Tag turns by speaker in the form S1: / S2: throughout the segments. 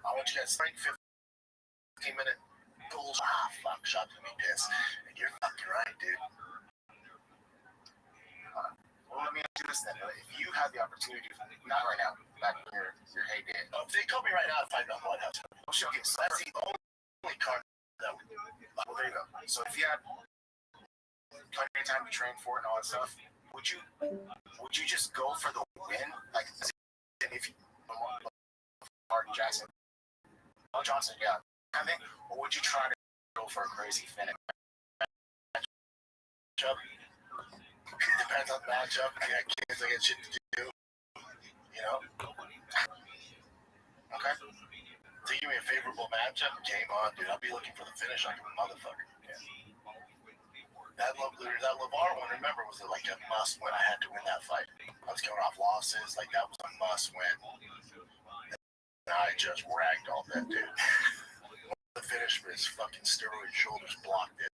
S1: I want you guys to 15-minute bullshit. Fuck, shot to me piss. And you're fucking right, dude. Well, let me ask you this then. If you had the opportunity, not right now, back in your heyday, if they told me right now to fight on Blood House, okay, so that's the only card that would. Well, there you go. So if you had plenty of time to train for it and all that stuff, would you just go for the win? Like, if you Martin Jackson, Johnson, yeah, I think, or would you try to go for a crazy finish? Depends on the matchup. I got kids, I got shit to do. You know? Okay. So give me a favorable matchup. Game on, dude. I'll be looking for the finish like a motherfucker. Yeah. That LeVar one, remember, was like a must win. I had to win that fight. I was coming off losses. Like, that was a must win. And I just ragdolled that dude. The finish for his fucking steroid shoulders blocked it.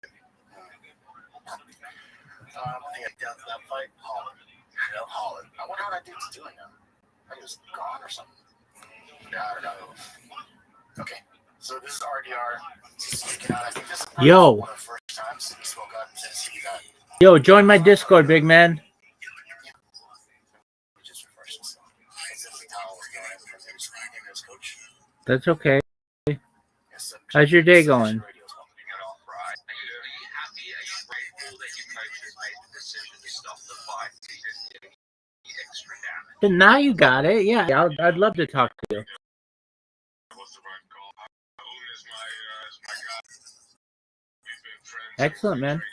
S1: I think I down to that fight. Holland. You know, Holland. I wonder what that dude's doing now. I think he was gone or something. No, I don't know. Okay. So this is RDR. I think this is
S2: Yo.
S1: one of the first times he spoke up since he got.
S2: Yo, join my Discord, big man.
S1: Just refresh this. Coach.
S2: That's okay. How's your day going? And now you got it. Yeah, I'd love to talk to you. Excellent, man.
S3: He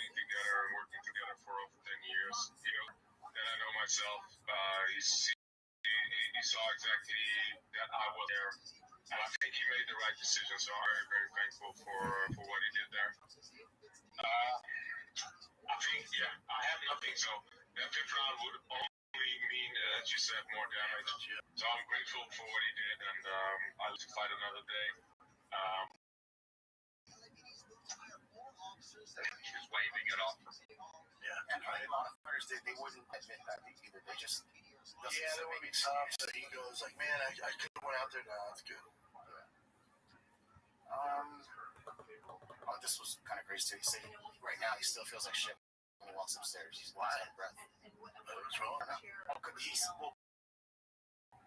S3: saw exactly that I was there, and I think he made the right decision. So I'm very, very thankful for what he did there. I think, I have nothing. So that fifth round would only mean, as you said, more damage. So I'm grateful for what he did, and I'll fight another day. He was waving it off.
S1: Yeah, and a lot of fighters, they wouldn't admit that either. They just, they would be tough. So he goes like, man, I could have went out there. No, that's good. This was kind of crazy too. He said right now he still feels like shit when he walks upstairs. He's out of breath. What's wrong?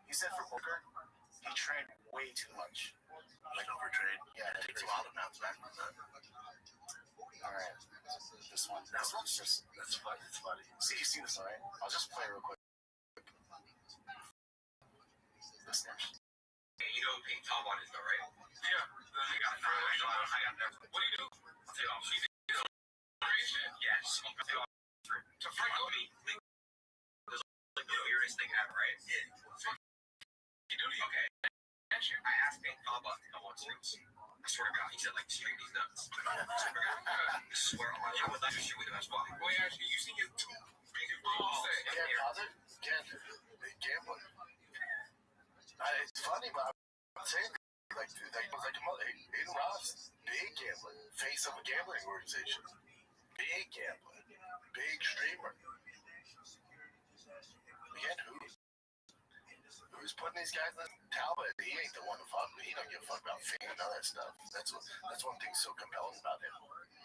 S1: He said for poker, he trained way too much. Like overtrained. Yeah, it takes a while to bounce back from that. All right, this one's just that's funny. It's funny. See, you see this, all right? I'll just play real quick. Listeners.
S3: You know who Pink Tom on is, though, right? Yeah. I got never. What do you do? I'll take off. Yes. So Franco, there's like the weirdest thing ever, right? Yeah. You do? Okay. I asked Pink Tom about to come on streams. I swear to God, he said like shooting these nuts. I swear on my God, I would like to shoot with him as well. Well, yeah, actually, you see his two big balls.
S1: Can't gamble. It's funny, but I'm saying like Aiden Ross, big gambler, face of a gambling organization, big gambler, big streamer. Again, who's putting these guys in? Talbot, he ain't the one to fuck with. He don't give a fuck about fame and all that stuff. That's one thing so compelling about him.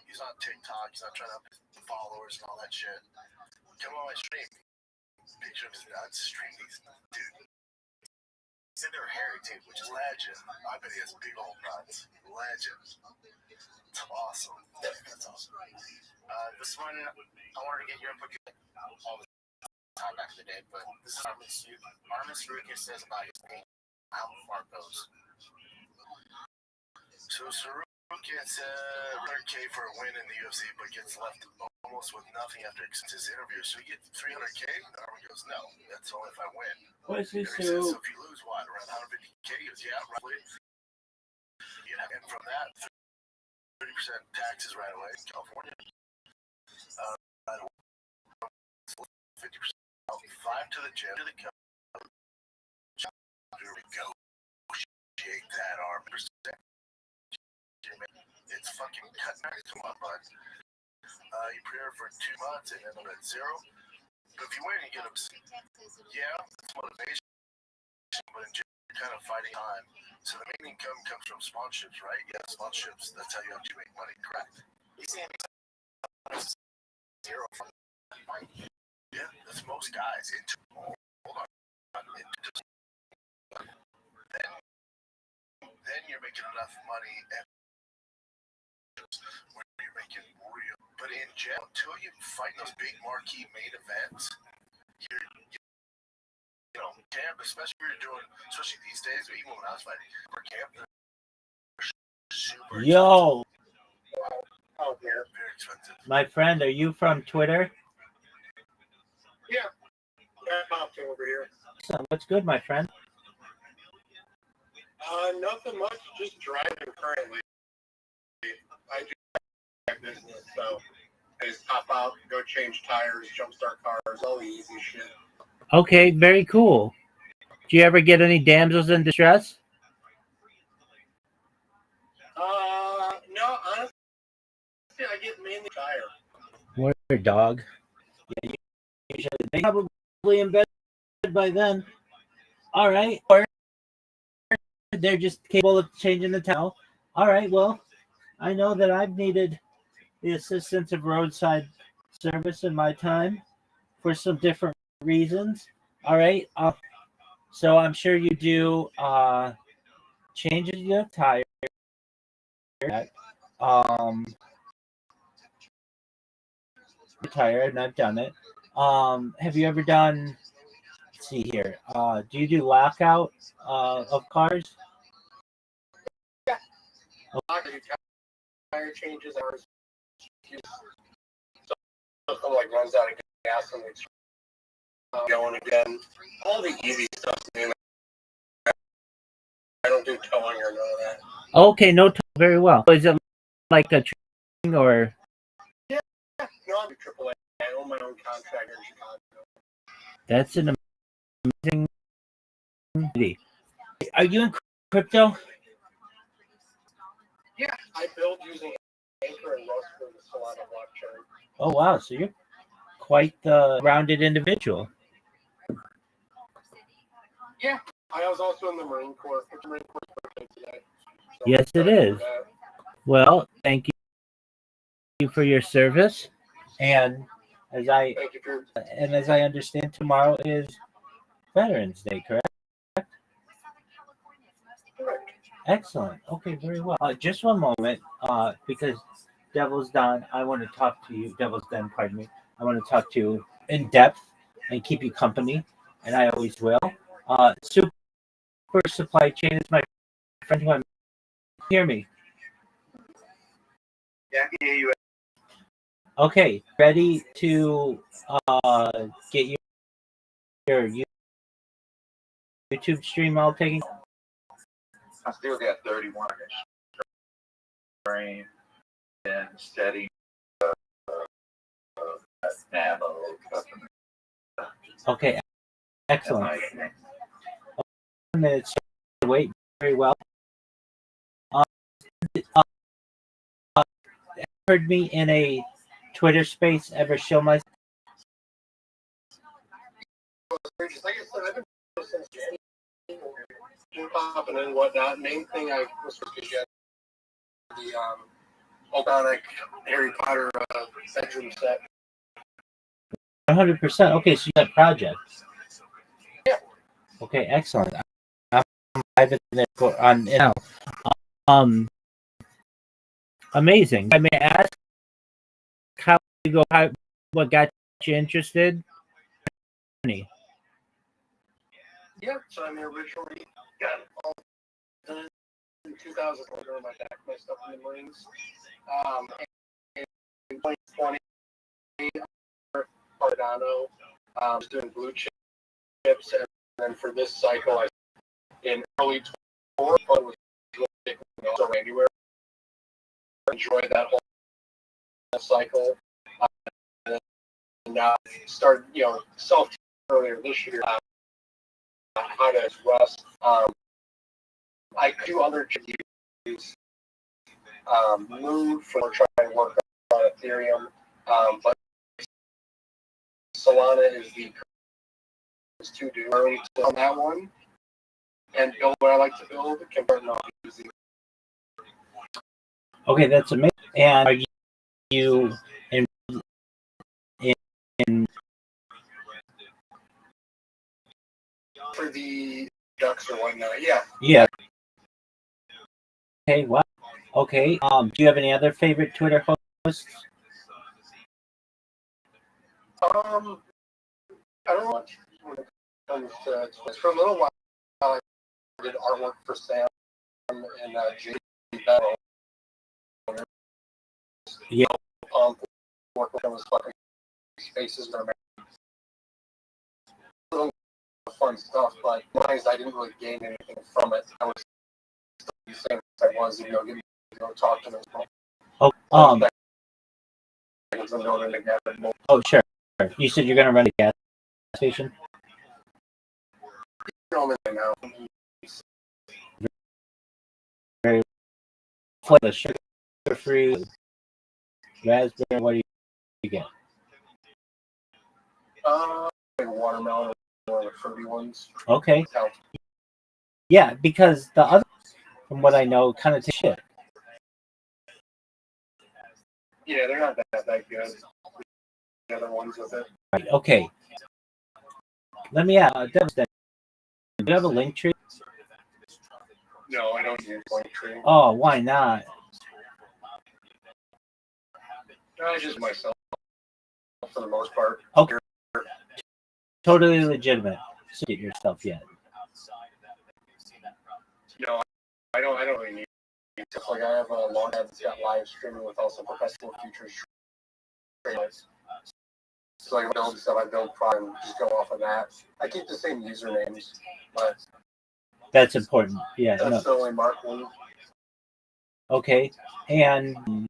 S1: He's on TikTok. He's not trying to up his followers and all that shit. Come on my stream. Picture of his nuts. Stream these, dude. He said they were hairy too, which is legend. I bet he has big old nuts. Legend. It's awesome. That's awesome. This one, I wanted to get your input all the time back in the day, but this is Armin Sarukian says about his game, how far it goes. So Sarukian said 100K for a win in the UFC, but gets left almost with nothing after his interview. So you get 300K? Armin goes, no, that's only if I win.
S2: What is this?
S1: So if you lose, what, around 150K? He goes, yeah, roughly. And from that, 30% taxes right away in California. 50%. 5 to the gym, to the coach. Here we go. Negotiate that arm percent. It's fucking cut back to my butt. You prepare for 2 months and then I'm at 0. But if you win, you get them. Yeah, it's motivation. But in kind of fighting time. So the main income comes from sponsorships, right? Yeah, sponsorships. That's how you actually make money, correct? Zero from yeah, that's most guys. Hold on. Then you're making enough money and where you're making real. But in general, until you fight those big marquee main events, camp, especially when you're doing, especially these days, even when I was fighting for camp, super
S2: Yo.
S1: Oh, yeah, very expensive.
S2: My friend, are you from Twitter?
S1: Yeah, I'm popping over here.
S2: So what's good, my friend?
S1: Nothing much, just driving currently. I do my business, so I just pop out, go change tires, jumpstart cars, all the easy shit.
S2: Okay, very cool. Do you ever get any damsels in distress?
S1: No, honestly, I get mainly tire.
S2: Word, dog. Yeah, usually they probably in bed by then. All right, or they're just capable of changing the towel. All right, well, I know that I've needed the assistance of roadside service in my time for some different reasons. All right, so I'm sure you do changes your tire. Um, tire, and I've done it. Have you ever done? Let's see here. Do you do lockout of cars?
S1: Tire changes are something like runs out of gas and it's going again. All the easy stuff, man. I don't do towing or none of that.
S2: Okay, no, very well. Is it like a training or?
S1: Yeah, no, I do AAA. I own my own contractor in Chicago.
S2: That's an amazing. Are you in crypto?
S1: Yeah, I build using Anchor and Rust for the Solana blockchain.
S2: Oh wow, so you're quite the rounded individual.
S1: Yeah, I was also in the Marine Corps. It's Marine Corps birthday today. So
S2: Yes, it is. Well, thank you for your service, and as I understand, tomorrow is Veterans Day, correct?
S1: Correct.
S2: Excellent. Okay, very well. Just one moment, because Devil's Don, I want to talk to you. Devil's Den, pardon me. I want to talk to you in depth and keep you company, and I always will. Super Supply Chain is my friend who I'm. Hear me?
S1: Yeah, I can hear you.
S2: Okay, ready to get your YouTube stream all taken?
S3: I still got 31 frame and steady ammo.
S2: Okay, excellent. 1 minute to wait very well. Heard me in a Twitter space ever show my?
S1: Like I said, I've been since January, popping and whatnot. Main thing I was supposed to get the Organic Harry Potter bedroom set.
S2: 100%. Okay, so you got projects.
S1: Yeah.
S2: Okay, excellent. I've been there on now. Amazing. I may ask how you go. What got you interested?
S1: Yeah. So I mean, originally got all done in 2000 during my back, my stuff in the Marines. In 2020, Cardano, was doing blue chips, and then for this cycle, I in early 2024 was also anywhere. Enjoyed that whole cycle, and now started self earlier this year. How to Rust. I do other use move for trying to work on Ethereum, but Solana is the to do on that one. and build what I like to build compared to not using.
S2: Okay, that's amazing. And are you in
S1: For the ducks or whatnot? Yeah.
S2: Yeah. Okay. Wow. Okay. Do you have any other favorite Twitter hosts?
S1: I don't know much when it comes to for a little while. I did artwork for Sam and Jay Battle.
S2: Yeah.
S1: Work with those fucking spaces that are little fun stuff, but I didn't really gain anything from it. I was still the same as I was, getting talk to them.
S2: Oh. Oh, sure. You said you're gonna run a gas station. Very flavor, sugar-free, raspberry. What do you get?
S1: Watermelon or the fruity ones.
S2: Okay. Yeah, because the other, from what I know, kind of taste shit.
S1: Yeah, they're not that good. The other ones with it.
S2: Right. Okay. Let me ask. Do you have a link tree?
S1: No, I don't use link tree.
S2: Oh, why not?
S1: I just myself for the most part.
S2: Okay. Totally legitimate. Get yourself yet?
S1: No, I don't really need stuff. Like I have a long that's got live streaming with also professional futures trailers. So like I build stuff, I build Prime, just go off of that. I keep the same usernames, but
S2: that's important. Yeah.
S1: That's the only mark one.
S2: Okay, and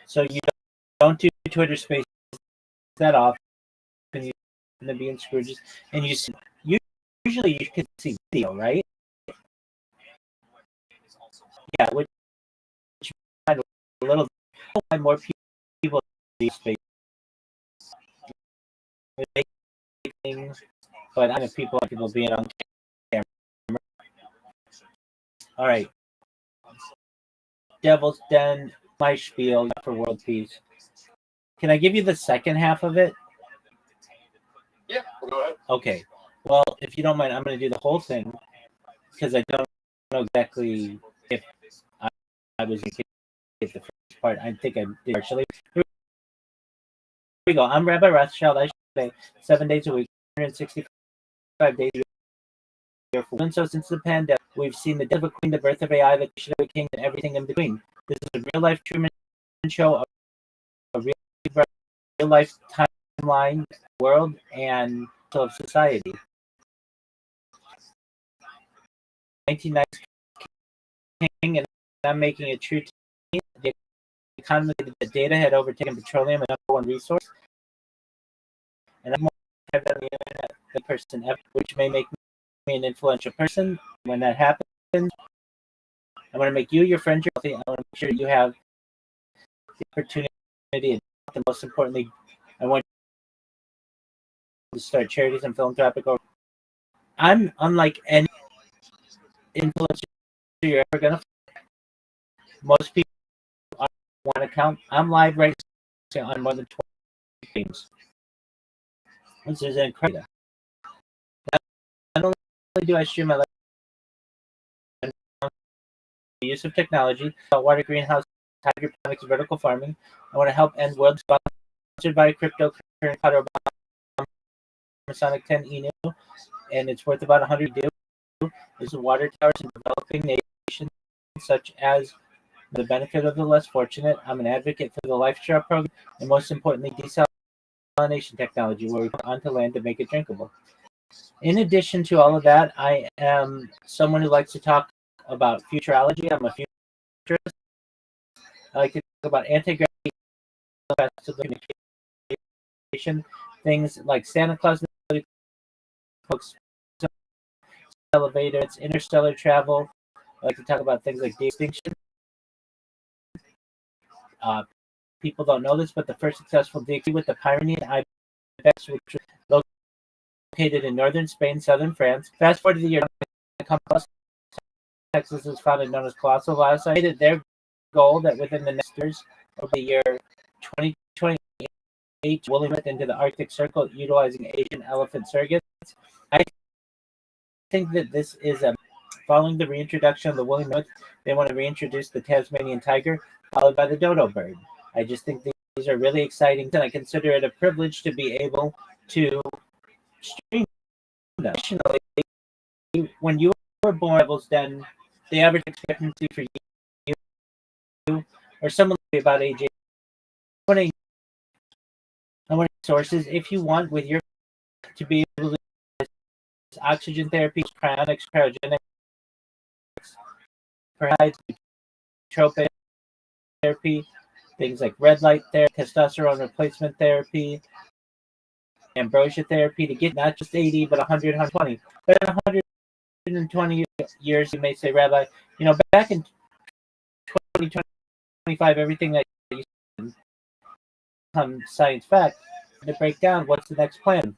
S2: so you don't do Twitter Spaces that often. You going to be in Scrooges, and usually you can see video, right? Yeah, which find a little more people in space. Things, but I know people being on camera. All right, Devil's Den, my spiel for world peace. Can I give you the second half of it?
S1: Yeah, go ahead.
S2: Okay. Well, if you don't mind, I'm going to do the whole thing because I don't know exactly if I was going to get the first part. I think I did partially. Here we go. I'm Rabbi Rothschild. I should say 7 days a week, 165 days a year. And so since the pandemic, we've seen the death of a queen, the birth of AI, the creation of a king, and everything in between. This is a real-life Truman Show, a real-life timeline, world, and of society. 1990s king, and I'm making it true. The economy, the data had overtaken petroleum, a number one resource, and I'm more on the internet than person ever, which may make me an influential person. When that happens, I want to make you, your friends, your healthy. I want to make sure you have the opportunity, and most importantly, I want you to start charities and philanthropic. I'm unlike any influencer you're ever gonna. Most people on one account. I'm live right now on more than 20 games. This is incredible. Not only do I stream my life, the use of technology, water greenhouse, hydroponics, vertical farming. I want to help end world sponsored by cryptocurrency Sonic 10 Inu, and it's worth about 100 do. There's water towers in developing nations such as the benefit of the less fortunate. I'm an advocate for the Life Straw program, and most importantly, desalination technology, where we put onto land to make it drinkable. In addition to all of that, I am someone who likes to talk about futurology. I'm a futurist. I like to talk about anti-gravity, communication, things like Santa Claus, elevators, interstellar travel. I like to talk about things like de-extinction. People don't know this, but the first successful de-extinction with the Pyrenean ibex, which was located in northern Spain, southern France. Fast forward to the year complex Texas is founded known as colossal biocyte. It their goal that within the next years, over the year 2028, will limit into the Arctic Circle utilizing Asian elephant surrogates. I think that this is following the reintroduction of the woolly mammoth. They want to reintroduce the Tasmanian tiger, followed by the dodo bird. I just think these are really exciting, and I consider it a privilege to be able to stream them. Additionally, when you were born, then the average expectancy for you or someone about age 8. I want sources if you want with your to be able to use oxygen therapy, cryonics, cryogenics, perhaps nootropic therapy, things like red light therapy, testosterone replacement therapy, ambrosia therapy to get not just 80 but 100, 120. But in 120 years, you may say, Rabbi, back in 2025, everything that you said on science fact to break down what's the next plan.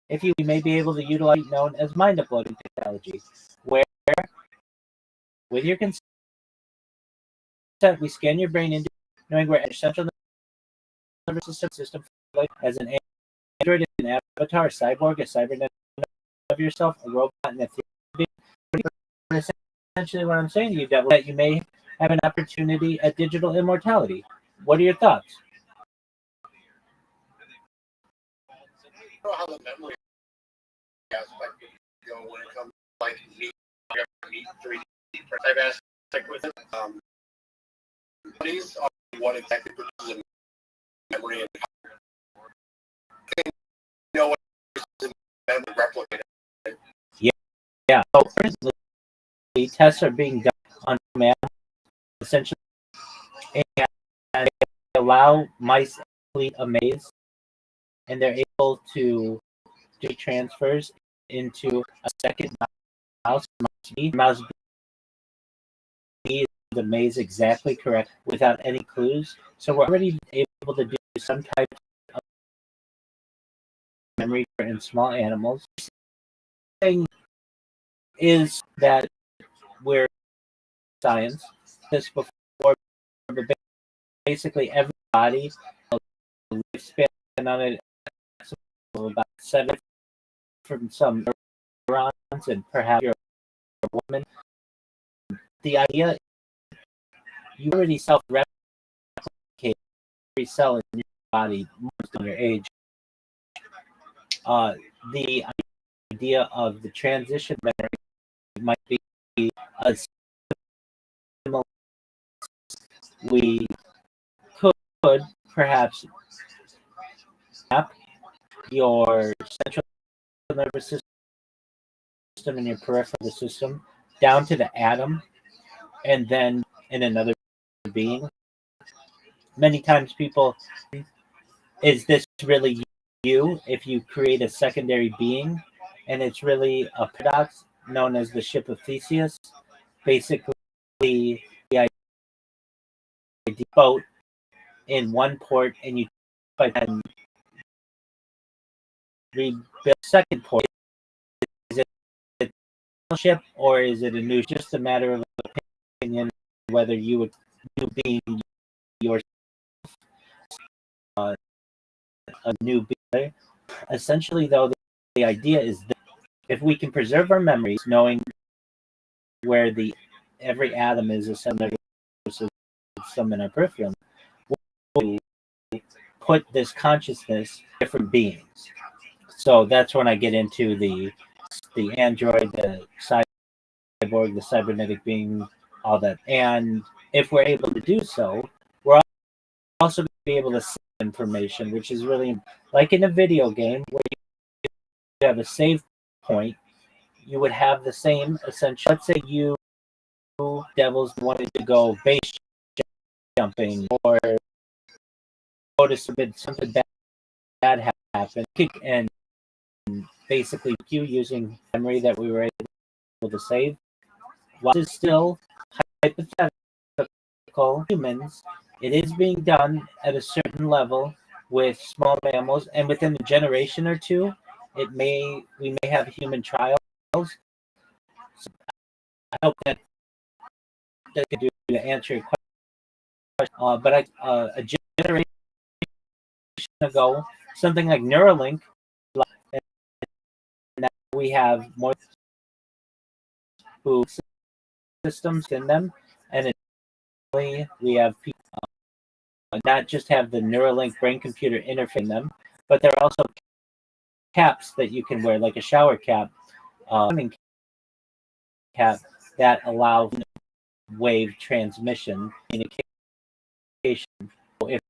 S2: If you may be able to utilize known as mind uploading technology, where with your consent we scan your brain into knowing where your central nervous system as an android, an avatar, a cyborg, a cybernetic of yourself, a robot, and a theory. Essentially, what I'm saying to you, Devil, that you may have an opportunity at digital immortality. What are your thoughts?
S1: I don't know how the memory aspect, when it comes to like meat 3D type aspect with it. These are what exactly produces a memory and what memory replicated.
S2: Yeah. So currently, tests are being done on man, essentially, and they allow mice to complete a maze, and they're able to do transfers into a second mouse. Mouse B is the maze exactly correct without any clues. So we're already able to do some type of memory in small animals. The thing is that we're science. This before, basically everybody lifespan on it about 7 from some neurons, and perhaps you're a woman. The idea you already self-replicate every cell in your body most of your age. The idea of the transition memory might be a similar. We could perhaps map your central nervous system and your peripheral system down to the atom, and then in another being. Many times people, is this really you if you create a secondary being? And it's really a paradox known as the ship of Theseus. Basically, the idea boat in one port, and you then rebuild second port. Is it a ship or is it a new? Just a matter of opinion whether you would new being yourself a new being. Essentially, though, the idea is that if we can preserve our memories, knowing where every atom is a cell system in our peripheral, we put this consciousness in different beings. So that's when I get into the android, the cyborg, the cybernetic being, all that. And if we're able to do so, we're also going to be able to save information, which is really like in a video game where you have a save point. You would have the same essential. Let's say you devils wanted to go base jumping or go to something bad happened, and basically you using memory that we were able to save. While it's still hypothetical, humans, it is being done at a certain level with small mammals, and within a generation or two, we may have human trials. So I hope that could do to answer your question. But a generation ago, something like Neuralink, and now we have more who systems in them, and we have people not just have the Neuralink brain computer interface in them, but there are also caps that you can wear, like a shower cap, cap that allow wave transmission communication. So if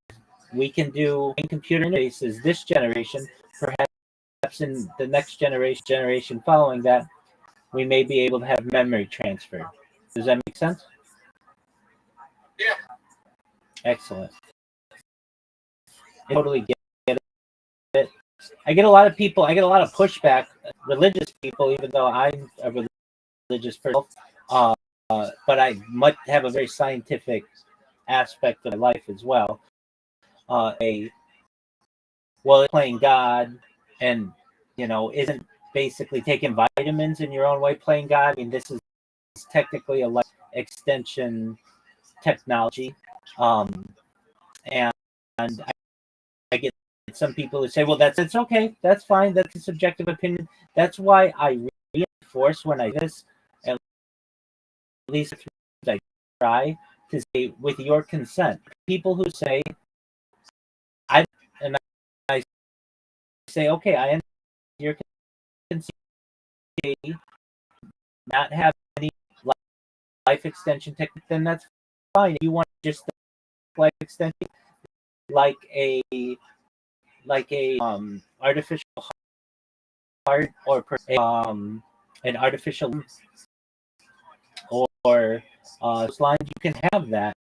S2: we can do computer interfaces this generation, perhaps in the next generation following that, we may be able to have memory transfer. Does that make sense?
S3: Yeah.
S2: Excellent. I totally get it. I get a lot of pushback, religious people, even though I'm a religious person, but I might have a very scientific aspect of my life as well. Playing God, and isn't basically taking vitamins in your own way playing God. I mean, this is technically a life extension technology, and I get some people who say, "Well, it's okay, that's fine, that's a subjective opinion." That's why I reinforce when I do this, at least I try to say, with your consent. People who say, I say, okay, I understand your consent, not have any life extension technique, then that's fine. If you want just life extension, like a artificial heart, or an artificial, or lines, you can have that.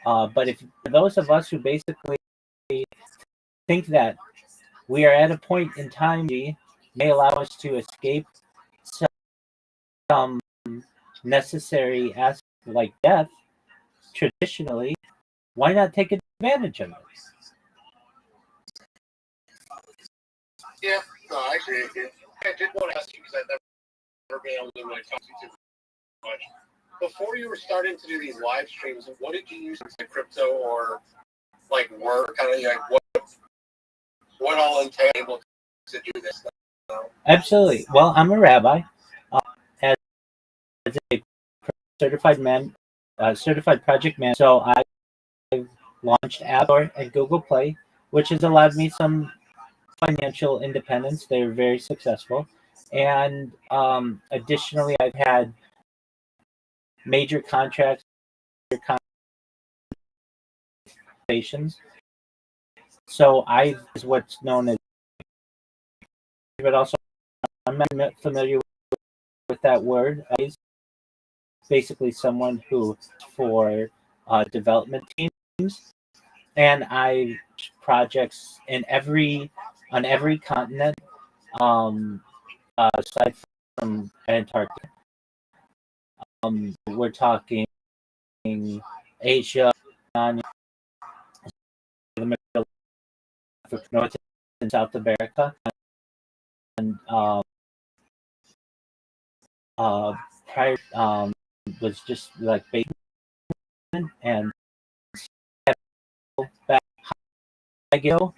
S2: But if for those of us who basically think that we are at a point in time may allow us to escape some necessary aspect like death, traditionally, why not take advantage of it?
S3: Yeah, no, I agree with you. I did want to ask you, because I've never been able to really talk to you too much. Before you were starting to do these live streams, what did you use to crypto or like work? Kind of like what all entailed to do this stuff?
S2: Absolutely. Well, I'm a rabbi, as a certified project manager. So I've launched App Store and Google Play, which has allowed me some financial independence. They're very successful, and additionally, I've had major contracts, conversations. So I is what's known as, but also I'm not familiar with that word. Is basically someone who for development teams, and I projects on every continent, aside from Antarctica. We're talking Asia, the Middle, North and South America, and prior was just like basement, and back ago,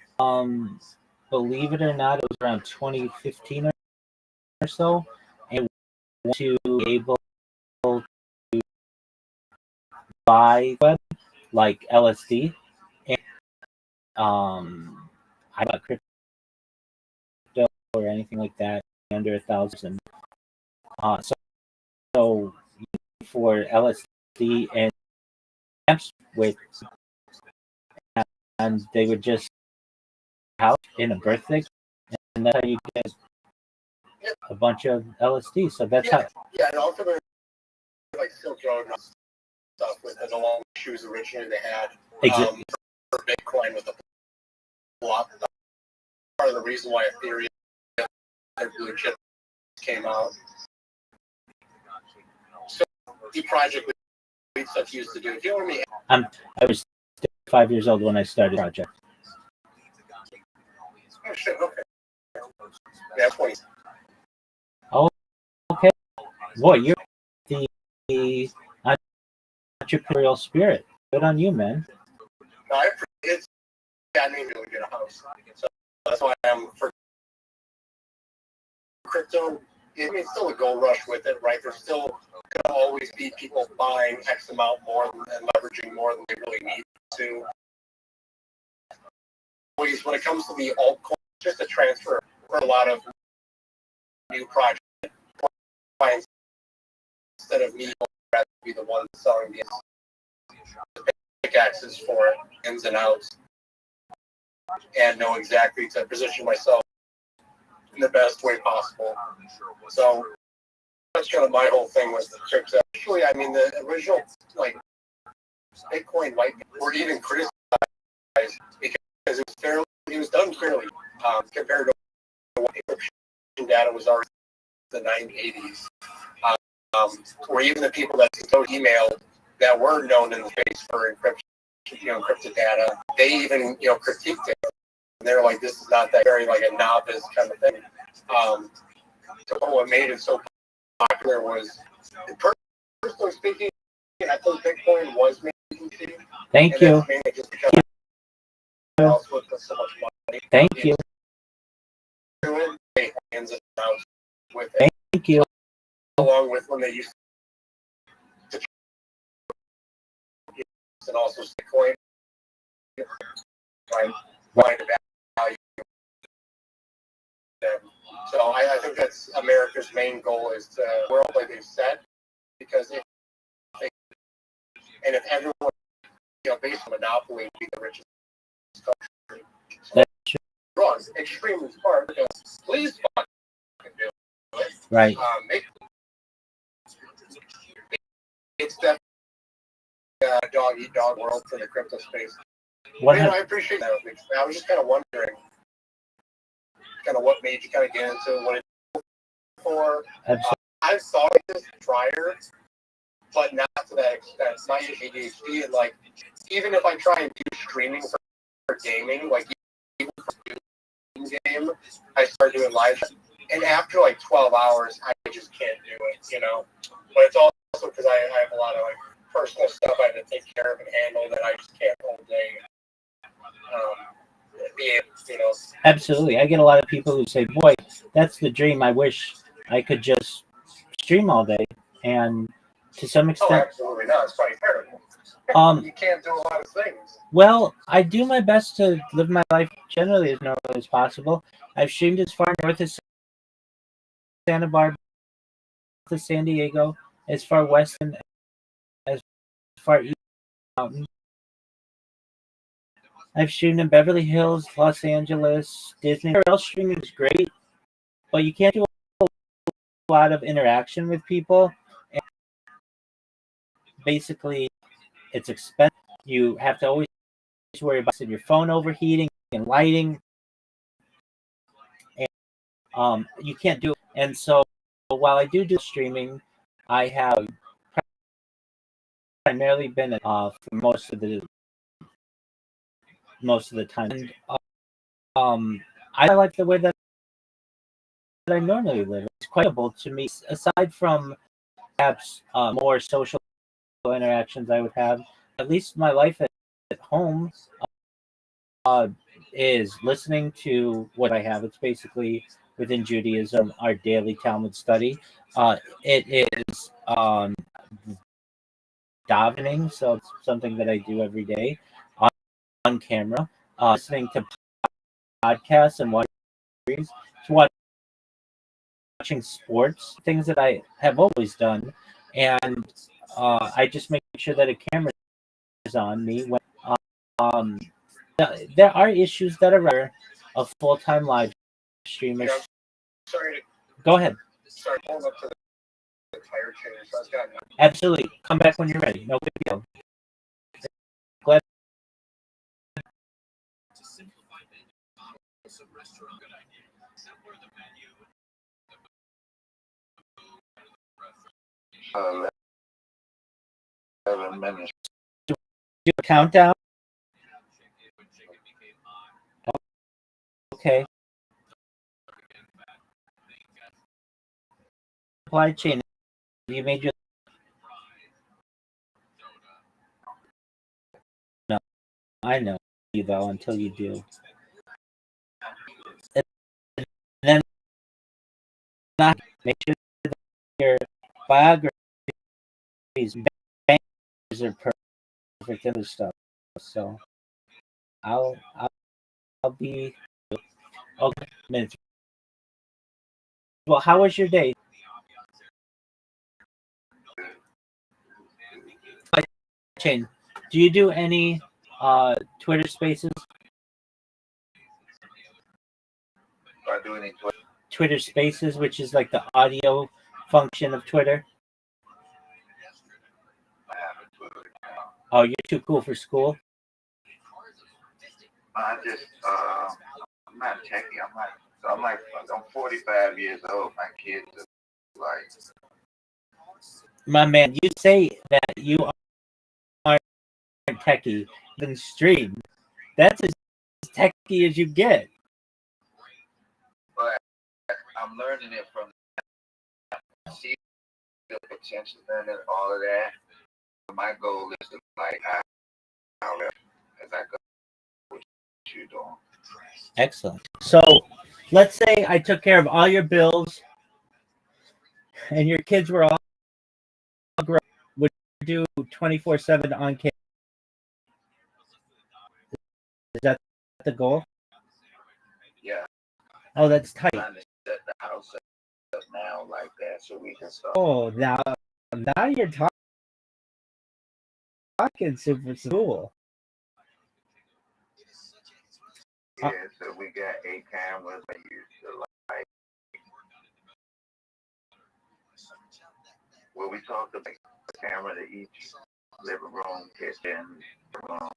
S2: believe it or not, it was around 2015 or so, and to be able to buy like LSD, and I got crypto or anything like that under 1,000. So for LSD and amps with, and they would just house in a birthday, and that's how you get a bunch of LSD. So that's how.
S3: Yeah, and also like Silk Road and stuff with the long shoes originally they had.
S2: Exactly.
S3: For Bitcoin with the block. Part of the reason why Ethereum and blue chip came out. So the project we stuff used to do. If you want me,
S2: I was 5 years old when I started the project.
S3: oh shit, okay.
S4: Yeah, 20.
S2: Oh, okay. Boy, you're the entrepreneurial spirit. Good on you, man.
S4: No, I need to get a house. So that's why I'm for crypto. I mean, it's still a gold rush with it, right? There's still going to always be people buying X amount more and leveraging more than they really need to. When it comes to the altcoin, just a transfer for a lot of new projects. Instead of me, I'd rather be the one selling the pickaxes for it, ins and outs, and know exactly to position myself in the best way possible. So that's kind of my whole thing with the crypto. Actually, I mean, the original like Bitcoin white were even criticized because it was done fairly compared to what encryption data was already in the 1980s. Or even the people that emailed that were known in the space for encrypted data, they even critiqued it. And they're like, this is not that very like a novice kind of thing. So what made it so popular was, personally speaking, I think Bitcoin was making it.
S2: Thank you.
S4: Just because else with so much money.
S2: Thank you.
S4: With it.
S2: Thank you.
S4: Along with when they used to and also Bitcoin, right? Find a value. So I think that's America's main goal is to world like they've set, because if everyone based on monopoly be the richest country. So wrong, extremely smart because please fucking do it.
S2: Right.
S4: It's definitely a dog eat dog world for the crypto space. I appreciate that. I was just kind of wondering, kind of what made you kind of get into what it's for. I've thought of this prior, but not to that extent. My ADHD, and like, even if I try and do streaming for gaming, like even for game, I start doing live, and after like 12 hours, I just can't do it, But it's also because I have a lot of like personal stuff I have to take care of and handle that I just can't all day. Be able,
S2: Absolutely. I get a lot of people who say, boy, that's the dream. I wish I could just stream all day. And to some extent,
S4: absolutely not. It's probably terrible. You can't do a lot of things.
S2: Well, I do my best to live my life generally as normally as possible. I've streamed as far north as Santa Barbara, to San Diego, as far west and as far east mountain. I've streamed in Beverly Hills, Los Angeles, Disney. Real streaming is great, but you can't do a lot of interaction with people. And basically, it's expensive. You have to always worry about your phone overheating and lighting. And you can't do it. And so while I do streaming, I have primarily been for most of the time. And, I like the way that I normally live. It's quite able to me, aside from perhaps more social interactions I would have. At least my life at home is listening to what I have. It's basically within Judaism, our daily Talmud study. It is davening, so it's something that I do every day on camera. Listening to podcasts and watching sports, things that I have always done, and I just make sure that a camera is on me when um, there are issues that are a full-time live streamer. Go ahead.
S4: Sorry, pulling up to the tire change. So
S2: Absolutely. Come back when you're ready. No big deal. Glad.
S4: minutes.
S2: Do a countdown. Okay. supply chain. You made your no. I know you though until you do. And then not make sure that your biographies bangers are perfect and stuff. So I'll be okay. Minutes. Well, how was your day? Chain. Do you do any Twitter Spaces?
S1: Do I do any
S2: Twitter Spaces, which is like the audio function of Twitter.
S1: I have a Twitter account.
S2: Oh, you're too cool for school.
S1: I just I'm not techie. I'm 45 years old. My kids are like
S2: My man, you say that you aren't techie, then stream. That's as techie as you get.
S1: but I'm learning it from see the potential in it, all of that. My goal is to as I go what you doing.
S2: Excellent. So let's say I took care of all your bills and your kids were all grown. Would you do 24/7 on camera? Is that the goal?
S1: Yeah.
S2: Oh, that's tight.
S1: Trying to set the house up now like that so we can start.
S2: Oh, now you're talking super cool.
S1: Yeah, so we got 8 cameras. I use the light. Well, we talked about a camera to each living room, kitchen, room,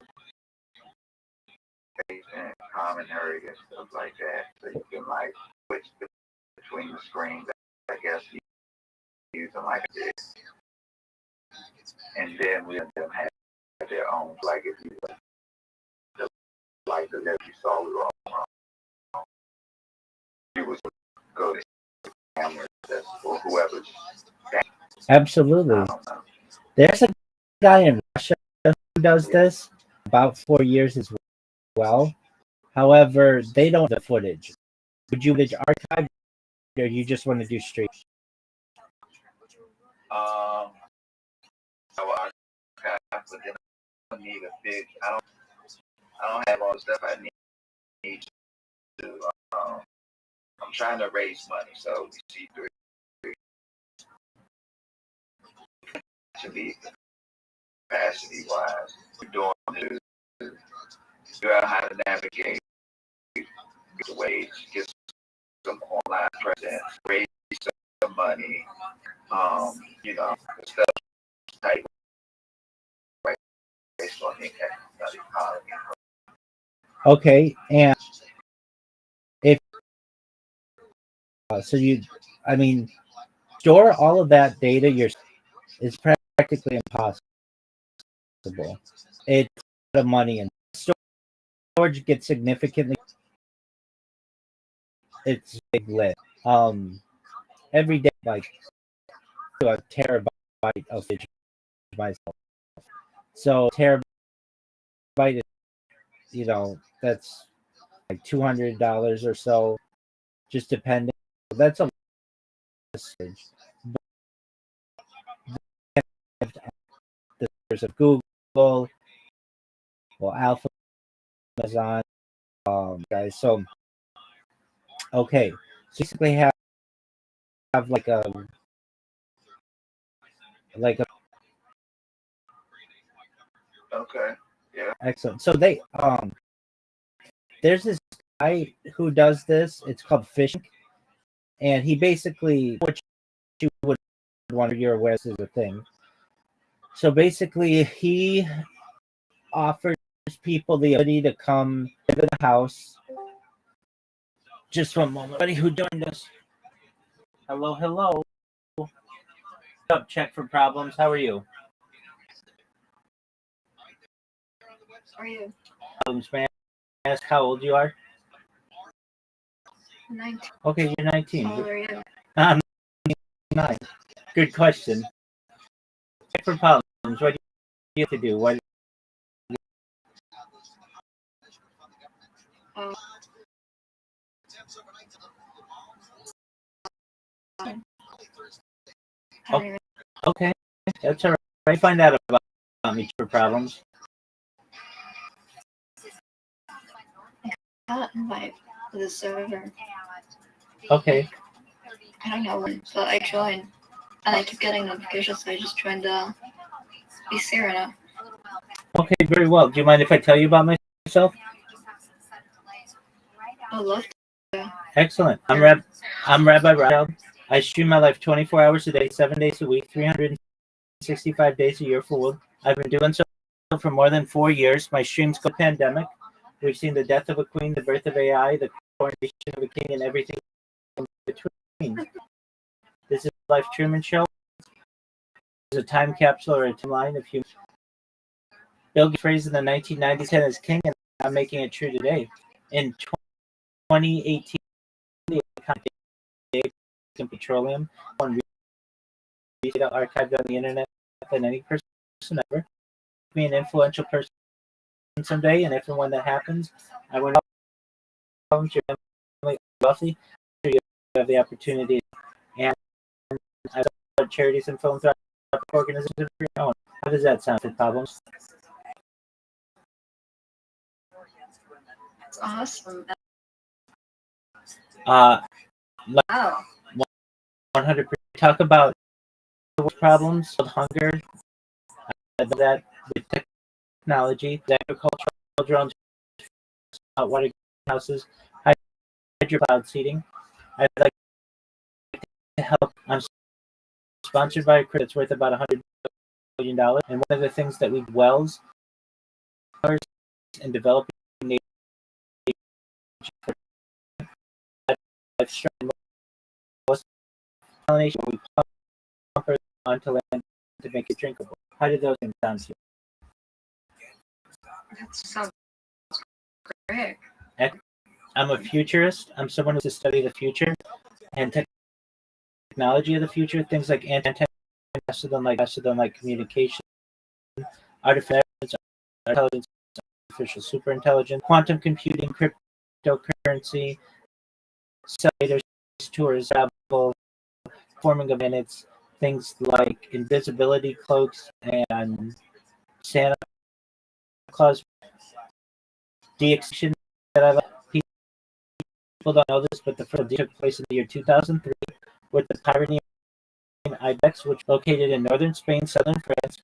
S1: basement, common area, and stuff like that. So you can like switch between the screens. I guess you use them like this. And then we let them have their own, like if you like the left you saw the wrong. You would go to camera or whoever's.
S2: Absolutely. There's a guy in Russia who does this about 4 years as well. However, they don't have the footage. Would you archive or you just want to do stream?
S1: I but then I need a big. I don't have all the stuff I need to. I'm trying to raise money, so we see through to be capacity wise. We're doing to figure out how to navigate the ways, get some online presence, raise some money. The stuff type right based on the economy.
S2: Okay, and if store all of that data is practically impossible. It's a lot of money, and storage gets significantly. It's big lit. Every day, like a terabyte of footage myself. So terabyte is, that's like $200 or so, just depending. That's a message. There's a Google, Alpha, Amazon, guys. So okay, so basically have like a
S1: Okay. Yeah.
S2: excellent. So there's this guy who does this. It's called phishing, and he basically what you would wonder you're aware this is a thing. So basically, he offers people the ability to come to the house. Just one moment. Buddy who joined us. Hello. Up, check for problems. How are you?
S5: How are you?
S2: Problems, may I ask how old you are?
S5: 19.
S2: Okay, you're 19.
S5: How old are you?
S2: I'm 9. Good question. For problems, what do you have to do? What? Oh, okay, that's all right. Find out about me for problems.
S5: I got invited to the server.
S2: Okay.
S5: I don't know when, but I joined. And I keep getting notifications, so I just joined be Sarah now.
S2: Okay, very well. Do you mind if I tell you about myself?
S5: I'd love to.
S2: Excellent. I'm Rabbi Rothschild. I stream my life 24 hours a day, 7 days a week, 365 days a year full. I've been doing so for more than 4 years. My streams go pandemic. We've seen the death of a queen, the birth of AI, the coronation of a king, and everything in between. This is the Life Truman Show. It's a time capsule or a timeline of human. Bill Gates phrased in the 1990s as king, and I'm making it true today. In 2018, the economy in petroleum, one data archived on the internet than any person ever. Be an influential person someday, and if and when that happens, I want to your family wealthy, so you have the opportunity, and I start charities and philanthropic organizations of your own. How does that sound for problems?
S5: That's awesome.
S2: Wow. 100%. Talk about problems with hunger, that with technology, the agricultural drones, water houses, hydro seeding. I'd like to help. I'm sponsored by a credit that's worth about $100 billion. And one of the things that we wells and developing nature salination, we pump it onto land to make it drinkable. How did those things sound to you?
S5: That sounds great.
S2: I'm a futurist. I'm someone who wants to study the future and technology of the future. Things like faster than like communication, artificial intelligence, artificial superintelligence, quantum computing, cryptocurrency, cellular tours, travel, forming of minutes, things like invisibility cloaks and Santa Claus de-extinction that I like. People don't know this, but the first took place in the year 2003 with the Pyrenean ibex, which located in northern Spain, southern France.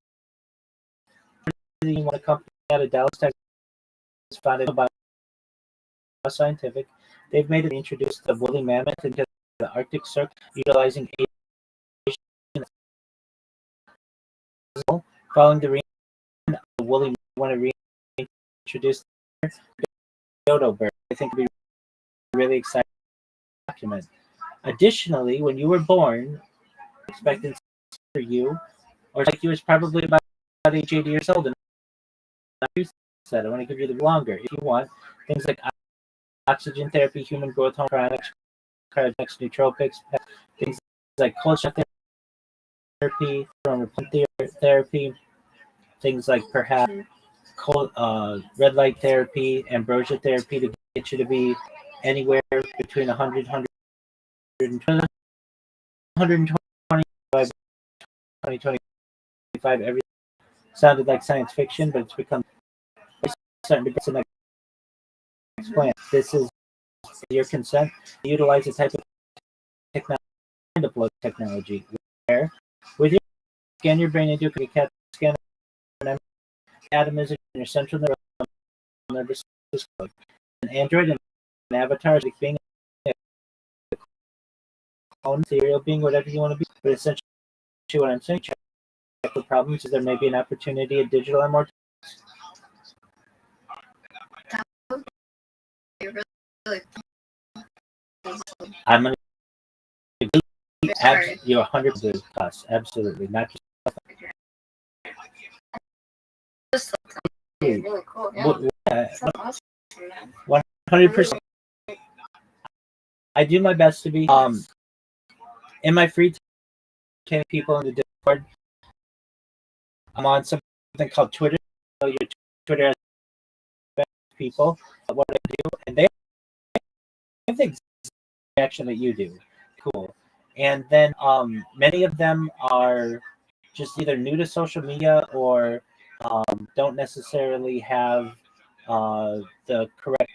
S2: One company out of Dallas, Texas, founded by Scientific. They've made it introduced the woolly mammoth into the Arctic Circle, utilizing following the woolly mammoth. Want to reintroduce the dodo bird. I think it'd be really exciting document. Additionally, when you were born, expectancy for you, or like you was probably about age 80 years old, and I want to give you the longer if you want. Things like oxygen therapy, human growth hormone, cryogenics, nootropics, things like cold shock therapy, therapy, things like perhaps cold red light therapy, ambrosia therapy to get you to be anywhere between 100, 125, 2025. Everything sounded like science fiction, but it's become starting to get to the next plan. This is your consent to utilize a type of technology where with your scan your brain into a CAT scan atom is in your central nervous system. An android and an avatar is like being a clone, serial being, whatever you want to be. But essentially what I'm saying, check the problems is there may be an opportunity of digital immortality. I'm gonna you're 100% plus, absolutely, not just
S5: Really cool. Yeah.
S2: 100%. I do my best to be in my free people in the Discord. I'm on something called Twitter. So your Twitter has people, what I do, and they have the exact reaction that you do. Cool. And then many of them are just either new to social media or don't necessarily have the correct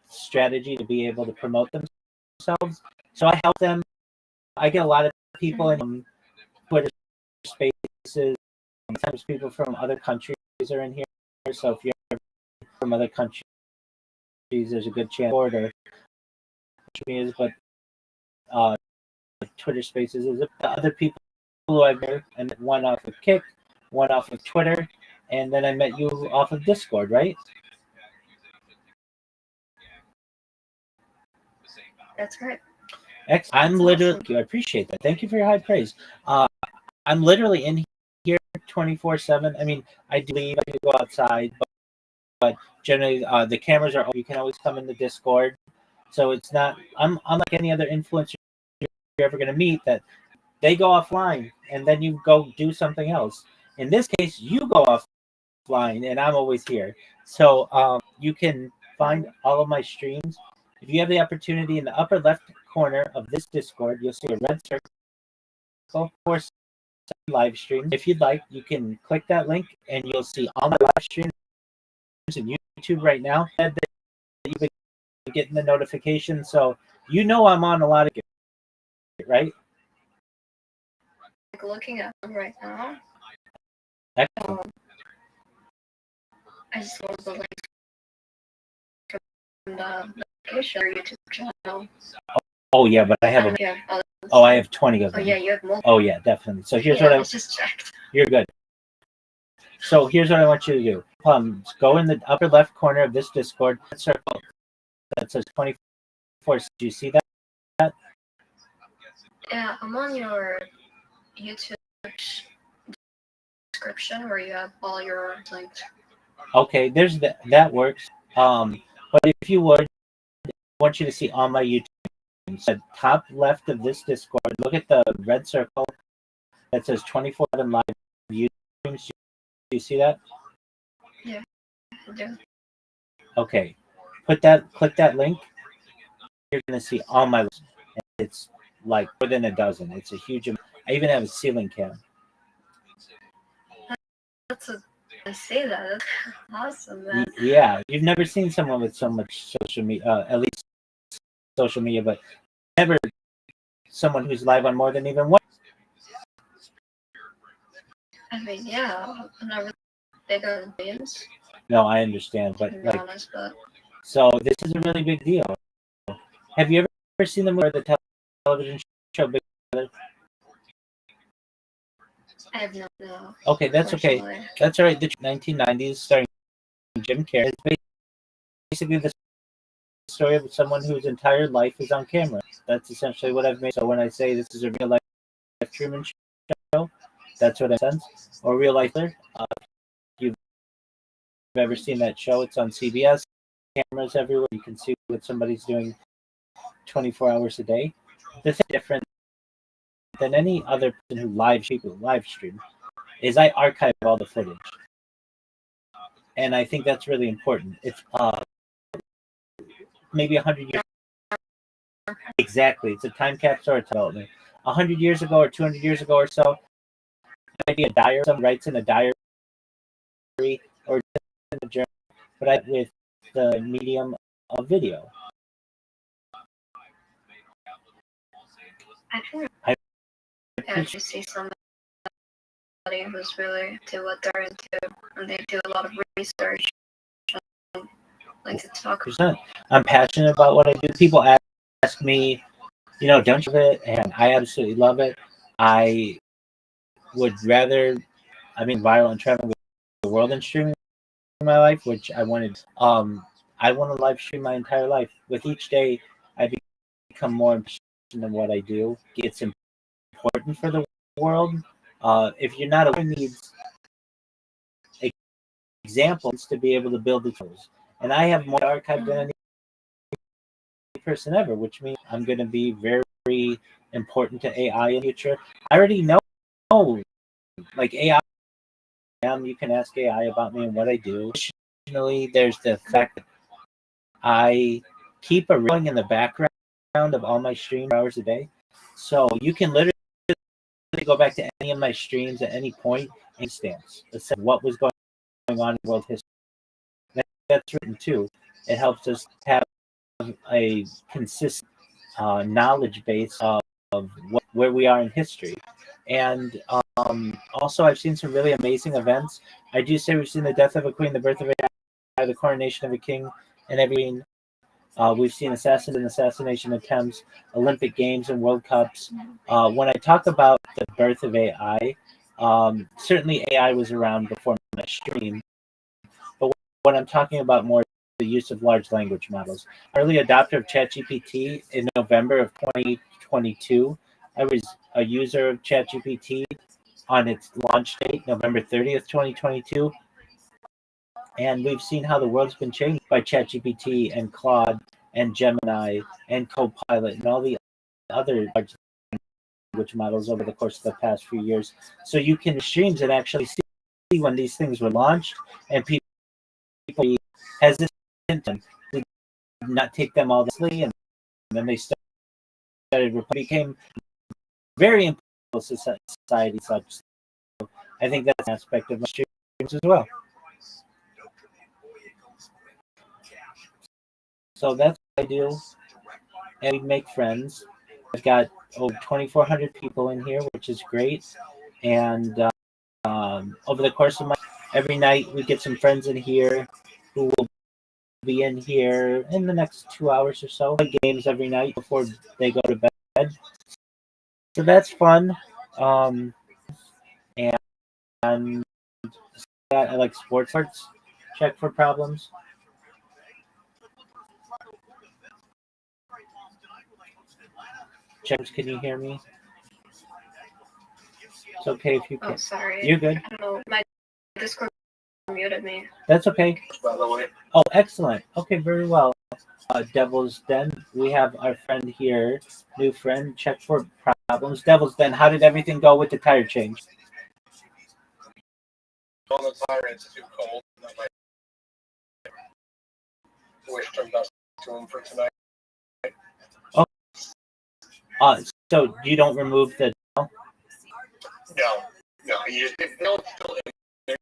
S2: strategy to be able to promote themselves. So I help them. I get a lot of people in Twitter spaces. Sometimes people from other countries are in here. So if you're from other countries, there's a good chance or but Twitter spaces is the other people who I've met, and one off of Kick, one off of Twitter, and then I met you off of Discord, right?
S5: That's right.
S2: I'm literally. Awesome. I appreciate that. Thank you for your high praise. I'm literally in here 24/7. I mean, I do leave. I do go outside, but generally the cameras are. You can always come in the Discord, so it's not. I'm unlike any other influencer you're ever going to meet that they go offline and then you go do something else. In this case, you go offline and I'm always here. So you can find all of my streams. If you have the opportunity in the upper left corner of this Discord, you'll see a red circle for live streams. If you'd like, you can click that link and you'll see all my live streams in YouTube right now. That you've been getting the notification, so you know I'm on a lot of it, right?
S5: Looking at them right now.
S2: Excellent.
S5: I just want the link from the location or YouTube channel.
S2: Oh yeah, but I have I have 20 of them.
S5: Oh yeah, you have multiple.
S2: Oh yeah, definitely. So here's what I
S5: just checked.
S2: You're good. So here's what I want you to do. Go in the upper left corner of this Discord circle that says 24. Do you see that?
S5: Yeah, I'm on your YouTube description where you have all your links.
S2: Okay, there's that works. But if you would, I want you to see on my YouTube, the top left of this Discord, look at the red circle that says 24/7 live YouTube streams. Do you see that?
S5: Yeah, I do.
S2: Okay, click that link. You're gonna see all my lists. It's like more than a dozen. It's a huge amount. I even have a ceiling cam.
S5: I say that. That's awesome, man.
S2: Yeah, you've never seen someone with so much social media, at least social media, but never someone who's live on more than even one.
S5: I mean, yeah, I'm not really big on games.
S2: No, I understand, but
S5: To be honest, but
S2: so this is a really big deal. Have you ever seen them where the television show Big Brother?
S5: I have no.
S2: Okay, that's okay. That's all right. The 1990s, starring Jim Carrey, is basically the story of someone whose entire life is on camera. That's essentially what I've made. So when I say this is a real life Truman show, that's what I sense. Or real life. If you've ever seen that show, it's on CBS. Cameras everywhere. You can see what somebody's doing 24 hours a day. The thing different than any other person who live stream is I archive all the footage. And I think that's really important. It's maybe 100 years. Exactly. It's a time capsule or development. 100 years ago or 200 years ago or so, it might be a diary. Someone writes in a diary or in a journal, but with the medium of video.
S5: I think I actually see somebody who's really into what they're into, and they do a lot of research. Like to talk.
S2: I'm passionate about what I do. People ask me, don't you love it? And I absolutely love it. I would rather, viral and traveling the world and streaming my life, which I wanted. I want to live stream my entire life. With each day, I become more passionate in what I do. It's important for the world. If you're not aware, needs examples to be able to build the tools. And I have more archive than any person ever, which means I'm going to be very important to AI in the future. I already know Oh, like AI. You can ask AI about me and what I do. Additionally, there's the fact that I keep a recording in the background of all my streams for hours a day. So you can literally go back to any of my streams at any point and stamps that said what was going on in world history. That's written too. It helps us have a consistent knowledge base of where we are in history. And also, I've seen some really amazing events. I do say we've seen the death of a queen, the birth of a the coronation of a king, and every we've seen assassination attempts, Olympic Games and World Cups. When I talk about the birth of AI, certainly AI was around before my stream, but what I'm talking about more is the use of large language models. Early adopter of ChatGPT in November of 2022. I was a user of ChatGPT on its launch date, November 30th, 2022. And we've seen how the world's been changed by ChatGPT and Claude and Gemini and Copilot and all the other large language models over the course of the past few years. So you can streams and actually see when these things were launched and people hesitant and did not take them all seriously, and then they became very important society such. So I think that's an aspect of my streams as well. So that's what I do, and we make friends. I've got over 2,400 people in here, which is great. And over the course of every night, we get some friends in here who will be in here in the next 2 hours or so. Play games every night before they go to bed. So that's fun. And I like sports arts. Check for problems. James, can you hear me? It's okay if you can.
S5: Oh, sorry.
S2: You're good.
S5: I don't know. My Discord muted me.
S2: That's okay.
S4: By the way.
S2: Oh, excellent. Okay, very well. Devil's Den, we have our friend here, new friend, check for problems. Devil's Den, how did everything go with the tire change?
S4: On the tire, it's too cold. I wish them best to him for tonight.
S2: Oh, so you don't remove the...
S4: No, you just, if they'll still in there,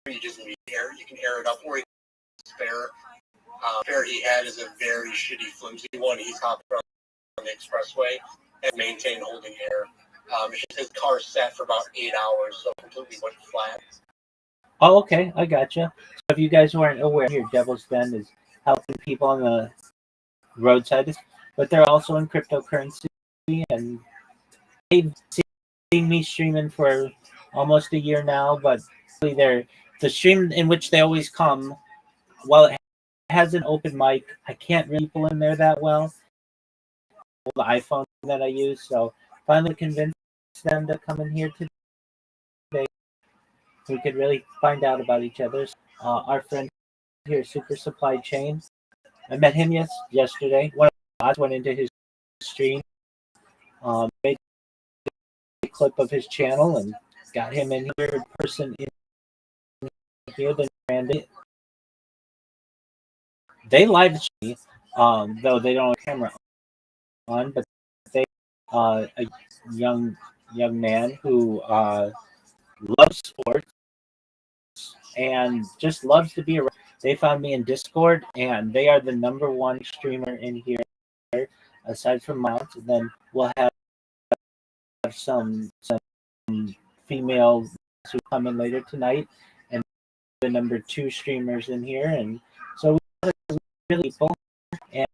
S4: you just need air. You can air it up, or you can spare. Spare he had is a very shitty, flimsy one. He's hopped on the expressway and maintained holding air. His car sat for about 8 hours, so completely went flat.
S2: Oh, okay, I gotcha. So if you guys weren't aware, here, Devil's Den is helping people on the roadside, but they're also in cryptocurrency, and they've seen me streaming for almost a year now, but they're the stream in which they always come, while it has an open mic, I can't read people in there that well. The iPhone that I use, so finally convinced them to come in here today. We could really find out about each other. Our friend here, Super Supply Chain, I met him yesterday. One of us went into his stream, made a clip of his channel, and got him in here. Person in here, then Randy. They live stream, though they don't have a camera on, but they a young man who loves sports and just loves to be around. They found me in Discord, and they are the number one streamer in here, aside from Mount. And then we'll have some females who come in later tonight, and the number 2 streamers in here. And so we have really people. And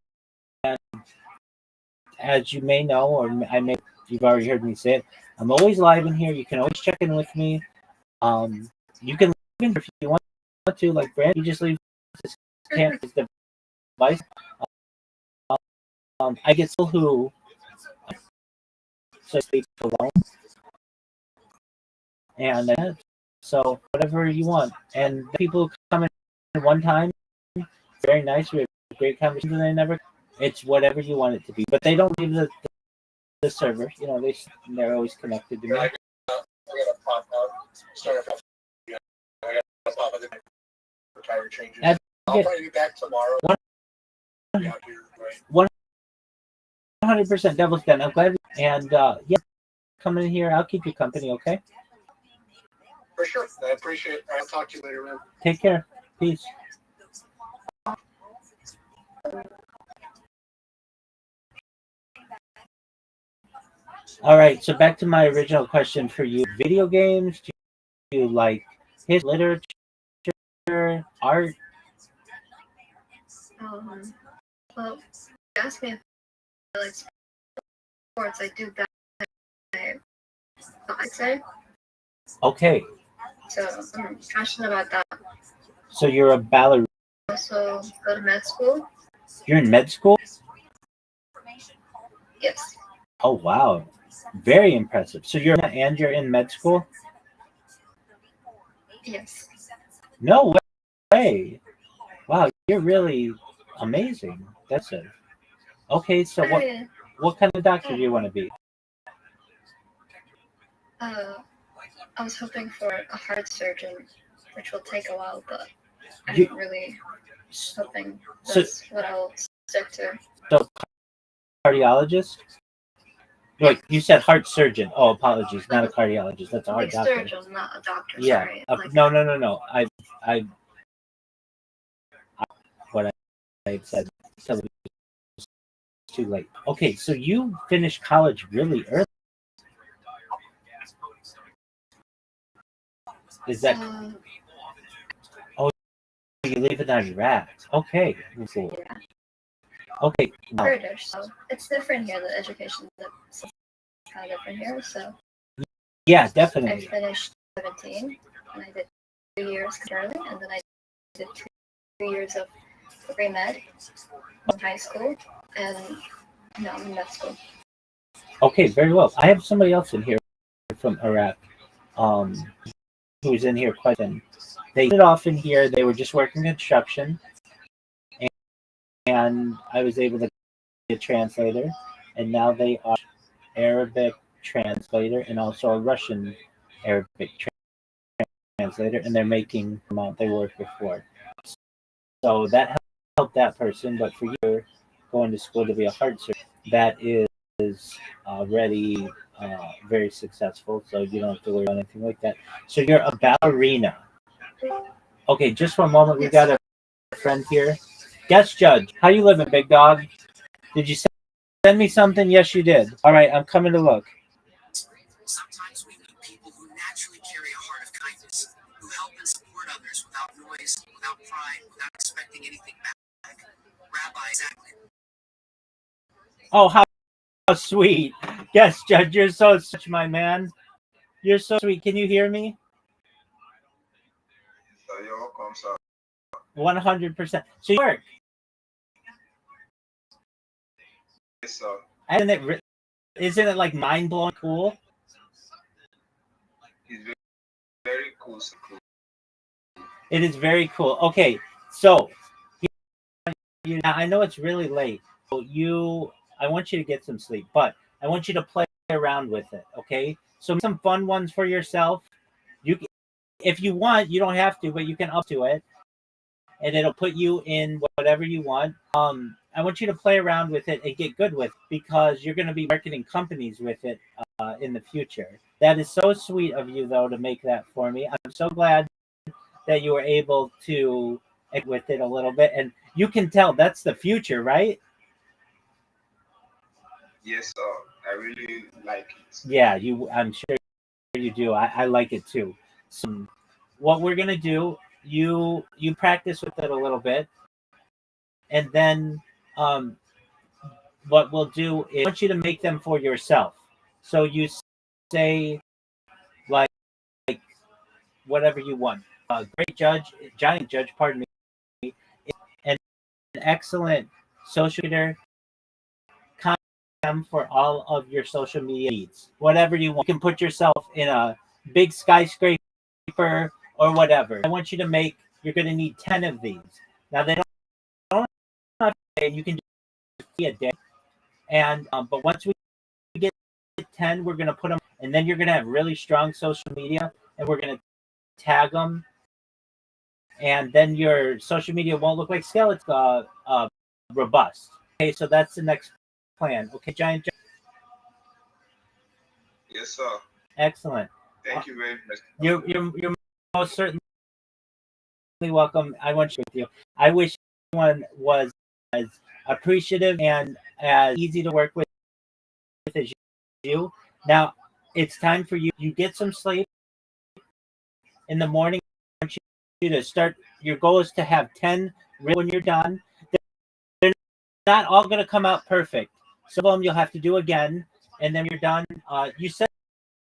S2: as you may know, or you've already heard me say it, I'm always live in here. You can always check in with me. You can leave in if you want to, like Brand. You just leave this device. I get people who sleep alone, and so whatever you want. And the people who come in one time, very nice. We have great conversations, and it's whatever you want it to be. But they don't leave the server. You know, they're always connected to me.
S4: start off. I got to pop at the for tire changes.
S2: That's
S4: I'll
S2: good.
S4: probably be back tomorrow. Be out here, right?
S2: 100% devil's den. I'm glad. And yeah, come in here. I'll keep you company, okay?
S4: For sure. I appreciate it. I'll talk to you later, man.
S2: Take care. Peace. All right, so back to my original question for you. Video games, do you like history, literature, art?
S5: Well, you asked me if I like sports. I do that. I'd say.
S2: Okay,
S5: So I'm passionate about that.
S2: so you're a ballerina.
S5: Also go to med school.
S2: You're in med school?
S5: Yes.
S2: Oh, wow. Very impressive. So you're in med school?
S5: Yes.
S2: No way. Wow, you're really amazing. That's it. Okay, so what kind of doctor do you want to be?
S5: I was hoping for a heart surgeon, which will take a while, but I'm
S2: You-
S5: really hoping
S2: So-
S5: that's what I'll stick to.
S2: So cardiologist? Wait, you said heart surgeon. Oh, apologies, not a cardiologist. That's a heart
S5: Like
S2: doctor.
S5: surgeon, not a doctor.
S2: Yeah.
S5: Sorry.
S2: No. What I said because it was too late. Okay, so you finished college really early. Is that you leave it on Iraq? Okay, cool.
S5: Yeah.
S2: Okay, wow.
S5: British, so it's different here. The education is kind of different here. So
S2: Yeah,
S5: I
S2: definitely.
S5: finished 17, and I did 2 years early, and then I did 2 years of pre-med in high school, and now I'm in med school.
S2: Okay, very well. I have somebody else in here from Iraq, who's in here quite often. They started off in here. They were just working construction, and I was able to be a translator, and now they are Arabic translator and also a Russian Arabic translator, and they're making the amount they worked before. So that helped that person, but for you, going to school to be a heart surgeon, that is already very successful, so you don't have to worry about anything like that. So you're a ballerina. Okay, just for a moment, we got a friend here. Guest judge, how you living, big dog? Did you send me something? Yes, you did. All right, I'm coming to look.
S3: Sometimes we meet people who naturally carry a heart of kindness, who help and support others without noise, without pride, without expecting anything back. Rabbi, exactly.
S2: Oh, how sweet. Yes, Judge, you're so sweet, my man. You're so sweet. Can you hear me? 100%. So you work. Isn't it like mind-blowing cool?
S4: He's very cool.
S2: It is very cool. Okay, so I know it's really late. So I want you to get some sleep, but I want you to play around with it. Okay, so make some fun ones for yourself. If you want, you don't have to, but you can up to it, and it'll put you in whatever you want. I want you to play around with it and get good with it because you're going to be marketing companies with it in the future. That is so sweet of you, though, to make that for me. I'm so glad that you were able to with it a little bit, and you can tell that's the future, right?
S6: Yes, I really like it.
S2: Yeah, I'm sure you do. I like it too. So what we're gonna do, you practice with it a little bit, and then what we'll do is I want you to make them for yourself. So you say like whatever you want. Great judge, giant judge, pardon me, and an excellent social leader. For all of your social media needs, whatever you want. You can put yourself in a big skyscraper or whatever. I want you to make. You're going to need 10 of these. Now they don't have to, and you can do a day. And but once we get 10, we're going to put them, and then you're going to have really strong social media, and we're gonna tag them, and then your social media won't look like skeleton, robust. Okay, so that's the next plan. Okay, Giant.
S6: Yes, sir.
S2: Excellent.
S6: Thank you very much.
S2: You're most certainly welcome. I want you with you. I wish everyone was as appreciative and as easy to work with as you. Now it's time for you. You get some sleep in the morning. I want you to start. Your goal is to have 10 when you're done. They're not all going to come out perfect. Some of them you'll have to do again, and then you're done. You send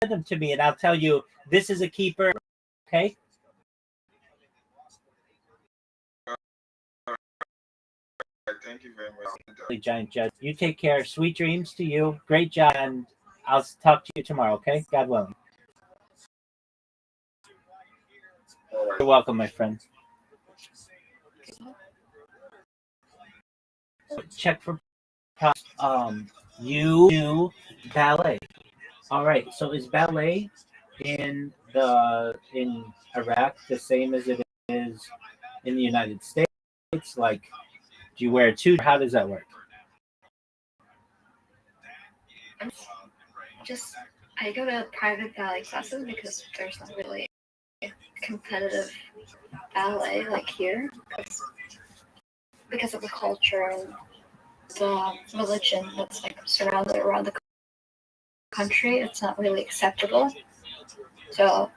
S2: them to me, and I'll tell you this is a keeper. Okay.
S6: Thank you very much.
S2: Giant Judge. You take care. Sweet dreams to you. Great job, and I'll talk to you tomorrow. Okay, God willing. You're welcome, my friend. Check for you do ballet. All right. So is ballet in Iraq the same as it is in the United States? Like, do you wear a tutu? How does that work?
S5: Just I go to private ballet classes because there's not really competitive ballet like here because of the culture and the religion that's like surrounded around the country. It's not really acceptable. So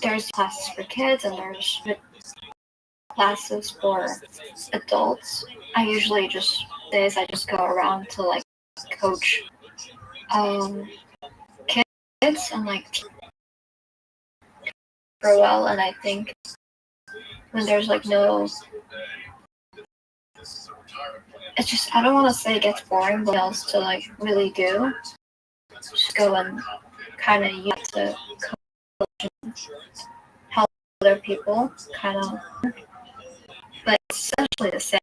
S5: there's classes for kids and there's classes for adults. I usually just go around to like coach kids and like for a while, and I think when there's like no, it's just I don't want to say it gets boring, but else to like really do, just go and kind of use to coach and help other people, kind of, but it's essentially the same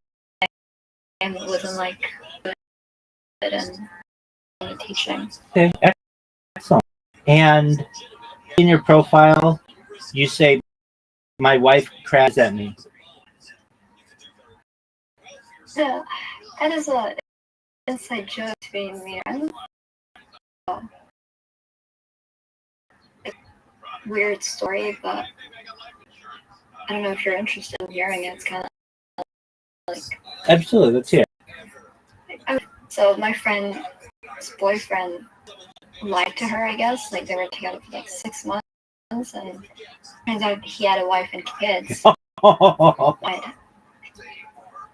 S5: within like it and teaching.
S2: Okay, excellent. And in your profile, you say, "My wife crashed at me."
S5: Yeah, that is a inside joke between me and weird story, but I don't know if you're interested in hearing it. It's kind of like
S2: Absolutely, let's hear it.
S5: So my friend's boyfriend lied to her, I guess. Like they were together for like 6 months, and turns out he had a wife and kids.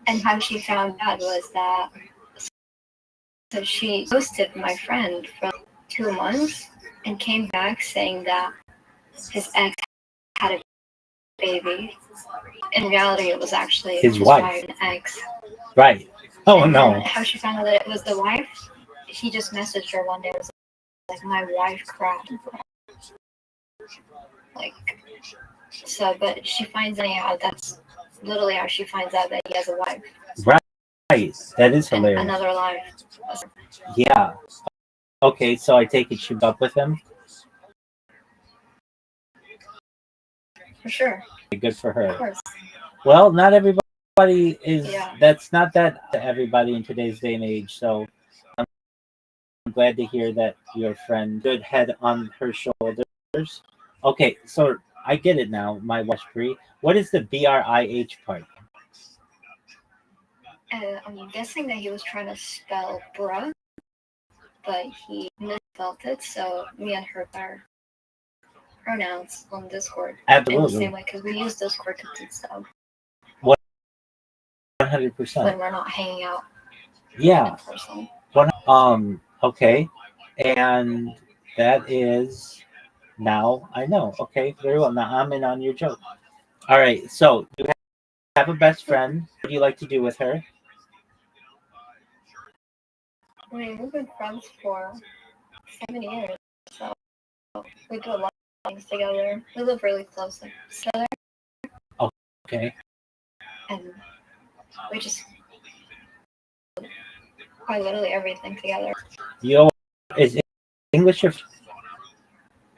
S5: And how she found out was that so she ghosted my friend for 2 months and came back saying that his ex had a baby. In reality, it was actually his wife and ex.
S2: Right. Oh,
S5: and
S2: no.
S5: How she found out that it was the wife, he just messaged her one day. It was like, my wife crashed. Like, so, but she finds out that's literally how she finds out that he has a wife.
S2: Right. That is hilarious.
S5: And another life.
S2: Yeah. Okay, so I take it she was up with him?
S5: For sure.
S2: Good for her.
S5: Of course.
S2: Well, not everybody is,
S5: Yeah.
S2: That's not that to everybody in today's day and age. So I'm glad to hear that your friend, good head on her shoulders. Okay, so I get it now, my watch Brie. What is the BRIH part?
S5: I'm guessing that he was trying to spell bruh, but he misspelled it, so me and her are pronouns on Discord.
S2: Absolutely.
S5: In the same way, because we use Discord to teach stuff.
S2: 100%.
S5: When we're not hanging out.
S2: Yeah.
S5: In person.
S2: Okay. And that is, now I know. Okay, very well. Now I'm in on your joke. All right, so you have a best friend. What do you like to do with her?
S5: I mean, we've been friends for 7 years, so we do a lot of things together. We live really close together.
S2: Okay.
S5: And we just quite literally everything together.
S2: Is English your?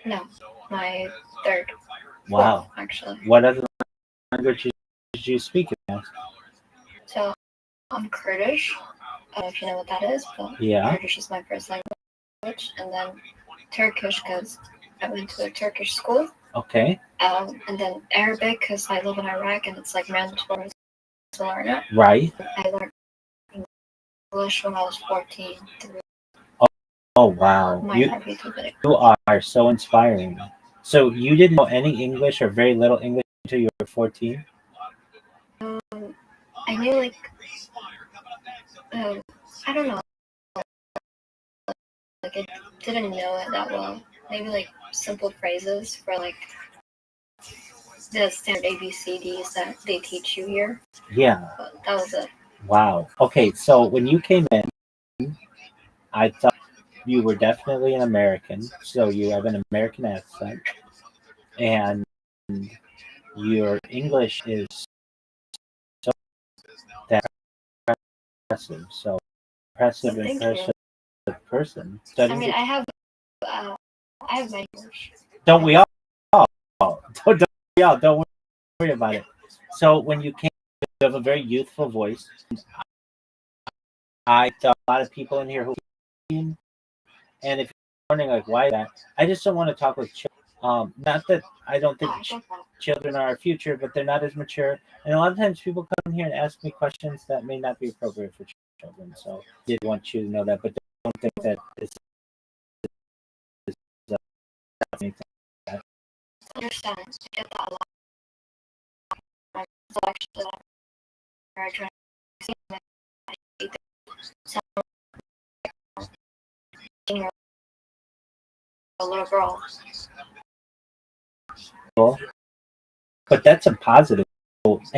S5: No. my third.
S2: Wow.
S5: Fourth, actually.
S2: What other languages did you speak?
S5: So I'm Kurdish. I don't know if you know what that is, but
S2: Yeah.
S5: Kurdish is my first language, and then Turkish because I went to a Turkish school.
S2: Okay.
S5: And then Arabic because I live in Iraq and it's like mandatory to learn it.
S2: Right.
S5: I learned English when I was 14 through
S2: Oh wow.
S5: my
S2: You are so inspiring. So you didn't know any English or very little English until you were 14?
S5: I knew like I don't know. Like I didn't know it that well. Maybe like simple phrases for like the standard ABCDs that they teach you here.
S2: Yeah.
S5: But that was it.
S2: Wow. Okay, so when you came in, I thought you were definitely an American. So you have an American accent, and your English is so impressive. So impressive person.
S5: I mean, I have my English.
S2: Don't we all? Don't we all? Don't worry about it. So when you came, you have a very youthful voice. I thought a lot of people in here who, and if you're wondering like why that, I just don't want to talk with children. Not that I don't think children are our future, but they're not as mature. And a lot of times people come here and ask me questions that may not be appropriate for children. So I did want you to know that, but don't think that this is anything.
S5: I understand. I get that a lot. So actually, I try a little girl.
S2: But that's a positive,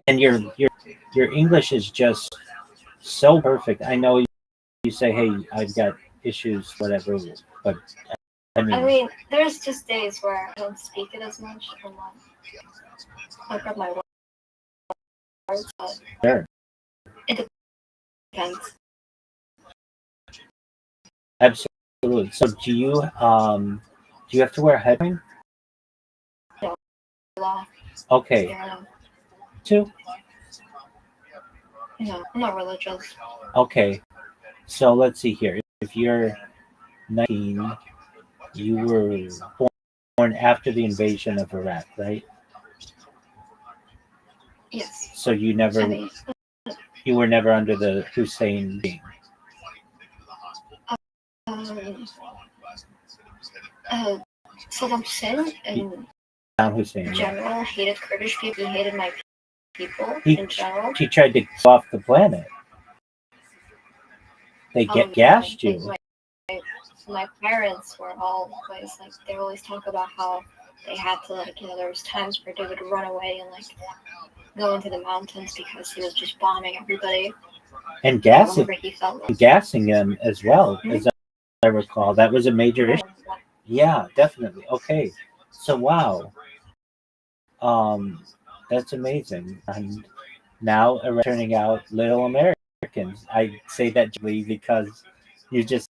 S2: and your English is just so perfect. I know you say, "Hey, I've got issues, whatever," but I mean,
S5: there's just days where I don't speak it as much, and I grab my words, but
S2: sure.
S5: It depends.
S2: Absolutely. So do you have to wear a headband?
S5: No. Law.
S2: Okay.
S5: Yeah.
S2: Two?
S5: No, I'm not religious.
S2: Okay. So let's see here. If you're 19, you were born after the invasion of Iraq, right?
S5: Yes.
S2: So you were never under the Hussein regime.
S5: Saddam Hussein in general hated Kurdish people. He hated my people in general.
S2: He tried to go off the planet. They gassed you.
S5: My parents were always like, they always talk about how they had to there was times where they would run away and go into the mountains because he was just bombing everybody.
S2: And gassing them as well, as I recall. That was a major issue. Yeah, definitely. Okay. So wow. That's amazing. And now turning out little Americans. I say that because you just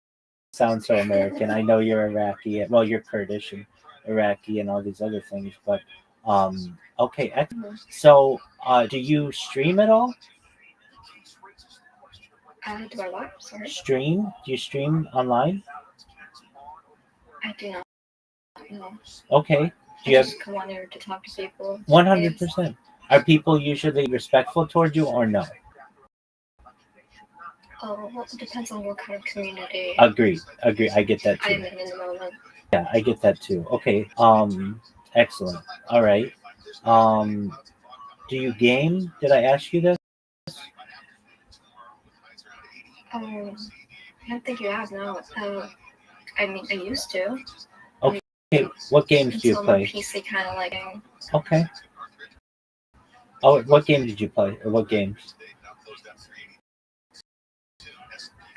S2: sound so American. I know you're Iraqi. Well, you're Kurdish and Iraqi and all these other things, but okay. Excellent. So, do you stream at all?
S5: Do I what? Sorry.
S2: Stream? Do you stream online?
S5: I do not. No.
S2: Okay. Do
S5: you just come on here to talk to people?
S2: 100%. Are people usually respectful towards you or no?
S5: Oh, well, it depends on what kind of community.
S2: Agree. I get that too.
S5: I'm in the moment.
S2: Yeah, I get that too. Okay. Excellent. All right. Do you game? Did I ask you this?
S5: I don't think you have, no. I mean, I used to.
S2: Okay, what games do you play?
S5: PC kind of like.
S2: Okay. Oh, what game did you play, or what games?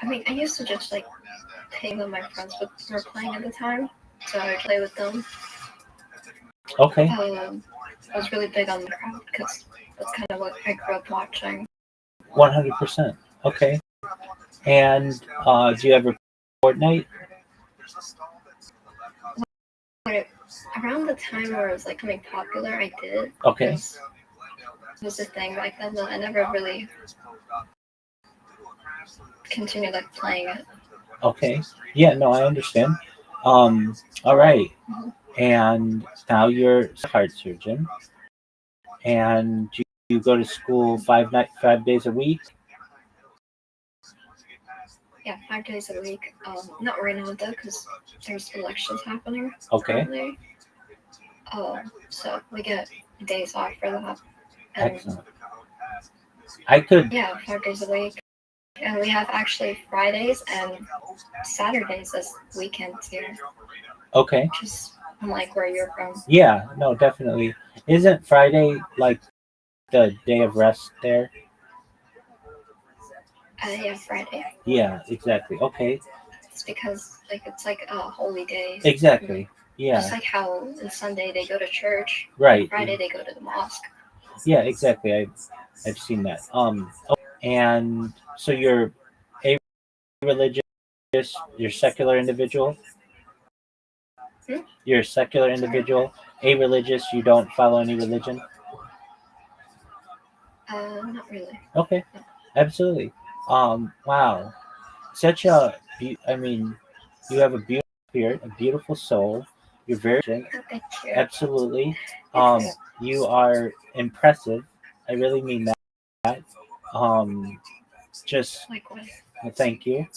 S5: I mean, I used to just play with my friends were playing at the time, so I would play with them.
S2: Okay.
S5: I was really big on Minecraft because that's kind of what I grew up watching.
S2: 100%. Okay. And do you ever Fortnite?
S5: around the time where it was like becoming popular, I did.
S2: Okay.
S5: It was a thing back then, but I never really continued like playing it.
S2: Okay. Yeah, no, I understand. All right. And now you're a heart surgeon, and you go to school 5 days a week.
S5: Yeah, 5 days a week. Not right now though, because there's elections happening
S2: Okay.
S5: currently. So we get days off for that. And
S2: Excellent. I could.
S5: yeah, 5 days a week. And we have actually Fridays and Saturdays as weekends here,
S2: Okay.
S5: which is unlike where you're from.
S2: Yeah. No, definitely. Isn't Friday like the day of rest there?
S5: Yeah, Friday.
S2: Yeah. Exactly. Okay.
S5: It's because like it's like a holy day.
S2: Exactly. Yeah.
S5: Just like how on Sunday they go to church,
S2: Right.
S5: Friday they go to the mosque.
S2: Yeah. Exactly. I've seen that. And so you're a religious, you're secular individual.
S5: Hmm?
S2: You're a secular individual, a religious. You don't follow any religion.
S5: Not really.
S2: Okay. Absolutely. Wow. Such a. I mean, you have a beautiful spirit, a beautiful soul. You're very
S5: Thank you.
S2: absolutely. You are impressive. I really mean that. Just
S5: Likewise.
S2: thank you.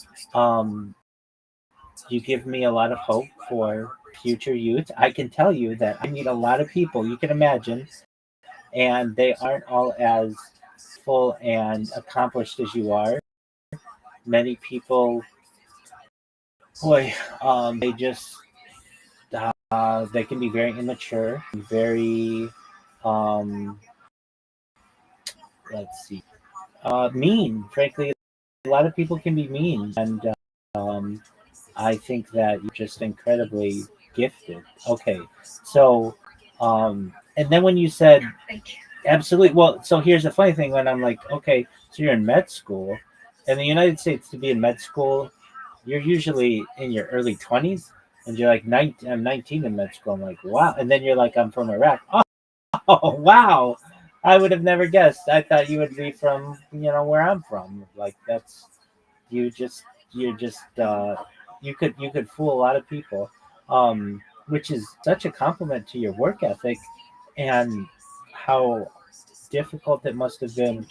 S2: You give me a lot of hope for future youth. I can tell you that I meet a lot of people you can imagine, and they aren't all as full and accomplished as you are. Many people, boy, they just they can be very immature, very let's see, mean. Frankly, a lot of people can be mean, and um, I think that you're just incredibly gifted. Okay, so and then when you said
S5: Thank you.
S2: absolutely, well, so here's the funny thing: when I'm like, okay, so you're in med school, in the United States, to be in med school, you're usually in your early 20s, and you're like 19, I'm 19 in med school. I'm like, wow, and then you're like, I'm from Iraq. Oh, wow. I would have never guessed. I thought you would be from, where I'm from. Like that's you just you're just you could fool a lot of people, which is such a compliment to your work ethic and how difficult it must have been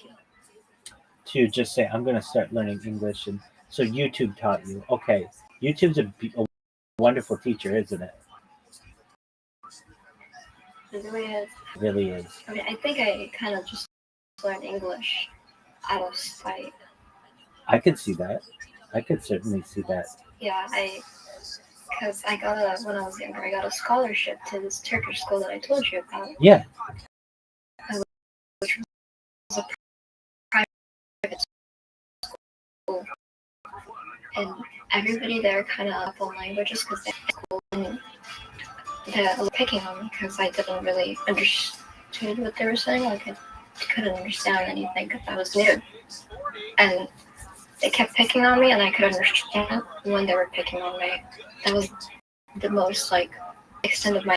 S2: to just say I'm going to start learning English. And so YouTube taught you. Okay, YouTube's a wonderful teacher, isn't it?
S5: It really is.
S2: It really is.
S5: I mean, I think I kind of just learned English out of spite.
S2: I could see that. I could certainly see that.
S5: Yeah, because when I was younger, I got a scholarship to this Turkish school that I told you about.
S2: Yeah.
S5: Which was a private school. And everybody there kind of up on languages because they had school and they were picking on me because I didn't really understand what they were saying. Like I couldn't understand anything because I was new. And they kept picking on me and I could understand when they were picking on me. That was the most extent of my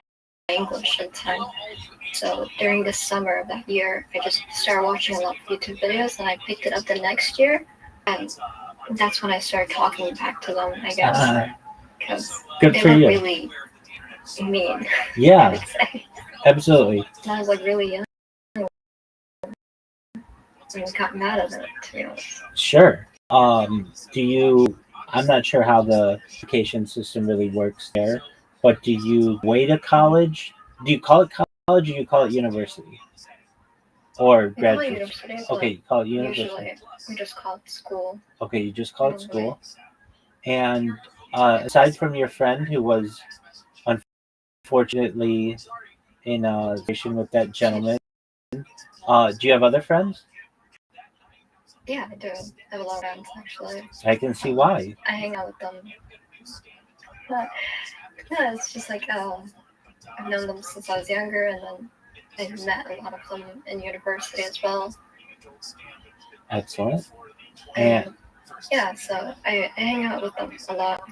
S5: English at the time. So during the summer of that year, I just started watching a lot of YouTube videos and I picked it up the next year. And that's when I started talking back to them, I guess. Because they were really mean.
S2: Yeah.
S5: I would say.
S2: Absolutely.
S5: And I was really young. And got mad at it, to be honest.
S2: Sure. I'm not sure how the education system really works there, but do you wait to college? Do you call it college or do you call it university? Or graduate?
S5: University,
S2: okay, you call it university.
S5: Usually, we just call it school.
S2: Okay, you just call it school. And aside from your friend who was unfortunately in a relation with that gentleman, do you have other friends?
S5: Yeah, I do. I have a lot of friends, actually.
S2: I can see why.
S5: I hang out with them. But, yeah, it's just I've known them since I was younger, and then I've met a lot of them in university as well.
S2: Excellent.
S5: And yeah, so I hang out with them a lot.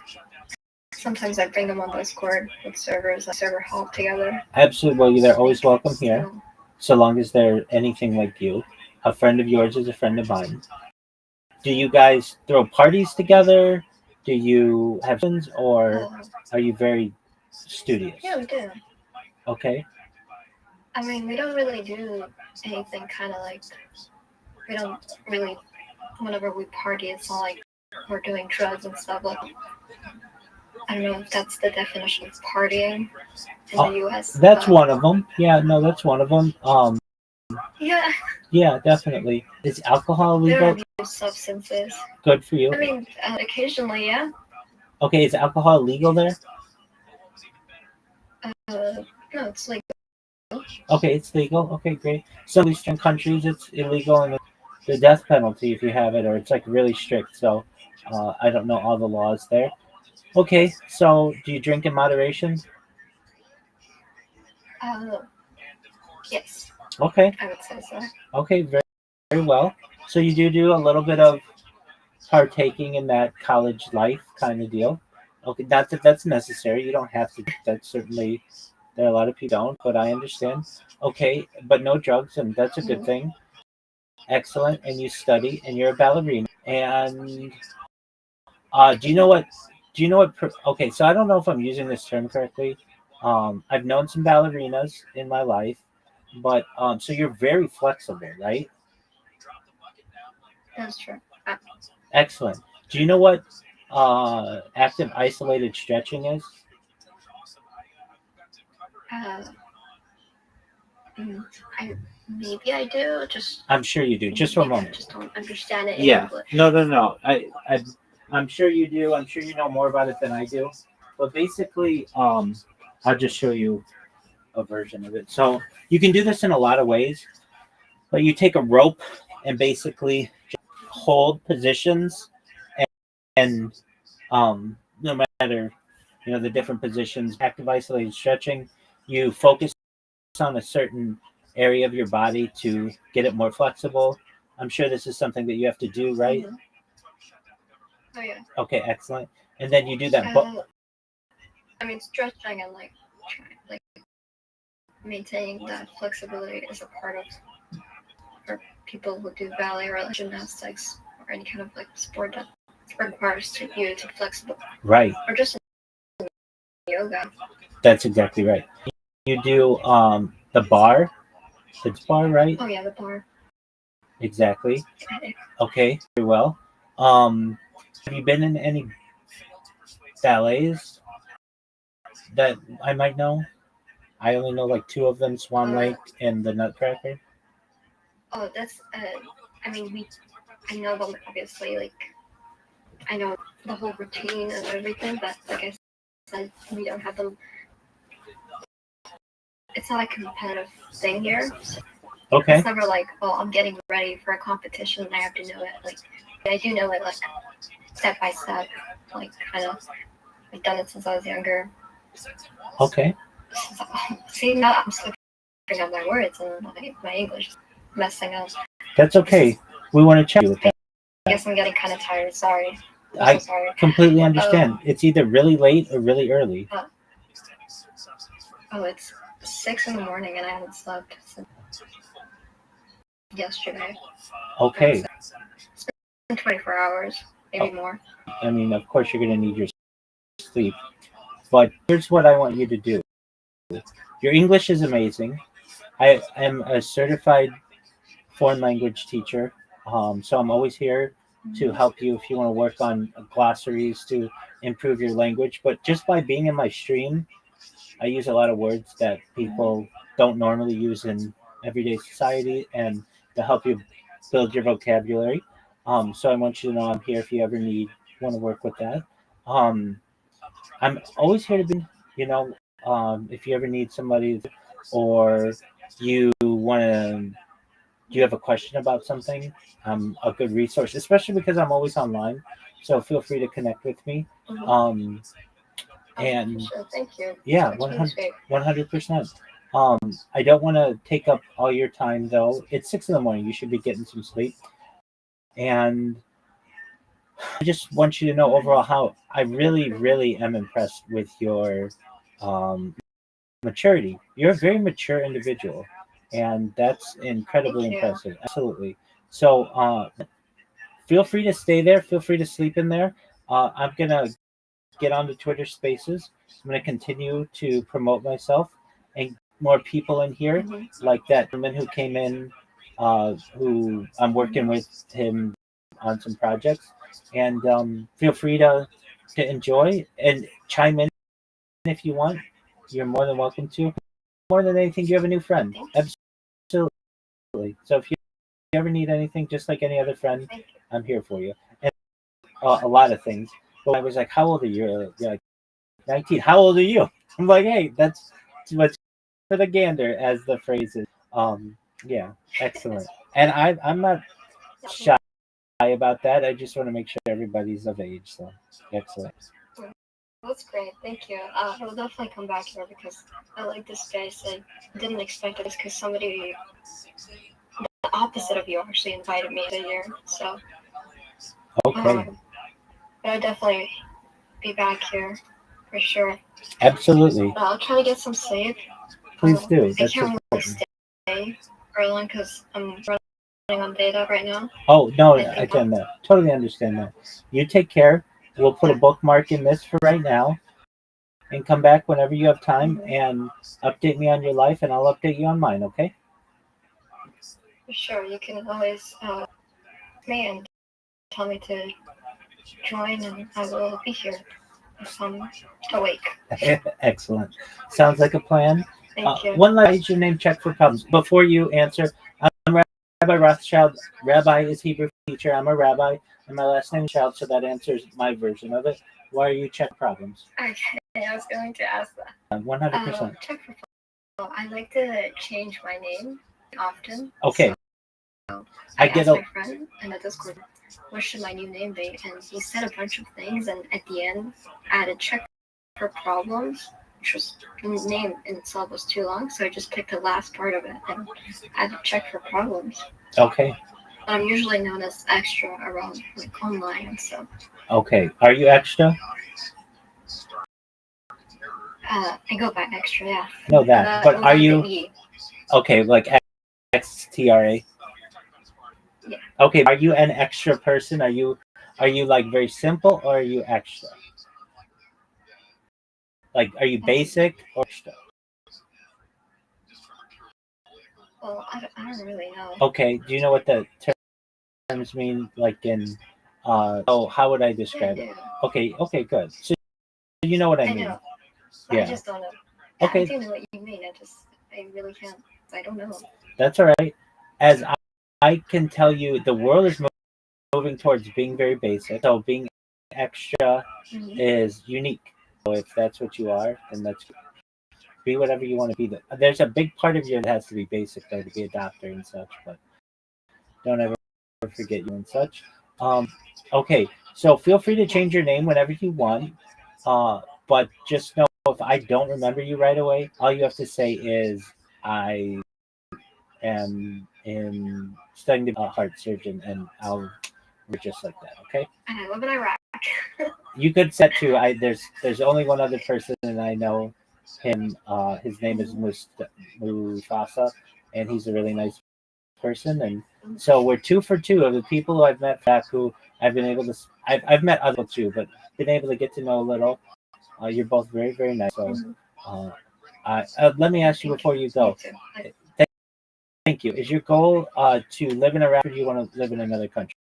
S5: sometimes I bring them on Discord with servers, like server hop together.
S2: Absolutely. Well, they're always welcome here, so long as they're anything like you. A friend of yours is a friend of mine. Do you guys throw parties together? Do you have friends, or are you very studious?
S5: Yeah, we do.
S2: Okay.
S5: I mean, we don't really do anything kind of like, we don't really, whenever we party, it's not like we're doing drugs and stuff. Like, I don't know if that's the definition of partying in the US.
S2: That's one of them. Yeah, no, that's one of them.
S5: Yeah.
S2: Yeah, definitely. Is alcohol
S5: We
S2: legal?
S5: don't use substances.
S2: Good for you.
S5: I mean, occasionally, yeah.
S2: Okay, is alcohol legal there?
S5: No, it's like,
S2: Okay, it's legal. Okay, great. Some Eastern countries, it's illegal and the death penalty if you have it, or it's like really strict. So I don't know all the laws there. Okay, so do you drink in moderation?
S5: yes,
S2: Okay,
S5: I would say so.
S2: okay, very, very well. So you do a little bit of partaking in that college life kind of deal. Okay, not that that's necessary. You don't have to. That's certainly there are a lot of people don't, but I understand. Okay, but no drugs, and that's a good thing. Excellent, and you study, and you're a ballerina. And do you know what? Do you know what? Okay, so I don't know if I'm using this term correctly. I've known some ballerinas in my life, but so you're very flexible, right?
S5: That's true.
S2: Excellent. Do you know what active isolated stretching is?
S5: Maybe I do. Just
S2: I'm sure you do. Just for a
S5: maybe I
S2: moment.
S5: just don't understand it in
S2: Yeah.
S5: English.
S2: No. I'm sure you do. I'm sure you know more about it than I do. But basically, I'll just show you a version of it. So you can do this in a lot of ways. But you take a rope and basically just hold positions, and no matter the different positions, active isolated stretching, you focus on a certain area of your body to get it more flexible. I'm sure this is something that you have to do, right?
S5: Mhm. Oh yeah.
S2: Okay, excellent. And then you do that.
S5: I mean, stretching and like maintaining that flexibility is a part of for people who do ballet or like gymnastics or any kind of like sport that requires you to be flexible.
S2: Right.
S5: Or just yoga.
S2: That's exactly right. You do the bar. It's bar, right?
S5: Oh yeah, the bar.
S2: Exactly. Okay, very well. Have you been in any ballets that I might know? I only know like two of them, Swan Lake and the Nutcracker.
S5: Oh, that's. I mean, I know them obviously. Like, I know the whole routine and everything, but like I said, we don't have them. It's not a competitive thing here. So
S2: Okay.
S5: it's never like, oh, I'm getting ready for a competition and I have to know it. Like, I do know it like step by step, like kind of. I've done it since I was younger.
S2: Okay.
S5: See, now I'm slipping on my words and my English is messing up.
S2: That's okay. We want to check you with that.
S5: I guess I'm getting kind of tired. Sorry.
S2: I
S5: so sorry.
S2: completely understand. It's either really late or really early.
S5: It's 6 in the morning and I haven't slept since yesterday.
S2: Okay.
S5: It's been 24 hours, maybe more.
S2: I mean, of course, you're going to need your sleep. But here's what I want you to do. Your English is amazing. I am a certified foreign language teacher, so I'm always here to help you if you want to work on glossaries to improve your language. But just by being in my stream, I use a lot of words that people don't normally use in everyday society, and to help you build your vocabulary. So I want you to know I'm here if you ever want to work with that. I'm always here to be, if you ever need somebody, or you want to, do you have a question about something? I'm a good resource, especially because I'm always online. So feel free to connect with me. And
S5: sure, thank you.
S2: yeah, 100%. I don't want to take up all your time though. It's 6 in the morning. You should be getting some sleep. And I just want you to know overall how I really, really am impressed with your maturity. You're a very mature individual, and that's incredibly
S5: Thank you.
S2: impressive. Absolutely. So, feel free to stay there. Feel free to sleep in there. I'm gonna get on the Twitter Spaces. I'm gonna continue to promote myself and more people in here, like that woman who came in, who I'm working with him on some projects. And feel free to enjoy and chime in if you want. You're more than welcome to. More than anything, you have a new friend. Absolutely. So if you ever need anything, just like any other friend, I'm here for you. And a lot of things. But I was like, "How old are you?" You're like 19. How old are you? I'm like, "Hey, that's what's for the gander," as the phrase is. Yeah, excellent. And I'm not shy about that. I just want to make sure everybody's of age. So excellent.
S5: That's great. Thank you. I will definitely come back here because I like this space. I didn't expect it because somebody the opposite of you actually invited me to here. So
S2: Okay.
S5: but I'll definitely be back here for sure.
S2: Absolutely.
S5: But I'll try to get some sleep.
S2: Please do.
S5: I
S2: That's
S5: can't really
S2: important.
S5: stay for long because I'm running on data right now.
S2: Oh no,
S5: I
S2: I
S5: think
S2: can totally understand that. You take care. We'll put a bookmark in this for right now, and come back whenever you have time and update me on your life, and I'll update you on mine. Okay?
S5: For sure, you can always me and tell me to join, and I will be here if I'm awake.
S2: Excellent. Sounds like a plan.
S5: Thank you.
S2: One last your name check for problems before you answer. I'm Rabbi Rothschild. Rabbi is Hebrew teacher. I'm a rabbi, and my last name is Child, so that answers my version of it. Why are you check problems?
S5: Okay, I was going to ask that.
S2: 100%.
S5: Check for I like to change my name often.
S2: Okay.
S5: So
S2: I
S5: I
S2: get
S5: asked my friend in the Discord, what should my new name be? And he said a bunch of things, and at the end, I had to check for problems, which was the name in itself was too long, so I just picked the last part of it and I had to check for problems.
S2: Okay.
S5: But I'm usually known as extra around like online and stuff.
S2: Okay. Are you extra?
S5: I go by extra, yeah.
S2: I know that, but are you okay? Like XTRA.
S5: Yeah.
S2: Okay. Are you an extra person? Are you like very simple, or are you extra? Like, are you basic or extra?
S5: Well, I don't really know.
S2: Okay. Do you know what the terms mean? Like in, how would I describe it? Okay. Okay. Good. So you know what I mean.
S5: Know.
S2: Yeah.
S5: I just don't know.
S2: Okay.
S5: I do know what you mean. I really can't. I don't know.
S2: That's all right. As I can tell you, the world is moving towards being very basic. So being extra is unique. So if that's what you are, then that's be whatever you want to be. There's a big part of you that has to be basic though to be a doctor and such, but don't ever forget you and such. Okay, so feel free to change your name whenever you want. But just know if I don't remember you right away, all you have to say is I am in studying to be a heart surgeon, and I'll just like that. Okay.
S5: And I live in Iraq.
S2: You could set to there's only one other person, and I know him. His name is Mufasa, and he's a really nice person. And so we're 2 for 2 of the people who I've met back who I've been able to. I've met other too, but been able to get to know a little. You're both very, very nice. So, let me ask you before you go. Thank you. Is your goal to live in Iraq, or do you want to live in another country?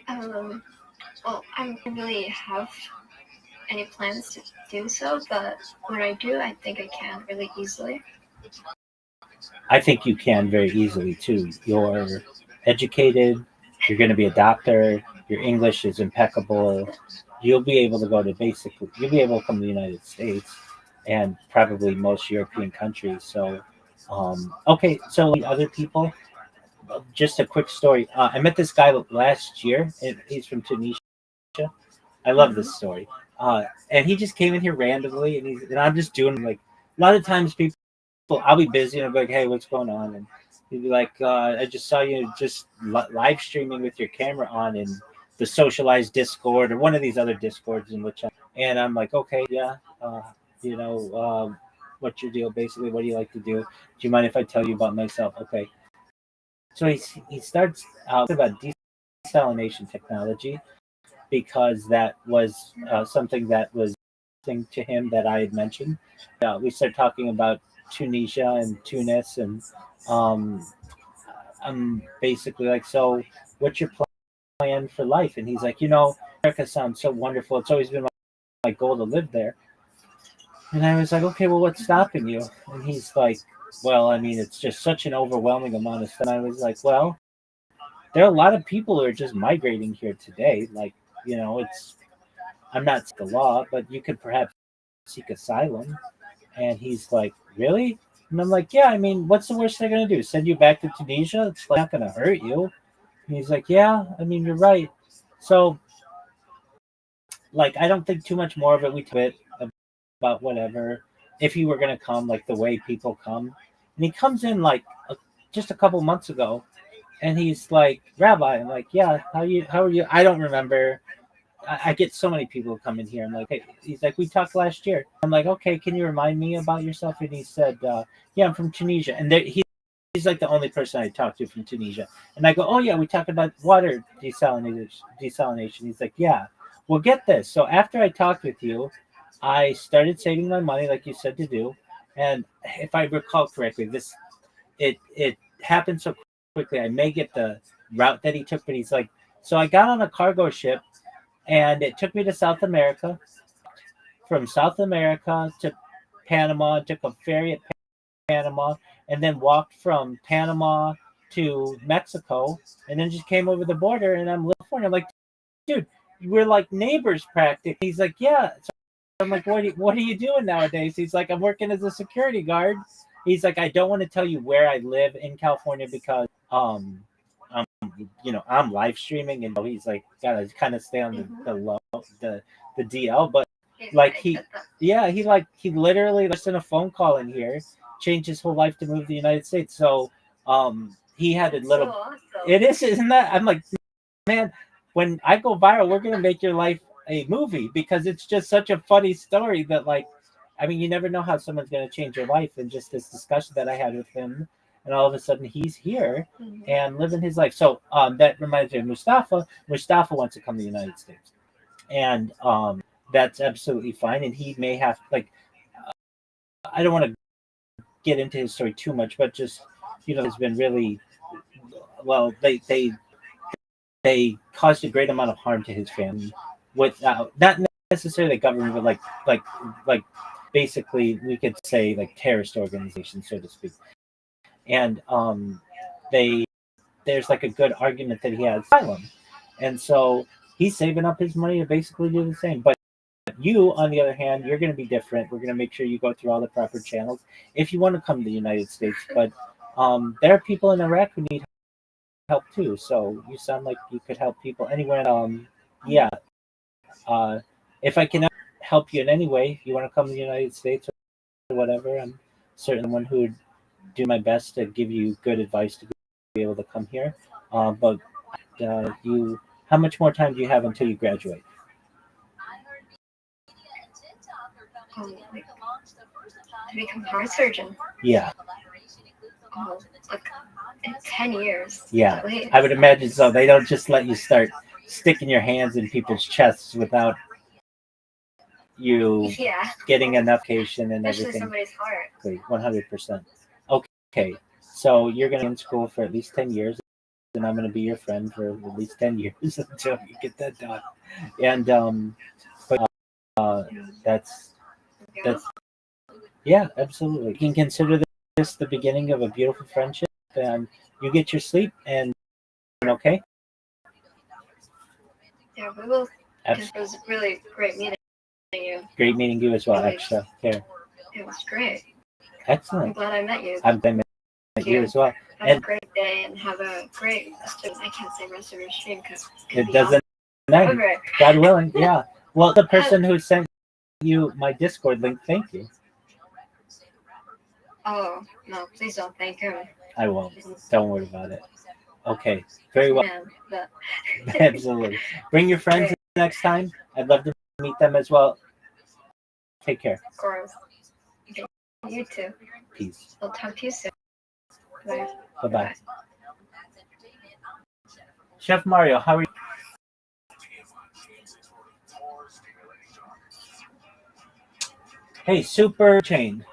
S5: Well, I don't really have any plans to do so, but when I do, I think I can really easily.
S2: I think you can very easily too. You're educated. You're going to be a doctor. Your English is impeccable. You'll be able to go to you'll be able to come to the United States and probably most European countries. So, okay. So other people, just a quick story. I met this guy last year, and he's from Tunisia. I love this story. And he just came in here randomly, and I'm just doing like a lot of times people. I'll be busy and I'll be like, hey, what's going on? And He'd be like, I just saw you just live streaming with your camera on in the socialized Discord or one of these other Discords in which and I'm like, okay, yeah, you know, what's your deal? Basically, what do you like to do? Do you mind if I tell you about myself? Okay. So he starts out about desalination technology because that was something that was thing to him that I had mentioned. We started talking about Tunisia and Tunis, and um, I'm basically like, so what's your plan for life? And he's like, you know, America sounds so wonderful. It's always been my goal to live there. And I was like, okay, well, what's stopping you? And he's like, well, I mean, it's just such an overwhelming amount of stuff. And I was like, well, there are a lot of people who are just migrating here today. Like, you know, I'm not the law, but you could perhaps seek asylum. And he's like, really? And I'm like, yeah, I mean, what's the worst they're going to do? Send you back to Tunisia? It's like, not going to hurt you. And he's like, yeah, I mean, you're right. So, like, I don't think too much more of it. We talk it about whatever. If he were going to come, like the way people come. And he comes in like just a couple months ago. And he's like, Rabbi, I'm like, yeah, how are you? I don't remember. I get so many people come in here. I'm like, hey, he's like, we talked last year. I'm like, okay, can you remind me about yourself? And he said, yeah, I'm from Tunisia. And he's like the only person I talked to from Tunisia. And I go, oh yeah, we talked about water desalination. He's like, yeah. Well, get this. So after I talked with you, I started saving my money, like you said to do. And if I recall correctly, it happened so quickly. I may get the route that he took, but he's like, so I got on a cargo ship. And it took me to South America. From South America to Panama, took a ferry at Panama, and then walked from Panama to Mexico, and then just came over the border. And I'm living for. I'm like, dude, we're like neighbors practically. He's like, yeah. So I'm like, what are you doing nowadays? He's like, I'm working as a security guard. He's like, I don't want to tell you where I live in California because I'm live streaming, and he's like gotta kind of stay on the low, the DL. But like he literally just in a phone call in here changed his whole life to move to the United States. So he had a little. So awesome. It is, isn't that? I'm like, man, when I go viral, we're gonna make your life a movie because it's just such a funny story that, like, I mean, you never know how someone's gonna change your life. And just this discussion that I had with him. And all of a sudden he's here and living his life. So that reminds me of Mustafa. Mustafa wants to come to the United States. And that's absolutely fine. And he may have, like, I don't want to get into his story too much, but just, you know, has been really, well, they caused a great amount of harm to his family without, not necessarily the government, but like basically we could say like terrorist organizations, so to speak. And there's like a good argument that he has asylum, and so he's saving up his money to basically do the same. But you, on the other hand, you're going to be different. We're going to make sure you go through all the proper channels if you want to come to the United States. But there are people in Iraq who need help too. So you sound like you could help people anywhere. Yeah. If I can help you in any way, if you want to come to the United States or whatever, I'm certainly one who would do my best to give you good advice to be able to come here. But how much more time do you have until you graduate?
S5: To become a heart surgeon.
S2: Yeah.
S5: Like in 10 years.
S2: Yeah, I would imagine so. They don't just let you start sticking your hands in people's chests without you getting enough education and
S5: especially
S2: everything.
S5: Somebody's heart.
S2: 100%. Okay, so you're going to be in school for at least 10 years, and I'm going to be your friend for at least 10 years until you get that done. And that's yeah, absolutely. You can consider this the beginning of a beautiful friendship, and you get your sleep, and okay.
S5: Yeah, we will. It was really great meeting you.
S2: Great meeting you as well,
S5: Really,
S2: extra care.
S5: It was great.
S2: Excellent.
S5: I'm glad I met you.
S2: I'm glad I met you as well.
S5: Have a great day and have a great rest of, I can't say rest of your stream because
S2: it doesn't matter. God willing, yeah. Well, the person who sent you my Discord link, thank you.
S5: Oh, no, please don't thank him.
S2: I won't. Don't worry about it. Okay. Very well.
S5: Man, but
S2: Absolutely. Bring your friends next time. I'd love to meet them as well. Take care.
S5: gross. Okay, you too.
S2: Peace.
S5: I'll talk to you soon. Bye.
S2: Bye-bye. Chef Mario, how are you? Hey, Super Chain.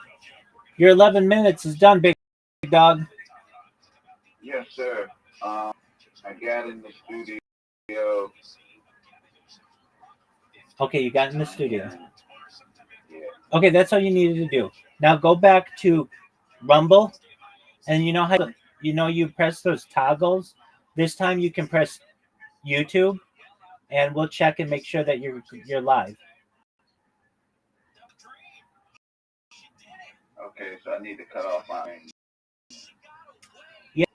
S2: Your 11 minutes is done, big dog.
S6: Yes, sir. I got in the studio.
S2: Okay, you got in the studio. Okay, that's all you needed to do. Now go back to Rumble, and you know how you press those toggles. This time you can press YouTube, and we'll check and make sure that you're live.
S6: Okay, so I need to cut off my.
S2: Yeah.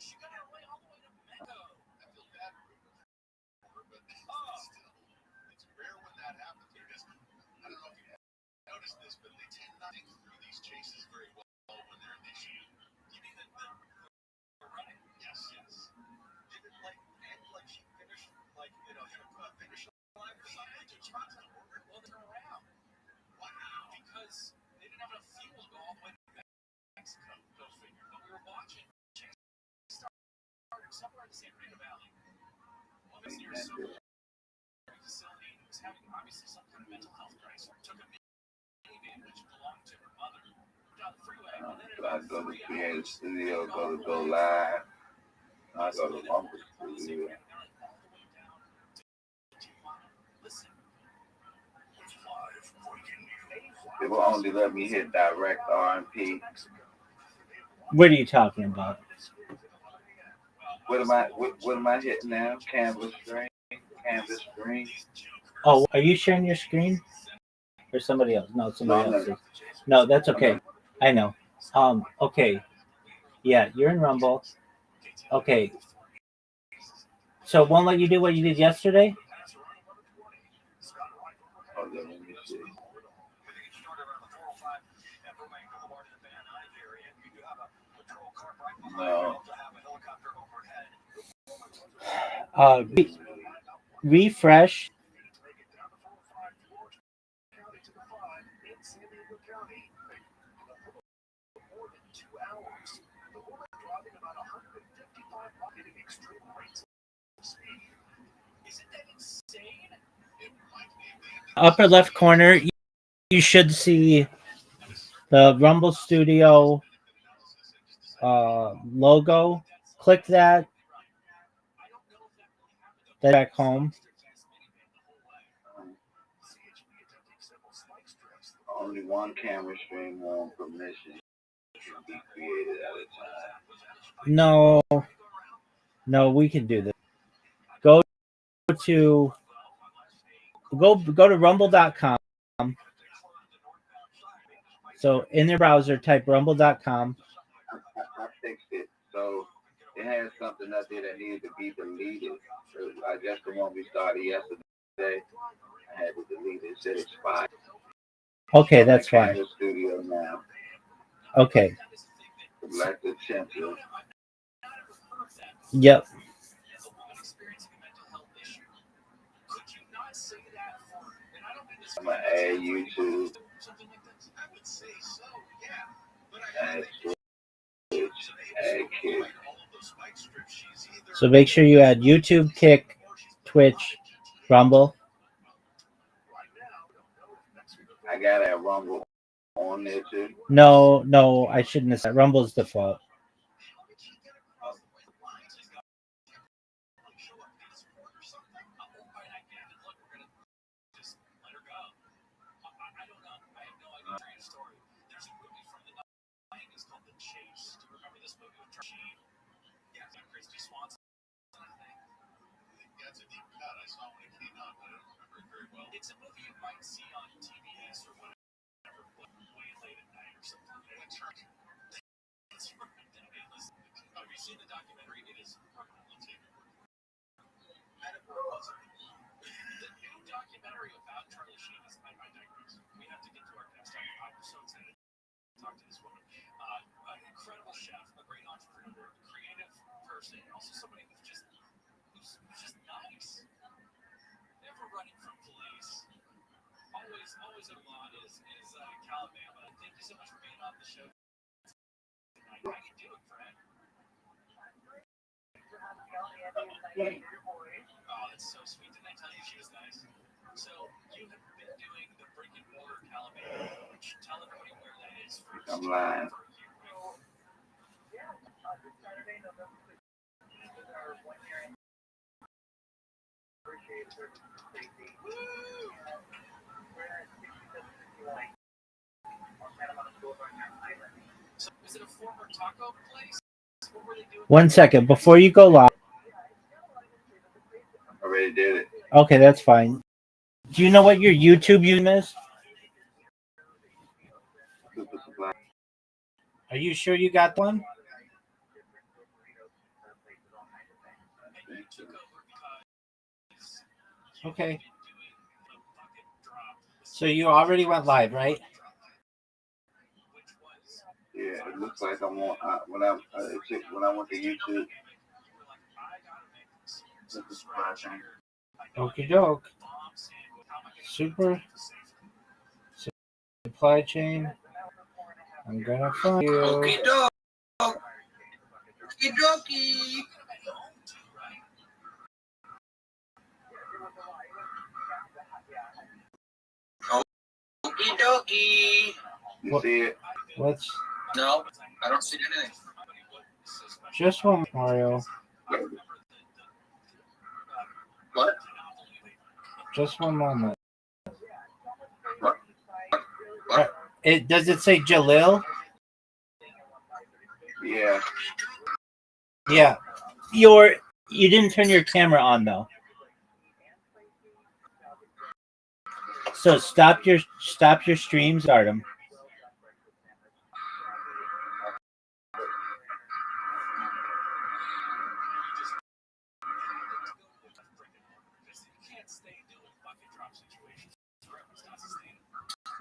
S6: I go to Creative Studio, go live. I go to Rumble Studio. It will only let me hit direct RMP.
S2: What are you talking about?
S6: What am I hitting now? Canvas screen.
S2: Oh, are you sharing your screen? Or somebody else? No, somebody else is. No, that's okay. I know. Okay. Yeah, you're in Rumble. Okay. So it won't let you do what you did yesterday?
S6: Hold on, let me see. No.
S2: Refresh. Upper left corner, you should see the Rumble Studio logo. Click that. Then back home.
S6: Only one camera stream on permission can be created at a time.
S2: No, we can do this. Go to rumble.com. So in your browser, type rumble.com.
S6: I fixed it. So it had something up there that needed to be deleted. So I guess the one we started yesterday, I had to delete it. It said expired.
S2: Okay, that's fine.
S6: The studio now.
S2: Okay.
S6: Select the template.
S2: Yep.
S6: I'm gonna add YouTube. Add Twitch. Add Kick.
S2: So make sure you add YouTube, Kick, Twitch, Rumble.
S6: I got that Rumble on there too.
S2: No, I shouldn't have said Rumble's default.
S3: person, also somebody who's just nice. Never running from police. Always a lot is Calabama. Thank you so much for being on the show tonight. How you doing, Fred? Oh, that's so sweet. Didn't I tell you she was nice? So you have been doing the brick and mortar Calabama. Tell everybody where that is.
S6: I'm lying.
S3: So is it a former taco place? What were they doing?
S2: 1 second before you go live.
S6: I already did it.
S2: Okay, that's fine. Do you know what your YouTube username is?
S6: Super Supply.
S2: Are you sure you got one? Okay. So you already went live, right?
S6: Yeah, it looks like I'm on. When I went to YouTube, Super Supply Chain.
S2: Okie doke. Super supply chain. I'm gonna find you.
S4: Okie doke. Okie dokie. Okie dokie.
S6: You see it?
S2: What's
S4: No, I don't see anything.
S2: just one Mario?
S4: What?
S2: Just one moment.
S4: What? What?
S2: Does it say Jalil?
S6: Yeah.
S2: Yeah. You didn't turn your camera on though. So stop your streams, Artem.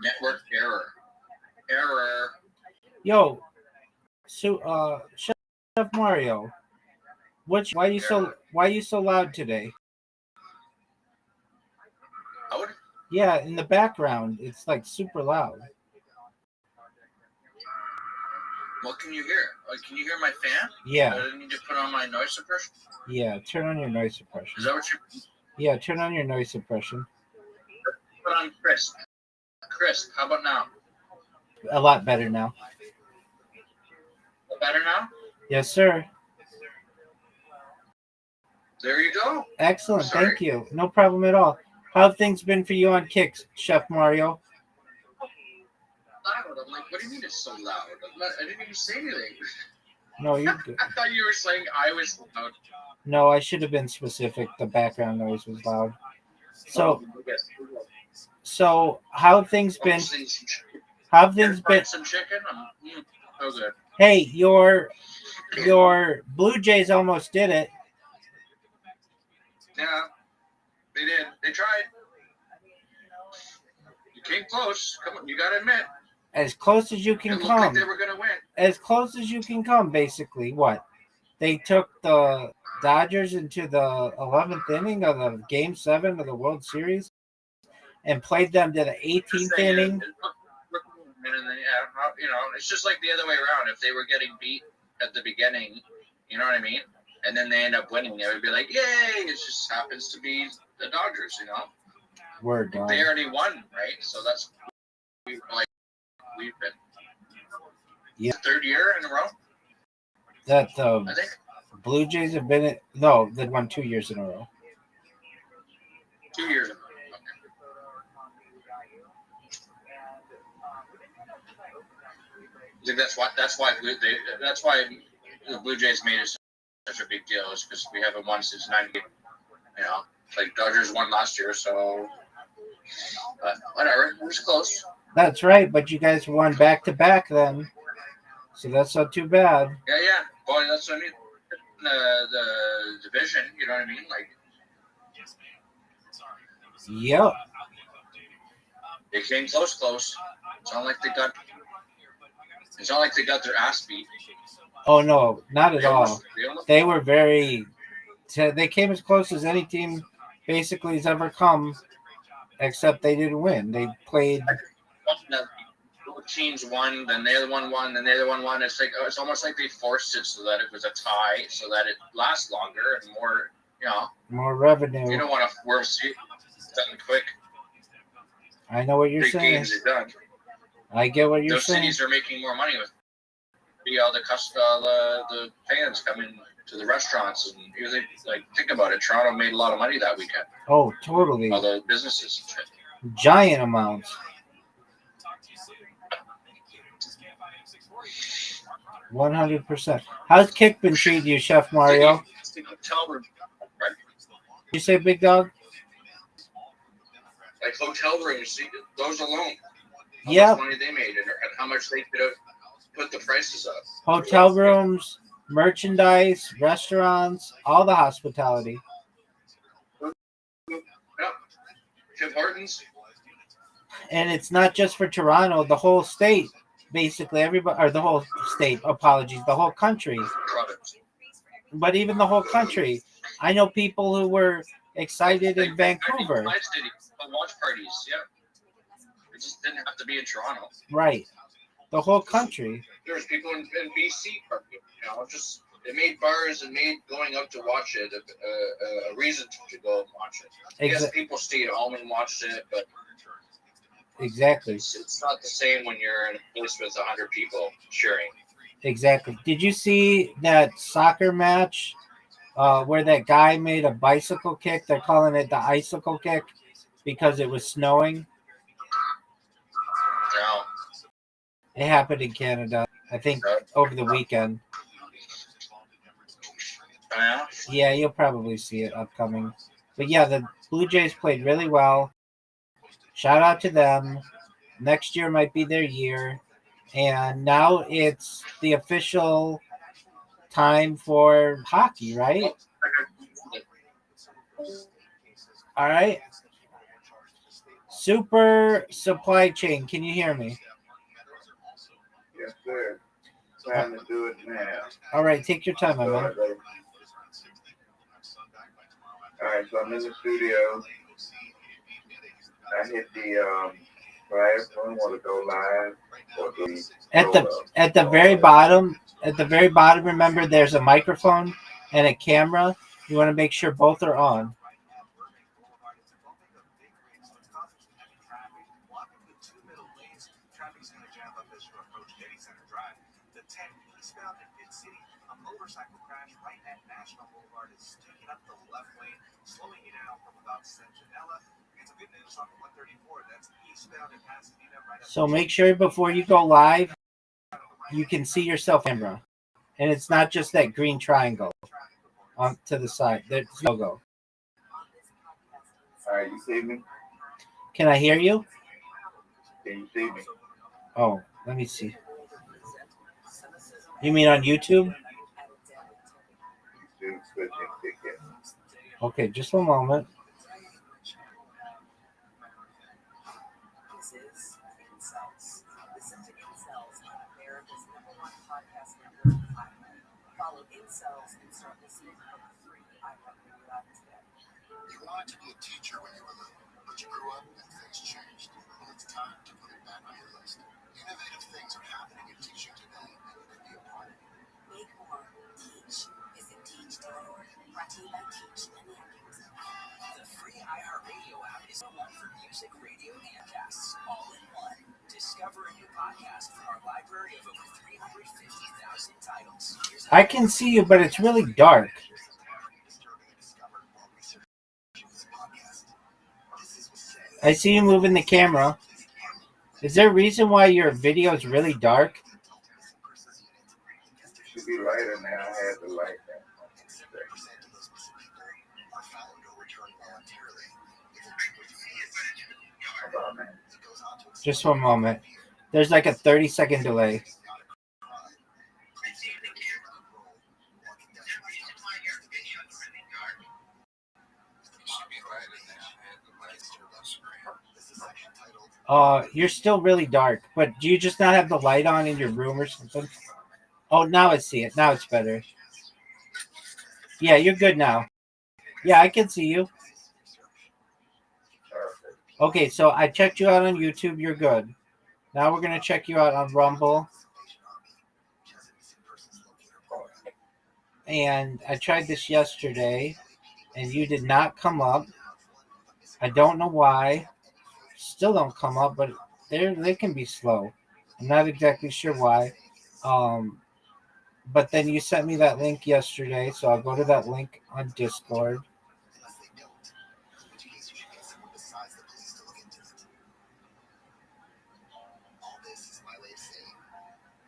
S4: Network error. Error.
S2: Yo, so Chef Mario, why you so loud today?
S4: Loud?
S2: Yeah, in the background, it's like super loud.
S4: What can you hear? Can you hear my fan?
S2: Yeah.
S4: I need to put on my noise suppression.
S2: Yeah, turn on your noise suppression.
S4: Is that what you?
S2: Yeah, turn on your noise suppression.
S4: Put on crisp. Crisp. How about now?
S2: A lot better now.
S4: Better now?
S2: Yes, sir.
S4: There you go.
S2: Excellent.
S4: Sorry.
S2: Thank you. No problem at all. How have things been for you on Kicks, Chef Mario?
S4: Loud. I'm like, what do you mean it's so loud? I didn't even say anything.
S2: No, you're good.
S4: I thought you were saying I was loud.
S2: No, I should have been specific. The background noise was loud. So how have things been? How have things been?
S4: Some chicken. So good.
S2: Hey, your Blue Jays almost did it.
S4: Yeah, they did. They tried. You came close. Come on, you gotta admit.
S2: As close as you can
S4: It looked like
S2: come.
S4: they were gonna win.
S2: As close as you can come, basically. What? They took the Dodgers into the 11th inning of the Game 7 of the World Series and played them to the 18th inning.
S4: And then, it's just like the other way around. If they were getting beat at the beginning, you know what I mean? And then they end up winning, they would be like, yay! It just happens to be the Dodgers,
S2: Word, dog.
S4: They already won, right? So that's we've been
S2: Yeah.
S4: Third year in a row.
S2: That
S4: I think
S2: Blue Jays have been it. No, they've won 2 years in a row.
S4: 2 years ago. I think that's why the Blue Jays made it such a big deal, is because we haven't won since '98. Like Dodgers won last year, so but whatever, it was close.
S2: That's right, but you guys won back to back then, so that's not too bad.
S4: Yeah. Boy, that's what I mean. The division, you know what I mean? Like,
S2: Yep.
S4: they came close. It's not like they got their ass beat.
S2: Oh no, not at
S3: They
S2: all.
S3: almost,
S2: They were very. They came as close as any team basically has ever come, except they didn't win. They played.
S3: teams won, then the other one won, then the other one won. It's like it's almost like they forced it so that it was a tie, so that it lasts longer and more. You know,
S2: more revenue.
S3: You don't want to force it done quick.
S2: I know what you're
S3: Big
S2: saying.
S3: games are done.
S2: I get what you're
S3: Those
S2: saying.
S3: cities are making more money with the fans coming to the restaurants and usually like think about it. Toronto made a lot of money that weekend.
S2: Oh, totally.
S3: All the businesses.
S2: Giant amounts. 100%. How's Kick been treating you, Chef Mario?
S3: Hotel room, right?
S2: You say, big dog?
S3: Like hotel rooms, those alone.
S2: Yeah.
S3: How much money they made and how much they could have put the prices up.
S2: Hotel rooms, merchandise, restaurants, all the hospitality.
S3: Yeah. Tim Hortons.
S2: And it's not just for Toronto, the whole state, basically everybody, or the whole state, apologies, the whole country. But even the whole country. I know people who were excited in Vancouver.
S3: Watch parties, yeah. It just didn't have to be in Toronto.
S2: Right. The whole country.
S3: There's people in BC, just it made bars and made going out to watch it a reason to go and watch it. Yes, people stayed home and watched it, but
S2: exactly.
S3: It's not the same when you're in a place with 100 people cheering.
S2: Exactly. Did you see that soccer match where that guy made a bicycle kick? They're calling it the icicle kick because it was snowing.
S3: No.
S2: It happened in Canada, I think, over the weekend.
S3: Yeah?
S2: Yeah, you'll probably see it upcoming. But yeah, the Blue Jays played really well. Shout out to them. Next year might be their year. And now it's the official time for hockey, right? All right. Super Supply Chain. Can you hear me?
S6: Yes, sir. Time to do it now.
S2: All right. Take your time, my man.
S6: All right, so I'm in the studio. I hit the platform, want to go live or do
S2: at the very bottom. At the very bottom, remember there's a microphone and a camera. You want to make sure both are on.
S7: Motorcycle crash right at National Boulevard is taking up the left lane, slowing you down from about Centinela. It's a good news on 134. That's eastbound in Pasadena.
S2: So make sure before you go live, you can see yourself in camera, and it's not just that green triangle on to the side. There's logo.
S6: All right, you see me?
S2: Can I hear you?
S6: Can you see me?
S2: Oh, let me see. You mean on YouTube? Okay, just one moment.
S1: You wanted to be a teacher when you were little, but you grew up and things changed. Well, it's time to put it back on your list. Innovative things are happening in teaching today, and you could be a part of it.
S8: Make more. Teach. Visit teach.org. Brought to you by Teach and the Actors.
S7: The free iHeartRadio app is the one for music, radio, and casts, all in one. Discover a new podcast from our library of over 350,000 titles.
S2: I can see you, but it's really dark. I see you moving the camera. Is there a reason why your video is really dark?
S6: It should be lighter now. I had the light now.
S2: Just one moment. There's like a 30-second delay. You're still really dark, but do you just not have the light on in your room or something? Oh, now I see it. Now it's better. Yeah, you're good now. Yeah, I can see you. Okay, so I checked you out on YouTube. You're good. Now we're going to check you out on Rumble. And I tried this yesterday, and you did not come up. I don't know why. Still don't come up, but they can be slow. I'm not exactly sure why. But then you sent me that link yesterday, so I'll go to that link on Discord.
S1: All this is my way of saying,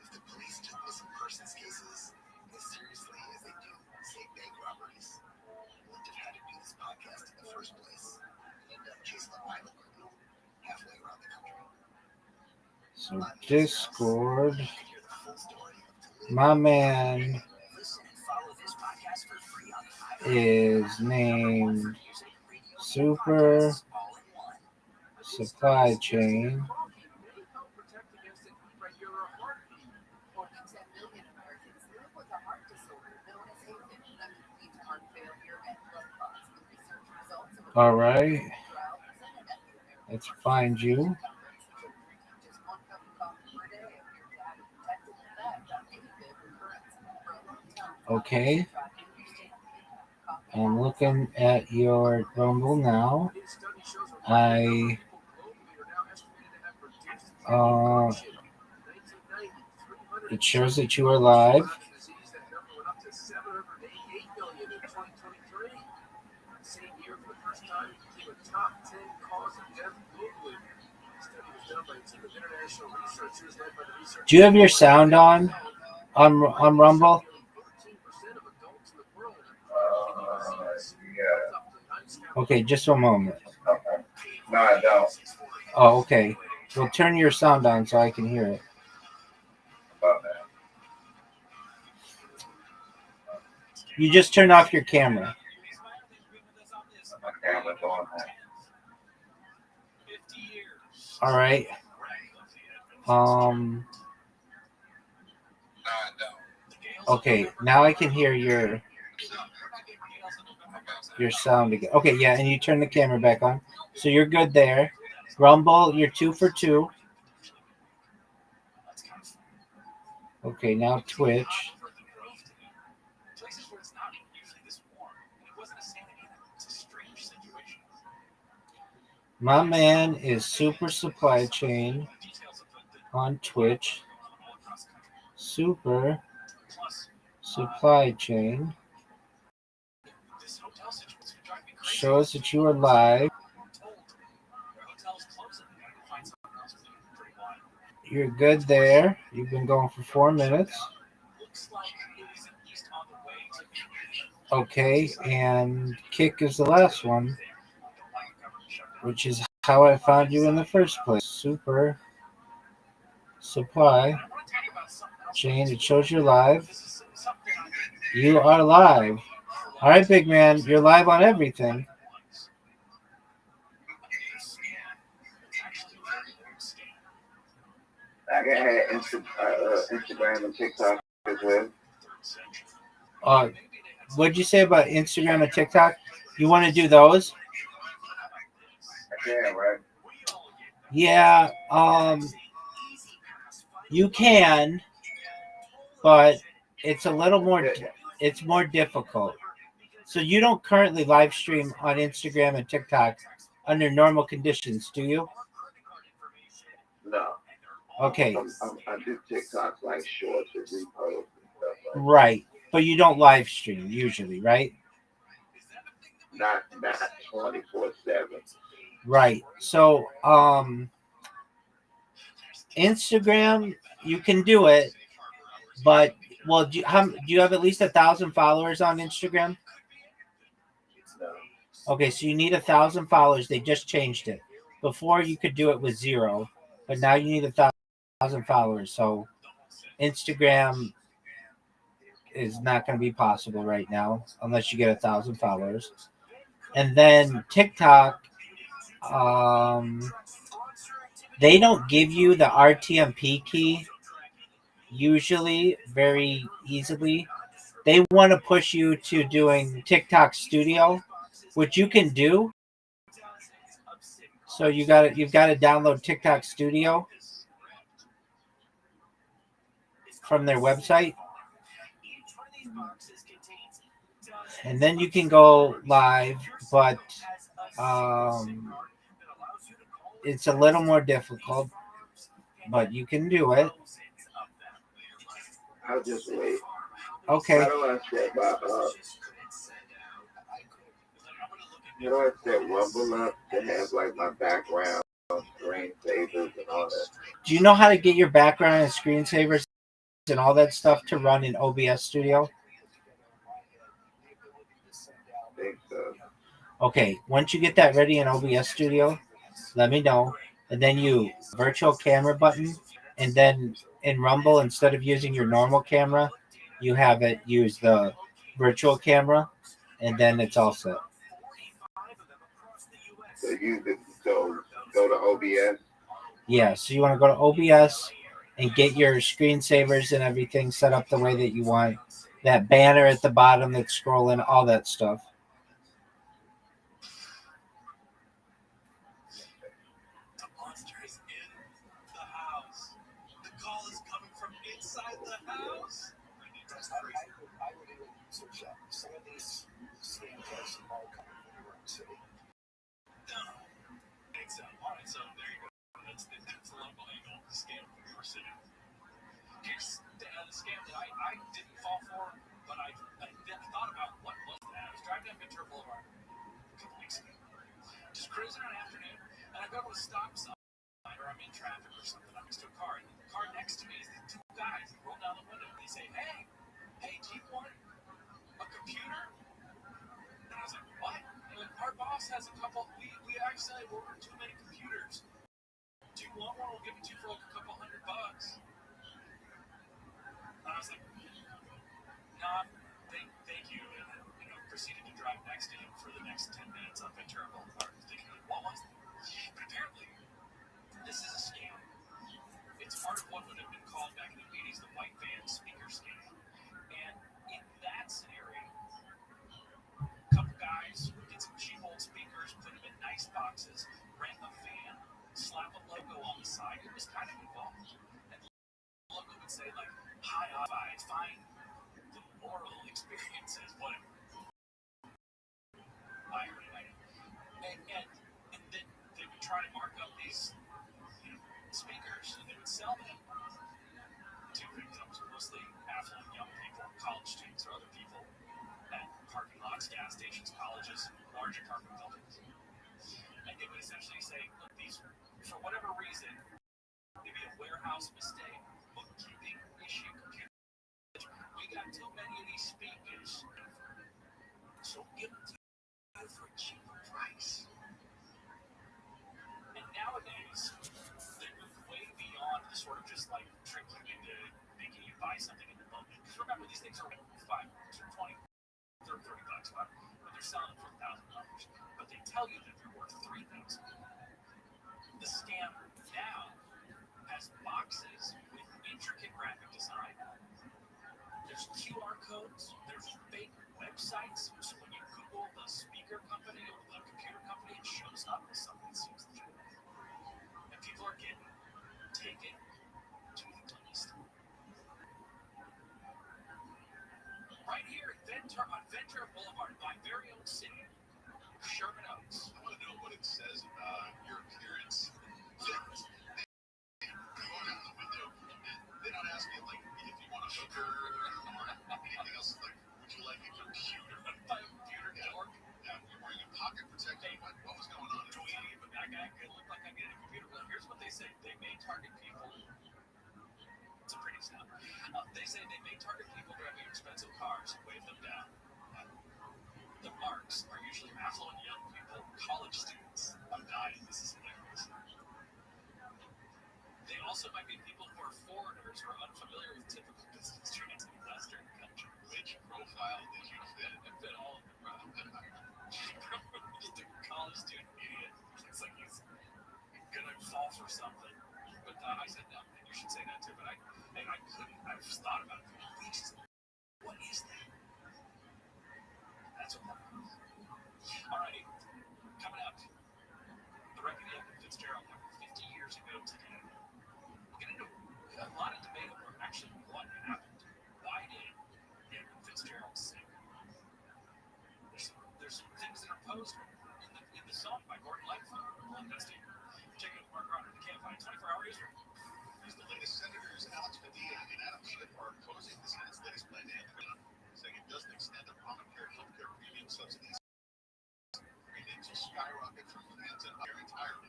S1: if the police took missing persons cases as seriously as they do, say, bank robberies, we wouldn't have had to do this podcast in the first place. We'd end up chasing a violent criminal halfway around the country.
S2: So Discord, my man is named Super Supply Chain. All right, let's find you. Okay, I'm looking at your Rumble now. It shows that you are live. Do you have your sound on Rumble?
S6: Yeah.
S2: Okay, just a moment.
S6: Okay. No, I don't.
S2: Oh, okay. Well, turn your sound on so I can hear it.
S6: About that.
S2: You just turned off your camera.
S6: My camera's on that.
S2: All right. Okay, now I can hear your sound again. Okay, yeah, and you turn the camera back on. So you're good there. Rumble, you're 2 for 2. Okay, now Twitch. My man is Super Supply Chain on Twitch. Super Supply Chain. Shows that you are live. You're good there. You've been going for 4 minutes. Okay, and Kick is the last one, which is how I found you in the first place. Super Supply Chain. It shows you're live. You are live. All right, big man. You're live on everything.
S6: I can have Instagram and TikTok as well.
S2: What'd you say about Instagram and TikTok? You want to do those?
S6: I can, right?
S2: Yeah. You can, but it's a little more. It's more difficult. So you don't currently live stream on Instagram and TikTok under normal conditions, do you?
S6: No.
S2: Okay.
S6: I do TikToks like shorts or reposts and stuff like that.
S2: Right, but you don't live stream usually, right?
S6: Not 24/7.
S2: Right. So, Instagram, you can do it, but do you have at least 1,000 followers on Instagram?
S6: No.
S2: Okay, so you need 1,000 followers. They just changed it. Before you could do it with 0, but now you need 1,000 followers. So Instagram is not going to be possible right now unless you get 1,000 followers. And then TikTok, they don't give you the RTMP key usually very easily. They want to push you to doing TikTok Studio, which you can do. So you've got to download TikTok Studio from their website, and then you can go live. But it's a little more difficult, but you can do it.
S6: I'll just wait.
S2: Okay.
S6: How do I set my how do I set Rumble up to have like my background screensavers and all that?
S2: Do you know how to get your background and screensavers and all that stuff to run in OBS Studio?
S6: I think so.
S2: Okay, once you get that ready in OBS Studio, let me know. And then you virtual camera button, and then in Rumble, instead of using your normal camera, you have it use the virtual camera, and then it's all set.
S6: So use it. So go to OBS.
S2: Yeah, so you want to go to OBS and get your screensavers and everything set up the way that you want. That banner at the bottom that's scrolling, all that stuff.
S3: The monster is in the house. The call is coming from inside the house. That's crazy.
S1: I would even search up some of these scam tests all coming from New York City.
S3: All right, so there you go. That's the local angle scam from New York City. Here's the scam that I didn't fall for, but I thought about what was that. I was driving down Ventura Boulevard a couple weeks ago, just cruising on an afternoon, and I go to a stop sign, or I'm in traffic or something. I'm next to a car, and the car next to me is these two guys that roll down the window, and they say, hey, do you want a computer? And I was like, what? And our boss has a couple, we accidentally ordered too many computers. Do you want one? We'll give it to you for like a couple $100. And I was like, no, thank you. And proceeded to drive next to him for the next 10 minutes on Ventura Boulevard, thinking, what was that? But apparently, this is a scam. It's part of what would have been called back in the 80s the white van speaker scam. And in that scenario, a couple guys would get some cheap old speakers, put them in nice boxes, rent a van, slap a logo on the side. It was kind of involved. And the logo would say, like, hi, find the moral experiences, whatever. And then they would try to mark up these speakers, and they would sell them to victims, mostly affluent young people, college students, or other people at parking lots, gas stations, colleges, large apartment buildings. And they would essentially say, look, these, for whatever reason, maybe a warehouse mistake, bookkeeping issue, computer, we got too many of these speakers, so give them to you for a cheaper price. And nowadays, they move way beyond the sort of just like trick you into making you buy something in the moment. Because remember, these things are $5, $20, $30, but they're selling for $1,000. But they tell you that they're worth $3,000. The scam now has boxes with intricate graphic design. There's QR codes. There's fake websites. So when you Google the speaker company or the computer company, it shows up as something that seems legit. And people are getting taken to the dumbest. Right here on Ventura Boulevard, my very own city, Sherman Oaks.
S1: I want to know what it says about your appearance. They don't ask you like if you want a hooker or anything else. Like, would you like a computer?
S3: My computer dork.
S1: Yeah, you're wearing a pocket protector. What was going on?
S3: But that guy could look like I'm getting a computer. Well, here's what they say. They may target people. It's a pretty snap. They say they may target people driving expensive cars and wave them down. The marks are usually affluent young people, college students. I'm dying. This is hilarious. They also might be people who are foreigners or unfamiliar with typical business trends in Western countries.
S1: Which profile did you fit?
S3: I fit all of them, bro. Just a college student idiot. Looks like he's gonna fall for something. But I said no, and you should say that too. But hey, I couldn't. I just thought about it. What is that? That's a lot. All righty. Coming up. The record of Fitzgerald happened 50 years ago today. We'll get into a lot of debate over actually what happened. Why did Edmund Fitzgerald sing? There's some things that are posed in the song by Gordon Lightfoot. We'll investigate. Check out Mark Rodder. You can't find 24-hour history.
S1: Here's the latest. Senators Alex Padilla and Adam Schiff are opposing the Senate's latest plan to end the saying it doesn't extend Obamacare healthcare premium subsidies. Premiums will skyrocket from plans and higher entirely.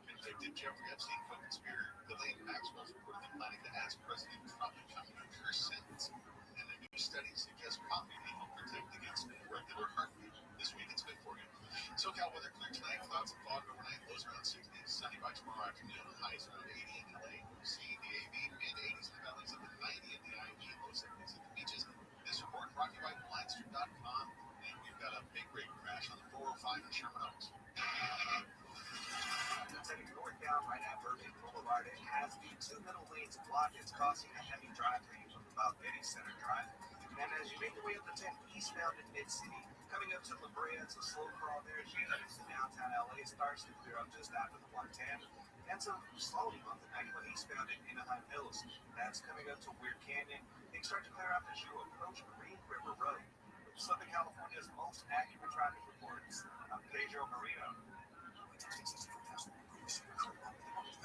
S1: Convicted Jeffrey Epstein co-conspirator Ghislaine Maxwell's reportedly planning to ask President Trump to commute her sentence. And a new study suggests coffee may help protect against irregular heartbeat. This week it's been for you. SoCal weather clear tonight, clouds and fog overnight, lows around 60, sunny by tomorrow afternoon, highs around 80 in LA. See the AV, mid-80s in the valleys of the 90 in the IE, low 70s at the beaches. This report brought to you by BlindStreet.com, and we've got a big rig crash on the 405 in Sherman Oaks.
S7: Heading northbound right at Burbank Boulevard, it has the two middle lanes blocked. It's causing a heavy drive for you from about Betty Center Drive. And as you make your way up the 10 eastbound in Mid-City, coming up to La Brea, it's a slow crawl there as you head into downtown LA. Starts to clear up just after the 110. And so slowly on the 91 eastbound in Anaheim Hills. That's coming up to Weird Canyon. Things start to clear up as you approach Green River Road. Southern California's most accurate traffic reports. I'm Pedro Marino.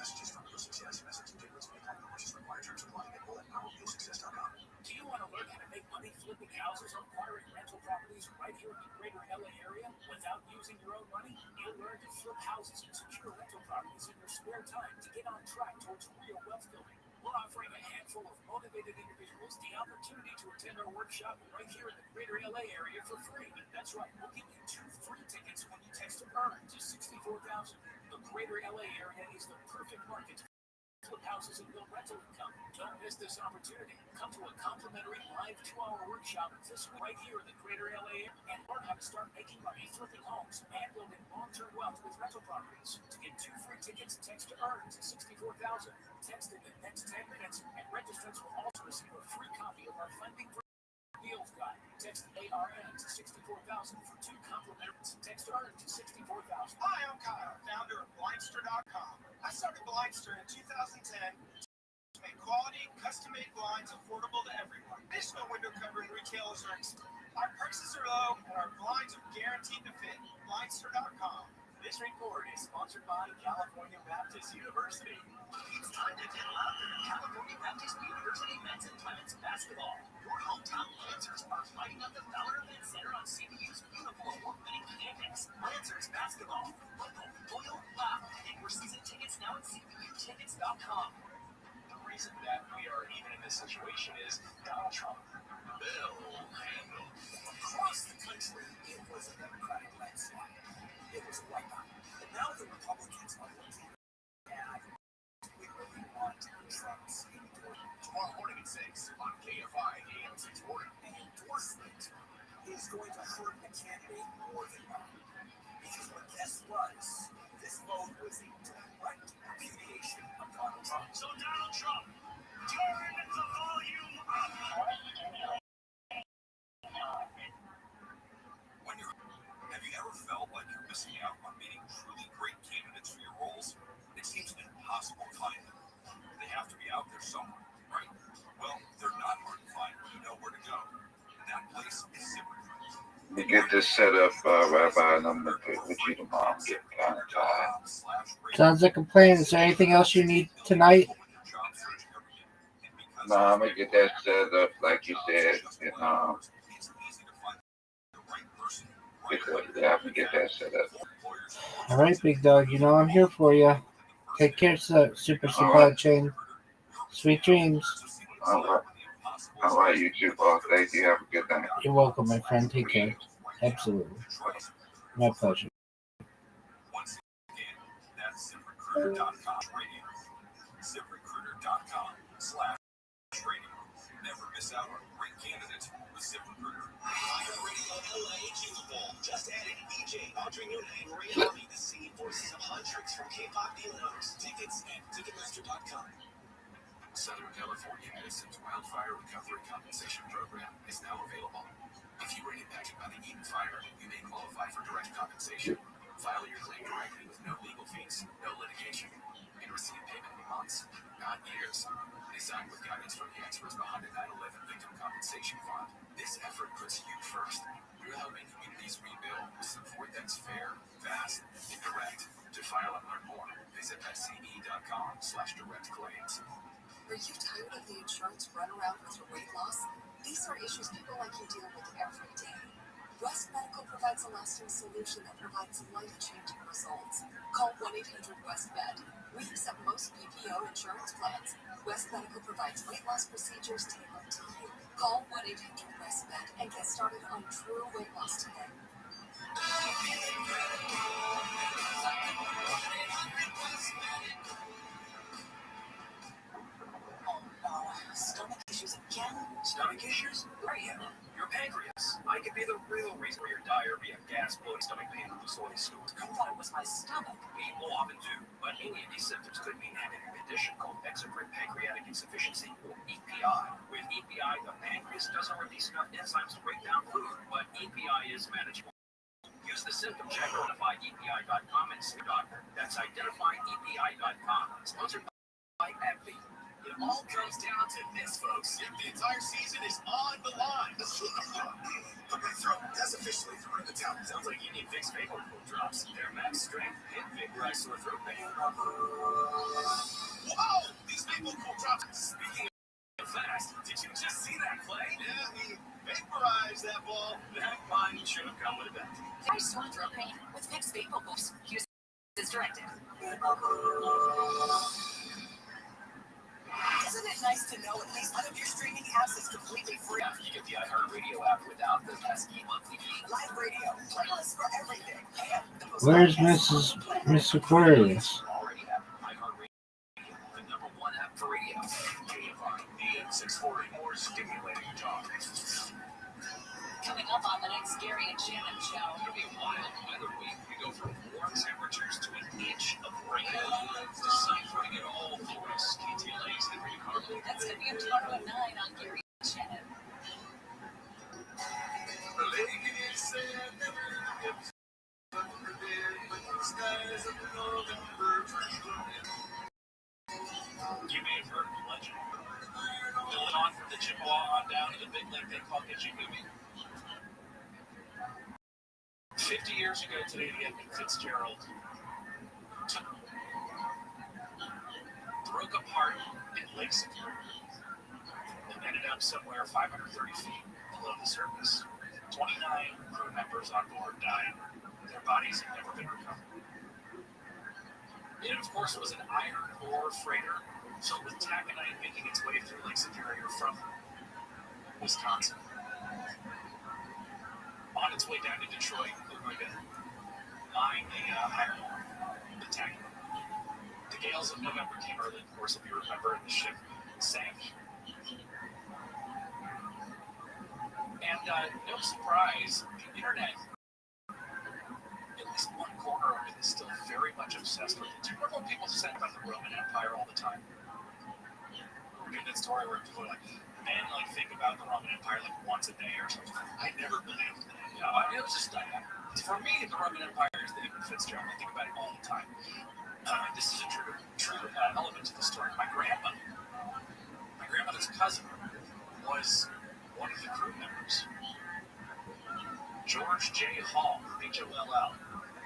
S7: Messages from your success. Message difference may have numbers required terms apply at powersuccess.com.
S3: Do you want to learn how to make money flipping houses or acquiring rental properties right here in the greater LA area without using your own money? You'll learn to flip houses and secure rental properties in your spare time to get on track towards real wealth building. We're offering a handful of motivated individuals the opportunity to attend our workshop right here in the greater LA area for free. That's right, we'll give you 2 free tickets when you text EARN to 64,000. The greater LA area is the perfect market to flip houses and build rental income. Don't miss this opportunity. Come to a complimentary live 2-hour workshop this week right here in the greater LA area and learn how to start making money flipping homes and building long-term wealth with rental properties. To get 2 free tickets, text EARN to 64,000. Text in the next 10 minutes, and registrants will also receive a free copy of our funding for Deals Guide. Text ARN to 64,000 for 2 compliments. Text EARN to 64,000.
S7: Hi, I'm Kyle, founder of Blindster.com. I started Blindster in 2010 to make quality, custom-made blinds affordable to everyone. Traditional window covering retailers are expensive. Our prices are low, and our blinds are guaranteed to fit. Blindster.com. This report is sponsored by California Baptist University.
S9: It's time to get louder. California Baptist University men's and women's basketball. Your hometown Lancers are fighting up the Valor Event Center on CBU's beautiful award-winning campus. Lancers basketball. Buckle, boil, laugh, and your season tickets now at CBUtickets.com.
S7: The reason that we are even in this situation is Donald Trump.
S9: Bill handle. Across the country, it was a Democratic landslide. It was a wipeout. But now the Republicans are looking at we really want Trump's endorsement.
S7: Tomorrow morning at 6 on KFI AM 640.
S9: An endorsement is going to hurt the candidate more than not. Because what this was, this vote was a direct repudiation of Donald Trump.
S7: So Donald Trump, turn the volume up.
S9: Have you ever felt like you're missing out on meeting truly great candidates for your roles? It seems impossible to find them. They have to be out there somewhere, right? Well, they're not hard to find when you know where to go. And that place is ZipRecruiter.
S6: You get this set up, Rabbi, and I'm going to put with you tomorrow. I'm getting kind of tired.
S2: Sounds like a plan. Is there anything else you need tonight?
S6: No, I'm going to get that set up, like you said, and I'm going to get that set up.
S2: All right, big dog. You know I'm here for you. Take care, Super Supply Chain. Sweet dreams.
S6: All right, you too, boss. Thank you. Have a good night.
S2: You're welcome, my friend. Take care. Absolutely. My pleasure.
S9: Once again, that's ZipRecruiter.com radio. ZipRecruiter.com/radio. Never miss out on great candidates with ZipRecruiter.
S7: Radio LA Super Bowl. Just added EJ, Audrey Nuna, and Ray Harvey. The singing voices of hundreds from K-pop D-Los. Tickets at Ticketmaster.com. Southern California Edison's Wildfire Recovery Compensation Program is now available. If you were impacted by the Eden Fire, you may qualify for direct compensation. File your claim directly with no legal fees, no litigation, and receive payment in months, not years. Designed with guidance from the experts behind the 9/11 Victim Compensation Fund, this effort puts you first. We're helping communities rebuild with support that's fair, fast, and direct. To file and learn more, visit SCE.com/direct claims.
S8: Are you tired of the insurance runaround with your weight loss? These are issues people like you deal with every day. West Medical provides a lasting solution that provides life-changing results. Call 1-800-WEST-MED. We accept most PPO insurance plans. West Medical provides weight loss procedures tailored to you. Call 1-800-WEST-MED and get started on true weight loss today.
S9: Oh no, stomach issues again? Stomach issues? Great. Your pancreas. I could be the real reason for your diarrhea, gas, bloating, stomach pain, and loose stools.
S8: I thought it was my stomach.
S9: People often do, but any of these symptoms could mean having a condition called exocrine pancreatic insufficiency, or EPI. With EPI, the pancreas doesn't release enough enzymes to break down food, but EPI is manageable. Use the symptom check on identifyepi.com and see your doctor. That's identifyepi.com. Sponsored by AbbVie.
S7: It all comes down to this, folks. The entire season is on the line. My throat has officially thrown in the towel.
S9: Sounds like you need Vicks Vapor Cool Drops. Their max strength and vaporize sore throat pain.
S7: Whoa! These Maple Cool Drops.
S9: Speaking of fast, did you just see that play?
S7: Yeah, he vaporized that ball.
S9: That line should have come with a bet.
S8: Very sore throat pain with Vicks Vapor Boost. Use as directed.
S9: Isn't it nice to know at least one of your streaming apps is completely free? Yeah, you get the iHeartRadio app without the pesky monthly fee. Live radio, playlists for everything. And the most
S2: Where's Miss Aquarius?
S9: already have iHeartRadio, the #1 app for radio. KFR, AM 640, more stimulating talk.
S8: Coming up on the next Gary and Shannon show.
S9: It'll be a wild weather week. We go from warm temperatures to an inch of rain. Deciphering it all for us. KTLA's Henry Carlin.
S8: That's going to be at tomorrow at 9 on Gary and Shannon.
S9: You may have heard of the legend. Building on from the Chippewa on down to the big lake they call Gitchigumi. 50 years ago today, the Edmund Fitzgerald broke apart in Lake Superior and ended up somewhere 530 feet below the surface. 29 crew members on board died. Their bodies have never been recovered. It, of course, was an iron ore freighter filled with taconite making its way through Lake Superior from Wisconsin. On its way down to Detroit, it was going to mine the iron ore, the taconite. The gales of November came early, of course, if you remember, and the ship sank. And no surprise, the internet, at least one corner of it, is still very much obsessed with it. Do you remember when people said about the Roman Empire all the time? Read that story where people are like, men think about the Roman Empire like once a day or something. I never believed that. You know, it was just for me, the Roman Empire is the Edmund Fitzgerald. I think about it all the time. This is a true element to the story. My grandmother's cousin was one of the crew members. George J. Hall, H-O-L-L,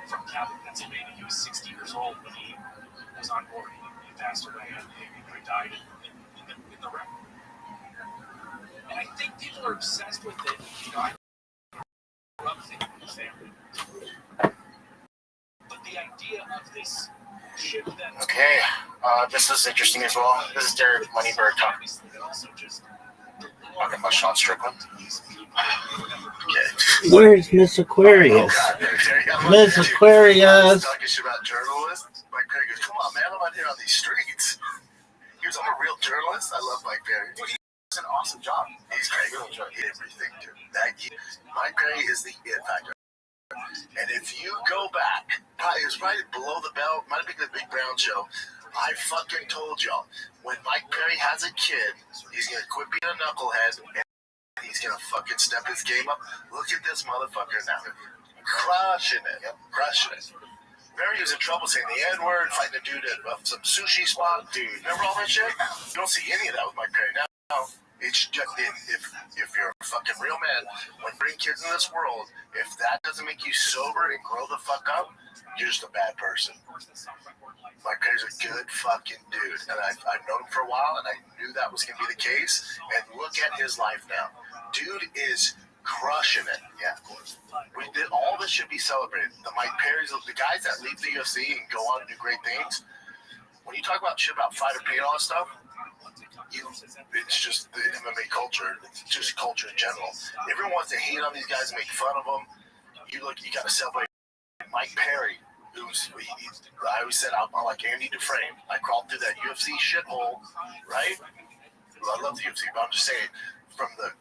S9: from Cabot, Pennsylvania. He was 60 years old when he was on board. He passed away and he died in the wreck. And I think people are obsessed with it. You know, I grew up thinking of his family. But the idea of this ship that...
S1: Okay, this is interesting as well. This is Derek Moneybird talking about Sean Strickland. Okay.
S2: Where's Miss Aquarius? Miss Aquarius.
S1: Talking shit about journalists. Mike Perry goes, come on, man, I'm out here on these streets. He goes, I'm a real journalist. I love Mike Perry. He does an awesome job. He's great. Everything, dude. Mike Perry is the it factor. And if you go back, it was right below the belt, might have been the Big Brown Show. I fucking told y'all, when Mike Perry has a kid, he's gonna quit being a knucklehead and he's gonna fucking step his game up. Look at this motherfucker now. Crushing it. Crushing it. Perry was in trouble saying the N-word, fighting a dude at some sushi spot. Dude, remember all that shit? You don't see any of that with Mike Perry now. It's just, if you're a fucking real man, when you bring kids in this world, if that doesn't make you sober and grow the fuck up, you're just a bad person. Mike Perry's a good fucking dude, and I've known him for a while, and I knew that was going to be the case, and look at his life now. Dude is crushing it. Yeah. We did, all this should be celebrated. The Mike Perry's, the guys that leave the UFC and go on to do great things, when you talk about shit about fighter pay and all that stuff, it's just the MMA culture. It's just culture in general. Everyone wants to hate on these guys and make fun of them. You got to celebrate Mike Perry. I always said I'm like Andy Dufresne. I crawled through that UFC shithole, right? I love the UFC, but I'm just saying, from the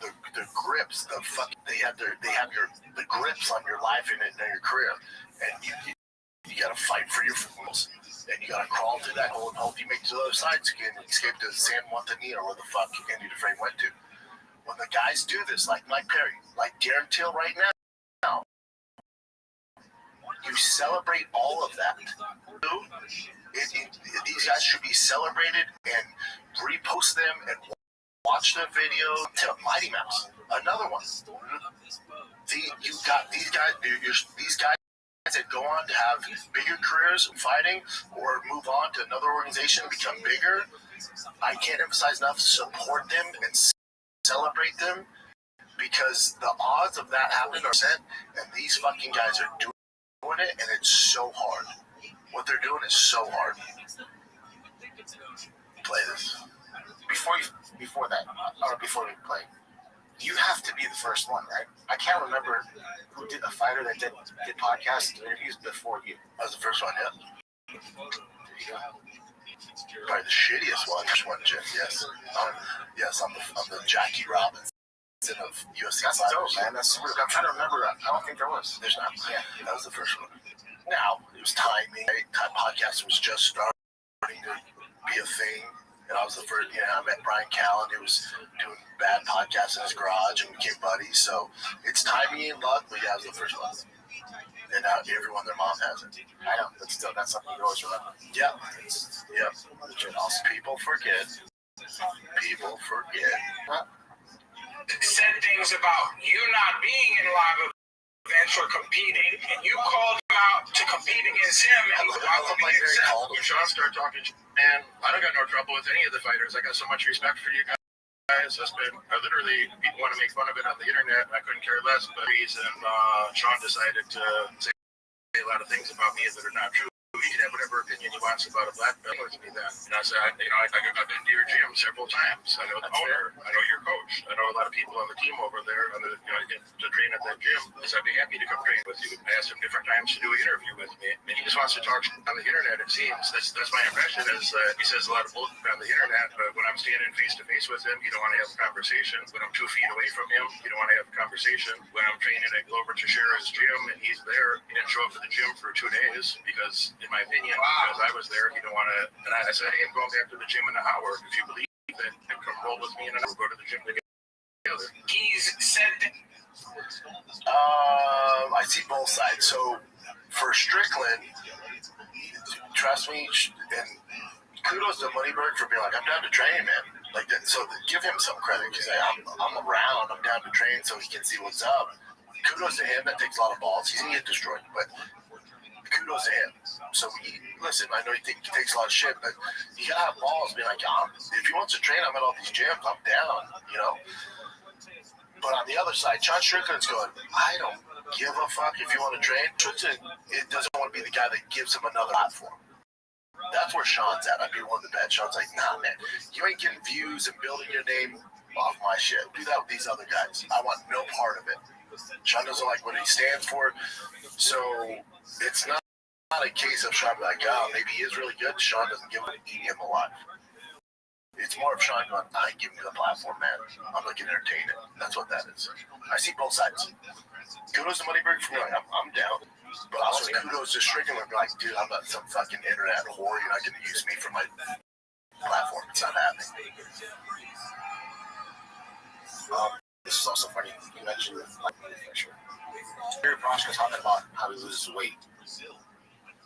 S1: grips, they have the grips on your life and your career, and you got to fight for your fools. And you gotta crawl through that hole and hope you make it to the other side so you can escape to San Juanita or where the fuck Andy Dufresne went to. When the guys do this, like Mike Perry, like Darren Till right now, you celebrate all of that. These guys should be celebrated and repost them and watch the video to Mighty Mouse. Another one. You got these guys. These guys that go on to have bigger careers in fighting or move on to another organization and become bigger, I can't emphasize enough, support them and celebrate them, because the odds of that happening are set, and these fucking guys are doing it, and it's so hard. What they're doing is so hard. Play this.
S10: Before we play, you have to be the first one, right? I can't remember who did a fighter that did podcasts and interviews before you.
S1: That was the first one, yeah.
S10: There you go.
S1: Probably the shittiest one, Jim. Yes. I'm the Jackie Robinson of UFC.
S10: That's dope, man. That's super. I'm trying to remember. I don't think there was.
S1: There's not. Yeah, that was the first one. Now, it was timing. Podcasting was just starting to be a thing. And I was the first, I met Brian Callen, who was doing bad podcasts in his garage, and we became buddies. So it's timing and luck, but yeah, I was the first one. And now everyone, their mom has it.
S10: I know, but still, that's something you always remember.
S1: Yeah. Yep. People forget.
S3: Said things about you not being in live events or competing, and you called him out to compete against him. And
S11: when Sean started talking, man, I don't got no trouble with any of the fighters. I got so much respect for you guys. I literally, people want to make fun of it on the internet. I couldn't care less. But the reason Sean decided to say a lot of things about me that are not true. He can have whatever opinion he wants about a black belt with me then. And I said, I've been to your gym several times. I know the owner. I know your coach. I know a lot of people on the team over there to train at that gym. So I'd be happy to come train with you. I asked him different times to do an interview with me. And he just wants to talk on the internet, it seems. That's my impression is he says a lot of bullshit on the internet, but when I'm standing face to face with him, you don't want to have a conversation. When I'm 2 feet away from him, you don't want to have a conversation. When I'm training at Glover Teixeira's gym and he's there, he didn't show up at the gym for 2 days because, in my opinion, because I was there, you don't want to. And I said, hey, I'm going back to the gym in an hour. If you believe it, come roll with me in an hour. Go to the gym together.
S3: He's said.
S1: I see both sides. So for Strickland, trust me, and kudos to Moneyberg for being like, I'm down to train, man. Like that. So give him some credit because I'm around. I'm down to train so he can see what's up. Kudos to him. That takes a lot of balls. He's gonna get destroyed, but kudos to him. So listen, I know he takes a lot of shit, but you gotta have balls. Be like, if he wants to train, I'm at all these gyms. I'm down, But on the other side, John Strickland's going, I don't give a fuck if you want to train. It doesn't want to be the guy that gives him another platform. That's where Sean's at. I'd be willing to bet. Sean's like, nah, man, you ain't getting views and building your name off my shit. Do that with these other guys. I want no part of it. Sean doesn't like what he stands for. So it's not a case of Sean being like, maybe he is really good. Sean doesn't give him a lot. It's more of Sean going, I ain't giving you the platform, man. I'm looking to entertain it. That's what that is. I see both sides. Kudos to Moneyberg for me. I'm down.
S10: But also, kudos to Strickland. Like, dude, I'm not some fucking internet whore. You're not going to use me for my platform. It's not happening. This is also funny. You mentioned like Rabbi Rothschild talking about how he loses weight.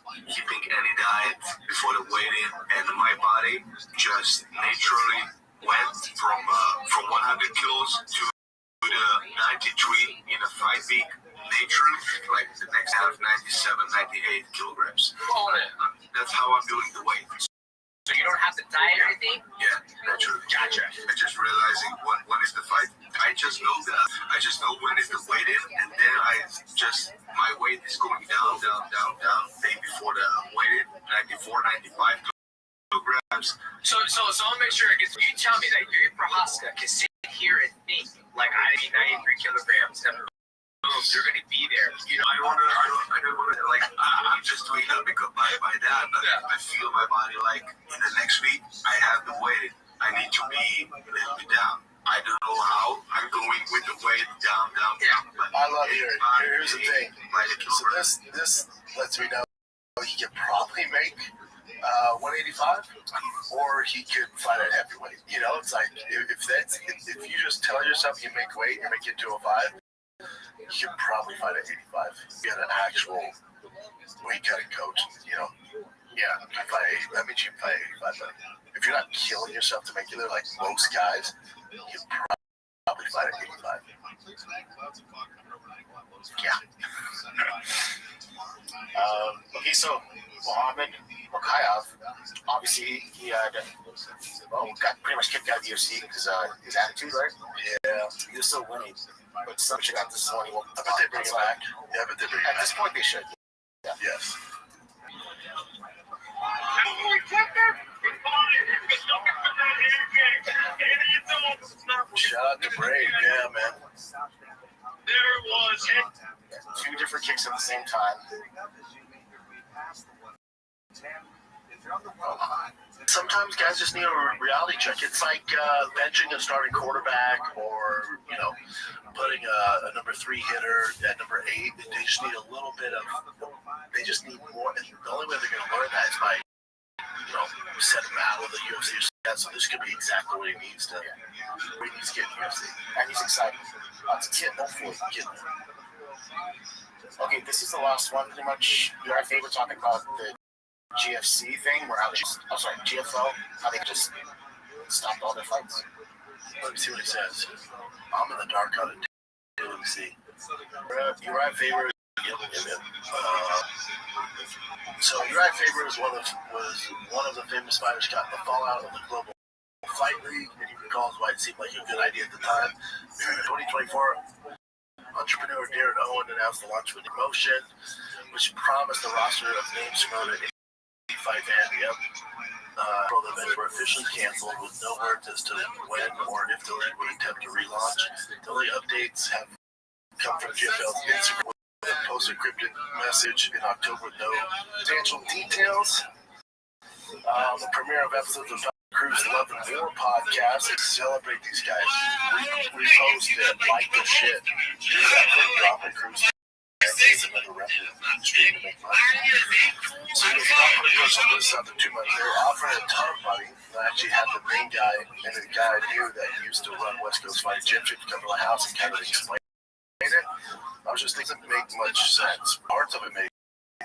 S3: Keeping any diet before the weigh-in, and my body just naturally went from 100 kilos to the 93 in a 5-week nature, like the next half 97, 98 kilograms. That's how I'm doing the weight.
S9: So you don't have to diet or anything?
S3: Yeah, naturally.
S9: Gotcha.
S3: I just realizing when is the fight. I just know that. I just know when is the weight in, and then my weight is going down. Day before the weight in, 94, 95 kilograms.
S9: So I'll make sure, because you tell me that your Prohaska can sit here and think, like, I need 93 kilograms. You're going to be there.
S3: You know, I don't want to, like, I'm just doing that because by that, but I feel my body, like, in the next week, I have the weight. I need to be a little bit down. I don't know how. I'm going with the weight down.
S10: But I love it. Here's the thing. So this lets me know he could probably make 185, or he could fight at heavyweight. You know, it's like if you just tell yourself you make weight, you make it 205. You could probably fight at 85. Get an actual weight cutting coach. You know, yeah, you fight 80. That means you fight 85. But if you're not killing yourself to make it there, like most guys, you probably fight at 85. Yeah.
S1: Okay, so Muhammad Mokaev, obviously he got pretty much kicked out of the UFC because his attitude, right?
S10: Yeah.
S1: He was still winning, but some shit got this one.
S10: I bet they bring him back. Yeah, but they bring him
S1: At
S10: back.
S1: this point, they should. Yeah.
S10: Yes. Shout out to Brave, yeah, man.
S11: There was
S1: Two different kicks at the same time.
S10: Sometimes guys just need a reality check. It's like benching a starting quarterback, or putting a number 3 hitter at number 8. They just need a little bit of. They just need more. And the only way they're going to learn that is by set him out of the UFC. So this could be exactly what he needs to. What he needs to get in the UFC,
S1: And he's excited.
S10: hopefully get there.
S1: Okay, this is the last one, pretty much. Your favorite talking about the GFC thing, where GFL, how they just stopped all their fights.
S10: Let me see what he says. I'm in the dark on it. Let me see. Uriah Faber. So Uriah Faber was one of the famous fighters caught in the fallout of the Global Fight League, and he recalls why it seemed like a good idea at the time. In 2024, entrepreneur Darren Owen announced the launch of a promotion, which promised a roster of names promoted in fight and the events were officially canceled with no word as to when or if the league would attempt to relaunch. The only updates have come from GFL's Instagram. Posted a cryptic message in October with no substantial details. The premiere of episodes of Cruz Love and War podcast. Celebrate these guys. Repost it, like the shit. Do that for dropping Cruz. Another record stream to make money. So it's not putting personal business out there too much. They're offering a ton of money. I actually had the main guy and the guy I knew that used to run West Coast Fight Gym to come to my house and kind of explain it. I was just thinking it didn't make much sense. Parts of it made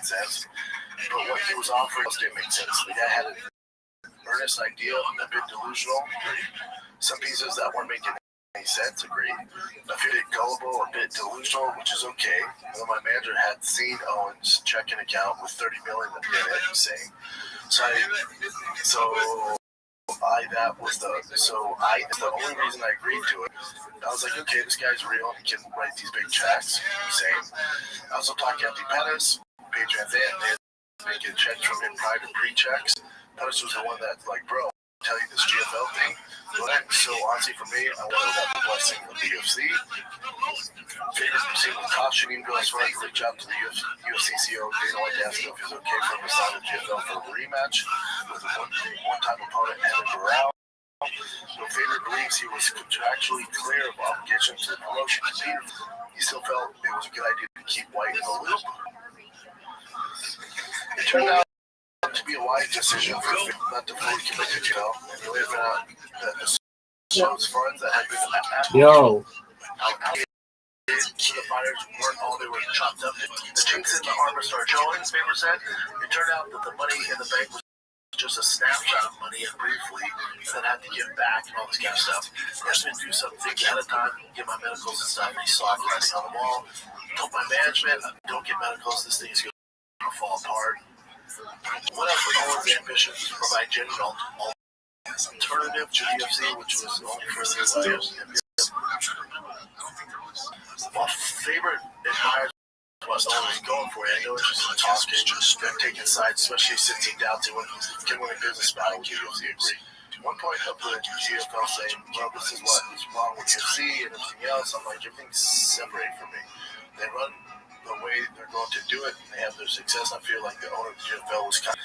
S10: sense, but what he was offering didn't make sense. The guy had an earnest idea, a bit delusional. Some pieces that weren't making any sense, agreed. I feel gullible, a bit delusional, which is okay. Well, my manager had seen Owen's checking account with $30 million in it, saying. That's the only reason I agreed to it. I was like, okay, this guy's real. He can write these big checks. Same. I also talked to Anthony Pettis, Paige Van Zandt. They had making checks from him prior to pre-checks. Pettis was the one that's like, bro, I'll tell you this GFL thing. So honestly, for me, I wanted that blessing of the UFC. Favorite proceeded with caution, even go as far as reach out to the UFC CEO Dana White to ask if it was okay for him to sign the GFL for a rematch with a one-time opponent, Evan Burrell. So Favorite believes he was contractually clear of obligation to the promotion. He still felt it was a good idea to keep White in the loop. It turned out to be a wise decision for him not to fully commit to jail. And he lived out the show's funds that had been
S2: Yo.
S10: so the fighters weren't all they were chopped up. The chinks in the armor started showing, as paper said. It turned out that the money in the bank was just a snapshot of money and briefly, and then had to give back and all this kind of stuff. I was going to do some things ahead of time, get my medicals and stuff, and he saw it writing on the wall. Told my management, don't get medicals, this thing is going to fall apart. What else with all his ambitions to provide genuine alternative to UFC, which was only for the desires. My favorite admirers was always going for it. I know it's just talking, just taking sides, especially since he doubts it when can win a business battle with UFC. Agree. At one point, up the GFL saying, well, this is what is wrong with UFC and everything else. I'm like, everything's separated from me. They run the way they're going to do it, and they have their success. I feel like the owner of the GFL was kind of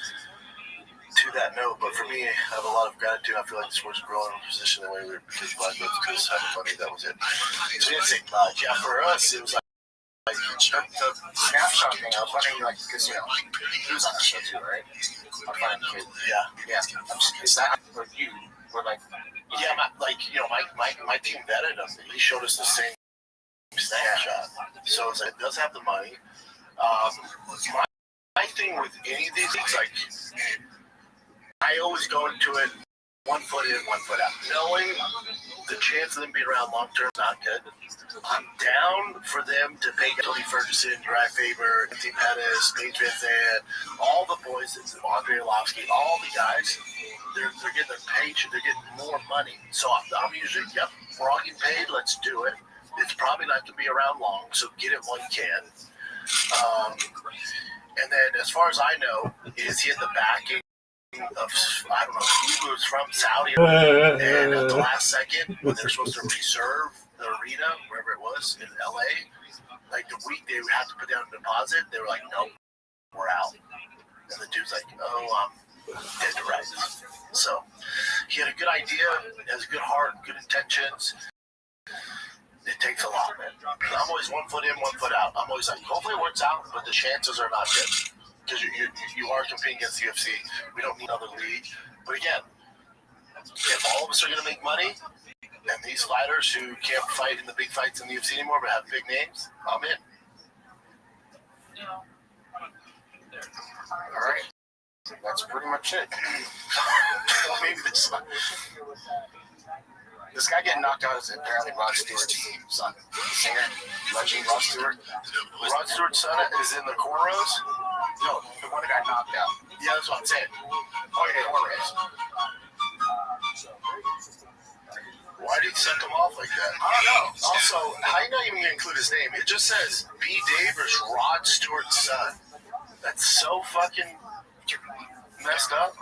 S10: to that note, but for me, I have a lot of gratitude. I feel like the sport's growing in a position the way we were because black belts, because having money, that was it. So you didn't think much. Yeah, for us, it was like
S3: the snapshot thing. I was wondering, like, because he was on the show too, right? I'm finding the kid.
S10: Yeah.
S3: Is that for you? Or like,
S10: yeah, my team vetted him. He showed us the same snapshot. So it's like, it does have the money. My thing with any of these things, like, I always go into it 1 foot in, 1 foot out, knowing the chance of them being around long term is not good. I'm down for them to pay Tony Ferguson, Uriah Faber, Anthony Pettis, Paige Van Zandt, all the boys, Andre Arlovsky, all the guys. They're getting their paycheck, they're getting more money. So I'm usually, yep, we're all getting paid, let's do it. It's probably not going to be around long, so get it while you can. And then, as far as I know, is he in the backing of, I don't know, who was from Saudi Arabia, and at the last second, when they're supposed to reserve the arena, wherever it was, in LA, like the week they had to put down a deposit, they were like, nope, we're out. And the dude's like, oh, dead to rights. So, he had a good idea, has a good heart, good intentions. It takes a lot, man. I'm always 1 foot in, 1 foot out. I'm always like, hopefully it works out, but the chances are not good. Because you are competing against the UFC. We don't need another league. But again, if all of us are going to make money, and these fighters who can't fight in the big fights in the UFC anymore but have big names, I'm in.
S3: all right. That's pretty much it. Maybe this guy getting knocked out is apparently Rod Stewart's son. Singer, legend Rod Stewart.
S10: Rod Stewart's son is in the cornrows?
S3: No, the one that got knocked out.
S10: Yeah, that's what I'm saying.
S3: Oh, yeah, cornrows.
S10: Why did he send him off like that?
S3: I don't know.
S10: Also, how you not even going to include his name? It just says B. Davis, Rod Stewart's son. That's so fucking messed up.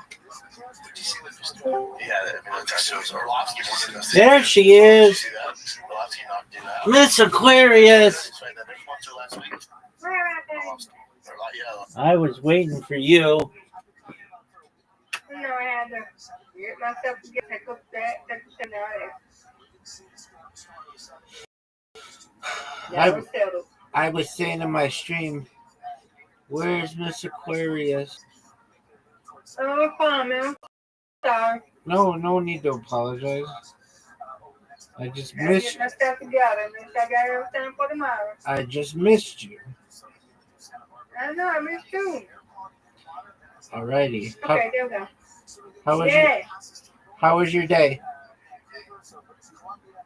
S10: Yeah, I mean, that's Arlovsky wanted us to
S2: There she is.
S10: see that. Arlovsky knocked him out.
S2: Miss Aquarius.
S10: Last week.
S2: I was waiting for you.
S12: You know, I had to get myself together, take up that
S2: I-
S12: was settled.
S2: I was saying in my stream, where's Miss Aquarius?
S12: Oh, fine, man. Sorry.
S2: No need to apologize. I just
S12: I
S2: missed
S12: get my stuff together. I got everything for tomorrow.
S2: I just missed you.
S12: I know, I missed you.
S2: Alrighty.
S12: Okay, there we go.
S2: How was your day?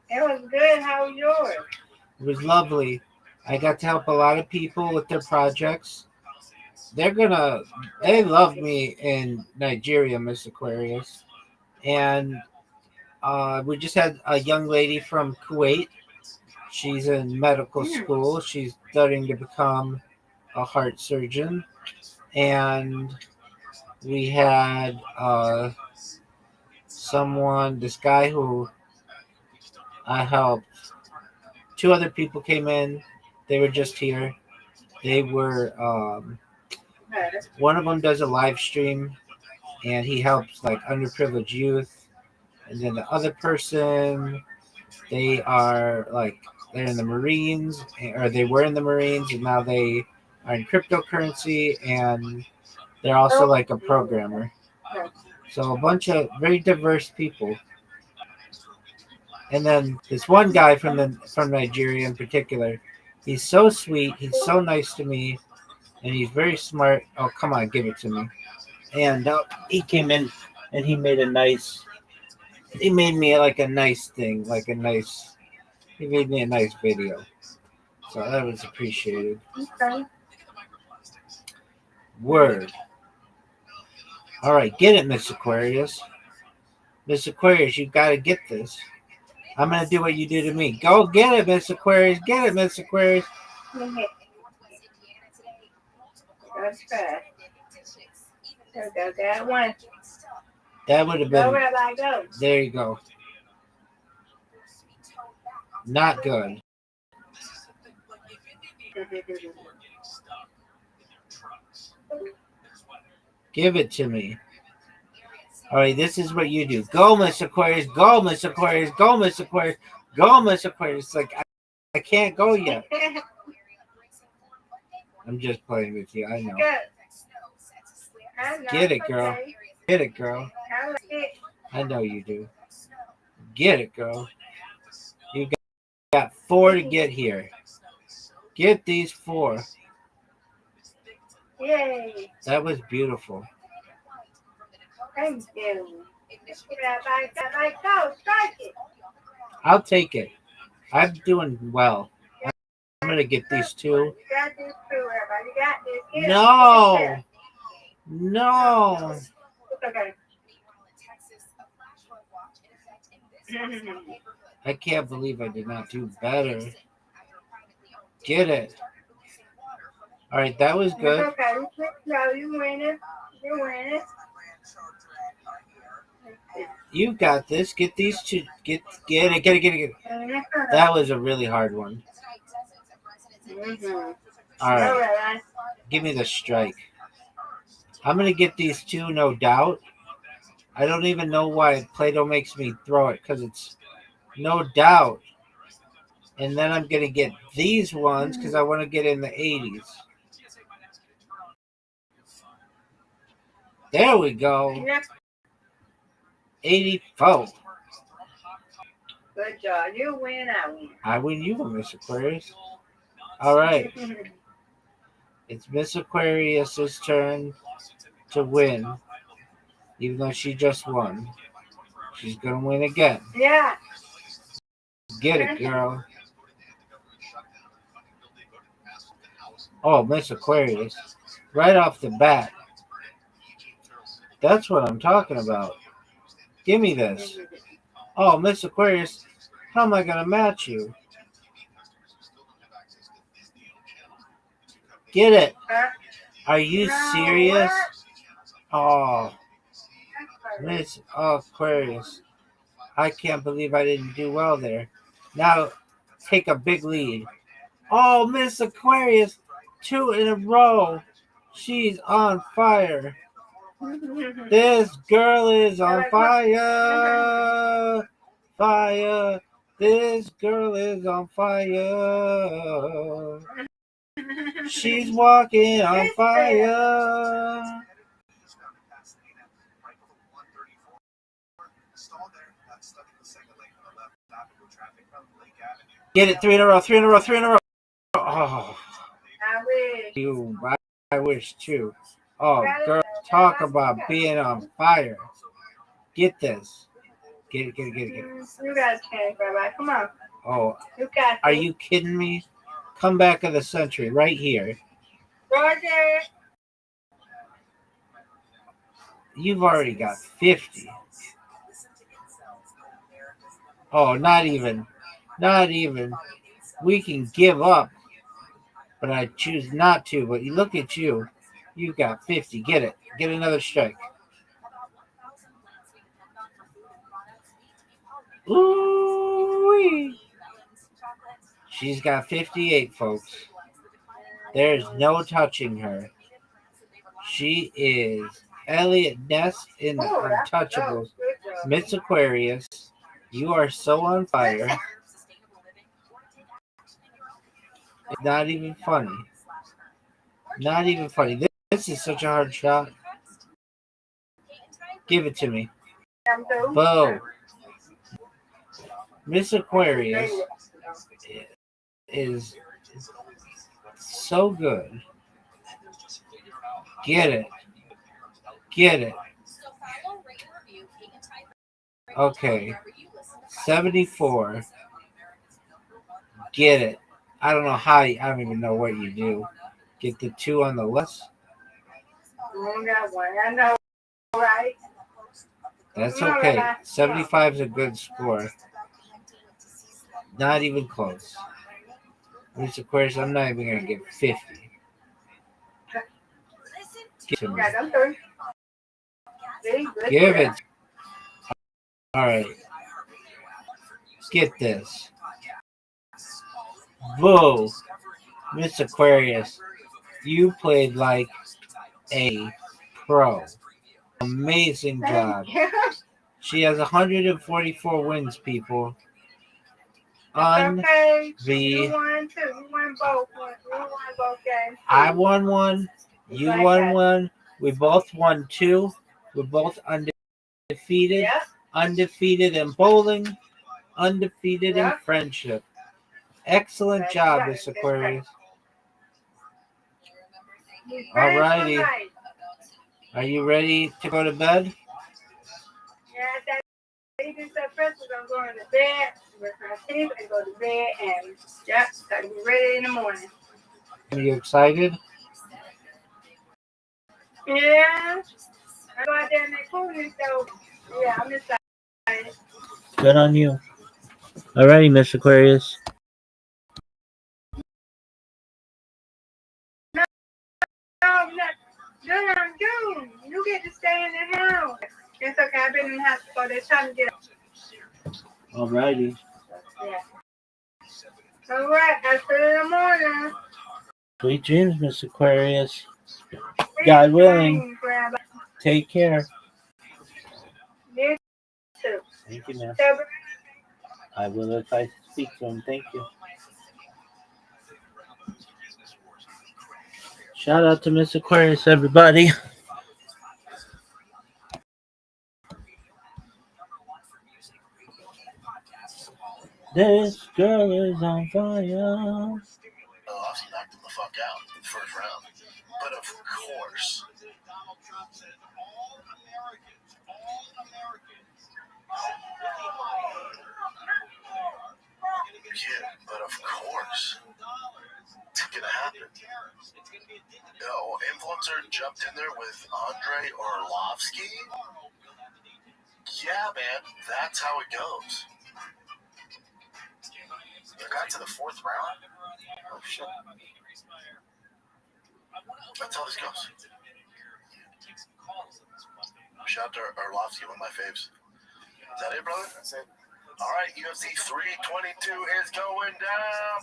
S12: It was good. How was yours?
S2: It was lovely. I got to help a lot of people with their projects. They love me in Nigeria, Miss Aquarius. And we just had a young lady from Kuwait. She's in medical school. She's studying to become a heart surgeon. And we had this guy who I helped. 2 other people came in. They were just here. They were, one of them does a live stream and he helps like underprivileged youth. And then the other person, they're in the Marines, or they were in the Marines, and now they are in cryptocurrency, and They're also like a programmer. So a bunch of very diverse people. And then this one guy from Nigeria in particular, he's so sweet, he's so nice to me, and he's very smart. Oh, come on, give it to me. And he came in and he made me like a nice thing, he made me a nice video. So that was appreciated.
S12: Okay.
S2: Word. All right, get it, Miss Aquarius. Miss Aquarius, you got to get this. I'm going to do what you do to me. Go get it, Miss Aquarius. Get it, Miss Aquarius.
S12: Okay. That's fast. There we go. That one.
S2: That would have
S12: Go,
S2: been.
S12: Rabbi, go.
S2: There you go. Not good. Give it to me. All right, this is what you do. Go, Miss Aquarius. Go, Miss Aquarius. Go, Miss Aquarius. Go, Miss Aquarius. It's like, I can't go yet. I'm just playing with you. I know. Get it, girl. Get it, girl. I know you do. Get it, girl. You got 4 to get here. Get these 4.
S12: Yay.
S2: That was beautiful.
S12: Thank you. Rabbi, go. Strike it.
S2: I'll take it. I'm doing well. I'm going to get these 2.
S12: You got this too, Rabbi. You got this. Get
S2: No. No.
S12: It's okay.
S2: I can't believe I did not do better. Get it. All right, that was
S12: It's
S2: good.
S12: okay. No, you winning. You winning.
S2: You got this. Get these 2. Get it. That was a really hard one. All right. Give me the strike. I'm going to get these 2, no doubt. I don't even know why Play-Doh makes me throw it, because it's no doubt. And then I'm going to get these ones because I want to get in the 80s. There we go. 84.
S12: Good job. You win, I win.
S2: I win, you win, Miss Aquarius. All right. It's Miss Aquarius's turn to win. Even though she just won. She's going to win again.
S12: Yeah.
S2: Get it, girl. Oh, Miss Aquarius. Right off the bat. That's what I'm talking about. Give me this. Oh, Miss Aquarius. How am I going to match you? Get it. Are you serious? Oh, Miss Aquarius. I can't believe I didn't do well there. Now, take a big lead. Oh, Miss Aquarius. 2 in a row. She's on fire. This girl is on fire. Fire. This girl is on fire. She's walking on fire. Get it, 3 in a row, 3 in a row, 3 in a row. Oh, I wish too. Oh, girl, talk about being on fire. Get this. Get it.
S12: You got a chance, Rabbi. Come on.
S2: Oh,
S12: You got
S2: are
S12: this.
S2: you kidding me? Comeback of the century right here.
S12: Roger.
S2: You've already got 50. Oh, not even. We can give up, but I choose not to. But you look at you. You got 50. Get it. Get another strike. Ooh-wee. She's got 58, folks. There's no touching her. She is Elliot Ness in the Untouchables. Miss Aquarius, you are so on fire. It's not even funny. This is such a hard shot. Give it to me.
S12: I'm through.
S2: Bo. Miss Aquarius is so good. Get it. Get it. Okay. 74. Get it. I don't know how I don't even know what you do. Get the 2 on the left.
S12: Got one. I know, right?
S2: That's okay. 75 is a good score. Not even close. Miss Aquarius, I'm not even going to get 50. Give it.
S12: Yeah, I'm through. Very good.
S2: Give it. All right. Get this. Whoa. Miss Aquarius, you played like a pro. Amazing job. She has 144 wins, people.
S12: Okay. You won too. You won both. You won both games.
S2: I won one. You won one. We both won 2. We're both undefeated.
S12: Yep.
S2: Undefeated in bowling. Undefeated in
S12: Yep.
S2: friendship. Excellent
S12: That's
S2: job,
S12: right.
S2: Miss Aquarius.
S12: All
S2: Alrighty. Are you ready to go to bed?
S12: Yeah, that baby said first I'm going to bed, brush my teeth, and go to bed, and yep, gotta be ready in the morning.
S2: Are you excited?
S12: Yeah. I go out there and they cool me, so yeah, I'm excited.
S2: Good on you. Alrighty, Miss Aquarius.
S12: No, June. You get to stay in the house. It's okay, I've been in the house before. They're trying to get up.
S2: Alrighty.
S12: Yeah. All right, I'll see you in the morning.
S2: Sweet dreams, Miss Aquarius. God willing. Take care.
S12: You too.
S2: Thank you, ma'am.
S12: So,
S2: I will if I speak to him. Thank you. Shout out to Miss Aquarius, everybody. This girl is on fire.
S10: Obviously knocked him the fuck out in the first round. But of course. Yeah, but of course. It's gonna happen. Yo, influencer jumped in there with Andre Orlovsky. Yeah, man, that's how it goes. They got to the 4th round. Oh shit. That's how this goes. Shout out to Orlovsky, one of my faves. Is that it, brother? That's it. All right, UFC 322 is going down.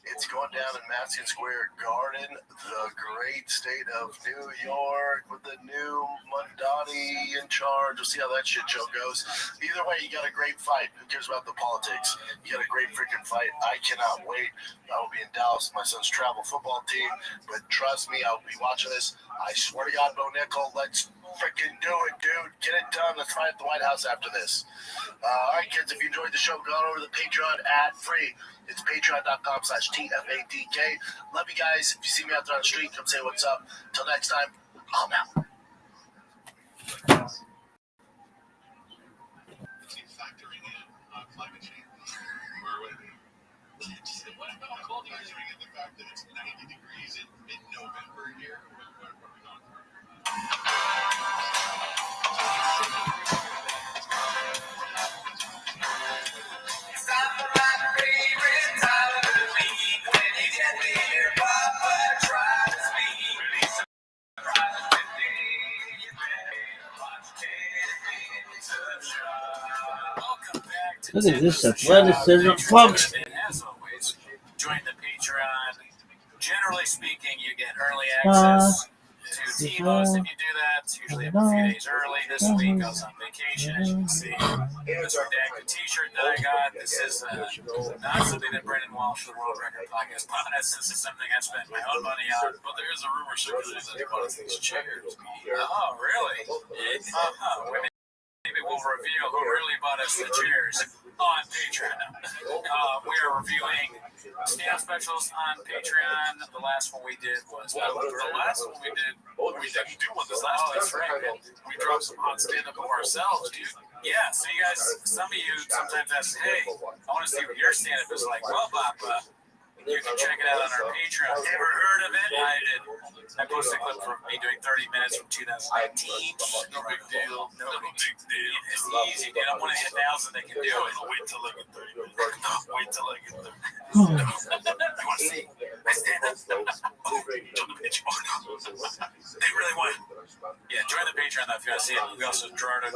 S10: It's going down in Madison Square Garden, the great state of New York, with the new Mondani in charge. We'll see how that shit show goes. Either way, you got a great fight. Who cares about the politics? You got a great freaking fight. I cannot wait. I will be in Dallas with my son's travel football team. But trust me, I'll be watching this. I swear to God, Bo Nickel, let's freaking do it, dude. Get it done. Let's fight at the White House after this. All right, kids, if you enjoyed the show, go on over to the Patreon ad-free. It's patreon.com/TFADK. Love you guys. If you see me out there on the street, come say what's up. Till next time, I'm out.
S11: Factoring in climate change. What about factoring in the fact that it's 90 degrees in mid-November here? What are we going for? It's time for my favorite time of the week. When you get there, Papa tries to speak. Release surprises today. You better watch 10 minutes of show. Welcome back to
S2: Look at this athleticism, folks.
S11: And as always, join the Patreon. Generally speaking, you get early access
S3: to Tebo's. If you do that, it's usually a few days early. This week I was on vacation, as you can see. This redacted t-shirt that I got. This is not something that Brendan Walsh, the World Record Podcast, bought us. This is something I spent my own money on. But there is a rumor circulating that he bought us these chairs. Oh, really? Maybe we'll reveal who really bought us the chairs on Patreon. We are reviewing stand-up specials on Patreon. The last one we did was
S11: the last one we did. We didn't do one this last one. That's right. We dropped some hot stand-up of ourselves, dude.
S3: Yeah, so you guys, some of you sometimes ask, hey, I want to see what your stand-up is like. Well, Bob, you can check it out on our Patreon. Ever heard of it? I did. I posted a clip from me doing 30 minutes from 2019.
S11: No big deal.
S3: No big deal. It's easy, dude. I'm one of the 1,000 that can do it.
S11: Wait till I get 30 minutes. Wait till I get 30 minutes.
S3: You want to see my stand-up? Join the Patreon. They really want it. Yeah, join the Patreon if you want to see it. We also did some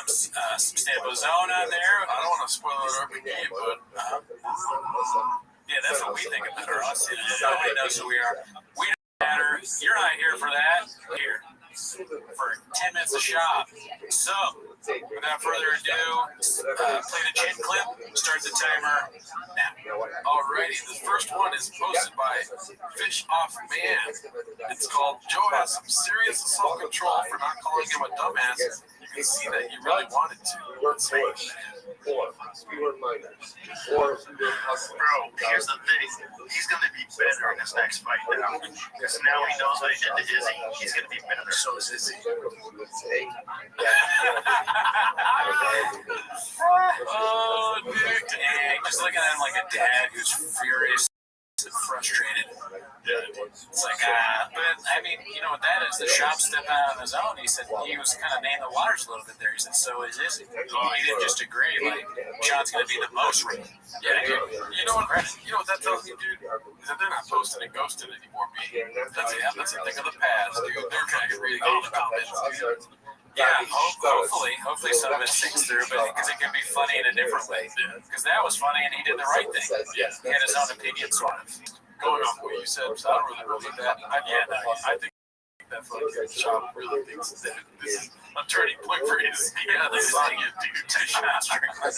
S3: stand-up zone on there.
S11: I don't want to spoil it our big game, but
S3: yeah, that's what we think about our us. Nobody knows who we are. We don't matter. You're not here for that. You're here for 10 minutes of shop. So, without further ado, play the chin clip, start the timer now.
S11: alrighty, the first one is posted by Fish Off Man. It's called Joe has some serious self-control for not calling him a dumbass. You can see that he really wanted to. Let's see.
S1: Bro, here's the thing. He's going to be better in his next fight now. Because now he knows what he did to Izzy. He's going to be better. So is Izzy.
S3: Oh, dude. Dang. Just looking at him like a dad who's furious and frustrated. It's like, but I mean, you know what that is? The shop stepped out on his own. He said he was kind of nailing the waters a little bit there. He said, so is Izzy. He didn't just agree, like, John's going to be the most real.
S11: Yeah, you know what that tells me, dude? Is that they're not posting and ghosting anymore, B. That's a thing of the past, dude. They're kind of reading all the comments, dude.
S3: Yeah, hopefully some of it sinks through, but because it can be funny in a different way. Because that was funny, and he did the right thing.
S11: Yeah.
S3: He had his own opinion, sort of.
S11: Going off what you said, so I don't really believe that. I think that fucking shop really thinks that this is a turning point for his. Yeah, this is how you do two shots. Did you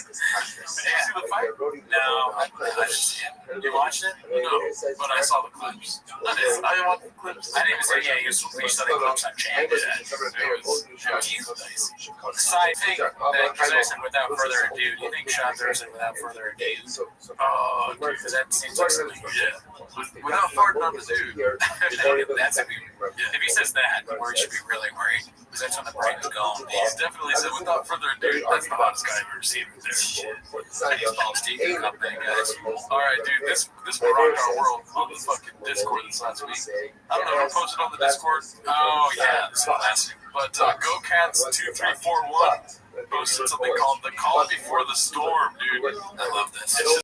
S11: see the fight?
S3: No, I just, you watched it?
S11: No, but I saw the clips. I didn't watch the clips.
S3: I didn't even say, yeah, we saw the clips on channel. Side thing, because I said without further ado, do you think Sean throws it without further ado?
S11: Oh, dude,
S3: Because that seems like something.
S11: yeah. Without farting on the dude.
S3: That's if he says that, the word should be really worried. Because that's when the brain is going.
S11: He's definitely said without further ado, that's the hottest guy I've ever seen right there.
S3: He's Paul Steve company, guys.
S11: Alright, dude, this will rock our world on the fucking Discord this last week. I don't know who posted on the Discord.
S3: Oh, yeah, this classic.
S11: But GoCats2341 posted something called The Calm Before the Storm, dude.
S3: I love this.
S11: It's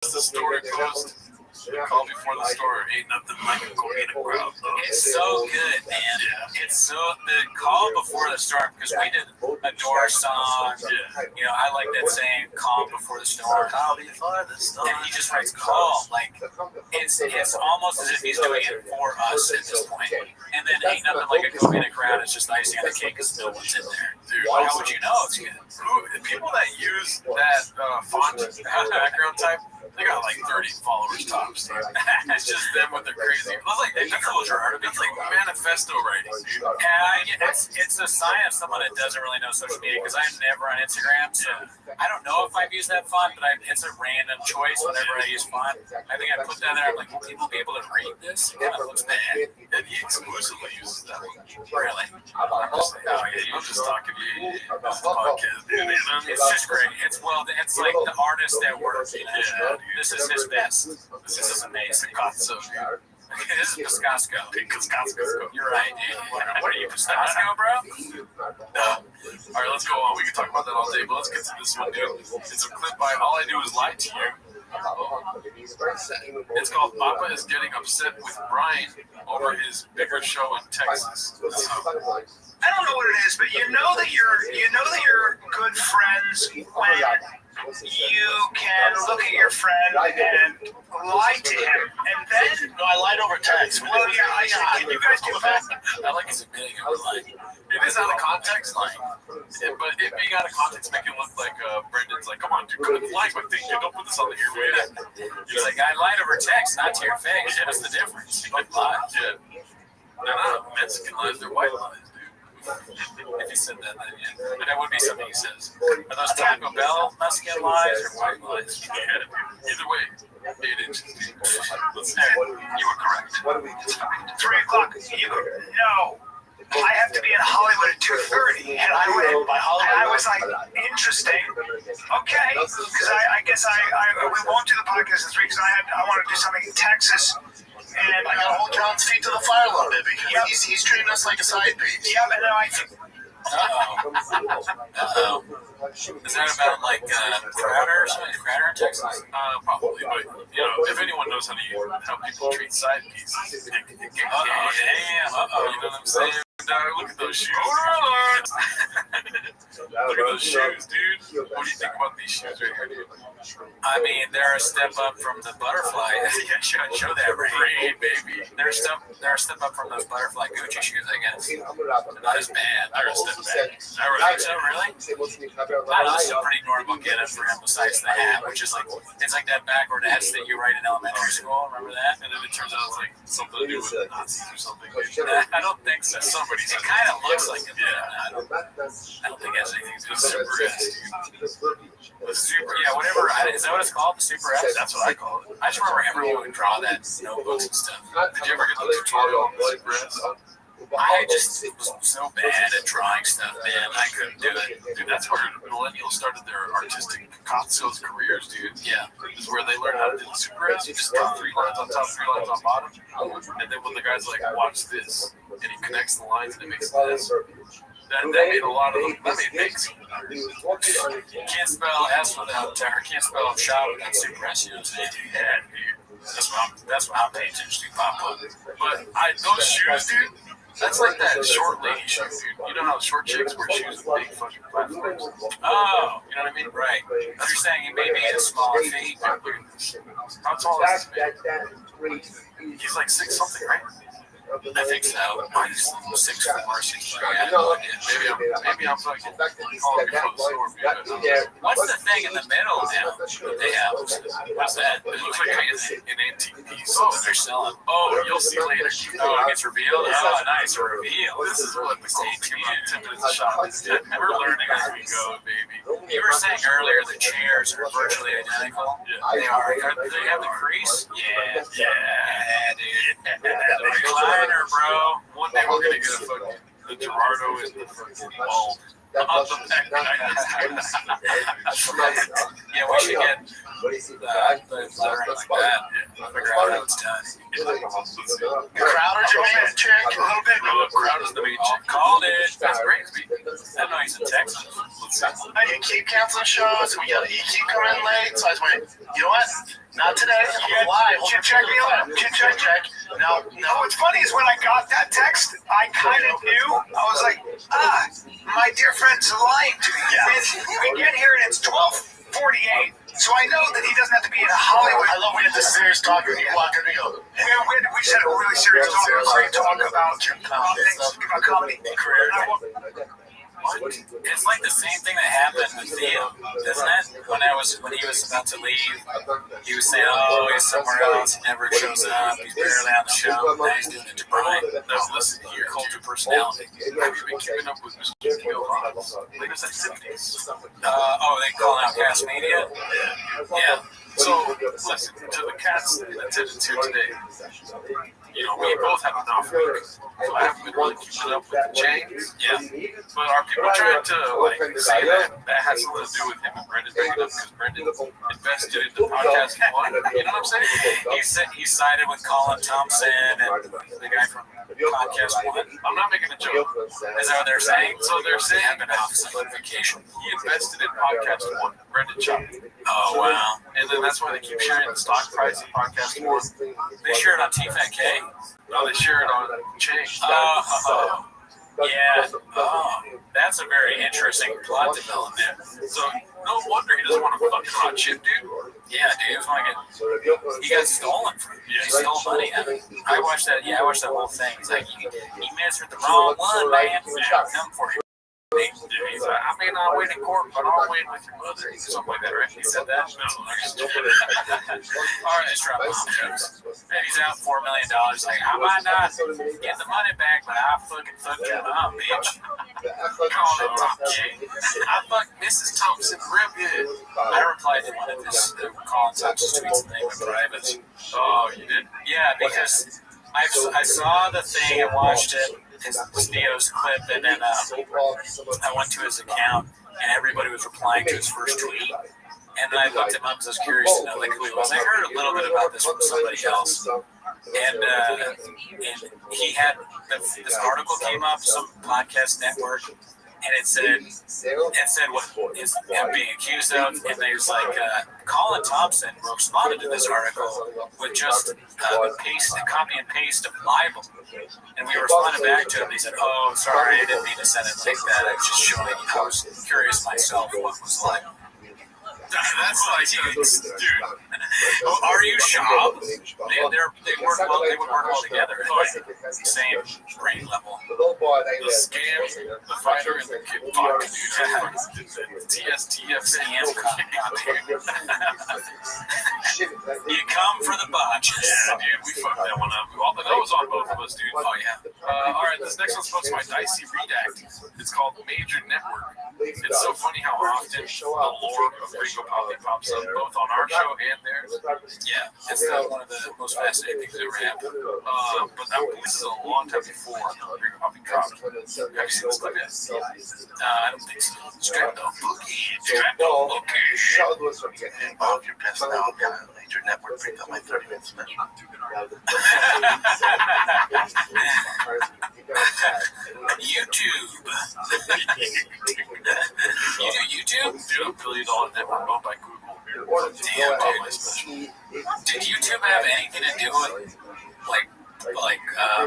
S11: just the story post. Calm Before the Storm. Ain't nothing like a Korean crowd.
S3: It's so good, man.
S11: Yeah.
S3: It's so the calm before the storm, because we did a door song.
S11: Yeah.
S3: You know, I like that saying, calm before the storm.
S1: Calm before the storm.
S3: And he just writes calm. Like, it's almost as if he's doing it for us at this point. And then ain't nothing like a Korean crowd. It's just icing on the cake because no one's in there.
S11: Dude,
S3: How would you know it's good?
S11: people that use that font background type, they got like 30 followers tops. It's just them with their crazy. It's like manifesto writing, dude.
S3: It's a sign of someone that doesn't really know social media, because I'm never on Instagram, so I don't know if I've used that font, but it's a random choice whenever I use font. I think I put that there. I'm like, will people be able to read this? It kind of looks bad.
S11: And he exclusively uses that one.
S3: Really?
S11: I'm just talking to you. This is a podcast, dude.
S3: It's just great. It's like the artist that works. You know? This is his best. This is amazing.
S11: So,
S3: This is Piscasco.
S11: Piscasco.
S3: You're right, dude. What are you, Piscasco, bro?
S11: All right, let's go on. We can talk about that all day, but let's get to this one, dude. It's a clip by All I Do Is Lie to You. It's called Papa is Getting Upset with Brian over his bigger show in Texas.
S9: I don't know what it is, but you know that you're good friends when you can look at your friend and lie to him, and then
S10: No, I lied over text.
S9: well, yeah, can you guys do that?
S3: I like his admitting it, like, it is out of context, like, but it being out of context make it look like Brendan's like, come on, dude, come on, like my thing, dude, don't put this on the ear. He's like, I lied over text, not to your face. What's the difference? You like lies. Yeah. They're not Mexican lies, they're white lies, dude. If he said that, then yeah. But that would be something he says. Are those Taco Bell Mexican lies or white lies? Yeah. Either way, 8 inches deep. You were correct.
S9: 3 o'clock. No. I have to be in Hollywood at 2:30, and I was like, interesting. Okay, because I guess we won't do the podcast at 3 because I want to do something in Texas. And
S10: I gotta hold John's feet to the fire a little bit because he's treating us like a side piece.
S9: Yeah, and then I think.
S3: Is that about like Crowder or something? Crowder in Texas? Probably, but you know, if anyone knows how people treat side pieces, damn, you know what I'm saying? Look at those shoes. Look at those shoes, dude. What do you think about these shoes right here, dude? I mean, they're a step up from the butterfly. Yeah, show that rain, baby. They're a step up from those butterfly Gucci shoes, I guess. They're not as bad. They're a step back. I think so, really? This is a pretty normal getup for him besides the hat, which is like, it's like that backward S that you write in elementary school. Remember that? And then it turns out it's like something to do with Nazis or something. I don't think so. It kind of looks like it. Yeah. I don't think it has anything to do with Super S. The Super, yeah, whatever. Is that what it's called? The Super S? That's what I call it. I just remember everyone would draw that in notebooks and stuff. Did you ever get the tutorial on the Super S? I just was so bad at drawing stuff, man. I couldn't do it. Dude, that's where millennials started their artistic conceals careers, dude. Yeah. This is where they learn how to do the Super S. You just draw 3 lines on top, 3 lines on bottom. And then when the guy's like, watch this, and he connects the lines and it makes this. That made a lot of them. That made makes. You can't spell S without, or can't spell shot without Super S, you know what I'm saying? Yeah, dude. That's what I'm paying attention to, Papa. But those shoes, dude. That's like that short lady shoe, dude. You know how short chicks wear shoes with big fucking platforms? Oh, you know what I mean? Right. You're saying maybe a smaller feet. How tall is this man? He's like 6 something, right? I think so. He's 6'4", 6'5". I have no idea. Maybe I'm fucking calling before the storm. What's the thing in the middle now that they have? What's that? It looks like an antique piece that they're selling. Oh, you'll see later. Oh, it gets revealed? Oh, nice. A reveal. This is what the stay tuned. 10 minutes of shop. We're learning as we go, baby. You were saying earlier the chairs are virtually identical. Yeah. They are. They have the crease? Yeah. Yeah, dude. The recliner, bro. One day we're going to get a fucking the Gerardo and the fucking ball. Yeah, we should get the lettering like that. Figure out how it's done.
S10: Crowder's your main chick?
S3: A little bit. Crowder's the main chick. Called it. That's great. I know he's in Texas.
S10: You keep canceling shows. You keep coming in late. So I was like, you know what? Not today. I'm live.
S9: Check me out. Check. No. What's funny is when I got that text, I kind of knew. I was like, my dear friend's lying to me. Yeah. We get here and it's 12:48. So I know that he doesn't have to be in Hollywood.
S10: I love when you have this serious talk and you walk in and go.
S9: We said a really serious talk about things, about comedy.
S3: It's like the same thing that happened with Theo, isn't it? When he was about to leave, he was saying, "Oh, he's somewhere else. He never shows up. He's barely on the show. Now he's doing it to Brian." No, listen here, cult of personality. Have you been keeping up with Mr. Theo Roth's latest activities? They call out Cast Media. Yeah. So listen to the cats that attended to today. You know, we both have an off week, so I haven't been really keeping up with the chains. Yeah. But are people trying to say that has something to do with him and Brendan bringing up because Brendan invested into Podcast One? You know what I'm saying? He sided with Colin Thompson and the guy from Podcast One. I'm not making a joke. Is that what they're saying? So they're saying I've been off on vacation. He invested in Podcast One. Brendan chopped. Oh wow. And then that's why they keep sharing the stock price of Podcast One. They share it on TFAK. No, they share it on Change. Yeah. Oh, that's a very interesting plot development. So No wonder he doesn't want to fucking hot chip, dude. Yeah, dude. Fucking, he got stolen from. Yeah, he stole money. I watched that. Yeah, I watched that whole thing. He's like, you answered the wrong one, man. Yeah, come for you. He's like, I may not win in court, but I'll win with your mother. Something like that, right? He said that? No. All right, let's drop bomb jokes. And he's out $4 million. Like, I might not get the money back, but I fucking fucked your mom, bitch. Calling it Tom King. I fucked Mrs. Thompson real good. I replied to one of his Colin Thompson's tweets and they went private. Oh, you did? Yeah, because I saw the thing, I watched it. His Theo's clip, and then I went to his account, and everybody was replying to his first tweet. And then I looked him up because I was curious to know like who he was. I heard a little bit about this from somebody else, and he had this article came up, some podcast network, and it said what is him being accused of, and there's like Colin Thompson responded to this article with just a copy and paste of libel. And we responded back to him. He said, "Oh, sorry, I didn't mean to send it like that. I was just showing you. I was curious myself what it was like." That's like, dude. Are you Shab? They would work well together. Same brain level. The scam, the fighter, and the kid fuck, dude. TSTF scam. You come for the botches. Yeah, dude, we fucked that one up. All the nose on both of us, dude. Oh, yeah. All right, this next one's sponsored by Dicey Redact. It's called Major Network. It's so funny how often the lore of Ringo Poppy pops up, both on our show and theirs. Yeah, it's one of the most fascinating things that ever happened. But this is a long time before Ringo Poppy dropped. Have you seen this clip yet? I don't think so. Strepto Boogie.
S10: Oh, if you're pissed now, I'll get a Major Network picked up my 30 minutes special.
S3: YouTube. You do YouTube? Dude, $1 billion network owned by Google. Damn, dude. Did YouTube have anything to do with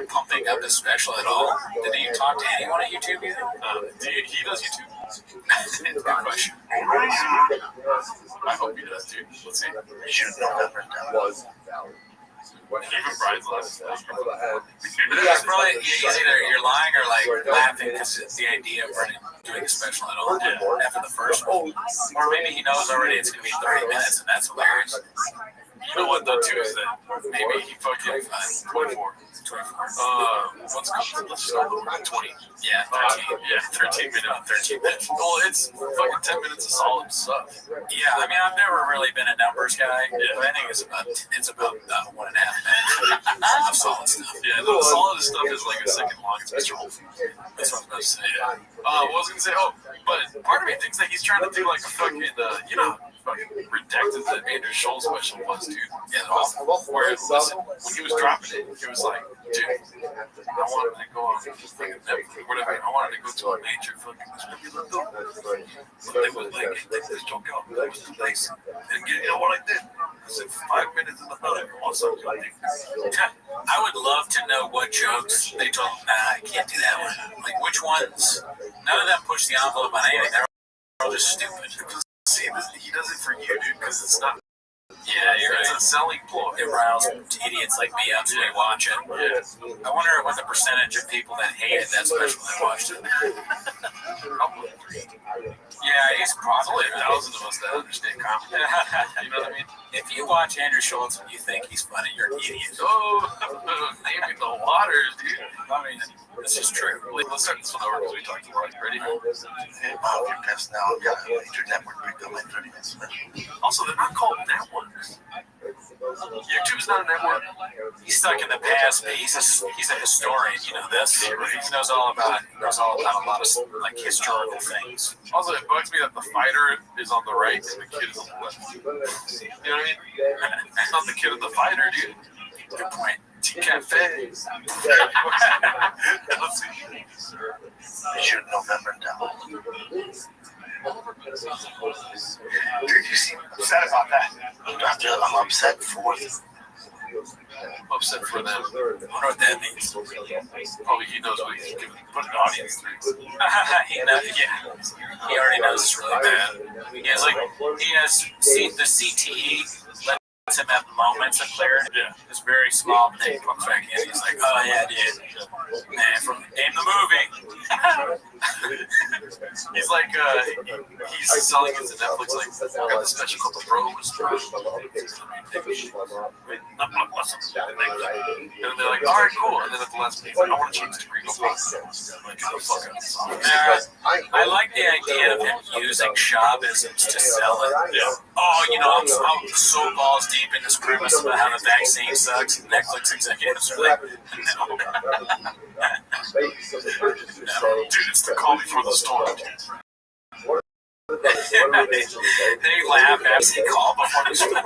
S3: pumping up his special at all? Did you talk to anyone at YouTube either? He does YouTube. Good question. I hope he does too. Let's see.
S10: You should know that was valid.
S3: Even Brian's last. It's probably either you're lying or like laughing because it's the idea of doing a special at all after the first one. Or maybe he knows already it's going to be 30 minutes and that's hilarious. You know what, though, too, is that maybe he fucking 24. Let's start with 20. Yeah, 13. Yeah, 13 minutes. Well, it's fucking 10 minutes of solid stuff. Yeah, I mean, I've never really been a numbers guy, but I think it's about 1.5 minutes of solid stuff. Yeah, the solid stuff is like a second long. It's Mr. Wolf. That's what I was going to say. What was I going to say? Oh, but part of me thinks that he's trying to do like a fucking, fucking redacted that Andrew Schultz special was, dude. Yeah, where listen, when he was dropping it, he was like, dude, I wanted to go on fucking Netflix, whatever. I wanted to go to a major fucking distributor, but they was like, they just don't go. That was the place. And you know what I did? I said 5 minutes in the middle. I would love to know what jokes they told him, nah, I can't do that one. Like, which ones? None of them push the envelope on anything. They're all just stupid. See, he does it for you, dude, because it's not. Yeah, it's a selling ploy. It riles idiots like me up to watch it. Yeah. I wonder what the percentage of people that hated that special that watched it. Yeah, he's probably 1,000 of us that understand comedy. You know what I mean? If you watch Andrew Schultz and you think he's funny, you're an idiot. Oh, naming the waters, dude. I mean, this is true. Let's start this one over because we talked about it. Ready?
S10: Hey, Bob, you're pissed now. I've got a Major Network picked up my 30 minutes special.
S3: Also, they're not called networks. YouTube's not a network. He's stuck in the past, but he's a historian. You know this. He knows all about a lot of like historical things. Also, it bugs me that the fighter is on the right and the kid is on the left. You know what I mean? It's not the kid of the fighter, dude. Good point. Cafe. Let's see.
S10: They should November now. Dude, you seem upset about that. I'm upset for you.
S11: upset for them.
S3: I wonder what that means.
S11: Probably he knows what he's putting the audience through.
S3: He already knows it's really bad. He has the CTE lets him have moments of clarity.
S11: Yeah.
S3: It's very small, but then he comes back in. He's like, oh yeah, dude. Man, name the movie.
S11: He's like, he's selling it to Netflix. Like, I got this special called The Bros. And they're like, all right, cool. And then at the last minute, I want to change the Green Book. Like, get the fuck out of this office.
S3: I like the idea of him using Shawbisms to sell it.
S11: Yeah.
S3: Oh, I'm so balls deep in this premise about how the vaccine sucks. Netflix executives are like, no.
S11: Dude, it's the calm before the storm.
S3: They laugh as they call before the storm.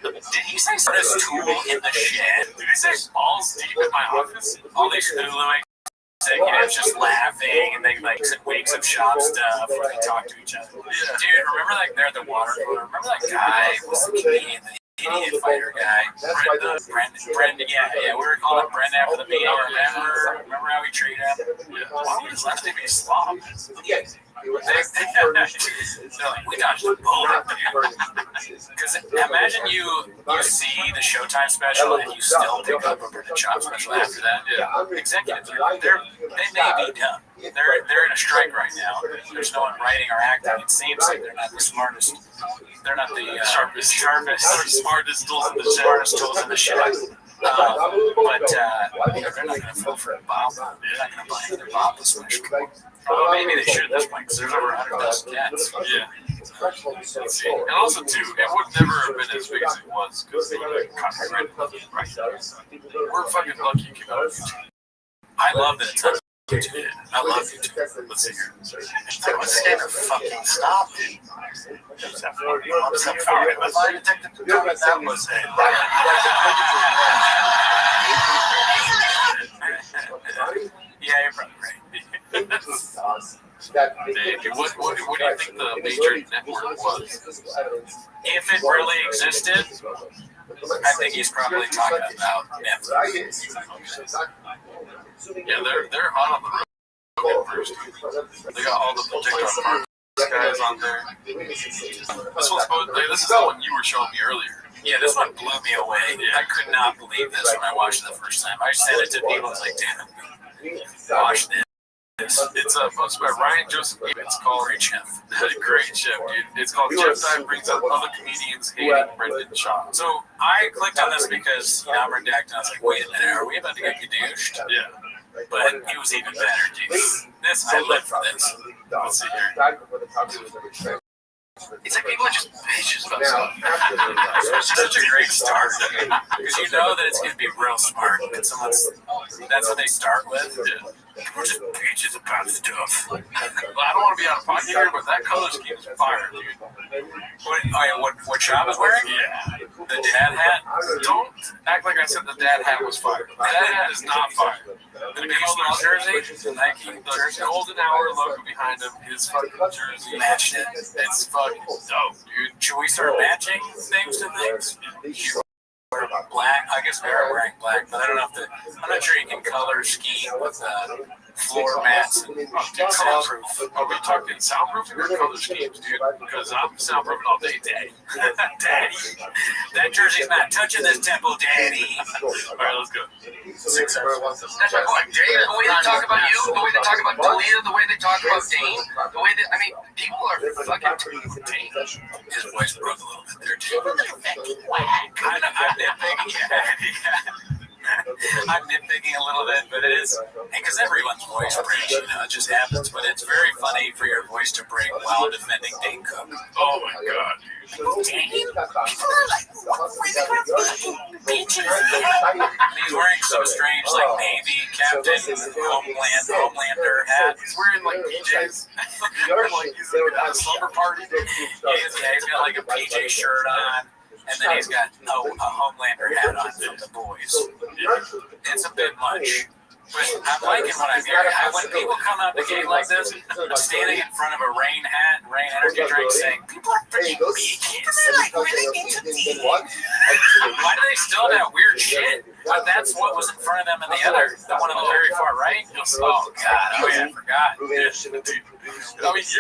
S3: Did he say put his tool in the shed?
S11: Did he say balls deep in my office?
S3: All these Hulu executives just laughing and they like wakes up shop stuff where they talk to each other.
S11: Yeah.
S3: Dude, remember like they're at the water cooler? Remember that guy was the comedian, the idiot fighter guy? Brendan, yeah, we were calling him Brendan after the meeting. Remember how we treated him?
S11: Yeah. Why would his last name be Slob?
S3: They're like, we dodged a bullet. Because imagine you see the Showtime special and you still pick up a Brendan Chop special after that.
S11: Yeah.
S3: Executives, they may be dumb. They're in a strike right now. There's no one writing or acting. It seems like they're not the smartest. They're not the smartest tools in the shed. Smartest tools in the shed. But they're not going to vote for Bob. They're not going to buy another Bob special. Maybe they should at this point because there's over 100,000 cats.
S11: Yeah. And also, too, it would never have been as big as it was because they would have copyrighted it. Right. We're fucking lucky you came out of YouTube.
S3: I love that it's on YouTube. I love YouTube.
S11: Let's see here.
S10: That was never fucking stopped, dude. That was
S3: Yeah, you're probably right.
S11: Dave, what do you think the major network was?
S3: If it really existed, I think he's probably talking about Netflix.
S11: Yeah, they're hot on the road. They got all the TikTok guys on there. This is the one you were showing me earlier.
S3: Yeah, this one blew me away. I could not believe this when I watched it the first time. I sent it to people. I was like, damn, watch this.
S11: It's hosted by Ryan Joseph. It's called
S3: Great chef.
S11: Great chef, dude. It's called Jeff Time Brings Up Other Comedians Hating Brendan Shaw.
S3: So I clicked on this because I'm redacted. I was like, wait a minute, are we about to get douched?
S11: Yeah.
S3: But it was even better, dude. I live for this.
S11: Let's see here.
S3: It's like people are just bitches about stuff. It's such a great start because you know that it's going to be real smart. And that's what they start with.
S11: Yeah.
S3: We're just bitches about stuff.
S11: Well, I don't want to be out of pocket here, but that color scheme is fire, dude.
S3: What Shop is wearing?
S11: Yeah.
S3: The dad hat?
S11: Don't act like I said the dad hat was fire. The dad hat is not fire.
S3: The baseball jersey?
S11: The Nike, the golden hour logo behind him, his fucking jersey.
S3: Matched it.
S11: It's fucking dope, dude.
S3: Should we start matching things to things? Black. I guess they're wearing black, but I don't know if I'm not sure you can color scheme with floor mats and soundproof.
S11: Are we talking soundproofing or color schemes, dude? Because I'm soundproofing all day, daddy.
S3: Daddy. That jersey's not touching this temple, daddy.
S11: All right, let's go.
S3: That's my point,
S10: Dane, the way they talk about you, the way they talk about Toledo, the way they talk about Dane, the way that, people are fucking Dane.
S3: His voice broke a little bit there, too. I'm nitpicking. I'm nitpicking a little bit, but it is because everyone's voice breaks, it just happens. But it's very funny for your voice to break while defending Dane Cook.
S11: Oh my god, dude.
S3: Dane? People are like, bitches. He's wearing some strange, like, Navy Captain Homelander hat.
S11: He's wearing like PJs. Like he's at a slumber party.
S3: He's got like a PJ shirt on. And then he's got a Homelander hat on from the boys. It's a bit much. But I'm liking what I'm hearing. When people come out the gate like this, I'm standing in front of a rain hat, rain energy drink, saying, people are pretty bitches. Like, really into tea. Why do they still have that weird shit? But that's what was in front of them in the other, the one on the very far right. Oh, God. Oh, yeah, I forgot. I mean,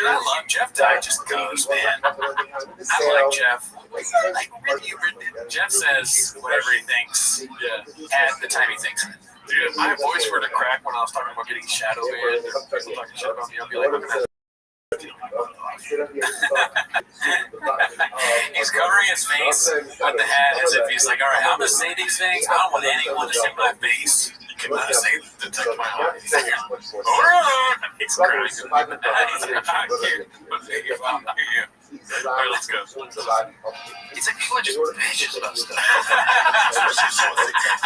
S3: I love Jeff Dye just goes, man. I like Jeff. Like, Jeff says whatever he thinks at the time he thinks it.
S11: Dude, if my voice were to crack when I was talking about getting shadow banned, or people talking shit about me, I'd be like, I'm gonna.
S3: He's covering his face with the hat as if he's like, all right, I'm gonna say these things. I don't want anyone to see my face.
S11: You cannot say the touch my heart.
S3: He's crying. He's like,
S11: all right, let's go.
S3: it's like people are just bitches about stuff.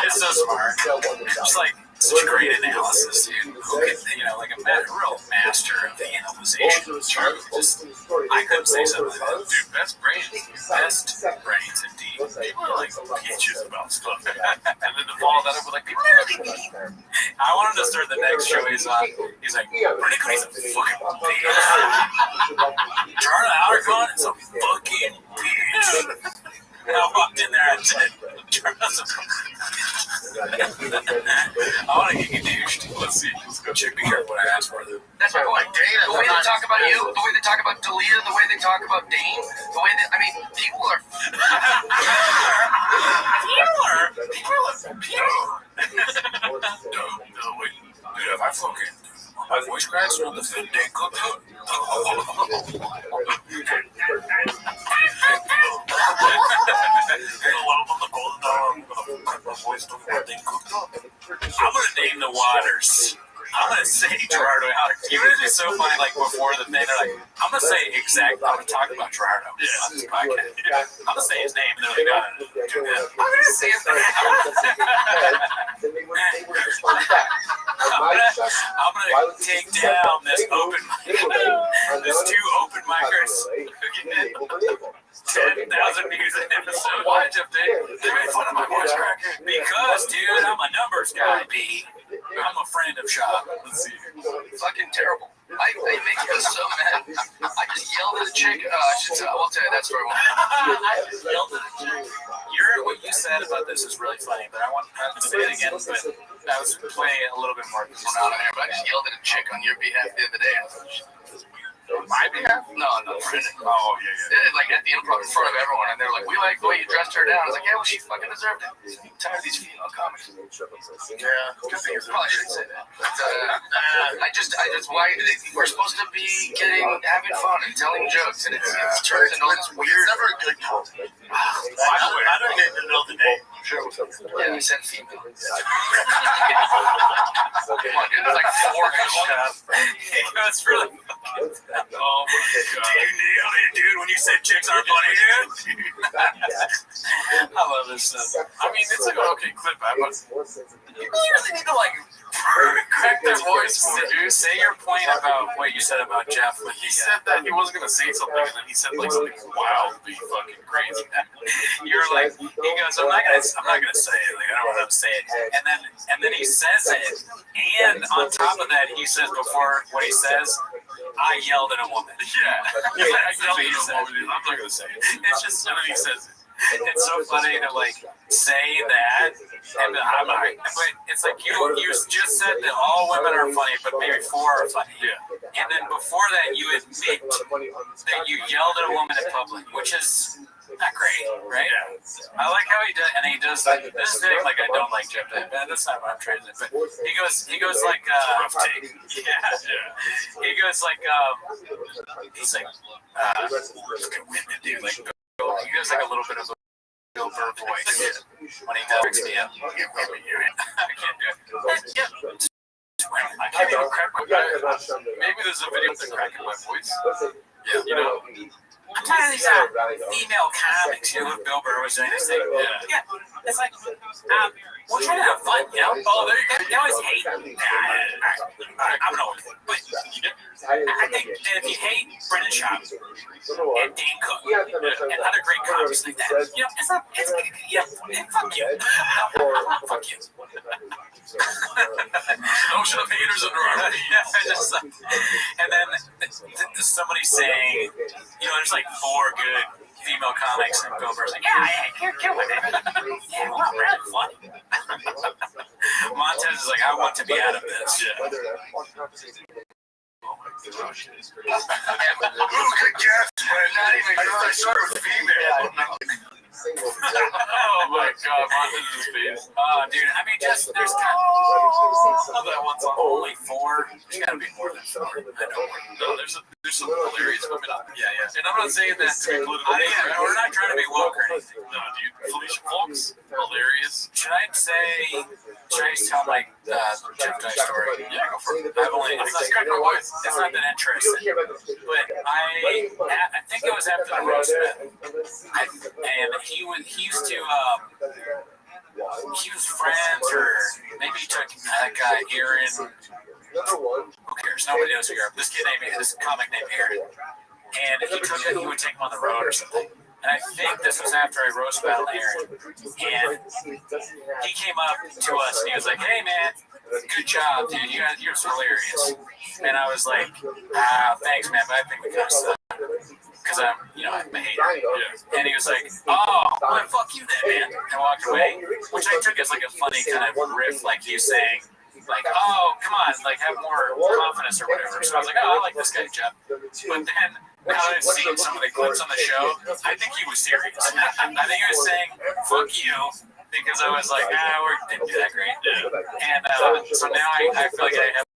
S3: It's so smart. It's like such a great analysis, dude. Who could, like a real master of the analyzation. Just, I couldn't say something like that.
S11: Dude, best brains.
S3: Best brains indeed.
S11: People are like bitches about stuff. And then to follow that up with like, people are really mean.
S3: I want him to start the next show he's on. He's like, Brittany Cody's a fucking bitch. Charlie Outercon is a fucking bitch. And I walked in there and said, Charlie's a I want to get you douched.
S11: Let's see. Let's go.
S3: Should be careful what I ask for.
S11: That's my point.
S3: The way they talk about you, the way they talk about Dalia, the way they talk about Dane, the way that, people are. Dude, if I fucking. My voice cracks when the food didn't cook out. I'm gonna name the waters. I'm gonna say Gerardo. Even if it's so funny, like before the thing, they're like, I'm gonna say exactly. I'm gonna talk about Gerardo on this podcast. I'm gonna say his name, and they're like, no, do that. I'm gonna say his name. I'm gonna take down this open mic. There's two open micers. 10,000 views an episode. Why, Jeff Dave? They made fun of my voice crack. Because, dude, I'm a numbers guy, B. I'm a friend of Shop. Let's see. Fucking terrible. I make me so mad. I just yelled at a chick. I will tell you that story. I just yelled at a chick. What you said about this is really funny, but I want to say it again. But I was playing it a little bit more. But I just yelled at a chick on your behalf the other day.
S11: My behalf?
S3: No, Brendan.
S11: Oh, yeah.
S3: Like at the improv in front of everyone, and they're like, we like the way you dressed her down. I was like, yeah, well, she fucking deserved it. I'm tired of these female comics.
S11: Yeah.
S3: Probably shouldn't say that. But, I just, why, we're supposed to be having fun and telling jokes, and it's turned into this weird.
S11: It's never a good compliment. By the way, I don't need to know the name. Sure.
S3: Yeah, we said female. Come on, dude, there's like 4 shots. It's really fucking. Oh my god. Dude, when you said chicks aren't funny, dude. I love this stuff.
S11: It's like an okay clip, but
S3: you really need to crack their voice. Say your point about what you said about Jeff.
S11: He said that he wasn't gonna say something, and then he said like something wildly fucking crazy.
S3: You're like, he goes, I'm not gonna say it. Like, I don't want to say it. And then he says it, and on top of that, he says before what he says, I yelled at a woman.
S11: Yeah. I yelled at a woman. I'm not gonna say it.
S3: It's just when he says it. It's so funny to say that, and but it's like you just said that all women are funny, but maybe 4 are funny.
S11: Yeah.
S3: And then before that, you admit that you yelled at a woman in public, which is not great, right? Yeah. I like how he does, and he does this thing like I don't like Jeff. That's not what I'm trying to say. But he goes like
S11: rough take.
S3: Yeah. He goes like he's like women do like. He goes like a little bit of a Bill Burr voice when he talks to you. I can't do it. I can't even crack my voice. Maybe there's a video of the cracking my voice. Yeah, I'm tired of these female comics, who Bill Burr was doing this thing. Yeah. It's like, we're trying to have fun, Oh, they always hate. I'm an old one, but I think that if you hate Brendan Schaub and Dane Cook and other great comics like that, fuck you. Fuck you. Ocean of haters under our feet. And then somebody saying, there's like 4 good female comics, and Bill Burr's like, you're killing it. Yeah, well, really funny. Montez is like, I want to be out of this. Yeah.
S10: Who could guess? Not even I started with female.
S3: Oh my God, Montez's face. Dude, I mean, just there's that one's only 4. There's got to be more than 4. I know. No, there's some hilarious women. Yeah. And I'm not saying that to include. We're not trying to be woke or anything. No, dude. Felicia Folks, hilarious. Should I just tell my Jeff Dye story? Yeah, go for it. It's not that interesting, but I think it was after the roast battle, and he used to he was friends, or maybe he took that guy Aaron. Who cares? Nobody knows who you are. This comic named Aaron, and he would take him on the road or something. And I think this was after I roast battled Aaron, and he came up to us and he was like, "Hey man, good job, dude. You're hilarious." And I was like, thanks, man, but I think we kind of suck. Because I'm a hater. Yeah. And he was like, oh, well, fuck you then, man. And walked away, which I took as like a funny kind of riff, like he was saying, like, oh, come on, like have more confidence or whatever. So I was like, oh, I like this guy, Jeff. But then, now that I've seen some of the clips on the show, I think he was serious. I think he was saying, fuck you. Because I was like, we didn't do that great. Yeah. And so now I feel like I have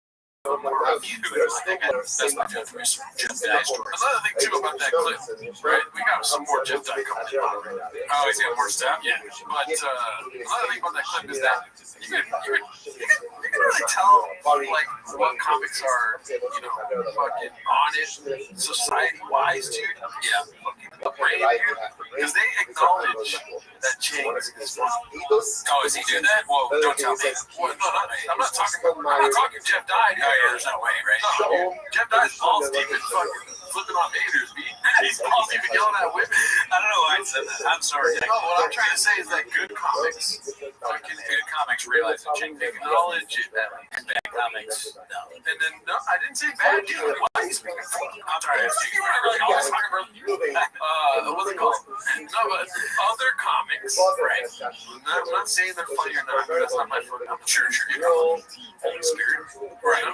S3: more of you. That's my Jeff Dye story. Another thing too about that clip, right? We got some more Jeff Dye coming in. Oh, he's got more stuff? Yeah. But another thing about that clip is that you can really tell like what comics are, fucking honest society-wise, dude. Yeah. Fucking brave, dude. Because they acknowledge that James is funny. Oh, is he doing that? Well, don't tell me. Well, no, I'm not talking Jeff Dye. Oh yeah, there's no way, right? No, Jeff Dye's balls deep in fucking flipping on haters. He's balls deep in yelling at women. I don't know why I said that. I'm sorry. No, what I'm trying to say is that good comics realize that Jake acknowledge that bad comics. No. And then I didn't say bad, dude. Why are you speaking? I'm sorry. I really always talking about you. What's it called? No, but other comics, right? I'm not saying they're funny or not. That's not my fault. I'm sure you're spirit. Right.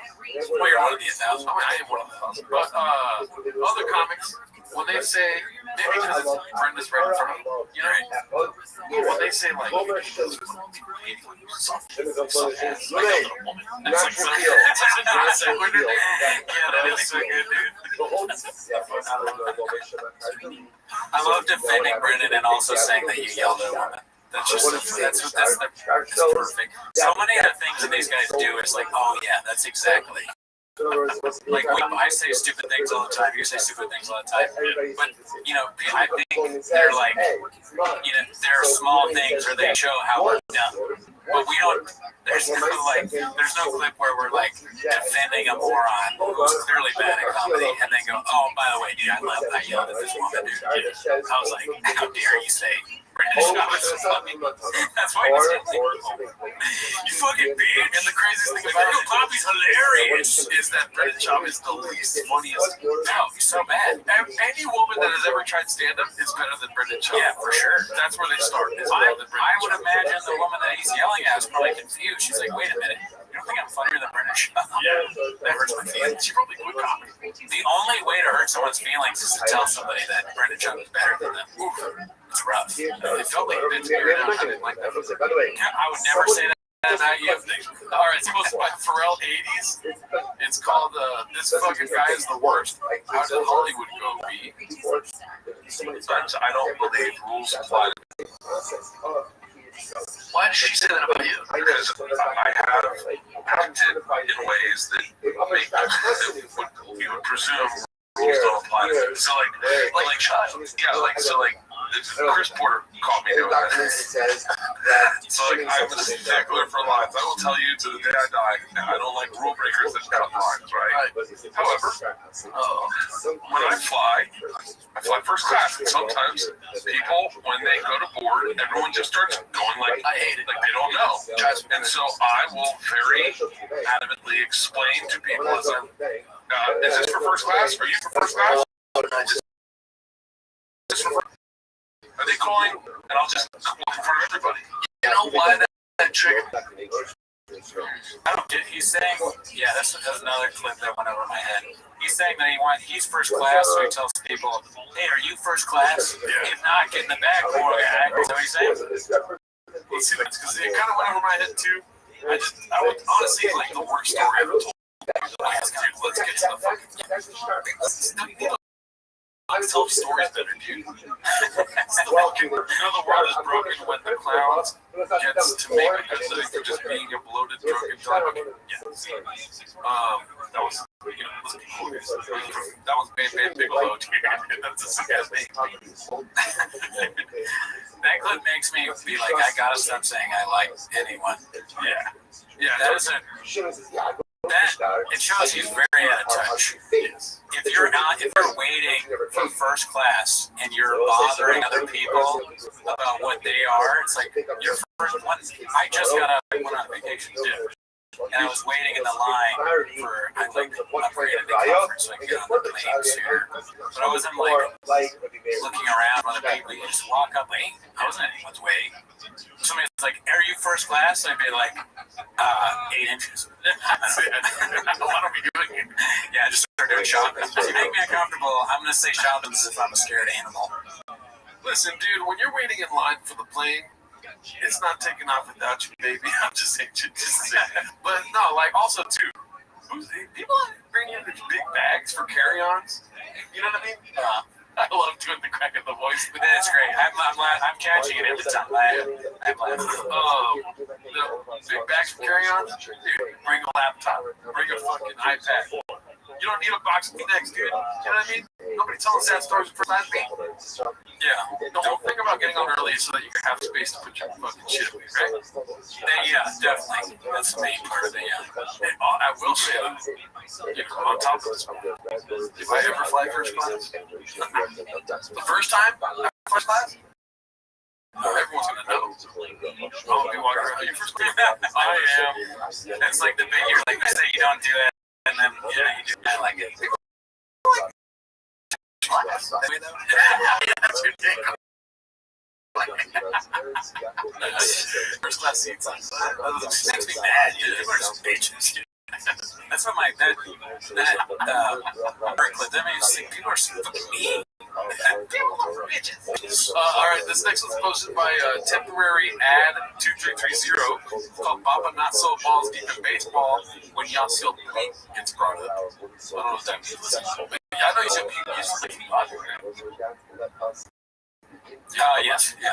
S3: Well, you're one of the 1,000. I am one of the 1,000. But other comics, when they say, maybe because Brenda's right in front of them, when they say, like, I love defending Brendan and also saying that you yelled at women. That's perfect. So many of the things that these guys do is like, oh yeah, that's exactly. Like I say stupid things all the time. You say stupid things all the time. But I think they're like, there are small things, or they show how we're done. But we don't. There's no clip where we're like defending a moron who's clearly bad at comedy, and then go, oh, by the way, dude, I yelled at this woman, dude. I was like, how dare you say? That's why you said you fucking bitch. And the craziest thing about Poppy's hilarious is that Brendan Schaub is the least funniest. No, he's so bad. Any woman that has ever tried stand-up is better than Brendan Schaub. Yeah, for sure. That's where they start. I would imagine the woman that he's yelling at is probably confused. She's like, wait a minute. You don't think I'm funnier than Brendan Schaub? Yeah. That hurts my feelings. She probably quit comedy. The only way to hurt someone's feelings is to tell somebody that Brendan Schaub is better than them. Oof. It's rough. It felt like it's weird. I didn't like that. I would never say that about you. All right, it's posted by Pharrell 80s. It's called "This Fucking Guy Is the Worst." How did Hollywood go, B? But I don't believe rules apply. Why did she say that about you? Because I have acted in ways that you would presume rules don't apply to me. So like child. Yeah, like so like.
S11: Chris Porter called me doing that. So like, I'm a stickler for lines. I will tell you to the day I die, I don't like rule breakers that cut lines, right? However, when I fly first class. And sometimes people, when they go to board, everyone just starts going like, I hate it, like they don't know. And so I will very adamantly explain to people, as I'm, is this for first class? Are you for first class? Are they calling? And I'll just look in front of everybody. You know why that trigger?
S3: I don't get. He's saying, yeah, that's another clip that went over my head. He's saying that he's first class, so he tells people, "Hey, are you first class? If not, get in the back, poor guy." Is that what he's saying?
S11: Let's see, because it kind of went over my head too. I would honestly like the worst story ever told. Let's get to the fucking. Let's tell stories better, dude. The world is broken when the clowns gets to make a good living for just being a bloated, drunken dog. Yeah. That was, that was Bam Bigelow, dude. That's a sick ass name.
S3: That clip makes me be like, I gotta stop saying I like anyone.
S11: Yeah.
S3: That isn't. It shows he's very out of touch. If you're waiting for first class and you're bothering other people about what they are, it's like your first one. I just went on vacation too, and I was waiting in the line for upgraded the conference so I could get on the planes here. But I wasn't looking around for other people. You just walk up, wait. I wasn't anyone's waiting. Somebody's like, "Are you first class?" I'd be like, 8 inches.
S11: What are we doing here?
S3: Yeah, I just started doing shopping. If you make me uncomfortable, I'm going to say shopping as if I'm a scared animal.
S11: Listen, dude, when you're waiting in line for the plane, it's not taking off without you, baby. I'm just saying. But no, like also too, people bring in these big bags for carry-ons. You know what I mean? I love doing the crack of the voice.
S3: But that's great. I'm catching it every time. I'm laughing.
S11: The big bags for carry-ons? Dude, bring a laptop. Bring a fucking iPad. You don't need a box of Kleenex, dude. You know what I mean? Nobody tells sad stories for last week.
S3: Yeah.
S11: The whole thing about getting on early is so that you can have space to put your fucking shit away, right?
S3: Yeah, definitely. That's the main part of it, yeah.
S11: I will say that, on top of this, if I ever fly first class, the first time, first class, everyone's gonna know. I'll be walking around. Are you first class? I am.
S3: That's like the big. You're like, I say you don't do that, and then you do. I like it.
S11: First class seats.
S3: It makes me mad. People are just bitches. That's what my clip. That means people are so fucking mean.
S11: All right, this next one's posted by temporary ad 2330 called Papa Not So Balls Deep in Baseball when Yasiel Puig gets brought up. I don't know what that means. I know you said Puig used to play
S3: Yes.
S10: In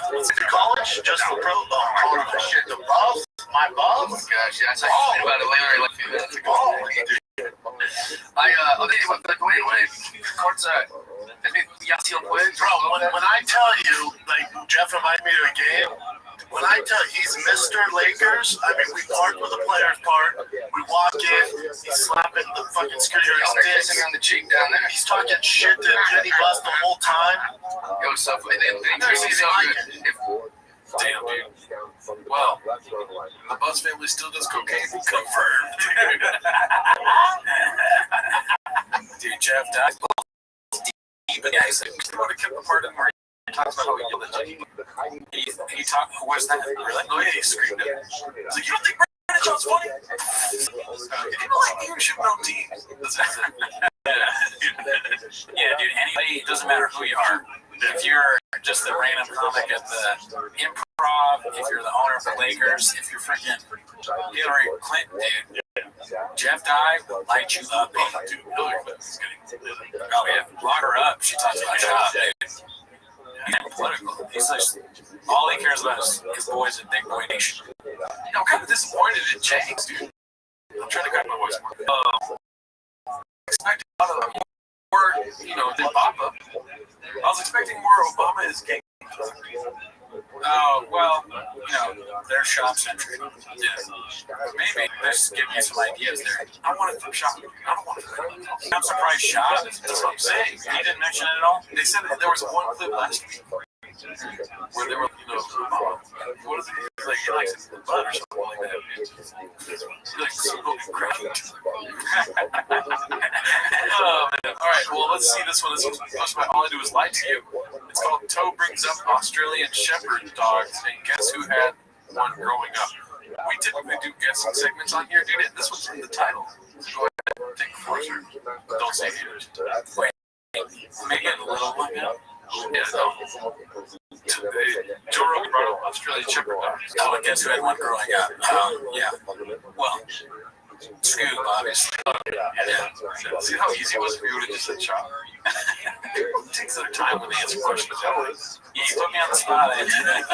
S10: college, just the pro. Oh, shit, the balls? My balls?
S11: Oh, gosh, yeah, I saw you about it later, like a few minutes ago. I'll tell you what, wait, courtside. I mean, Yasiel Puig.
S10: Bro, when I tell you, like, Jeff reminded me of a game, when I tell you he's Mr. Lakers, I mean, we park where the players park, we walk in, he's slapping the fucking scooter,
S11: They're kissing on the cheek down there.
S10: he's talking shit to Jenny Bus the whole time.
S11: Yo, stuff like that.
S10: Never seen anything like it.
S11: Damn, dude. Well, the Bus family still does cocaine. Confirmed.
S3: Dude, Jeff died.
S11: Yeah, he's like, we want to keep apart and where he talks about how he yelled at Jenny.
S3: He talked. What's that? Really?
S11: Oh, yeah, he screamed at him. He's like, you don't think Brandon John's funny? People like me who should know teams.
S3: Yeah, dude. Anybody, it doesn't matter who you are. If you're just a random comic at the Improv, if you're the owner of the Lakers, if you're freaking Hillary Clinton, dude, Jeff Dye will light you up.
S11: Dude, Hillary Clinton's getting.
S3: Oh yeah, lock her up. She talks about job, dude. He's not political. He's just all he cares about is his boys in Big Boy Nation.
S11: I'm kind of disappointed in James, dude. I'm trying to cut my voice more. Expecting a lot of more, than Obama. I was expecting more Obama is getting
S3: Oh, well, they're shop centric. Yeah. Maybe let's give you some ideas there. I want it from shop. I don't want it from hotels. I'm surprised shop. That's what I'm saying. He didn't mention it at all. They said that there was one clip last week where they were, what is it? Like, he likes it in the butt or something like that. He likes smoking crack. Oh, man. All right, well, let's see this one. This one's posted by All I Do Is Lie to You. It's called Toe Brings Up Australian Shepherd Dogs, and guess who had one growing up? We typically do guessing segments on here, dude. This one's in the title. Go ahead, take a forcer. Don't say haters. Wait, Megan Little one now? Yeah, no. Joe Rogan brought up Australian Shepherd Dogs. Oh, and guess who had one growing up? Yeah. Well, Scoob, obviously. Yeah. See how easy it was for you to just say chop? It takes their time when they answer questions. You put me on the spot. Isn't
S10: that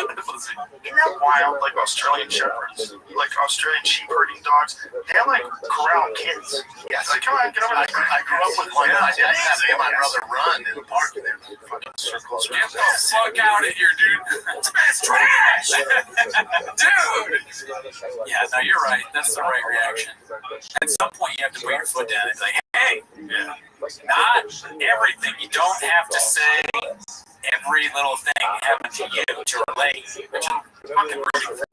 S10: wild? Like Australian shepherds, like Australian sheep herding dogs, they have like corral kids. Yeah, like come on, get over there. I grew up with one. I did have my brother run in the park and they're fucking circles.
S3: Get the fuck out of here, dude. That's trash, dude. Yeah, no, you're right. That's the right reaction. At some point, you have to put your foot down and be like, hey, not everything. You don't have to say every little thing happened to you to relate. Which I'm fucking rooting for.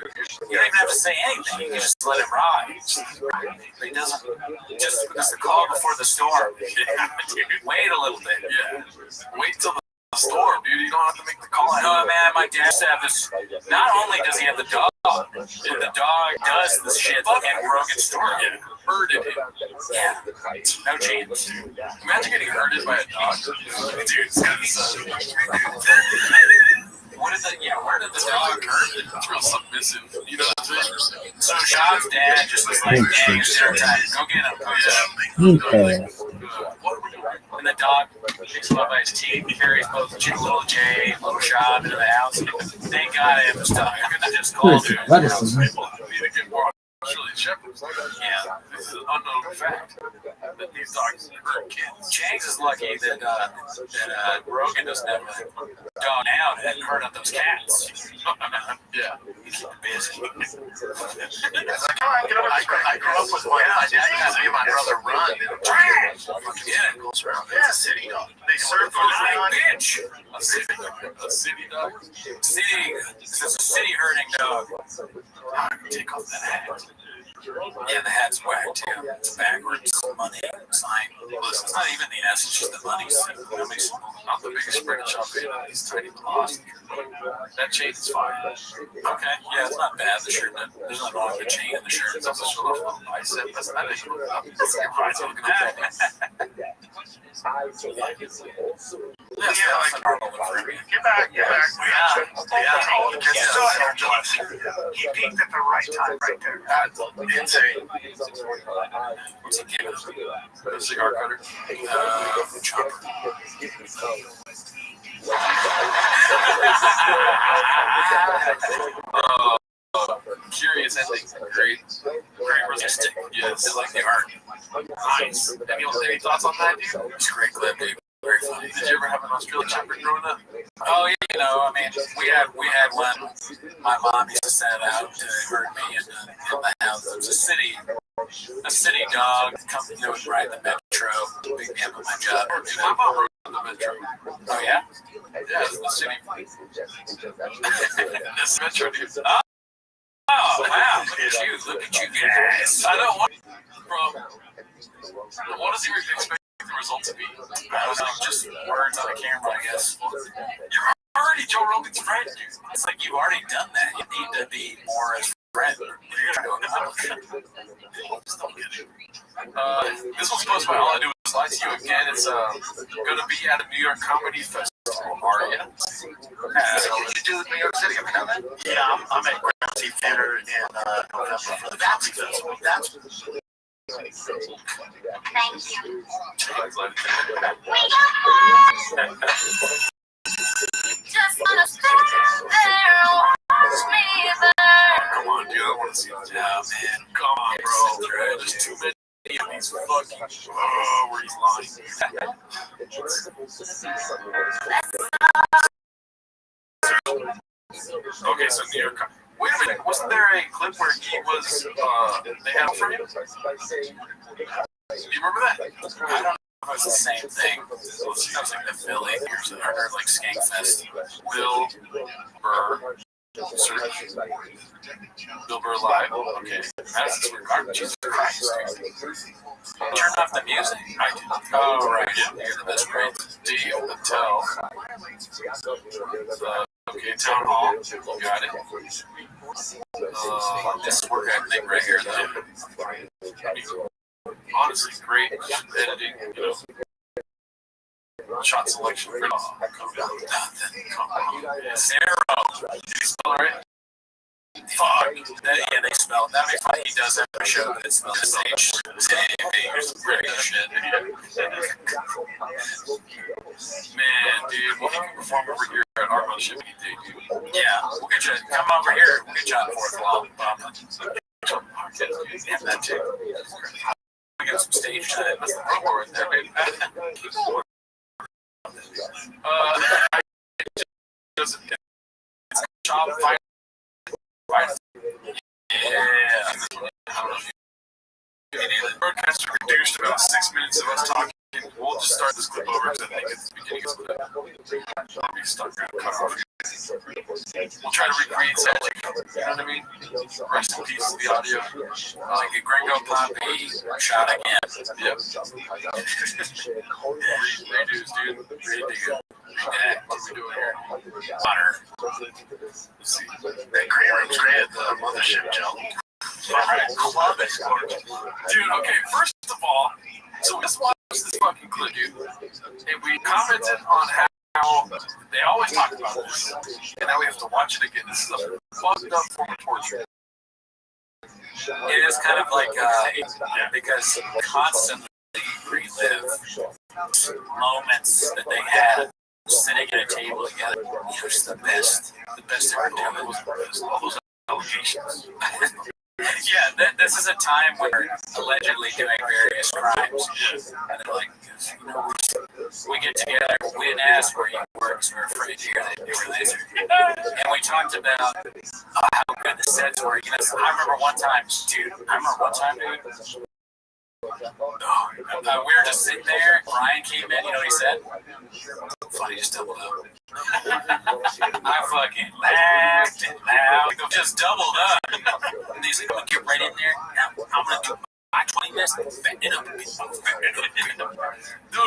S3: You don't even have to say anything. You can just let it ride. It doesn't. Just it's the call before the storm. Wait a little bit. Yeah. Wait till the storm, dude. You don't have to make the call. No, man. My dad have this. Not only does he have the dog, but the dog does the shit in Rogan's story. Herded him. Yeah. No chance. Imagine getting herded by a dog. Dude, it's gotta be so. Where did the dog hurt? It's real submissive. You know what I'm saying? So Sean's dad just was like, dang, it's dinner time. Go get him. And the dog picks him up by his teeth, carries both little Jay and little Sean into the house. Thank God I have this dog. I could have just called him. Australian shepherds. Yeah, this is an unknown fact that these dogs hurt kids. James is lucky that Rogan doesn't have a dog now that hurt up those cats. Yeah, he's busy. I grew up with one. My dad had to be my brother run. Yeah, goes around. It's a city dog. They serve those on bitch. A city dog. It's a city herding dog. Take off that hat. Yeah, the hat's whack too. It's backwards. Money sign. Listen, it's not even the S. It's just the money sign. Not the biggest spread of shop. It's tiny but lost. That chain is fine. Okay. Yeah, it's not bad. The shirt. There's nothing wrong with the chain in the shirt. It's also a little bicep. That's not it. That's your bicep. Look at that. Yeah, like normal for me. Get back. Yeah. He peaked at the right time, right there. Insane. What's he giving us? A cigar cutter? Chopper. Curious ending. Great realistic. Yes, I like the art. Nice. Any thoughts on that, dude? It's a great clip, dude. Very funny. Did you ever have an Australian shepherd growing up? Oh, I mean, we had one. My mom used to send it out to herd me in the house. It was a city dog. They would ride the metro. Big man on my job. My mom rode the metro. Oh, yeah? Yeah, it's the city. This metro, dude. Oh, wow. Look at you guys. I don't want from. What does he expect the result to be? I was just words on a camera, I guess. You're already Joe Rogan's friend, dude. It's like you've already done that. You need to be more as friend. This one's posted by All I Do Is Lie to You again. It's going to be at a New York Comedy Festival. Are you? What did you do in New York City? Have you done that? Yeah, I'm at Gramercy Theater in November for the Comedy Festival. Thank you. Just wanna stand there and watch me burn. Come on, dude, I want to see that. Yeah, man. Come on, bro. There's too many of these fucking. Oh, where he's lying. Okay, so New York. Wait a minute, wasn't there a clip where he was, they had him for him? Do you remember that? I don't know if it was the same thing. It was like the Philly, or like Skankfest. Will Burr. Bill Burr live. Okay. Madison Square Garden. Jesus Christ. Turn off the music. I did. Oh, right. You're the best friend. D. Hotel. Okay, Town Hall. Got it. This is work I think right here, though. Honestly, great editing, shot selection. Zero. Did you spell it right? Fuck. Yeah, they spell it. That makes sense. He does every show that spells his H. Here's some pretty good shit. Man, dude, we can perform over here at our mothership. Yeah, we'll get you. Come over here. We'll get you on fourth wall. Yeah, that too. We got some stage time. That's the promo right there, baby. It's job fight. Yeah. The broadcast reduced about 6 minutes of us talking. We'll just start this clip over because I think it's the beginning of the clip. Let me start cut off. We'll try to recreate magic. You know what I mean? Rest in peace to the audio. Like a Gringo Poppy shot again. Yep. Redos, dude. Redo. What are we doing here? Water. Let's see.
S10: That green room's great at the mothership, Joe.
S3: Club is gorgeous. Dude, okay, first of all, so let's watch this fucking clip, dude. And we commented on how they always talk about this, and now we have to watch it again. This is a fucked up form of torture. It is kind of like, because constantly relive moments that they had sitting at a table together. It was the best ever done. It was the best. All those allegations. Yeah, this is a time when they're allegedly doing various crimes. And they're like, we get together, we didn't ask where he works, we're afraid to hear that they were laser. And we talked about how good the sets were. You know, I remember one time, dude. We were just sitting there. Brian came in. You know what he said? Funny, just doubled up. I fucking laughed and laughed. Just doubled up. And he's like, I'm gonna get right in there. I'm gonna do my 20 minutes. Bend it up. Dude,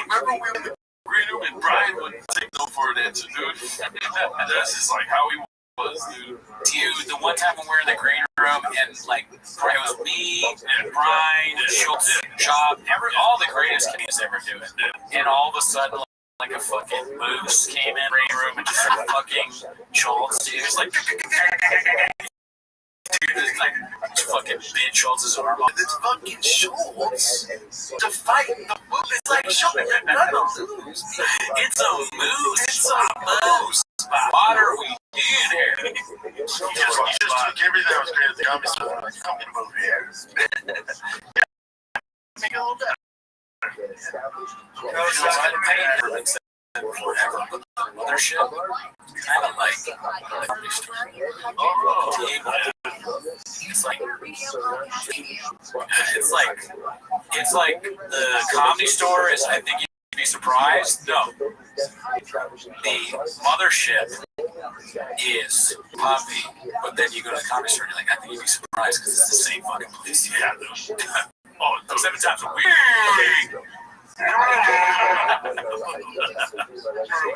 S3: remember we were in the green room and Brian would take no for an answer, dude. That's just like how he was, dude. Dude, the one time when we were in the green room and like it was me and Brian and Schultz and Job, all the greatest comedians ever do it. And all of a sudden, like a fucking moose came in the green room and just started fucking Schultz. Dude, it's like, dude, it's like fucking bit Schultz's arm off.
S10: It's fucking Schultz to fight the moose. It's like Schultz. You're gonna lose.
S3: It's a moose. It's a moose. What are we in here?
S10: He just took everything that was great at the comedy store. Like, I'm gonna move here. Make it a little better.
S3: Forever, but the mothership kind of like comedy store. It's like the comedy store is. I think you'd be surprised. No, the mothership is Poppy, but then you go to the comedy store and you're like, I think you'd be surprised because it's the same fucking place. Yeah. Oh, 7 times a week.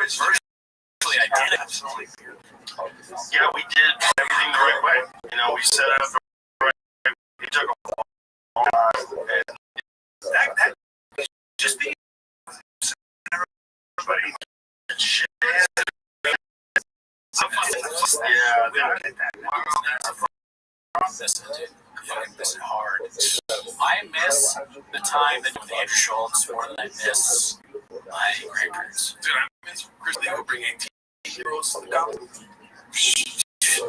S3: Virtually, I did it.
S10: Yeah, we did everything the right way. You know, we set up the right way. We took a long time. And that just be everybody. Shit. Yeah, they don't get that.
S3: Miss it hard. I miss the time that with Andrew Schultz more than I miss my grandparents. Dude, I miss Chris. They would bring 18-year-olds to the comedy.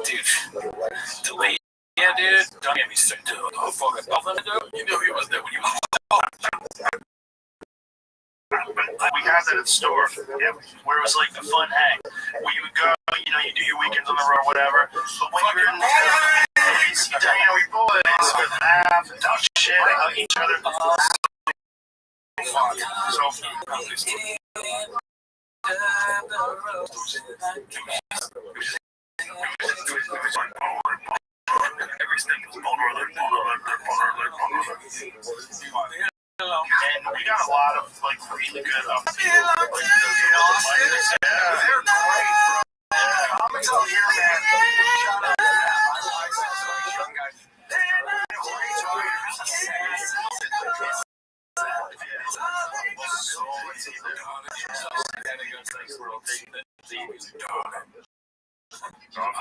S3: Dude, delay. Yeah, dude. Don't get me sick, dude. Oh, fuck. You knew he was there when you was.
S10: We had that at the store, where it was like the fun hang. Where you would go, you do your weekends on the road, whatever. But when you're in the days, we boys would laugh and talk shit and hug each other. Fun. So everything was and we got a lot of like really good people. Like they're great. Comments out here, man. Shout out to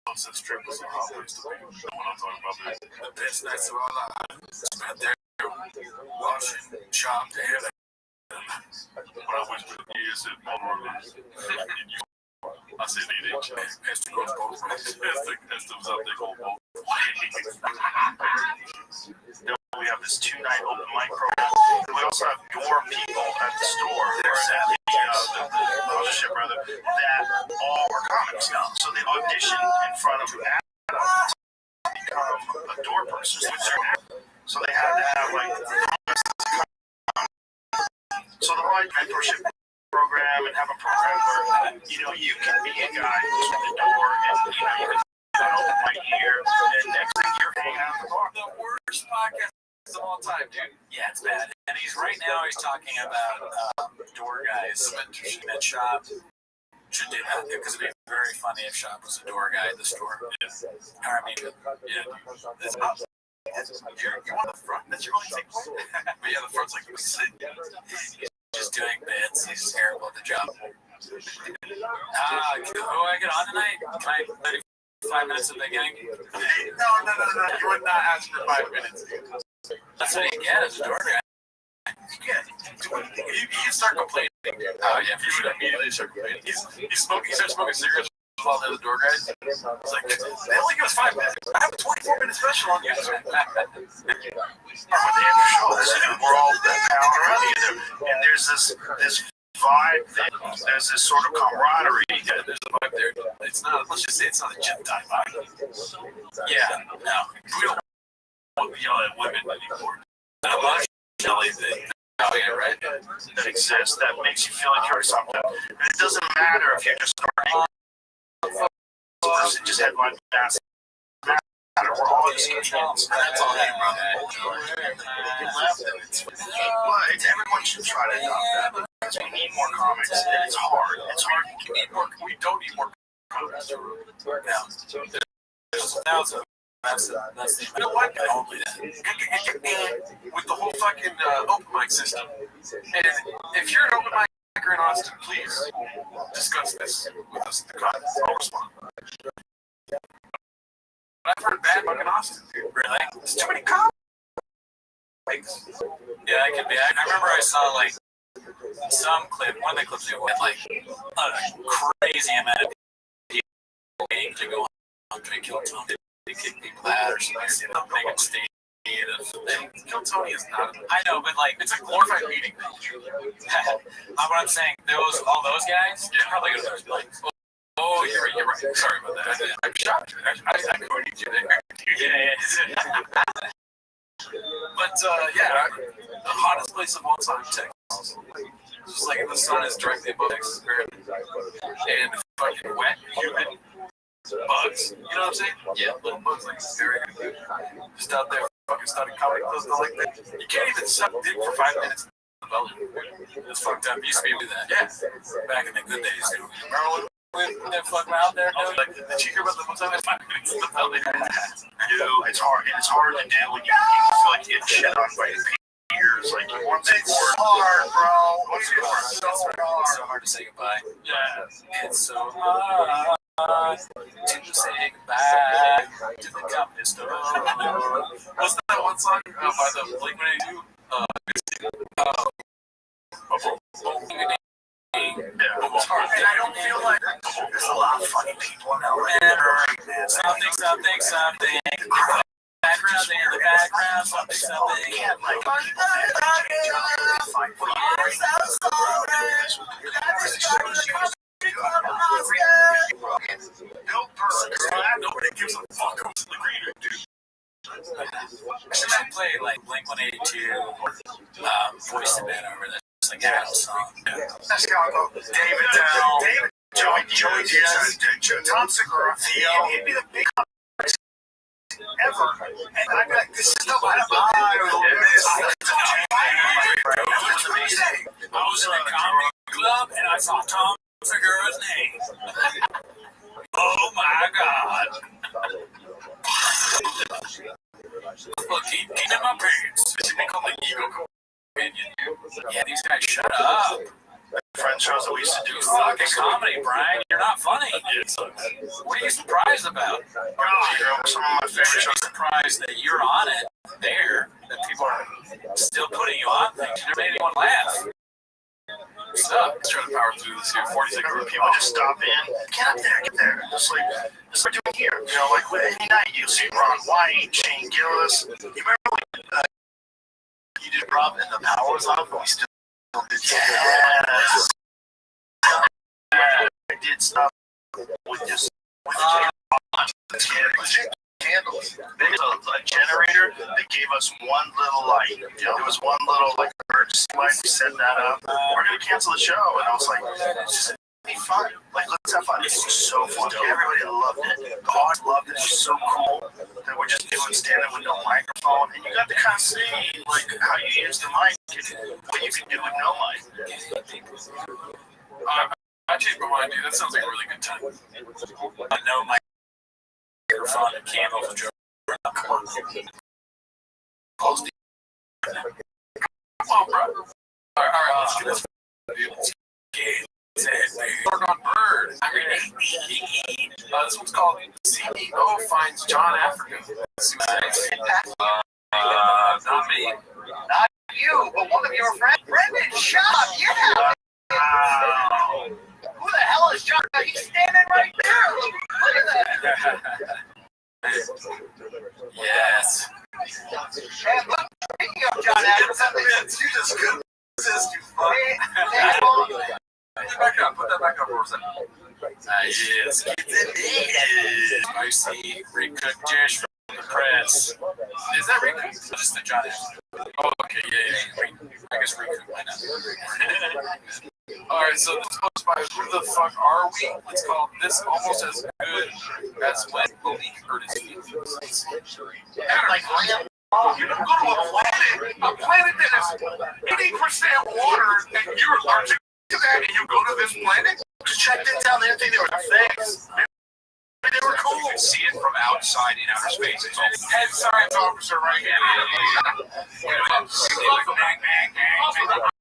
S10: Sunset Strip was a hot place to be. The one I'm talking about is the best nights of our lives. Spent there watching, shopped, and when I went to the years at Baltimore, I said they didn't change. As the goes both ways. As the out there go both ways. We have this 2-night open mic program. We also have door people at the store, or at the mothership rather, that all are comics now. So they audition in front of adults to become a door person. So they had to have like so the right mentorship program and have a program where you can be a guy who's at the door and you can open right here and next thing you're hanging out the bar.
S3: The worst podcast of all time, dude. Yeah, it's bad. And he's talking about door guys at shop. Should do that because it'd be very funny if shop was a door guy at the store. Yeah. I mean, yeah. You're on the front. That's your only thing. But yeah, the front's like he's just doing bits. He's terrible at the job. Who do I get on tonight? Can I 5 minutes at the beginning? No. You would not ask for 5 minutes. That's what you get as a door guy. You can start complaining. Oh yeah, you would immediately start complaining. He starts smoking cigarettes with all the other door guys. It's like they only give us 5 minutes. I have a 24-minute special on you. With Andrew Schultz, and we're all pounding around together, and there's this vibe. There's this sort of camaraderie. Yeah, there's a vibe there. It's not. Let's just say it's not a gym time vibe. Yeah, no, we don't yell at women anymore. Not Kelly thing. Oh yeah, right. That exists. That makes you feel like you're something. And it doesn't matter if you're just starting. Person just had one mass. We're all just kids. That's all they run. But everyone should try to adopt that. Because we need more comics, and it's hard. It's hard. We don't need more comics. Now, there's thousands. That's the you know what? Only that. With the whole fucking open mic system. And if you're an open micer in Austin, please discuss this with us in the comments. I'll respond. I've heard bad fucking Austin, dude. Really? There's too many comics. Yeah, it could be. I remember I saw like some clip, one of the clips had like a crazy amount of people waiting to go on to kill Tony. They kick people out or something, make them stay. Kill Tony is not. I know, but like it's a glorified meeting. What I'm saying, all those guys, probably gonna be like, oh, you're right. Sorry about that. I'm shocked. I couldn't you there. Yeah. But the hottest place of all time, Texas. Just like the sun is directly above Texas, and fucking wet, humid. Bugs, you know what I'm saying? Yeah, little bugs like very good. Just out there fucking studying comic books like that. You can't even suck dick for 5 minutes. It's fucked up. You used to be able to do that. Yeah. Back in the good days, dude. Remember when they fucking out there? Like, did you hear about the one time they 5 minutes in the belly? It's hard. And it's hard to do when you feel like you get shit on by your peers. Like, you want to say it's hard, bro. What's your word? It's so hard to say goodbye. Yeah. It's so hard. To say goodbye to the communist store. Wasn't that one song by the Blink-182? It's hard. And I don't feel like there's a lot of funny people in LA. Something. background, they in the background, something. Nobody gives a fuck who's the greener, dude. Should I play like Blink-182, Voice the Man over this like Adele song?
S10: Let's go. David Dell, Joey Diaz, Tom Segura, Theo. He'd be the big ever. And I'd be like, this is the one I
S3: was in a comedy club and I saw Tom Segura's name. Oh my God. Look, keep in my pants. They call it ego companion. Yeah, these guys, shut up.
S10: friend shows that we used to do.
S3: Fucking comedy, Brian. You're not funny. What are you surprised about?
S10: Some of my favorite shows.
S3: I'm surprised that you're on it there, that people are still putting you on things. You never made anyone laugh. What's up? Let's try to power through this here. 40 group of
S10: People just stop in. Get up there, get there. Just like, that's what we're doing here. You know, like any night you see Ron White, Shane Gillis. You remember when you did Rob and the Power was off, but we still did yes. I did stuff with just candles. There was a generator that gave us one little light. You know, there was one little like emergency light. We set that up. We're gonna cancel the show, and I was like, "It's just be fun. Like, let's have fun." This was so fun. Everybody loved it. The audience loved it. It was so cool that we're just doing stand-up with no microphone, and you got to kind of see like how you use the mic and what you can do with no mic.
S3: I changed my mind, dude. That sounds like a really good time. I know my microphone and candles and joke. Come on, bro. All right, let's get this. Work on Bird. I mean, this one's called CEO Finds John Africa. Not me.
S10: Not you, but one of your friends, Brendan Schaub. Yeah. Wow. Who the hell is John? He's standing right there. Look at that.
S3: Yes.
S10: And look, speaking of John Anderson, you just couldn't resist. You fuck.
S3: Put that back up. Put that back up for a second. Yes. I see recooked dish from the press. Is that recooked? Just the John Anderson. Oh, okay. Yeah. I guess recooked. Why not? All right, so this was by Who the Fuck Are We? It's called This Almost As Good As When Malik Hurt His Feelings.
S10: Like, you don't go to a planet that is 80% water, and you're allergic to that, and you go to this planet to check things out, and they think they were things. They were cool.
S3: You can see it from outside in outer space.
S10: Head science officer right here.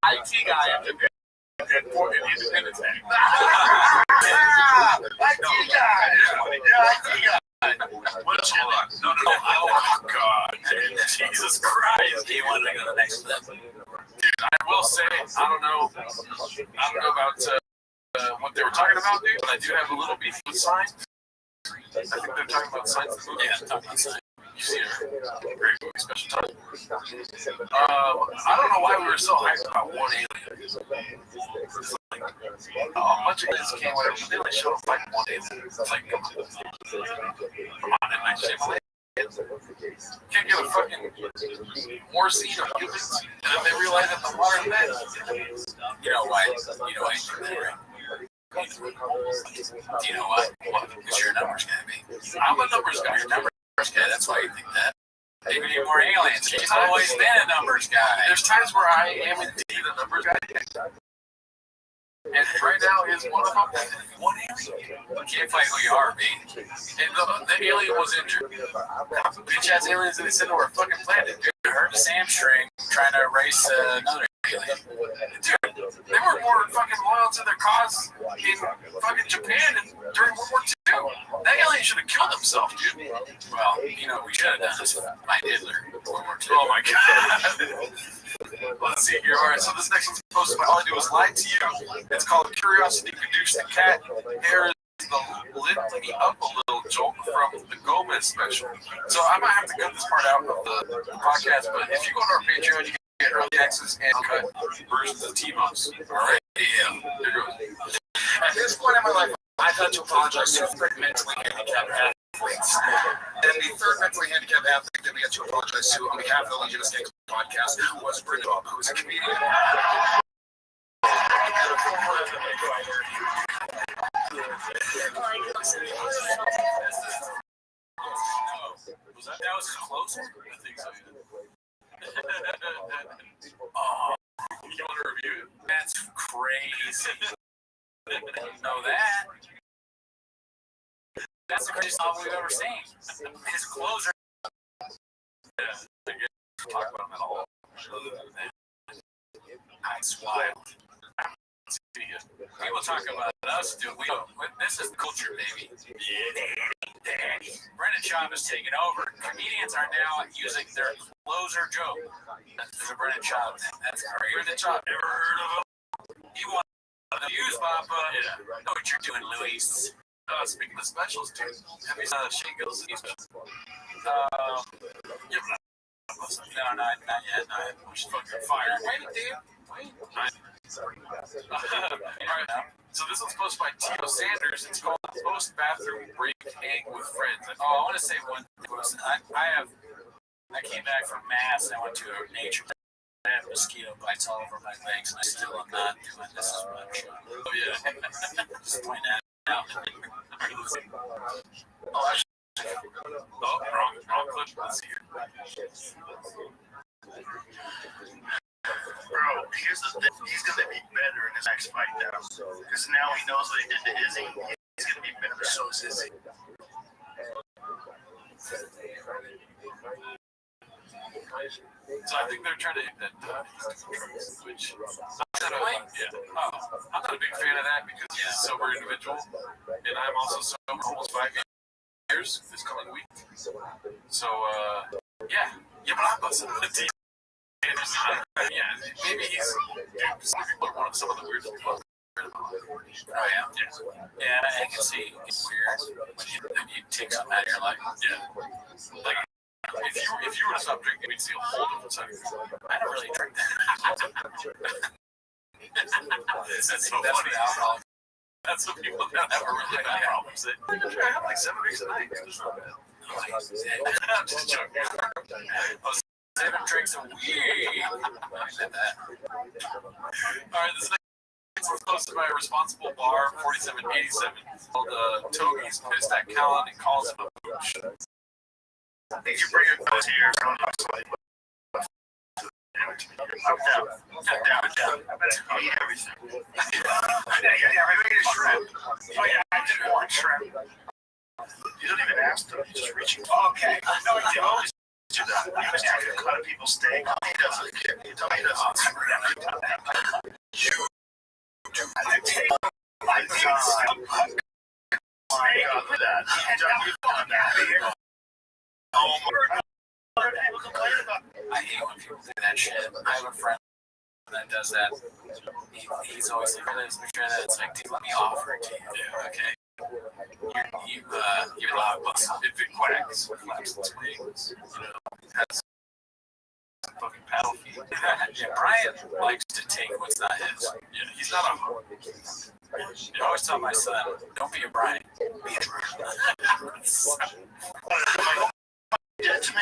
S3: IT guy at the Independence Day.
S10: IT guy.
S3: What else? Hold on. No. Oh, God. Jesus Christ. He wanted to go to the next step. Dude, I will say, I don't know about what they were talking about, dude, but I do have a little beef with Signs. I think they're talking about Signs of the movie. Yeah, talking about Signs. You see her. Great movie, special time. I don't know why we were so hyped about one alien. Like, a bunch of kids came, whatever, but they only showed up like one alien. It's like, come on, that might shit. Can't get a fucking war scene of humans, and then they realize that the water bed. You know why? You know why you do that, right? Do you know why? Because you're a numbers guy, baby. I'm a numbers guy. You're a numbers guy. That's why you think that. Maybe need more aliens. He's always been a numbers guy. There's times where I am indeed a numbers guy. And right now is one of them. One alien. Can't fight who you are, man. And the alien was injured. Bitch ass aliens that they sent over a fucking planet. Dude, hurt his hamstring trying to erase another alien. Dude, they were more fucking loyal to their cause in fucking Japan and during World War II. That alien should have killed himself, dude. Well, you know, we should have done this with my Hitler in World War II. Oh my God. Let's see here. All right, so this next one's posted by All I Do Is Lie to You. It's called Curiosity Produced the Cat. Hair is the lit me up a little joke from the Gomez special. So I might have to cut this part out of the podcast, but if you go to our Patreon, you can get early access and cut versions of T-Mos. All right? Yeah. There goes. At this point in my life, I've had to apologize to mentally handicapped athletes. And the third mentally handicapped athlete that we had to apologize to on behalf of the Legion of Skanks podcast was Brenda, who is a comedian. That was closer? I think so. Oh, you want to review it? That's crazy. I didn't know that. That's the craziest novel we've ever seen. His closer. Yeah, I guess talk about him at all. That's wild. People talk about us, dude. This is the culture, baby. Yeah, daddy. Brendan Schaub is taking over. Comedians are now using their closer joke. That's a Brendan Schaub. That's Brendan Schaub. Never heard of him? You want to use Papa? Yeah. Know what you're doing, Luis. Speaking of specials, dude. Have you seen Shane Gill's special? Yeah. No, not yet. She's fucking fire. Wait, dude. Wait. So this one's posted by Tito Sanders. It's called Post Bathroom Break Hang with Friends. Oh, I want to say one thing. I came back from Mass and I went to a nature. I have mosquito bites all over my legs, and I still am not doing this as much. Oh yeah, just point that out. Wrong clip. Let's see here.
S10: Bro, here's the thing. He's going to be better in his next fight now. Because now he knows what he did to Izzy. He's going to be better. So is Izzy.
S3: So I think they're trying to hit that which I'm not a big fan of that because he's a sober individual. And I'm also sober almost 5 years this coming week. So, yeah. Yeah, but I'm busting the team. Yeah, maybe he's some people are one of some of the weird people. Oh yeah, I can see it's weird when you take something out of your life. Yeah, like if you were to stop drinking, we'd see a whole different side of you. I don't really drink that. That's so funny. Alcohol. That's what people that have really bad problems. I have like 7 drinks a night. I'm just joking. 7 drinks a week. I said that. All right, this next was posted by a responsible bar, 4787, called Toby's Pissed at Callan and calls him a booch.
S10: I think you bring it close here. I'm down. I bet you eat everything. Yeah, I made a shrimp. Oh, yeah, I did one shrimp. You don't even ask them, you just reach. Okay. No, you always do that. You always have to cut people's steak. He doesn't care. He doesn't. I take my time. My God, for that. You've done that. Oh, my God. People complain about it.
S3: I hate when people do that shit. I have a friend that does that. He's always like, let's make sure that it's like, dude, let me offer it to you. Yeah, okay. You're allowed if it quacks, flaps its wings, has fucking paddle feet. Yeah, Brian likes to take what's not his. Yeah, he's not a hoe. I always tell my son, don't be a Brian, be a Drew.
S10: That's me. That's my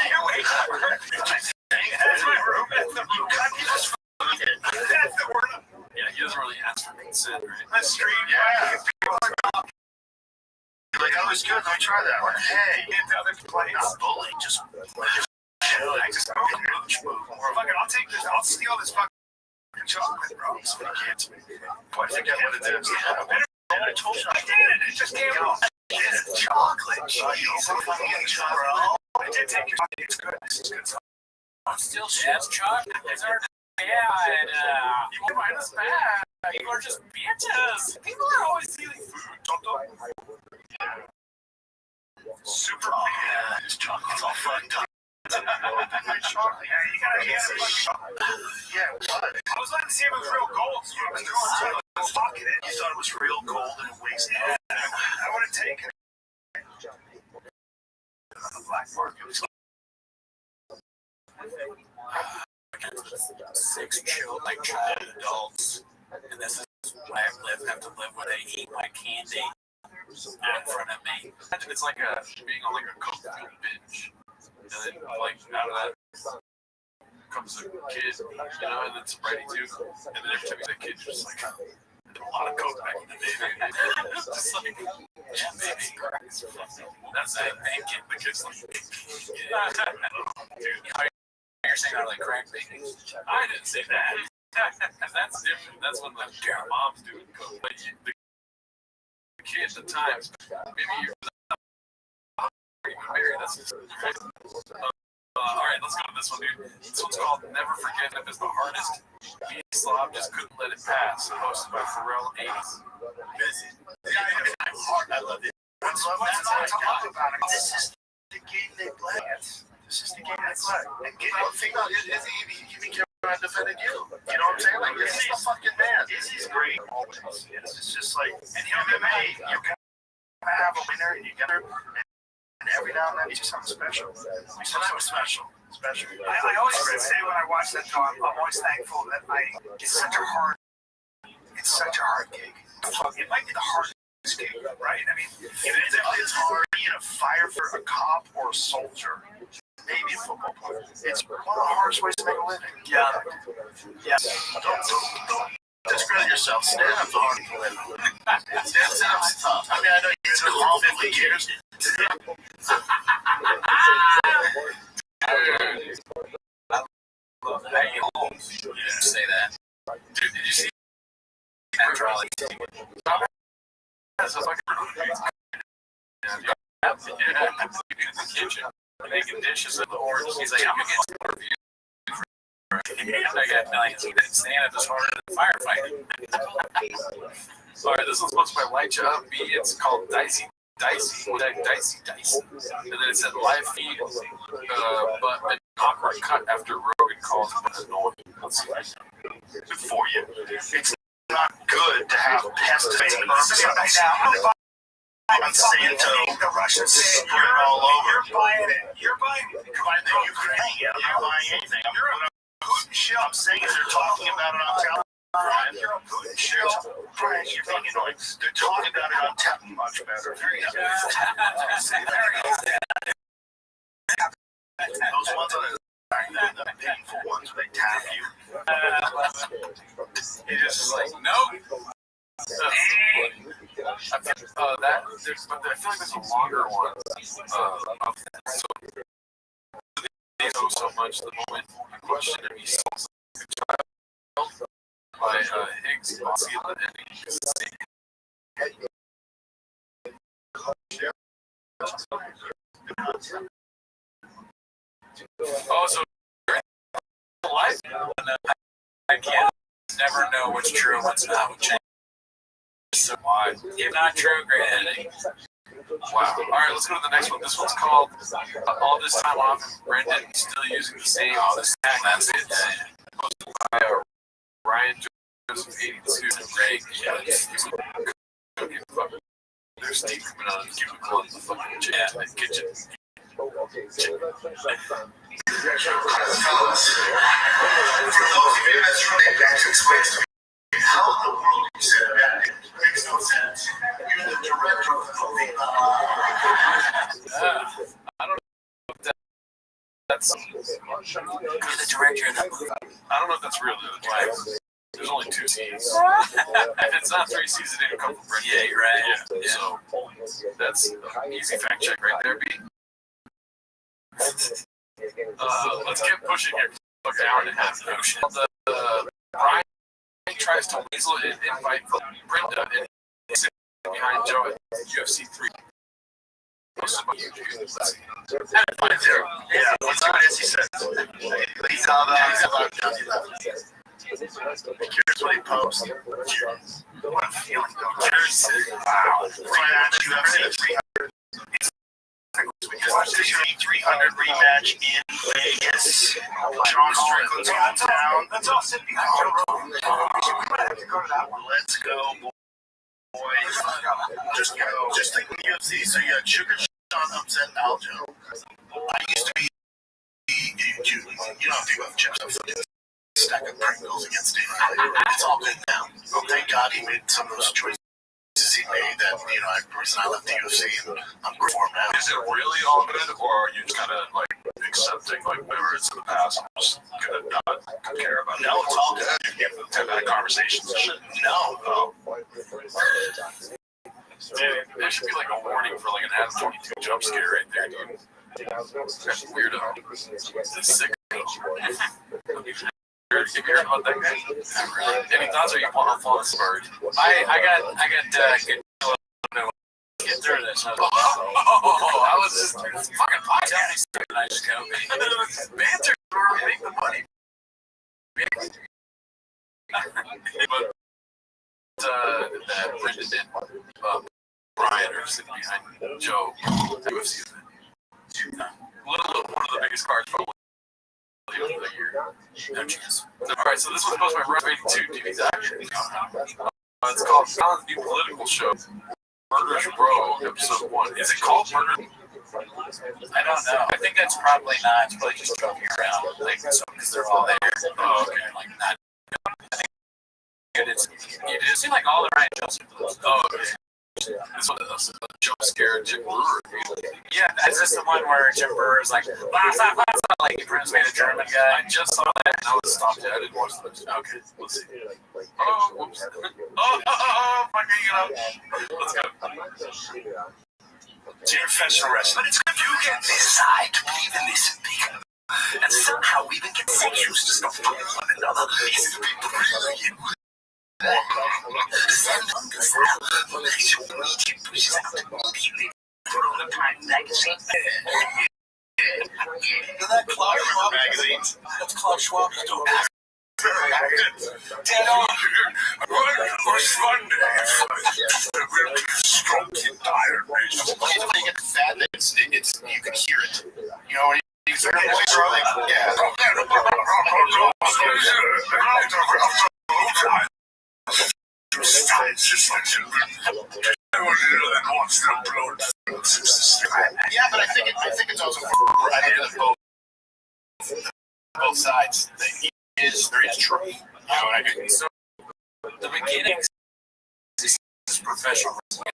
S10: room. That's the word.
S3: Yeah, he doesn't really ask for consent, right?
S10: That's street, yeah. Like, oh, it's good. Let me try that one. Hey, not bullying, just chill. I just don't mooch move. Or fuck it, I'll take this. I'll steal this fucking chocolate, bro. That's what he gave to me. Boy, I think I what it is. I told you I did it. It just came out. It's chocolate. Jeez, I'm fucking getting chocolate, bro. I did take your chocolate. It's good. This is good stuff.
S3: I'm still chef's chocolate. Yeah, and you won't mind us back. People are just bitches. People are always stealing food.
S10: Super yeah, this chocolate's all fucked up. Chocolate. Yeah, you gotta get it. Yeah, what? I was letting to see if it was real gold. So I was doing it. You thought it was real gold and it weighs. Yeah. I would have
S3: 6 children, like adults, and this is what I have to live with. They eat my candy in front of me. It's like being on like a coke binge, and then like out of that comes a kid, and then sobriety too, and then every time you see a kid, you're just like, I did a lot of coke back in the day, baby. Just like, yeah, baby. That's it. And the kid's like, dude, you're saying I like crack babies? I didn't say that. That's different. That's what the mom's doing coke. But the kid at times, maybe you're even married. That's just all right, let's go to this one, dude. This one's called Never Forget It is the Hardest. Me and Slob just couldn't let it pass. Hosted by Pharrell 80s.
S10: I love it. This is the game they play. This is the game they play. And think about it, he became undefended you. You know what I'm saying? Like, this is the fucking man. Izzy's great always. It's just like, in MMA, you're going to have a winner, and you get her. And every now and then, he's just something special. He's something special.
S7: I always say when I watch that, though, I'm always thankful that it's such a hard gig. It might be the hardest gig, right? I mean, it's hard being a firefighter, a cop, or a soldier. Maybe a football player. It's one of the hardest ways to make a living. Yeah. Don't discredit yourself. Stand-up's hard to live. Stand-up's tough. I mean, I know you've been all 50 years.
S3: Hey, Holmes, you didn't say that. Dude, did you see that trolley? That's a fucking in the kitchen, making dishes in the orange. He's like, I'm gonna get some reviews. I got millions. He didn't stand up as hard as firefighting. Alright, this one's sponsored by Light Up. It's called Dicey. And then it said live feed, but an awkward cut after Rogan calls it annoying.
S10: Good for you. It's not good to have pesticide Monsanto, the Russians spread all over. You're buying it. You're buying the Ukraine. You're not buying anything. Putin shit. I'm saying is they're talking about it on television. You're a Putin shit. Brian, you're thinking like they're talking about it on television much better. Those ones on the painful ones where they tap you.
S3: It's just like, nope. I feel like there's a longer one of this. So they know so much the moment you question if he sells a child by Higgs Bossy at the ending. Also, life, I can't never know what's true and what's not. Which so why? If not true, great editing. Wow. All right, let's go to the next one. This one's called All This Time Off, and Brendan still using the same. That's it. Posted by Ryan Joseph 82 and Greg. There's Steve coming out of the cubicle in the fucking kitchen.
S10: For those of you that's running back to explain to me how in the world you said that makes no sense. You're the director of the movie.
S3: I don't know if that's
S7: You're the director of that movie.
S3: I don't know if that's real. There's only 2 seasons. If it's not 3 seasons, it'll come from Brendan. Yeah, you're right. Yeah. So that's an easy fact check right there, B. Let's get pushing here. Like an hour and a half. Brian tries to weasel an invite from Brenda and sits behind Joe at UFC 3.
S10: Yeah, let's see what Izzy says. He's on here's what he posts. What a feeling, though. Wow. Rematch UFC 300. Watch the UFC 300 rematch in Vegas. Sean Strickland's hometown. Let's all sit behind Joe Rogan. We might have to go to that one. Let's go, boys. Just think of the UFC. So you had Sugar Sean upset Aljo. I used to be, you don't think about chips. stack of Pringles against him. It's all good now. Well, thank God he made some of those choices he made that, reason I left the UFC and I'm good for him now.
S11: Is it really all good, or are you just kind of like accepting like whatever it's in the past and just gonna not care about it?
S10: No, it's all good.
S11: Have had conversations and shit.
S10: No.
S11: Dude, there should be like a warning for like an Adam 22 jump scare right there, dude. That's weirdo. It's sick. Have you heard about that guy? Any thoughts, or you want to fall asleep?
S3: I got good get through this.
S11: I was just fucking podcast.
S3: I just go.
S11: Banter where we make the money. That Brendan did, Brian or sitting behind Joe, UFC event. One of the biggest cards probably of the year. No chance. Alright, so this was supposed to be Rabbi 2 TV's action. It's called Fallon's New Political Show. Murder's Row, episode 1. Is it called Murder?
S3: I don't know. I think that's probably not. It's probably just joking around, like so because they're all there.
S11: Oh, okay.
S3: Like not. I think it seemed like all the right jokes.
S11: Oh, okay. This one is a jump scare Jim Brewer.
S3: Yeah, is this the one where Jim Brewer is like, like he pretends to be the German guy?
S11: I just saw that and I was stopped. I didn't watch this. Okay, let's see. Oh, whoops. Fucking it up. Let's go.
S10: Professional wrestling. But it's good you get this side to believe in this and somehow we even get sex used to stuff from one another. It's brilliant. The Sand Hunger style makes your media pushes out immediately. Put on a Time magazine. That Klaus Schwab magazines. That's Klaus Schwab. Dead on.
S11: First Monday. We'll be strong and tired.
S10: When you get fat, it's you can hear it. You know what he's saying? Yeah. Yeah, but I think it's also both sides. There is truth. You know what I mean?
S3: So the beginning is professional wrestling,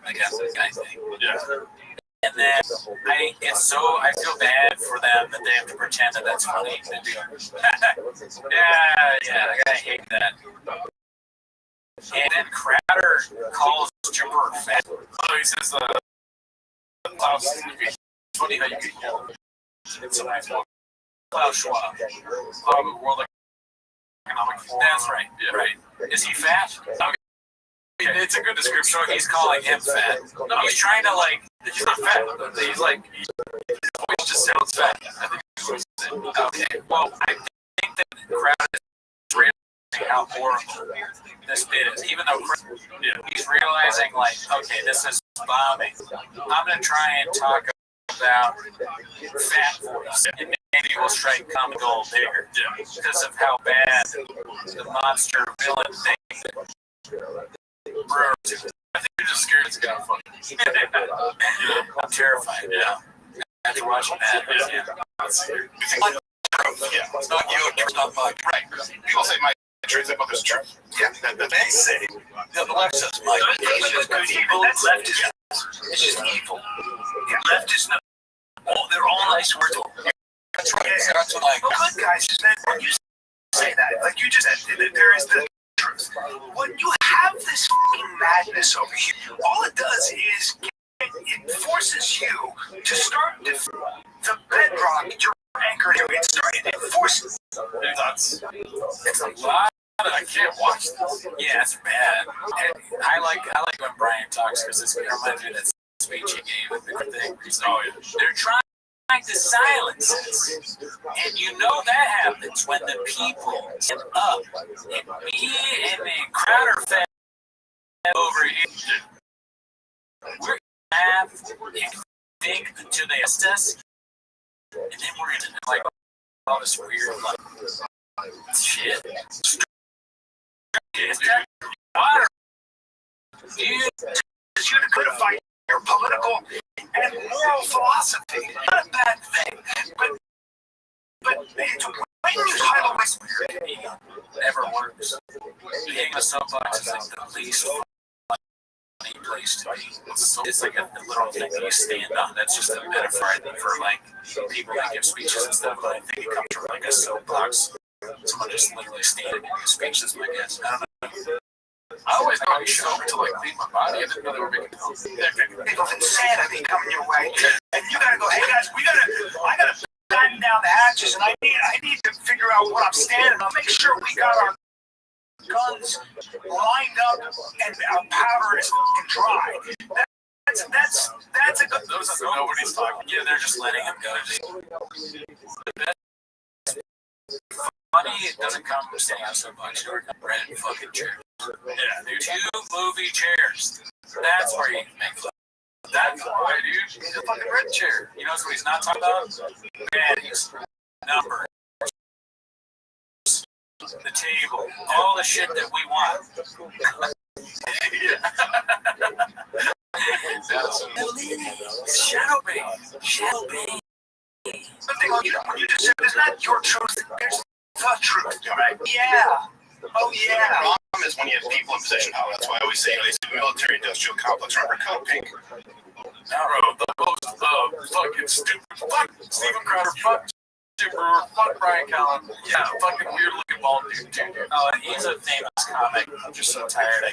S3: again, the guy thing.
S11: Yeah.
S3: And then I feel bad for them that they have to pretend that that's funny. Yeah, I hate that. And then Crowder calls Jimber fat.
S11: Oh, he says, Klaus, it's funny how you can yell. It's somebody's walking.
S3: Klaus Schwab.
S11: World Economic Forum.
S3: That's right.
S11: Yeah.
S3: Right. Is he fat? Okay.
S11: It's a good description.
S3: So he's calling him fat. No, he's trying to like.
S11: He's not fat. He's like, his voice just sounds fat. I think that's what he's saying.
S3: Okay. Well, I think that Crowder is realizing how horrible this bit is. Even though he's realizing, like, okay, this is bombing. I'm going to try and talk about fat voice. And maybe we'll strike common goal bigger.
S11: Yeah.
S3: Because of how bad the monster villain thing.
S11: Bro, I think you're just scared it's kind of funny.
S3: I'm terrified.
S11: Yeah.
S3: After watching that.
S11: Yeah.
S10: Yeah, it's not you, it's not mine. Right. People say my truth and mother's truth. Yeah, they say. The left says my it's just good evil. Left is it's just evil. Yeah, left is not. Oh, they're all nice words. That's right. Yeah, that's what like. Good guys, is that when you say that, like you just said, there is the truth. When you have this fucking madness over here, all it does is it forces you to start the bedrock you're anchored to. It forces.
S11: It's a lot. I can't watch this.
S3: Yeah, it's bad. And I like when Brian talks because it reminds me of that speech he gave at the thing.
S11: Oh, yeah.
S3: They're trying to silence us. And you know that happens when the people get up. And me and the Crowder fed over here. We're going to have and think until they ask us. And then we're going to like all this weird like shit. Water. You
S10: to codify your political and moral philosophy. Not a bad thing, but it's when you title
S3: soapbox when you're a comedian never works. Being a soapbox is like the least funny place to be. It's like a literal thing that you stand on. That's just a metaphor for like people that give speeches and stuff. But I think it comes from like a soapbox. Someone just literally standing in your speech is my guess. I don't know. I always thought you should to like leave my body. I didn't know they were making
S7: Big of insanity coming your way. And you gotta go, hey guys, I gotta batten down the hatches, and I need to figure out what I'm standing on. Make sure we got our guns lined up and our powder is dry. That's a good.
S3: Those are nobody's talking. Yeah, they're just letting him go. Money doesn't come from standing on so much or red fucking chairs. Yeah, dude. 2 movie chairs. That's where you can make fun. That's why, dude. He's a fucking red chair. You know what he's not talking about? Baddies, numbers, the table, all the shit that we want. Shadow Bane.
S7: Something when you just said it's not your truth, it's the truth, right? Yeah. Oh yeah.
S10: The problem is when you have people in position power. That's why I always say, the military-industrial complex. Remember Code Pink?
S3: Bro, the most fucking stupid. Fuck Steven Crowder. Fuck Jim Brewer. Fuck Brian Callen. Yeah, fucking weird-looking bald dude, too. Oh, and he's a famous comic. I'm just so tired.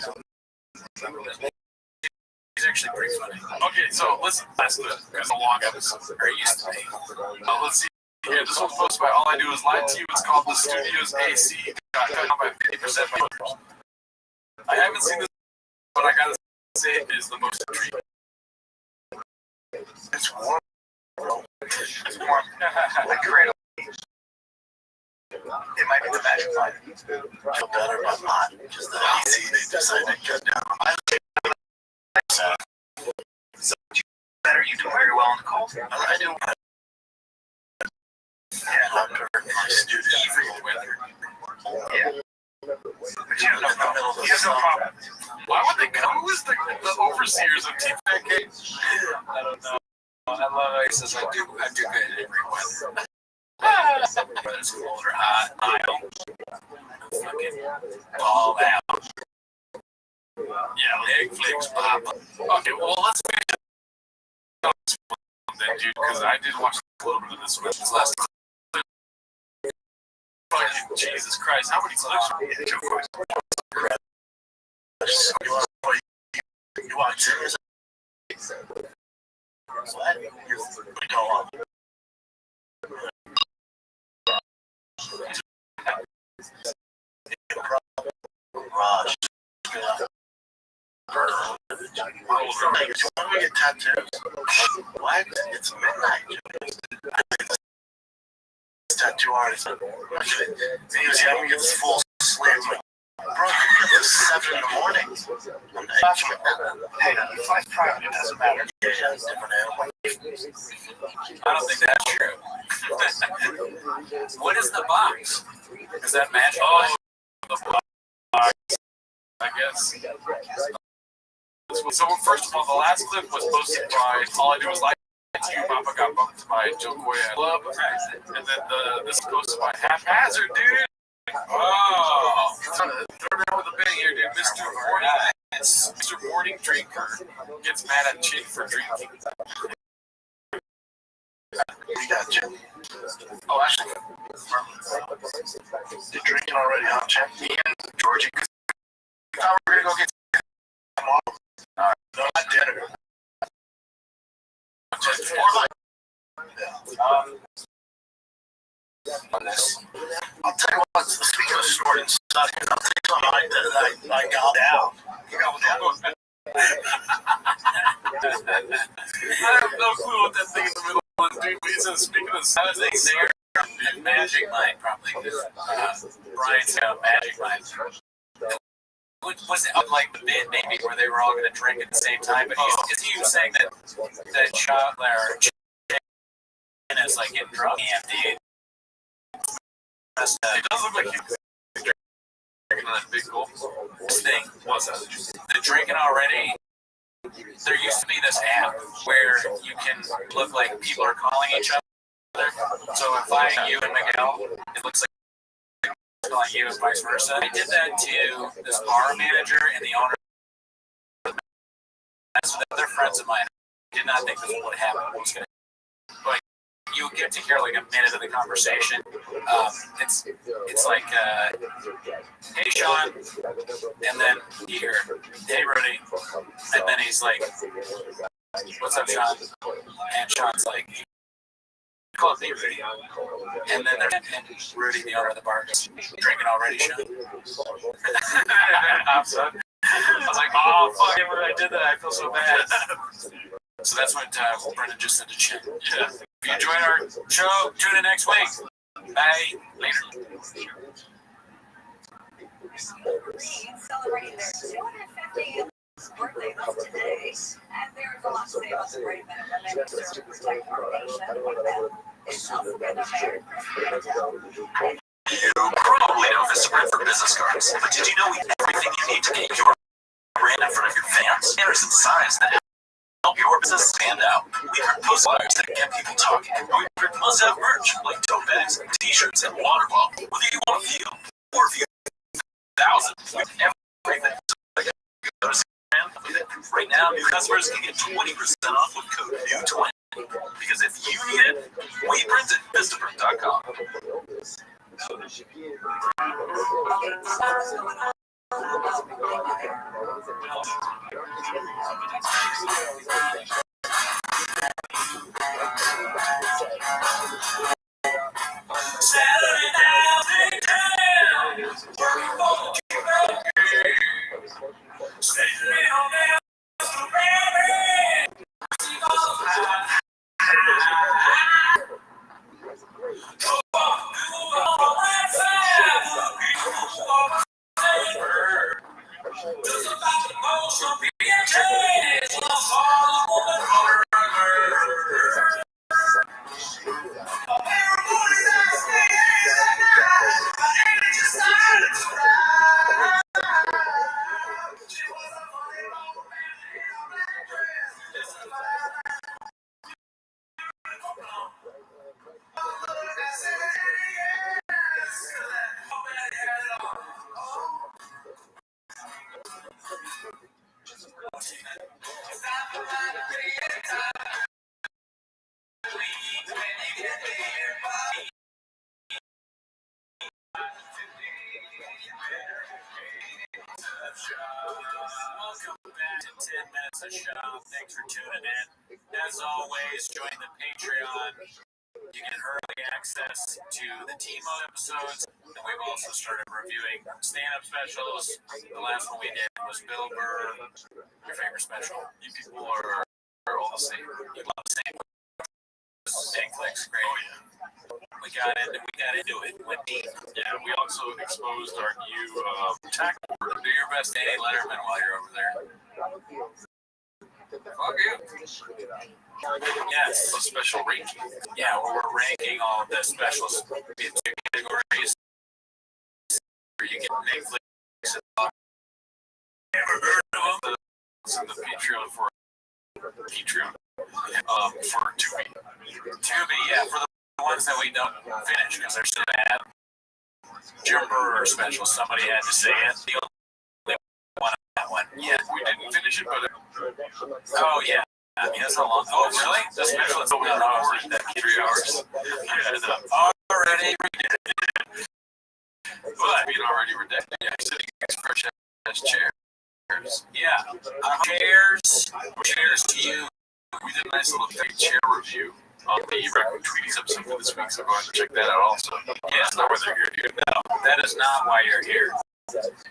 S3: He's actually pretty funny. Okay, so listen, last clip. There's a long episode, or it used to be. Let's see. Yeah, this one's posted by All I Do Is Lie to You. It's called The Studio's AC. Got cut down by 50% by voters. I haven't seen this, but I gotta say it is the most intriguing.
S10: It's warm, bro.
S3: It's warm.
S7: Like cradle. It might be the magic line.
S10: I feel better, but not. Just the AC they decided to cut down.
S7: So better, you do very well in the cold.
S10: I do.
S7: Yeah,
S3: Evil weather.
S7: yeah. But you have no problem.
S3: Why would they come? Who is the overseers of TPK? I don't know. I love how he says I do good in every weather. Whether it's cold or hot, mild, fucking ball out. Yeah, leg flicks pop. Okay, well let's finish then, dude, because I did watch a little bit of this last time. Fucking Jesus Christ, how many clips are we getting?
S10: You watch serious? What? We go on. Raj. When we get tattoos, what? It's midnight. Tattoo artist. He was having his full sleeve. Bro, it's 7 in the morning.
S7: Hey, you fly private, it doesn't matter.
S10: Yeah, it's different animal.
S3: I don't think that's true. What is the box? Is that magic? Oh, the box. I guess. So first of all, the last clip was posted by All I Do Is Lie to You. Papa got bumped by Joe Coya. Love, and then this is posted by Haphazard, dude. Oh, throw down with a bang here, dude. Mr. Morning Drinker gets mad at Chick for drinking.
S10: We got Jim. Oh, actually, you're drinking already, huh, Jim? Me and Georgie. I thought we were gonna go get tomorrow. No, not dinner. Just more like. I'll tell you what, speaking of snorting stuff, I'll tell you something that I got down. You got down?
S3: I have no clue what that thing in the middle is, dude. But he says, speaking of sounds, they say Magic Mind, probably. Brian's got Magic Mind. Was it like the bit maybe where they were all going to drink at the same time? But he was saying that shot or and it's like getting drunk. Yeah, dude. It does look like he's drinking that big gold thing. What's that? The drinking already. There used to be this app where you can look like people are calling each other. So if I, you, and Miguel, it looks like like you and vice versa. I did that to this bar manager and the owner. So they're friends of mine. I did not think this would happen. But you get to hear like a minute of the conversation. It's like, hey Sean, and then you hear, hey Rudy, and then he's like, what's up Sean? And Sean's like, call me Rudy. And then there's Rudy, the owner of the bar, goes, drinking already, Sean? I'm sorry. I was like, oh, fuck, I did that. I feel so bad. So that's what Brendan just said to Chin. Yeah. If you enjoyed our show, tune in next week. Bye. Later.
S8: Celebrating their 250th birthday month today, and there's a lot to say about the great men and women who serve to protect our nation. One of them is also been a mayor.
S3: You probably know this spread for business cards, but did you know we have everything you need to get your brand in front of your fans? Banners and signs that help your business stand out. We print postcards that get people talking. We print must-have merch like tote bags, t-shirts, and water bottles. Whether you want a few or a few thousand, we have everything. Right now, new customers can get 20% off with code NEW20. Because if you need it, we print it. Vistaprint.com. Saturday night, Welcome back to 10 Minutes of Show. Thanks for tuning in. As always, join the Patreon. You get early access to the team mode episodes, and we've also started reviewing stand-up specials. The last one we did was Bill Burr. Your favorite special? You people are all the same. You love the same. Same clicks, great. Oh yeah. We got into it. Went deep. Yeah, we also exposed our new tack board. Do your best Danny Letterman while you're over there. Fuck you. Yes, a special ranking. Yeah, we're ranking all of the specials in two categories. You get Netflix. Never heard of them. It's in the Patreon for Tubi. Tubi, yeah, for the ones that we don't finish because they're so bad. Jim Brewer special, somebody had to say it. The only one on that one. Yeah, we didn't finish it, but oh yeah. I mean, that's how long. Oh, really? The special is only recorded that 3 hours. Yeah, already redid. But being already redacted, yeah, sitting next fresh as chairs. Yeah, chairs to you. We did a nice little chair review on the Record Tweeties episode for this week, so go ahead and check that out also. Yeah, it's not why they're here, dude. No, that is not why you're here.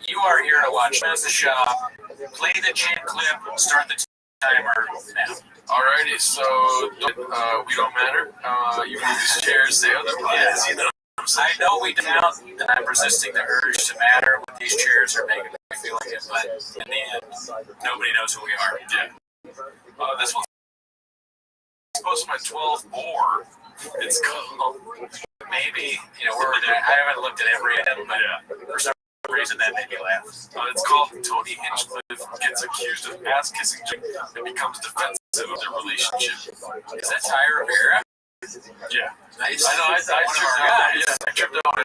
S3: You are here to watch Master Shop, play the chant clip, start the timer now. Alrighty, so we don't matter. You move these chairs the other way, you know. I know we don't, and I'm resisting the urge to matter what these chairs are making me feel like it, but in the end, nobody knows who we are. Yeah. This one's supposed to be my 12th bore. It's called, maybe, I haven't looked at every end, but for some reason that made me laugh. It's called Tony Hinchcliffe Gets Accused of Ass Kissing and Becomes Defensive of Their Relationship. Is that Ty Rivera? Yeah. Nice. I know, I tripped on it.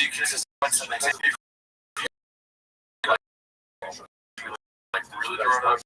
S3: do you consider what's an example? Like really grown up.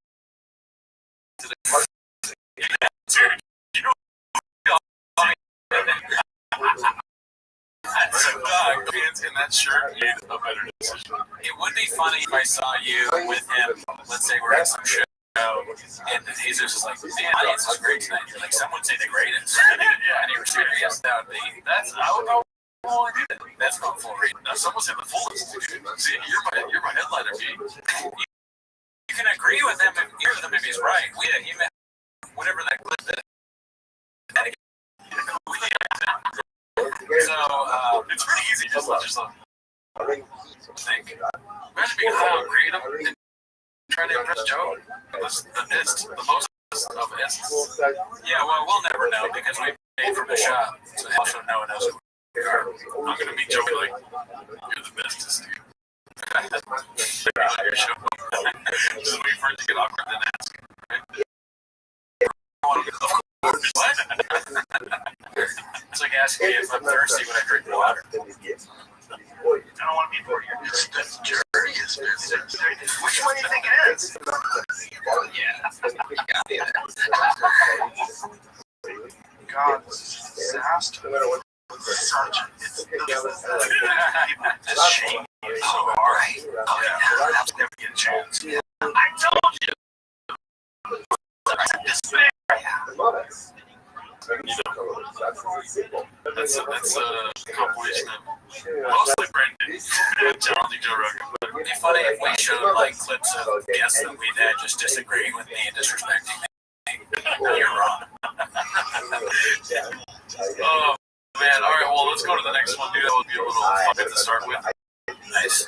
S3: In that shirt made a better decision. It would be funny if I saw you with him. Let's say we're at some show, and Jesus is like, "The audience is great tonight." You're like, "Some would say the greatest." Yeah, and you were serious. That would be. I would go. Well, I did it. That's not full read. Now, someone said the fullest. See, you're my headliner, P. You can agree with him if he's right. He meant whatever that clip is. So it's pretty easy. Just think. Imagine being high on kratom and trying to impress Joe. The most of essence. Yeah, well, we'll never know because we paid for the shop, so also no one knows who we are. I'm gonna meet Joe like, "You're the bestest, dude." This will be first to get awkward then ask. What? It's like asking me if I'm thirsty when I drink water. I don't want to be bored here. That's curious. Which one do you think it is? Yeah. God, this is a disaster. This shame is so hard. I'll never get a chance. I told you. Despair. That's a compilation of mostly Brendan and challenging Joe Rogan. It'd be funny if we showed like clips of guests that we've had just disagreeing with me and disrespecting me. You're wrong. Oh man, alright, well let's go to the next one, dude. That would be a little fun to start with. Nice.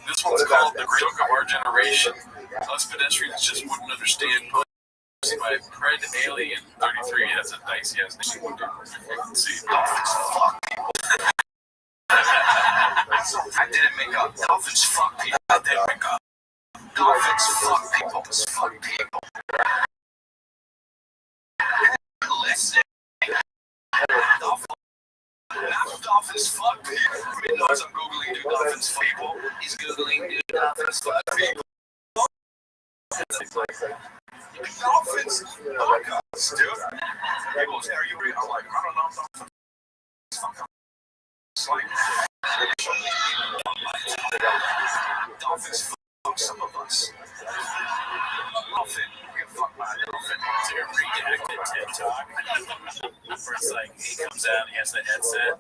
S3: This one's called The Great Joke of Our Generation. Us pedestrians just wouldn't understand by Pred Alien 33. That's a dicey ass name. See, dolphins fuck people. I didn't make up. Dolphins fuck people. I didn't make up. Dolphins fuck people. Fuck people. Listen. Dolphins fuck people. He knows I'm Googling do dolphins fuck people. He's Googling do dolphins fuck people. Dolphins fuck us, dude. People say, "Are you real?" I'm like, I don't know. It's like, dolphins fuck some of us. Dolphin, we get fucked by a dolphin. It's a redacted TED Talk. Where it's like, he comes out, he has the headset.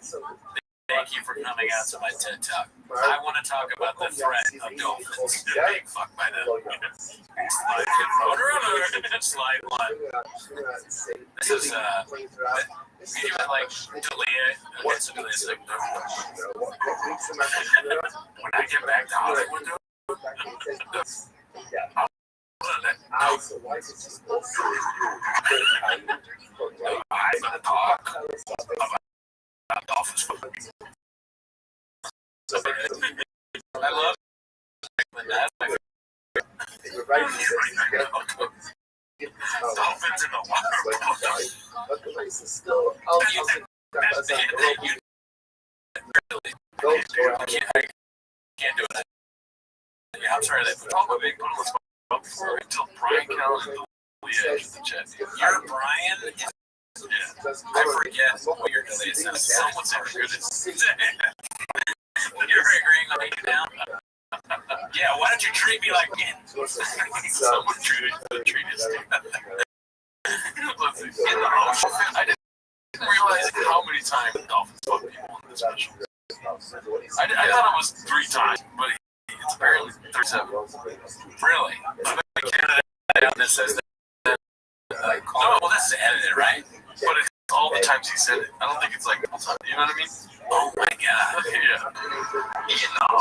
S3: Thank you for coming out to my TED Talk. I want to talk about the threat of dolphins being fucked by them. Slide one. This is, you do it like Dalia. Okay, so Dalia's like, when I get back to Hollywood, I'm going to talk about dolphins. I love that's my favorite. Dolphins in the water. I can't do it. Yeah, I'm sorry. They probably put on the spot before until Brian Callen and Leah in the chat. You're Brian? Yeah. I forget what your delay says. Someone's ever good at you're agreeing on me now? Yeah, why don't you treat me like me? Someone treated us. Let's see. In the ocean, I didn't realize how many times dolphins fuck people in this special. I thought it was 3 times, but it's apparently 37. Really? Canada that says that. No, well, that's edited, right? But it's all the times he said it. I don't think it's like all the time. You know what I mean? Oh my god. Yeah. You know.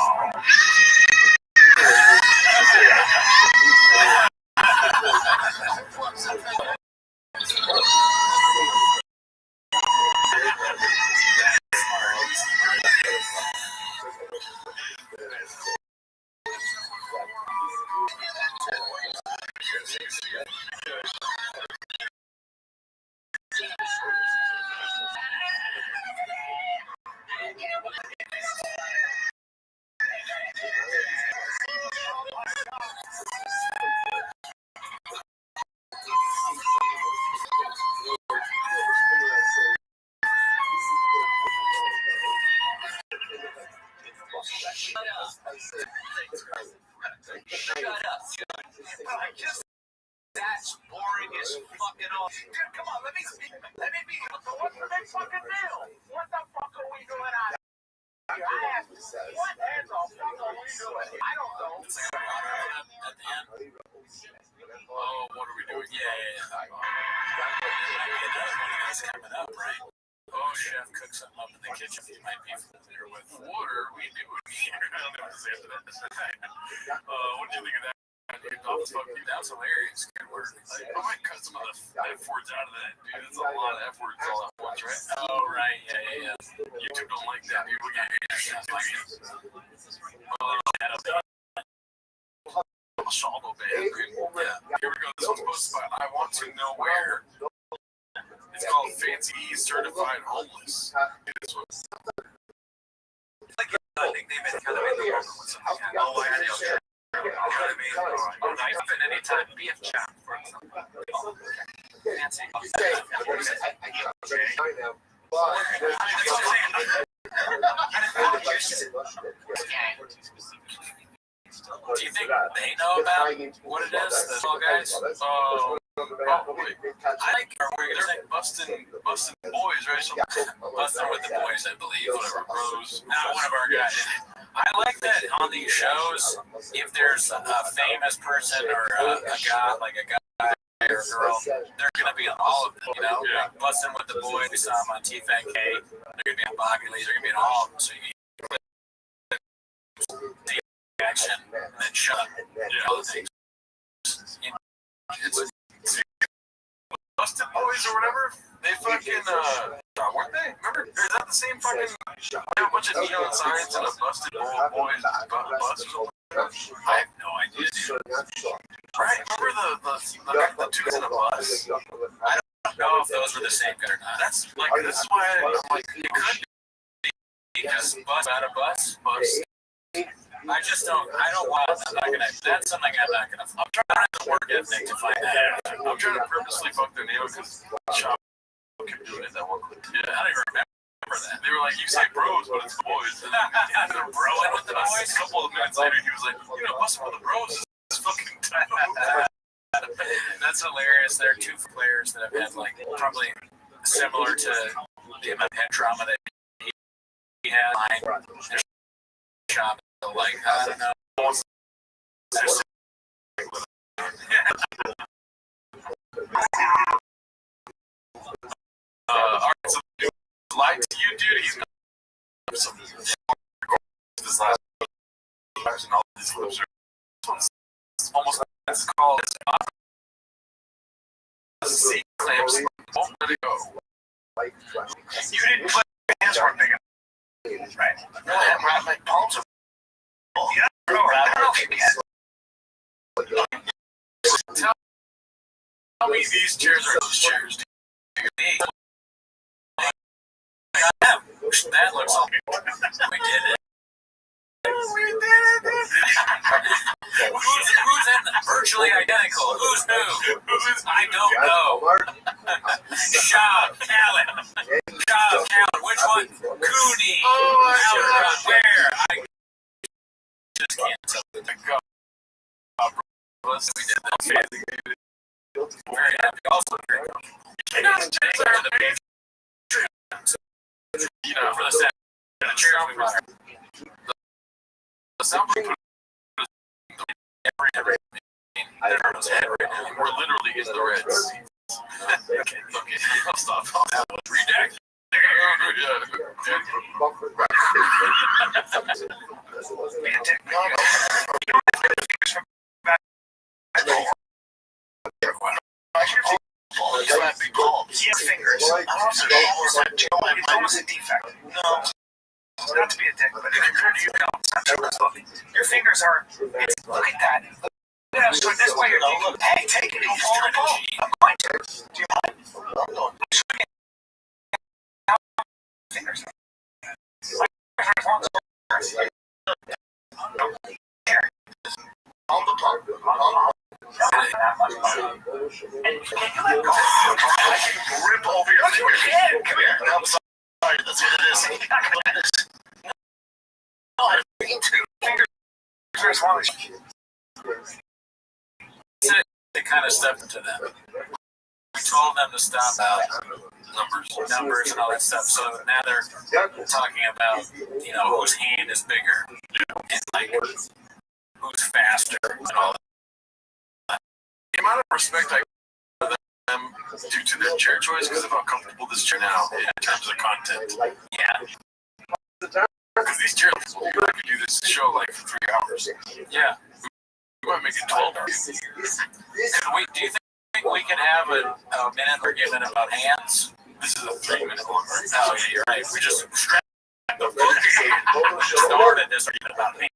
S13: is fucking awesome. Dude, come on, let me be. What's the big fucking deal? What the fuck are we doing out here? I asked, what the fuck are we doing? I don't know. It's like at the end. Oh, what are we doing? Yeah. That's coming up, right? Oh, chef cooks something up in the kitchen. He might be familiar with. What are we doing here? I don't know what to say to that. What do you think of that? That's hilarious. Good work. I might cut some of the F words out of that, dude. That's a lot of F words all at once, right? Oh, right. Yeah. YouTube don't like that. People get it. Like it. Shadow band. Yeah. Here we go. This one's posted by I Want to Know Where. It's called Fancy Certified Homeless. This one. It's like a nickname in kind of in the world with something. Oh, I know. You know what I mean? Oh, nice. At any time, BF chat, for example. Fancy. Do you think they know about what it is, the small guys? Probably. I like our way. They're like busting boys, right? So busting with the boys, I believe. Whatever, bros. Not one of our guys. I like that on these shows, if there's a famous person or a guy, like a guy or a girl, they're going to be on all of them, you know? Yeah. Like busting with the boys, we saw them on TFNK, they're going to be on Boggy Lee's, they're going to be on all of them. So you can the action and then shut up. Yeah. All the things. It's busted boys or whatever. They fucking, weren't they? Remember? Is that the same fucking, a bunch of neon signs and a busted boys about a bus or something? I have no idea, dude. Right? Remember the dudes in a bus? I don't know if those were the same guy or not. That's like, this is why I'm like, it could be because bus out of bus. I just don't, I'm not gonna, that's something I'm not gonna, I'm trying to work ethic to find that. I'm trying to purposely fuck their name because Shop kept doing it that one clip. Yeah, I don't even remember that. They were like, you say bros, but it's the boys. And they're broing with the boys. A couple of minutes later, he was like, you know, busting with the bros is fucking tight. That's hilarious. There are two players that have had, like, probably similar to the amount of head trauma that he had. Their shop, like, I don't know. Alright, so lied to you, dude. He's got some this last and all these clips are almost it's called C clamps won't let it go. You didn't put your hands weren't big enough. Right. No, my palms are full. Yeah, bro, I don't know if you can. Tell me these chairs are those chairs, dude. That looks like we did it. We did it. Who's in virtually identical? Who's who? I don't know. Shab, Callan. Which one? Cooney. Oh my God. Where? I just can't tell. We did that. Very happy. Also, you know, for the set, the soundproof everything in his head right now. We're literally in the Reds. Okay, I'll stop. That was redacted. Your fingers. It's almost a defect. No. Not to be a dick, but if you're trying to use it, your fingers are. Look at that. Yeah, so this way you're thinking, hey, take it easy. I'm going to. Do you mind? Fingers. On the pump. And can you let go? I can rip over your fingers. Come here. I'm sorry, that's what it is. No, I didn't mean to. Fingers are as long as you. They kind of step into them.
S3: told them to stop out numbers and all that stuff. So now they're talking about, whose hand is bigger and like who's faster and all that.
S11: The amount of respect I give them due to their chair choice because of how comfortable this chair now in terms of content.
S3: Yeah.
S11: Because these chairs, I could do this show like for 3 hours.
S3: Yeah.
S11: We might make it 12 hours.
S3: Do you think we could have a minute argument about hands?
S11: This is a 3-minute one.
S3: Oh, yeah, you're right. We just started this argument about hands.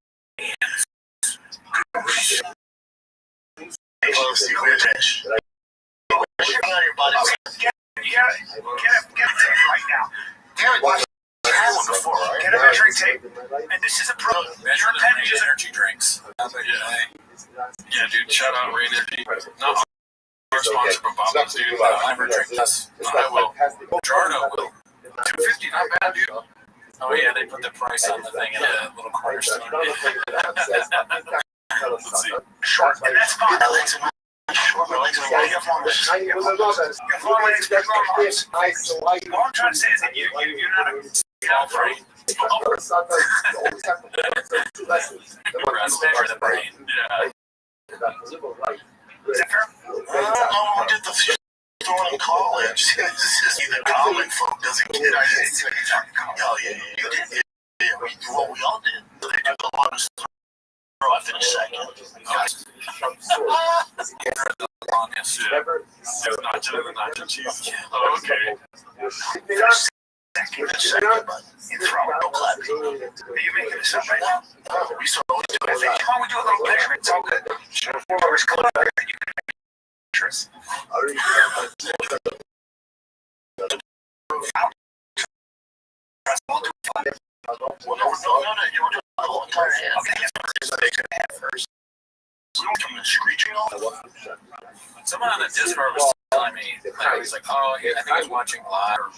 S11: Get a measuring tape, and this is a pro.
S3: Measure the energy drinks.
S11: Yeah, dude. Shout out Rain Energy. Not our sponsor, but Bob's, dude.
S3: I'll never drink this.
S11: I will.
S3: Jardo will.
S11: $2.50, not bad, dude.
S3: Oh yeah, they put the price on the thing in a little corner store.
S11: Let's see.
S10: Short, and that's fine. Short legs and long arms. Your long legs, big long arms. What I'm trying to say is that you're not a
S3: Small brain. Measure the brain.
S11: Yeah.
S10: Is that fair? I did the throwing in college. The common folk doesn't get it. Oh, yeah, you did. Yeah, we all did. They do the longest throw. I finished second.
S3: The longest.
S11: Yeah. Nacho cheese. Oh, okay.
S10: Second, but you throw it, no clapping. Are you making this up right now? No, we used to always do it. Come on, we do a little measurement. It's all good. Whoever's close there, you can make pictures. We'll do fun. Well, no, you were doing the whole entire hand. Okay, let's make it hand first. We don't come in screeching all.
S3: Someone on the Discord was telling me, he's like, oh, I think I was watching live or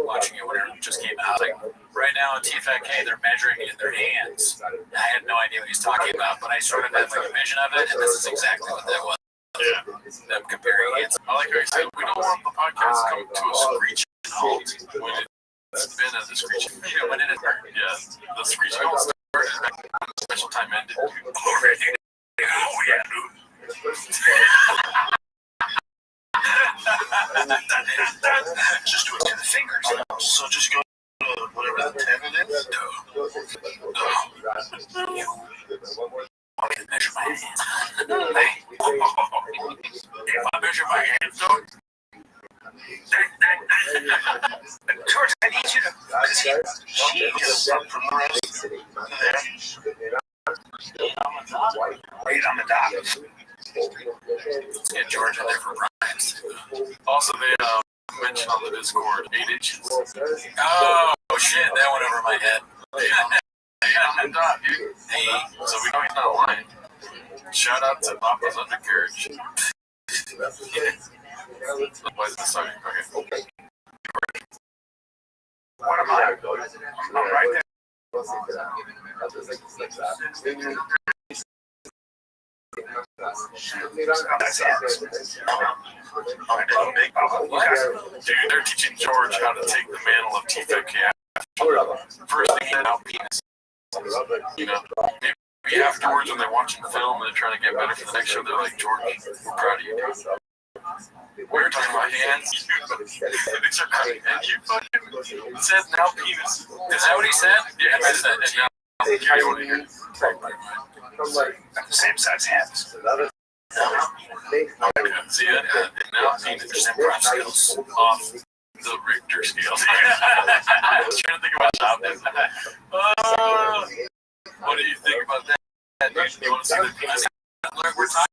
S3: watching it whenever it just came out. Like, right now in TFK, they're measuring it in their hands. I had no idea what he's talking about, but I sort of had like a vision of it, and this is exactly what that was.
S11: Yeah.
S3: Them comparing hands.
S11: I like how you said, we don't want the podcast to come to a screeching halt when it's been at the screeching.
S3: Yeah, when it is.
S11: Yeah, the screeching halt started back when the special time ended.
S3: Already. Oh, yeah, dude.
S10: Just do it to the fingers. So just go to whatever the 10 it is.
S3: Want me to measure my hands? If I measure my hands, though,
S10: George, I need you to. Jeez. From the rest there. Right on the dot.
S3: let's get George in there for Brian's.
S11: Also, they mentioned on the Discord 8 inches.
S3: Oh, shit, that went over my head.
S11: Yeah, on the dot, dude.
S3: Hey,
S11: So we know he's not lying. Shout out to Papa's Undercarriage. Why is this sorry? Okay.
S10: What am I? I'm right there.
S11: Dude, they're teaching George how to take the mantle of TFK. First thing he out penis. Maybe afterwards when they're watching the film and they're trying to get better for the next show, they're like, George, we're proud of you. We were talking about hands. These are cutting, and you fucking said now penis.
S3: Is that what he said?
S11: Yeah, I said, and now you want to hear.
S10: Got the same size hands.
S11: See it? And now penis.
S3: Prep skills.
S11: Off the Richter scale. I was trying to think about something. What do you think about that? You want to see the penis?
S3: We're talking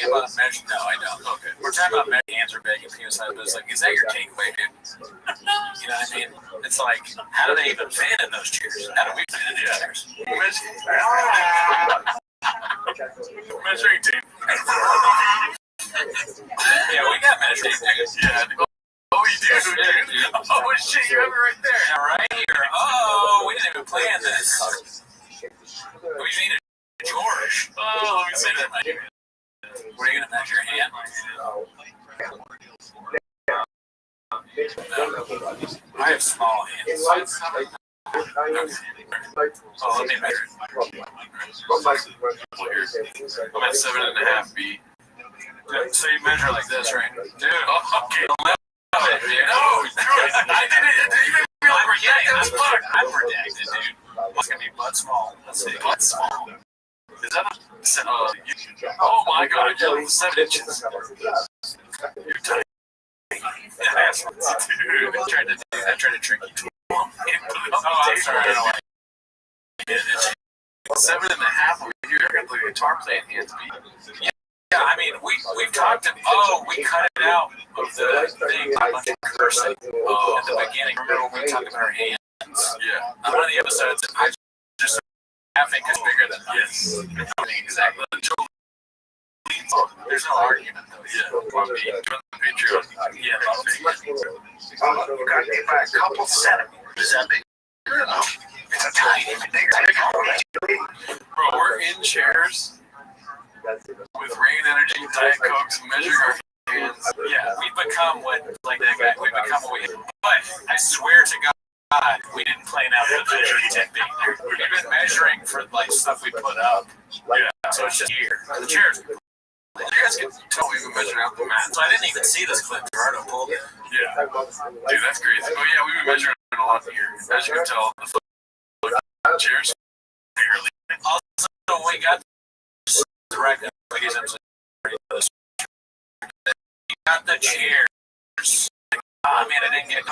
S3: about measure. No, I don't. Okay. We're talking about hands are big and penis size, but it's like, is that your takeaway, dude? You know what I mean? It's like, how do they even fit in those chairs? How do we fit in these chairs?
S11: Measuring tape.
S3: Yeah, we got measuring tape.
S11: Yeah. Oh, you do, dude. Oh, shit, you have it right there.
S3: Yeah, right here. Oh, we didn't even plan this. We need a George.
S11: Oh, let me see that.
S3: What are you going to measure your hand? I have small hands. Oh, let me measure. I'm at 7.5 feet. So you measure like this, right? Dude, okay. No, dude. I did it. You made me like redacted as fuck. I'm redacted, dude. It's gonna be butt small. Let's see. Butt small. Is that oh my god, you're 7 inches. You're tiny. Yeah, dude. I tried to trick you. Oh, I'm sorry. I don't like it. 7.5 over here. I got the guitar playing hands beat. Yeah, I mean, we've talked to, we cut it out of the thing, a bunch of cursing at the beginning. Remember when we talked about our hands? Yeah. On one of the episodes, I just laughing because bigger than us. Exactly. There's no argument, though. Yeah. On me, doing the Patreon. Yeah, you got to get by a couple centimeters. Is that big? No. It's a tiny bit. Bro, we're in chairs. With Rain Energy, Diet Cokes, measuring our hands. Yeah, we've become what, like that guy, we've become what we. But I swear to God, we didn't plan out the measuring technique. We've been measuring for like stuff we put up. Yeah, so it's just here. The chairs. You guys can tell we've been measuring out the mat. So I didn't even see this clip. Gerardo pulled it. Yeah. Dude, that's crazy. Oh, yeah, we've been measuring a lot here. As you can tell, the chairs. Barely. Also, we got right now, you got the chairs. I mean, I didn't get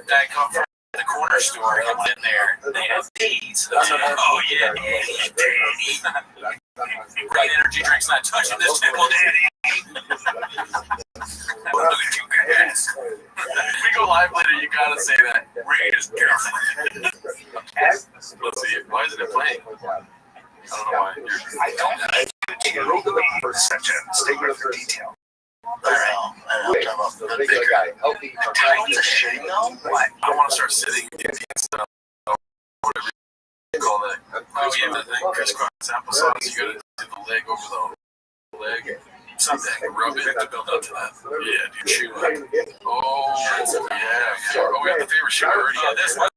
S3: that come from the corner store. I went in there. They had these. Oh yeah, Daddy. Rain Energy drinks not touching this table, Daddy. Look at you guys. If we go live later, you gotta say that. Rain is girlfriend. Let's see. Why isn't it playing? I don't know why. I don't know. For such a statement for detail. I want to start sitting instead of whatever you call that. Oh, yeah, the thing. Crisscross applesauce. You gotta do the leg over the leg. Something. Rub it to build up to that. Yeah, dude. Chew up. Oh, yeah. Oh, we have the favorite shoe already. Yeah, this was a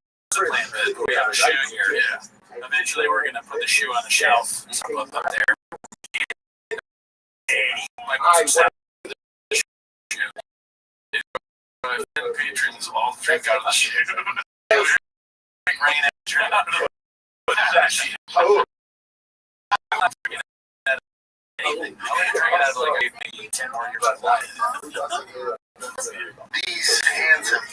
S3: plan, but we have a shoe here. Yeah. Eventually, we're gonna put the shoe on the shelf. So up there. My patrons all drink out of the shoe. Rain out of the shoe. I'm not drinking anything. I'm gonna drink it out of like maybe 10 more years of life. These hands have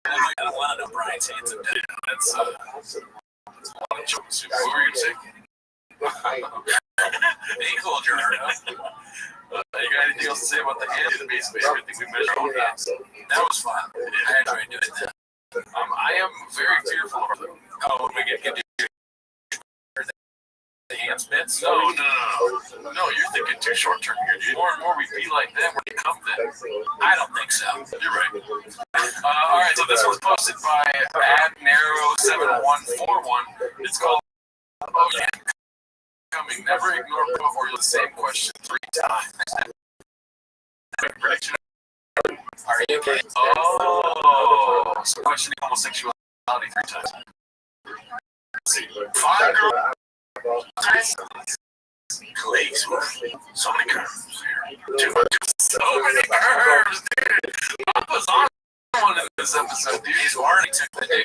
S3: I don't want to know Brian's hands are dead. That's a lot of jokes. What were you going to say? Hey, cool, Gerardo. You got anything else to say about the hands? Basically, everything we measured on that. That was fun. I enjoyed doing that. I am very fearful of them. Oh, when we get the hands bits? No, you're thinking too short term here, dude. More and more we be like them, we become them. I don't think so. You're right. All right, so this was posted by adnarrow7141. It's called Oh Yeah. Coming. Never ignore or the same question 3 times. Are you okay? Oh, so questioning homosexuality 3 times. Let's see. 5 girls. Please, so many curves here. So many curves, dude. Papa's on one in this episode, dude. He's already took the day.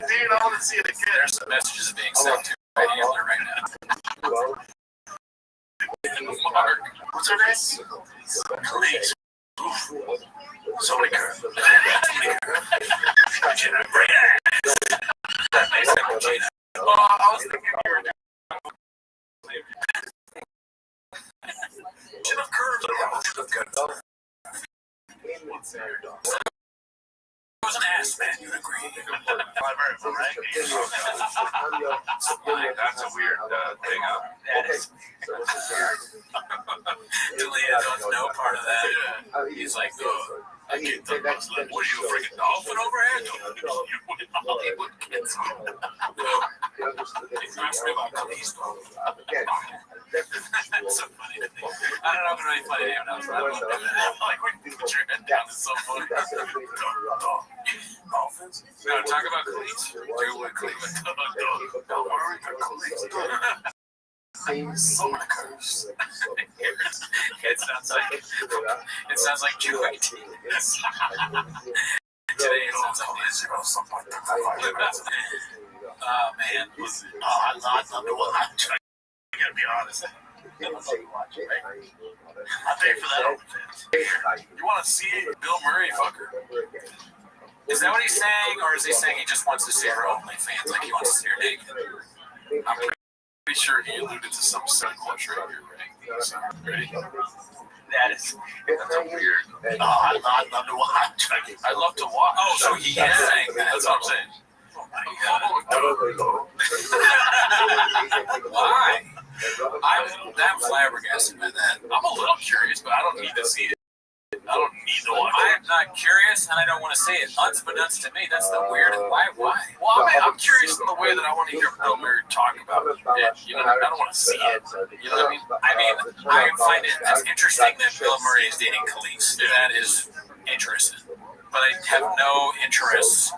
S3: Dude, I want to see it again. There's some messages being sent to my handler right now. Mark, what's her name? Please. So many curves. Great ass. I was thinking you were doing should have curved. It was an ass man, you agree? That's a weird thing. That is. Julia knows no part of that. He's like, I get the Muslim. What are you, a freaking dolphin over here? You wouldn't kids.
S10: OnlyFans?
S3: No, talk about cleats. Do what cleats.
S10: Don't worry, the cleats. So many curves.
S3: It sounds like chewing tea. Today it sounds like this. Oh man.
S10: I love the one. I gotta be honest. I pay for that OnlyFans.
S3: You want to see Bill Murray fucker? Is that what he's saying, or is he saying he just wants to see her OnlyFans, like he wants to see her naked?
S10: I'm pretty sure he alluded to some sexual trait here, right? So, ready?
S3: That's a weird.
S10: Oh, I love to watch.
S3: I love to watch. Oh, so he is saying that.
S10: That's what I'm saying.
S3: Why? I'm flabbergasted by that. I'm a little curious, but I don't need to see it.
S10: I don't need to watch it.
S3: I'm not curious, and I don't want to see it. Unbeknownst to me, that's the weird. Why?
S10: Well, I'm curious in the way that I want to hear Bill Murray talk about it. You know, I don't want to see it. You know what I mean?
S3: I find it as interesting that Bill Murray is dating Khalees. That is interesting. But I have no interest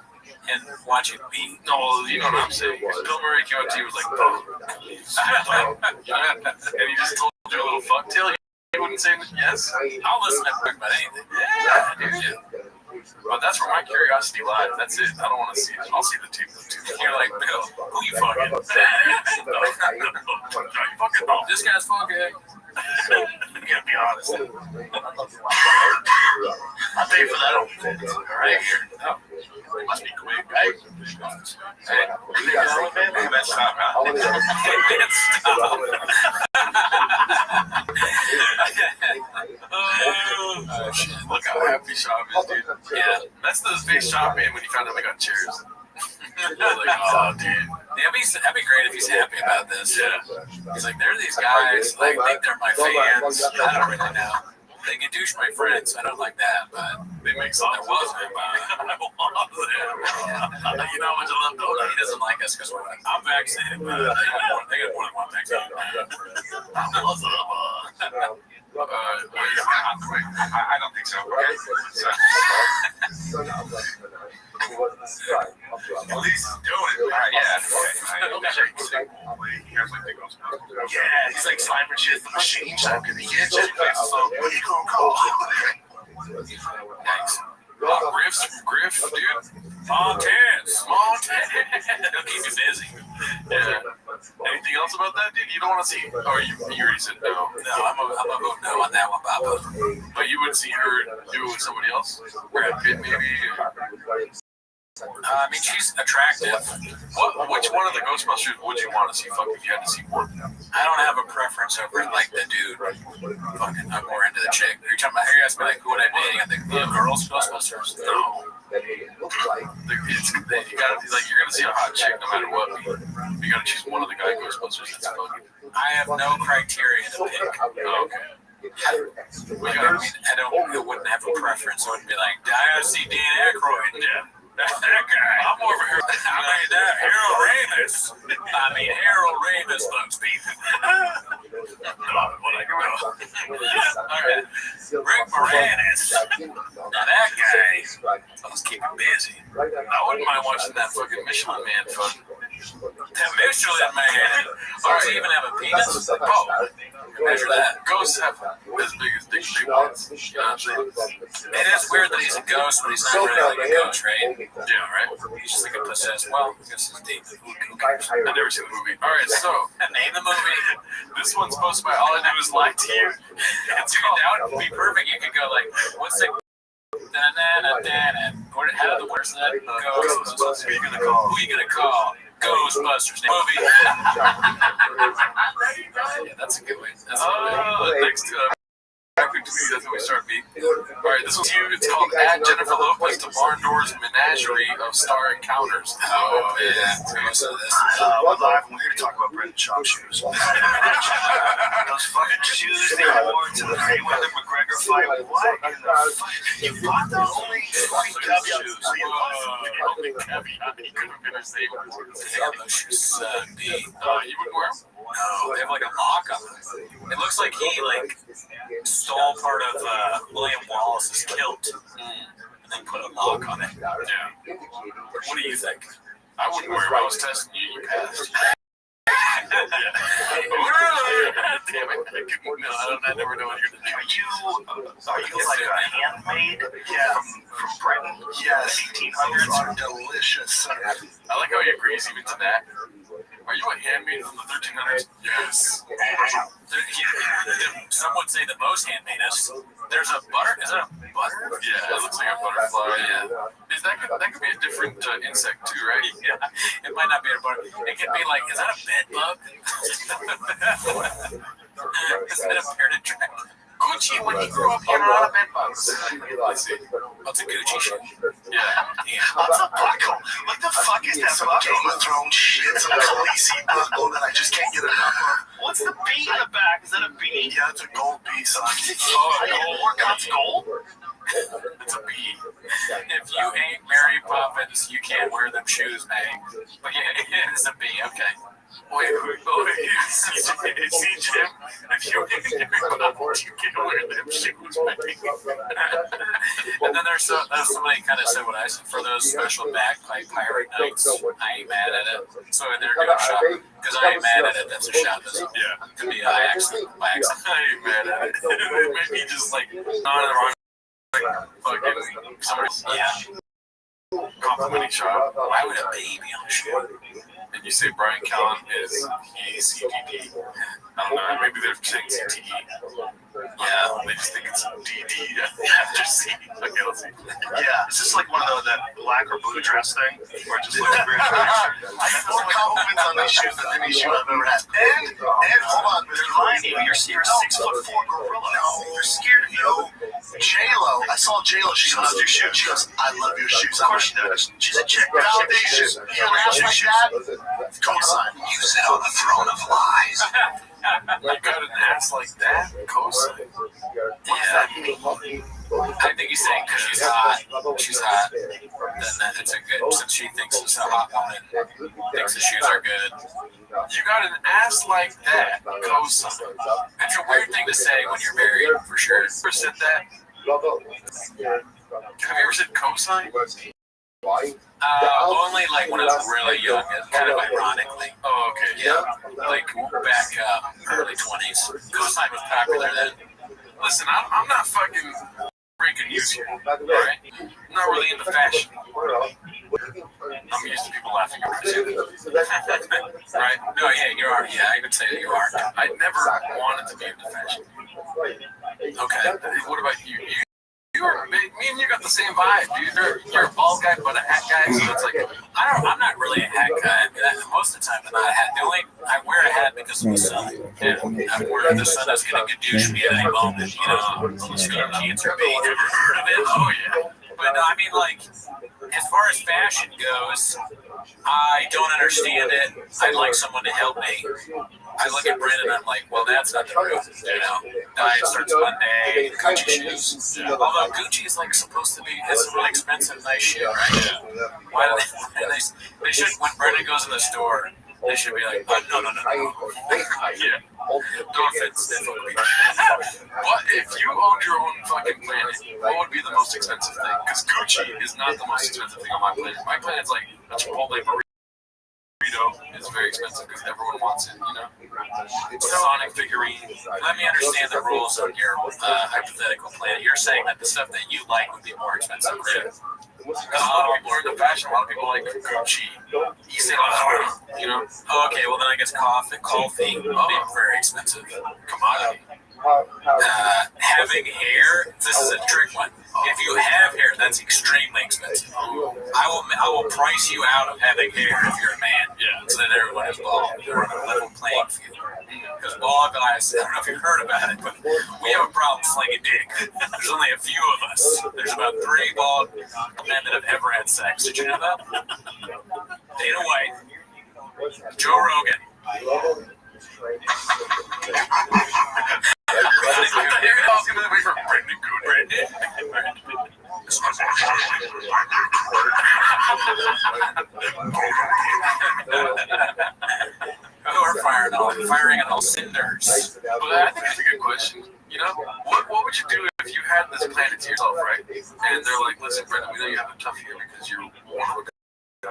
S3: in watching me.
S10: No, you know what I'm saying. Bill Murray came up to you and was like, "Oh, Khalees." And he just told you a little fuck tail. You wouldn't say yes?
S3: I'll listen to him about anything.
S10: Yeah, dude. But that's where my curiosity lies. That's it. I don't want to see it. I'll see the tape too.
S3: You're like, Bill, who you fucking?
S10: No, you fucking don't.
S3: This guy's fucking.
S10: You gotta be honest. I pay for that OnlyFans right here. It must be quick, right? Hey, that's not Look how happy Shop is, dude.
S3: Yeah.
S10: That's the big shop man when he found out we got chairs. Like, oh, dude.
S3: That'd be great if he's happy about this.
S10: Yeah.
S3: He's like, there are these guys, like, think they're my fans. I don't really know. They can douche my friends. I don't like that, but
S10: They make songs.
S3: there was him.
S10: You know how much I love Donut?
S3: He doesn't like us because I'm vaccinated, but they got more than one vaccine.
S10: I don't think so. Okay. At least he's doing it.
S3: Right, yeah.
S10: Yeah, he's like slapping shit the machine. So good. He can't just play slow. What are you gonna call?
S3: Nice.
S10: Griff's from Griff, dude.
S3: Montez.
S10: He'll keep you busy. Yeah. Anything else about that, dude? You don't want to see? Oh, you already said no.
S3: No, I'm a vote no on that one, Papa.
S10: But you would see her do it with somebody else? Brad Pitt, maybe?
S3: I mean, she's attractive.
S10: Which one of the Ghostbusters would you want to see? Fuck, if you had to see one.
S3: I don't have a preference over like the dude. Fucking, I'm more into the chick. You're talking about, you're asking me like, who would I be? I think the girls Ghostbusters.
S10: No. You gotta be like, you're gonna see a hot chick no matter what. You gotta choose one of the guy Ghostbusters. That's fucking.
S3: I have no criteria to pick.
S10: Oh, okay.
S3: I wouldn't have a preference. I wouldn't be like, I gotta see Dan Aykroyd.
S10: Yeah. That guy. I'm more of a hero.
S3: Harold Ramis. Harold Ramis looks people. Alright. Rick Moranis. Now that guy, let's keep him busy.
S10: I wouldn't mind watching that fucking Michelin Man fuck.
S3: The Michelin Man. Does he even have a penis?
S10: Oh.
S3: Measure that.
S10: Ghosts have as big as dick shape ones. You know what I'm saying?
S3: It is weird that he's a ghost, but he's not really like a ghost, right?
S10: Yeah, right?
S3: He's just like a possessed. Well, I guess it's deep. Who cares?
S10: I've never seen the movie. Alright, so
S3: Name the movie.
S10: this one's supposed to be All I Do Is Lie to You.
S3: Dude, that would be perfect. You could go like, what's the how did the words that go?
S10: Who are you gonna call?
S3: Who you gonna call? Ghostbusters movie. Yeah, that's a good way. That's a good way.
S10: Next Backwood Community, that's when we start beating. Alright, this one's huge. It's called Add Jennifer Lopez to Barn Doors Menagerie of Star Encounters.
S3: Oh, yeah. So this.
S10: We're live and we're here to talk about Brendan Schaub shoes. Those fucking shoes they wore to the Mayweather McGregor fight. What in the fuck? You bought those? Only caveat shoes. Only caveat. He couldn't finish saying what
S3: Those shoes suck, B.
S10: you would wear them?
S3: No, they have like a lock on them. It looks like he stole part of William Wallace's kilt and then put a lock on it.
S10: Yeah.
S3: What do you think? I wouldn't worry if I was testing you. You passed. Damn it. No, I never know what you're going to do.
S10: Are you like a handmade? Yeah, from Britain? Yes. 1800s are delicious.
S3: I like how he agrees even to that. Are you a handmaid from the 1300s? Yes. Some would say the most handmaidest. There's a butter. Is that a butter? Yeah, it looks like a butterfly. Yeah. That could be a different insect too, right? Yeah. It might not be a butter. It could be like, is that a bed bug? Is that a bearded dragon?
S10: Gucci, when he grew up, he had a lot of bed bugs.
S3: Let's see. What's a Gucci shit? Yeah.
S10: What's a buckle? What the fuck is that buckle? Game of Thrones shit. Some Khaleesi buckle that I just can't get enough of.
S9: What's the bead in the back? Is that a bead?
S10: Yeah, it's a gold piece.
S9: Workout's gold?
S3: It's a bead. If you ain't Mary Poppins, you can't wear them shoes, man. But yeah, it's a bead. Okay. Wait, see, Jim, if you ain't Mary Poppins, you can't wear them shoes, man. And then there's somebody kind of said what I said for those special bagpipe pirate nights. I ain't mad at it. So they're doing a shot because I ain't mad at it. That's a shot. Yeah, could be by accident. I ain't mad at it. Maybe just like not in the wrong. Fucking somebody, yeah. Complimenting shot. Why would a baby on the show? And you say Brian Callen is CTD. I don't know. Maybe they're saying CTE. Yeah, they just think it's DD after C. Okay, let's see.
S10: Yeah, it's just like one of that black or blue dress thing, or just like a great I got more compliments on these shoes than any shoe I've ever had. And hold on, Mr.
S9: Lying to you. You're a 6'4" gorilla.
S10: No, you're scared of you. J-Lo, I saw J-Lo. She loves your shoes. She goes, I love your shoes.
S9: Of course she does.
S10: She's a chick. Validation. You ass like that? Cosign.
S9: You sit on the throne of lies.
S3: You got an ass like that? Cosign. Yeah. I think he's saying because she's hot. Then it's a good, since she thinks it's a hot woman, thinks the shoes are good. You got an ass like that, cosign. That's a weird thing to say when you're married, for sure. Ever said that? Have you ever said cosign? Only like when I was really young, kind of ironically. Oh, okay. Yeah. Like back early 20s. Cosign was popular then. Listen, I'm not fucking breaking news here, alright? I'm not really into fashion. I'm used to people laughing at me. Right? No, yeah, you are. Yeah, I would say that you are. I never wanted to be into fashion. Okay. What about you? Me and you got the same vibe, dude. You're a bald guy, but a hat guy. So it's like I'm not really a hat guy. I mean, most of the time, I'm not a hat. I wear a hat because of the sun. And I'm worried the sun is going to gadoosh me at any moment. You know, it's going to cancer me. Ever heard of it? Oh yeah. But I mean, like, as far as fashion goes, I don't understand it. I'd like someone to help me. I look at Brandon and I'm like, well, that's not the truth, you know. Diet starts Monday, Gucci shoes. Although Gucci is like supposed to be, it's a really expensive, nice shoe, right? Why do they should, when Brandon goes in the store, they should be like, oh, no. Yeah. No offense, but if you owned your own fucking planet, what would be the most expensive thing? Because Gucci is not the most expensive thing on my planet. My planet's like a Chipotle burrito is very expensive because everyone wants it, you know? It's a Sonic figurine. Let me understand the rules of your hypothetical planet. You're saying that the stuff that you like would be more expensive, right? Because a lot of people are into fashion. A lot of people like Gucci, East you know? Oh, okay, well then I guess coffee would be very expensive commodity. Having hair, this is a trick one. If you have hair, that's extremely expensive. I will price you out of having hair if you're a man, so that everyone is bald. You're on a level playing field. Because bald guys, I don't know if you've heard about it, but we have a problem slinging dick. There's only a few of us. There's about 3 bald men that have ever had sex. Did you know that? Dana White, Joe Rogan. I was going to wait for Brendan Good. We're firing on all cinders. But I think that's a good question. You know, what would you do if you had this planet to yourself, right? And they're like, listen, Brendan, we know you have a tough year because you're one of a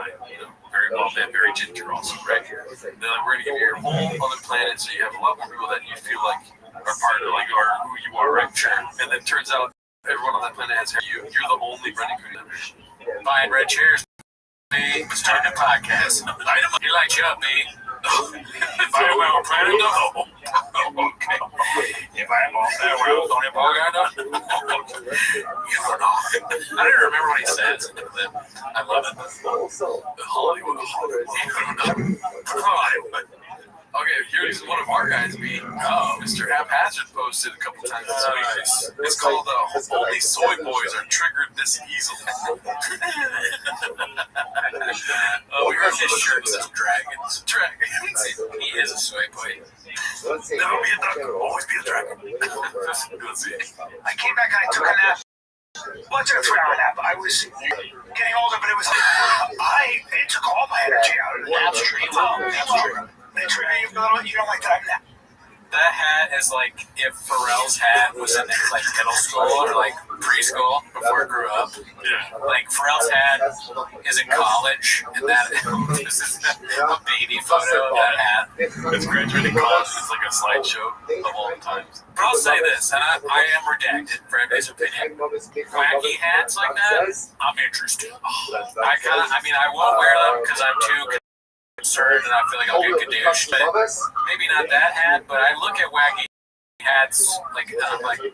S3: and very ginger also, right? They're like, we're gonna give you your whole other planet, so you have a lot more people that you feel like are part of, like, or who you are, right? Sure. And then it turns out everyone on that planet has hair. You're the only Brendan Cooney. Buying red chairs, me. Starting a podcast. He lights you up, me. Invite him on planet, though. Okay. Invite him on that world, don't you, Bogana? You don't know. I don't remember what he says. I love it. Hollywood. Okay, here's one of our guys being Mr. Haphazard posted a couple times this week. It's called Only Soy Boys Are Triggered This Easily. We heard his shirt says dragons. Dragons. He is a soy boy. Never be a dragon, always be a dragon. Let's see.
S13: I came back and I took a nap. Wasn't a 3-hour nap. I was getting older, but it took all my energy out of the nap stream. They trigger you a little bit, you don't like that nap.
S3: That hat is like if Pharrell's hat was in like middle school or like preschool before it grew up. Yeah. Like Pharrell's hat is in college, and that this is a baby photo of that hat. It's graduating college. It's like a slideshow of all times. But I'll say this, and I am redacted for everybody's opinion. Wacky hats like that, I'm interested. I won't wear them because I'm too concerned and I feel like I'll get kadoosh, but maybe not that hat, but I look at wacky hats like I'm like I'm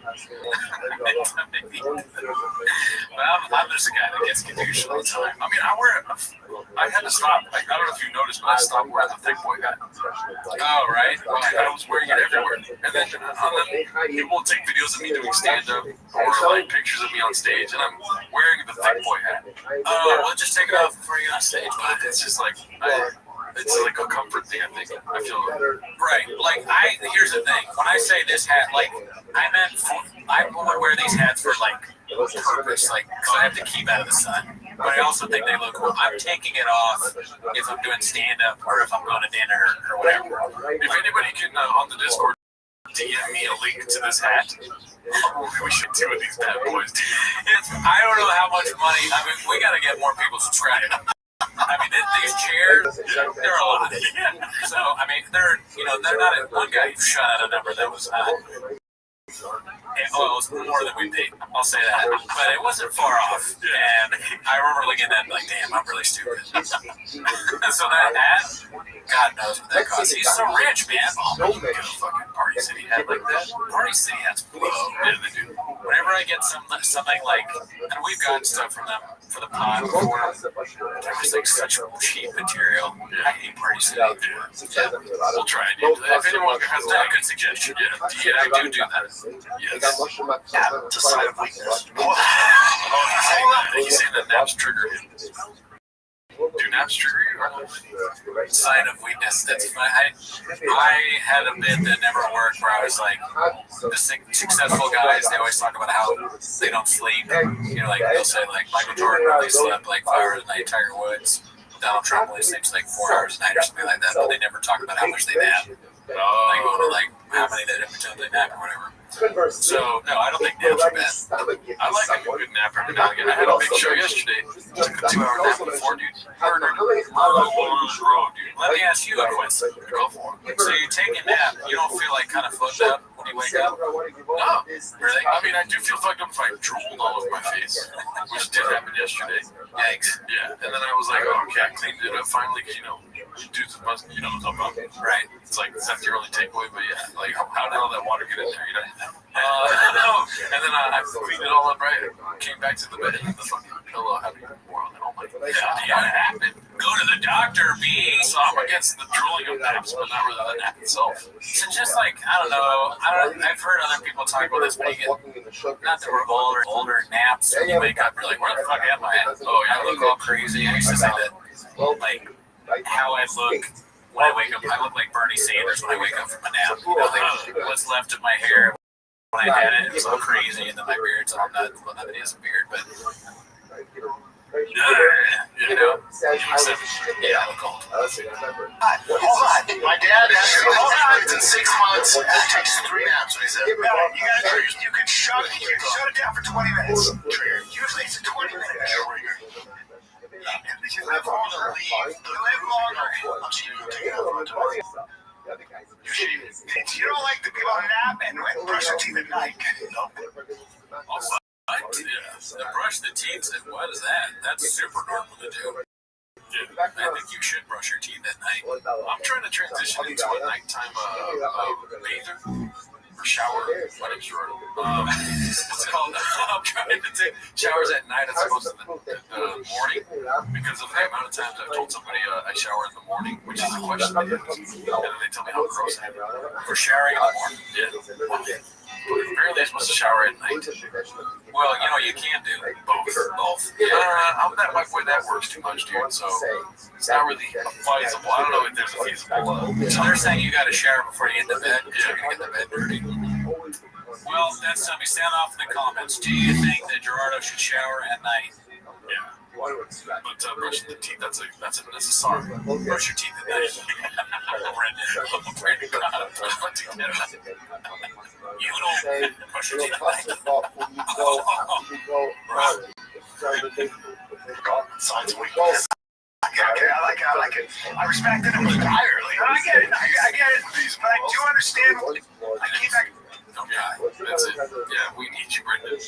S3: just a guy that gets kadoosh all the time. I mean, I had to stop. Like, I don't know if you noticed, but I stopped wearing the thick boy hat. Oh, right. Well, I was wearing it everywhere. And then people will take videos of me doing stand-up or like pictures of me on stage, and I'm wearing the thick boy hat. Oh, well, just take it off before you get on stage. But it's just like it's like a comfort thing, I think. I feel right. Like here's the thing. When I say this hat, like I want to wear these hats for like purpose, like because I have to keep out of the sun. But I also think they look cool. I'm taking it off if I'm doing stand-up or if I'm going to dinner or whatever. If anybody can on the Discord DM me a link to this hat, we should do with these bad boys. I don't know how much money. I mean, we got to get more people subscribed. I mean, these chairs, they're a lot. So, I mean, they're not one guy who shot out a number that was it was more than we paid. I'll say that. But it wasn't far off. And I remember looking at that and like, damn, I'm really stupid. And so that hat, God knows what that costs. He's so rich, man. Oh, you get a fucking Party City hat like that. Party City hats blow. Yeah, they do. Whenever I get something like, and we've gotten stuff from them for the pod before, they're just like such cheap material. I hate Party City. Yeah. We'll try and do that. If anyone has a good suggestion, I do that. Yes. It's a sign of weakness. He's saying that naps trigger him. Do naps trigger you? Sign of weakness. That's fine. I had a bit that never worked where I was like, the successful guys, they always talk about how they don't sleep. You know, like they'll say like Michael Jordan only slept like 5 hours a night, Tiger Woods. Donald Trump only sleeps like 4 hours a night or something like that, but they never talk about how much they nap. They go to like how many they nap or whatever. So, no, I don't think naps are bad. I like a good nap every now and again. I had a big show yesterday. Took a 2-hour nap before, dude. Murdered road, dude. Let me ask you a question. Go for it. So you take a nap, you don't feel like kind of fucked up when you wake up? No. Really? I mean, I do feel fucked up if I drooled all over my face, which did happen yesterday. Yikes. Yeah. And then I was like, oh, okay, I cleaned it up finally because, dudes must, right? It's like, that's your only takeaway, but yeah, like, how did all that water get in there, and then I cleaned it all up, right? Came back to the bed and the fucking pillow had more on it. Oh my god, yeah, it happened. Go to the doctor, B. So I'm against the drooling of naps, but not really the nap itself. So just like, I don't know, I've heard other people talk about this, but you get, not that we're older naps, when you wake up, you're like, where the fuck am I at? Oh, yeah, I look all crazy. I used to say that, like, how I look when I wake up, I look like Bernie Sanders when I wake up from a nap. Like, what's left of my hair when I had it was all crazy, and then my beard's all nuts. Well, not that he has a beard, but yeah, I look old.
S10: Hold on. My dad has in 6 months and takes 3 naps. And he said,
S13: you can shut it down for 20 minutes. Usually it's a 20-minute trigger. You live on
S10: gonna leave the group. I'm just gonna go take it out tomorrow.
S13: You don't like to go nap and brush your teeth at night.
S3: Also, brush the teeth, and what is that? That's super normal to do. Yeah, I think you should brush your teeth at night. I'm trying to transition into a nighttime bather or shower. What is your what's it called? I'm trying to take showers at night as opposed to the morning because of the amount of times I've told somebody I shower in the morning, which is a question. And then they tell me how gross I am for showering in the morning. Yeah. Apparently, you're supposed to shower at night. Well, you can do both. That works too much, dude. So it's not really feasible. I don't know if there's a feasible. So they're saying you got to shower before you get to bed. Yeah, you get to bed dirty. Well, that's somebody sound off in the comments. Do you think that Gerardo should shower at night? Yeah. But brushing the teeth, that's a sorry. Brush your teeth at night. You don't brush your teeth at night.
S13: Sounds weak. I like it. I respect it entirely. I get it. But I do understand. I came back.
S3: Yeah, that's it. Yeah, we need you, Brendan.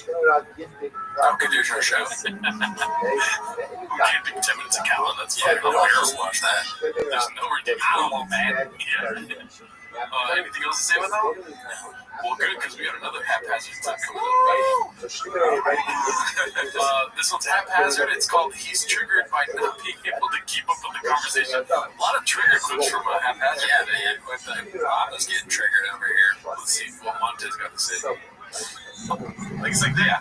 S3: How could you show? We can't do 10 minutes of Callan. That's fine. I'll watch that. There's no ridiculous. Man. Yeah. Anything else to say with that? Well, good, because we got another haphazard tip coming up. This one's haphazard. It's called He's Triggered by Not Being Able to Keep Up with the Conversation. A lot of trigger clips from haphazard. Yeah, man. I was getting triggered over here. Let's see what Montez got to say.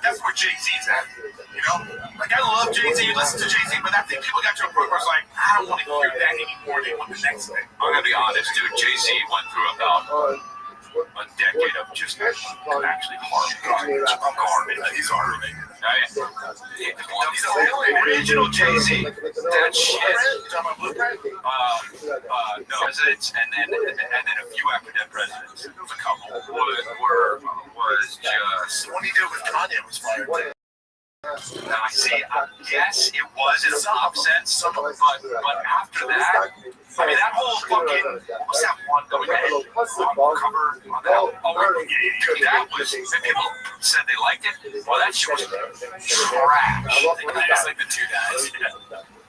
S13: That's where Jay-Z's at. I love Jay-Z, listen to Jay-Z, but I think people got to a point where it's like, I don't want to hear that anymore than what the next thing.
S3: I'm gonna be honest, dude. Jay-Z went through about a decade of just actually garbage. He's garbage. He's
S13: the original Jay-Z.
S3: That shit. No presidents, and then a few after dead presidents. A couple was just
S10: What he did with Kanye was fire too.
S3: Yes, it was in some sense, but after that, I mean, that whole fucking, what's that one, the red cover on that? That was, and people said they liked it. Well, that shit was trash. It's like the two guys.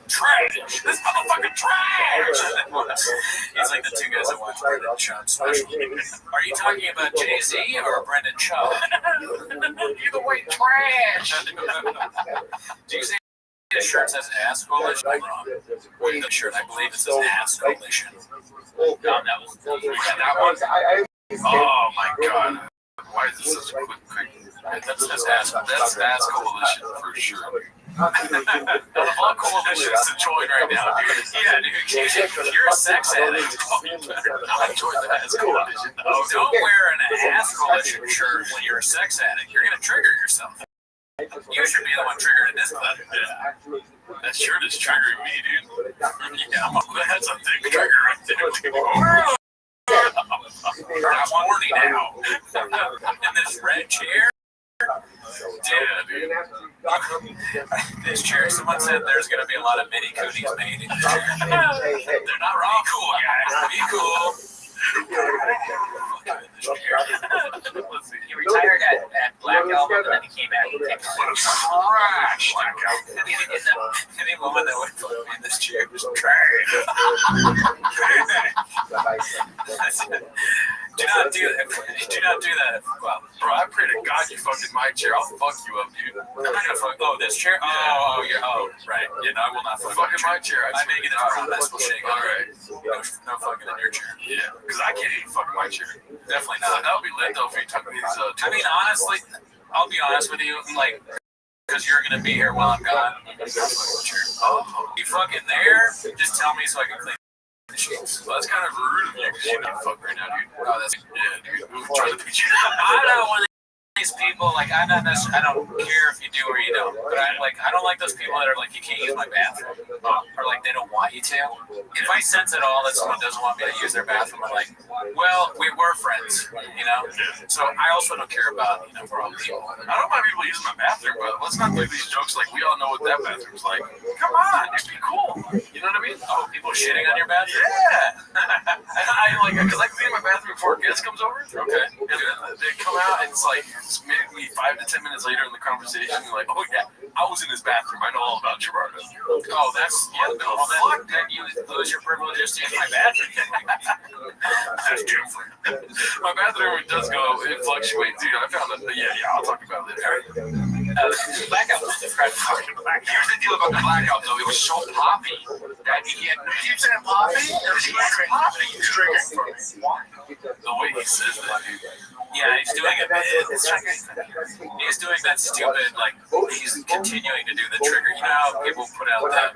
S3: Trash! This motherfucking trash! He's like the two guys that watch Brendan Schaub's special. Are you talking about Jay-Z or Brendan Schaub? Either way, trash! Do you see his shirt says Ass Coalition? Wait, the shirt, I believe it says Ass Coalition. That one? Oh my god. Why is this such a quick? That says Ass Coalition for sure. Out of all coalitions to join right now, dude. Yeah, dude. You're a sex addict. You better not join the Ass Coalition. Oh, don't wear an Ass Coalition shirt when you're a sex addict. You're gonna trigger yourself. You should be the one triggered in this club. Yeah. That shirt is triggering me, dude. Yeah, that's a big trigger right there. I'm horny now. In this red chair. Yeah, dude. This chair, someone said there's going to be a lot of mini cooties made. They're not wrong. Be cool, guys. Be cool. He retired at Black Album, and then he came back and picked trash. Any woman that would put me in this chair was trash. Do not do that. Do not do that. Well, bro, I pray to God you fucked in my chair. I'll fuck you up, dude. I'm not gonna fuck. Oh, this chair? Oh, yeah. Oh, right. Yeah, no, I will not fuck in my chair. I make it a promise. We'll shake. All right. No fucking in your chair. Yeah, because I can't even fuck in my chair. Definitely not. That would be lit though if you took these. I mean, honestly, I'll be honest with you, like. Because you're gonna be here while I'm gone. Oh, you fucking there? Just tell me so I can clean the sheets. Well, that's kind of rude of you because you can't fuck right now, dude. Oh, that's dude. We'll try to beat you. I'm not one of these people. Like, I'm not necessarily. I don't care if you do or you don't. But I don't like those people that are like, you can't use my bathroom, or like they don't want you to. If I sense at all that someone doesn't want me to use their bathroom, I'm like, well, we were friends, you know. So I also don't care about for all people. I don't mind people using my bathroom, but let's not make these jokes like we all know what that bathroom's like. Come on, it'd be cool. You know shitting on your bathroom? Yeah. I like because I clean my bathroom before a guest comes over. Okay. And they come out and it's like maybe 5 to 10 minutes later in the conversation, you're like, oh yeah, I was in his bathroom. I know all about Gerardo. Oh, that's no fuck. Then you lose your privileges to use my bathroom. That's different. My bathroom does go. It fluctuates. Dude, I found that. Yeah, I'll talk about it later. Blackout was described fucking blackout. Here's the deal about the blackout, though. It was so poppy that he had. Keep saying poppy? It's poppy. He's triggering for me. The way he says that, dude. Yeah, he's doing it. He's doing that stupid, like, he's continuing to do the trigger. You know how people put out that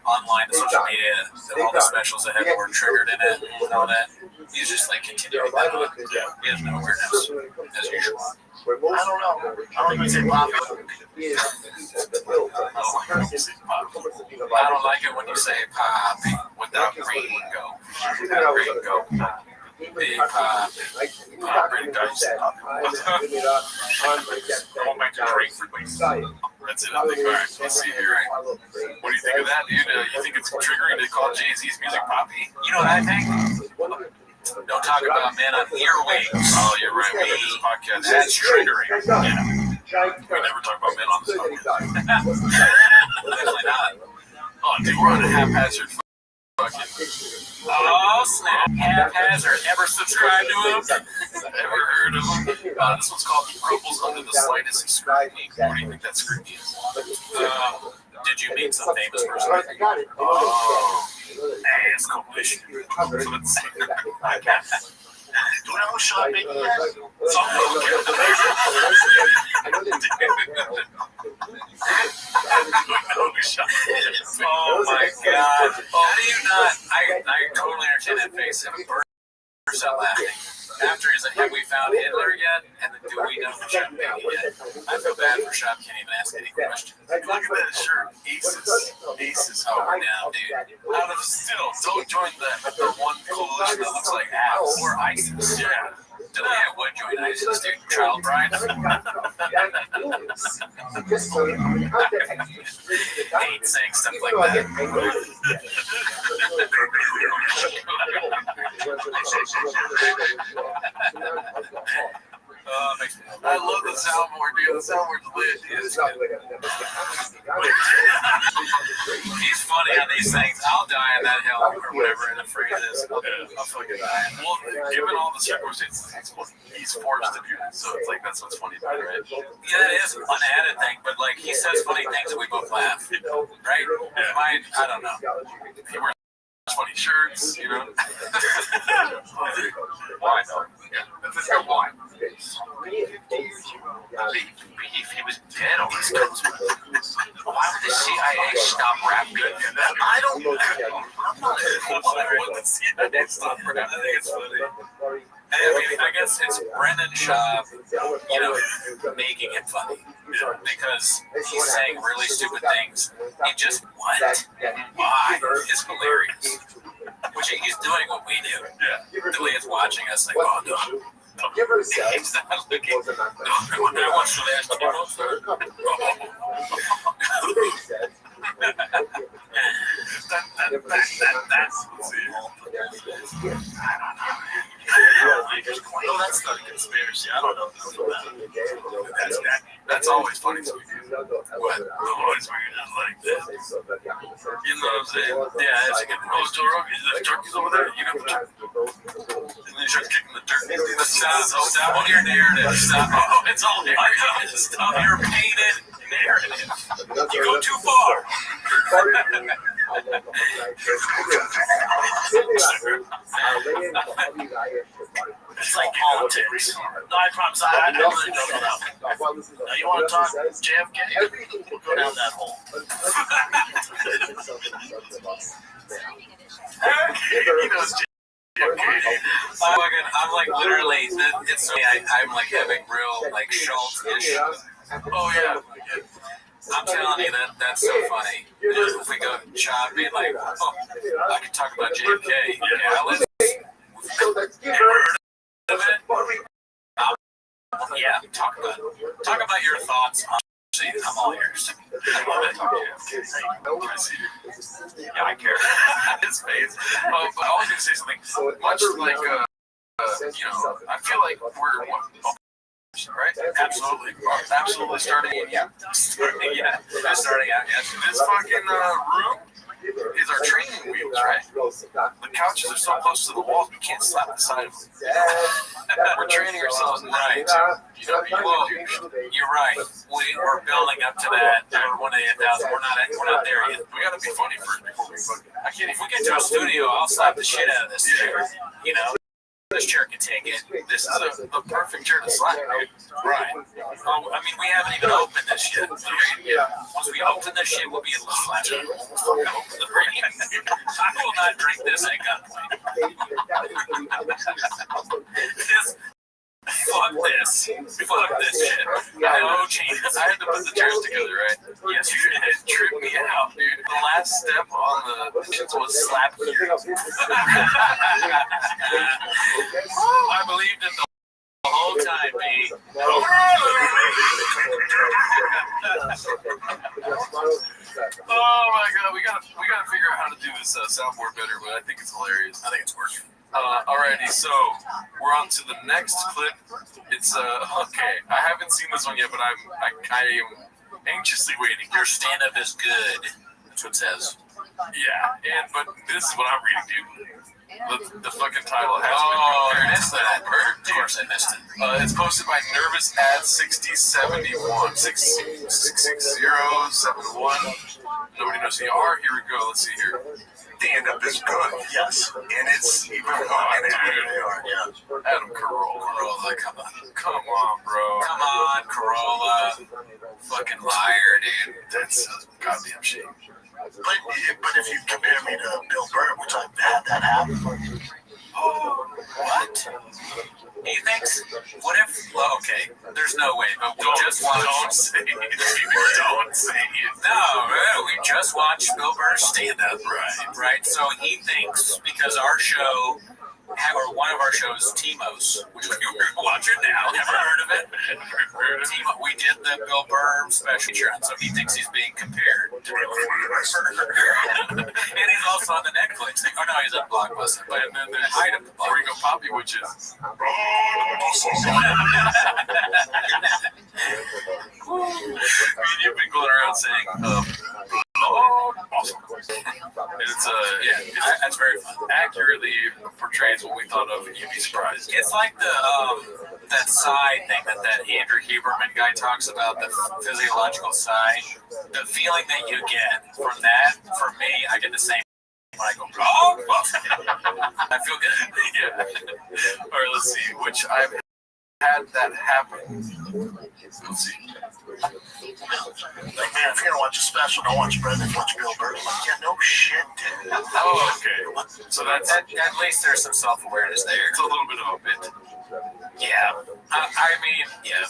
S3: online social media, all the specials that have the word triggered in it and all that? He's just, like, continuing that on. Yeah, he has no awareness, as usual.
S10: I don't know. I don't even say poppy.
S3: I don't like it when you say poppy without Ringo. Ringo. Big poppy. Poppy dice. Going back to drink frequency. That's it. I think. All right. Let's see here. What do you think of that, dude? You think it's triggering to call Jay-Z's music poppy? You know what I think? Don't talk about men on earwigs. Oh, you're right. We do this podcast. That's triggering. Yeah. We never talk about men on this podcast. Definitely not. Oh, dude, we're on a haphazard fucking. Oh, snap. Haphazard. Ever subscribe to him? Ever heard of him? This one's called Crumbles Under the Slightest Scrutiny. What do you think that scrutiny is? Did you meet some famous person? Oh. Ass coalition. Let's see.
S10: Do you know who Sean Baker is?
S3: Oh my God. How do you not? I totally understand that face. And burst out laughing. After he's like, have we found Hitler yet? And then do we know who Sean Baker yet? I feel bad for Sean, can't even ask any questions.
S10: Look at that shirt. Aces over now, dude.
S3: Out of still, don't join the one coalition that looks like ass. Or ISIS. Yeah. Yeah, would join ISIS, dude. Child bride. Hate saying stuff like that. I love the soundboard, dude. The soundboard's lit, dude. He's funny on these things. I'll die in that hill or whatever the phrase is. I'll fucking die. Well, given all the circumstances, he's forced to do it. So it's like, that's what's funny about it, right? Yeah, it is an added thing, but like, he says funny things and we both laugh. Right? Mine, I don't know. He wears funny shirts, you know? Why though? Yeah, that's a why. If he was dead on this coast, why would the CIA stop rapping?
S10: I don't know. I'm not
S3: the CIA stop rapping. I think it's funny. I mean, I guess it's Brendan Schaub, you know, making it funny. Because he's saying really stupid things. He just, what? Why? It's hilarious. Which he's doing what we do. Yeah. The way he's watching us, like, oh, no. He's not looking. I want to ask you.
S10: No, that's not a conspiracy. I don't know.
S3: That's always funny to me. What? Always like this. You know what I'm saying? Yeah, it's a good roast. There's turkeys over there. You know, and then you start kicking the turkey. Stop on your narrative. Stop. Oh, it's all there. Stop your painted narrative. You go too far.
S10: It's like politics. No, I promise. I really don't know that one. You want to talk JFK? We'll go down that hole.
S3: He knows JFK. I'm like literally. It's I'm like having real like Schultz issues. Oh yeah. I'm telling you that's so funny. If we go shopping, like, oh, I could talk about JFK. Yeah, let's. Yeah, talk about your thoughts on. I'm all ears. I love it. Yeah, I care. his face. But I was gonna say something. Much like I feel like we're right? Absolutely starting. Yeah. Starting out. Yes. This fucking room is our training wheels, right? The couches are so close to the walls we can't slap the side of them. We're training ourselves right to, you're right. We're building up to that. We're 1,000. We're not there yet. We gotta be funny first before we fucking. If we get to a studio, I'll slap the shit out of this chair. This chair can take it. This is the perfect chair to slap, dude. Right. We haven't even opened this shit. Once we open this shit, we'll be able to slap it. Open the radio. I will not drink this at gunpoint. Fuck this shit. No changes. I had to put the chairs together, right? Yes, you did. It tripped me out, dude. The last step on the kitchen was slap here. I believed it the whole time, baby. Oh my god, we gotta figure out how to do this soundboard better, but I think it's hilarious. I think it's working. Alrighty, so we're on to the next clip. It's okay. I haven't seen this one yet, but I am anxiously waiting. Your stand-up is good. That's what it says. Yeah, but this is what I'm reading, dude. The fucking title has been compared. I missed that. Of course I missed it. It's posted by Nervous Ad 6071. 66071. Nobody knows who you are. Here we go. Let's see here. Stand-up is good. Yes. And it's even good. Yeah. Adam Carolla. Come on, bro. Come on, Carolla. Fucking liar, dude. That's a goddamn shame.
S10: But if you compare me to Bill Burr, which I've had that happen.
S3: Oh, what? He thinks, what if, well, okay, there's no way, but we just watched. Don't say it. Don't say it. No, we just watched Bill Burr stand up. Right. So he thinks because our show, or one of our shows, Timos, which we're watching now, never heard of it. We did the Bill Burr special, so he thinks he's being compared to Bill Burr. And he's also on the Netflix thing. Oh no, he's on Blockbuster. But then the height of the Oregon Poppy, which is. You've been going around saying, awesome. It's that's very fun. Accurately portrays what we thought of, and you'd be surprised. It's like the that psi thing that Andrew Huberman guy talks about, the physiological psi. The feeling that you get from that, for me, I get the same when I go, I feel good. Yeah. All right, let's see. Which I've had that happen. Let's see.
S10: Like, man, if you're gonna watch a special, don't watch Brendan, watch Bill Burr. I'm like, yeah, no shit, dude.
S3: Oh, okay. So that's at least there's some self-awareness there. It's a little bit of a bit. Yeah. I mean, yeah.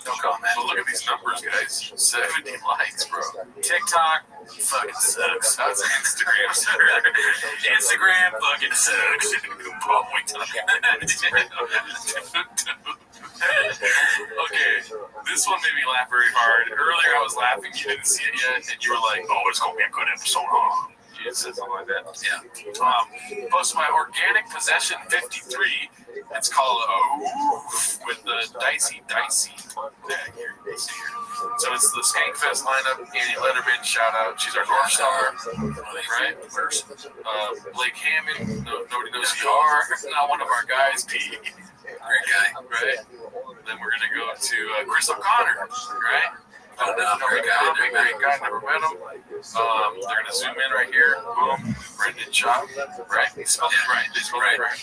S3: Don't comment. But look at these numbers, guys. 70 likes, bro. TikTok fucking sucks. That's Instagram. Instagram fucking sucks. Okay, this one made me laugh very hard. Earlier I was laughing, you didn't see it yet, and you were like, oh, it's going to be a good episode, huh? You said something like that. Yeah. Posted by Organic Possession 53. It's called with the Dicey tag here. So it's the Skankfest lineup. Annie Letterman, shout out. She's our North Star, right? Blake Hammond, nobody knows who you are. Not one of our guys. P. Great guy, right? Then we're gonna go to Chris O'Connor, right? Great guy, never met him. They're gonna zoom in right here. Boom. Brendan Chop, right? He spelled it right. They spelled it right.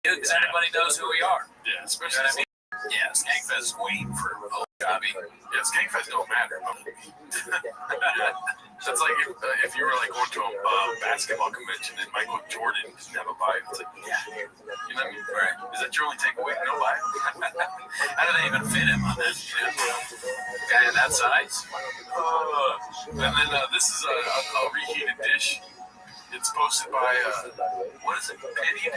S3: Because everybody knows who we are. Yeah, especially. Yeah, Skankfest is waiting for old Jobby. Yeah, Skankfest don't matter. That's like if you were like going to a basketball convention and Michael Jordan didn't have a vibe. It's like, yeah, you know what I mean? Right? Is that your only takeaway? No vibe? How do they even fit him on this? You know? Guy in that size? And then this is a reheated dish. It's posted by, what is it? Pity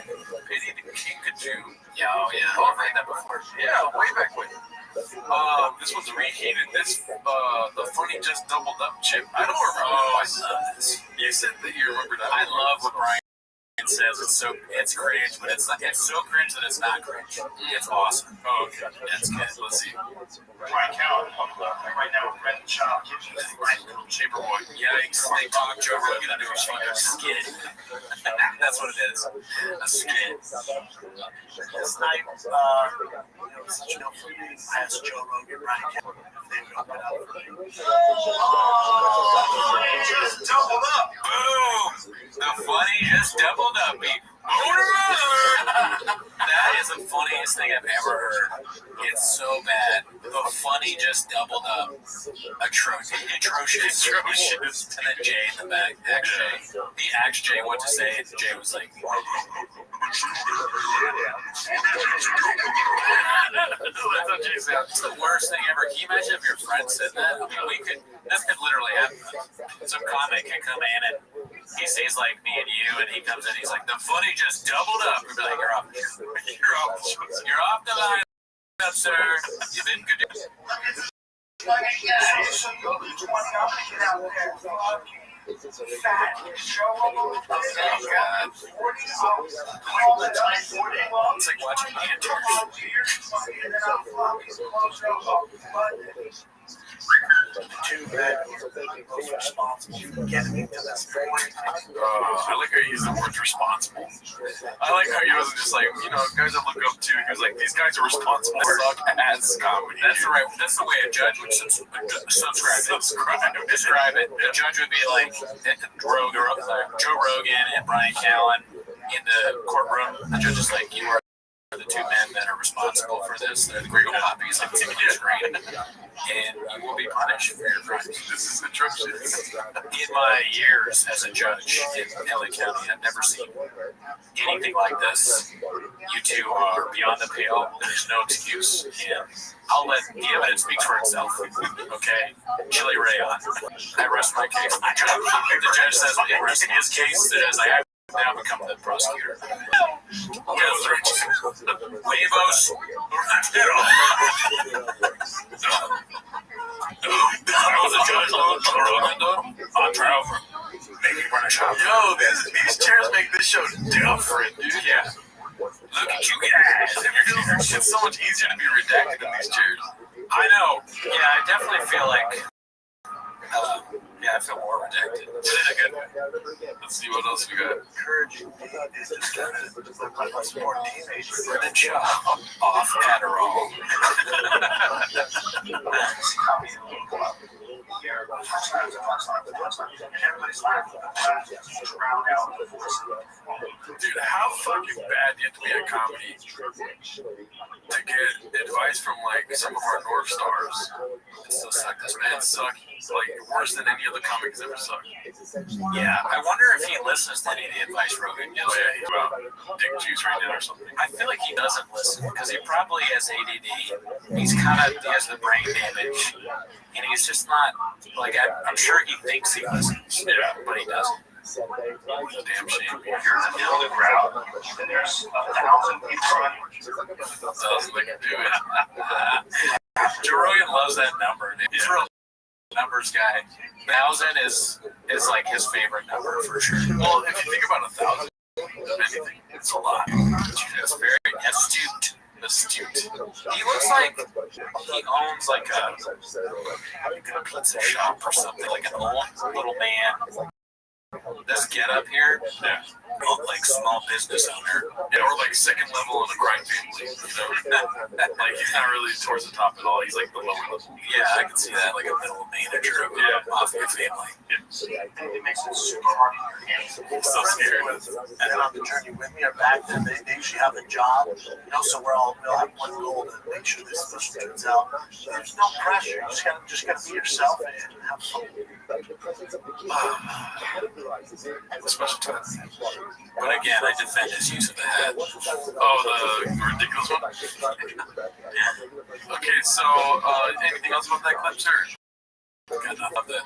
S3: the Kinkajou. Yeah, oh yeah. I've read that before. Yeah, way back when. This one's reheated. This, the funny just doubled up chip. I don't remember. Oh, I love this. You said that you remember that. I love what Brian says. It's cringe, but it's so cringe that it's not cringe. It's awesome. Oh, okay. That's good. Let's see.
S10: Brian Cowan, right now with Red Child,
S3: Chamber Boy. Yikes. They talk Joe Rogan into a fucking skit. That's what it is. A skit.
S10: This night, such an for me, I asked Joe Rogan, Brian Cowan, if they would open up for me.
S3: Oh, he just doubled up. Boom. The funny just doubled up. That is the funniest thing I've ever heard. It's so bad. The funny just doubled up. Atrocious. And then Jay in the back. He asked Jay what to say, and Jay was like, that's what Jay said. It's the worst thing ever. Can you imagine if your friend said that? I mean, this could literally happen. Some comic can come in and he says like me and you, and he comes in, he's like, the funny just doubled up. We'd be like, you're off the line, sir. You've been good. It's like watching
S10: Two men most responsible for getting me to this point.
S3: I like how you use the word responsible. I like how he wasn't just like, guys I look up to. He was like, these guys are responsible. Suck ass comedy. That's the way a judge would describe it. A judge would be like Joe Rogan and Brian Callen in the courtroom. The judge is like, you are the two men that are responsible for this. They're the great copies of the screen, and you will be punished for your crimes. This is atrocious. In my years as a judge in LA County, I've never seen anything like this. You two are beyond the pale. There's no excuse, and I'll let the evidence speak for itself. Okay, Chili Ray on. I rest my case. The judge says what he rests in his case says I have now become the prosecutor. Huevos. I was a judge on trial for making run a shop.
S10: Yo, these chairs make this show different, dude.
S3: Yeah. Look at you guys. It's so much easier to be redacted in these chairs. I know. Yeah, I definitely feel like. I feel more redacted. Let's see what else we got.
S10: Encouraging me is just kind of like my sport teenagers.
S3: We're the job off Adderall. Dude, how fucking bad do you have to be at comedy to get advice from like some of our North Stars? It still sucked. This man sucked like worse than any other comic has ever sucked. Yeah, I wonder if he listens to any of the advice Rogan gives. Oh yeah, he's about dick juice right now or something. I feel like he doesn't listen because he probably has ADD. He has the brain damage, and he's just not like I'm sure he thinks he listens. Yeah, but he doesn't. Damn shame.
S10: You're in the middle of the crowd, and there's 1,000 people on you.
S3: Doesn't they can do it. Joe Rogan loves that number. Dude. He's a real numbers guy. 1,000 is like his favorite number for sure. Well, if you think about 1,000 of anything, it's a lot. That's very astute. He looks like he owns like a pizza shop or something, like an old little man. This get up here, like small business owner, or like second level in the grind family. Like he's not really towards the top at all. He's like the lower level. Yeah, I can see that, like a middle manager of a mafia family.
S10: It makes it super hard in your hands.
S3: So scary.
S10: And then on the journey with me or back, then they usually have a job, so we'll have one goal to make sure this turns out. There's no pressure. You just gotta be yourself and have fun.
S3: Especially times. But again, I defend his use of the head. Oh, the ridiculous one? Okay, so anything else about that clip, sir? I love the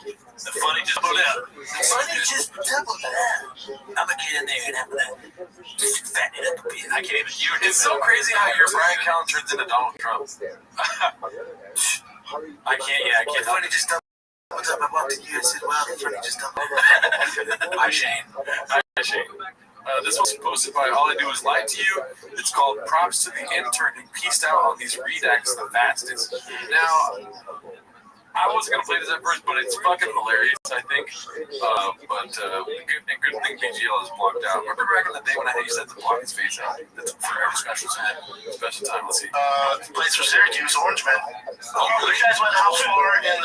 S3: funny just put out. The funny just put out. I'm a kid in there and I'm gonna fatten it up a bit. I can't even. It's so crazy how your Brian Callen turns into Donald Trump. I can't. Funny just dump. What's up? I walked in here and said, wow, the funny just dump. Hi, Shane. This was posted by All I Do Is Lie to You. It's called Props to the Intern who pieced out on these redacts the fastest. Now, I wasn't going to play this at first, but it's fucking hilarious, I think. But good thing BGL is blocked out. Remember back in the day when I used to have to block his face out? That's forever special time. Let's see.
S10: Plays for Syracuse, Orange Man. You guys went how far in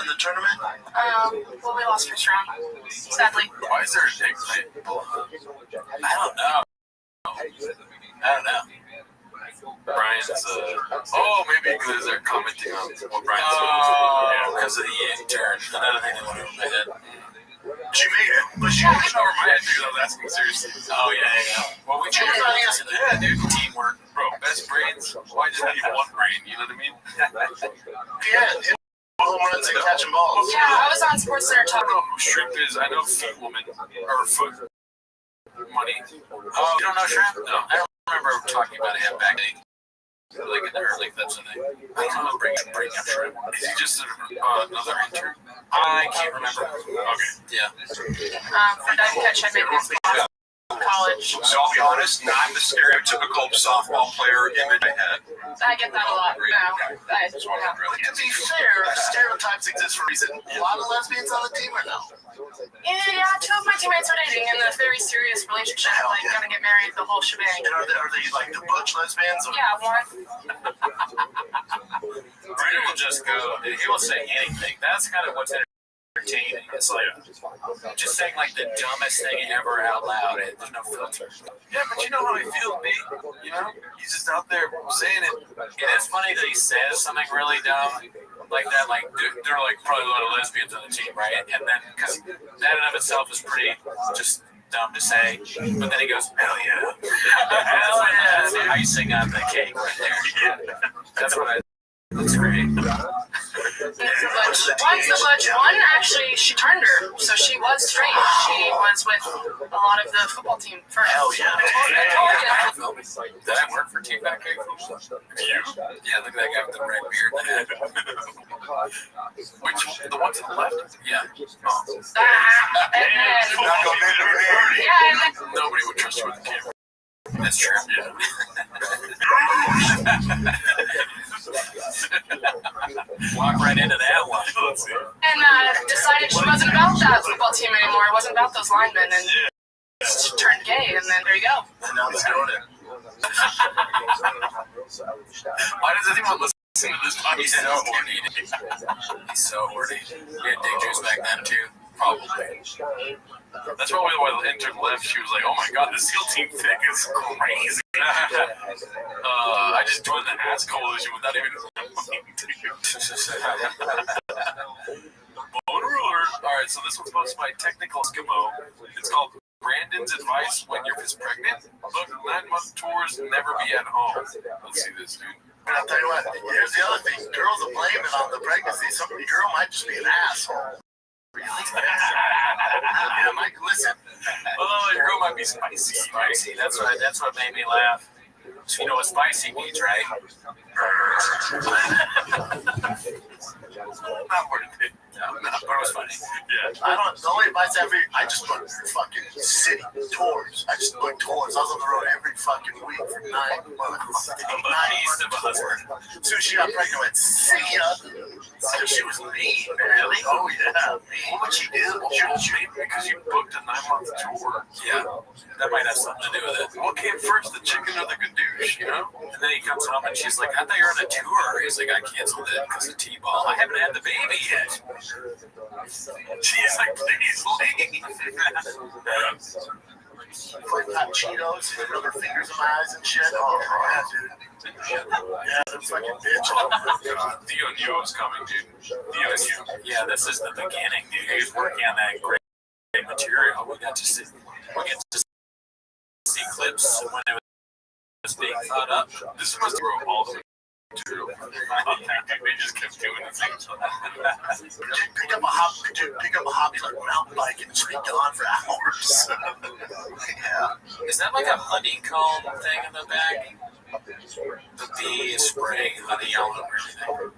S10: the tournament?
S14: Well, we lost first round, sadly.
S3: Why is there a big play? I don't know. Brian's, maybe because they're commenting on what Brian's doing. Because of the intern. Another thing that went over my head.
S10: She made it, but she
S3: went over my head, dude. I was asking seriously. Oh, yeah. Well, we changed on yesterday. Yeah, dude. Teamwork. Bro, best brains. Why just leave one brain? You know what I mean?
S10: Yeah. Home runs and catching balls.
S14: Yeah, I was on SportsCenter talking.
S3: I don't know who Shrimp is. I know Feet Woman. Or Foot Money. Oh, you don't know Shrimp? No. I don't remember talking about him back in like in the early that's the thing. I don't know bring up Shrimp. Is he just another intern? I can't remember. Okay. Yeah.
S14: For Dive Catch, I made this college.
S3: So I'll be honest, not the stereotypical softball player image I had.
S14: I get that a lot now.
S10: To be fair, stereotypes exist for a reason. A lot of lesbians on the team are now.
S14: Yeah, 2 of my teammates are dating in a very serious relationship, like gonna get married, the whole shebang.
S10: And are they like the butch lesbians? Or?
S14: Yeah, one.
S3: Brandon will just go, he will say anything. That's kind of what's entertaining. It's like just saying like the dumbest thing ever out loud. There's no filter. Yeah, but you know how I feel, B. You know, he's just out there saying it. And it's funny that he says something really dumb like that. Like there are like probably a lot of lesbians on the team, right? And then because that in of itself is pretty just dumb to say, but then he goes, hell yeah. That's the icing on the cake right there. Yeah. That's great.
S14: One's the butch. One actually, she turned her, so she was straight. She was with a lot of the football team first.
S3: Hell yeah. I told you. Did I work for Team Back Football? You? Yeah, look at that guy with the red beard and the head. Which, the one to the left? Yeah. Nobody would trust you with the camera. That's true. Yeah. Walk right into that one.
S14: And decided she wasn't about that football team anymore. It wasn't about those linemen, and she turned gay, and then there you go.
S10: And now they're doing it.
S3: Why does anyone listen to this podcast? He's so horny. He's so horny. He had dick juice back then, too. Probably. That's probably why the intern left. She was like, oh my god, the SEAL team thick is crazy. I just joined the ass coalition without even Alright, so this one's posted by Technical Eskimo. It's called Brandon's Advice When Your Kid's Pregnant. Look, 9-month tours, never be at home. Let's see this, dude.
S10: And I'll tell you what, here's the other thing. Girls are blaming on the pregnancy. Some girl might just be an asshole. Really? Yeah, Mike, listen.
S3: Oh, your girl might be spicy. Spicy. That's what made me laugh. So you know what spicy means, right? Not worth it. No, but it was funny. Yeah.
S10: The only advice I just booked fucking city tours. I just booked tours. I was on the road every fucking week for 9 months.
S3: I'm a beast of a husband.
S10: As soon as she got pregnant, I went, see ya. So she was mean, really? Oh, yeah. What would she do?
S3: Because you booked a 9-month tour. Yeah. That might have something to do with it. What came first, the chicken or the gadoosh, you know? And then he comes home and she's like, I thought you were on a tour. He's like, I canceled it because of T-ball. I haven't had the baby yet. She's like, please leave.
S10: Putting hot Cheetos and rubber fingers in my eyes and shit. Oh, yeah, dude. Yeah, them fucking bitch.
S3: Oh, my God. Theo knew it was coming, dude. Theo knew. Yeah, this is the beginning, dude. He was working on that great material. We got to see clips when it was being thought up. This must have all the True. They just kept doing the same stuff.
S10: Pick up a hobby like mountain biking and just be gone for hours. Yeah.
S13: Is that like a honeycomb thing in the back? The bees spraying honey all over everything.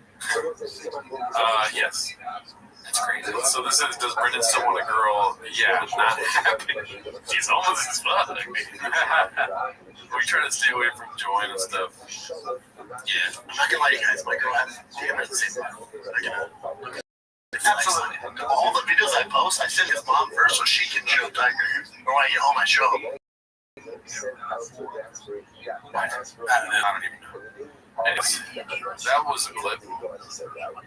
S3: Yes.
S13: That's crazy.
S3: So this is, does Brendan still want a girl? Yeah, not happy. She's almost as fuck. We try to stay away from join and stuff.
S10: Yeah. I'm not gonna lie, you guys. My girl has damn the same life. Absolutely. All the videos I post, I send his mom first so she can show Tiger. Or when I get home, I show him.
S3: I don't even know. Anyways, that was a clip. That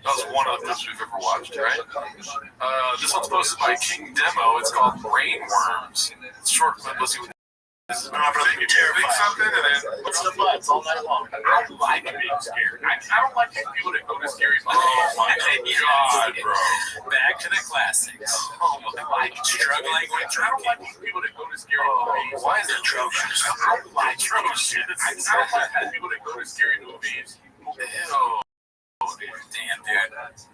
S3: was one of the clips we've ever watched, right? This one's posted by King Demo. It's called Brainworms. It's a short clip. Let's see what this is.
S10: My brother be terrified.
S3: Something and then
S10: what's the butts all night long?
S3: I don't like being scared. I don't like people that go to scary movies. Oh my god, bro.
S13: Back to the classics.
S3: Oh my god.
S13: Struggling with
S3: I don't like people that go to scary movies. Why is it atrocious? I don't like atrocious. I don't like people that go to scary movies.
S13: Damn, dude.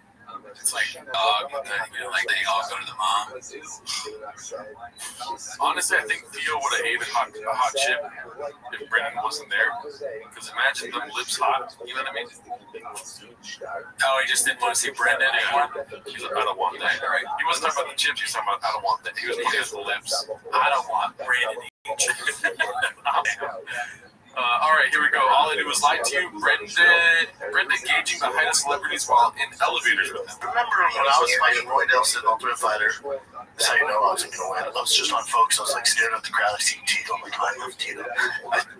S13: It's like dog, like they all go to the mom.
S3: Honestly, I think Theo would have hated a hot chip if Brendan wasn't there. Because imagine them lips hot. You know what I mean?
S13: Oh, he just didn't want to see Brendan anymore?
S3: He's like, I don't want that. Right? He wasn't talking about the chips. He was talking about, I don't want that. He was putting his lips.
S13: I don't want Brandon eating.
S3: All right, here we go. All I do is lie to you. Brendan gauging the height of celebrities while in elevators with them.
S10: Remember when I was fighting Roy Nelson, Ultimate Fighter? That's how you know I wasn't going to win. I was just on focus. I was like staring at the crowd. I seen Tito. I'm like, I love Tito.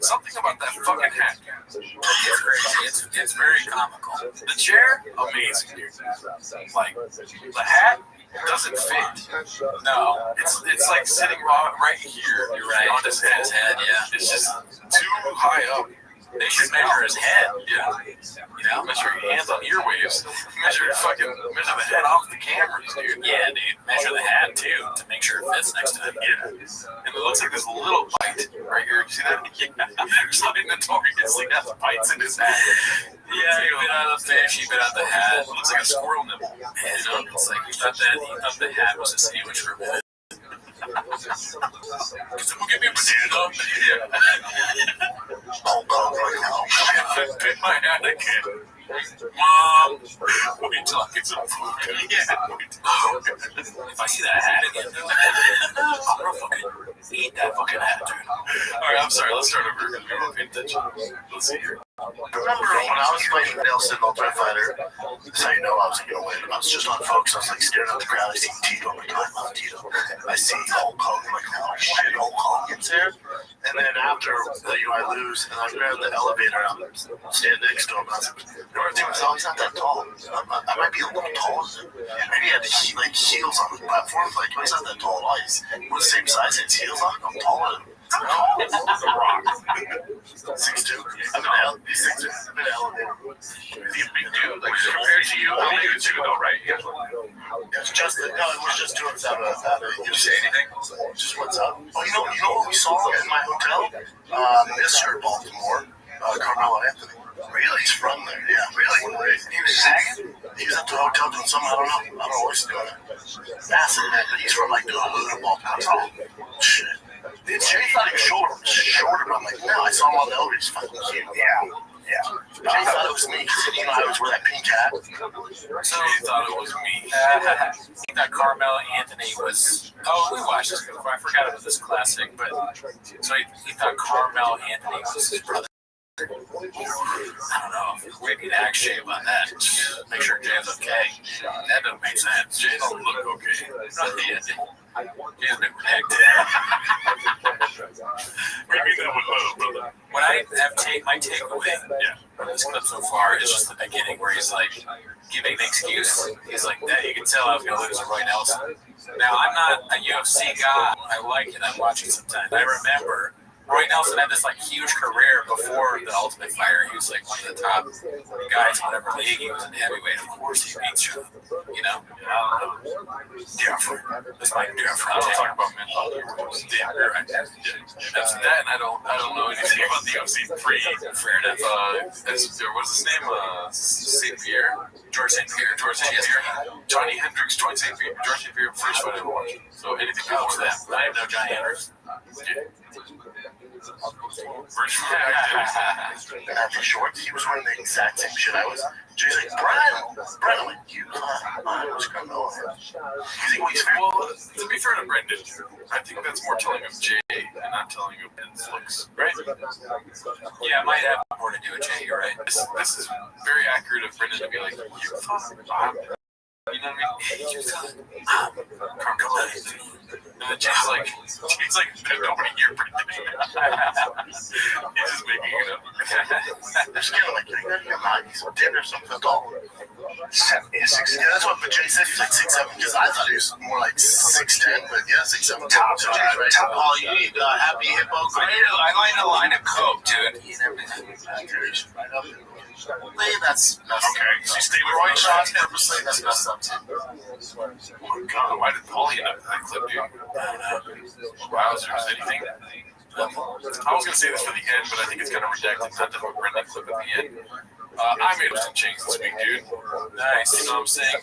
S3: Something about that fucking hat.
S13: It's crazy. It's very comical.
S3: The chair, amazing, dude. Like, the hat doesn't fit.
S13: No.
S3: It's like sitting right here.
S13: You're right.
S3: On his head.
S13: Yeah.
S3: It's just too high up.
S13: They should measure his head.
S3: Yeah. You know, measure your hands on earwaves. Measure the head off the cameras, dude.
S13: Yeah, dude. Measure the hat too to make sure it fits next to him.
S3: Yeah. And it looks like there's a little bite right here. You see that? Yeah. Something notoriously has bites in his hat.
S13: Yeah, he bit out of the fish, he bit out the hat. It looks like a squirrel nibble. You know, it's like he thought the hat was a sandwich for a minute.
S3: Someone give me a potato. Yeah. Bit my hat again. Mom, we talking some food. Yeah.
S13: If I see that hat again, I'm gonna fucking eat that fucking hat, dude.
S3: Alright, I'm sorry. Let's start over. We weren't paying attention. Let's see here.
S10: Remember when I was fighting Nelson, Ultimate Fighter? That's how you know I wasn't going to win. I was just on focus. I was like staring at the crowd. I seen Tito. I'm like, I love Tito. I see Hulk Hogan. I'm like, oh shit, Hulk Hogan's there. And then after I lose, and I'm there in the elevator. I'm standing next to him. And I was like, oh, he's not that tall. I might be a little taller than him. Maybe he had heels on the platform. Like, he's not that tall. We're the same size. His heels on. I'm taller than him.
S3: The Rock.
S10: 6'2". I'm in the elevator.
S3: He's a big dude. Like, compared to you, how big is you though, right? Yeah.
S10: It was just two of us out of.
S3: Did you say anything?
S10: Just what's up? Oh, you know what we saw in my hotel? Mr. Baltimore, Carmelo Anthony. Really? He's from there. Yeah, really. He was hanging. He was at the hotel doing something. I don't know what he's doing. Massive man, but he's from like the hood of Baltimore. Shit. Jay thought he was shorter, but I'm like, no, I saw him on the elevator. He's fucking cute. Yeah. Jay thought it was me because I always wear that pink hat.
S3: So he thought it was me.
S13: He thought Carmelo Anthony was. Oh, we watched this before. I forgot about this classic, but so he thought Carmelo Anthony was his brother. I don't know. We need to act shame on that. Make sure Jay's okay. That doesn't make sense.
S3: Jay don't look okay.
S13: He's been wrecked.
S3: Maybe that would love, brother.
S13: When I have my takeaway from this clip so far is just the beginning where he's like giving an excuse. He's like, that you can tell I was going to lose to Roy Nelson. Now, I'm not a UFC guy. I like it. I watch it sometimes. I remember Roy Nelson had this like huge career before the Ultimate Fighter. He was like one of the top guys in whatever league. He was in heavyweight. Of course, he beats you. You know, different. It's like different.
S3: I don't talk about mental. Damn, you're right. Yeah. That's that, and I don't know anything about the UFC pre. Fair enough. What's his name? St. Pierre? George St. Pierre. Johnny Hendricks, George St. Pierre. First fight I ever watched. So anything before that. I didn't know Johnny Hendricks. Yeah.
S10: After shorts, he was wearing the exact same shit I was. She's like, Brian, I'm like, you I was criminal.
S3: Well, to be fair to Brendan, I think that's more telling of Jay and not telling of Ben's looks, right? Yeah, it might have more to do with Jay, you're right. This is very accurate of Brendan to be like, you thought Bob. You know what I mean? You thought and then Jay's like, there's nobody here, Brendan. He's just making it up.
S10: They're scared like, you're in your mind, he's 10 or something tall. 6'7". Yeah, that's what Jay said. He's like 6'7", because I thought he was more like 6'10", but yeah, 6'7". Top, so Jay's right. Top, all you need, happy hippo.
S3: I like a line of coke, dude.
S10: That's okay. So you stay with Roy shots purposely. That's messed up too.
S3: Oh my God, why did Paulie end up in that clip, dude? Wowzers, anything? I was gonna say this for the end, but I think it's kind of redacted. Not the Brendan clip at the end. I made some changes this week, dude. Nice. You know what I'm saying?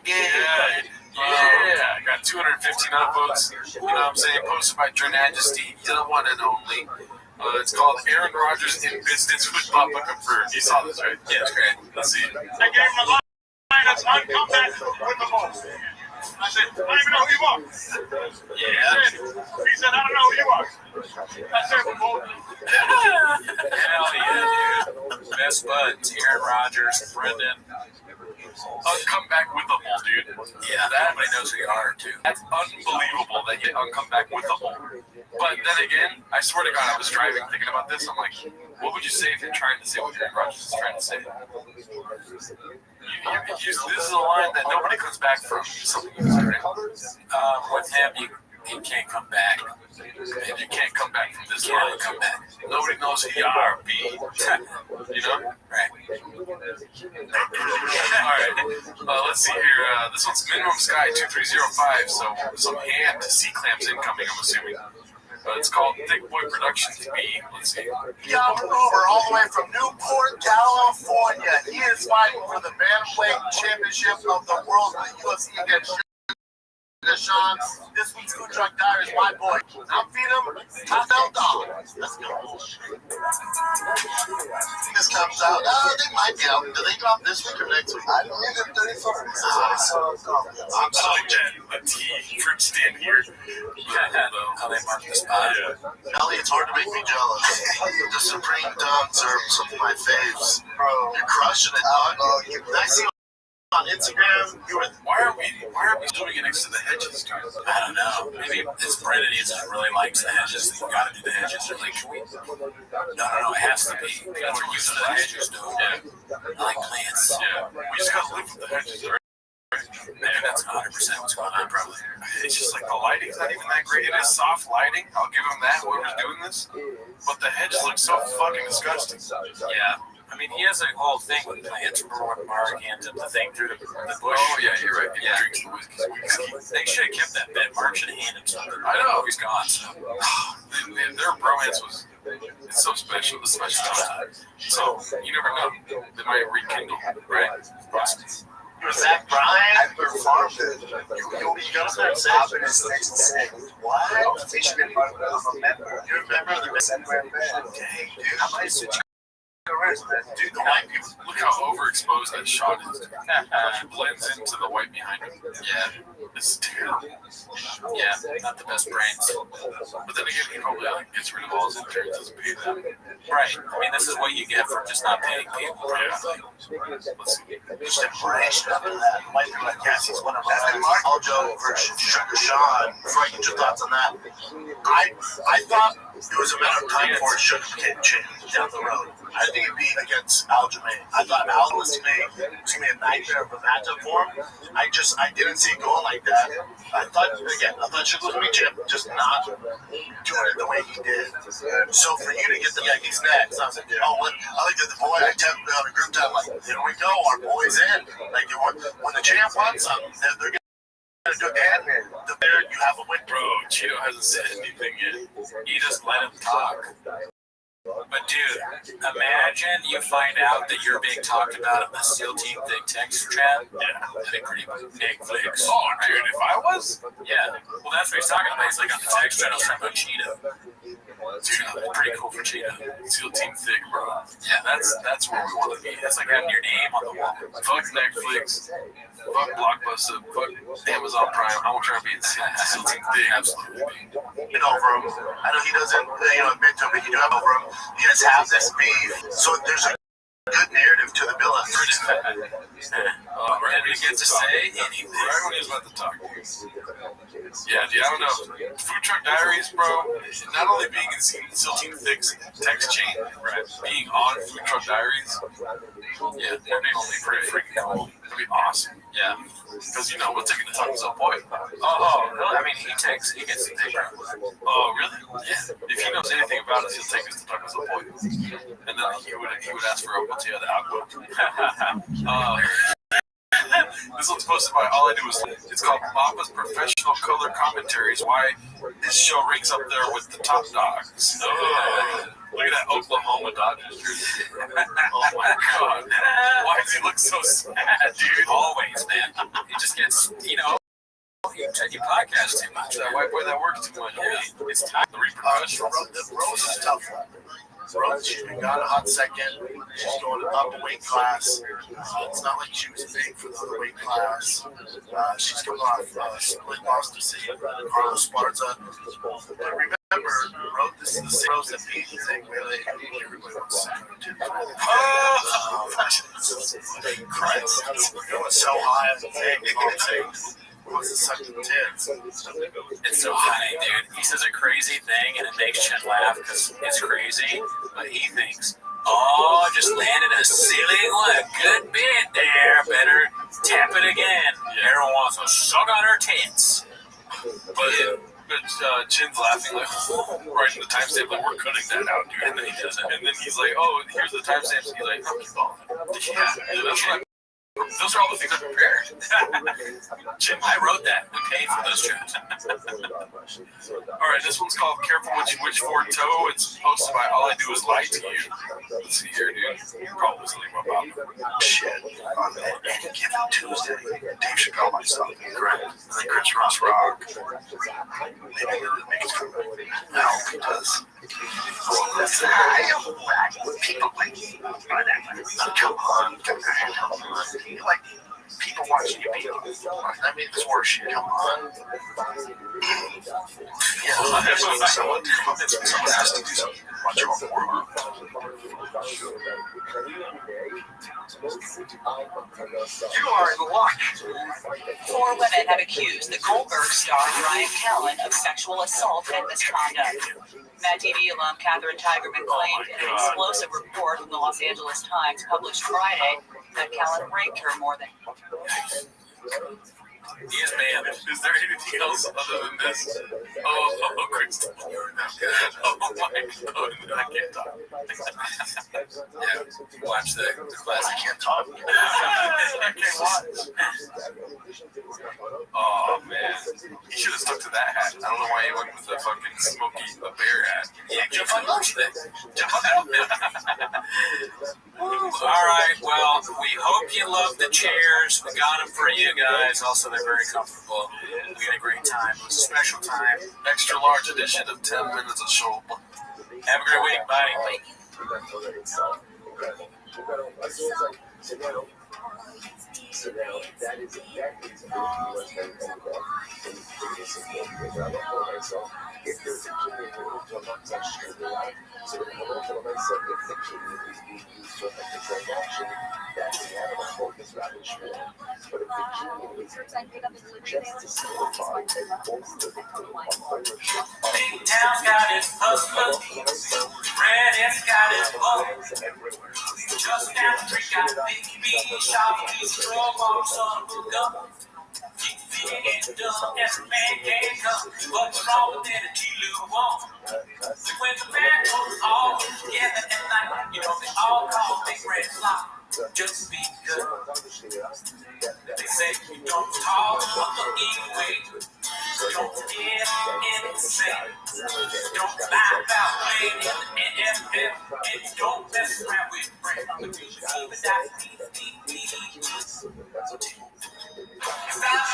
S3: Yeah. I got 215 upvotes. You know what I'm saying? Posted by Your Majesty, the one and only. It's called Aaron Rodgers in Business with Papa Confirmed. You saw this, right? Yeah, it's great. Let's see.
S11: I gave him a line that's uncomeback with the ball. I said, I don't even know who you are.
S3: Yeah.
S11: He said, I don't know who you are. That's it, ball.
S3: Hell yeah, dude. Best buds, Aaron Rodgers, Brendan. Come back with the hole, dude. Yeah, that everybody knows who you are, too. That's unbelievable that you come back with the hole. But then again, I swear to God, I was driving thinking about this. I'm like, what would you say if you're trying to say what Aaron Rodgers is trying to say? This is a line that nobody comes back from. Something you say, right? With him, he can't come back. And you can't come back from this line. Come back. Nobody knows who you are, B. You know? Right. All right. Let's see here. This one's Minimum Sky 2305. So some hand C-clamps incoming, I'm assuming. It's called Thick Boy Productions B. Let's see.
S10: Calvin Over, all the way from Newport, California. He is fighting for the bantamweight championship of the world with UFC against Sean. This week's Food Truck Diary is my boy. I'm feeding him top belt dog. Let's go. This comes out. They might be out. Do they drop this week or next week? I don't know. 31st. I'm so
S3: a T fruit stand here. How they mark the spot.
S10: Ellie, it's hard to make me jealous. The Supreme Duns are some of my faves. Bro, you're crushing it, dog. I see on Instagram,
S3: why are we doing it next to the hedges, dude? I don't know. Maybe it's Brendan really likes the hedges. You gotta do the hedges. Like, no, it has to be. That's what we said the hedges do. Yeah. I like plants. Yeah. We just gotta live with the hedges, right? Maybe that's 100% what's going on, probably. It's just like the lighting's not even that great. It is soft lighting. I'll give him that, whoever's doing this. But the hedges look so fucking disgusting. Yeah. I mean, he has a whole thing with plants. Remember when Mark handed the thing through the bush? Oh, yeah, you're right. He drinks the whiskey. They should have kept that bet. Mark should have handed something. I know. He's gone, so. Their bromance was it's so special. The special time. So, you never know. They might rekindle, right?
S10: You're Zach Bryan? I've performed it. You gotta start saying it's next to what? Officially a member. You're a member of the band. Dang, dude. I might switch.
S3: Dude, the white people, look how overexposed that shot is. It blends into the white behind him. Yeah, it's terrible. Yeah, not the best brains. But then again, he probably gets rid of all his interns, doesn't pay them. Right. I mean, this is what you get for just not paying people. Yeah. Let's see.
S10: Just embrace that. White people like Cassie's one of them. Aljo versus Sugar Sean. Frank, your thoughts on that? I thought it was a matter of time for Sugar to change down the road. I think it'd be against Aljamain. I thought Al was to me a nightmare of a matchup for him. I didn't see it going like that. I thought Sugar was gonna be champ, just not doing it the way he did. So for you to get the he's next, I was like, I like the boy. I tapped on a group time like, here we go, our boy's in. Like when the champ wants something, they're gonna do it. And the there, you have a win.
S3: Bro, Cheeto hasn't said anything yet. You just let him talk. But dude, imagine you find out that you're being talked about in the SEAL Team Thick text chat. Yeah, that'd be pretty big flicks. Oh, dude, if I was? Yeah. Well, that's what he's talking about. He's like on the text chat, I was talking about Cheeto. Dude, that's pretty cool for Cheeto. SEAL Team Thick, bro. Yeah, that's where we want to be. That's like having your name on the wall. Fuck Netflix. Fuck Blockbuster. Fuck Amazon Prime. I want to try to be in SEAL Team Thick. Absolutely.
S10: You know, over him. I know he doesn't, admit to it, but you do have over him. You guys have this beef. So there's a good narrative to the villain.
S3: Right when he gets to say anything. Right when he was about to talk. Yeah, dude, I don't know. Food Truck Diaries, bro. Not only being in SEAL Team Thick's text chain, right? Being on Food Truck Diaries. Yeah, that'd be only pretty freaking cool. That'd be awesome. Yeah. Because, we're taking the tacos up boy. Oh, really? I mean, he gets to take it. Oh, really? Yeah. If he knows anything about us, he'll take us to tacos up boy. And then he would ask for a botella de agua. This one's posted by All I Do Is. It's called Papa's Professional Color Commentaries. Why his show ranks up there with the top dogs. Look at that Oklahoma Dodgers jersey. Oh my God. Why does he look so sad, dude? Always, man. He just gets, you podcast too much. That white boy that works too much. Yeah. It's time. The repercussions.
S10: Rose is tough. Rose, she's been gone a hot second. She's going up a weight class. It's not like she was big for the other weight class. She's coming off split loss decision. Carlos Esparza. But remember, Rose, this is the same Rose that beat Zach Whaley. Everybody wants to do Christ. Going so high as a thing. What's the second 10?
S3: It's so funny, dude. He says a crazy thing and it makes Chin laugh because it's crazy, but he thinks, oh, just landed a silly one, a good bit there. Better tap it again. Everyone wants to suck on her tits. But Chin's laughing like, right in the timestamp, like, we're cutting that out, dude. And then he does it. And then he's like, oh, here's the timestamps. He's like, oh, yeah, that's right. Those are all the things I prepared. Jim, I wrote that. We paid for those trips. All right, this one's called Careful What You Wish For Toe. It's posted by All I Do Is Lie to You. Let's see here, dude. You're probably listening about
S10: shit. On any given Tuesday, Dave Chappelle might stop me, correct? And then Chris Rock. Maybe really make it come now because people like you. Come on. Like people watching you beat. I mean, it's worse shit. Come on. Yeah, that's what someone has to do something much more.
S9: You are in luck. 4 women have accused the Goldberg star Ryan Callen of sexual assault and misconduct. Mad TV alum Catherine Tigerman claimed in an explosive report from the Los Angeles Times published Friday that Callen raped her more than.
S3: Yes, ma'am. Is there anything else other than this? Oh, Kristen. Oh, my God. I can't talk. Yeah, watch the class.
S10: I can't talk.
S3: I can't watch. Oh, man. He should have stuck to that hat. I don't know why he went with the fucking Smokey the Bear hat. Yeah, jump on those things. Jump on that. All right, well, we hope you love the chairs. We got them for you guys. Also, they're very comfortable. We had a great time. It was a special time. Extra large edition of 10 minutes of show. Have a great week. Bye.
S15: So now that is exactly what's going on. If there's a kid who will not touch your life, so the emotional mindset if the kid is being used to affect the transaction, that's the animal focus rather short. But if the kid is just to simplify and force the victim on ownership.
S3: Big Town got its hustler, Red has got its bubble. Just got to drink out Big B, shop, he's a strong mom, son of a gun. Keep feeding it done, every man can come. What's wrong with it, a G-Lou won't? So when the band goes all together at night, they all call Big Red Fly. Just be good. They say you don't talk anyway.
S13: Don't get insane. Don't lie about playing and don't mess around with brain. Stop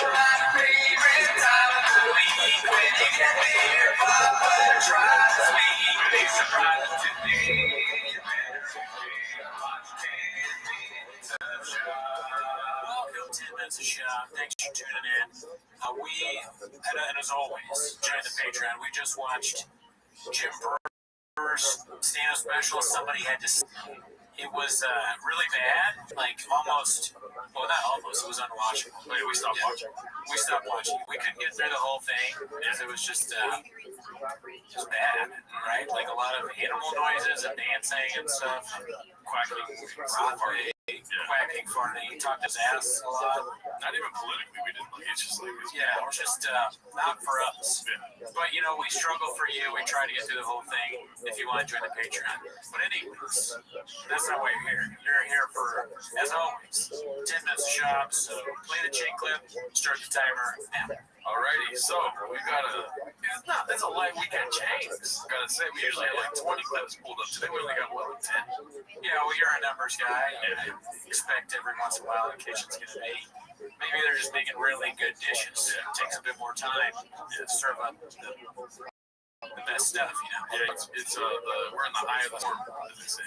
S13: my favorite time of the week when you get there. Papa tries me. Big surprise to me. Welcome to 10 Minutes of Shop. Thanks for tuning in. And as always, join the Patreon. We just watched Jim Brewer's stand-up special. Somebody had to. It was really bad, like almost. Well, not almost. It was unwatchable.
S11: Wait, we stopped watching.
S13: We stopped watching. We couldn't get through the whole thing because it was just bad, right? Like a lot of animal noises and dancing and stuff, quacking, quacking, farting. He talked his ass a lot.
S11: Not even politically, we didn't like it. It's just like
S13: It's just not for us.
S11: Yeah.
S13: But you know, we struggle for you. We try to get through the whole thing. If you want to join the Patreon, but anyways, that's not why you're here. You're here for, as always, 10 minutes of shop. So play the chain clip, start the timer now.
S11: Alrighty, so we got it's a light weekend change. Gotta say, we usually have like 20 clips pulled up. Today we only got 10.
S13: Yeah, well, you're a numbers guy. I expect every once in a while the kitchen's gonna be. Maybe they're just making really good dishes. It takes a bit more time to serve up the best stuff, you know.
S11: Yeah, we're in the eye of the storm, as they say.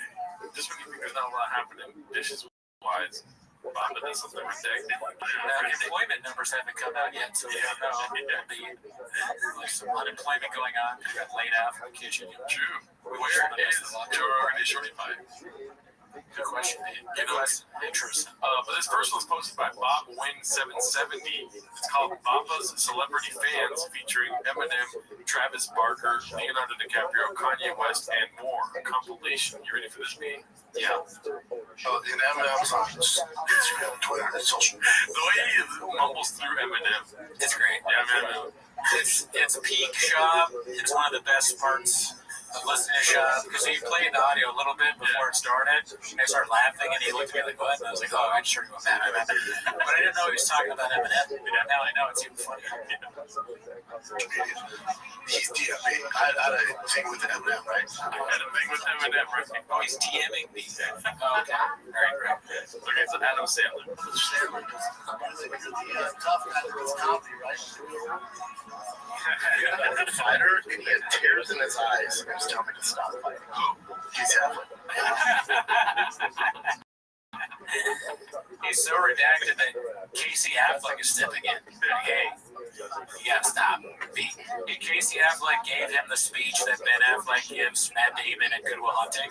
S11: Just when you think there's not a lot happening dishes-wise, Baba does something ridiculous.
S13: Employment numbers haven't come out yet, so we don't know. There's some unemployment going on. They got laid out from the kitchen.
S11: True. Where is Joe Rogan and Shorty Pie?
S13: Good question. Interesting.
S11: But this first one's posted by Bob Win 770. It's called Baba's Celebrity Fans, featuring Eminem, Travis Barker, Leonardo DiCaprio, Kanye West, and more. A compilation. You ready for this, B?
S13: Yeah.
S10: And Eminem's on Instagram, Twitter, and social media.
S11: The way he mumbles through Eminem.
S13: It's great.
S11: Yeah, man.
S13: It's peak shop. It's one of the best parts of listening to shop because he played the audio a little bit before it started. And I started laughing, and he looked at me like, "What?" And I was like, "Oh, I'm sure you went mad." But I didn't know he was talking about Eminem. Now I know it's even funnier.
S10: He's DMing. I had a thing with Eminem, right?
S11: I had a thing with Eminem, right?
S13: Oh, he's DMing me. Oh, okay. Right.
S11: Okay, so Adam Sandler.
S10: Sandler is really tough guy that does comedy, right? The fighter, and he had tears in his eyes. He was telling me to stop fighting. He's having.
S13: He's so redacted that Casey Affleck is stepping in. Hey, you gotta stop. Casey Affleck gave him the speech that Ben Affleck gives Matt Damon in Good Will Hunting.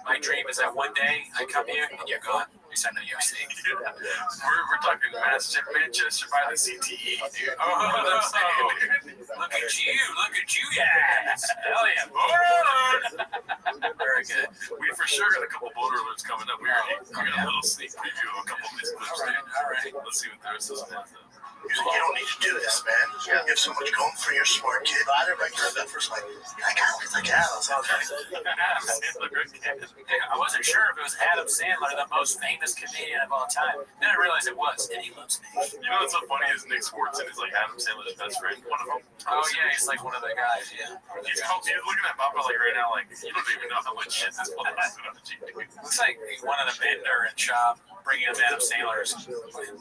S13: My dream is that one day I come here and you're gone. We send to UFC.
S11: We're talking Manchester by the CTE, dude. Oh,
S13: that's Look at you guys. Hell yeah. Very good.
S11: We for sure got a couple boulder alerts coming up. We got a little sneak preview of a couple of these clips, dude.
S13: All right.
S11: Let's see what the rest of this has.
S10: You don't need to do this, man. You have so much going for your smart kid. I didn't recognize that first, like, I got it because I got it.
S13: I wasn't sure if it was Adam Sandler, the most famous comedian of all time. Then I realized it was, and he loves me.
S11: You know what's so funny is Nick Swartzen is like Adam Sandler's best friend, one of them.
S13: Oh yeah, he's like one of the guys, yeah.
S11: He's looking at Papa like right now, like, you don't even know how much shit this fool is.
S13: Looks like one of the Bender and Chop bringing up Adam Sandler's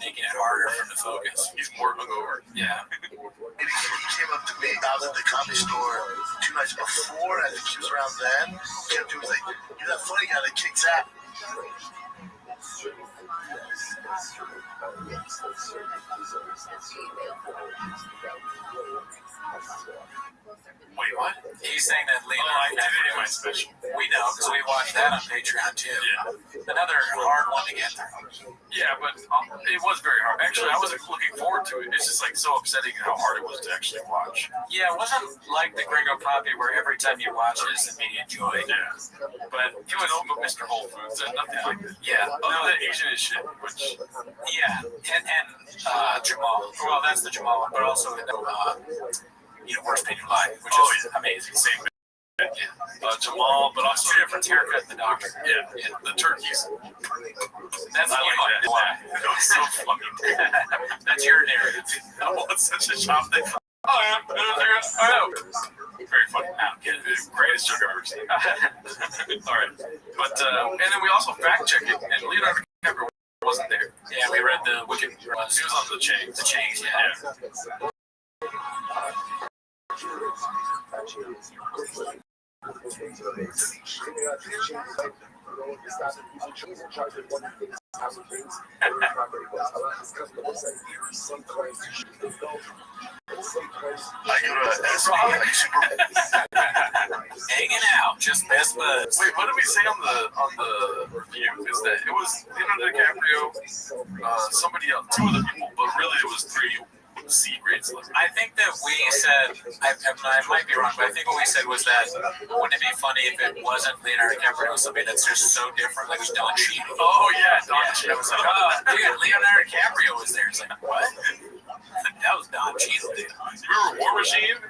S13: making it harder for him to focus.
S11: He's more hungover.
S13: Yeah.
S10: And he came up to me. I was at the Comedy Store 2 nights before. I think he was around then. He came to me, was like, "You're that funny guy that kicks out."
S13: Wait, what? He's saying that Leonardo.
S11: I did it in my special.
S13: We know, because we watched that on Patreon too.
S11: Yeah.
S13: Another hard one to get through.
S11: Yeah, but it was very hard. Actually, I wasn't looking forward to it. It's just like so upsetting how hard it was to actually watch.
S13: Yeah, it wasn't like the Gringo Poppy where every time you watch it, it's immediate joy.
S11: Yeah. But it was Mr. Whole Foods and nothing like that.
S13: Yeah.
S11: Other than Asian as shit, which...
S13: Yeah, and Jamal. Well, that's the Jamal one, but also Worst Pain in Life, which is amazing.
S11: Same thing. Jamal, but also
S13: two different haircut than the doctor.
S11: Yeah, the turkeys.
S13: That's
S11: I like that. That was so funny.
S13: That's your narrative.
S11: Oh, it's such a shop thing.
S3: Oh, yeah. Oh, very funny. Greatest joke I've ever seen. All right. But, and then we also fact checked it, and Leonardo DiCaprio wasn't there. Yeah, we read the Wicked. He was on the chains. The chains, yeah. Hanging out, just best buds. Wait, what did we say on the review? Is that it was Leonardo DiCaprio, somebody else, two other people, but really it was three C grades. I think that we said, I might be wrong, but I think what we said was that wouldn't it be funny if it wasn't Leonardo DiCaprio, it was somebody that's just so different, like it was Don Cheadle. Oh yeah, Don Cheadle. I was like, oh, dude, Leonardo DiCaprio was there. It's like, what? That was Don Cheadle, dude. Remember War Machine?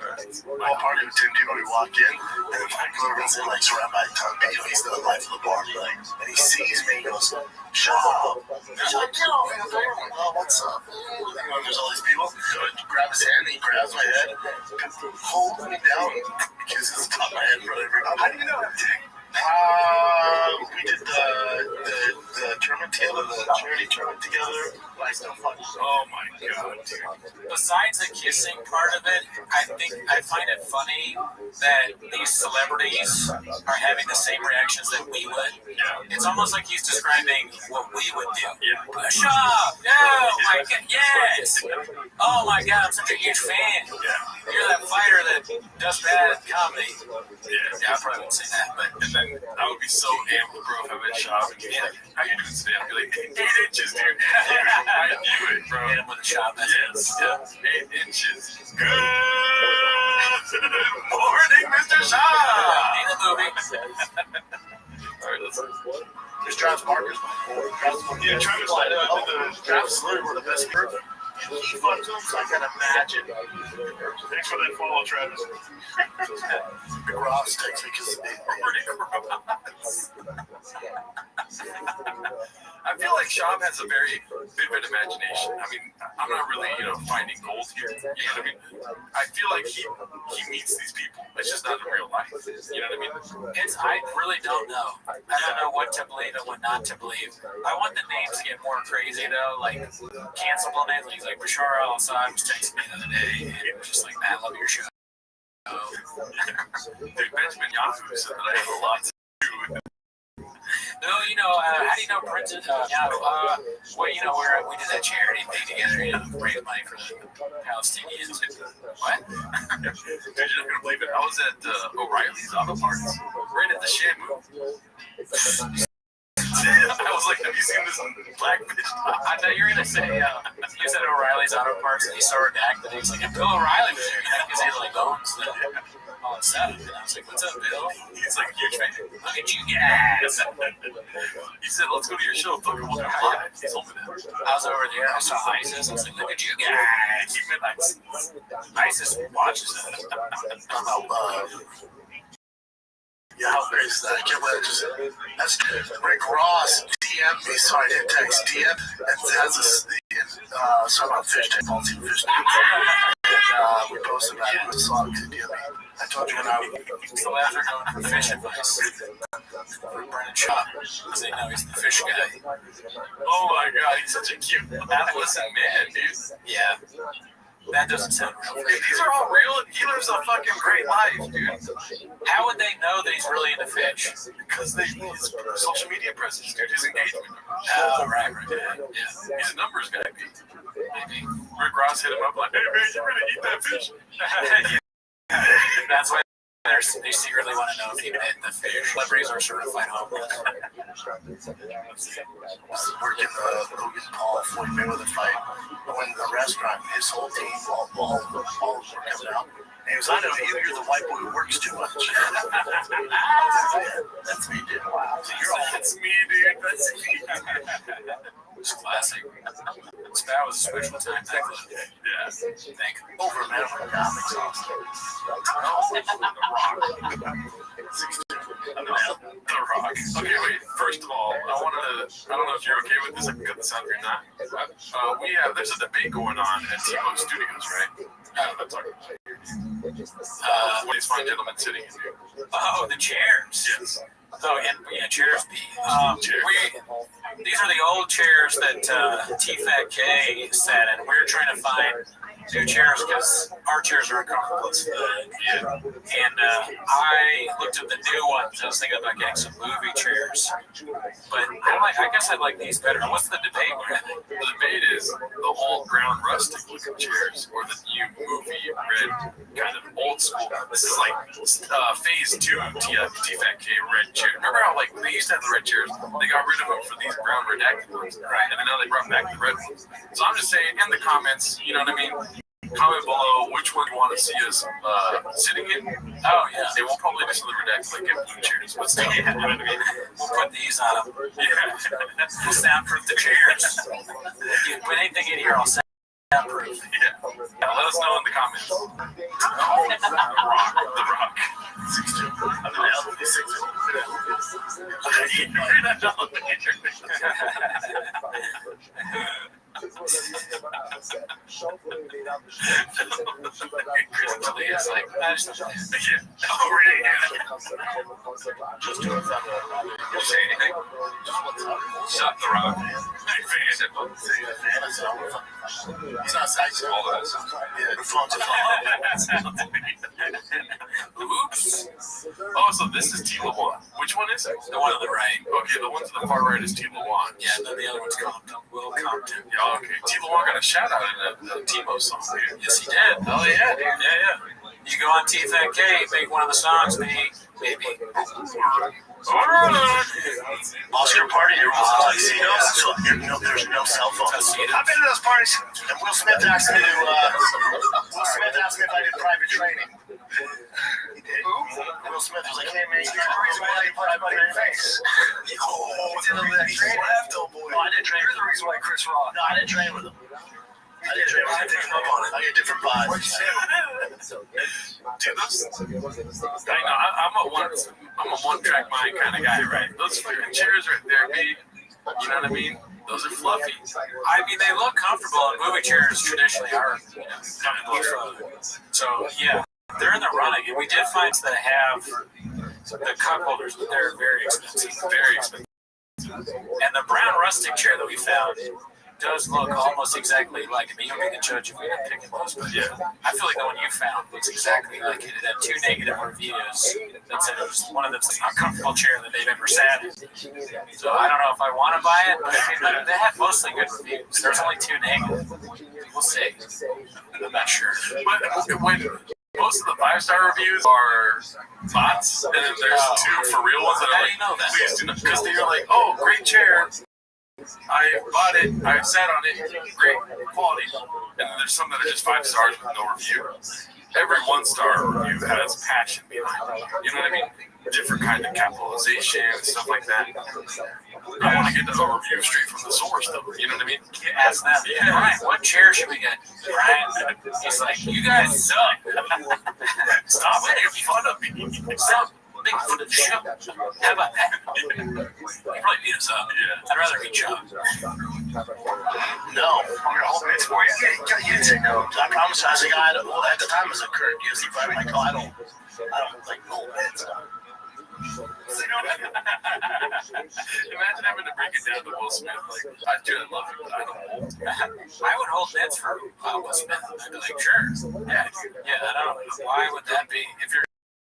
S10: All part of it, Tim, when we walked in, and Michael runs in, like, surrounded by a ton of people. He's the life of the bar, like, and he sees me, he goes, shut up. He's like, yo, oh, what's up? And there's all these people. So I grab his hand, and he grabs my head, holds me down, kisses the top of my head in front of everybody. How do you know that? We did the tournament together, the charity tournament together. Oh my god, dude.
S3: Besides the kissing part of it, I find it funny that these celebrities are having the same reactions that we would. Yeah. It's almost like he's describing what we would do. Yeah. Push up! Oh my god, yes! Oh my god, I'm such a huge fan. Yeah. You're that fighter that does bad at comedy. Yeah, I probably wouldn't say that, but I would be so amped to grow up at shop and just like, how you doing today? I'd be like, 8 inches, dude. I knew it, bro. Hit him with a shot. Yes, yeah. 8 inches. Good morning, Mr. Shaw. In the movie. All right, let's.
S10: There's Travis Barker's.
S3: Yeah, Travis.
S10: The Travis Lillard were the best people. He fucked him, so I can imagine.
S3: Thanks for that follow, Travis.
S10: Rick Ross texts me because
S3: I feel like Shab has a very vivid imagination. I mean, I'm not really, finding gold here. You know what I mean? I feel like he meets these people. It's just not in real life. You know what I mean? I really don't know. I don't know what to believe and what not to believe. I want the names to get more crazy though, like cancelable names. Like Bashar al-Assad was texting me the other day, and it was just like, "Man, I love your show." Dude, Benjamin Yahoo said that I have a lot to do. No, how do you know Prince? Well, we did that charity thing together, raise money for the Palestinians. What? Dude, you're not gonna believe it. I was at O'Reilly's Auto Parts, right at the Shamu. I was like, have you seen this black bitch? I thought you were gonna say, you said O'Reilly's Auto Parts, and he saw her act, and he was like, Bill O'Reilly was there, because he like owns all the stuff. And I was like, what's up, Bill? He's like a huge fan. Look at you guys. He said, let's go to your show. Fucking we'll come live. He told me that. I was over there. I saw ISIS. I was like, look at you guys. He meant ISIS watches that.
S10: yeah, how crazy is that? I can't believe that's Rick Ross DM me, sorry, didn't text DM, and has this something about fish tank, policy fish tank. We posted about it with songs and DM me. I told you when I was
S3: so after going for fish advice for Brennan Shaw, because they know he's the fish guy. Oh my god, he's such a cute adolescent man, dude. Yeah. That doesn't sound real. These are all real. He lives a fucking great life, dude. How would they know that he's really into fish? Because his social media presence, dude, his engagement. Oh, right. Yeah. He's a numbers guy, maybe. Rick Ross hit him up like, hey, man, you ready to eat that fish? That's why they secretly want to know if he bit the fish. Celebrities are certified homeless.
S10: Working the Logan Paul Floyd Mayweather fight. When the restaurant, his whole team, all of them were coming out. And he was, I know you're the white boy who works too much. That's me, dude. So you're all,
S3: that's me, dude. That's me. It's classic. That was a special time. Yeah. Thank you.
S10: Over man for comics.
S3: The Rock. Okay, wait. First of all, I don't know if you're okay with this. I can cut this out if you're not. There's a debate going on at T-Mobile Studios, right? I'm talking about what these fine gentlemen sitting in here.
S16: Oh, the chairs.
S3: Yes.
S16: Oh, yeah, chairs. These are the old chairs that T-Fat-K sat in. We're trying to find new chairs because our chairs are uncomfortable as fuck. Yeah. And I looked at the new ones. I was thinking about getting some movie chairs. But I guess I like these better. What's the debate we're having?
S3: The debate is the old brown rustic looking chairs or the new movie red kind of old school. This is like phase 2 T-Fat-K red chair. Remember how like they used to have the red chairs? They got rid of them for these brown redacted ones. Right. And then now they brought back the red ones. So I'm just saying in the comments, you know what I mean? Comment below which one you want to see us sitting in.
S16: Oh, yeah.
S3: They won't probably do some of the redacted like blue chairs, but still, you know what I mean?
S16: We'll put these on them.
S3: Yeah.
S16: We'll soundproof the chairs. You put anything in here, I'll soundproof.
S3: Yeah. Let us know in the comments. The Rock. 6'2". I'm an elderly 6'2".
S16: It's like,
S3: oh, really? Just do it. Don't say anything. Shut the Rock.
S10: He's not sexy.
S3: All of us. Oops. Oh, so this is T-Lawan. Which one is it?
S16: the one on the right.
S3: Okay, the one to the far right is T-Lawan.
S16: Yeah, and then the other one's Compton. Will Compton.
S3: Yeah, okay. T-Lawan got a shout out in the T-Mo song.
S16: Yes, he did.
S3: Oh, yeah, dude.
S16: Yeah. You go on T-Fat-K, make one of the songs, maybe.
S10: Oscar party, everyone's in tuxedos, so there's no cell phones. I've been to those parties, and Will Smith asked me if I did private training. Will Smith was like, hey man, you're the reason why you put my buddy in your face. Oh, did that training? No, I didn't train. You're the reason why Chris Rock. No, I didn't train with him. I didn't train with him. I get different vibes.
S3: Dude, I'm a one-track mind kind of guy, right? Those fucking chairs right there, B. You know what I mean? Those are fluffy.
S16: I mean, they look comfortable, and movie chairs traditionally are comfortable. So, yeah, they're in the running. And we did find that have the cup holders, but they're very expensive.
S3: Very expensive.
S16: And the brown rustic chair that we found does look almost exactly like it. You'll be the judge if we end up picking those. But
S3: yeah,
S16: I feel like the one you found looks exactly like it. It had 2 negative reviews that said it was one of the most uncomfortable chair that they've ever sat in. So I don't know if I want to buy it, but they had mostly good reviews. There's only 2 negative. We'll see. I'm not sure.
S3: But when most of the 5-star reviews are bots, and then there's 2 for real ones that are like,
S16: know that?
S3: Please do not, because they're like, oh, great chair. I bought it, I sat on it, great quality. And then there's some that are just 5 stars with no review. Every 1-star review has passion behind it. You know what I mean? Different kind of capitalization and stuff like that. I want to get the review straight from the source, though. You know what I mean?
S16: Ask them, yeah, Brian, what chair should we get? Brian, he's like, you guys suck.
S3: Stop making fun of me.
S16: Stop making fun of the show. How about that? You probably beat us up.
S3: Yeah.
S16: I'd rather be chubbed.
S10: No, I'm gonna hold it for you. You didn't say no. I promise. As a guy, well, at the time as a current UFC fighter, like, I don't like old men stuff.
S3: Imagine having to break it down to Will Smith. Like, I love him, but I don't hold.
S16: I would hold Nets for Will Smith. I'd be like, sure. Yeah, I don't know. Why would that be? If you're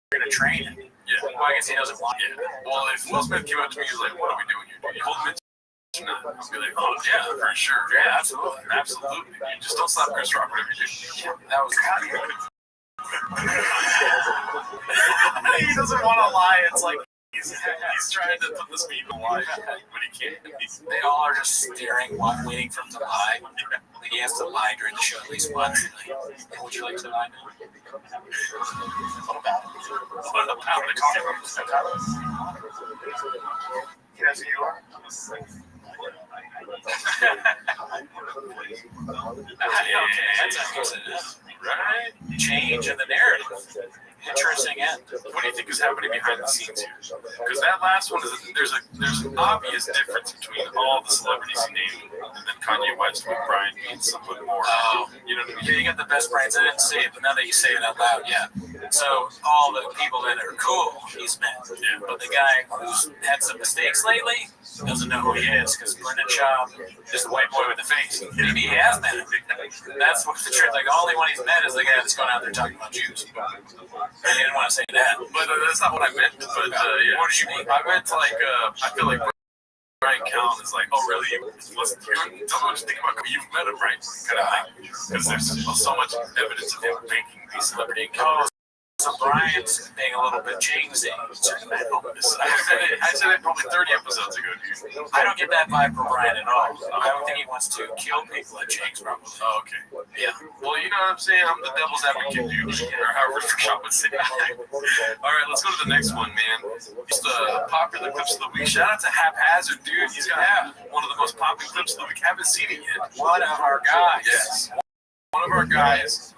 S16: going to train him.
S3: Yeah.
S16: Well, I guess he doesn't want it.
S3: Well, if Will Smith came up to me, he's like, what are we doing here? Do you hold him? I'll be like, oh, yeah, for sure.
S16: Yeah, absolutely.
S3: Absolutely. You just don't slap Chris Rock, whatever you do.
S16: Yeah, that was
S3: he doesn't want to lie. It's like he's trying to put the speed in lie, but he can't.
S16: They all are just staring, waiting for him to lie. Like he has to lie during the show at least once. Like, would you like to lie now?
S10: What about
S3: the coffee?
S10: You guys, you are?
S16: That's right. Change in the narrative. Interesting end.
S3: What do you think is happening behind the scenes here? that last one is there's an obvious difference between all the celebrities he named and then Kanye West with Brian means something more. You know what I mean?
S16: Yeah, you got the best brains. I didn't say it, but now that you say it out loud, yeah. So all the people that are cool, he's met.
S3: Yeah.
S16: But the guy who's had some mistakes lately doesn't know who he is because Brendan Schaub is the white boy with the face. Maybe he has met him. That's what the truth. Like the only one he's met is the guy that's going out there talking about Jews. I didn't want to say that.
S3: But that's not what I meant. But yeah.
S16: What did you mean?
S3: I meant like I feel like Brian Callen is like, oh really? Listen, tell me what you think about him. You've met him, right? Kind of thing. Because there's so much evidence of him making these celebrity encounters.
S16: So Brian's being a little bit changed.
S3: I said it probably 30 episodes ago, dude.
S16: I don't get that vibe from Brian at all. I don't think he wants to kill people at Jake's probably.
S3: Oh, okay.
S16: Yeah.
S3: Well, you know what I'm saying? I'm the devil's advocate, dude. Or however Sean would say. All right, let's go to the next one, man. It's the popular clips of the week. Shout out to Haphazard, dude. He's got one of the most popular clips of the week. Haven't seen it yet.
S16: One of our guys.
S3: Yes. One of our guys.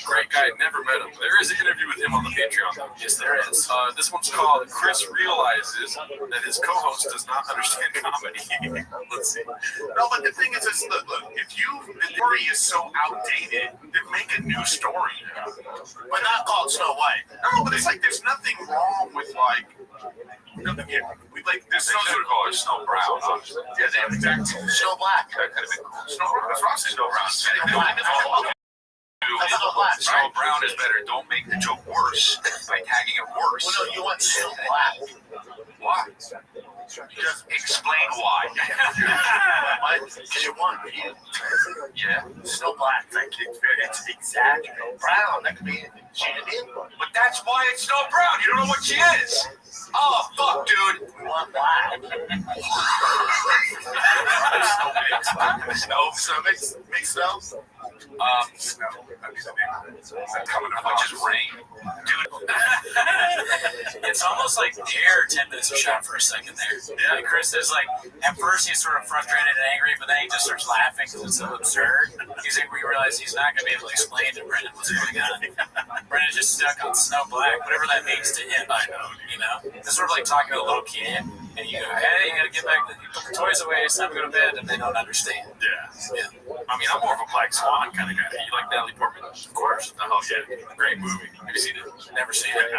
S3: Great guy, never met him. There is an interview with him on the Patreon, though.
S16: Yes, there is.
S3: This one's called Chris Realizes That His Co-Host Does Not Understand Comedy. Let's see.
S11: No, but the thing is, look, if the story is so outdated, then make a new story. But not called Snow White. No, but it's like there's nothing wrong with like. There's no sort of call it Snow Brown. Yeah, exactly. Snow Black. That could have been cool. Snow Brown. That's what I said. Snow Brown. Snow Black. Snow Brown is better. Don't make the joke worse by tagging it worse. Well, no, you want Snow Black. Why? Just explain why. Why? Because you want you. Yeah. Snow Black. It's exactly brown. That could be she didn't. But that's why it's Snow Brown. You don't know what she is. Oh, fuck, dude. We want black. Snow. So make snow. Snow. Coming to much as rain. Dude.
S16: It's almost like air 10 minutes of shot for a second there. Yeah. Like Chris is like, at first he's sort of frustrated and angry, but then he just starts laughing because it's so absurd. He's like, we realize he's not going to be able to explain to Brendan what's going on. Brendan's just stuck on Snow Black, whatever that means to him. I know, you know? It's sort of like talking to a little kid, and you go, hey, you got to get back, you put the toys away, it's time to go to bed, and they don't understand.
S3: Yeah. I mean, I'm more of a Black Swan kind of guy. You like Natalie Portman? Of course. Oh, yeah. Great movie. Have you seen it?
S16: Never seen it.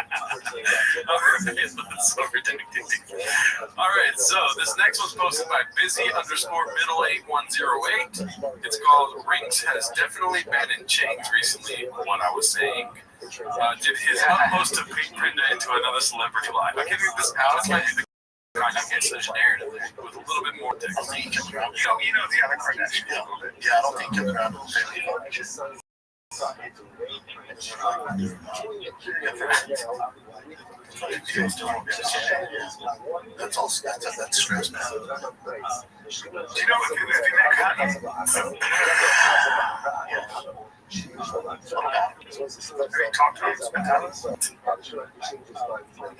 S3: All right. That's so ridiculous. All right. So this next one's posted by busy_middle8108. It's called Rings Has Definitely Been in Chains recently, what I was saying. Did his utmost to pick Brenda into another celebrity life. I can read this out. This might be the Kardashian narrative there with a little bit more text.
S11: You know the other Kardashian a little bit. Yeah, I don't think Kim Brown will family function. That's all. That's stress, man. Do you know if that happened? Have you talked to him? Spent time with him?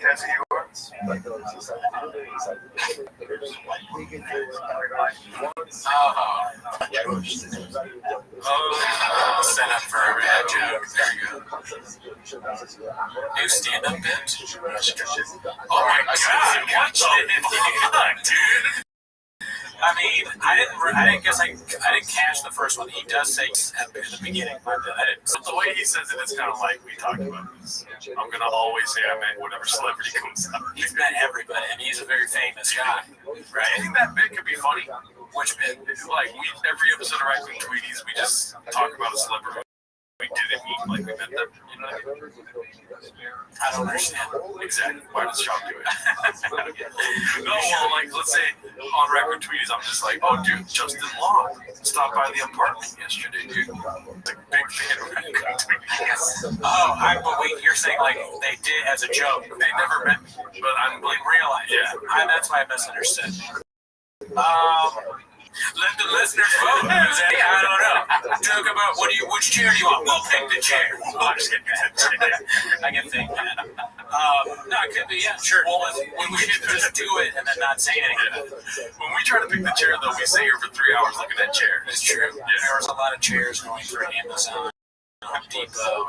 S11: Yes, you are.
S16: Oh, set up for a bad joke. There you go. New stand-up bit. Oh my God! What the fuck, dude? I mean, I didn't catch the first one. He does say at the beginning, but I didn't.
S3: The way he says it, it's kind of like we talked about this. I'm gonna always say I meant whatever celebrity comes out.
S16: He's met everybody, and he's a very famous guy, right?
S3: I think that bit could be funny.
S16: Which bit?
S3: Like every episode of Right Wing Tweeties, we just talk about a celebrity we didn't meet, like we met them. You know what I mean?
S16: I don't understand.
S3: Exactly. Why does Sean do it? No, well, like, let's say on Record Tweeties, I'm just like, oh, dude, Justin Long stopped by the apartment yesterday, dude. Like, big fan of Record Tweeties.
S16: Oh, but wait, you're saying like they did as a joke.
S3: They never met me, but I'm like,
S16: in real life.
S3: Yeah.
S16: That's why I misunderstood. Let the listeners vote. I don't know. Talk about which chair do you want? We'll pick the chair. I'm just kidding. I can think that. No, it could be, yeah, sure. Well, when we just do it and then not say anything.
S3: When we try to pick the chair, though, we stay here for 3 hours looking at chairs.
S16: It's true.
S3: Yeah.
S16: There was a lot of chairs going for Amazon Home Depot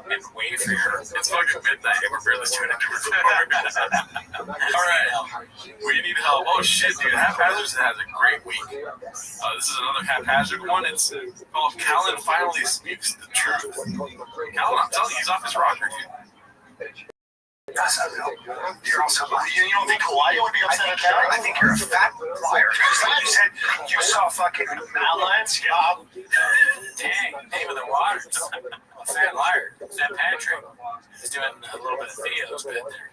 S16: and Wayfair. It's fucking midnight and we're barely doing it. Alright, we need help. Oh shit, dude. Haphazard has a great week. This is another haphazard one. It's called Callan Finally Speaks the Truth. Callan, I'm telling you, he's off his rocker, dude.
S10: Yes, I know. You're also you don't think Hawaii would be upset at that?
S13: I think you're a fat liar. You said you saw fucking outlets.
S16: Dang, name of the water. Fat liar. Fat Patrick is doing a little bit of Theo's bit there.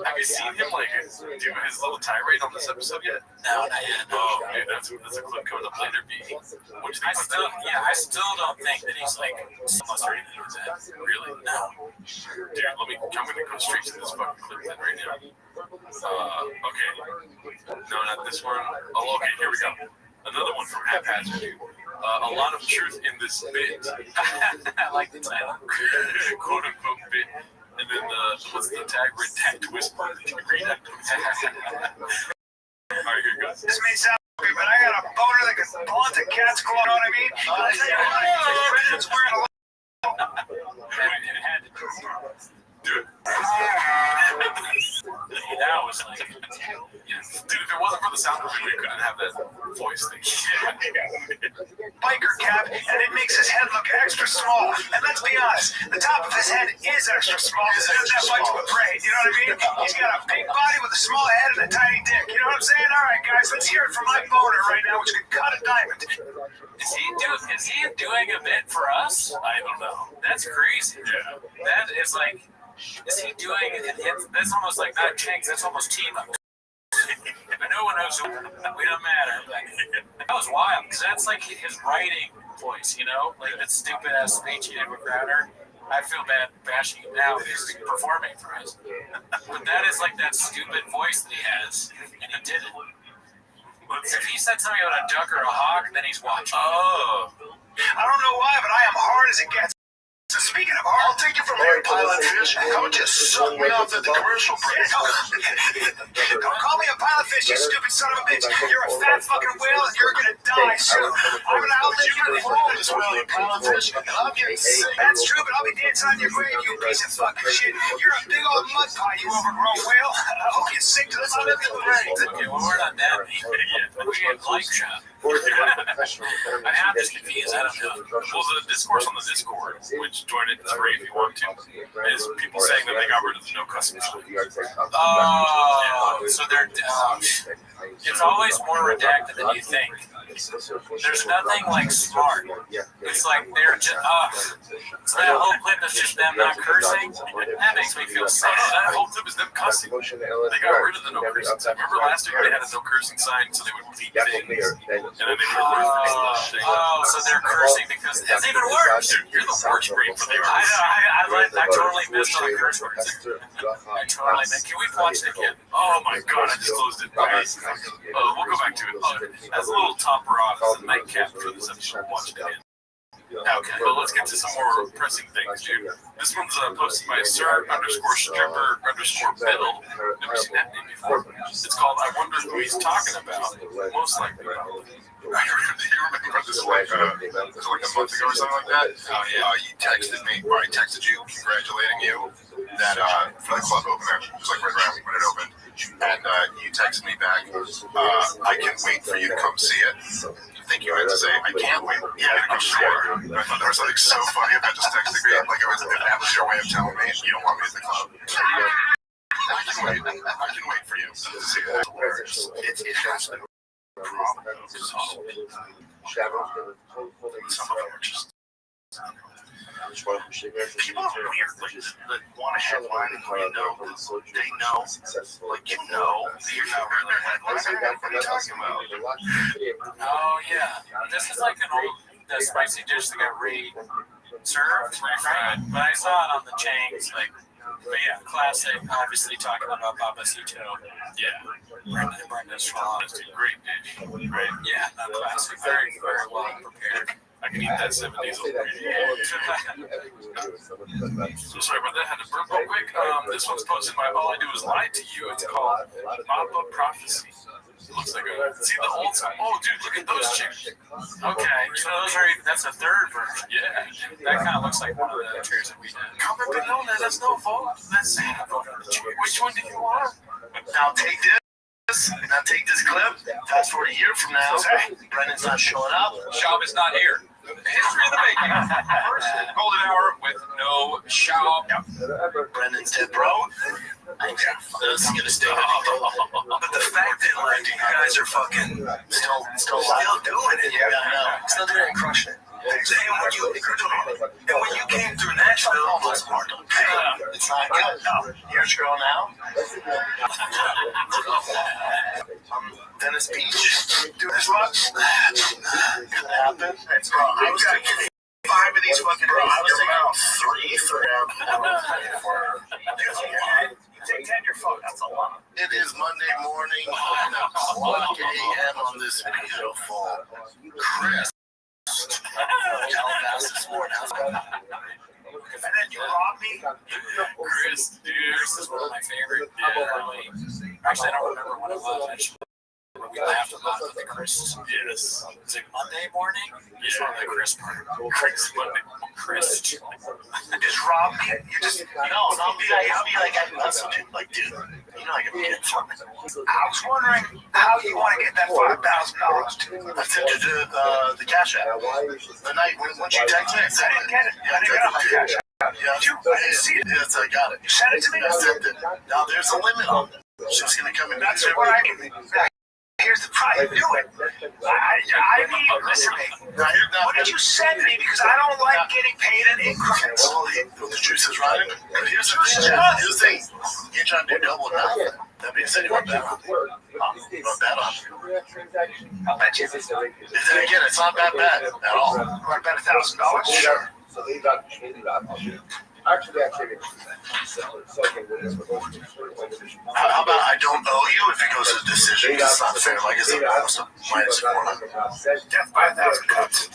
S11: Have you seen him like do his little tirade on this episode yet?
S16: No, not yet.
S11: Oh, man, that's a clip coming up later. B. What do you think?
S16: I still don't think that he's like almost ready to do that.
S11: Really?
S16: No.
S11: Dude, I'm gonna go straight to this fucking clip then right now. Okay. No, not this one. Oh, okay, here we go. Another one from Haphazard. A lot of truth in this bit.
S16: I like the title.
S11: Quote unquote bit. And then what's the tag? Redact Whisper. Read that. Alright, here goes.
S13: This may sound weird, but I got a boner that can pull into cat's claw, you know what I mean? President's wearing a
S16: It had to
S11: do it.
S16: That was like,
S11: dude, if it wasn't for the sound of it, we couldn't have that voice thing.
S13: biker cap, and it makes his head look extra small. And let's be honest, the top of his head is extra small. He doesn't have much of a brain, you know what I mean? He's got a big body with a small head and a tiny dick. You know what I'm saying? All right, guys, let's hear it from my boner right now, which can cut a diamond.
S16: Is he doing a bit for us? I don't know. That's crazy.
S11: Yeah.
S16: That is like, is he doing it? That's almost like not Chanks, that's almost team-up. But no one knows. We don't matter. But that was wild because that's like his writing voice, you know, like that stupid ass speech he did with Crowder. I feel bad bashing him now. He's performing for us, but that is like that stupid voice that he has, and he did it. If he said something about a duck or a hawk, then he's watching.
S11: Oh,
S13: I don't know why, but I am hard as it gets. So speaking of hard,
S10: I'll take it from here, Pilot Fish. How about you suck me off at the commercial break?
S13: Don't call me a pilot fish, you stupid son of a bitch. You're a fat fucking whale and you're gonna die soon. I'm gonna outlive you
S10: You're full as well, you Pilot Fish, and I'm getting sick.
S13: That's true, but I'll be dancing on your grave, you piece of fucking shit. You're a big old mud pie, you overgrown whale. I hope you sink to the bottom of your brain.
S16: Okay, well, we're not that deep. We had like shot. I'm just confused. I don't know.
S11: well, the discourse on the Discord, which join it free if you want to, is people saying that they got rid of the no cussing zone.
S16: Oh, so they're. It's always more redacted than you think. There's nothing like smart. It's like they're just. So that whole clip is just them not cursing. That makes me feel sad.
S11: That whole clip is them cussing. They got rid of the no cursing sign. Remember last year they had a no cursing sign, so they would bleep things, and then they
S16: so they're cursing because it's even worse.
S11: Dude, you're the worst brain for the
S16: I totally missed all the curse words. I totally missed. Can we watch it again?
S11: Oh my god, I just closed it. We'll go back to it. As a little topper off, as a nightcap for this episode, watch it again. Okay, well, let's get to some more pressing things, dude. This one's posted by Sir_stripper_Bill. Never seen that name before. It's called I Wonder Who He's Talking About. Most likely probably.
S10: You remember this like a month ago or something like that?
S11: Oh, yeah.
S10: You texted me, or I texted you congratulating you that for the club opener, just like right around when it opened. And you texted me back, I can't wait for you to come see it. I think you meant to say, I can't wait. Yeah, I'm sure. I thought there was something so funny about just texting me, like it was your way of telling me you don't want me at the club. I can wait. I can wait for you to see that. It has been a problem. Some of them are just... People are weird, like, that want a headline and you know, they know, like, you know, you're not really a headline. What are you talking about?
S16: Oh, yeah. This is like an old spicy dish that got served, right? But I saw it on the Changs, like, but yeah, classic, obviously talking about Babasito.
S11: Yeah.
S16: Brenda's Schwab.
S11: Great dish, right?
S16: Yeah, not classic. Very, very well prepared.
S11: I can eat that 7 days old. So sorry about that. Had to burp real quick. This one's posted by All I Do Is Lie to You. It's called Mop Up Prophecy.
S16: Looks like a. See the old school. Oh, dude, look at those chairs. Okay, so those are. That's a third version. Yeah, that kind of looks like one of the chairs that we had. Comment below. Let us know, folks. Let's see. Which one do you want?
S10: Now take this. Now take this clip. Fast forward a year from now. Brendan's not showing up.
S3: Schaub is not here. History of the making. First golden hour with no Schaub.
S10: Brendan's dead, bro. This is gonna stay.
S3: But the fact that like you guys are fucking still doing it, yeah, I know. Still doing it and crushing it. And when you came through Nashville,
S10: It's not good. No. Years ago now. Venice Beach. Do this much. Could happen. It's wrong. I was taking 5 of these fucking days. I was taking 3 for him.
S3: take 10 your phone. That's a lot.
S10: It is Monday morning, 9:00 a.m. on this beautiful crisp Calabasas morning.
S3: And then you robbed me.
S16: Chris, dude, Chris is one of my favorite. Actually, I don't remember what it was. We laughed about the Chris. Yes. Is it Monday morning? It's one of the Chris part. Chris Monday. Chris.
S3: Just rob me. You just
S10: I'll be like, dude, you know I can be it for me.
S3: I was wondering how you want to get that $5,000.
S10: I sent you the cash app. The night once you text me, I
S3: didn't get it. I didn't get it on my cash app.
S10: Yeah, I didn't see it. Yes, I got it.
S3: You sent it to me?
S10: I sent it. Now there's a limit on it. She's gonna come in.
S3: That's what I mean. Here's the problem. Do it. I mean, listen to me. What did you send me? Because I don't like getting paid in increments.
S10: Well, the juice is running. But here's the thing. You're trying to do double now. That being said, you want bet on it. You want bet on it.
S3: I'll bet you.
S10: Again, it's not that bad at all.
S3: You want to bet $1,000?
S10: Sure.
S15: Actually,
S10: how about I don't owe you if it goes to decision? It's not fair. Like it's a minus 400.
S3: Death by 1,000 cuts.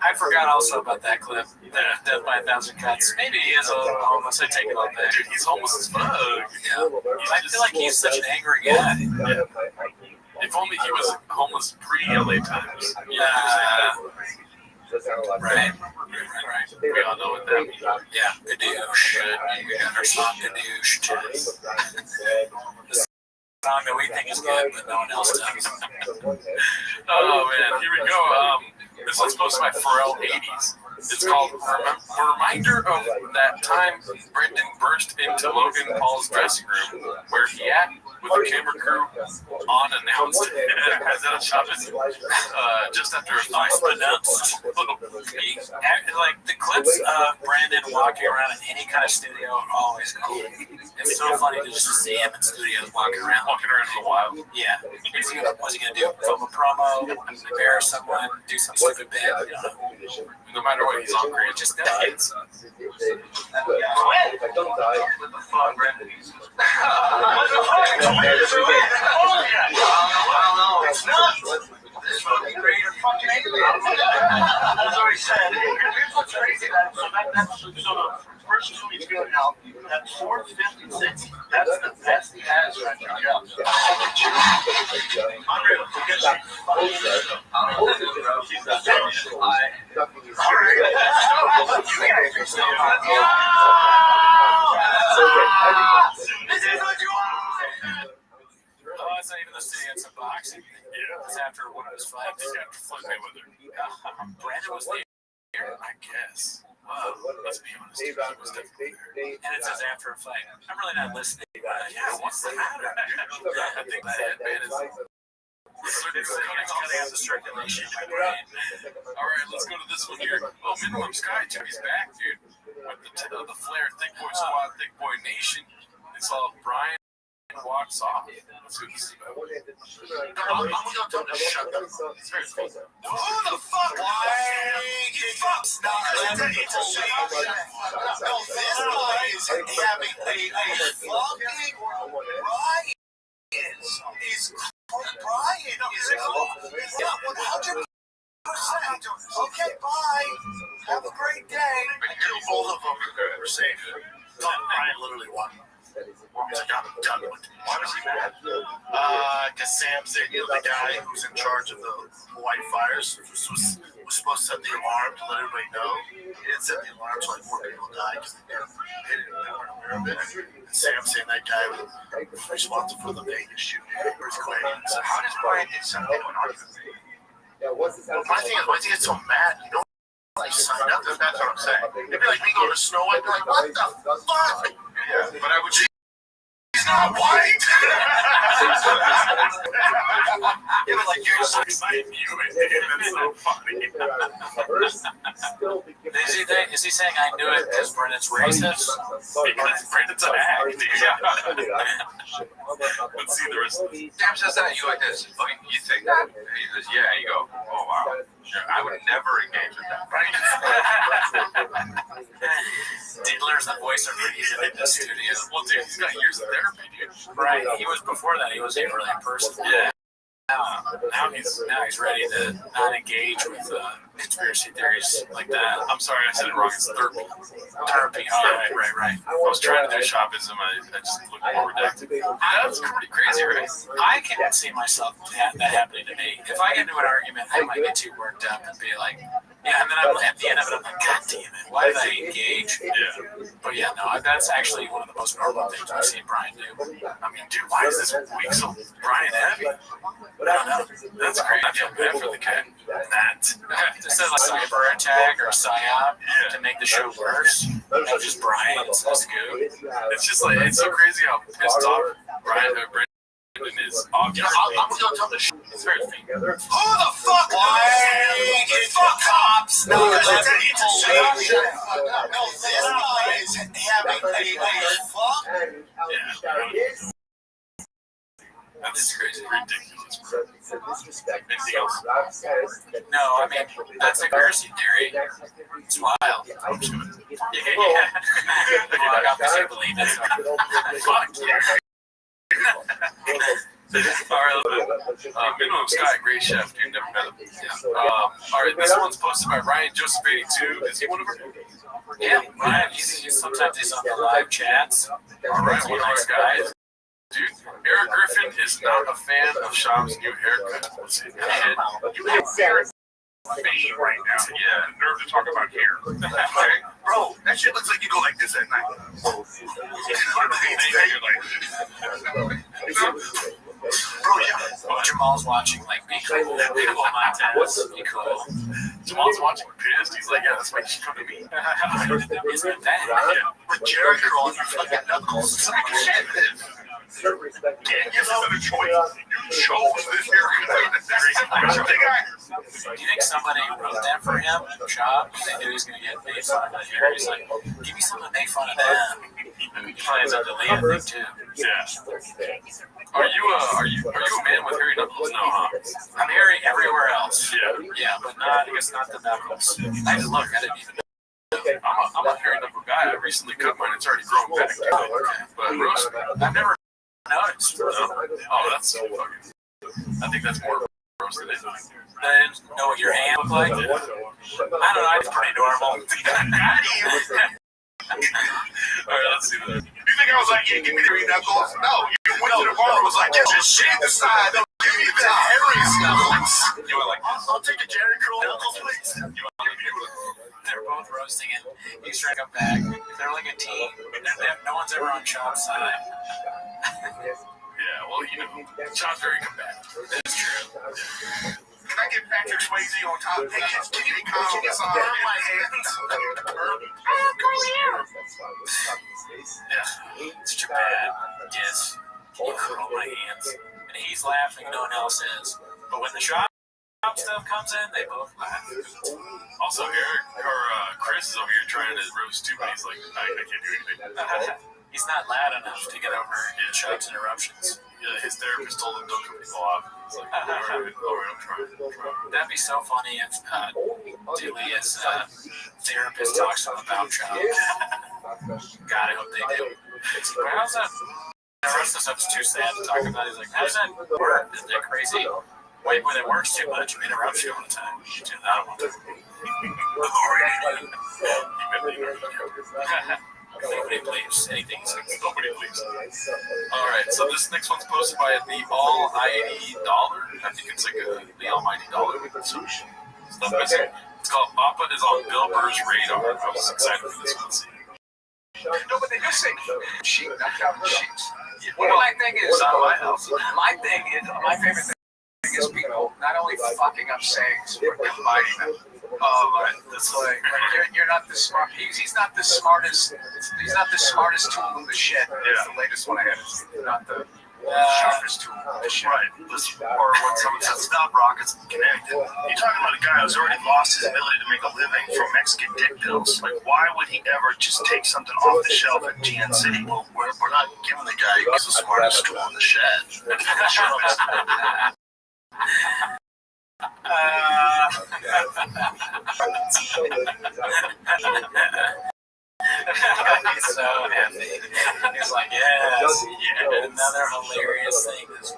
S16: I forgot also about that clip. Death by 1,000 cuts. Maybe he is a little homeless. I take it all back.
S10: Dude, he's homeless as fuck.
S16: Yeah. I feel like he's such an angry guy.
S10: Yeah. If only he was homeless pre-LA times.
S16: Yeah. Right.
S10: We all know what that means.
S16: Yeah. Gadoosh. Our song Gadoosh too. The song that we think is good, but no one else does.
S10: Oh man, here we go. This is supposed to be my Pharrell 80s. It's called a reminder of that time Brendan burst into Logan Paul's dressing room where he at with the camera crew unannounced as in a shop just after a fight.
S16: Unannounced. Like the clips of Brandon walking around in any kind of studio are always cool. It's so funny to just see him in studios walking around
S10: in the wild.
S16: Yeah. What's he gonna do? Film a promo, embarrass someone, do some stupid bit.
S10: No matter what, he's on great.
S16: Just does.
S3: As I already said, here's what's crazy. So the first 2 weeks ago now, that 4th, 5th, and 6th, that's the best he has right now. Unreal.
S16: It's not even the city, it's a boxing. Yeah. It's after one of his fights.
S10: He's got to flip Mayweather.
S16: Brandon was there,
S10: I guess. Let's be honest.
S16: and it says after a fight. I'm really not listening.
S10: Yeah, what's the matter? I think the headband is
S16: cutting out the circulation.
S10: Alright, let's go to this one here. Oh, Minimum Sky took his back, dude. With the Flair Thick Boy Squad, Thick Boy Nation. It's all Brian walks off. That's what this is about. I'm gonna tell him to shut up. It's very cool.
S3: Who the fuck? Why? Fucks. No, it's a shame. No, this guy is having a fucking Brian is Brian is not 100%. Okay, bye. Have a great day.
S10: Both of them were safe. Brian literally won. I'm done with it.
S11: Why was he mad?
S10: Because Sam said, the guy who's in charge of the Hawaii fires was supposed to set the alarm to let everybody know. He didn't set the alarm, so more people died because they weren't aware of it. And Sam saying that guy was responsible for the Vegas shooting, earthquake.
S11: So how does Brian get something into an argument?
S10: My thing is, why does he get so mad? You know, like signed up.
S11: That's what I'm saying.
S10: It'd be like me going to Snow White, be like, what the fuck?
S11: Yeah, but I would.
S10: He's not white.
S11: It was like you're so excited. That's so funny.
S16: Is he saying I knew it because Brendan's racist?
S11: Because Brendan's an act. Let's see the rest of this. Sam says that, you like this. Okay, you think that? He says, yeah. You go, oh wow. Sure, I would never engage with that. Right?
S16: Diddler's the voice of reason in the studio.
S11: Well, dude, he's got years of therapy, dude.
S16: Right. He was before that. He was a brilliant person.
S11: Yeah.
S16: Now he's ready to not engage with conspiracy theories like that.
S11: I'm sorry, I said it wrong. It's therapy.
S16: Therapy. Oh, right.
S11: I was trying to do shoppism. I just looked more redacted. That's pretty crazy, right?
S16: I can see myself that happening to me. If I get into an argument, I might get too worked up and be like, yeah, and then I'm at the end of it, I'm like, God damn it, why did I engage?
S11: Yeah.
S16: But yeah, no, that's actually one of the most normal things I've seen Brian do.
S11: I mean, dude, why is this week so Brian heavy?
S16: I don't know.
S11: That's great. I feel bad for the kid.
S16: Instead of a cyber attack or a psyop to make the show worse, just Brian says go.
S11: It's just like, it's so crazy how pissed off Brendan is. I'm going to tell the shit. It's very fake.
S10: Who the fuck? Why? Fuck cops. No, it's a no, this guy is having a fuck.
S11: Yeah. That's crazy. Ridiculous. Anything else?
S16: No, I mean, that's a conspiracy theory. It's wild.
S11: I'm just gonna.
S16: Yeah. I obviously believe it.
S11: Fuck yeah. All right, Minimum Sky, great chef, dude. Never met him. Yeah. All right, this one's posted by Ryan Joseph 82. Is he one of them?
S16: Yeah, Ryan. Sometimes he's on the live chats.
S11: All right, what nice guy. Dude, Eric Griffin is not a fan of Sham's new haircut. Let's see. You have hair fame right now. Yeah, nerve to talk about hair. Okay. Bro, that shit looks like you go like this at night. Bro, yeah.
S16: Jamal's watching like be cool. Montez, be cool.
S11: Jamal's watching pissed. He's like, yeah, that's why you should come to me.
S16: Isn't it that?
S11: Yeah. With Jerry curl on your fucking knuckles. It's like shit. Yeah, give us another choice. You chose this haircut.
S16: Do you think somebody wrote that for him? Shop? They knew he was going to get made fun of the hair. He's like, give me something to make fun of them. He probably ends up deleting it too.
S11: Yeah. Are you a man with hairy knuckles? No, huh?
S16: I'm hairy everywhere else.
S11: Yeah,
S16: but not. I guess not the knuckles. I didn't didn't even know.
S11: I'm a hairy knuckle guy. I recently cut mine. It's already grown back. But roast,
S16: I've never noticed.
S11: Oh, that's so fucking. I think that's more roast than anything.
S16: I didn't know what your hand looked like. I don't know. It's pretty normal.
S11: All right, let's see that. You think I was like, yeah, give me the hairy knuckles? No, you went to the bar and was like, yeah, just shave the side. Don't give me the hairy knuckles. You were like, I'll take a Jerry curl knuckles, please.
S16: They're both roasting it. He's trying to come back. They're like a team. No one's ever on Chop's side.
S11: Yeah, well, you know, Chop's very combative.
S16: That's true.
S11: Can I get Patrick Swayze on top? Hey, can you calm this on my hands?
S16: Yeah, it's too bad. Yes, you curl my hands. And he's laughing, no one else is. But when the shop stuff comes in, they both laugh.
S11: Also, Eric or Chris is over here trying to roast too, but he's like, I can't do anything.
S16: He's not loud enough to get over Chuck's interruptions.
S11: Yeah, his therapist told him don't cut people off. He's like, all right, I'm trying.
S16: That'd be so funny if Delia's therapist talks to him about Chuck. God, I hope they do. How's that? The rest of the stuff's too sad to talk about. He's like, how does that work? Isn't that crazy? Wait, when it works too much, it interrupts you all the time. Dude, I don't want to. Nobody believes anything.
S11: Nobody believes. All right, so this next one's posted by the Almighty Dollar. I think it's like the Almighty Dollar. Stuff missing. It's called Papa is on Bill Burr's radar. I was excited for this one.
S3: No, but they do say sheep, not counting sheets. Well, my thing is, my favorite thing is people not only fucking up sayings, but combining them. It's like you're not the smart. He's not the smartest. He's not the smartest tool in the shed. That's the latest one I had. It's not the sharpest tool in the shed.
S11: Right. Or when someone says stop rockets connected. You're talking about a guy who's already lost his ability to make a living from Mexican dick pills. Like, why would he ever just take something off the shelf at GNC? Well, we're not giving the guy who's the smartest tool in the shed.
S16: He's so happy. He's like, yes, another hilarious thing this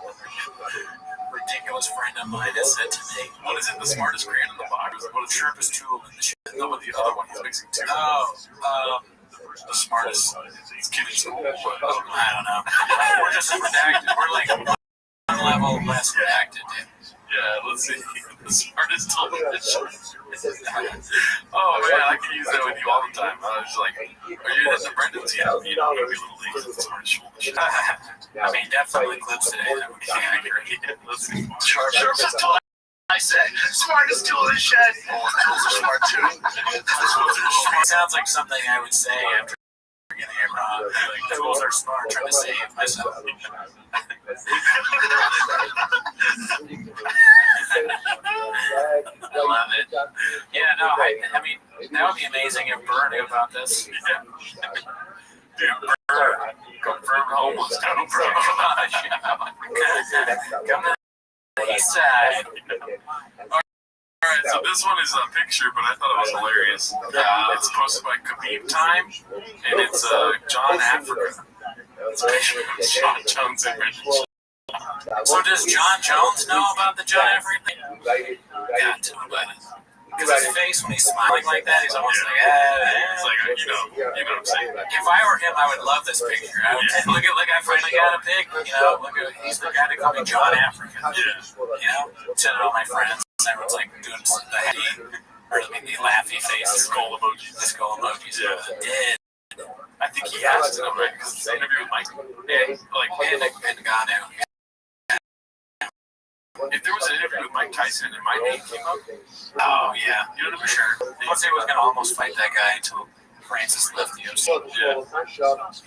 S16: ridiculous friend of mine has said to me.
S11: What is it? The smartest grain in the box? What is the sharpest tool in the shed? No, but the other one he's mixing too.
S16: The smartest
S11: kid in school.
S16: I don't know. We're just redacted. We're like one level less redacted, dude.
S11: Yeah, let's see. The smartest tool in the shed. Oh man, I can use that with you all the time. I was like, are you in the Brendan's? Yeah, you know, maybe a little late. The smartest tool in the shed.
S16: I mean, definitely clips today that would be accurate.
S11: Let's see. Sharpest tool. I said, smartest tool in the shed. Oh, tools are smart too.
S16: It sounds like something I would say after getting it wrong. Like, tools are smart, trying to save myself. I love it. Yeah, no, I mean, that would be amazing if Burr knew about this.
S11: Dude, Burr, confirmed homeless. Come
S16: to the east side.
S11: Alright, so this one is a picture, but I thought it was hilarious. It's posted by Khabib Time, and it's John Africa. It's John Jones invention.
S16: So does John Jones know about the John Africa thing? Yeah, tell me about it. Because his face, when he's smiling like that, he's almost like,
S11: It's like, you know what I'm saying?
S16: If I were him, I would love this picture. I would look, I finally got a pic. You know, he's the guy that called me John Africa.
S11: Yeah.
S16: You know, send it all my friends. Everyone's like doing the heady, or the laughy face.
S11: The skull emojis.
S16: The skull emojis.
S11: Yeah.
S16: Dead.
S11: I think he has to know, right? Because it's the interview with Michael. And,
S16: And Gano.
S11: if there was an interview with Mike Tyson and my name came up,
S16: oh, yeah.
S11: you know what I'm sure.
S16: Plus, he was going to almost fight that guy until Francis left the UFC.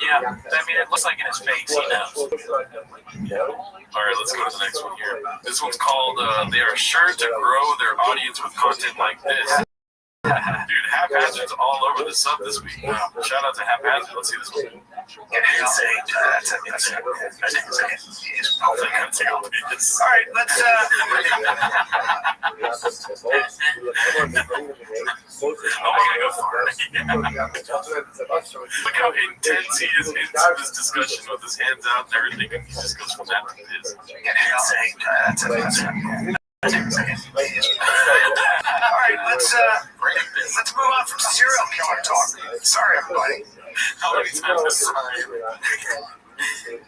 S11: Yeah.
S16: I mean, it looks like in his face, he knows.
S11: All right, let's go to the next one here. This one's called They Are Sure to Grow Their Audience with Content Like This. Dude, Haphazard's all over the sub this week. Shout out to Haphazard. Let's see this one.
S3: Insane. That's insane.
S11: Hopefully, I can't take all of this.
S3: All right, let's.
S11: I'm gonna go for it. Look how intense he is into this discussion with his hands out and everything, and he just goes from that to this.
S3: Insane. That's insane. All right, let's move on from serial killer talk. Sorry, everybody.
S11: How many times is sorry?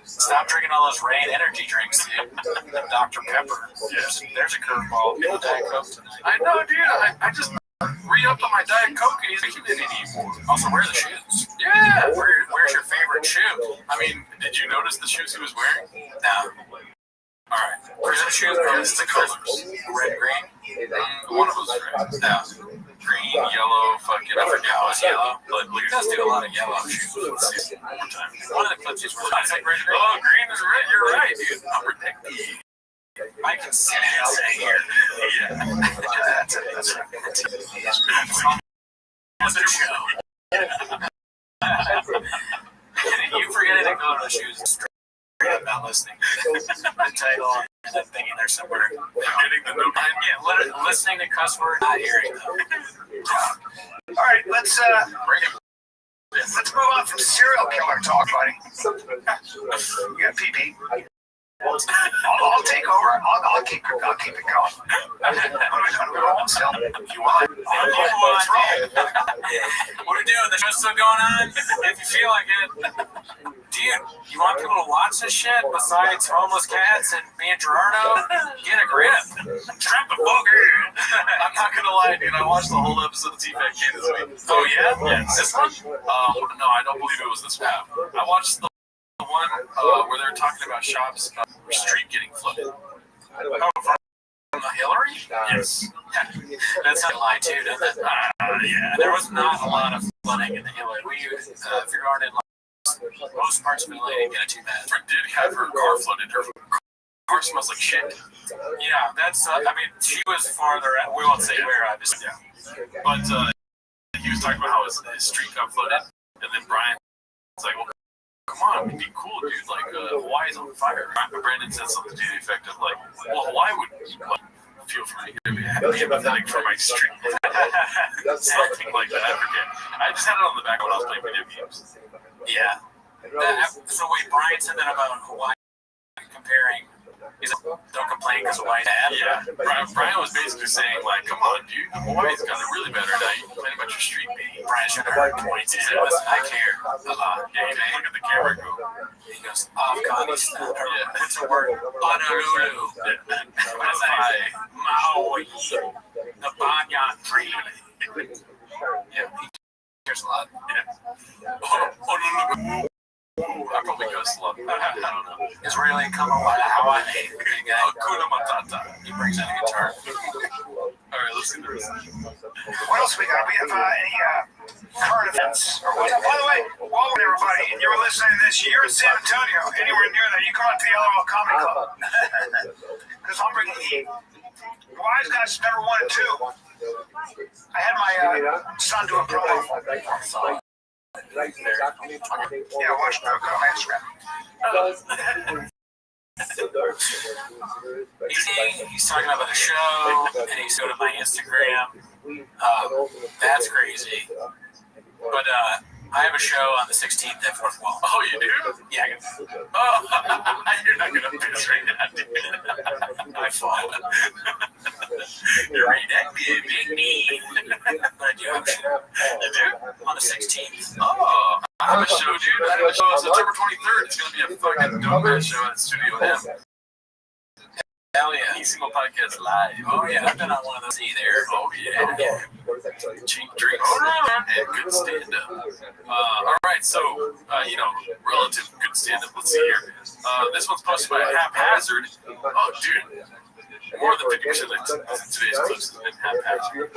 S16: Stop drinking all those Rain energy drinks, dude. Dr. Pepper. There's a curveball. Get a Diet Coke tonight.
S11: I know, dude. I just re-upped on my Diet Coke and he's making it anymore.
S16: Also, wear the shoes.
S11: Yeah.
S16: Where's your favorite shoe?
S11: I mean, did you notice the shoes he was wearing?
S16: No. All right. Where's the shoes? Where's the colors? Red, green?
S11: One of those red.
S16: No.
S11: Green, yellow, fucking, I forget
S16: Oh,
S11: what's
S16: it's yellow.
S11: But blue.
S16: He does do a lot of yellow shoes.
S11: Let's see one more time.
S16: One of the clips is really nice. Like red, green.
S11: Oh, green is red. You're right, dude. Upper deck D.
S16: I can see it here.
S11: Yeah.
S16: That's the show. You forgetting to go to the shoes. Not listening. The title and then thinking there's somewhere.
S11: Forgetting the no time.
S16: Yeah, listening to cuss words, not hearing them.
S3: All right, let's move on from serial killer talk, buddy. You got PP. I'll take over. I'll keep it going. I'm going to go home still. If you want.
S16: What doing? The show's still going on? If you feel like it. Dude, you want people to watch this shit besides homeless cats and me and Gerardo? Get a grip. Strap the fuck in.
S3: I'm not gonna lie, dude. I watched the whole episode of T-Fat Kid this week.
S16: Oh, yeah?
S3: Yeah, this one? No, I don't believe it was this one. I watched the one where they were talking about shops street getting flooded.
S16: Oh, from Hillary?
S3: Yes.
S16: That's not a lie, too, doesn't it? Yeah, there was not a lot of flooding in the Hillary. If you're going in most parts of LA didn't get it too bad.
S3: Friend did have her car flooded. Her car smells like shit.
S16: Yeah, that's. I mean, she was farther. We won't say where, obviously.
S3: Yeah. But he was talking about how his street got flooded, and then Brian was like, "Well, come on, it'd be cool, dude. Like Hawaii's on fire." Brandon said something to the effect of like, "Well, Hawaii would feel for me to be empathetic for my street." Something like that. I forget. I just had it on the back when I was playing video games.
S16: Yeah. So wait, Brian said that about Hawaii comparing. He's like, don't complain because Hawaii's bad.
S3: Yeah. Brian was basically saying like, come on, dude, Hawaii's got it really better now. You complain about your street being.
S16: Brian should have points. He said, listen, I care a lot.
S3: Yeah, you look at the camera and go.
S16: He goes, Afghanistan. What's the word? Honolulu. What's that? Maui. The banyan tree. Yeah, he cares a lot.
S3: Yeah. Honolulu. I probably cuss a lot. I don't know.
S16: Israeli Hawaii.
S3: Hakuna Matata.
S16: He brings in a guitar.
S3: All right, let's see the rest.
S7: What else we got? We have any current events? By the way, welcome everybody. And you were listening to this. You're in San Antonio, anywhere near that, you come out to the LMO Comedy Club. Because I'm bringing heat. Wise guys number 1 and 2. I had my son do a promo. Yeah, watch the go on Instagram.
S16: He's talking about the show, and he's going to my Instagram. That's crazy. But I have a show on the 16th at Fourth Wall.
S3: Oh, you do?
S16: Yeah.
S3: Oh, you're not gonna piss right now, dude.
S16: I fought.
S3: You're right, that big knee.
S16: But I do have a show.
S3: You do?
S16: On the 16th.
S3: Oh, I have a show, dude. I have a show on September 23rd. It's gonna be a fucking dope ass show at Studio M.
S16: Hell yeah.
S3: Easy Mo Podcast Live.
S16: Oh yeah, I've been on one of those either.
S3: Oh yeah. Cheap drinks and good stand-up. All right, so, relative good stand-up. Let's see here. This one's posted by Haphazard. Oh, dude. More than 50% of today's clips have been haphazard.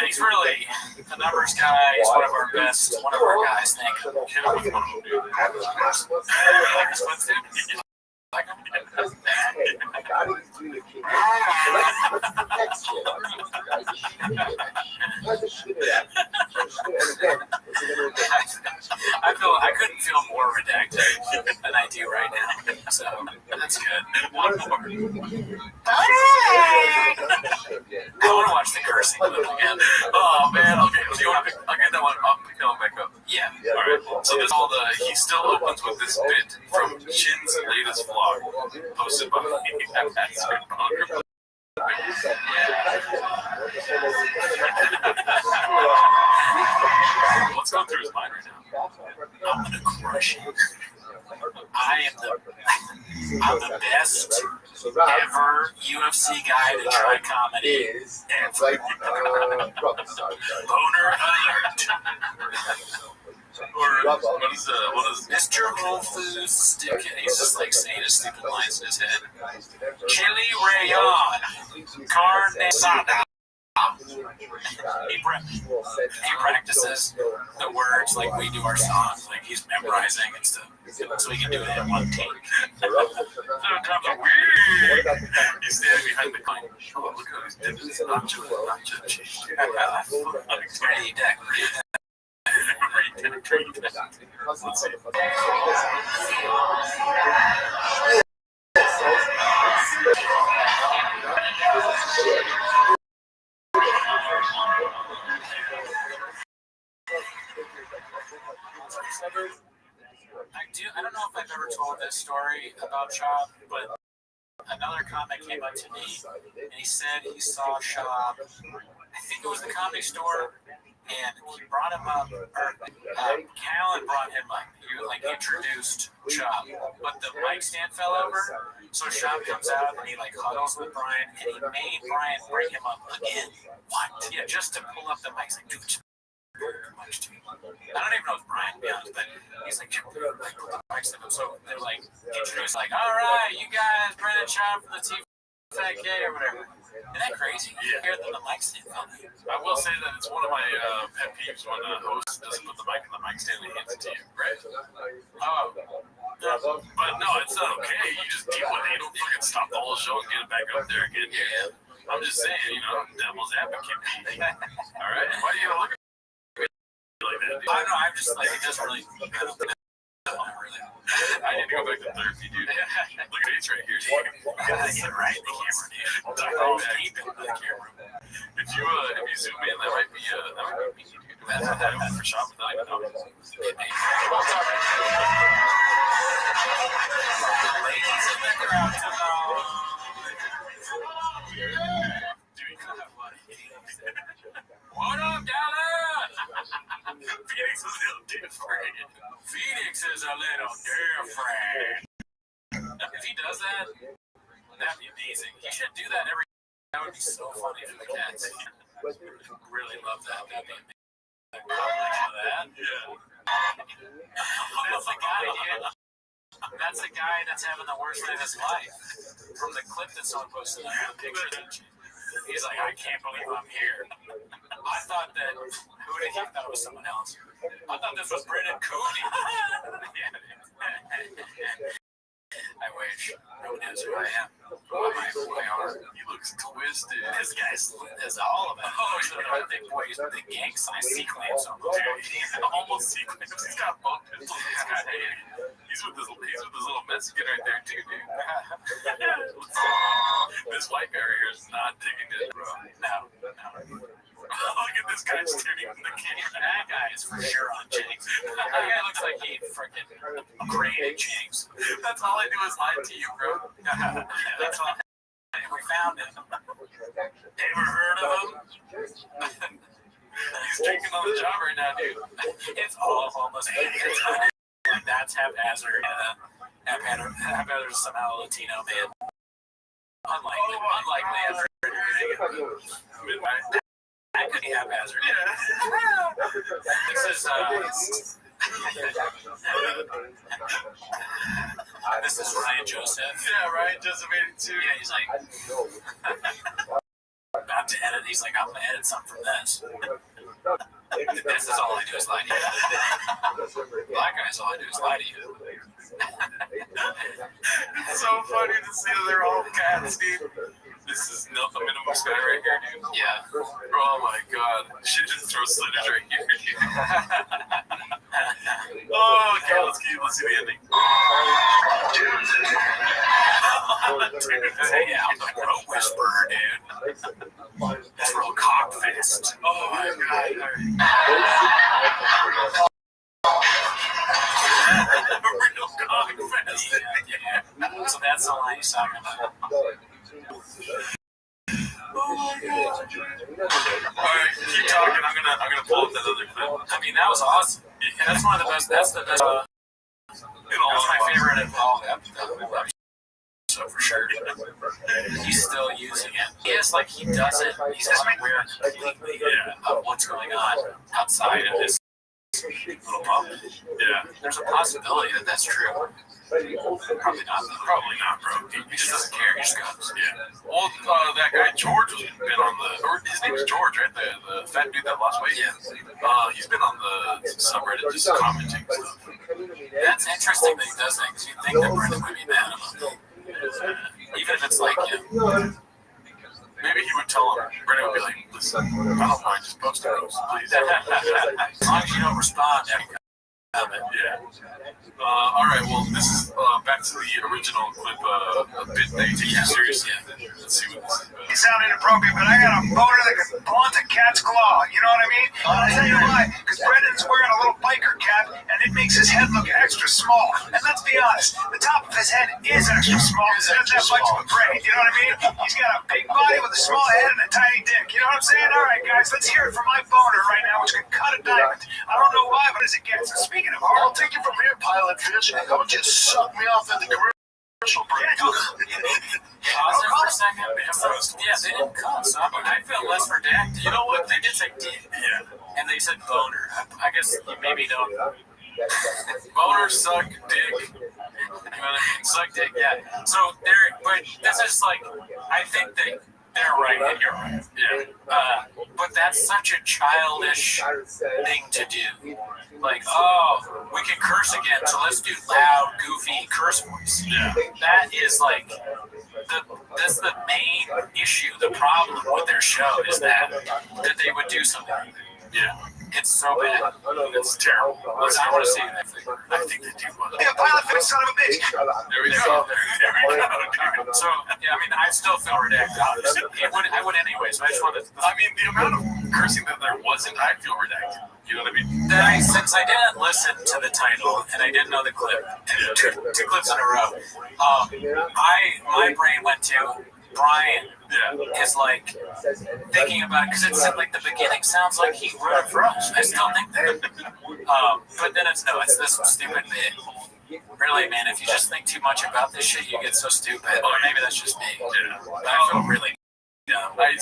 S16: He's really the numbers guy. He's one of our best. One of our guys, think.
S3: Hit him with one of them, dude.
S16: I couldn't feel more redacted than I do right now. So that's good.
S3: One more.
S16: I want to watch the cursing clip again.
S3: Oh man, okay. So you want to I'll get that one up, pick that one back up.
S16: Yeah.
S3: Alright. So this all he still opens with this bit from Shin's latest vlog, posted by What's going through his mind right now?
S16: I'm gonna crush you. I'm the best ever UFC guy to try comedy. Boner alert.
S3: Or what is
S16: Mr. Whole Foods stick? He's just like saying his stupid lines in his head. Chili rayon, carne asada. He practices the words like we do our songs, like he's memorizing and stuff, so he can do it in one take.
S3: He's standing behind the coin. Oh, look how he's dipping his nacho cheese.
S16: Great deck, great deck.
S3: Let's see.
S16: I don't know if I've ever told this story about Shab, but another comic came up to me and he said he saw Shab, I think it was the Comedy Store, and he brought him up, or Callan brought him up. He introduced Chop, but the mic stand fell over, so Chop comes out and he huddles with Brian, and he made Brian bring him up again. What? Yeah, just to pull up the mic. He's like, dude, I don't even know if Brian, to be honest, but he's like, put the mics in him. So they're introduced, all right, you guys, Brendan Chop from the TFK or whatever. Isn't that crazy?
S11: Yeah.
S16: Hear the mic stand fell.
S11: I will say that it's one of my pet peeves when a host doesn't put the mic in the mic stand and hands it to you, right? But no, it's not okay. You just deal with it. You don't fucking stop the whole show and get it back up there again. Yeah. I'm just saying, devil's advocate. All right? Why do you look at me like that?
S16: I don't know. I'm just it doesn't really.
S11: I need to go back to therapy, dude. Look at Ace right here.
S16: Yeah, right. The camera, dude. Deep in the camera.
S11: If you zoom in, that might be me, dude. That's what I for shop without even knowing.
S16: Ladies in the crowd tonight. What up, Dallas?
S11: Phoenix is a little different.
S16: Phoenix is a little different. If he does that, that'd be amazing. He should do that every. That would be so funny for the cats. Really love that. That'd be amazing. Combination of that. Yeah. That's the guy, dude. That's the guy that's having the worst night of his life. From the clip that someone posted on the picture. He's like, I can't believe I'm here. I thought that, who did he thought it was someone else? I thought this was Brendan Cooney. I wish. No one knows who I am. Who I are.
S11: He looks twisted.
S16: This guy's is all about the gang sign sequence almost.
S11: He's almost sequence. He's got both pistols. He's with this little Mexican right there too, dude. This white guy right here is not digging it, bro. No. Look at this guy shooting in the camera.
S16: That guy is for sure on Jinx. That guy looks like he freaking created Jinx.
S11: That's all I do is lie to you, bro.
S16: That's all. We found him.
S11: Ever heard of him? He's drinking on the job right now, dude.
S16: It's all homeless. That's haphazard. Haphazard is somehow Latino man. Unlikely. That could be haphazard.
S11: Yeah.
S16: This is Ryan Joseph.
S11: Yeah, Ryan Joseph 82.
S16: Yeah, he's like, about to edit. He's like, I'm going to edit something from this. This is all I do is lie to you. Black guys, all I do is lie to you.
S11: It's so funny to see that they're all cats, dude. This is the minimum sky right here, dude.
S16: Yeah.
S11: Oh my god. She just throws slitters right here, dude. Oh, okay, let's see the ending.
S16: Yeah, I'm the real whisperer, dude. That's real cockfist.
S11: Oh my god.
S16: Real cockfist. Yeah. So that's the line he's talking about.
S11: Oh my god. Alright, keep talking. I'm gonna pull up that other clip.
S16: I mean, that was awesome. Yeah, that's one of the best. That's the best. That's my favorite of all of them. So for sure, he's still using it. It's like he doesn't. He's unaware completely of what's going on outside of his little bubble.
S11: Yeah,
S16: there's a possibility that that's true. Probably not, though.
S11: Probably not, bro.
S16: He just doesn't care. He just goes.
S11: Yeah. Well, that guy George has been on the. Or his name is George, right? The fat dude that lost weight.
S16: Yeah.
S11: He's been on the subreddit just commenting stuff.
S16: That's interesting that he does that because you'd think that Brendan would be mad about it. Even if it's like,
S11: maybe he would tell him. Brendan would be like, "Listen, I don't mind just posting those, please."
S16: As long as you don't respond, of it.
S17: Yeah. All right. Well, this is back to the original clip. A bit they take you serious. Yeah. Let's see what this is.
S7: You sound inappropriate, but I got a boner that can blunt a cat's claw. You know what I mean? I'll tell you why. Because Brendan's wearing a little biker cap, and it makes his head look extra small. And let's be honest, the top of his head is extra small because it doesn't have much of a brain. You know what I mean? He's got a big body with a small head and a tiny dick. You know what I'm saying? All right, guys, let's hear it from my boner right now, which can cut a diamond. I don't know why, but as it gets. So speaking of
S10: I'll
S7: hard,
S10: take it from here, Pilot Fish. How about you suck me off at the commercial break?
S16: Pause it for a second. Yeah, they didn't cuss. I felt less redacted. You know what? They did say dick. Yeah. And they said boner. I guess you maybe don't.
S17: Boner, suck, dick.
S16: Suck dick, yeah. So but this is like, I think that they're right and you're right.
S17: Yeah.
S16: But that's such a childish thing to do. Like, oh, we can curse again, so let's do loud, goofy curse words.
S17: Yeah.
S16: That is like, that's the main issue, the problem with their show is that they would do something like that.
S17: Yeah.
S16: It's so bad.
S17: It's terrible.
S16: I want to see that thing. I think they do.
S7: yeah, Pilot Fish, son of a bitch.
S17: There we go.
S16: So, yeah, I mean, I still feel redacted. I would anyway, so I just wanted to...
S17: I mean, the amount of cursing that there wasn't, I feel redacted. You know what I mean?
S16: Since I didn't listen to the title and I didn't know the clip, and two clips in a row, my brain went to Brian.
S17: Yeah.
S16: Is like thinking about it because it's like the beginning sounds like he wrote it for us. I still think that. But then it's this stupid bit. Really, man, if you just think too much about this shit, you get so stupid. Or maybe that's just me.
S17: Yeah.
S16: But I feel really dumb.
S17: I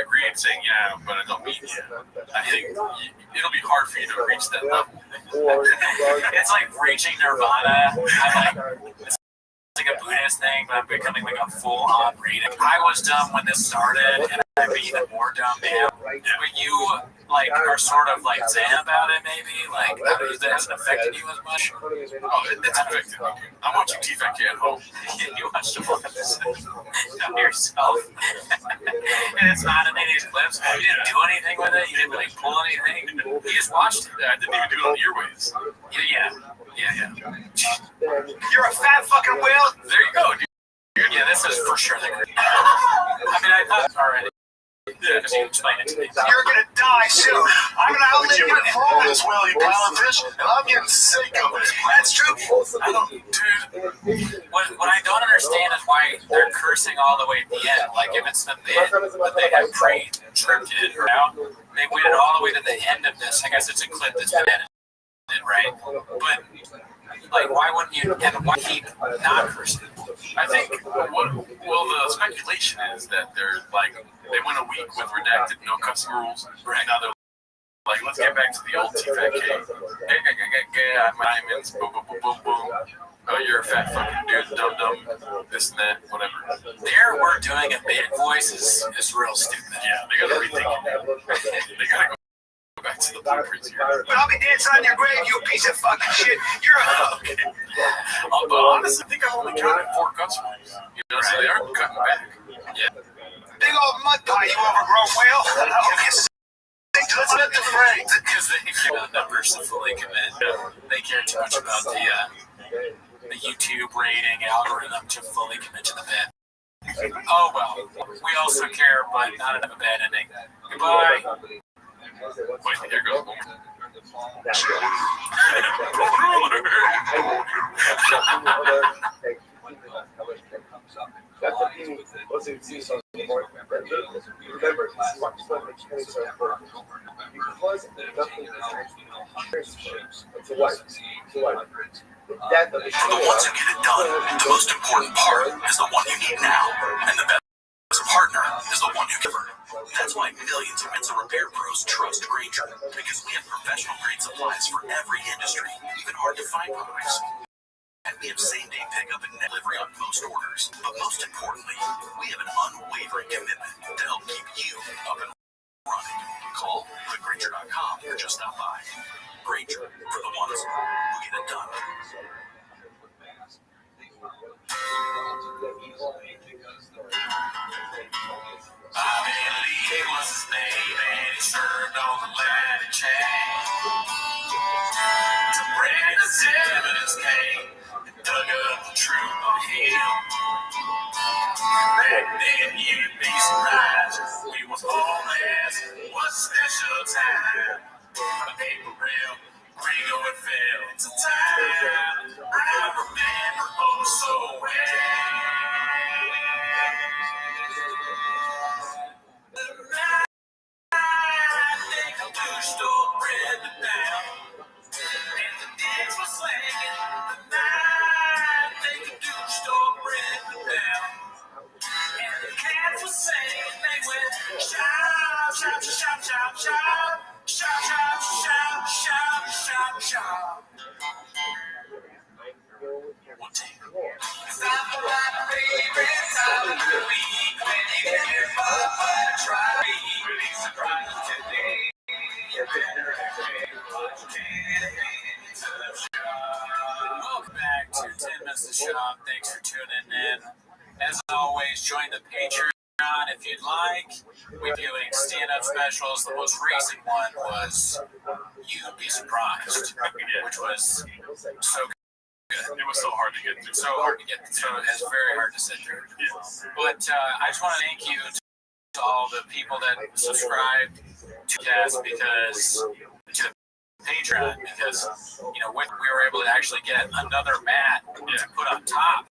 S17: agree in saying yeah, but I don't mean yeah. I think it'll be hard for you to reach that level.
S16: It's like reaching nirvana. It's like a Buddhist thing, but I'm becoming like a full-on reader. I was dumb when this started, and I'd be even more dumb now. But you, like, are sort of, like, zen about it, maybe? Like, that hasn't affected you as much?
S17: Oh, it's affected. Okay. I'm watching TFAK at home.
S16: You watched a lot of this yourself. And it's not in any of these clips. You didn't do anything with it. You didn't, like, pull anything. You just watched it.
S17: Yeah, I didn't even do it on Earwaves.
S16: Yeah.
S7: You're a fat fucking whale.
S17: There you go, dude.
S16: Yeah, this is for sure the I mean, I thought already. Yeah, because you explained it to me.
S7: You're gonna die soon. I'm gonna outlive you and
S10: Throw this whale, you Pilot Fish, and I'm getting sick of it.
S7: That's true.
S16: Dude, what I don't understand is why they're cursing all the way at the end. Like, if it's the bit that they have pre-scripted, they waited all the way to the end of this. I guess it's a clip that's been edited. Right, but like, why wouldn't you? And why keep not cursing?
S17: I think the speculation is that they're like they went a week with redacted no cussing rules. Right now they're like, let's get back to the old TFAK. Diamonds, boom, boom, boom, boom, boom. Oh, you're a fat fucking dude, dum dum, this and that, whatever.
S16: Their word doing a bit voice is real stupid.
S17: Yeah, they gotta rethink it. They gotta go back to the blueprints here.
S7: But I'll be dancing on your grave, you piece of fucking shit. You're a...
S17: Okay. But honestly, I think I've only counted 4 cuss words. You know, so they aren't cutting back.
S16: Yeah.
S7: Big old mud pie, you overgrown whale.
S10: Let's get to the break.
S16: Because they care about numbers to fully commit. They care too much about the YouTube rating algorithm to fully commit to the bit. Oh, well. We also care, but not enough of a bad ending. Goodbye.
S17: Wait, here goes one more.
S15: That's the thing. Also, you see some more. Remember, experience are important. Because nothing is so what?
S13: For the ones who get it done, the most important part is the one you need now, and the best partner is the one you give her. That's why millions of repair pros trust Grainger, because we have professional grade supplies for every industry, even hard to find products. And we have same-day pickup and delivery on most orders. But most importantly, we have an unwavering commitment to help keep you up and running. Call quickgrainger.com or just stop by. Grainger, for the ones who get it done. I believe was his name, and he sure don't let it change. To bring
S16: then you'd be surprised. We was homeless, was special time. A paper rail, Gringo and fell to time. I remember oh so well. The night they come to store Brenda down. And the dicks were slanging. The night they come to store Brenda down. And the cats were singing. They went shout, shout, shout, shout, shout. Shout, shout, shout, shout, shout, shout. One take. Cause I'm my favorite time of the week. When you hear Papa try me, really surprised today. Welcome back to 10 Minutes to Shop. Thanks for tuning in. As always, join the Patreon if you'd like. We're doing stand-up specials. The most recent one was You'd Be Surprised, which was so good.
S17: It was so hard to get through.
S16: So hard to get through. It's very hard to sit through. But I just want to thank you to all the people that subscribed to this because to the Patreon because we were able to actually get another mat to put on top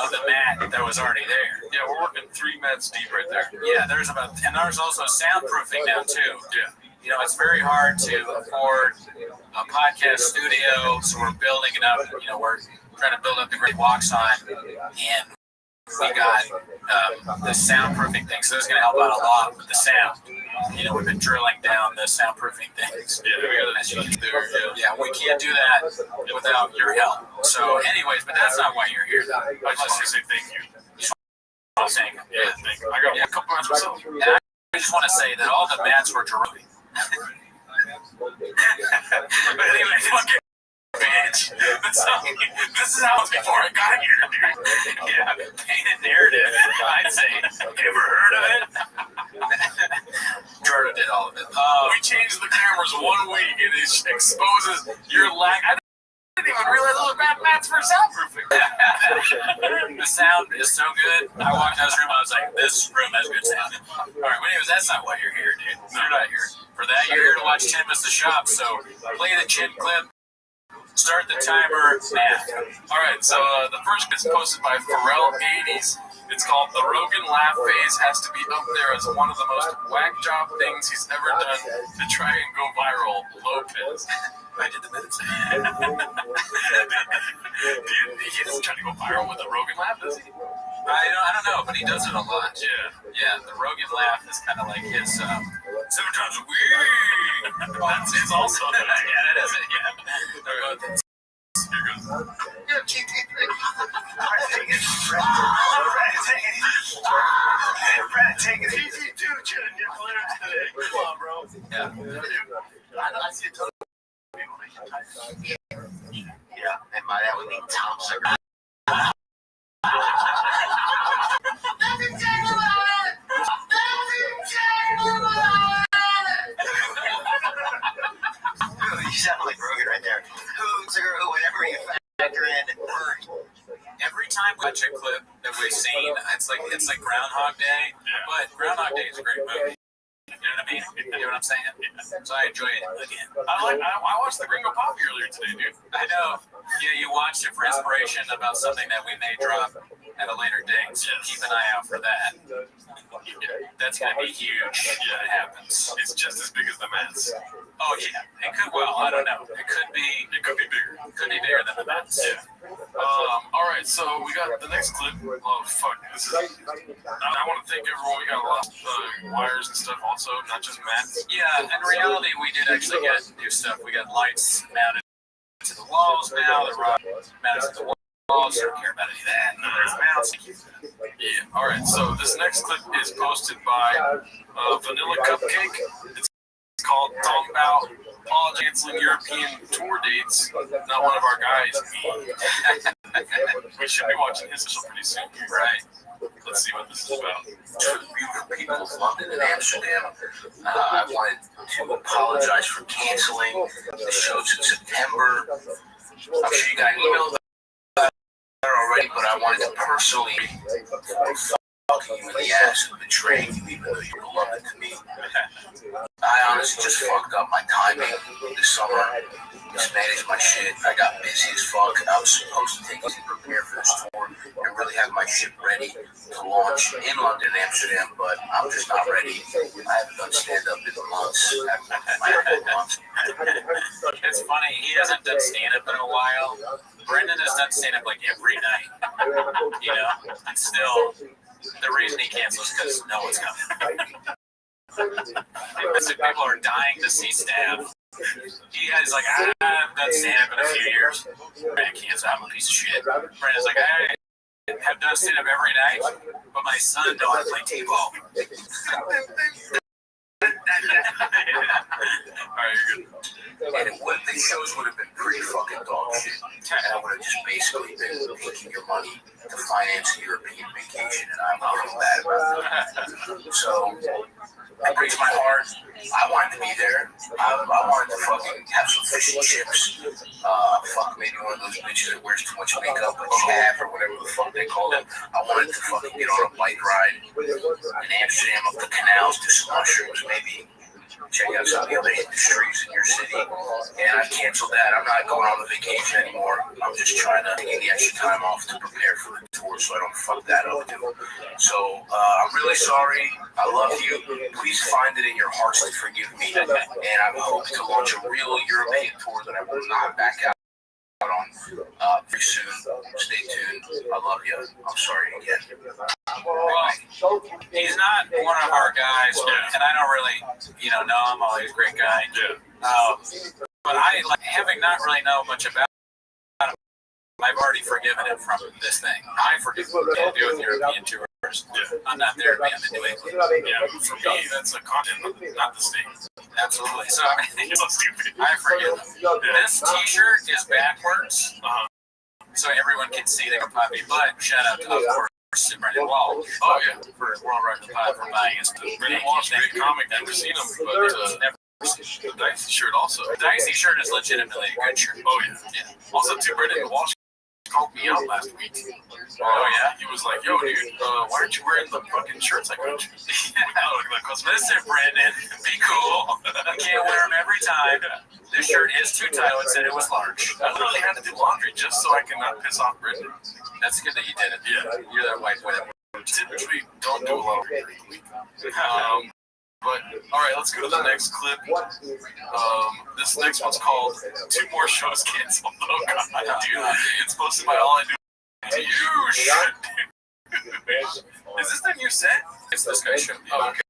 S16: of the mat that was already there.
S17: Yeah, we're working 3 mats deep right there.
S16: Yeah, there's also soundproofing now too. Yeah. It's very hard to afford a podcast studio, so we're building it up. We're trying to build up the great walks on, and we got the soundproofing thing, so this is going to help out a lot with the sound. We've been drilling down the soundproofing things. Yeah, we can't do that without your help. So, anyways, but that's not why you're here.
S17: I just want to say thank you.
S16: Thank you.
S17: Yeah, thank you. I got a couple mats myself.
S16: And I just want to say that all the mats were terrific. But anyway, fucking bitch. This is how it was before I got here, dude. Yeah, painted narrative, I'd say. You ever heard of it? Jordan did all of it.
S17: We changed the cameras 1 week and it exposes your lack. I didn't even realize those were bad mats for soundproofing.
S16: The sound is so good. I walked out of this room, I was like, this room has good sound. Alright, but anyways, that's not why you're here, dude. You're not here. For that, you're here to watch 10 Minutes to Shop, so play the chin clip. Start the timer now.
S17: Alright, so the first is posted by Pharrell80s. It's called The Rogan Laugh Phase Has to Be Up There as one of the most whack job things he's ever done to try and go viral. Lopez.
S16: I did the minutes.
S17: He doesn't try to go viral with the Rogan laugh, does he?
S16: I don't know, but he does it a lot. Yeah. The Rogan laugh is kind of like his. Sometimes weird.
S17: That's his also.
S16: Yeah, that is it. Yeah.
S17: You're good.
S10: Yeah, GT. Take it easy, too, Jen. You're clear today. Come on, bro.
S16: Yeah.
S10: I see a ton of people making type. Yeah, and by that we mean Tom Segura. You sound like Rogan right there. Who, whatever you factor in,
S16: every time we watch a clip that we've seen, it's like Groundhog Day, but Groundhog Day is a great movie. You know what I mean? You know what I'm saying? So I enjoy it again.
S17: I watched the Gringo Poppy earlier today, dude.
S16: I know. Yeah, you watched it for inspiration about something that we may drop at a later date. So keep an eye out for that. That's going to be huge when it happens.
S17: It's just as big as the Mets.
S16: Oh, yeah. It could, well, I don't know. It could be bigger. It could be bigger than the Mets.
S17: Yeah. All right, so we got the next clip. Oh, fuck. This is. I want to thank everyone. We got a lot of wires and stuff also, not just mats.
S16: Yeah, in reality, we did actually get new stuff. We got lights mounted to the walls now. The rod mounted to the walls. So don't care about any of that. There's mounts.
S17: Yeah. All right, so this next clip is posted by Vanilla Cupcake. It's called Talking About Paul canceling European tour dates. Not one of our guys. We should be watching his show pretty soon.
S16: Right.
S17: Let's see what this is about.
S10: To the beautiful people of London and Amsterdam, I wanted to apologize for canceling the shows in September. I'm sure you got emails already, but I wanted to personally
S1: fucking you in the ass and betraying you even though you were loving to me. I honestly just fucked up my timing this summer. Mismanaged my shit. I got busy as fuck. I was supposed to take it and prepare for this tour and really have my shit ready to launch in London and Amsterdam, but I'm just not ready. I haven't done stand-up in months.
S16: It's funny, he hasn't done stand-up in a while. Brendan has done stand-up like every night. You know? And still, the reason he cancels is because no one's coming. People are dying to see Stav. He is like, I haven't done stand-up in a few years. I can't, so I'm a piece of shit. Brandon's like, I have done stand-up every night, but my son don't want to play T-ball. Alright, you're good.
S1: And these shows would have been pretty fucking dog shit. And I would have just basically been taking your money to finance a European vacation, and I'm really bad about that. So, it breaks my heart. I wanted to be there. I wanted to fucking have some fish and chips. Fuck, maybe one of those bitches that wears too much makeup, a chav or whatever the fuck they call it. I wanted to fucking get on a bike ride in Amsterdam up the canals, do some mushrooms, maybe check out some of the other industries in your city. And I canceled that. I'm not going on the vacation anymore. I'm just trying to take the extra time off to prepare for the tour so I don't fuck that up too. So I'm really sorry. I love you. Please find it in your hearts to forgive me. And I hope to launch a real European tour that I will not back out on very soon. Stay tuned. I love you. I'm sorry again.
S16: Well, he's not one of our guys, and I don't really, know him. He's a great guy. But I, having not really know much about him, I've already forgiven him from this thing. I forgive him to do with European tours. I'm not there to be in the New England.
S17: For me, that's a continent, not the States.
S16: Absolutely. So, I forgive him. This t-shirt is backwards, so everyone can see their puppy. But shout out to, of course, Brendan Wall.
S17: Oh, yeah.
S16: For World Record Pod for buying us.
S17: Brendan Wall's a great comic. Never seen him, but the Dicey shirt also.
S16: The Dicey shirt is legitimately a good shirt.
S17: Oh, yeah. Also, too, Brendan Wall called me out last week.
S16: Oh, yeah?
S17: He was like, yo, dude, why aren't you wearing the fucking shirts I got you?
S16: Listen, Brendan, be cool. You can't wear them every time. This shirt is too tight. It said it was large.
S17: I literally had to do laundry just so I can not piss off Brendan.
S16: That's good that you did it.
S17: Yeah.
S16: You're that white boy.
S17: Typically don't do a lot of laundry a week. But, all right, let's go to the next clip. This next one's called 2 More Shows Canceled. Oh, God, dude. It's posted by All I Do To You. Shit, dude. Is this the new set?
S16: It's this guy's show.
S17: Oh, okay.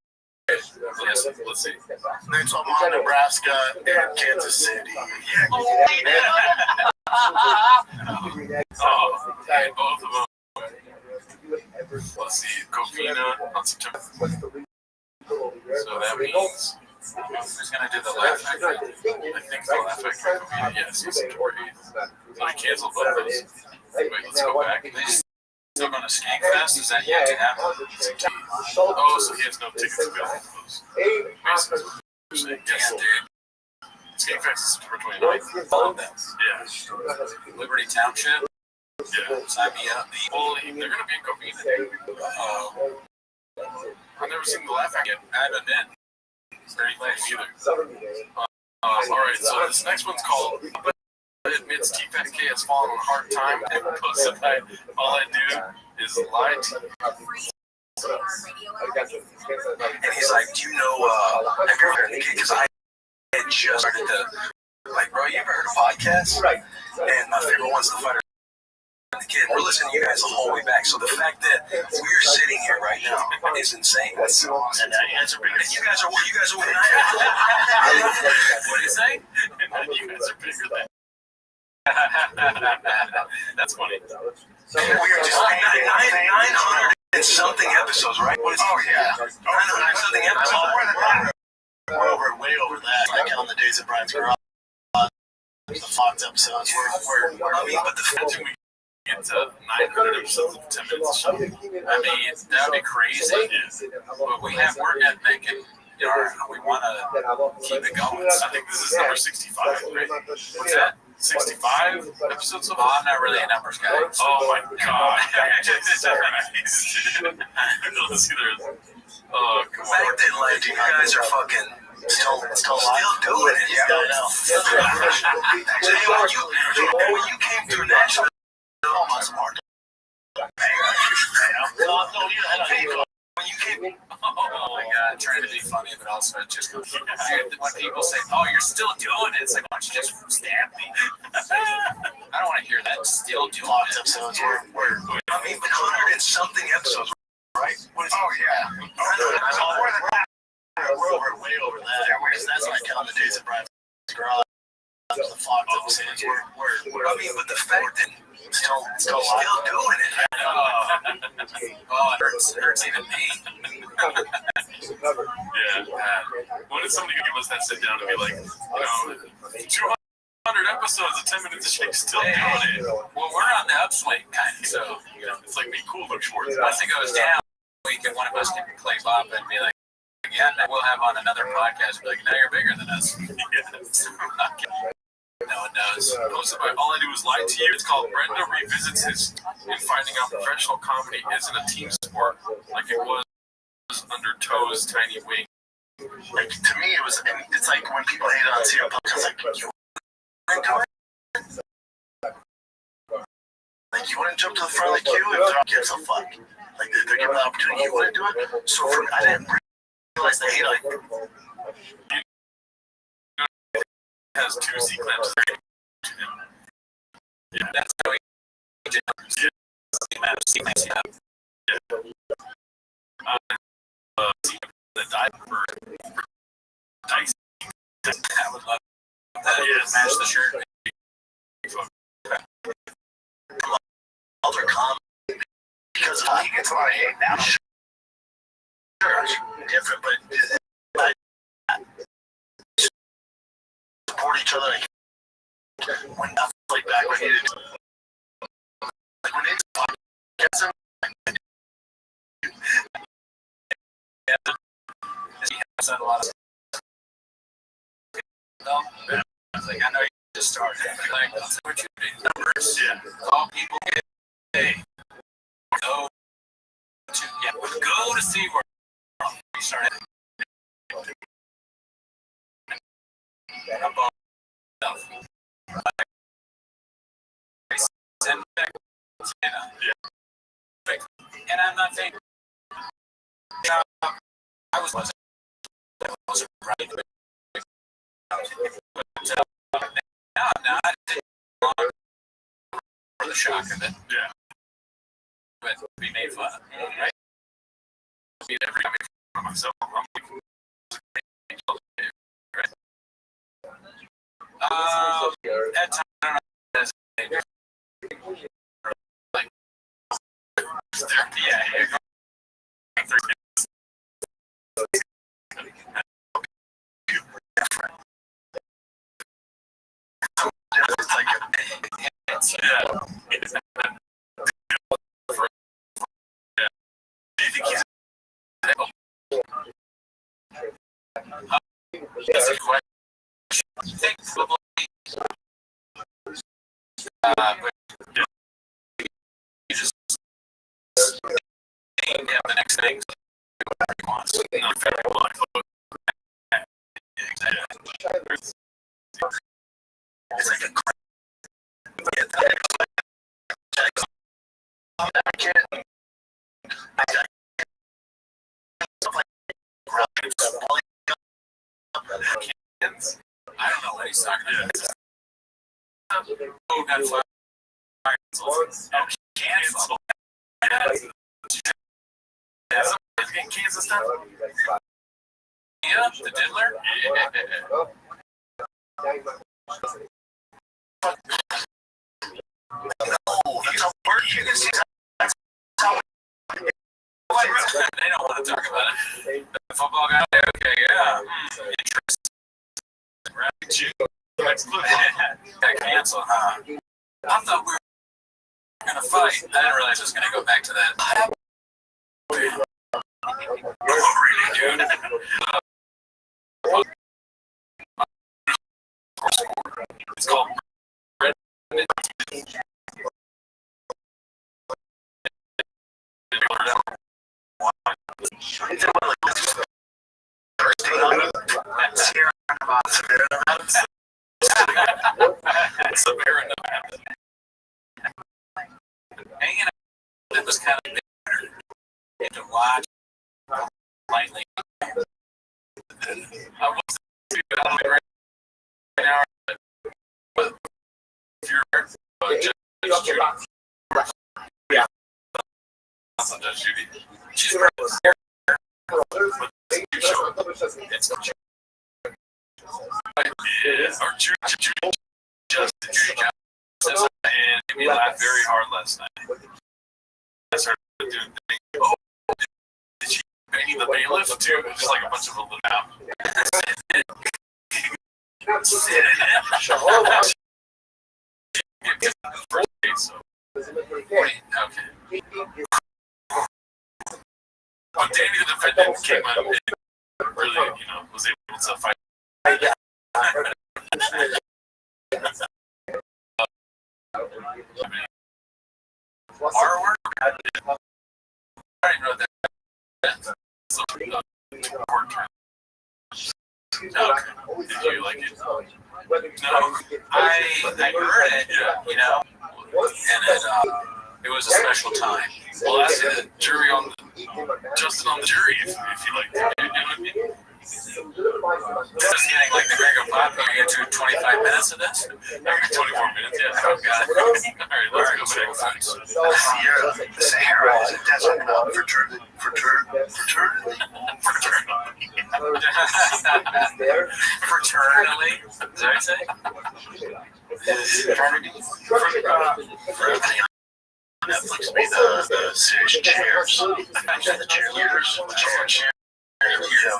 S17: Yes, let's see.
S10: It's Omaha, Nebraska, and Kansas City.
S17: Oh, and both of them. Let's see, Covina on September. So that means
S16: who's going to do the Laugh Factory?
S17: I think the Laugh Factory Covina, yes, it's September 8th. So I canceled both of those. Wait, let's go back.
S16: Still going to Skank Fest? Is that yet to happen?
S17: Oh, so he has no tickets available for those. Basically, yes, dude. Skank Fest is September 29th.
S16: All of them.
S17: Yeah.
S16: Liberty Township?
S17: Yeah.
S16: Sign me up.
S17: Well, they're going to be in Covina. I've never seen the Laugh Factory yet.
S16: I haven't been.
S17: Very nice either. Alright, so this next one's called Admits T-Fat K has fallen on a hard time and posted by All I Do Is Lie to You.
S1: And he's like, do you know, have you ever heard of the kid? Because I had just started to, bro, you ever heard of podcasts? Right. And my favorite one's The Fighter. The kid, we're listening to you guys the whole way back. So the fact that we're sitting here right now is insane. That's awesome. And you guys are bigger. You guys are winning.
S16: What do you say?
S17: You guys are bigger than. That's funny.
S1: So we are just 900 and something episodes, right? What is it? Oh, yeah. 900 and something episodes.
S10: We're way over that. I count the days at Brian's Garage. The Fox episodes.
S1: But the fact
S17: we get to 900 episodes of 10 minutes show.
S16: I mean, that would be crazy. But we have work ethic and we want to keep it going.
S17: I think this is number 65, right?
S16: What's that?
S17: 65 episodes of
S16: I'm not really a numbers guy.
S17: Oh my god. Jesus Christ. Let's see, oh, come on.
S10: Back then, like, you guys are fucking still doing it. Yeah, I know. Actually, when you came through Nashville, almost hard. When you came,
S16: oh my god, trying to be funny, but also just dude, when people say, "Oh, you're still doing it," it's like, why don't you just stab me? I don't want to hear that. Still doing it.
S10: Episodes were I mean, 100 and something episodes, right? Oh yeah. We're way over that. That's like counting the days of Brian's garage. The Fox episodes. I mean, but the fact that still doing it.
S16: Oh, it hurts even me.
S17: Yeah. When is somebody gonna give us that sit down and be like, 200 episodes of 10 minutes of shake, still doing it?
S16: Well, we're on the upswing, kind of. So
S17: it's like me, cool, Luke Schwartz.
S16: Once it goes down, one of us can play Bob and be like, yeah, we'll have on another podcast. Be like, now you're bigger than us. No one knows.
S17: Hosted by All I Do Is Lie to You. It's called Brenda Revisits His in Finding Out Professional Comedy Isn't a Team Sport Like It Was Under Toe's Tiny Wing.
S10: Like, to me, it's like when people hate on CM Punk, it's like, you wouldn't do it? Like, you wouldn't jump to the front of the queue if they're gives a fuck. Like, they're given the opportunity, you wouldn't do it? So for me, I didn't realize they hate on you.
S17: Has 2 C-clamps. Yeah,
S16: that's how he did the amount of C-clamps you have.
S17: Yeah. The diaper. Dice.
S16: I would love that. Yeah, match the shirt.
S10: Other comments, because he gets a lot of hate now. Sure, it's different, but support each other. Like, when I like back when he did, like when it's podcast,
S16: he has done a lot of. No, like I know you just started. Like, what you do numbers?
S17: Yeah.
S16: All people get paid. Go to see where we started. And I'm not saying I wasn't right. But now I'm not for the shock of it.
S17: Yeah.
S16: But be made fun of. Right?
S17: Be every time I myself.
S16: At time, I don't know. Like, yeah. That's a question. But you just name the next thing whatever he wants.
S10: It's like a
S16: I don't know what he's talking about. Oh, got fire. Oh, cancel. Yeah, somebody's getting cancer stuff. Yeah, the diddler. Yeah.
S10: No, that's a word you can see. That's how
S16: they don't want to talk about it. The football guy, okay, yeah. Interesting. Right? Got canceled, huh? I thought we were going to fight. I didn't realize I was going to go back to that. Oh, really, dude? It's called Severe enough. Hanging out, it was kind of better to watch lightly. I was right now, but if you're Judge Judy,
S4: Yeah.
S16: Judge Judy, she's very scared. It's or Judy Justice, and made me laugh very hard last night. I started doing things. Oh, did she bang the bailiff too? Just like a bunch of little out. First date, so. Wait, okay. But Danny the defendant came out and really, was able to fight. Our work. I already know that. Okay. Did you like it? No, I heard it, and it was a special time. Well, ask the jury Justin on the jury if you like it. This is getting like the Gregor Pop. You get to 25 minutes of this? 24 minutes, yeah. Oh, God. All right, let's go back.
S10: The Sahara is a desert mountain fraternity.
S16: Fraternally? Is that what I say?
S10: Fraternity. Netflix made the series Cheers. The cheerleaders.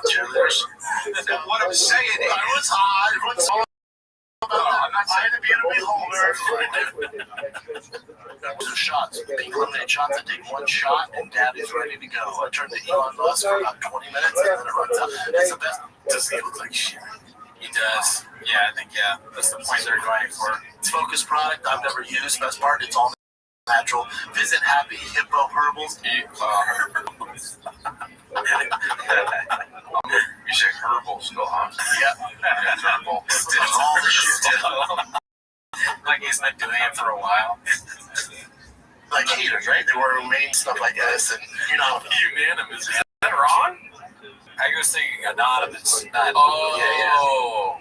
S10: Cheerleaders. What I'm saying is, I was high. I'm not saying to be a beholder. That was the shots. Pink lemonade shots. I take one shot and Daddy's ready to go. I turn the Elon Musk for about 20 minutes and then it runs out. It's the best. Does he look like shit?
S16: He does. Yeah, I think, that's the point they're going for.
S10: It's focused product I've never used. Best part, it's all natural. Visit Happy Hippo Herbals.
S11: You say herbals, no, huh?
S10: Yeah.
S11: Herbal.
S10: All the shit.
S16: Like he's been doing it for a while.
S10: Like haters, right? They wear romaine stuff like this, and
S16: unanimous. Is that wrong? I was thinking anonymous. Not,
S10: yeah.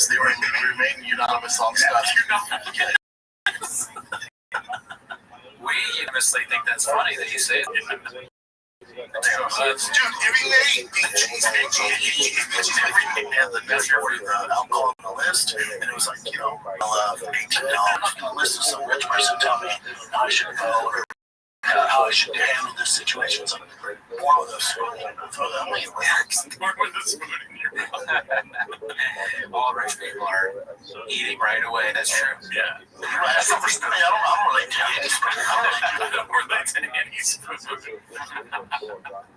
S10: They remain unanimous on stuff.
S16: We unanimously think that's funny that you say it.
S10: Dude, everything had the measure for the alcohol on the list, and it was like, $18. The list of some rich person tell me how I should go or how I should handle this situation. So, pour with a spoon, throw that away.
S16: Pour with a spoon in your mouth. All rich people are eating right away. That's true. Yeah.
S10: That's not for spoon. I don't relate to any spoon.
S16: I don't relate to any spoon.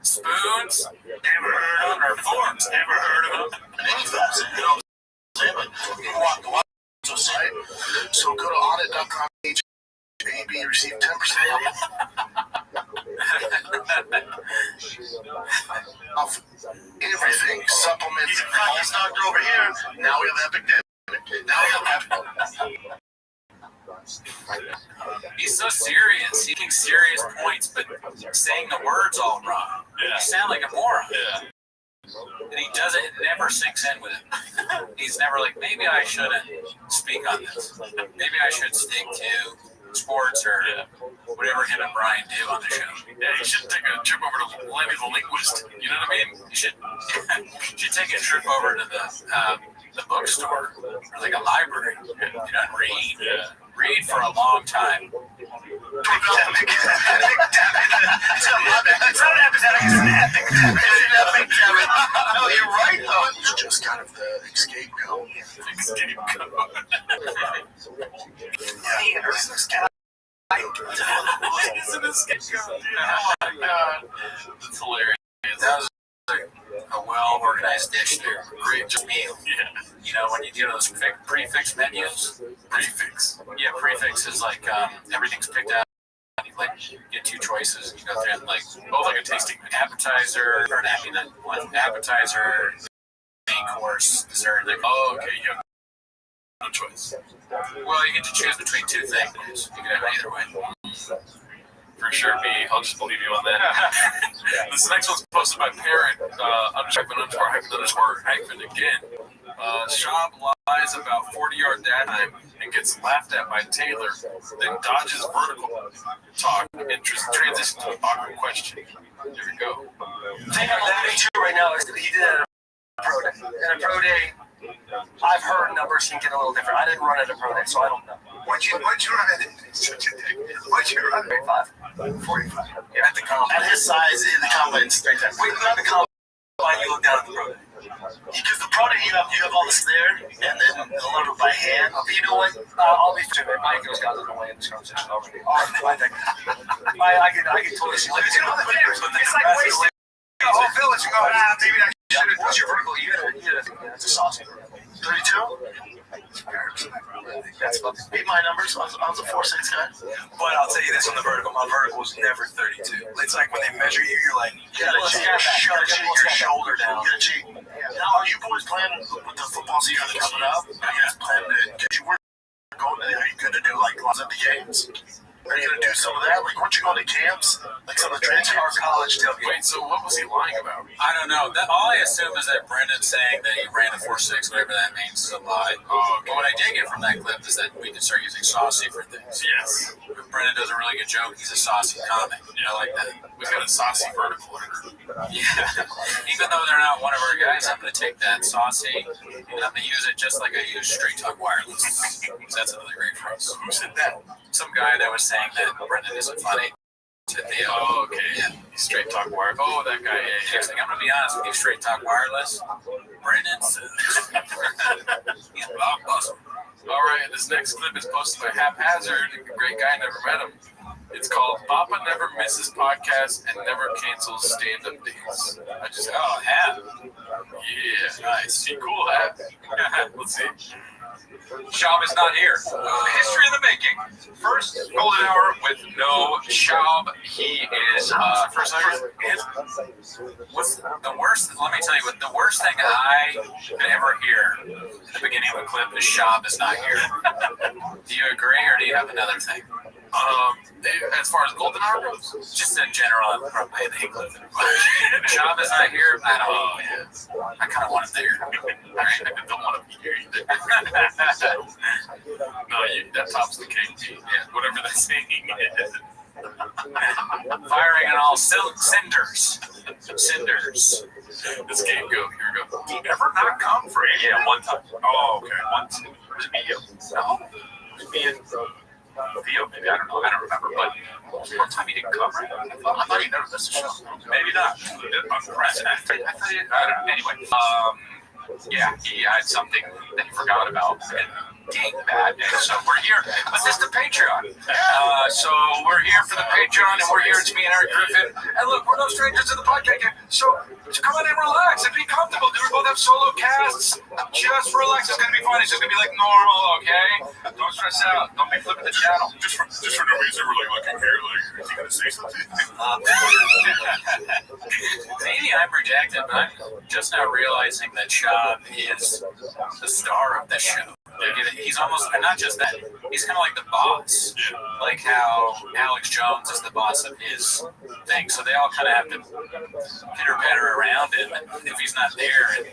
S16: Spoons? Never heard of them. Or forks? Never heard of them.
S10: Any fast, So go to audit.com. AB receive 10% off everything, supplements, all stocked over here. Now we have epidemic. Now we have
S16: He's so serious. He makes serious points, but saying the words all wrong. You sound like a moron.
S17: Yeah.
S16: And he doesn't, it never sinks in with him. He's never like, maybe I shouldn't speak on this. Maybe I should stick to sports or whatever him and Brian do on the show.
S17: Yeah, you should take a trip over to Lenny the Linguist. You know what I mean?
S16: You should take a trip over to the bookstore or like a library and read. Yeah. Read for a long time.
S10: It's not an epidemic, it's an epic. No, you're right, though. It's just kind of the escape goat.
S16: It's an escape goat. Oh my God. That's hilarious. That was a well-organized dish there. Great meal.
S17: Yeah.
S16: You know, when you do those prefix menus.
S17: Prefix.
S16: Yeah, prefix is like everything's picked out. You get two choices. You go through and like a tasting appetizer, or one appetizer, main course, dessert. Like,
S17: oh, okay, you have no choice.
S16: Well, you get to choose between two things. You can have either way.
S17: For sure, me. I'll just believe you on that. This next one's posted by Parent ___ again. Schaub lies about 40-yard dad time and gets laughed at by Taylor, then dodges vertical talk and transitions to an awkward question. Here we go.
S9: The thing I'm alluding to right now is that he did it at a pro day. At a pro day, I've heard numbers can get a little different. I didn't run at a pro day, so I don't know.
S10: What'd you run at? What'd you run?
S9: 45. 45.
S10: Yeah, at the combine. At his size, in the combine, straight time.
S9: Wait, not the combine. You look down at the pro day.
S10: Because the pro day, you have all this there, and then a little bit by hand.
S9: But you know what? I'll be fair. Mike goes down to the way in this conversation already. I think I can totally see.
S10: You don't have the numbers, but
S9: it's like wasting
S10: the whole village. You go, maybe I should have.
S9: What's your vertical? You had a saucy.
S10: 32? That's fucking beat my numbers. I was a 4'6" guy.
S9: But I'll tell you this on the vertical. My vertical was never 32. It's like when they measure you, you're like, you gotta cheat your shoulder down.
S10: You gotta cheat. Now, are you boys playing with the football season coming up? Are you guys planning to, because you were going to, are you going to do like Olympic games? Are you going to do some of that? Like, weren't you going to camps? Like some of the transfer college tailgate?
S17: Wait, so what was he lying about?
S16: I don't know. All I assume is that Brendan's saying that he ran a 4.6, whatever that means, is a lie. But what I did get from that clip is that we can start using saucy for things.
S17: Yes.
S16: Brendan does a really good joke. He's a saucy comic. I like that.
S17: We've got a saucy vertical.
S16: Yeah. Even though they're not one of our guys, I'm going to take that saucy and I'm going to use it just like I use Straight Talk Wireless. That's another great phrase.
S17: Who said that?
S16: Some guy that was saying that Brendan isn't funny.
S17: Oh, okay. Yeah. Straight Talk Wireless. Oh, that guy. Yeah.
S16: I'm going to be honest with you, Straight Talk Wireless. Brendan's he's blockbuster.
S17: All right, this next clip is posted by Haphazard. A great guy, never met him. It's called Papa Never Misses Podcast and Never Cancels Stand-Up Dates. I just,
S16: Hap.
S17: Yeah, nice. He cool, Hap. Let's see.
S3: Schaub is not here. History in the making. First golden hour with no Schaub. He is
S16: first. What's the worst? Let me tell you what the worst thing I could ever hear at the beginning of a clip is Schaub is not here. Do you agree, or do you have another thing?
S17: As far as golden hour goes,
S16: just in general, I'm probably in the clip. Schaub is not here. I kind of want him there.
S17: I don't want him here either. No, that tops the cake. Yeah, whatever that saying is.
S16: Firing on all cinders. Cinders.
S17: The scapegoat. Here we go.
S3: He never not come for it. Yeah, one time. Oh, okay. One time. Was it me? No. It was me and Theo, maybe. I don't know. I don't remember. But one time he didn't come, right? I thought he never missed a show. Maybe not. Unpresent. I thought he, I don't know. Anyway. Yeah, he had something that he forgot about. And dang bad. And so we're here. But this is the Patreon. So we're here for the Patreon, and we're here. It's me and Eric Griffin. And look, we're no strangers to the podcast game. So come on and relax and be comfortable. We both have solo casts. Just relax. It's going to be fun. It's just going to be like normal, okay? Don't stress out. Don't be flipping the channel.
S11: Just for no reason, we're looking here. Is he going to say something?
S16: Maybe I'm rejected, but I'm just now realizing that Schaub is the star of this show. He's almost, not just that, he's kind of like the boss. Like how Alex Jones is the boss of his thing. So they all kind of have to pitter-patter around him. And if he's not there, and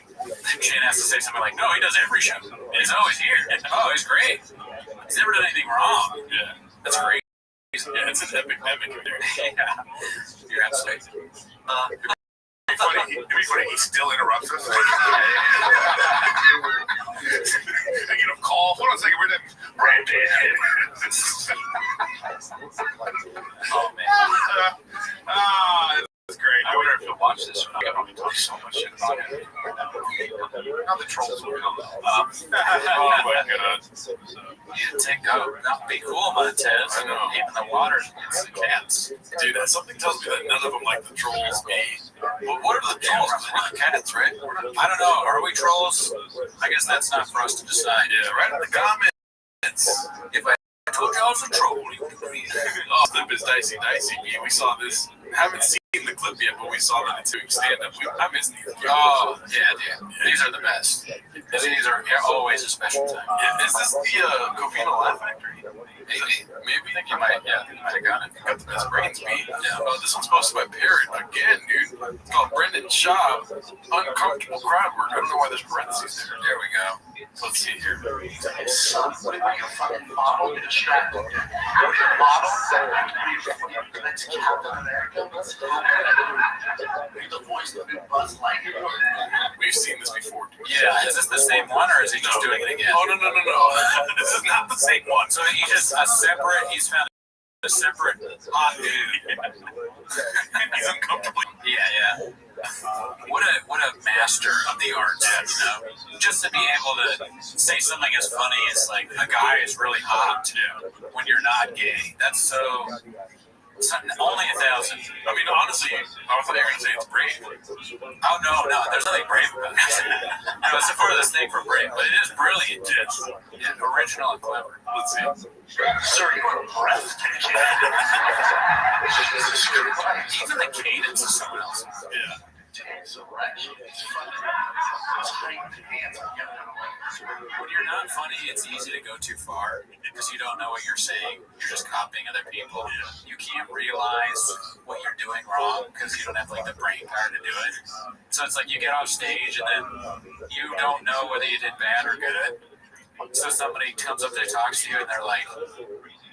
S16: Shane has to say something like, no, he does every show. He's always here. Oh, he's great. He's never done anything wrong.
S17: Yeah.
S16: That's great.
S17: Yeah, it's an epic there.
S16: Yeah. You're absolutely.
S11: It'd be funny, he still interrupts us. I get a call. Hold on a second, we're in Brandon.
S16: Oh, man.
S11: That's great.
S3: I wonder if he'll watch this or not. I probably talk so much shit about him. Not the trolls will come.
S17: Oh, my God.
S16: That'd be cool, Montez. I know. Even the water gets the cats.
S17: Dude, something tells me that none of them like the trolls. Me. Well, what are the trolls? We're the cats, right?
S16: I don't know. Are we trolls? I guess that's not for us to decide.
S17: Yeah, right in the comments.
S16: If I told you I was a troll, you would agree.
S17: Oh, clip is dicey. We saw this. Haven't seen the clip yet, but we saw that it's doing stand-up. I miss these.
S16: Oh, yeah. These are the best. These are always a special time.
S17: Yeah, is this the Covina Laugh Factory? Maybe.
S16: I think you might have gotten it.
S17: Got the best brains beat. Yeah. Oh, this one's posted by Parrot again, dude. It's called Brendan Shaw. Uncomfortable crowd work. I don't know why there's parentheses there.
S16: There we go.
S17: Let's see here.
S9: Son, what are you, a fucking model? You're distracted. You're a model? That's Captain America? What's happening? You're the voice of the new Buzz Lightyear.
S17: We've seen this before, dude.
S16: Yeah, is this the same one, or is he just doing it again?
S17: Oh, no. This is not the same one.
S16: So he's found a separate hot dude.
S17: He's uncomfortably.
S16: Yeah. What a master of the arts, you know? Just to be able to say something as funny as like a guy is really hot when you're not gay. That's so only 1,000.
S17: I mean, honestly, I thought you were gonna say it's brave.
S16: Oh no, there's nothing brave about it. No, it's the furthest thing from brave, but it is brilliant. Yeah, original and clever.
S17: Let's see.
S9: Sir, you are breathtaking.
S16: Even the cadence is someone else's.
S17: Yeah.
S16: When you're not funny, it's easy to go too far because you don't know what you're saying. You're just copying other people. You can't realize what you're doing wrong because you don't have like the brain power to do it. So it's like you get off stage and then you don't know whether you did bad or good. So somebody comes up there, talks to you, and they're like,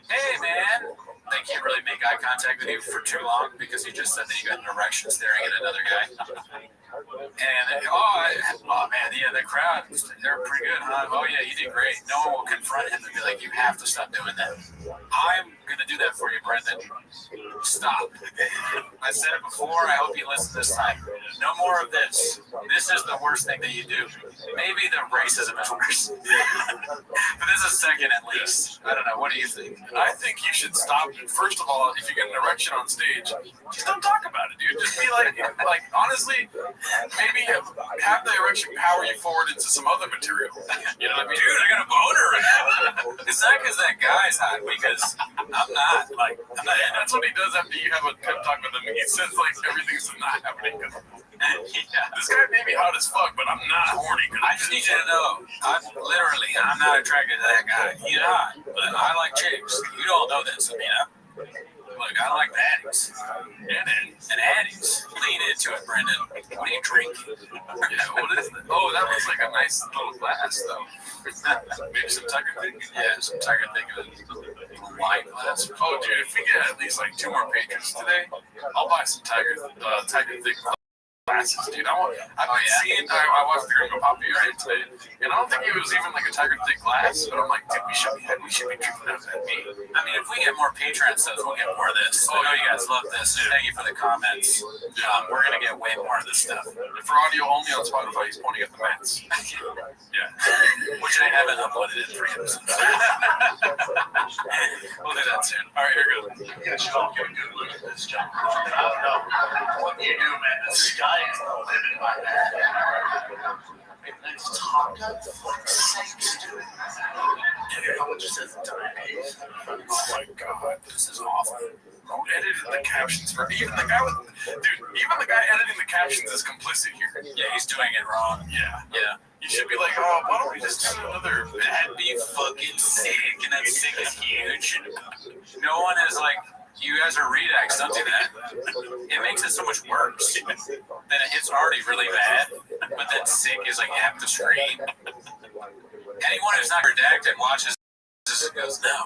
S16: "Hey, man." They can't really make eye contact with you for too long because you just said that you got an erection staring at another guy. And the crowd, they're pretty good, huh? Oh yeah, you did great. No one will confront him and be like, you have to stop doing that. I'm gonna do that for you, Brendan. Stop. I said it before, I hope you listen this time. No more of this. This is the worst thing that you do. Maybe the racism is worse. But this is second at least. I don't know, what do you think?
S17: I think you should stop. First of all, if you get an erection on stage, just don't talk about it, dude. Just be like honestly, maybe have the erection power you forward into some other material. You know what I mean?
S16: Dude, I got a boner right now. It's not because that guy's hot, because I'm not.
S17: That's what he does after you have a pep talk with him. He says like everything's not happening. This guy may be hot as fuck, but I'm not horny.
S16: I just need you to know, I'm not attracted to that guy. He's hot, but I like chicks. You don't know this, you know? Look, I like addicts. And addicts. Lean into it, Brendan. What are you drinking?
S17: What is that? Oh, that looks like a nice little glass, though. Maybe some Tiger Thick?
S16: Yeah, some Tiger Thick. Wine glass.
S17: Oh, dude, if we get at least like 2 more patrons today, I'll buy some Tiger Thick glasses, dude. I watched the Gringo Poppy right today, and I don't think it was even like a Tiger Thick glass, but I'm like, dude, we should be drinking out of that beer.
S16: I mean, if we get more Patreon subs, we'll get more of this. I know you guys love this. Thank you for the comments. We're gonna get way more of this stuff.
S17: For audio only on Spotify, he's pointing at the Mets. Yeah.
S16: Which I haven't uploaded in 3 episodes. We'll do that soon.
S17: All right, here goes.
S9: Yeah, Sean, get a good look at this, John. I don't know what you do, man. The sky is the limit by that. Let's talk about what sex do. How much is it time?
S17: Oh my god, this is awful. Who edited the captions for even the guy editing the captions is complicit here.
S16: Yeah, he's doing it wrong.
S17: Yeah. You should be like, oh, why don't we just do another?
S16: That'd be fucking sick, and that sick is huge. No one is like, you guys are redacts, don't do that. It makes it so much worse. Then it's already really bad, but then sick is like you have to scream. Anyone who's not redacted watches this and goes, no.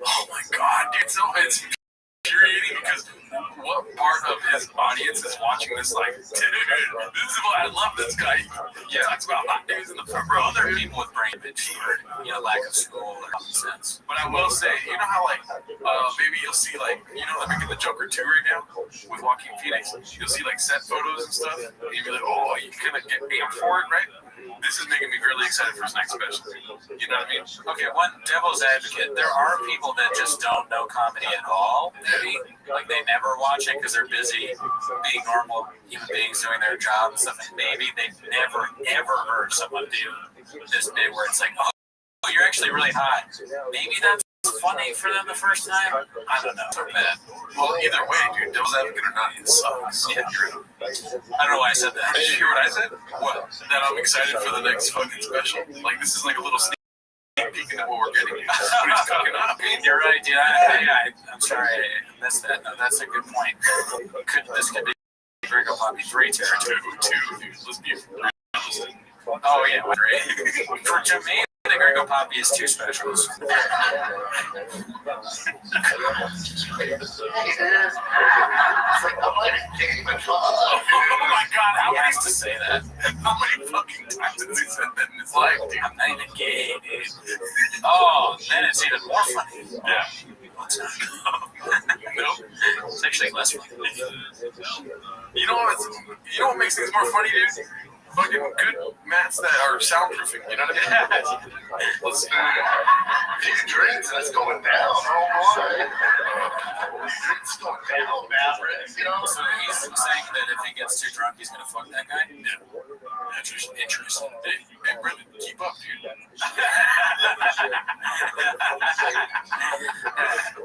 S17: Oh my god, dude, so it's infuriating because what part of his audience is watching this like, dude, this is why I love this guy. He talks about hot dudes in the front row.
S16: Other people with brain damage or lack of school or common sense.
S17: But I will say, you know how maybe you'll see like, they're making the Joker 2 right now with Joaquin Phoenix. You'll see like set photos and stuff, and you'll be like, oh, you kind of get aimed for it, right? This is making me really excited for his next special. You know what I mean?
S16: Okay, one devil's advocate. There are people that just don't know comedy at all, maybe. like they never watch it because they're busy being normal human beings doing their job and stuff. And maybe they've never ever heard someone do this bit where it's like, oh, you're actually really hot. Maybe that's funny for them the first time. I don't know. So bad.
S17: Well, either way, dude, devil's advocate or not, it sucks.
S16: Yeah. I don't know why I said that.
S17: Did you hear what I said? What? That I'm excited for the next fucking special. Like, this is like a little sneak peek into what we're getting. What he's cooking up.
S16: You're right, dude. I'm sorry I missed that. No, that's a good point. This could be Gringo Poppy 3 territory.
S17: Two, dude. Let's be realistic.
S16: Oh, yeah. For Jermaine, the Gringo Poppy is 2 specials.
S17: Oh my god, how many to say that? How many fucking times has he said that in his life, dude?
S16: I'm not even gay, dude. Oh, then it's even more funny.
S17: Yeah.
S16: Nope. It's actually less funny.
S17: You know what makes things more funny, dude? Fucking good mats that are soundproofing, you know what I mean? Let's
S10: These drinks, and it's going down. Oh, boy. It's going down, Maverick. You know?
S16: So he's saying that if he gets too drunk, he's going to fuck that guy?
S17: Yeah. Interesting. Hey, Brendan, keep up, dude.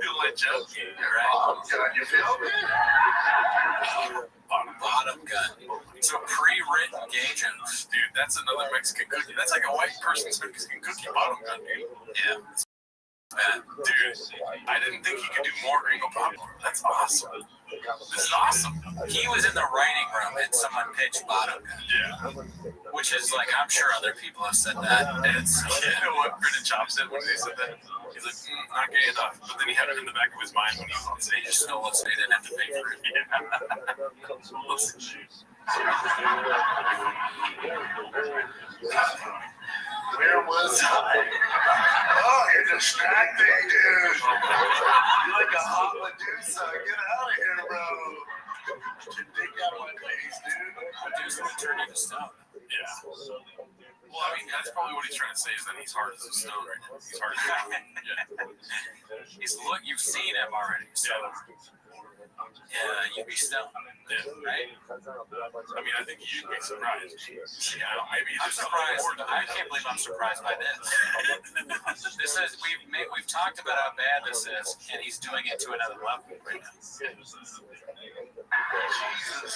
S17: You like joke, right?
S10: Oh, God, you feel me?
S16: Bottom gun. So pre-written gay jokes.
S17: Dude, that's another Mexican cookie. That's like a white person's Mexican cookie, bottom gun, dude.
S16: Yeah.
S17: Dude, I didn't think he could do more Gringo popcorn. That's awesome. This is awesome.
S16: He was in the writing room and someone pitched bottom gun.
S17: Yeah.
S16: Which is like, I'm sure other people have said that. And it's,
S17: you know what Brendan Chop said when they said that? He's like, not gay enough. But then he had it in the back of his mind when he was on stage.
S16: they just stole it so they didn't have to pay for it.
S10: Where was I? Oh, you're distracting, dude. You're like a hot Medusa. Get out of here, bro. Get your dick out of my face, dude.
S16: Medusa would turn into stone.
S17: Yeah. Well, I mean, that's probably what he's trying to say is that he's hard as a stone right now. He's hard as a stone. Yeah.
S16: You've seen him already, so you'd be stoned.
S17: Yeah.
S16: Right?
S17: I mean, I think you'd be surprised. Yeah, maybe
S16: I'm surprised. I can't believe I'm surprised by this. This is we've talked about how bad this is, and he's doing it to another level right now.
S10: Jesus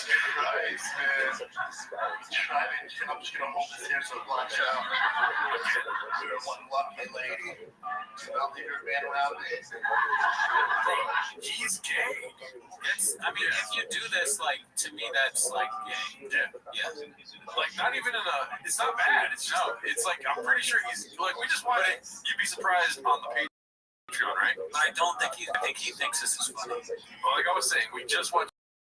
S10: Christ, man. I'm just gonna hold this here so watch out. One lucky lady. I'll leave her man around me.
S17: Bro, he's gay.
S16: I mean, if you do this, like, to me, that's like gay.
S17: Yeah. Like, not even it's not bad. It's just, it's like, I'm pretty sure he's, like, we just watched it. You'd be surprised on the Patreon, right?
S16: I don't think I think he thinks this is funny.
S17: Well, like I was saying, we just watched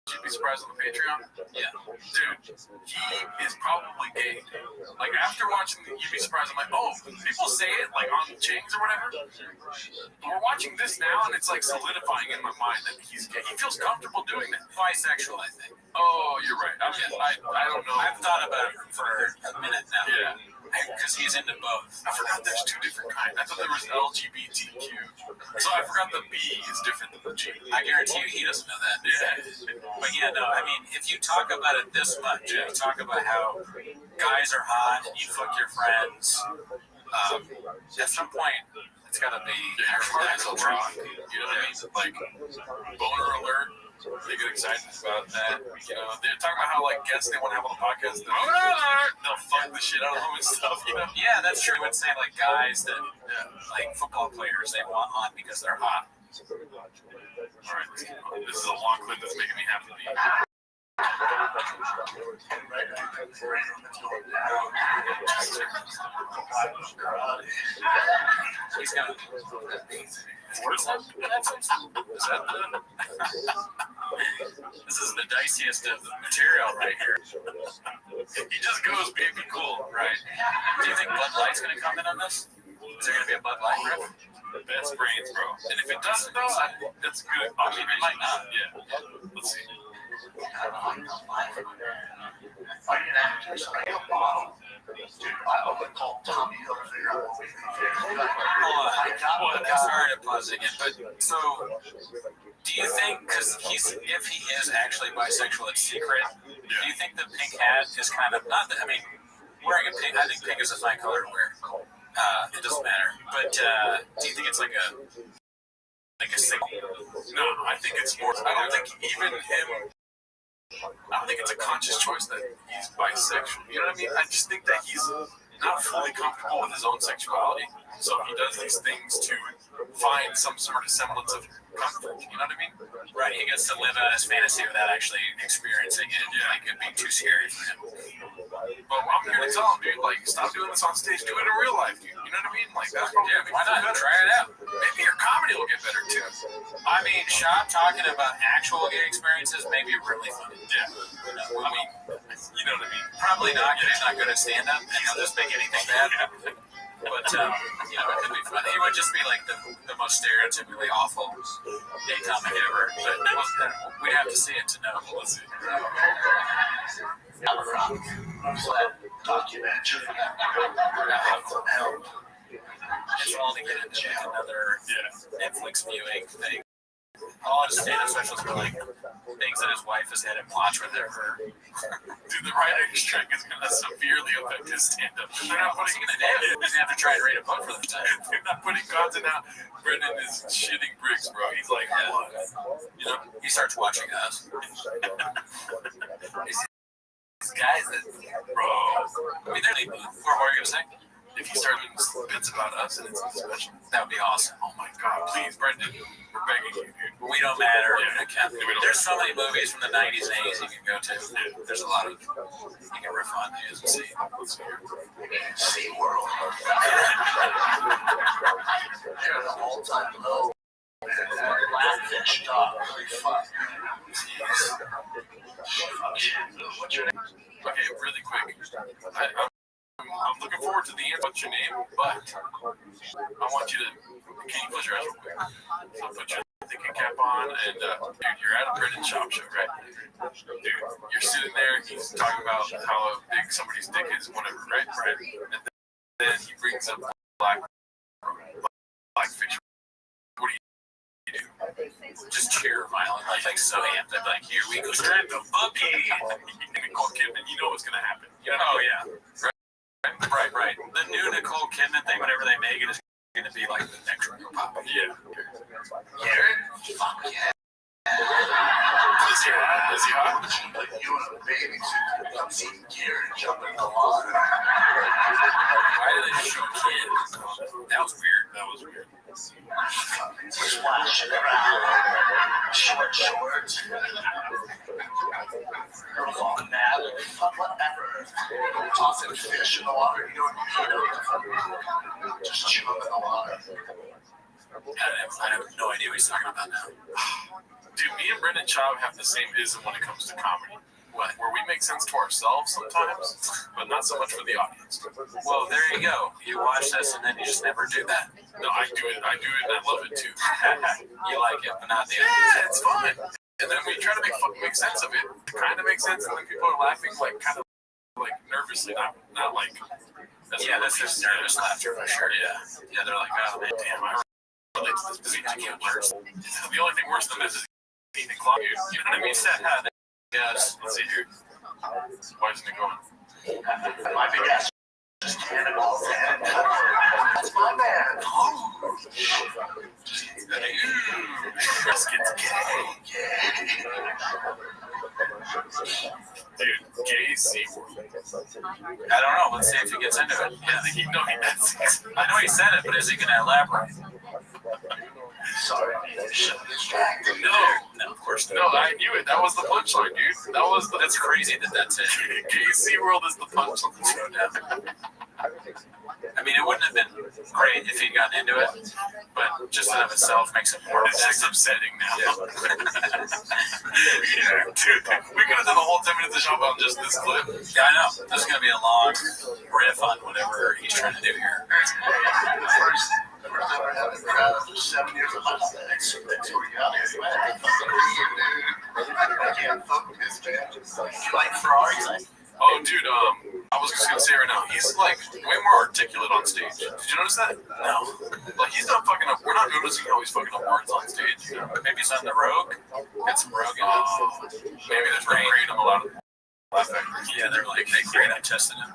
S17: You'd Be Surprised on the Patreon.
S16: Yeah.
S17: Dude, he is probably gay. Like, after watching You'd Be Surprised, I'm like, oh, people say it, like, on James or whatever. But we're watching this now, and it's, like, solidifying in my mind that he's gay. He feels comfortable doing that.
S16: Bisexual, I think.
S17: Oh, you're right. I don't know.
S16: I've thought about it for a minute now.
S17: Yeah.
S16: Because he's into both.
S17: I forgot there's 2 different kinds. I thought there was LGBTQ. So I forgot the B is different than the G.
S16: I guarantee you he doesn't know that.
S17: Yeah.
S16: But yeah, no, I mean, if you talk about it this much, you talk about how guys are hot and you fuck your friends, at some point, it's got to be
S17: your heart is a rock. You know what I mean? Like, boner alert. They get excited about that. You know, they're talking about how, like, guests they want to have on the podcast. They'll fuck the shit out of them and stuff, you know?
S16: Yeah, that's true. I would say, like, guys that, like, football players they want on because they're hot.
S17: All right, this is a long clip that's making me happy.
S16: He's got This is the diciest of the material right here.
S17: He just goes, baby, cool, right?
S16: Do you think Bud Light's going to come in on this? Is there going to be a Bud Light riff?
S17: Best brains, bro. And if it doesn't, though, that's good.
S16: I mean, it might not.
S17: Yeah. Let's see.
S16: Sorry to pause again, but so Do you think, because if he is actually bisexual, it's secret, do you think the pink hat is kind of, not that, I mean, wearing a pink, I think pink is a fine color to wear. It doesn't matter. But do you think it's like a signal?
S17: No, I think it's more, I don't think even him, I don't think it's a conscious choice that he's bisexual. You know what I mean? I just think that he's not fully comfortable with his own sexuality. So he does these things to find some sort of semblance of comfort. You know what I mean?
S16: Right. He gets to live out his fantasy without actually experiencing it. Like, it'd be too scary for him.
S17: But I'm here to tell him, dude, like, stop doing this on stage. Do it in real life, dude. You know what I mean? Like, that's probably
S16: why not? Try it out.
S17: Maybe your comedy will get better, too.
S16: I mean, Shop talking about actual gay experiences may be really funny.
S17: Yeah. I mean, you know what I mean?
S16: Probably not, because he's not good at stand-up, and he'll just make anything bad happen. But, you know, it could be funny. He would just be like the most stereotypically awful gay comic ever. But we'd have to see it to know. We'll see.
S10: Documentary.
S16: It's all to get into another Netflix viewing thing. All his stand-up specials were like things that his wife has had him watch with her.
S17: Dude, the writing strike is going to severely affect his stand-up. They're not putting
S16: He's going to have to try and read a book for the time.
S17: They're not putting content out. Brendan is shitting bricks, bro. He's like, what?
S16: You know, he starts watching us. These guys that, bro. I mean, they're what were you going to say?
S17: If he started doing bits about us and it's special,
S16: that would be awesome.
S17: Oh my God, please, Brendan, we're begging you, dude.
S16: We don't matter. There's so many movies from the 90s and 80s you can go to. There's a lot of you can riff on news and see.
S10: Sea World. They're the all-time low. Blackfish dog. What's your name?
S17: Okay, really quick. I'm looking forward to the end. What's your name? But I want you to. Can you close your eyes real quick? I'll put your thinking cap on, and dude, you're at a Brendan Shop show, right? Dude, you're sitting there. He's talking about how big somebody's dick is, whatever, right? Right. And then he brings up blackfish. What do you do?
S16: Just cheer violently, like so amped. I'd be like, here we go, straight to boogie.
S17: Nicole Kidman, you know what's gonna happen. You know?
S16: Oh yeah. Right. The new Nicole Kidman thing, whenever they make it, is going to be like the next real pop.
S17: Yeah.
S10: Fuck yeah.
S17: Is he hot?
S10: Like you and a baby suit. I'm seeing gear and jumping in the water.
S16: Why did they show kids? That was weird.
S10: Splashing around. Short shorts. Girls on the mat. Whatever. Tossing fish in the water. You know. Just chewing in the water.
S16: I have no idea what he's talking about now.
S17: Dude, me and Brendan Schaub have the same ism when it comes to comedy. What? Where we make sense to ourselves sometimes, but not so much for the audience.
S16: Well, there you go. You watch this and then you just never do that.
S17: No, I do it and I love it too.
S16: You like it, but not the other.
S17: Yeah, it's fun. And then we try to make sense of it. It kind of makes sense, and then people are laughing like kind of like nervously, not like.
S16: That's just nervous laughter for sure. Yeah, they're like, oh man, damn, I relate to this because I can't worse.
S17: The only thing worse than this is eating clock. You know what I mean?
S16: Yes.
S17: Let's see here. Why isn't it going?
S10: My big ass just cannonballs in. That's my man.
S17: Biscuits gay. Dude, gay SeaWorld.
S16: I don't know. Let's see if he gets into it. I know he said it, but is he going to elaborate?
S10: Sorry,
S16: No, of course not.
S17: No, I knew it. That was the punchline, dude.
S16: That's crazy that's it.
S17: Gay SeaWorld is the punchline.
S16: I mean, it wouldn't have been great if he'd gotten into it, but just in of itself makes it more.
S17: It's just upsetting now. Dude, we could have done the whole 10 minutes of Shop on just this clip.
S16: Yeah, I know. This is going to be a long riff on whatever he's trying to do here.
S10: First time I had it for 7 years of my life. That's where you got it. I can't fuck with this, man. You like Ferraris?
S17: Oh, dude, I was just gonna say right now, he's like way more articulate on stage. Did you notice that? No. Like he's not fucking up. We're not noticing how he's fucking up words on stage.
S16: Maybe he's on the Rogue. Get some Rogue in it.
S17: Maybe there's no kratom allowed.
S16: Yeah, they're like, hey, great, I tested him.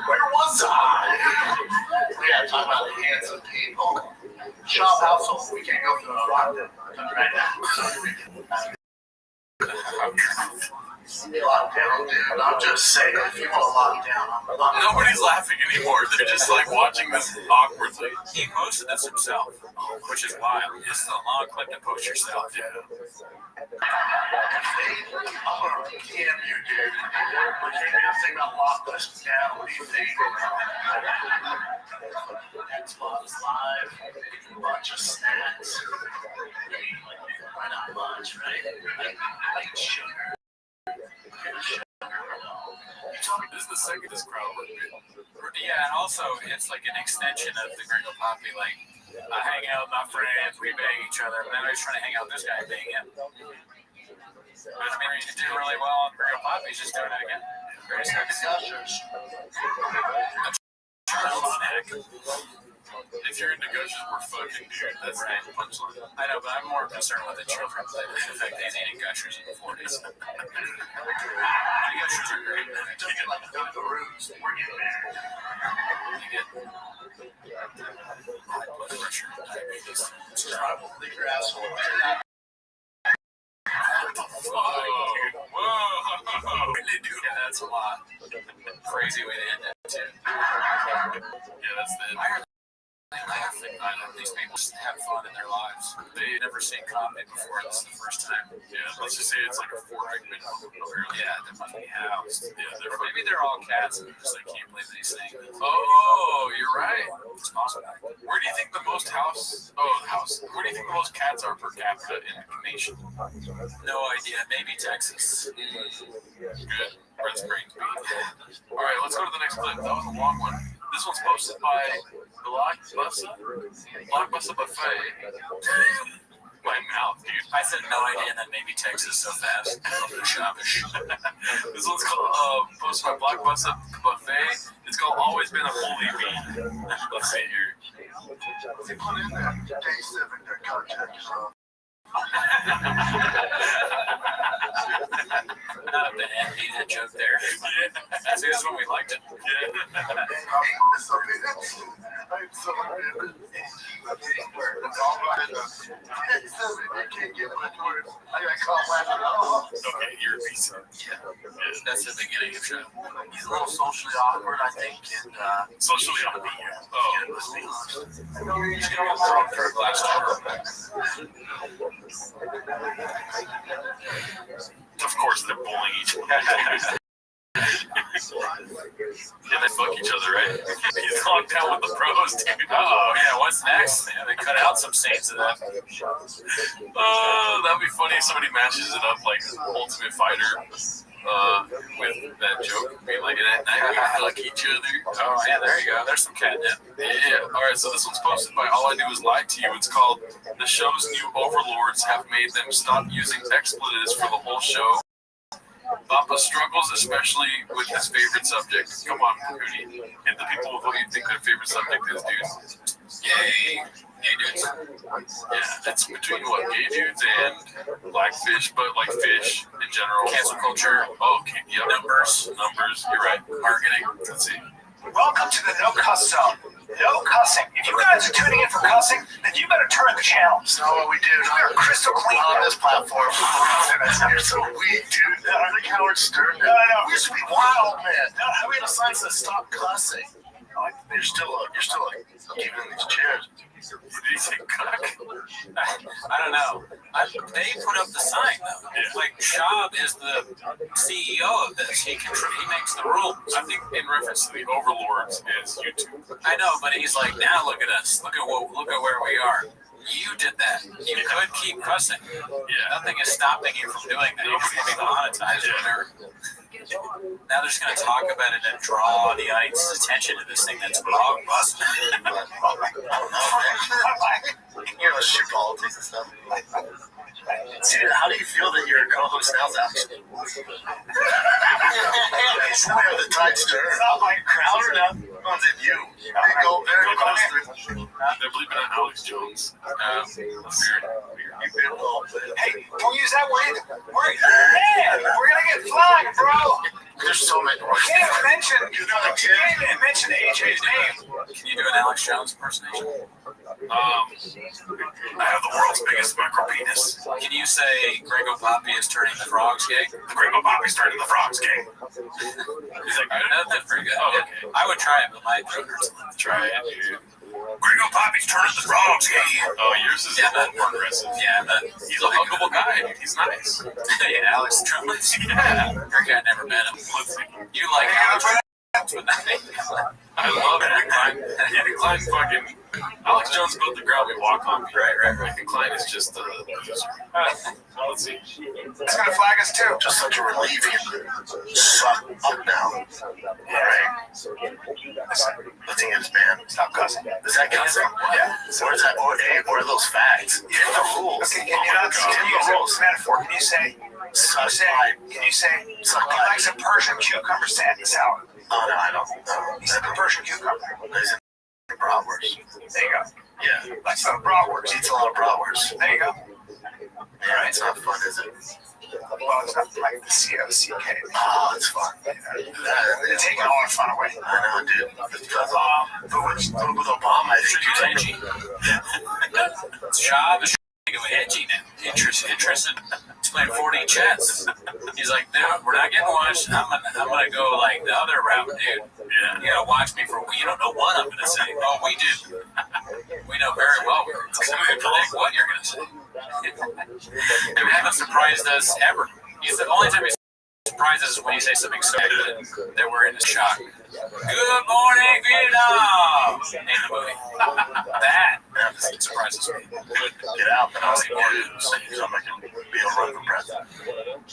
S10: Where was I? Yeah, talking about the handsome people. Shop household. We can't go through a lockdown right now. Lockdown, dude. I'm just saying, if you want to lock down,
S17: nobody's laughing anymore. They're just like watching this awkwardly.
S16: He posted this himself, which is wild. This is a long clip to post yourself.
S17: Yeah.
S10: Damn you, dude. We can't do a thing about lock us down. What do you think? Xbox Live, a bunch of snacks. Why not much, right? Like sugar.
S17: This is the secondest crowd work.
S16: Yeah, and also it's like an extension of the Gringo Poppy. Like I hang out with my friends, we bang each other, but then I was trying to hang out with this guy and bang him. But I mean, he did really well on Gringo Poppy. He's just doing it again. Very
S17: If you're into Gushers, we're fucking dude. That's the punchline.
S16: I know, but I'm more concerned with the children. In fact, they needed Gushers in the 40s. The Gushers are great.
S10: Don't get like the roots. We're getting married.
S16: You get high blood pressure, diabetes.
S10: Probably your asshole.
S16: Whoa! Really do. Yeah, that's a lot. Crazy way to end it, too.
S17: Yeah, that's the end.
S16: Laughing. I know these people just have fun in their lives. They've never seen comedy before. This is the first time.
S17: Yeah, let's just say it's like a 4-drink minimum.
S16: Yeah, they must be housed. Yeah, maybe they're all cats and just like can't believe these things.
S17: Oh, you're right.
S16: It's possible.
S17: Where do you think the most where do you think the most cats are per capita in the nation?
S16: No idea. Maybe Texas.
S17: Good. Red Springs beat. All right, let's go to the next clip. That was a long one. This one's posted by Blockbuster Buffet. My mouth, dude.
S16: I said no idea, and then maybe Texas so fast.
S17: This one's called posted by Blockbuster Buffet. It's called "Always Been a Holy Bee." Let's see here.
S10: They put in there day 7 their contact is on.
S16: Not up to empty that joke there. That's when we liked it.
S17: Okay, you're a piece of
S16: That's the beginning of the show.
S10: He's a little socially awkward, I think, and
S17: socially awkward.
S10: Let's be honest.
S16: He's gonna get thrown for a glass door.
S17: Of course, they're bullying each other. Yeah, they fuck each other, right? He's locked down with the pros, dude.
S16: Oh, yeah, what's next? Yeah, they cut out some scenes of that.
S17: Oh, that'd be funny if somebody matches it up like Ultimate Fighter with that joke. Be like, at night we fuck each other.
S16: Oh, yeah, there you go. There's some catnip.
S17: Yeah. All right, so this one's posted by All I Do Is Lie to You. It's called "The Show's New Overlords Have Made Them Stop Using Expletives for the Whole Show. Papa struggles, especially with his favorite subject." Come on, Cootie. Hit the people with what you think their favorite subject is, dude.
S16: Yay. Gay dudes.
S17: Yeah, it's between what, gay dudes and blackfish, but like fish in general.
S16: Cancel culture.
S17: Oh, okay, yeah. Numbers. You're right.
S16: Marketing.
S17: Let's see.
S9: Welcome to the No Cuss Zone. No cussing. If you guys are tuning in for cussing, then you better turn the channel.
S10: That's not what we do.
S9: We're crystal clean
S10: on this platform. You're so weak, dude. I think Howard Stern.
S9: No.
S10: We used to be wild, man. How we had a sign that says "Stop cussing." Like, you're still keeping in these chairs.
S17: What did he say, cock?
S16: I don't know. They put up the sign, though.
S17: Yeah.
S16: Like, Shab is the CEO of this. He makes the rules.
S17: I think in reference to the overlords is YouTube.
S16: I know, but he's like, now look at us. Look at where we are. You did that. You could keep cussing.
S17: Yeah.
S16: Nothing is stopping you from doing that. You just be monetized or whatever. Now they're just going to talk about it and draw the audience's attention to this thing that's wrong.
S10: You know, shit politics and stuff. Dude, how do you feel that your co-host now's out? It's the way the tides turn. It's not my crowd or not. One's in you. They go very close to.
S17: They're bleeping out Alex Jones.
S13: Hey, don't use that word. We're gonna get flagged, bro.
S10: There's so many.
S13: You can't even mention AJ's name.
S16: Can you do an Alex Jones impersonation?
S17: I have the world's biggest micro penis.
S16: Can you say Grego Poppy is turning the frogs gay?
S17: Grego Poppy's turning the frogs gay.
S16: He's like, that's pretty good.
S17: Oh, okay.
S16: I would try it, but my throat hurts.
S17: Try it, dude. Grego Poppy's turning the frogs gay. Oh, yours is a lot more aggressive.
S16: Yeah, but
S17: he's a huggable guy. He's nice.
S16: Yeah, Alex Trumpets.
S17: Yeah.
S16: Your guy never met him. You like Alex Trumpets?
S17: I love Andy Klein. Andy Klein fucking... Alex Jones built the ground we walk on. Right. Andy Klein is just let's see.
S13: It's gonna flag us too.
S10: Just such a relief. Suck up now. Alright. Let's see this, man.
S13: Stop cussing.
S10: Is that cussing? Yeah. Or is that or are those facts? Get the rules.
S13: Okay, can you not use the rules metaphor? Can you say? Can you say? I'd like some Persian cucumber salad.
S10: Oh no, I don't.
S13: He said the Persian cucumber.
S10: There's a bratwurst.
S13: There you go.
S10: Yeah.
S13: That's not a bratwurst.
S10: Eats a lot of bratwurst.
S13: There you go.
S10: Yeah, it's not fun, is it?
S13: Well, it's not like the C-O-C-K.
S10: Oh, it's fun.
S13: They're taking all our fun away.
S10: I know, dude. Because with Obama, I think
S16: Too edgy. Job is edgy now. Interested. Playing 40 chess. He's like, no, we're not getting watched. I'm gonna go like the other route, dude. Yeah. You gotta watch me for. You don't know what I'm gonna say. Oh, we do. We know very well. We can predict what you're gonna say. You haven't surprised us ever. He's the only time he surprises us when you say something so good that we're in shock. Good morning, Vietnam. In the movie. That surprises me.
S10: Get out, and I'll see more news. So I'm not gonna be able to run for president.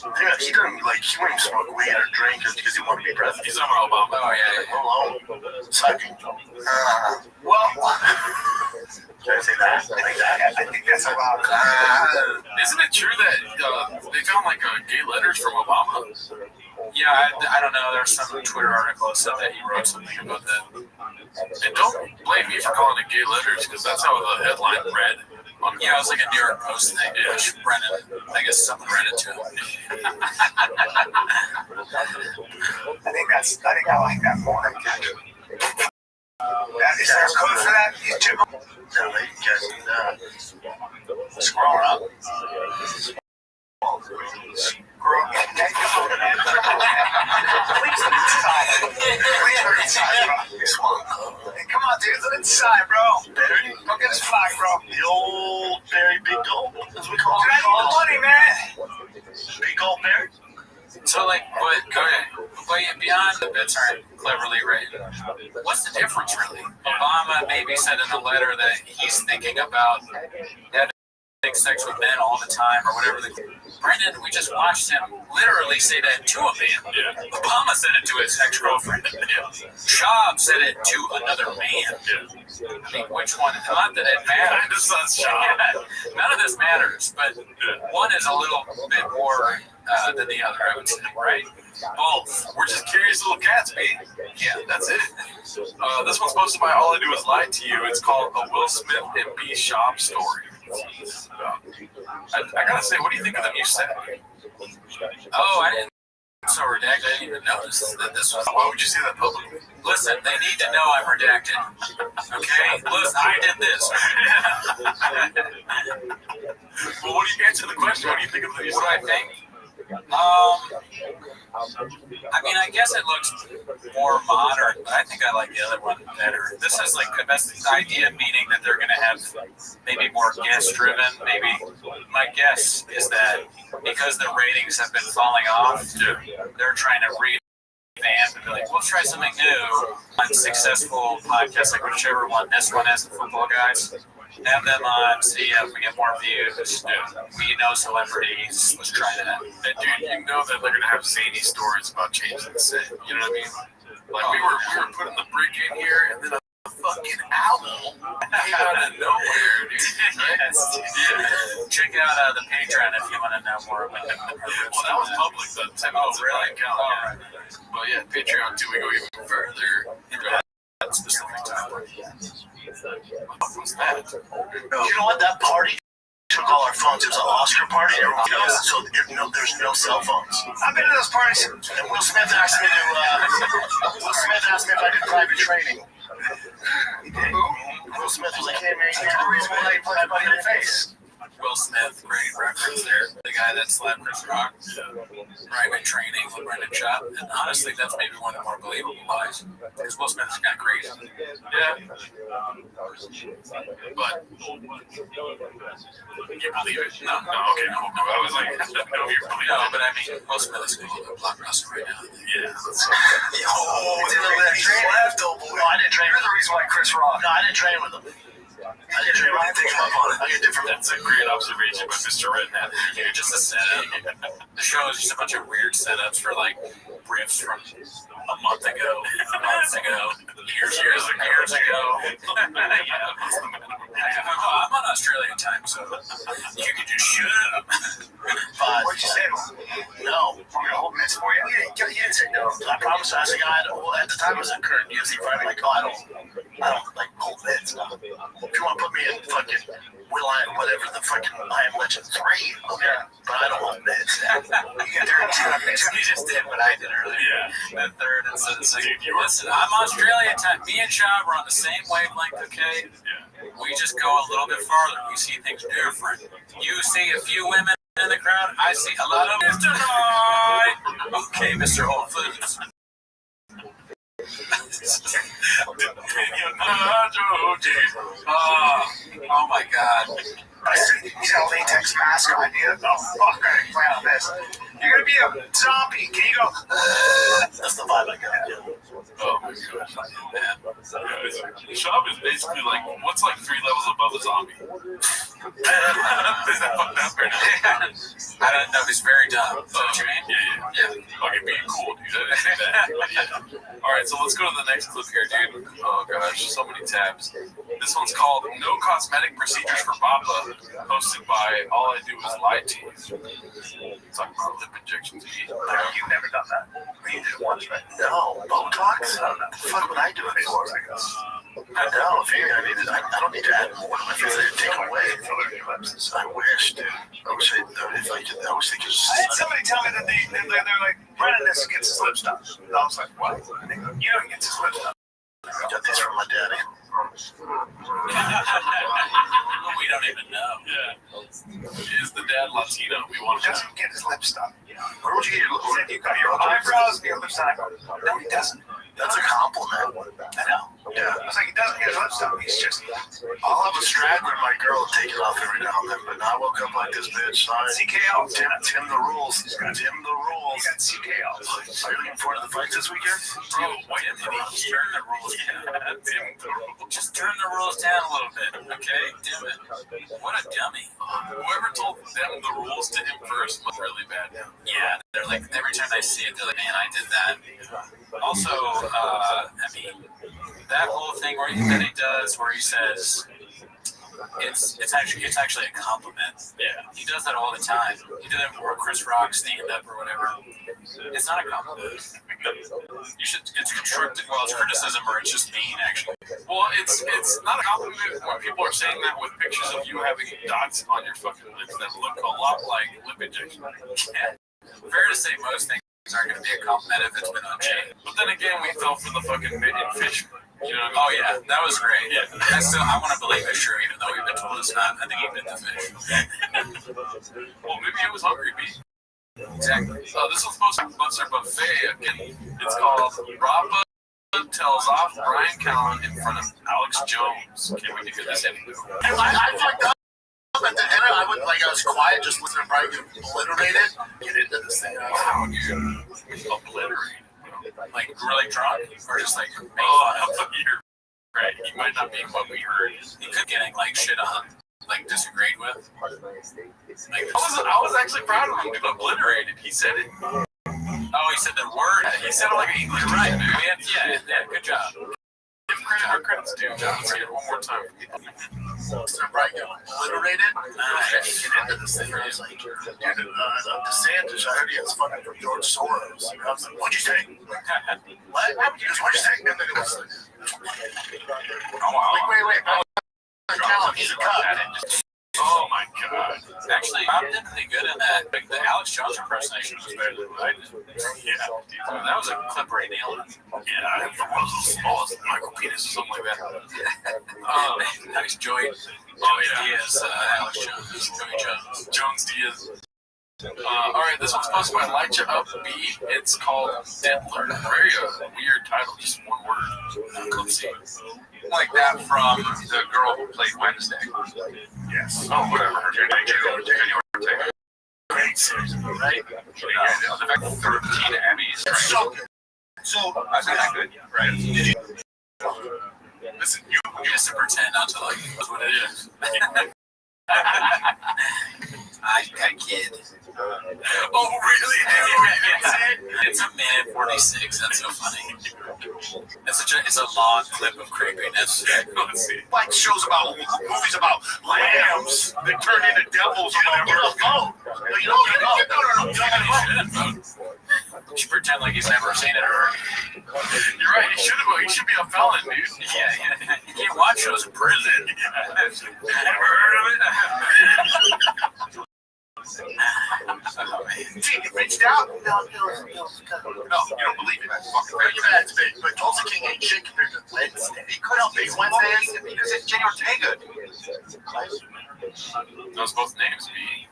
S10: Yeah, he didn't he wouldn't smoke weed or drink just because he wanted to be president.
S17: He's over Obama.
S16: Oh yeah.
S10: Alone. Sucking.
S13: Well,
S10: can I say that?
S13: I think that's allowed.
S17: Isn't it true that they found like gay letters from Obama?
S16: Yeah, I don't know. There's some Twitter article that said that he wrote something about that.
S17: And don't blame me for calling it gay letters because that's how the headline read.
S16: Yeah, it was like a New York Post thing. Yeah. Brennan, I guess someone read it to him.
S13: I think I like that more. Is there a code for that? YouTube?
S10: No, you guys can scroll up.
S13: Come on, dude, let it inside, bro. Go get his flag, bro.
S10: The old Barry Big Gold, as we call
S13: it. I need the money, man.
S10: Big Gold Barry.
S16: So, but beyond the bits aren't cleverly written, what's the difference, really? Obama maybe said in a letter that he's thinking about having sex with men all the time or whatever. Brendan, we just watched him literally say that to a man. Yeah. Obama said it to his ex-girlfriend. Yeah. Schaub said it to another man. Yeah. I mean, which one? Not that it matters. None of this matters, but one is a little bit more than the other, I would say, right?
S17: Both. We're just curious little cats, baby.
S16: Yeah,
S17: that's it. This one's posted by All I Do Is Lie to You. It's called A Will Smith and B. Schaub Story. I gotta say, what do you think of the new set?
S16: Oh, I didn't. So redacted. I didn't even notice that this was.
S17: Why would you say that publicly?
S16: Listen, they need to know I'm redacted. Okay? Listen, I did this.
S17: Well, what do you answer the question? What do you think of the new set?
S16: What do I think? I mean, I guess it looks more modern, but I think I like the other one better. This is like the best idea, meaning that they're going to have maybe more guest-driven. Maybe my guess is that because the ratings have been falling off, they're trying to revamp and be like, we'll try something new. Unsuccessful podcasts, like whichever one. This one has the football guys. Have them on, see if we get more views. We know celebrities. Let's try that.
S17: And dude, you know that they're gonna have zany stories about changing the set. You know what I mean? Like we were putting the brick in here, and then a fucking owl came out of nowhere, dude.
S16: Yes. Yeah. Check out the Patreon if you want to know more about it.
S17: Well, that was public. The 10 minutes really count. Yeah. But yeah, Patreon too. We go even further into that specific topic. What was that?
S10: You know what? That party took all our phones. It was an Oscar party. So there's no cell phones. I've been to those parties. And Will Smith asked me if I did private training. He did. Will Smith was like, "Hey man, you're the reason why you put that in your face."
S16: Will Smith, great reference there. The guy that slapped Chris Rock, private training with Brendan Schaub. And honestly, that's maybe one of the more believable lies. Because Will Smith is kind of crazy.
S17: Yeah. But you believe it? No, okay, cool. I was like, no, you believe it.
S16: No, but I mean, Will Smith is a block wrestler right now.
S17: Yeah.
S10: Oh, I didn't train. You're the reason why Chris Rock. No, I didn't train with him. I didn't train. I didn't take him up on it. I get different.
S17: That's a great observation by Mr. Redknapp.
S16: You're just a setup. The show is just a bunch of weird setups for like riffs from a month ago, years ago. Yeah. I'm on Australian time, so you can just shut up.
S10: What'd you say? No. I'm going to hold minutes for you. You didn't say no. I promise. I said, at the time I was a current UFC fighter. Like, I don't like hold minutes. No. If you want to put me in fucking whatever the fucking I Am Legend 3, okay. But I don't want minutes. You get there in 2 minutes.
S16: You just did what I did earlier. Yeah. The third instead of second. Listen, I'm Australian time. Me and Sean are on the same wavelength, okay? Yeah. We just go a little bit farther. We see things different. You see a few women in the crowd. I see a lot of them tonight. Okay, Mr. Whole Foods. Oh my God.
S10: He's got a latex mask idea. Oh, fuck, I didn't plan on this. You're going to be a zombie. Can you go? That's the vibe I got.
S17: Oh my gosh. Yeah. Shop is basically like, what's like 3 levels above a zombie? Is that fucked up or not?
S16: I don't know. He's very dumb. Is that what you mean?
S17: Yeah. Okay, being cool, dude. I didn't say that. But yeah. Alright, so let's go to the next clip here, dude. Oh gosh, so many tabs. This one's called No Cosmetic Procedures for Papa, hosted by All I Do Is Lie to You. Talking about lip injections.
S10: You've never done that. You did it once, right? No. Botox? I don't know. The fuck would I do it for? No, if I don't need to add more to my face. I didn't take away. I wish, dude. I wish they could. I wish they could. I had somebody tell me that they're like, Brennan gets his lips done. And I was like, what? You don't get his lips done. I got these from my daddy.
S16: We don't even know.
S17: Yeah. Is the dad Latino? We want to
S10: doesn't get his lips done. Where would you get your lips? You got your eyebrows and your lips done. No, he doesn't. That's a compliment. I know. Yeah. I was like, he doesn't get his lips done. He's just. I'll have a straggler and my girl take it off every now and then, but now I woke up like this bitch. Sorry. CKL. Tim the rules. Tim the rules. You got CKL. Are you looking forward to the fights this weekend?
S16: Bro, why didn't he turn the rules down? Just turn the rules down a little bit, okay? Damn it. What a dummy.
S17: Whoever told them the rules to him first was really bad.
S16: Yeah, they're like, every time I see it, they're like, man, I did that. Also, I mean, that whole thing that he does where he says, it's actually a compliment.
S17: Yeah.
S16: He does that all the time. He did it for Chris Rock stand-up or whatever. It's not a compliment. It's constructive. Well, it's criticism or it's just mean, actually.
S17: Well, it's not a compliment when people are saying that with pictures of you having dots on your fucking lips that look a lot like lip injection.
S16: Yeah. Fair to say most things aren't going to be a compliment if it's been unchanged.
S17: But then again, we fell for the fucking mitten fish. You know what I mean?
S16: Oh yeah, that was great.
S17: Yeah.
S16: I want to believe it's true, even though we've been told it's not. I think he bit the fish.
S17: Well, maybe it was Hungry Bee.
S16: Exactly.
S17: This one's supposed to be a buffet. Again, it's called Rabbi tells off Brian Callen in front of Alex Jones. Can't wait to hear this anyway.
S10: I fucked up at the end. I was quiet, just listening to Brian get obliterated. Get into this thing.
S17: How would you obliterate?
S16: Like really drunk, or just like
S17: you're Right, he might not be what we heard.
S16: He could getting like shit on, like disagreed with.
S17: Like, I was actually proud of him to obliterate it. He said it.
S16: Oh, he said the word.
S17: He said it like an English.
S16: Right, man. Yeah, good job.
S17: Give credit where credit's due. Let's get it one more time.
S10: So Brian got obliterated. I can get into this thing. I was like, dude, DeSantis, I heard he has funding from George Soros. I was like, what'd you say? What? He goes, what'd you say? And then it was like, wait. Tell him he's a cop.
S17: Oh my god.
S16: Actually, Bob did pretty good in that. Like, the Alex Jones impersonation was better than what I did.
S17: Yeah.
S16: That was a clip where he nailed it.
S17: Yeah, I have the world's smallest Michael penis or something like that.
S16: Nice joint.
S17: Oh yeah.
S16: Diaz, Alex Jones, Joey Jones.
S17: Jones Diaz. All right, this one's posted by Elijah Up B. It's called Diddler. Very weird title, just one word. Let's see.
S3: Like that from the girl who played Wednesday.
S17: Yes.
S3: Oh, whatever. Her name is
S10: Great series, right?
S3: The fact 13 Emmys.
S10: It's so good. So,
S3: That's not good, right?
S17: Listen,
S16: You just to pretend not to like that's what it is. I kid.
S17: oh, really?
S16: It's a minute 46. That's so funny. It's a long clip of creepiness.
S17: Let's see.
S10: like shows about movies about lambs that turn into devils or whatever. You don't get a vote. No. You don't get a vote.
S16: You should pretend like he's never seen it or heard.
S17: You're right. He should be a felon, dude.
S16: Yeah. You can't watch shows in prison.
S17: Never heard of it?
S10: See, he reached out. No, you don't believe it. That's big. But Tulsa King ain't shit compared to Wednesday. He could help these Wednesdays because it's Jenny Ortega.
S17: Those both names be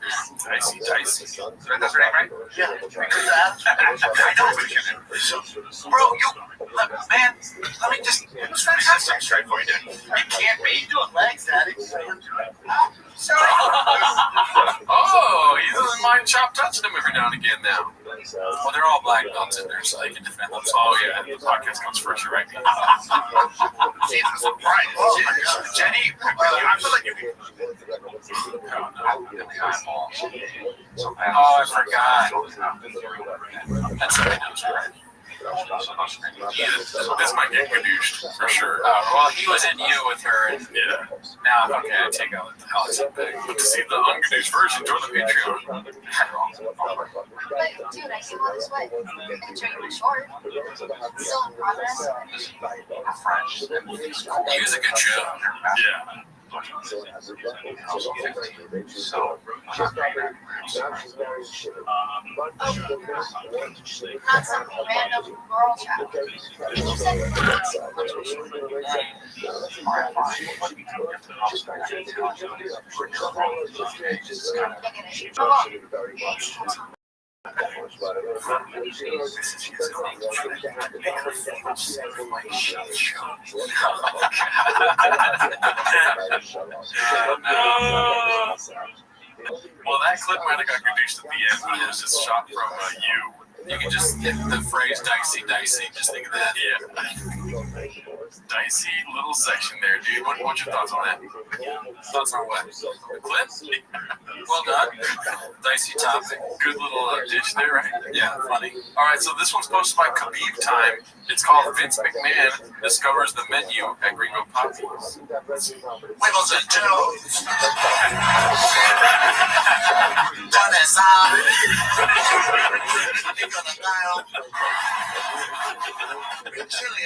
S17: Dicey.
S3: That's her name, right?
S10: Yeah, because I know. Bro, man, let me just. It's fantastic.
S3: Straight for you, dude.
S10: You can't be doing legs, Daddy.
S17: Oh, he doesn't mind Chop touching him every now and again now.
S16: Well, they're all black belts in there, so they can defend themselves.
S17: Oh, yeah, the podcast comes first, you're right.
S3: Jesus Christ. Jenny, I feel like you can.
S16: Oh, I forgot. That's what I know, right?
S17: This might get cadooshed, for sure.
S16: Well, he was in You with her, and
S17: Yeah.
S16: now, okay, I take out the Alex back.
S17: To see the uncadooshed version, join the Patreon.
S5: But dude, I see all this way. Entering the short. Still in progress.
S16: He was a good show.
S17: Yeah.
S5: Not some random girl chat.
S17: Well, that clip might have got reduced at the end, but it was just shot from You.
S16: You can just hit the phrase dicey, just think of that.
S17: Yeah. Dicey little section there, dude. What's your thoughts on that?
S16: Thoughts on what?
S17: The clip?
S16: Well done. Dicey topic.
S17: Good little ditch there, right?
S16: Yeah, funny.
S17: All right, so this one's posted by Khabib Time. It's called Vince McMahon Discovers the Menu at Gringo Poppies.
S10: Wiggles and toes. Done as chili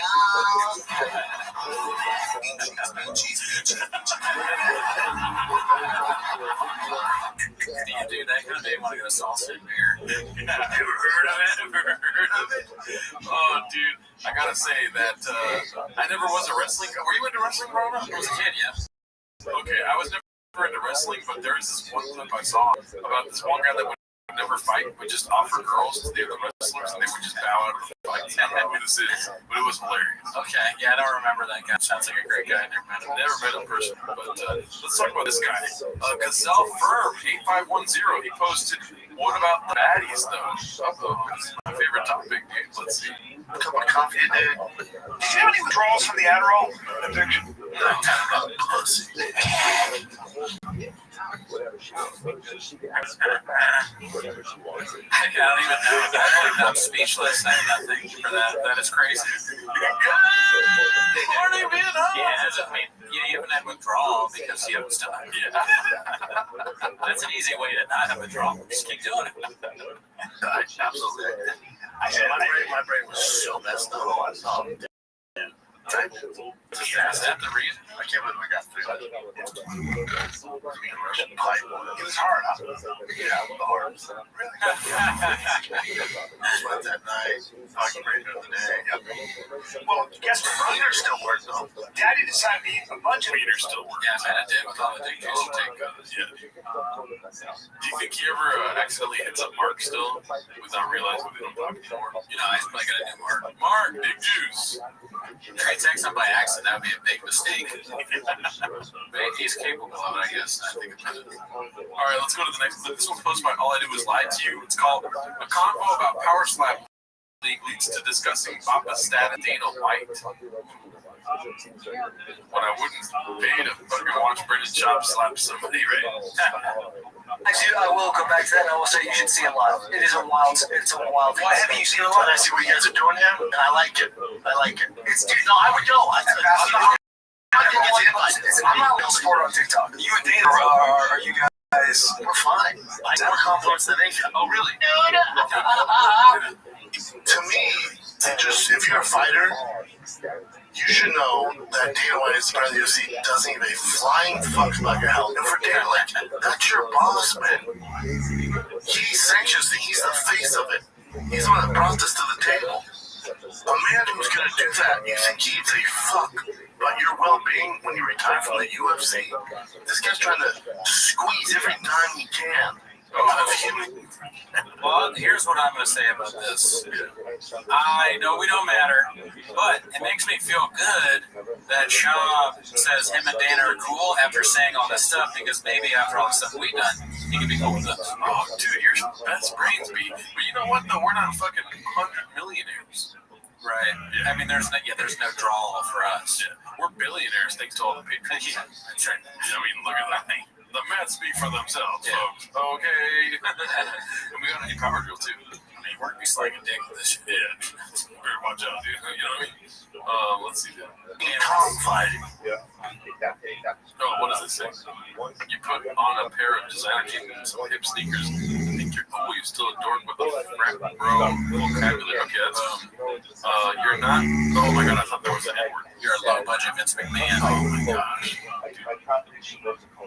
S16: Do you do that kind of day? Want to go to salsa and beer?
S17: Never heard of it? Oh, dude, I gotta say that I never was a wrestling. Were you into wrestling growing up?
S16: I was a kid, yeah.
S17: Okay, I was never into wrestling, but there's this one clip I saw about this one guy that would never fight, would just offer girls to the other wrestlers, and they would just bow out of the fight. I don't know who this is, but it was hilarious.
S16: Okay, yeah, I don't remember that guy. Sounds like a great guy. Never met him.
S17: Never met him in person, but let's talk about this guy. Gazelle Firm 8510. He posted, "What about the baddies, though?" My favorite topic, dude. Let's see.
S10: A cup of coffee a day.
S7: Did you have any withdrawals from the Adderall addiction?
S10: Pussy.
S15: Whatever she wants, she can ask whatever she wants.
S16: I don't even know. I'm speechless. I have nothing for that. That is crazy.
S17: Morning, Vietnam.
S16: Yeah, I mean, you haven't had withdrawal because you haven't done it. Yeah. That's an easy way to not have withdrawal. Just keep doing it.
S10: Absolutely. My brain was so messed up.
S17: Is that the reason?
S10: I can't believe I got through that. Russian pipe.
S7: It was hard, huh?
S10: Yeah, the hard. Really? Just went that night. Occupied of the day. Yep.
S7: Well, guess what?
S10: Peter still works though.
S7: Daddy decided to eat a bunch of
S17: Peter still works.
S16: Yeah, man, I did with all the dictation take.
S17: Do you think he ever accidentally hits up Mark still without realizing we don't talk anymore?
S16: You know, he's probably got a new Mark.
S17: Mark, big juice.
S16: If I text him by accident, that would be a big mistake. But he's capable of it, I guess. I think it's
S17: All right, let's go to the next clip. This one's posted by All I Do Is Lie to You. It's called "A Convo About Power Slap League Leads to Discussing Papa Stat and Dana White." When I wouldn't pay to fucking watch Brendan Schaub slap somebody, right?
S13: Actually, I will go back to that and I will say you should see it live. It is a wild thing.
S10: Why haven't you seen it live? I see what you guys are doing here, and I like it. It's, dude, no, I would go.
S13: I'm not a real sport on TikTok. You and Dana are you guys?
S10: We're fine. I have more confidence than anything.
S17: Oh, really?
S10: To me, if you're a fighter, you should know that Dana White is the president of the UFC doesn't give a flying fuck about your health. And for Dana, that's your boss, man. He sanctions it. He's the face of it. He's the one that brought this to the table. A man who's going to do that, you think he gives a fuck about your well-being when you retire from the UFC? This guy's trying to squeeze every time he can out of you.
S16: Well, here's what I'm going to say about this. I know we don't matter, but it makes me feel good that Schaub says him and Dana are cool after saying all this stuff, because maybe after all the stuff we've done, he can be cool with us.
S17: Oh, dude, your best brains be. But you know what, though? We're not fucking 100 millionaires.
S16: Right.
S17: Yeah.
S16: I mean, there's no draw for us.
S17: Yeah. We're billionaires thanks to all the patrons.
S16: Yeah, that's right.
S17: I mean, look at that thing. The math speak for themselves, folks. Okay. And we got an power drill, too.
S16: I mean, we're be slinging dick with this shit.
S17: Yeah. Better watch out, dude. You know what I mean? Let's see that.
S10: Cockfighting.
S17: Oh, what does it say? You put on a pair of designer jeans and some hip sneakers. Think you're cool. You still a dork with a frat bro vocabulary. Okay, that's you're not. Oh my god, I thought there was an N-word.
S16: You're a low budget Vince McMahon.
S17: Oh my gosh.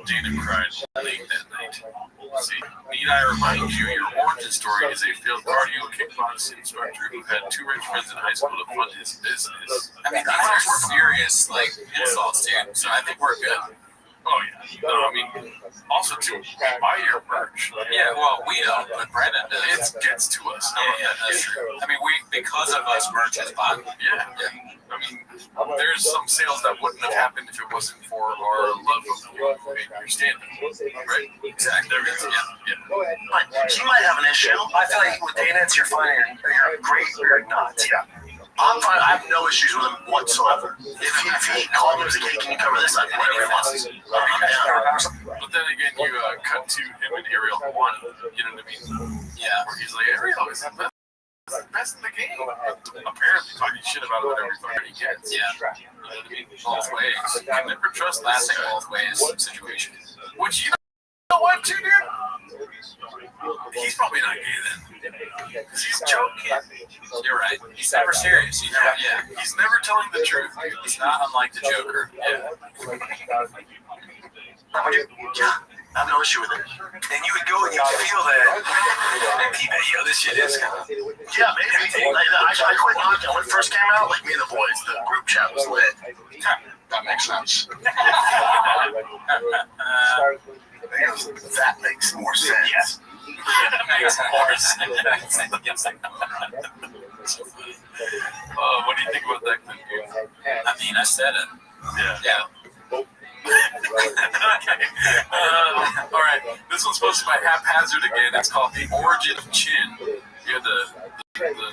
S17: Dana cried late that night. See, need I remind you, your origin story is a failed cardio kickboxing instructor who had two rich friends in high school to fund his business.
S16: I mean, these are serious, insults, dude. So I think we're good.
S17: Oh, yeah. No, I mean, also, too, buy your merch.
S16: Yeah, well, we don't, but Brendan does.
S17: It gets to us.
S16: Yeah, that's true. I mean, because of us, merch is bought.
S17: Yeah. I mean, there's some sales that wouldn't have happened if it wasn't for our love of you and your stand-up. Right? Exactly. Yeah.
S10: But you might have an issue. I feel like with Dana, it's you're fine or you're great or you're not. Yeah. I'm fine. I have no issues with him whatsoever. If he called me and was like, hey, can you cover this? I'd be whatever he wants.
S17: But then again, you cut to him and Ariel Hawani. You know what I mean?
S16: Yeah.
S17: Where he's like, Ariel is the best in the game. Apparently talking shit about it every fucking he gets.
S16: Yeah.
S17: You know what I mean? Both ways. You can never trust
S16: Classic
S17: that
S16: both ways situation.
S17: Which, you know what, too, dude? He's probably not gay then. Because he's joking.
S16: You're right. He's never serious. He's
S17: never telling the truth.
S16: He's not unlike the Joker.
S17: Yeah.
S10: Yeah. I have no issue with it.
S13: And you would go and you'd feel that, this shit is kind of...
S10: Yeah, maybe. I quit knocking. When it first came out, me and the boys, the group chat was lit. That makes sense. That makes more sense.
S16: Yes. That makes more sense.
S17: What do you think about that clip?
S16: I mean, I said it.
S17: Yeah. Okay. All right. This one's posted by Haphazard again. It's called The Origin of Chin. Yeah, the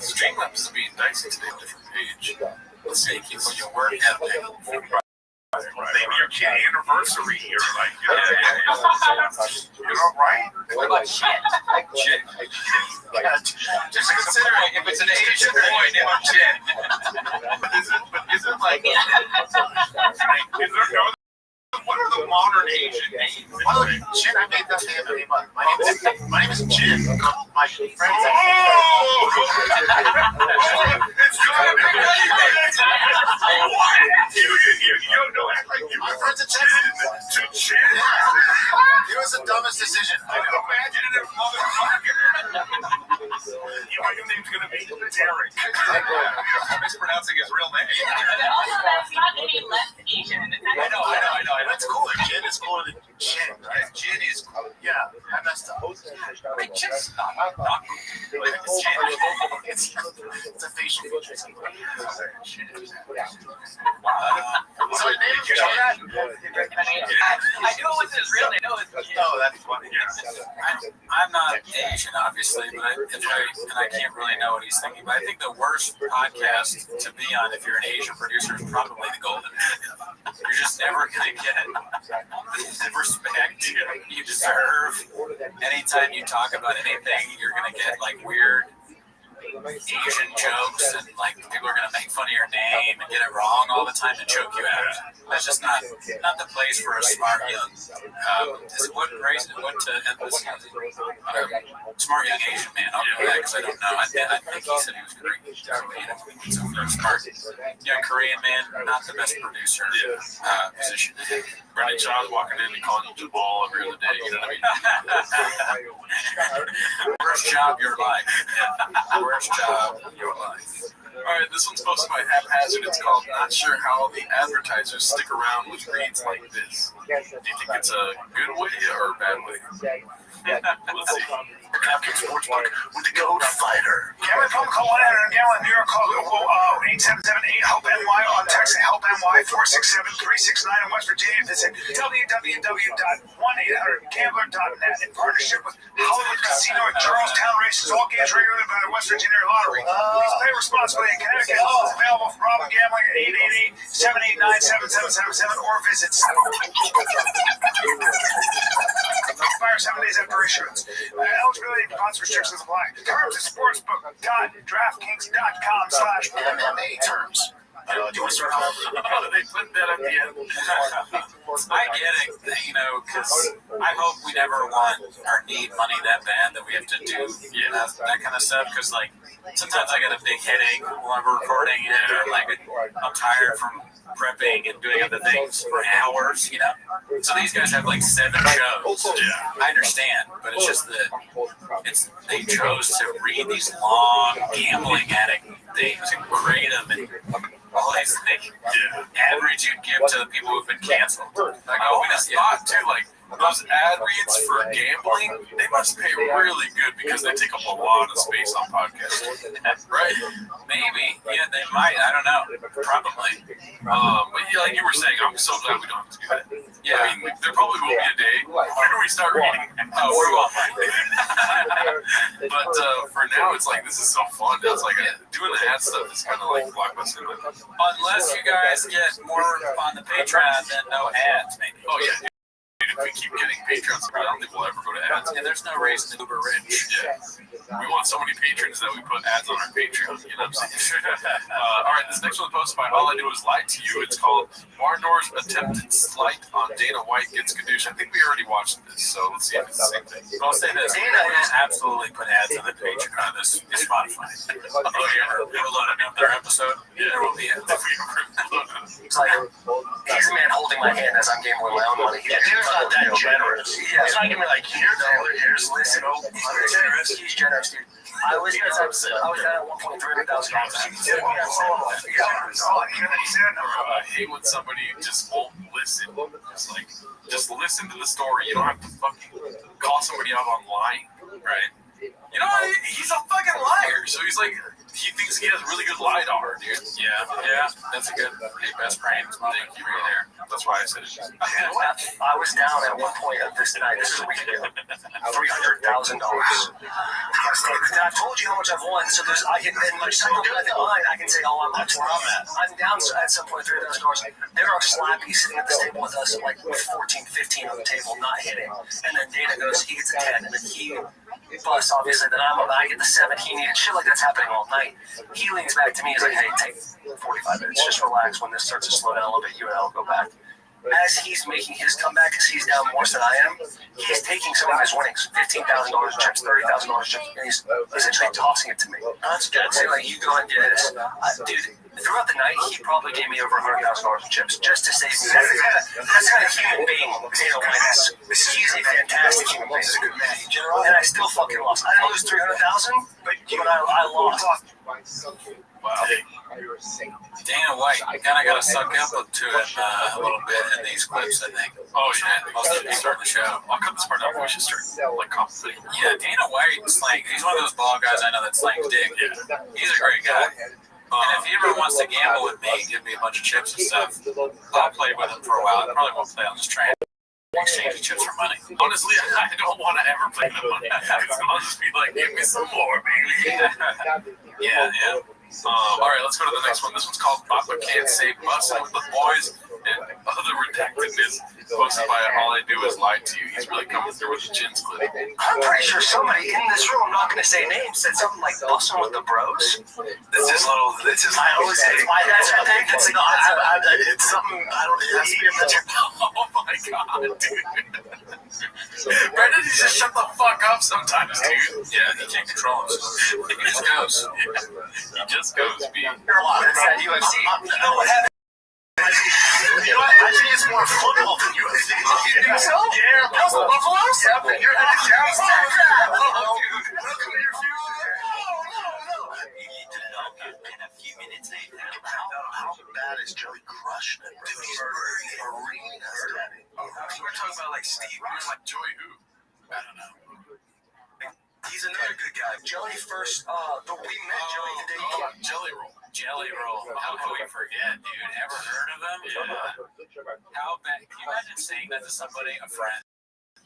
S17: Streamlabs is being dicey today on a different page. Let's see. Keep on your word happening.
S11: Maybe your kid anniversary or like, you know, right?
S13: What about shit?
S11: Shit.
S13: Just considering if it's an Asian boy, name him Chin.
S11: Is it like, is there no, what are the modern Asian names?
S10: Well, Jin, I made that name. My name is Jin. My friends.
S11: It's gonna be you don't act like you
S10: My friends at Chin.
S11: to Chin.
S10: It was the dumbest decision.
S11: I can imagine it, motherfucker. You know your name's gonna be Derek.
S13: Mispronouncing his real name.
S14: Also, that's not any less Asian.
S13: I know.
S10: That's cooler. Jin is cooler than Chin, right?
S13: Jin is cool.
S10: Yeah, I messed up.
S13: Wait, Chin's not cool.
S10: It's a facial feature. So
S13: Wow.
S10: name
S13: Did you know that? I knew it was his real name. No,
S10: Oh, that's funny.
S16: I'm not Asian, obviously, but I can't really know what he's thinking. But I think the worst podcast to be on if you're an Asian producer is probably the Golden Man. You're just never gonna get the respect you deserve. Anytime you talk about anything, you're gonna get like weird Asian jokes, and like people are gonna make fun of your name and get it wrong all the time and choke you out. That's just not the place for a smart young. Smart young Asian man. I'll know that because I don't know. I think he said he was Korean. So smart young Korean man, not the best producer position.
S17: Brendan Shaw's walking in and calling you Jabal every other day. You know what I mean?
S16: Worst job of your life. Worst job of your life.
S17: All right, this one's posted by Haphazard. It's called "Not Sure How the Advertisers Stick Around with Reads Like This." Do you think it's a good way or a bad way? Let's see.
S10: DraftKings Sportsbook with the code FIGHTER.
S11: Gambling problem, call 1-800-GAMBLER. New York, call 8778-HELP-NY on text HELP-NY 467-369 in West Virginia. Visit www.1800gambler.net in partnership with Hollywood Casino at Charlestown Races. All games regulated by the West Virginia Lottery. Please play responsibly in Connecticut. It's available from Robin Gambling at 888-789-7777 or visit expire 7 days after issuance. Eligibility and deposit restrictions apply. Terms at sportsbook.draftkings.com/MMA terms.
S10: Do you want to start off?
S17: They put that at the end.
S16: I get it, because I hope we never want or need money that bad that we have to do that kind of stuff. Because sometimes I get a big headache while I'm recording, I'm tired from prepping and doing other things for hours, So these guys have 7 shows. I understand, but it's just that they chose to read these long gambling addict things and create them and all these average you'd give to the people who've been canceled.
S17: We just thought too, those ad reads for gambling, they must pay really good because they take up a lot of space on podcasts, right?
S16: Maybe, they might. I don't know. Probably.
S17: But like you were saying, I'm so glad we don't have to do that.
S16: Yeah.
S17: I mean, there probably will be a day where we start reading.
S16: We're well.
S17: But for now, it's this is so fun. It's doing the ad stuff is kind of like Blockbuster.
S16: Unless you guys get more on the Patreon than no ads, maybe.
S17: Oh yeah. If we keep getting Patreons, I don't think we'll ever go to ads.
S16: And there's no reason to uber rich.
S17: Yeah. We want so many patrons that we put ads on our Patreon. You know what I'm saying? All right, this next one posted by All I Do Is Lie to You. It's called Barndoor's Attempted Slight on Dana White Gets Kadoosh. I think we already watched this, so let's see if it's the same thing.
S16: I'll say this. Dana will absolutely put ads on the Patreon on this Spotify. If you ever load another episode, there will be ads.
S13: He's he's the man holding my hand as I'm giving away my own money.
S10: Yeah, Dana's not that generous. He's not gonna be like, here, Taylor, here's listen.
S13: He's generous, dude. I was at $1.3
S17: I hate when somebody just won't listen. Just listen to the story. You don't have to fucking call somebody out on lying, right? He's a fucking liar. So he thinks because he has really good LiDAR, dude. Yeah, that's a good best brain. Thank you right there. That's why I said it.
S1: I was down at one point of this night. This is a week ago. $300,000. I've told you how much I've won, so there's I can in my psychopathic mind I can say, oh, I'm where I'm at. I'm down at some point $300,000. There are Slappy sitting at this table with us, like with 14, 15 on the table, not hitting. And then Dana goes, he gets a 10, and then he busts, obviously. Then I get the 7 he needed. Shit like that's happening all night. He leans back to me. He's like, hey, take 45 minutes. Just relax. When this starts to slow down a little bit, you and I'll go back. As he's making his comeback, because he's down more than I am, he's taking some of his winnings, $15,000 chips, $30,000 chips, and he's essentially tossing it to me. That's good. Saying, like, you go and get this. Dude, throughout the night, he probably gave me over $100,000 in chips just to save me. That's kind of human being, Dana wins. He's a fantastic human being. And I still fucking lost. I didn't lose $300,000, but I lost.
S17: Wow. Dana White kind of got to suck up to it a little bit in these clips, I think. Oh, yeah. Most of you start the show. I'll cut this part off. We should start, like, compensating. Yeah, Dana White, like, he's one of those ball guys I know that slings dick. Yeah. He's a great guy. And if he ever wants to gamble with me, give me a bunch of chips and stuff, I'll play with him for a while. I probably won't play. I'll just try and exchange chips for money. Honestly, I don't want to ever play with money. I'll just be like, give me some more, baby. Yeah. All right, let's go to the next one. This one's called Papa Can't Say Bussin' with the Boys and Other Redactedness, posted by All I Do Is Lie to You. He's really coming through with the chins clip.
S1: I'm pretty sure somebody in this room, I'm not going to say names, said something like bussin' with the bros. It's my own thing. It's something, I don't know.
S17: Oh my god, dude. Brendan, he just shut the fuck up sometimes, dude. Yeah, he can't control himself. He just goes. He just goes, B.
S1: That's that UFC. You know what happened? You know what? I think it's more football than UFC. You think so? Yeah. Buffaloes? Yeah, but you're the Jams. Welcome to your future. No. You need to know in a few minutes how bad is Joey crushing it? Dude, he's burning arenas, Daddy.
S17: We're talking about like Steve. We're like Joey who? I don't know.
S1: He's another good guy. Joey first, we met Joey the day he came.
S17: Jelly Roll. How could we forget, dude? Ever heard of him? Yeah. How bad? Can you imagine saying that to somebody, a friend?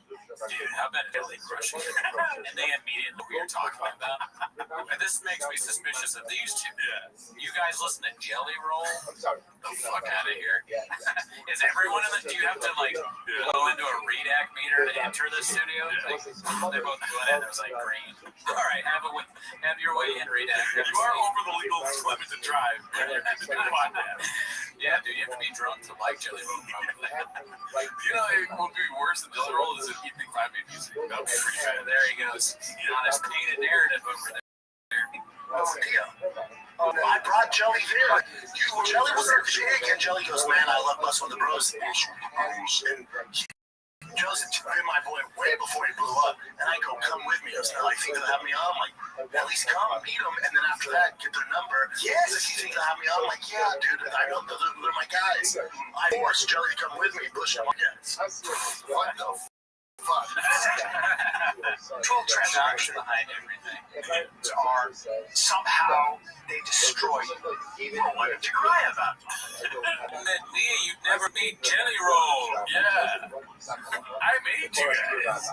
S17: Dude, how bad did they crush it? And they immediately know what you're talking about. And this makes me suspicious of these two. Yeah. You guys listen to Jelly Roll? The fuck out of here. Is everyone in the... Do you have to, like, go into a redact meter to enter the studio? Like, they both went in. It was like green. All right, have your way in redact. You are over the legal limit to drive. Yeah, dude, you have to be drunk to like Jelly Roll, probably. You know, it would be worse than Jelly Roll is if you think 5 music. That would be pretty bad. There he goes. On his painted narrative over there.
S1: Oh, dear. I brought Jelly there. Jelly was there today, and Jelly goes, man, I love Bustin' with the Bros. And Joseph been my boy way before he blew up. And I go, come with me. I was like, think they'll have me on? I'm like, at least come, meet them, and then after that, get their number. Yes, if you think they'll have me on, I'm like, yeah, dude, I know they're my guys. I forced Jelly to come with me, push them guys. What the fuck?
S3: Total transaction behind everything are somehow they destroy you. Even what did you cry about?
S17: Met me, you'd never meet Jelly Roll. Yeah. I made you guys.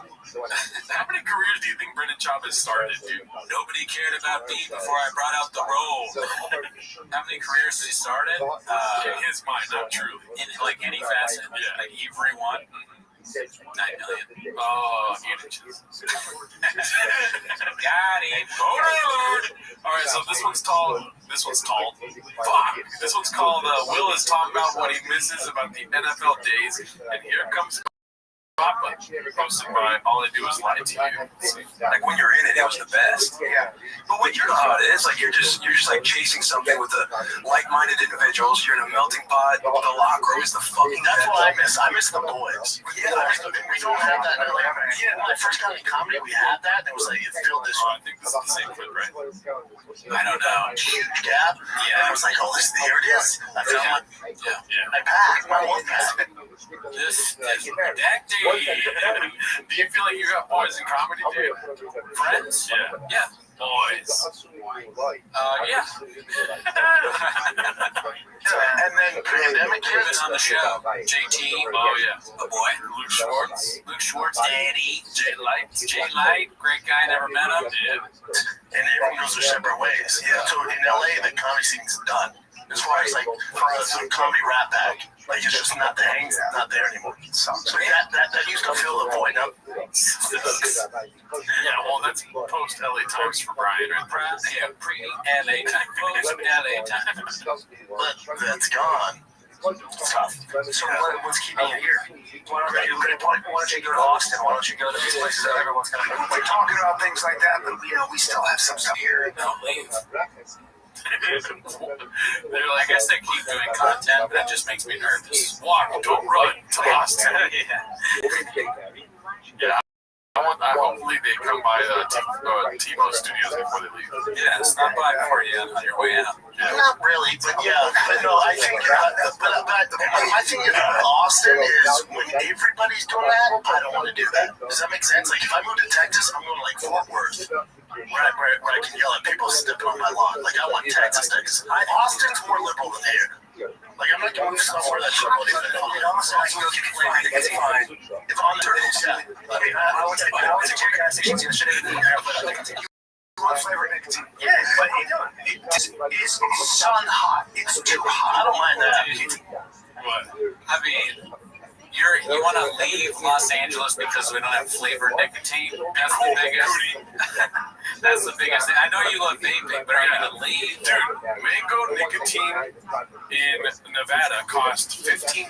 S17: How many careers do you think Brendan Chavez started, dude? Nobody cared about me before I brought out the roll. How many careers did he start in? In his mind, not truly. In like any facet. Yeah. Like everyone. 9 million. Oh, units. Got him. All right, so this one's called. Fuck. This one's called. Will is talking about what he misses about the NFL days, and here comes Papa, posted by All I Do Is Lie to You.
S1: Like when you're in it, it was the best. Yeah. But when you know how it is, like you're just like chasing something with the like-minded individuals. You're in a melting pot. The locker room is the fucking. That's what I miss. I miss the boys. Yeah. We don't have that in LA. Yeah. When I first got into comedy, we had that. And it was like it filled this.
S17: I think this is the same clip, right?
S1: I don't know. Huge gap. Yeah. And I was like, oh, here it is. I felt like, I packed my wolf pack.
S16: This is redacted.
S17: Do you feel like you got boys in comedy, dude?
S16: Friends?
S17: Yeah.
S16: Yeah.
S17: Boys.
S16: Yeah.
S10: And then pandemic
S16: Been
S10: hits.
S16: on the show. JT.
S17: Oh, yeah.
S16: A boy.
S17: Luke Schwartz.
S16: Luke Schwartz. Daddy. Jay Light. Great guy. Never met him.
S17: Yeah.
S10: And everyone goes their separate ways. Yeah. So in LA, the comedy scene's done. As far as like for us, a comedy rap bag, like it's just not not there anymore. So that used to fill the void. Now,
S17: Yeah, well, that's post LA Times for Brian, right?
S16: Yeah, pre-LA time. Post-LA time.
S10: but that's gone. It's tough. So what's keeping you here? Why don't you go to Austin? Why don't you go to these places that everyone's gonna go?
S7: We're talking about things like that, but we still have some stuff here.
S16: Don't leave. I guess they keep doing content, but it just makes me nervous.
S17: Walk, don't run to Austin. Yeah. Hopefully they come by T-Mo Studios before they leave.
S16: Yeah, stop by before you on your way out.
S10: Yeah. Not really, but yeah. But no, I think I think Austin is when everybody's doing that. I don't want to do that. Does that make sense? Like if I move to Texas, I'm going to like Fort Worth. Where I can yell at people stepping on my lawn. Like, I want Texas. Austin's more liberal than here. Like, I'm not going somewhere that's liberal. Honestly, I can go get fine. If on the turtles, yeah. I mean, I went to two gas stations yesterday, but I think you want flavored nicotine. Yeah, but it's sun hot. It's too hot. I don't mind that.
S17: What?
S16: I mean, you want to leave Los Angeles because we don't have flavored nicotine? That's the biggest. That's the biggest thing. I know you love vaping, but are you going to leave?
S17: Dude, mango nicotine in Nevada cost $15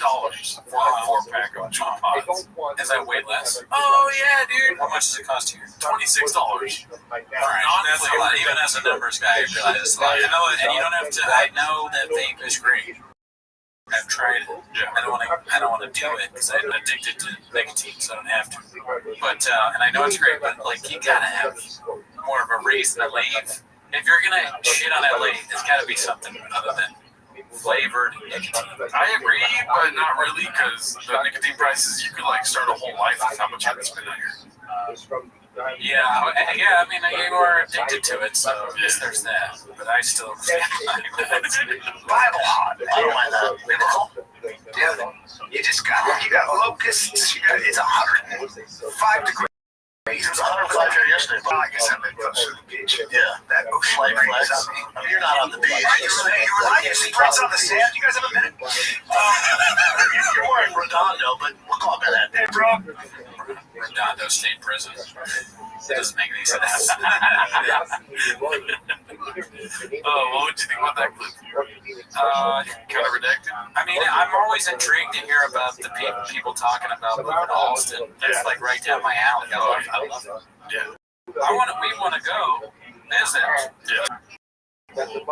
S17: for a 4-pack of Juul pods.
S16: Is that way less? Oh, yeah, dude. How much does it cost here?
S17: $26.
S16: All right, that's a lot. Even as a numbers guy, I realize it's a lot. You know, and you don't have to. I know that vape is great. I've tried it.
S17: Yeah.
S16: I don't want to do it because I'm addicted to nicotine, so I don't have to. But and I know it's great, but like you gotta have more of a reason to leave. If you're gonna shit on LA, there's gotta be something other than flavored nicotine.
S17: I agree, but not really, because the nicotine prices, you could like start a whole life with how much I spend out here.
S16: Yeah. I mean, you are addicted to it, so I guess there's that. But I still
S10: Bible hot. I don't mind that. Biblical.
S7: Yeah, you got locusts. It's 105 degrees.
S10: It was 105 here yesterday. But
S7: I guess I'm close to the beach.
S10: yeah,
S7: That ocean
S10: flight
S7: breeze.
S10: flags. I mean, you're not on the beach.
S7: I usually prints on the sand. You guys have a minute?
S10: You're more in Redondo, but we'll call it that.
S7: Hey, bro.
S16: Redondo State Prison. Doesn't make any sense.
S17: What would you think about that clip? Kind of redacted.
S16: I mean, I'm always intrigued to hear about the people talking about moving to Austin. That's like right down my alley. I love it.
S17: Yeah.
S16: We want to go visit.
S17: Yeah.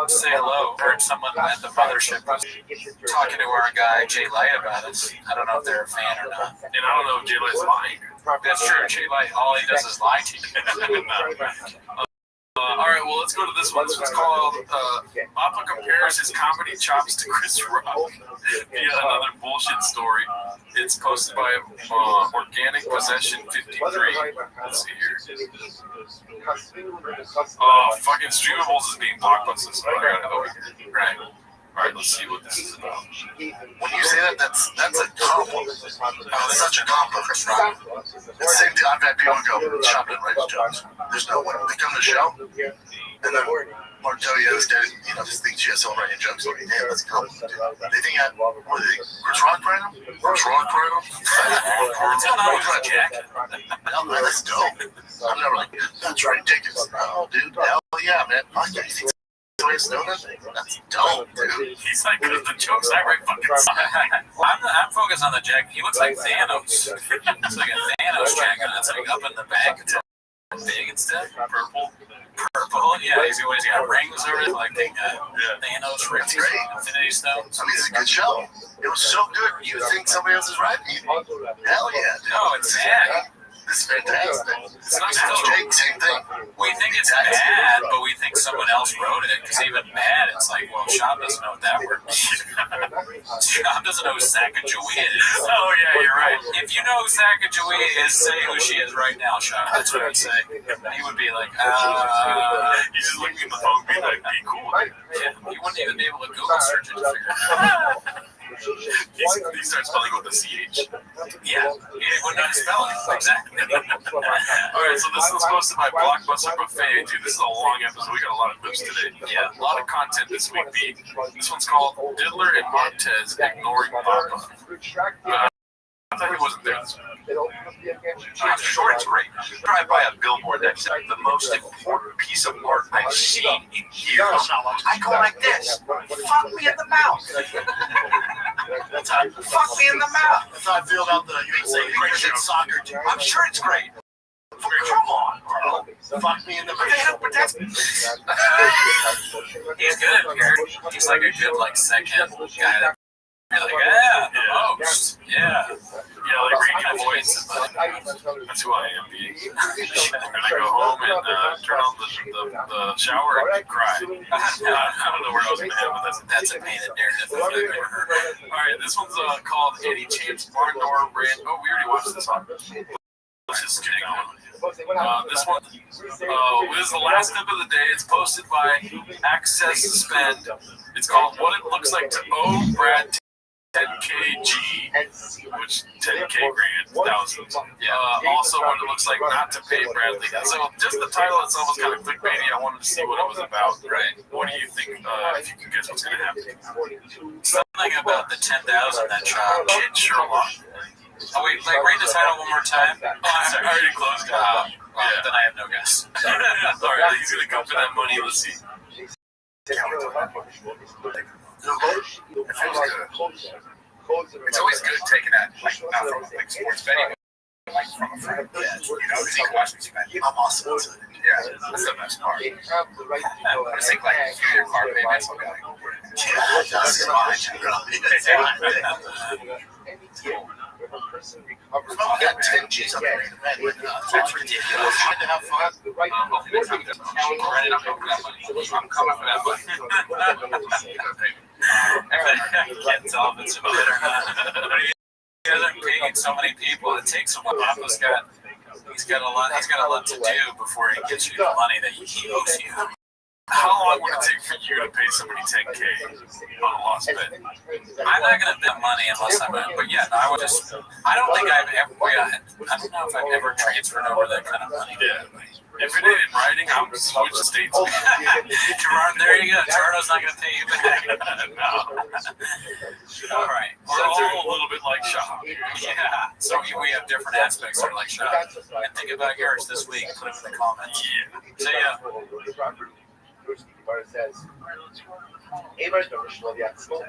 S16: Say hello. Heard someone at the mothership was talking to our guy Jay Light about us. I don't know if they're a fan or not.
S17: And I don't know if Jay Light's lying.
S16: That's true. Jay Light, all he does is lie to you.
S17: All right, well, let's go to this one. This one's called Papa compares his comedy chops to Chris Rock via another bullshit story. It's posted by Organic Possession 53. Let's see here. Oh, fucking Streamables is being blockbusted, so I got it over here. Right. All right, let's see what this is about.
S10: When you say that, that's a compliment. That's such a compliment, Chris Rock. It's the same thing. I've had people go shopping at Ray's jokes. There's no way. They come to the show, and then Martoya is dead. Just thinks you have someone writing jokes. Like, damn, that's a compliment. They think what do they think? Chris Rock writing them? Chris Rock writing them?
S16: What's going on with my jacket?
S10: No, man, that's dope. I'm never like, that's ridiculous. No, dude. Hell yeah, man. Fuck yeah. You think that's dope, dude.
S16: He's like, because the jokes I write fucking suck. I'm focused on the jacket. He looks like Thanos. It's like a Thanos jacket. It's like up in the back. It's big and stuff. Purple. Yeah, he's got rings over it, like Thanos rings. Infinity Stones.
S10: I mean, it's a good show. It was so good. You think somebody else is writing it? Hell yeah, dude.
S16: No, it's sad.
S10: This is fantastic.
S16: It's not still
S10: Jake, same thing.
S16: We think it's bad, but we think someone else wrote it. Because even bad, it's like, well, Sean doesn't know what that word means. John doesn't know who Sacagawea is.
S17: Oh, yeah, you're right.
S16: If you know who Sacagawea is, say who she is right now, Sean. That's what I'd say. And he would be like,
S17: He's just looking at the phone being like, be cool.
S16: Yeah, he wouldn't even be able to Google search it to figure it out.
S17: He starts spelling with the CH.
S16: Yeah, he wouldn't know how to spell it. Exactly.
S17: Alright, so this one's posted by Blockbuster Buffet. Dude, this is a long episode. We got a lot of clips today.
S16: Yeah.
S17: A lot of content this week, B. This one's called Diddler and Montez Ignoring Papa. I thought he wasn't there this week.
S13: I'm sure it's great. Drive by a billboard that said the most important piece of art I've seen in years. I go like this. Fuck me in the mouth. Fuck me in the mouth.
S10: That's how I feel about the USA Christian soccer team.
S13: I'm sure it's great. Come on, bro.
S10: Fuck me in the mouth.
S13: But that's...
S16: He's good. He's like a good, like, second guy that you're like, yeah, the most. Yeah.
S17: Yeah, like radio voice. That's who I am, B. I'm gonna go home and turn on the shower and cry. I don't know where I was gonna head with this.
S16: That's a painted narrative.
S17: Alright, this one's called Eddie James Barn Door Brand. Oh, we already watched this one. Let's just get going. This one, this is the last clip of the day. It's posted by Access Suspend. It's called What It Looks Like to Owe Brad 10kg, which 10k grand, thousands. Also, what it looks like not to pay Bradley. So, just the title itself was kind of clickbaity. I wanted to see what it was about. Right? What do you think? If you can guess what's going to happen?
S16: Something about the 10,000 that child kid Sherlock. Oh wait, like read the title one more time.
S17: Oh, I already closed it.
S16: Yeah. Then I have no guess.
S17: Alright, he's gonna come for that money. Let's see.
S13: It's always good taking that, like, not from like sports betting, but like from a friend. You know, because you can watch me spend. I'm awesome. Yeah, that's the best part. I just think, like, if you're your car payments, I'll be like, yeah, that's fine.
S10: I got 10 G's on the ring. That's ridiculous. Trying to have fun.
S16: I'm coming for that money. I can't tell if it's a bit or not. You guys are paying so many people. It takes a while. He's got a lot to do before he gets you the money that he owes you.
S17: How long would it take for you to pay somebody 10k on a lost bet?
S16: I'm not gonna bet money unless I'm in. But yeah, I would just. I don't think I've ever. I don't know if I've ever transferred over that kind of money.
S17: Yeah. If it ain't in writing, I'm switch states.
S16: There you go. Toronto's not gonna pay you back.
S17: No.
S16: All right.
S17: We're all a little bit like Shah.
S16: Yeah. So we have different aspects that are like Shah. And think about yours this week. Put them in the comments.
S17: Yeah.
S16: See ya.
S15: Says, Abraham Shloviatsko,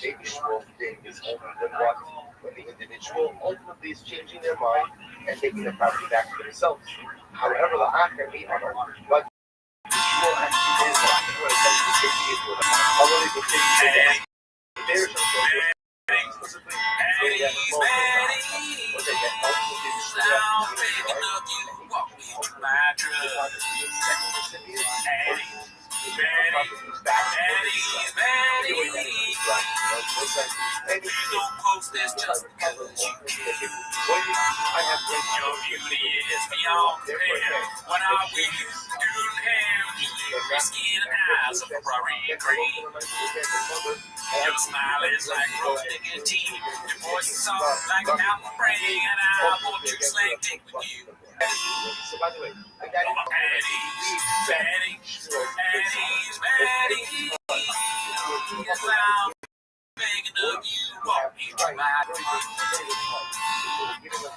S15: maybe Shmuel thing is only good what when the individual ultimately is changing their mind and taking the property back to themselves. However, the Acher may have but Shmuel actually is although they could say there's
S16: Don't post this just because you can. Your beauty is beyond compare. When I wear you, doing hair, your skin eyes of Ferrari green. Your smile is like rose nicotine. Your voice is soft like an apple brain, and I want to slang dick with you.
S15: So by the way, I got
S16: Eddie's ready. Yes, I'm begging of you, walk me to my dream.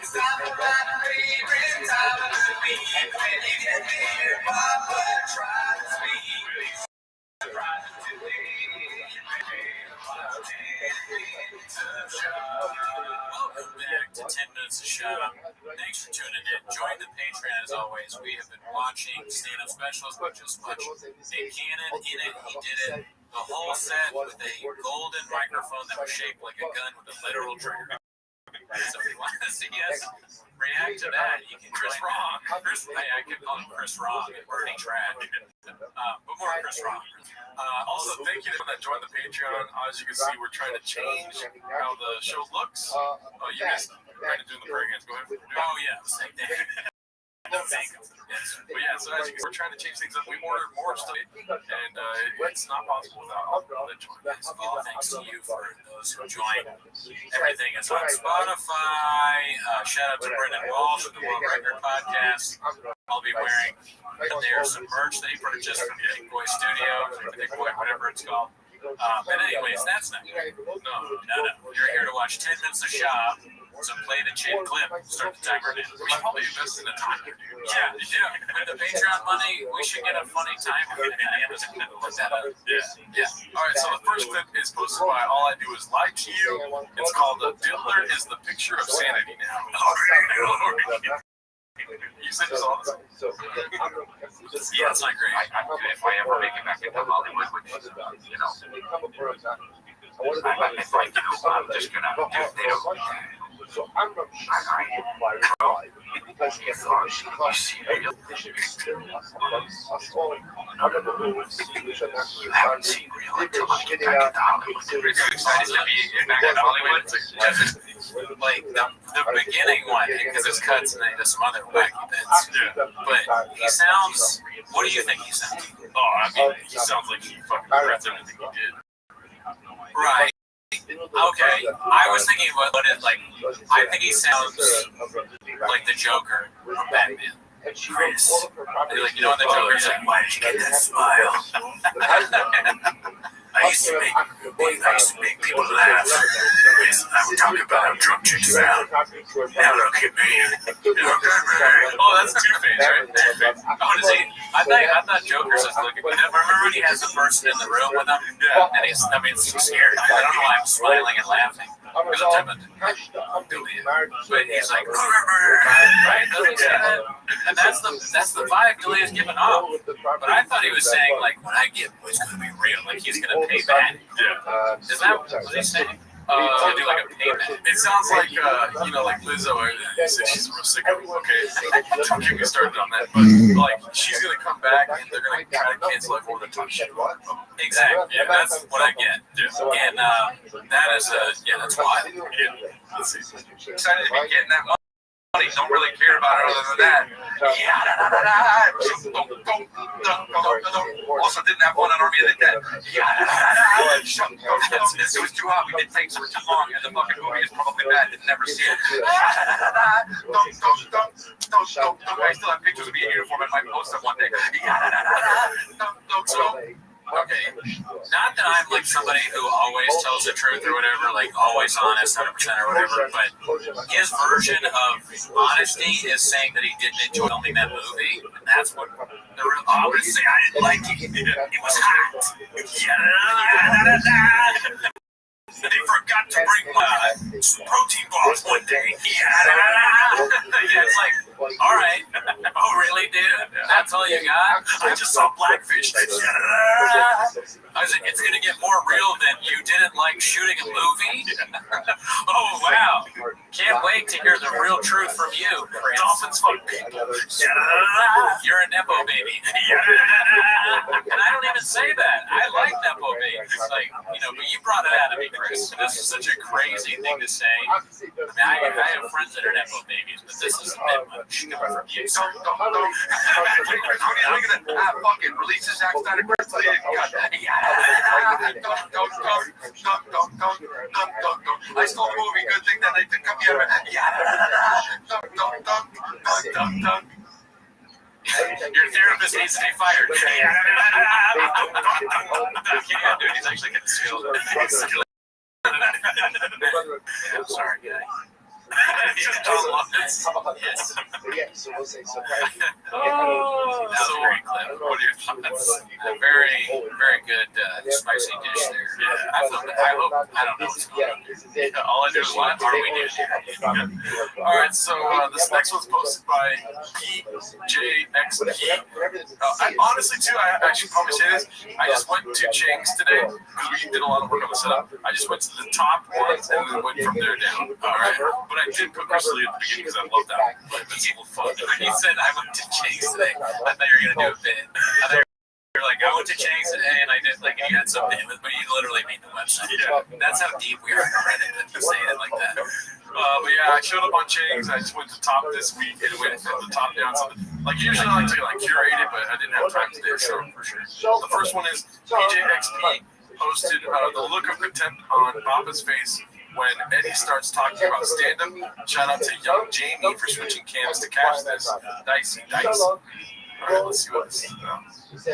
S16: It's not the right favorite time of the week when you get here, Papa tries to speak. Welcome back to 10 Minutes of Shut Up. Thanks for tuning in. Join the Patreon as always. We have been watching stand-up specials, but just watch Nick Cannon in it. He did it the whole set with a golden microphone that was shaped like a gun with a literal trigger. So if you want to see us react to that, you can Chris Wrong. I can call him Chris Wrong and Bernie Trad. But more Chris Wrong.
S17: Also, thank you to everyone that joined the Patreon. As you can see, we're trying to change how the show looks. Oh, you guys trying to do the prayer hands. Go ahead.
S16: Oh, yeah. Same thing. Thank you.
S17: Yes. But yeah, so as you can see, we're trying to change things up. We ordered more stuff, and it's not possible without all the joiners.
S16: All thanks to you for those who joined. Everything is on Spotify. Shout out to Brendan Walsh of the World Record Podcast. I'll be wearing there's some merch that he purchased from Big Boy Studio, Big Boy, whatever it's called. But anyways, that's not No. You're here to watch 10 minutes of shop. So play the chin clip. Start the timer now.
S17: We should probably invest in a timer, dude.
S16: Yeah. With the Patreon money, we should get a funny timer.
S17: Yeah. All right, so the first clip is posted by All I Do Is Lie to You. It's called "The Diddler is the Picture of Sanity Now." You said this all the time.
S16: Yeah, it's not great.
S3: If I ever make it back into Hollywood, which, you know, if I do, I'm just gonna do it.
S15: So I'm not sure because he thought she was
S3: I haven't seen real until I get back into Hollywood. Are you excited to be back in Hollywood?
S16: Like the beginning one, because it's cuts and then he does some other wacky bits.
S17: Yeah.
S16: But he sounds. What do you think he sounds?
S17: Oh, I mean, he sounds like he fucking regrets everything he did.
S16: Right. Okay. I was thinking what it like. I think he sounds like the Joker from Batman. Chris. Like, you know, when the Joker's like, why did you get that smile? I used to make people laugh. I would talk about how drunk chicks sound. Now look at me. Oh, that's Two-Face, right? Two-Face. Oh, does he? I thought Joker's just looking. Remember when he has the person in the room with him?
S17: Yeah.
S16: And he's scared. I don't know why I'm smiling and laughing. Because I'm doing it. But he's like, right? Doesn't he say that? And that's the vibe D'Elia's giving off. But I thought he was saying, like, when I get, it's going to be real. Like, he's going to pay back.
S17: Yeah.
S16: Is that what he's saying? To do like a payback.
S17: It sounds like, you know, like Lizzo, you said she's a real sicko. Okay, don't get me started on that. But, like, she's going to come back and they're going to try to cancel everyone and talk shit about her.
S16: Exactly. Yeah, that's what I get.
S17: Yeah.
S16: And that is, that's wild.
S17: Yeah. Let's see.
S3: Excited to be getting that money. Don't really care about it other than that. Also didn't have one on Army of the Dead. It was too hot. We did takes for too long, and the fucking movie is probably bad. Didn't never see it. I still have pictures of me in uniform and might post them one day.
S16: Okay, not that I'm like somebody who always tells the truth or whatever, like always honest, 100% or whatever, but his version of honesty is saying that he didn't enjoy filming that movie, and that's what the real. I would say I didn't like it. It was hot. They forgot to bring protein bars one day. Yeah, it's like, all right. Oh, really, dude? That's all you got? I just saw Blackfish. I was like, it's going to get more real than you didn't like shooting a movie? Oh, wow. Can't wait to hear the real truth from you, Prince.
S17: Dolphins fuck people.
S16: You're a Nepo baby. And I don't even say that. I like Nepo babies. Like, you know, but you brought it out of me, Chris. This is such a crazy thing to say. I mean, I have friends that are Nepo babies, but this is a bit much coming from you.
S3: Fucking release this act out of I stole the movie. Good thing that they didn't come here.
S16: Your therapist needs to be fired. Yeah, dude, he's actually getting skilled. I'm sorry, guy.
S17: John Lawrence.
S16: Yes.
S17: So, what are your thoughts?
S16: A very, very good spicy dish there.
S17: Yeah.
S16: I hope, I don't know what's going on.
S17: All I do is what are we doing? All right, so this next one's posted by PJXP. Honestly, too, I should probably say this. I just went to Chang's today because we did a lot of work on the setup. I just went to the top ones and then went from there down. All right, but I did cook recently at the beginning because I love that. But it's a little fun.
S16: When you said I went to Chang's today, I thought you were going to do a bit. I thought you were like, I went to Chang's today and I did like, you had something, but you literally made the website.
S17: Yeah.
S16: That's how deep we are in Reddit to say it like that.
S17: But yeah, I showed up on Chang's. I just went to top this week and went from the top down. So, like usually I like to curate it, but I didn't have time today to show it for sure. The first one is PJXP posted the look of contempt on Papa's face when Eddie starts talking about stand-up. Shout out to young Jamie for switching cams to catch this. Dicey dice. All right, let's see what this is about.
S16: He's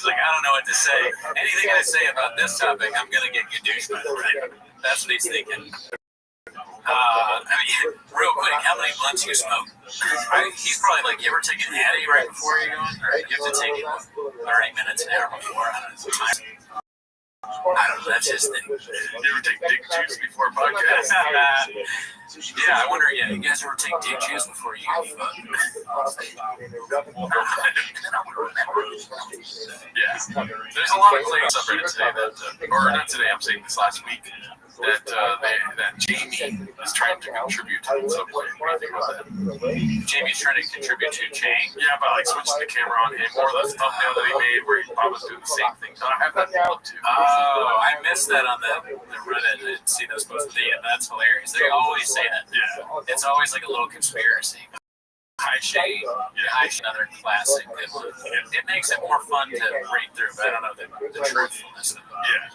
S16: like, I don't know what to say. Anything I say about this topic, I'm gonna get douche. Right? That's what he's thinking. Real quick, how many blunts you smoke? He's probably like, you ever take an Addy right before you go in? Or you have to take it 30 minutes, an hour before? I don't know, that's his thing.
S17: You ever take dick juice before a podcast?
S16: Yeah, I wonder, you guys ever take dick juice before you fuck?
S17: Yeah. There's a lot of claims subreddit today that, or not today, I'm saying this last week, that Jamie is trying to contribute to the subway. What do you think about that?
S16: Jamie's trying to contribute to Chang?
S17: Yeah, by switching the camera on him, or the thumbnail that he made where Bob was doing the same thing. So I have that look too.
S16: Oh, I missed that on the Reddit. I didn't see those posted yet. That's hilarious. They always say that.
S17: Yeah.
S16: It's always like a little conspiracy. High Shade, another classic good one. It makes it more fun to read through, but I don't know the truthfulness of it.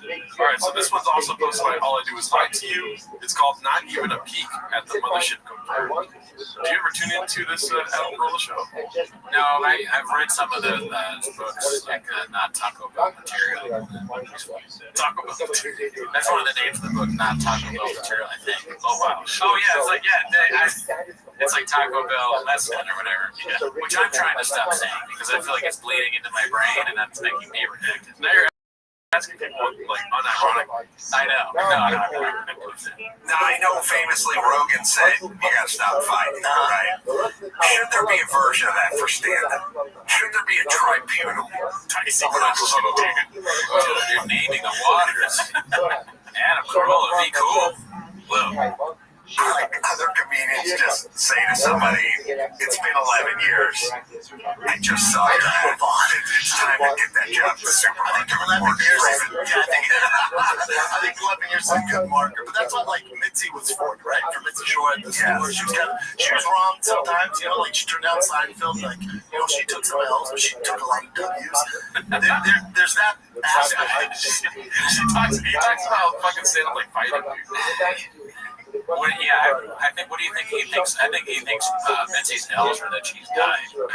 S17: Yeah. All right, so this one's also posted by All I Do Is Lie to You. It's called Not Even a Peek at the Mothership Compare. Do you ever tune into this Adam Carolla show?
S16: No, I've read some of the books, like Not Taco Bell Material.
S17: Taco Bell Material.
S16: That's one of the names of the book, Not Taco Bell Material, I think. Oh, wow. Oh, yeah, it's like, it's like Taco Bell Lesson or whatever, which I'm trying to stop saying because I feel like it's bleeding into my brain and that's making me ridiculous.
S17: Now you're asking people, like, unironic.
S16: I know.
S13: Now, I know famously Rogan said, you gotta stop fighting, right? Should there be a version of that for stand-up? Should there be a tribunal?
S16: You're naming the waters. Adam Carolla would be cool. Well,
S13: like other comedians just say to somebody, it's been 11 years. I just saw you move on. It's time to get that job.
S10: I think 11 years is, I think 11 years is a good marker. But that's what like Mitzi was for, right? For Mitzi Shore at the store. She was wrong sometimes, like she turned down Seinfeld, like, she took some L's, but she took a lot of W's. There's that aspect.
S17: He talks about fucking stand-up like fighting.
S16: I think. What do you think he thinks? I think he thinks Mitzi's L's are that she's dying.
S17: Well,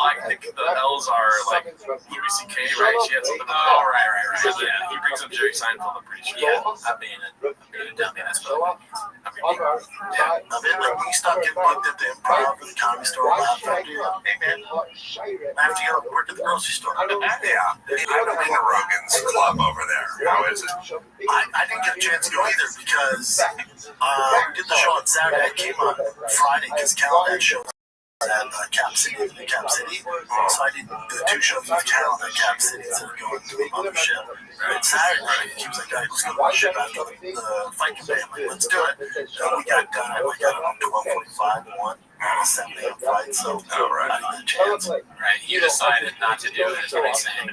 S17: I think the L's are like Louis C.K., right? She had something.
S16: Oh, right.
S17: Yeah, he brings up Jerry Seinfeld. I'm pretty sure.
S16: Yeah, I'm being a dummy. That's what
S10: When you stop getting booked at the Improv or the Comedy Store, hey man, after you work at the grocery store.
S13: Yeah, I've been to Rogan's Club over there. How is it?
S10: I didn't get a chance to go either because we did the show on Saturday. I came on Friday because Cal had shows at Cap City. So I did the two shows with Cal at Cap City instead of going to the mothership. And Saturday, he was like, "Guys, let's go to the ship after the fight campaign." I'm like, let's do it. So we got done at like 12:45 and 1. 7 a.m. fight, so I didn't get a chance.
S16: Right, you decided not to do it, is what I'm saying.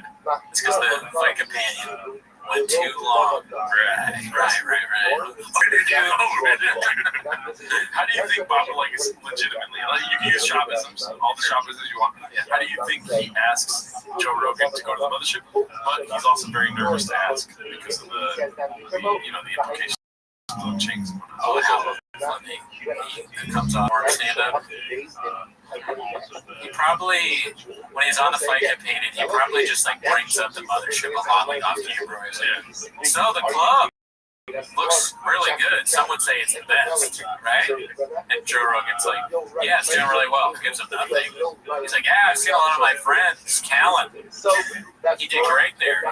S16: It's because the fight companion went too long. Right.
S17: How do you think Papa like is legitimately? Like, you can use shoppisms, all the shoppisms you want. How do you think he asks Joe Rogan to go to the mothership? But he's also very nervous to ask because of the implications of the chains.
S16: Oh, how funny. He comes on stand-up. He probably, when he's on the fight campaign, he probably just like brings up the mothership a lot, like off camera. He's like, so the club looks really good. Some would say it's the best, right? And Joe Rogan's like, yeah, it's doing really well. Gives him nothing. He's like, yeah, I've seen a lot of my friends. Callan, he did great there.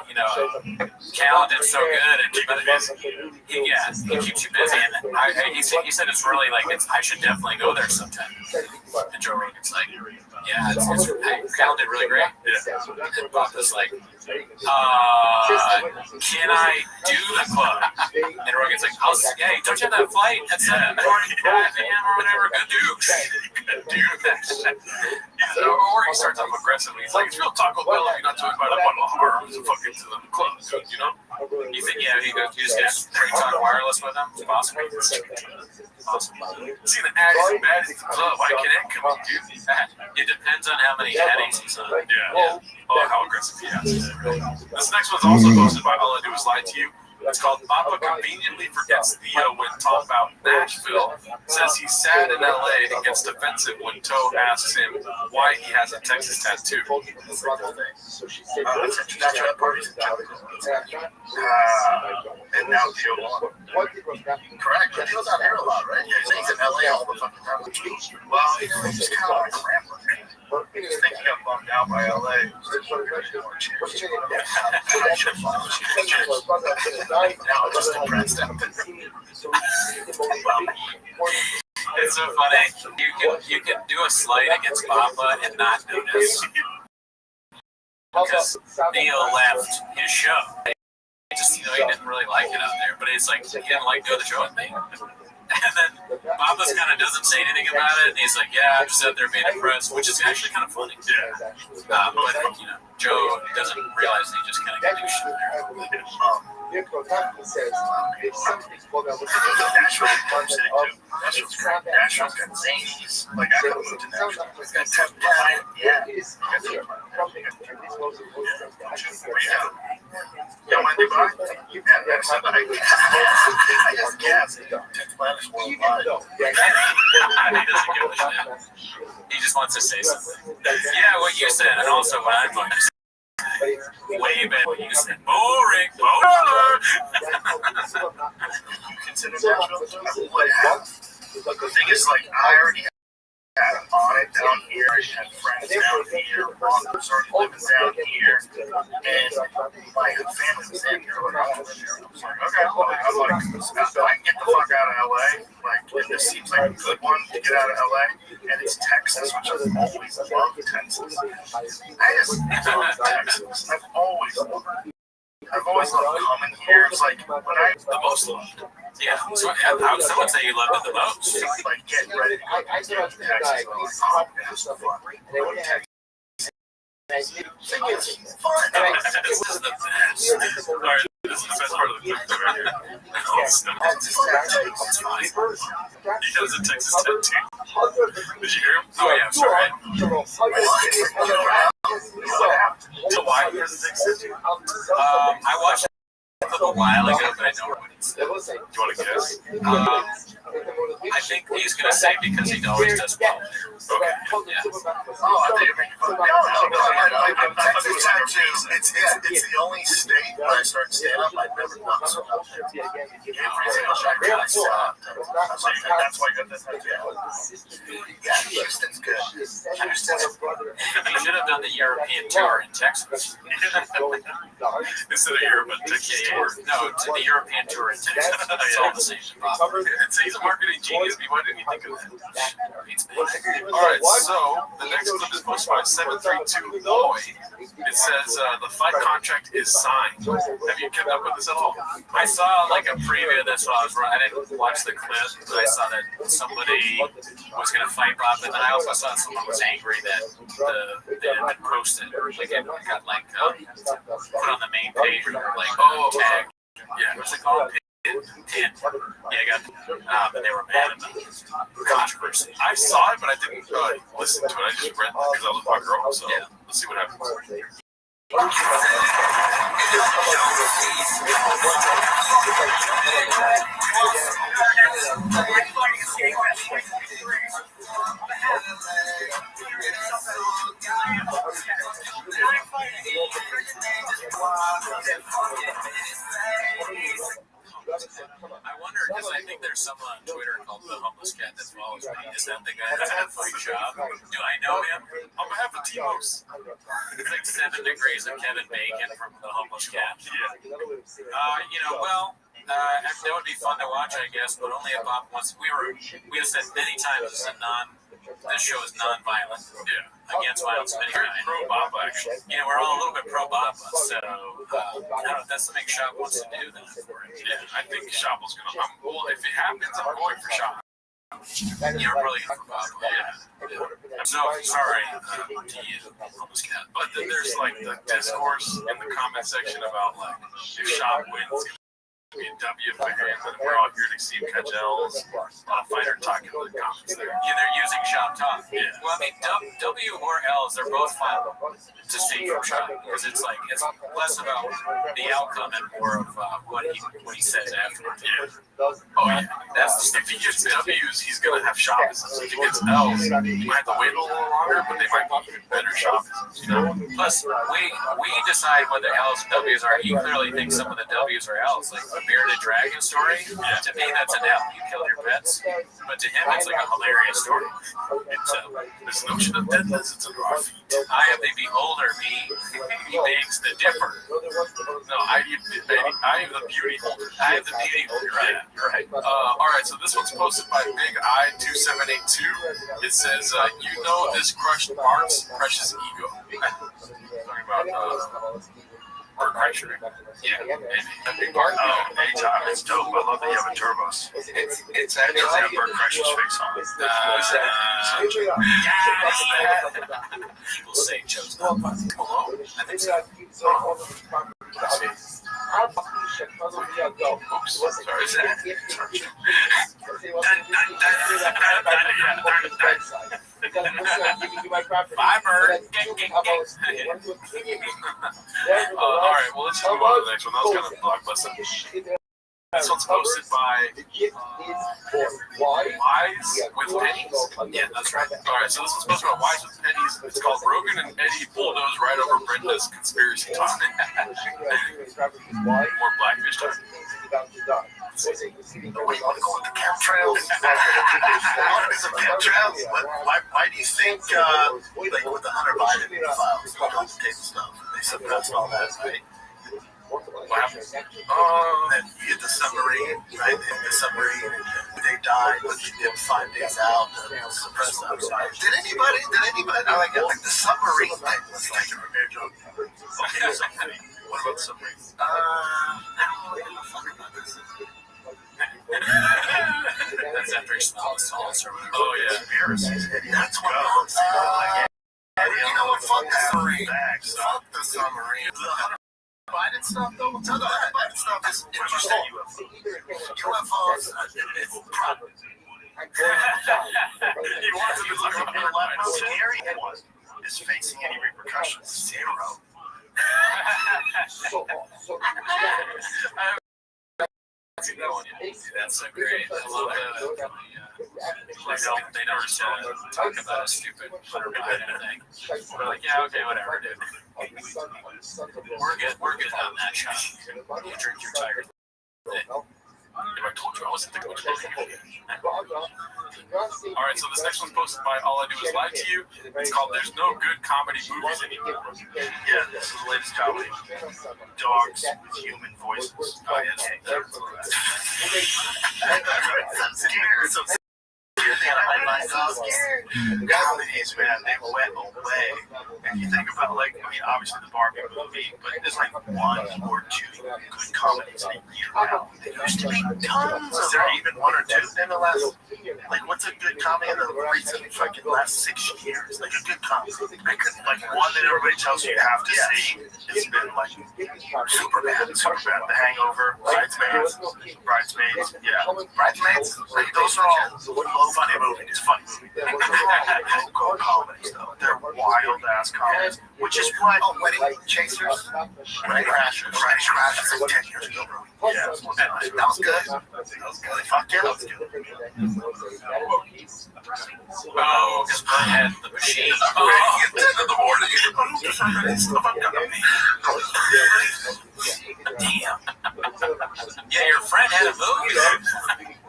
S16: Callan did so good. And he keeps you busy. And he said it's really like, I should definitely go there sometime. And Joe Rogan's like, yeah, Callan did really great. Yeah. And Papa's like, can I do the club? And Rogan's like, don't you have that flight at 7:45 a.m. or whatever? Good dude.
S17: Or he starts off aggressively. He's like, it's real Taco Bell if you're not talking about a bundle of arms and fucking to the club, you know?
S16: You think, he just gets straight talk wireless with him? It's possible.
S17: See, the ad is bad as the club. Why can't it come in, dude?
S16: It depends on how many headings he's on.
S17: Yeah. Oh, how aggressive he is. This next one's also posted by All I Do Is Lie to You. It's called Papa Conveniently Forgets Theo when talking about Nashville. Says he's sad in LA and gets defensive when Toe asks him why he has a Texas tattoo.
S10: That's interesting. That party's in and now Theo won. Correct. But Theo's out here a lot, right? Yeah, he's in LA all the fucking time. Well, he's just kind of like a rambler. He's thinking he got bummed out by LA. Now just depressed out there.
S16: It's so funny. You can do a slight against Papa and not notice. Because Theo left his show. He didn't really like it out there, but it's like he didn't like the other show thing. And then Papa's kind of doesn't say anything about it, and he's like, yeah, I'm just out there being depressed, which is actually kind of funny. Yeah. But, Joe doesn't realize he just kind of got do shit there.
S10: Nashville's got zanies. Like, I could have moved to Nashville. It's got 10 behind. Yeah. Yeah, when they buy, you can't have somebody. I just guess. 10 planets worldwide.
S16: He doesn't give a shit. He just wants to say something. Yeah, what you said, and also what I'm going to say. Way better what you said. Boring.
S10: Consider Nashville? I would have. The thing is, like, I already had on it down here. I had friends down here. Ron was already living down here. And my family was in here. I was like, okay, well, I'm like, I can get the fuck out of LA. Like, this seems like a good one to get out of LA. And it's Texas, which I've always loved Texas. I just love Texas. I've always loved coming here. It's like when I
S16: the most loved. Yeah. So how would someone say you loved it the most?
S10: It's like getting ready to go to Texas. I'm like, this is fun. Go to Texas. This is fun.
S16: This is the best.
S17: All right, this is the best part of the clip right here.
S16: It's fine.
S17: He has a Texas tattoo. Did you hear him?
S16: Oh, yeah, I'm sorry.
S17: So why he has a Texas tattoo?
S16: I watched it a little while ago, but I know what it's.
S17: Do you want to guess?
S16: I think he's going to say because he always does well there.
S17: Okay.
S16: Yeah.
S10: Oh, I think you're making fun of me. No. Texas tattoos. It's the only state where I started stand-up I've never done so well. Everything else I really stopped. So that's why you got that tattoo. Yeah, Houston's good.
S16: He should have done the European tour in Texas.
S17: Instead of Europe, but Texas tour.
S16: No, to the European tour in Texas. It's all the same.
S17: He's a marketing genius. Why didn't he think of that? All right, so the next clip is posted by 732 Boy. It says the fight contract is signed. Have you kept up with this at all?
S16: I saw like a preview of this while I was running. I didn't watch the clip, but I saw that somebody was going to fight Bob, but then I also saw someone was angry that they had been posted. Like it got like put on the main page or like tagged.
S17: Yeah.
S16: What's it called? Pinned. Yeah, but they were mad about the controversy.
S17: I saw it, but I didn't listen to it. I just read it because I was my girl. So yeah. Let's see what happens.
S16: I wonder, because I think there's someone on Twitter called the Homeless Cat that follows me. Is that the guy that had my job? Do I know him?
S17: On behalf of T-Mos.
S16: It's like 7 degrees of Kevin Bacon from the Homeless Cat.
S17: Yeah.
S16: That would be fun to watch, I guess, but only if Bob wants. We have said many times this show is non-violent.
S17: Yeah.
S16: Against violence of any kind.
S17: Pro-Baba, actually.
S16: We're all a little bit pro-Baba, so I don't know if that's something Shop wants to do then for it.
S17: Yeah, I think Shop was going to. Well, if it happens, I'm going for Shop.
S16: You're really going for Baba.
S17: Yeah.
S16: So, sorry to you, Homeless Cat.
S17: But then there's like the discourse in the comment section about like if Shop wins, be a W for him, and we're all here to see him catch L's. A lot of fighter talking in the comments there.
S16: Yeah, they're using Shop talk.
S17: Yeah.
S16: Well, I mean, W or L's, they're both fun to see from Shop because it's less about the outcome and more of what he says afterwards.
S17: Yeah. Oh yeah. If he gets W's, he's gonna have Shoppisms. If he gets L's, he might have to wait a little longer, but they might be even better Shoppisms.
S16: Plus, we decide whether L's and W's are. He clearly thinks some of the W's are L's, like the Bearded Dragon story. Yeah. To me, that's an L. You killed your pets, but to him, it's like a hilarious story.
S17: It's this notion of deadness. It's under our feet.
S16: I am the beholder. Me begs the differ.
S17: No, I am the beauty holder.
S16: I am the beauty holder. Right.
S17: You're right. All right. So this one's posted by Big I 2782. It says, this crushed Mark's precious ego. Talking about Bert Kreischer.
S16: Yeah.
S17: Big Bart. Oh, anytime. It's dope. I love that you have a turbos.
S16: It's
S17: It doesn't have Bert Kreischer's face on it.
S16: People say Joe's not fucking alone. I think so.
S17: Let's see. Oops, sorry. Is that?
S16: Bye, Bert.
S17: All right, well, let's just move on to the next one. That was kind of blockbuster. This one's posted by Wise with Pennies.
S16: Yeah, that's right.
S17: All right, so this one's posted by Wise with Pennies. It's called Rogan and Eddie bulldoze right over Brenda's conspiracy talk. More Blackfish time.
S10: Wait, you want to go with the chemtrails? Why do you think, like with the Hunter Biden files, the tape stuff, they suppressed all that, right?
S17: What happened?
S10: Then you get the submarine, right? The submarine, they died, but you did 5 days out to suppress that. Did anybody, I like the submarine thing? Let's take a repair joke. Okay, submarine. What about the submarine? I don't really know about this.
S16: That's after he smelled the salts or whatever.
S17: Oh, yeah. Conspiracies.
S10: That's what I'm saying. You know what? Fuck the submarine. Fuck the submarine. Biden stuff, though, tell the Biden stuff is interesting. UFOs, it's probably.
S17: He wants to talk about
S10: How scary it was is facing any repercussions. Zero.
S16: That's so great. I love that. They never talk about a stupid Hunter Biden thing. We're like, yeah, okay, whatever, dude. We're good on that shot. You drink your Tiger.
S17: I told you I wasn't thinking about it. All right, so this next one's posted by All I Do Is Lie to You. It's called There's No Good Comedy Movies Anymore.
S10: Yeah, this is the latest comedy. Dogs with human voices. Oh, yes. That's scared. So Comedies, man, they went away. And you think about, like, I mean, obviously the Barbie movie, but there's like one or two good comedies a year now. There used to be tons. Is there even one or two in the last, like, what's a good comedy in the recent fucking last 6 years? Like a good comedy. Like one that everybody tells you have to see. It's been like Superbad, The Hangover, Bridesmaids, yeah. Bridesmaids, like, those are all funny movies, funny movies. Go comedies though. They're wild ass comedies, which is why Wedding Chasers, Wedding Crashers, like 10 years ago. Yeah, that was good. Fuck yeah, that was good.
S16: Oh, because I had the machine. Damn. Yeah, your friend had a movie.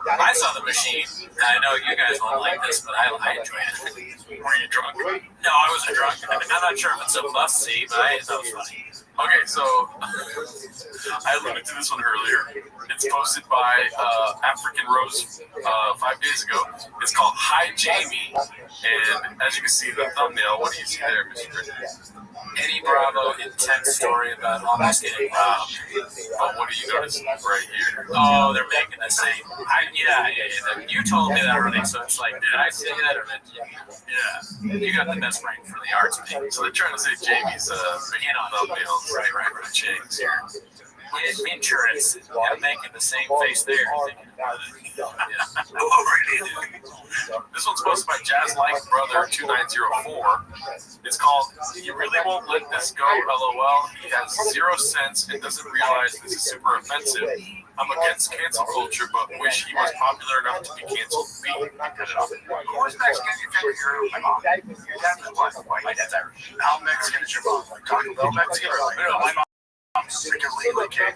S16: I saw The Machine. I know you guys won't like this, but I enjoyed it. Were you drunk? No, I wasn't drunk. I'm not sure if it's a must-see, but I thought it was funny.
S17: Okay, so I alluded to this one earlier. It's posted by African Rose 5 days ago. It's called Hi Jamie, and as you can see in the thumbnail, what do you see there, Mr. Christian?
S16: Eddie Bravo intense story about almost getting robbed.
S17: But what do you notice right here?
S16: Oh, they're making the same. Yeah. You told me that already, so it's like, did I say that or did you? Yeah. You got the best brain for the arts, maybe.
S17: So they're trying to say Jamie's
S16: in on thumbnails, right, for the chicks here. Insurance, making the same face there.
S17: This one's posted by Jazz Like Brother 2904. It's called "You Really Won't Let This Go." LOL. He has 0 sense and doesn't realize this is super offensive. I'm against cancel culture, but wish he was popular enough to be canceled.
S10: Who's Mexican is your favorite hero? My mom. Your dad's black and white. My dad's Irish. How Mexican is your mom? Like Taco Bell Mexican or like? No, my mom. Like a legal kid.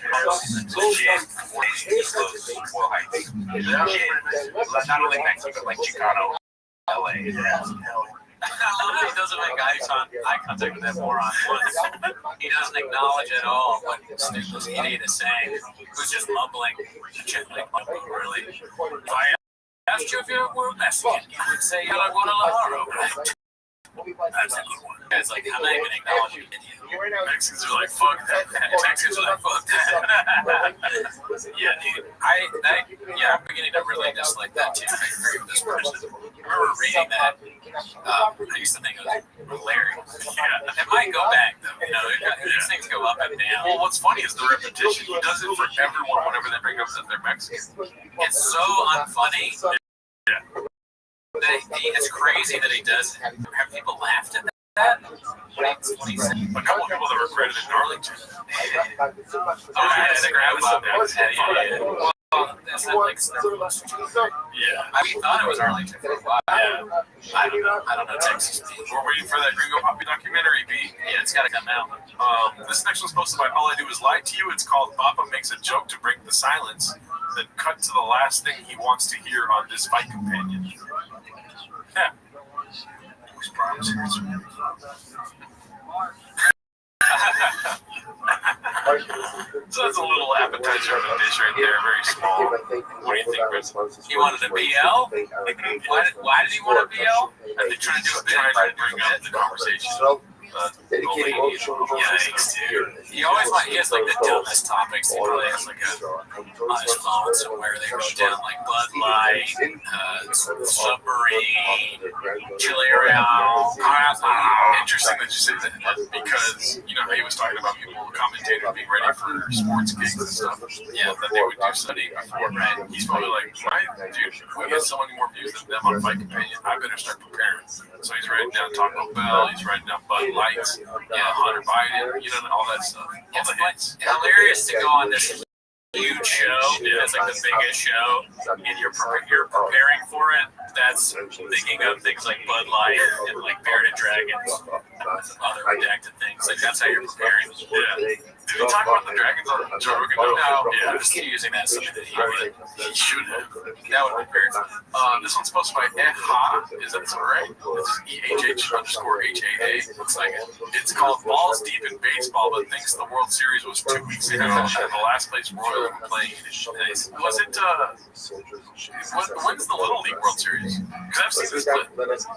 S3: Not only Mexican, but like Chicano, LA.
S16: Yeah. He doesn't make eye contact with that moron once. He doesn't acknowledge at all what this idiot is saying. Who's just mumbling. Really. If I asked you if you were Mexican, you would say you're Guadalajara, right? That's a good one. It's like, I'm not even acknowledging it.
S17: Mexicans are like, fuck that.
S16: Texans are like, fuck that. Yeah, dude. I'm beginning to really dislike that too. I agree with this person. I remember reading that. I used to think it was hilarious. Yeah. It might go back, though. These things go up and down.
S17: Well, what's funny is the repetition. He does it for everyone whenever they bring up that they're Mexican.
S16: It's so unfunny.
S17: Yeah.
S16: It's crazy that he does it. Have people laughed at that? What he said?
S17: A couple of people that were credited in Arlington.
S16: The grandpa there. Yeah. Well, that's not like
S17: yeah.
S16: We thought it was Arlington for a while. Yeah. I don't know Texas.
S17: We're waiting for that Gringo Poppy documentary, B.
S16: Yeah, it's got to come out.
S17: This next one's posted by All I Do Is Lie to You. It's called Papa Makes a Joke to Break the Silence, then cut to the last thing he wants to hear on this fight companion. Yeah. Who's promising this one? So that's a little appetizer of a dish right there, very small. What do you think, Chris?
S16: He wanted a BL? Why did he want a BL?
S17: Are they trying to do a bit to bring up the conversation?
S16: Yikes, dude. He has like the dumbest topics. He probably has like on his phone somewhere they wrote down like Bud Light, Submarine, Chile Real.
S17: Interesting that you say that because you know how he was talking about people, commentators being ready for sports gigs and stuff.
S16: Yeah,
S17: that they would do studying before, right? He's probably like, right, dude, if we get so many more views than them on Fight Companion, I better start preparing. So he's writing down Taco Bell, he's writing down Bud Lights, Hunter Biden, all that stuff. All the hits.
S16: It's hilarious to go on this huge show. It's like the biggest show, and you're preparing for it. That's thinking of things like Bud Light and like Bearded Dragons, other redacted things. Like that's how you're preparing.
S17: Yeah. Did he talk about the Dragons on Joe Rogan?
S16: No, yeah, just using that as something that he
S17: should have.
S16: That would be great.
S17: This one's posted by Eha. Is that right? It's EHH_HAA. Looks like it. It's called Balls Deep in Baseball, but thinks the World Series was 2 weeks ago, and the last place Royals were playing. Was it? When's the Little League World Series? Because I've seen this clip.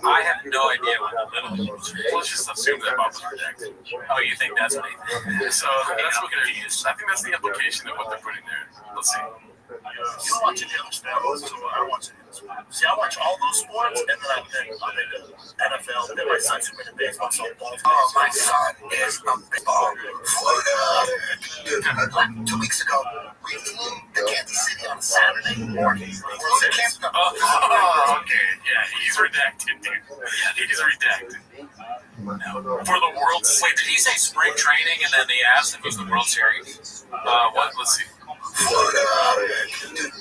S16: I have no idea what the Little League World Series is.
S17: Let's just assume that Bob was redacted.
S16: Oh, you think that's what he thinks?
S17: So that's what it is. I think that's the implication of what they're putting there. Let's see.
S10: You don't watch any other sports, so I don't watch any other sports. See, I watch all those sports, and then I'm into NFL, and then my son's into baseball, so my son is a baseball Florida. Like 2 weeks ago, we flew to Kansas City on Saturday morning.
S17: Oh, okay. Yeah, he's redacted, dude. Yeah, he's redacted. For the World Series.
S16: Wait, did he say spring training and then they asked if it was the World Series?
S17: What? Let's see.
S10: Florida. Dude,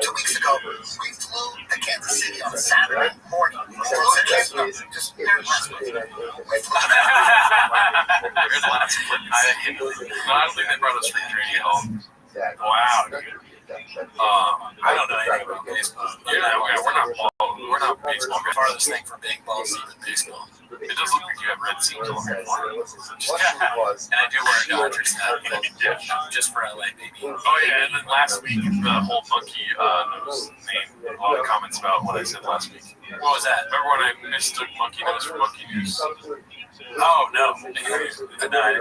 S10: 2 weeks ago, we flew to Kansas City on Saturday morning.
S17: I don't think they brought us spring training at all. Wow, dude.
S16: I don't know anything about baseball.
S17: We're not baseball.
S16: The farthest thing from being balls deep in baseball.
S17: It does look like you have red seams all over your forehead.
S16: And I do wear a Dodgers hat. Just for LA, baby.
S17: Oh yeah, and then last week the whole monkey nose made a lot of comments about what I said last week.
S16: What was that?
S17: Remember when I mistook monkey nose for monkey news?
S16: Oh no.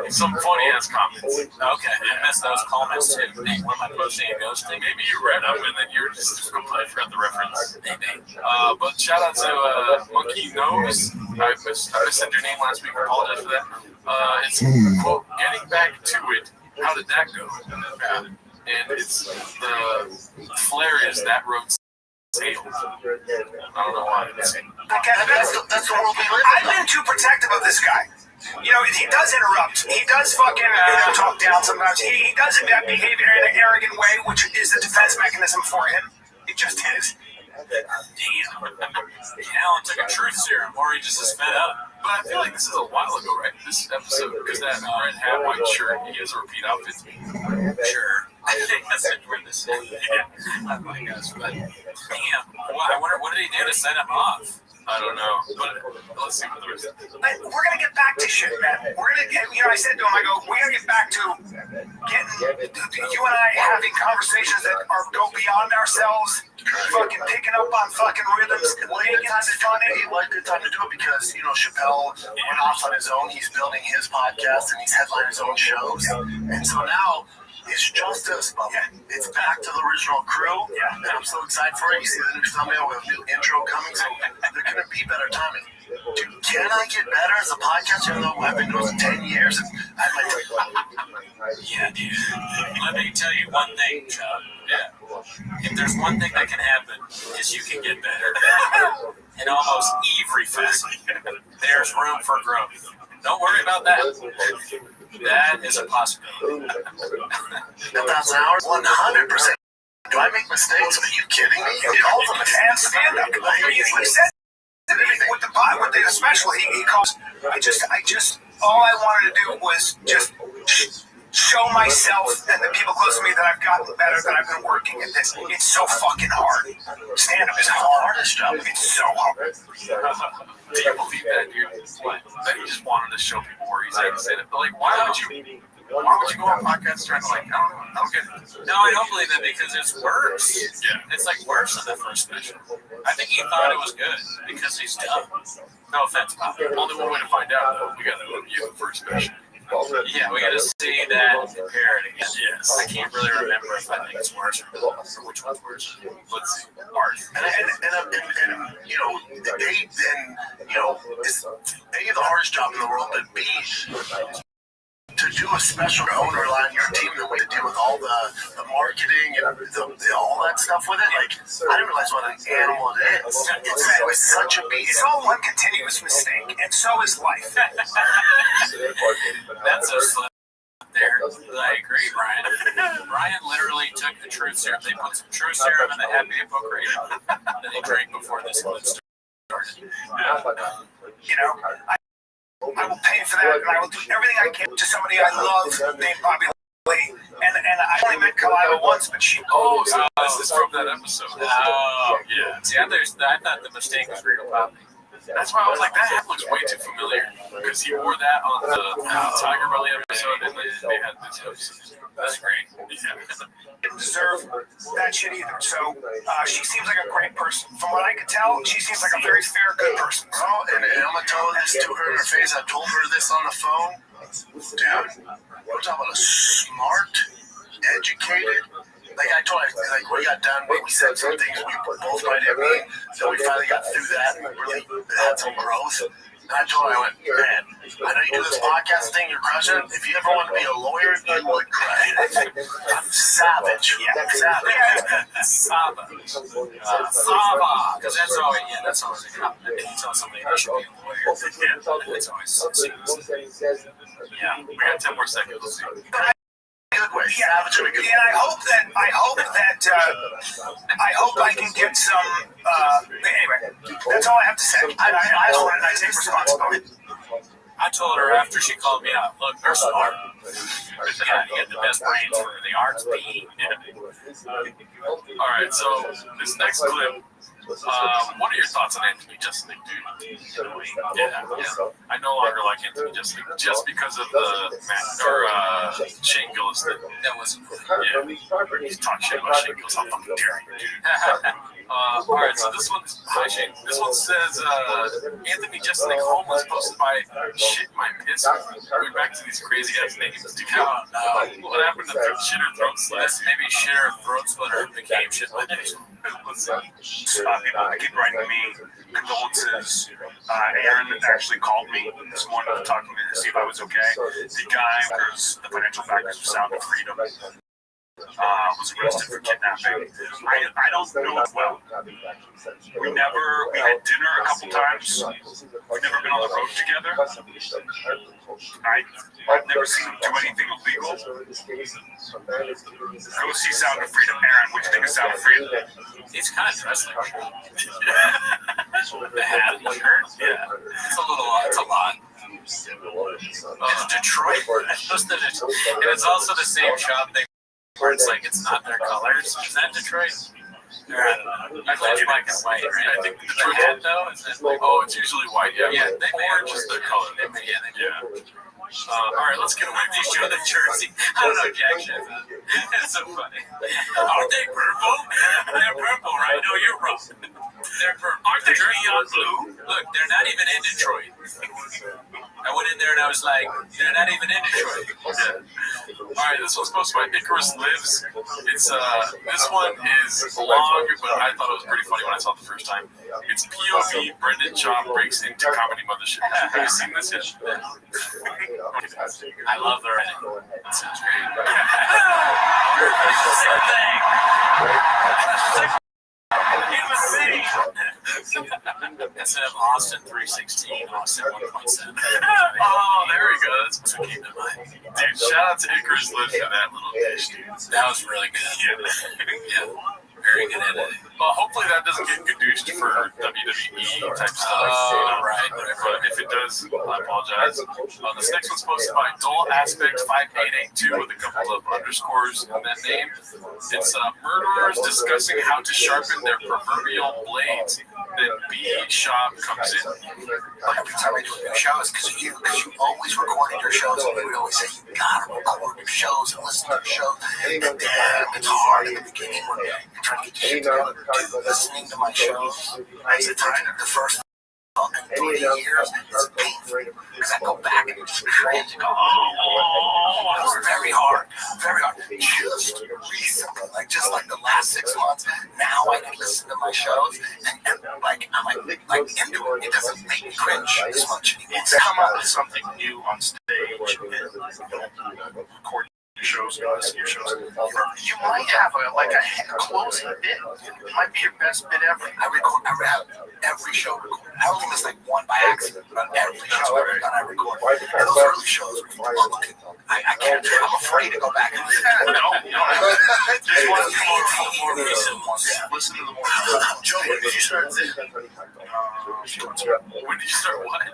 S17: Some funny ass comments.
S16: Okay, I missed those comments too. Hey, what am I posting a ghost thing?
S17: Maybe you read them and then you're just completely forgot the reference. But shout out to Monkey Nose. I missaid your name last week. I apologize for that. It's quote, getting back to it. How did that go? And it's the flare is that road sailed. I don't know why.
S10: That's the world we live in.
S13: I've been too protective of this guy. You know, he does interrupt. He does fucking talk down sometimes. He does behave in an arrogant way, which is the defense mechanism for him. It just is.
S16: Damn. Alan took a truth serum, or he just is fed up.
S17: But I feel like this is a while ago, right? This episode, because that red hat, white shirt, he has a repeat outfit to me.
S16: Sure. I think that's where this is. Yeah. Oh my gosh, but damn. Well, I wonder what did he do to set him off?
S17: I don't know, but let's see what the rest of it is.
S13: We're gonna get back to shit, man. We're gonna get, I said to him, I go, we gotta get back to getting you and I having conversations that go beyond ourselves, fucking picking up on fucking rhythms, making it funny.
S10: He liked the time to do it because, Chappelle went off on his own. He's building his podcast and he's headlining his own shows. And so now it's just us, but it's back to the original crew. Yeah. And I'm so excited for it. You see the new thumbnail with a new intro coming, so there couldn't be better timing. Dude, can I get better as a podcast? Even though I've been doing it 10 years and I might
S16: Yeah, dude. Let me tell you one thing, Chuck. Yeah. If there's one thing that can happen, is you can get better. In almost every facet. There's room for growth. Don't worry about that. That is a possibility.
S10: 1,000 hours? 100%. Do I make mistakes? Are you kidding me? He calls them a stand up.
S13: He said with the special, he calls. I just all I wanted to do was just show myself and the people close to me that I've gotten better, that I've been working at this. It's so fucking hard. Stand up is the hardest job. It's so hard.
S17: Do you believe that, dude? That he just wanted to show people where he's at and say that. But like, why would you go on podcasts trying to I don't get it.
S16: No, I don't believe that because it's worse.
S17: Yeah.
S16: It's like worse than the first special. I think he thought it was good because he's dumb. No offense, Bob.
S17: Only one way to find out, though, we got to review the first special.
S16: Yeah, we got to see that and compare it again. Yes. I can't really remember if I think it's worse or which one's worse.
S17: Let's see. Art.
S10: And it's A, the hardest job in the world, but B, to do a special to own or rely on your team, the way to deal with all the marketing and all that stuff with it, I didn't realize what an animal it is. It's such a beast.
S13: It's all one continuous mistake, and so is life.
S16: That's a slip there. I agree, Brian. Brian literally took the truth serum. They put some truth serum in the Happy Hippocratic that he drank before this one started.
S7: I will pay for that, and I will do everything I can to somebody I love named Bobby Lee. And I only met Kalila once, but she.
S17: Oh, so this is from that episode.
S16: Oh, yeah. See, I thought the mistake was real Bobby.
S17: That's why I was like, that hat looks way too familiar. Because he wore that on the Tiger Belly episode, and they had this episode. That's great. Yeah.
S7: Didn't deserve that shit either. So she seems like a great person. From what I could tell, she seems like a very fair, good person.
S10: Oh, and I'm gonna tell this to her in her face. I told her this on the phone. Dude, we're talking about a smart, educated. Like I told her, like we got done, we said some things we both might have mean, so we finally got through that and really had some growth. And I told her, I went, man, I know you do this podcast thing, you're crushing. If you ever want to be a lawyer, you would crush it. I'm savage. Yeah, savage.
S16: Savage. Because that's always a compliment. You tell somebody they should be a lawyer. Yeah, that's always something.
S17: Yeah, we got 10 more seconds. Let's see.
S10: Good way.
S7: Yeah,
S10: Savage in a good way.
S7: and I hope I can get some. Anyway, that's all I have to say. I told her and I take responsibility.
S16: I told her after she called me out, look, you're smart. Yeah, you get the best brains for the arts being.
S17: All right, so this next clip. What are your thoughts on Anthony Jeselnik, dude? Yeah. I no longer like Anthony Jeselnik just because of the Shane Gillis thing.
S16: That was
S17: He's talking shit about Shane Gillis. How fucking dare you, dude? All right, so this one says Anthony Jeselnik homeless posted by shit my piss. Going back to these crazy ass names, dude. What happened to Shitter Throat Slitter?
S16: Maybe Shitter Throat Splitter became shit my piss.
S18: People keep writing me condolences. Aaron actually called me this morning to talk to me to see if I was okay. The guy, because the financial factors of Sound of Freedom, was arrested for kidnapping. I don't know it well. We had dinner a couple times. We've never been on the road together. I've never seen him do anything illegal. Go see Sound of Freedom. Aaron, what do you think of Sound of Freedom?
S16: He's kind of dressed like the hat and the shirt. Yeah, it's a lot. Detroit. And it's also the same shop thing where it's like it's not their colors. Is that Detroit? I don't know. I think it's black and white, right? I think the Detroit hat though is it like,
S17: it's usually white. Yeah, they orange is their color.
S16: They do.
S17: All right, let's get away.
S16: They show the jersey. I don't know, Jack shit. It's so funny. Aren't they purple? They're purple, right? No, you're wrong. They're purple. Aren't they neon blue? Look, they're not even in Detroit. I went in there and I was like, they're not even in Detroit.
S17: All right, this one's posted by Icarus Lives. It's this one is long, but I thought it was pretty funny when I saw it the first time. It's POV Brendan Chop breaks into comedy mothership. Have you seen this yet?
S16: I love the Reddit. That sounds great. Instead of Austin 316, Austin 1.7.
S17: Oh, there we go. That's what we keep in mind. Dude, shout out to Icarus Lives for that little dish, dude.
S16: That was really good. Yeah. Very good editing.
S17: Well, hopefully that doesn't get gadooshed for WWE type stuff.
S16: Right.
S17: But if it does, I apologize. This next one's posted by Dull Aspect 5882 with a couple of underscores in that name. It's murderers discussing how to sharpen their proverbial blades. Then B Shop comes in.
S7: Every time I do a new show, it's because you always recorded your shows, and you would always say, you gotta record your shows and listen to your shows. And damn, it's hard in the beginning when you're trying to get your shit together. Dude, listening to my shows, the first fucking 3 years, it's painful. Because I go back and just cringe and go, it was very hard. Just recently, just like the last 6 months, now I can listen to my shows and I'm like into it. It doesn't make me cringe as much anymore.
S18: It's come up with something new on stage and record shows, listen to your shows. You might have a closing bit. It might be your best bit ever.
S7: I have every show recorded. I only miss like one by accident, but every show I record. And those early shows, I can't. I'm afraid to go back and listen to it.
S18: No. Just want to more recent ones. Listen to the more. Joe, when did you start this?
S17: When did you start what?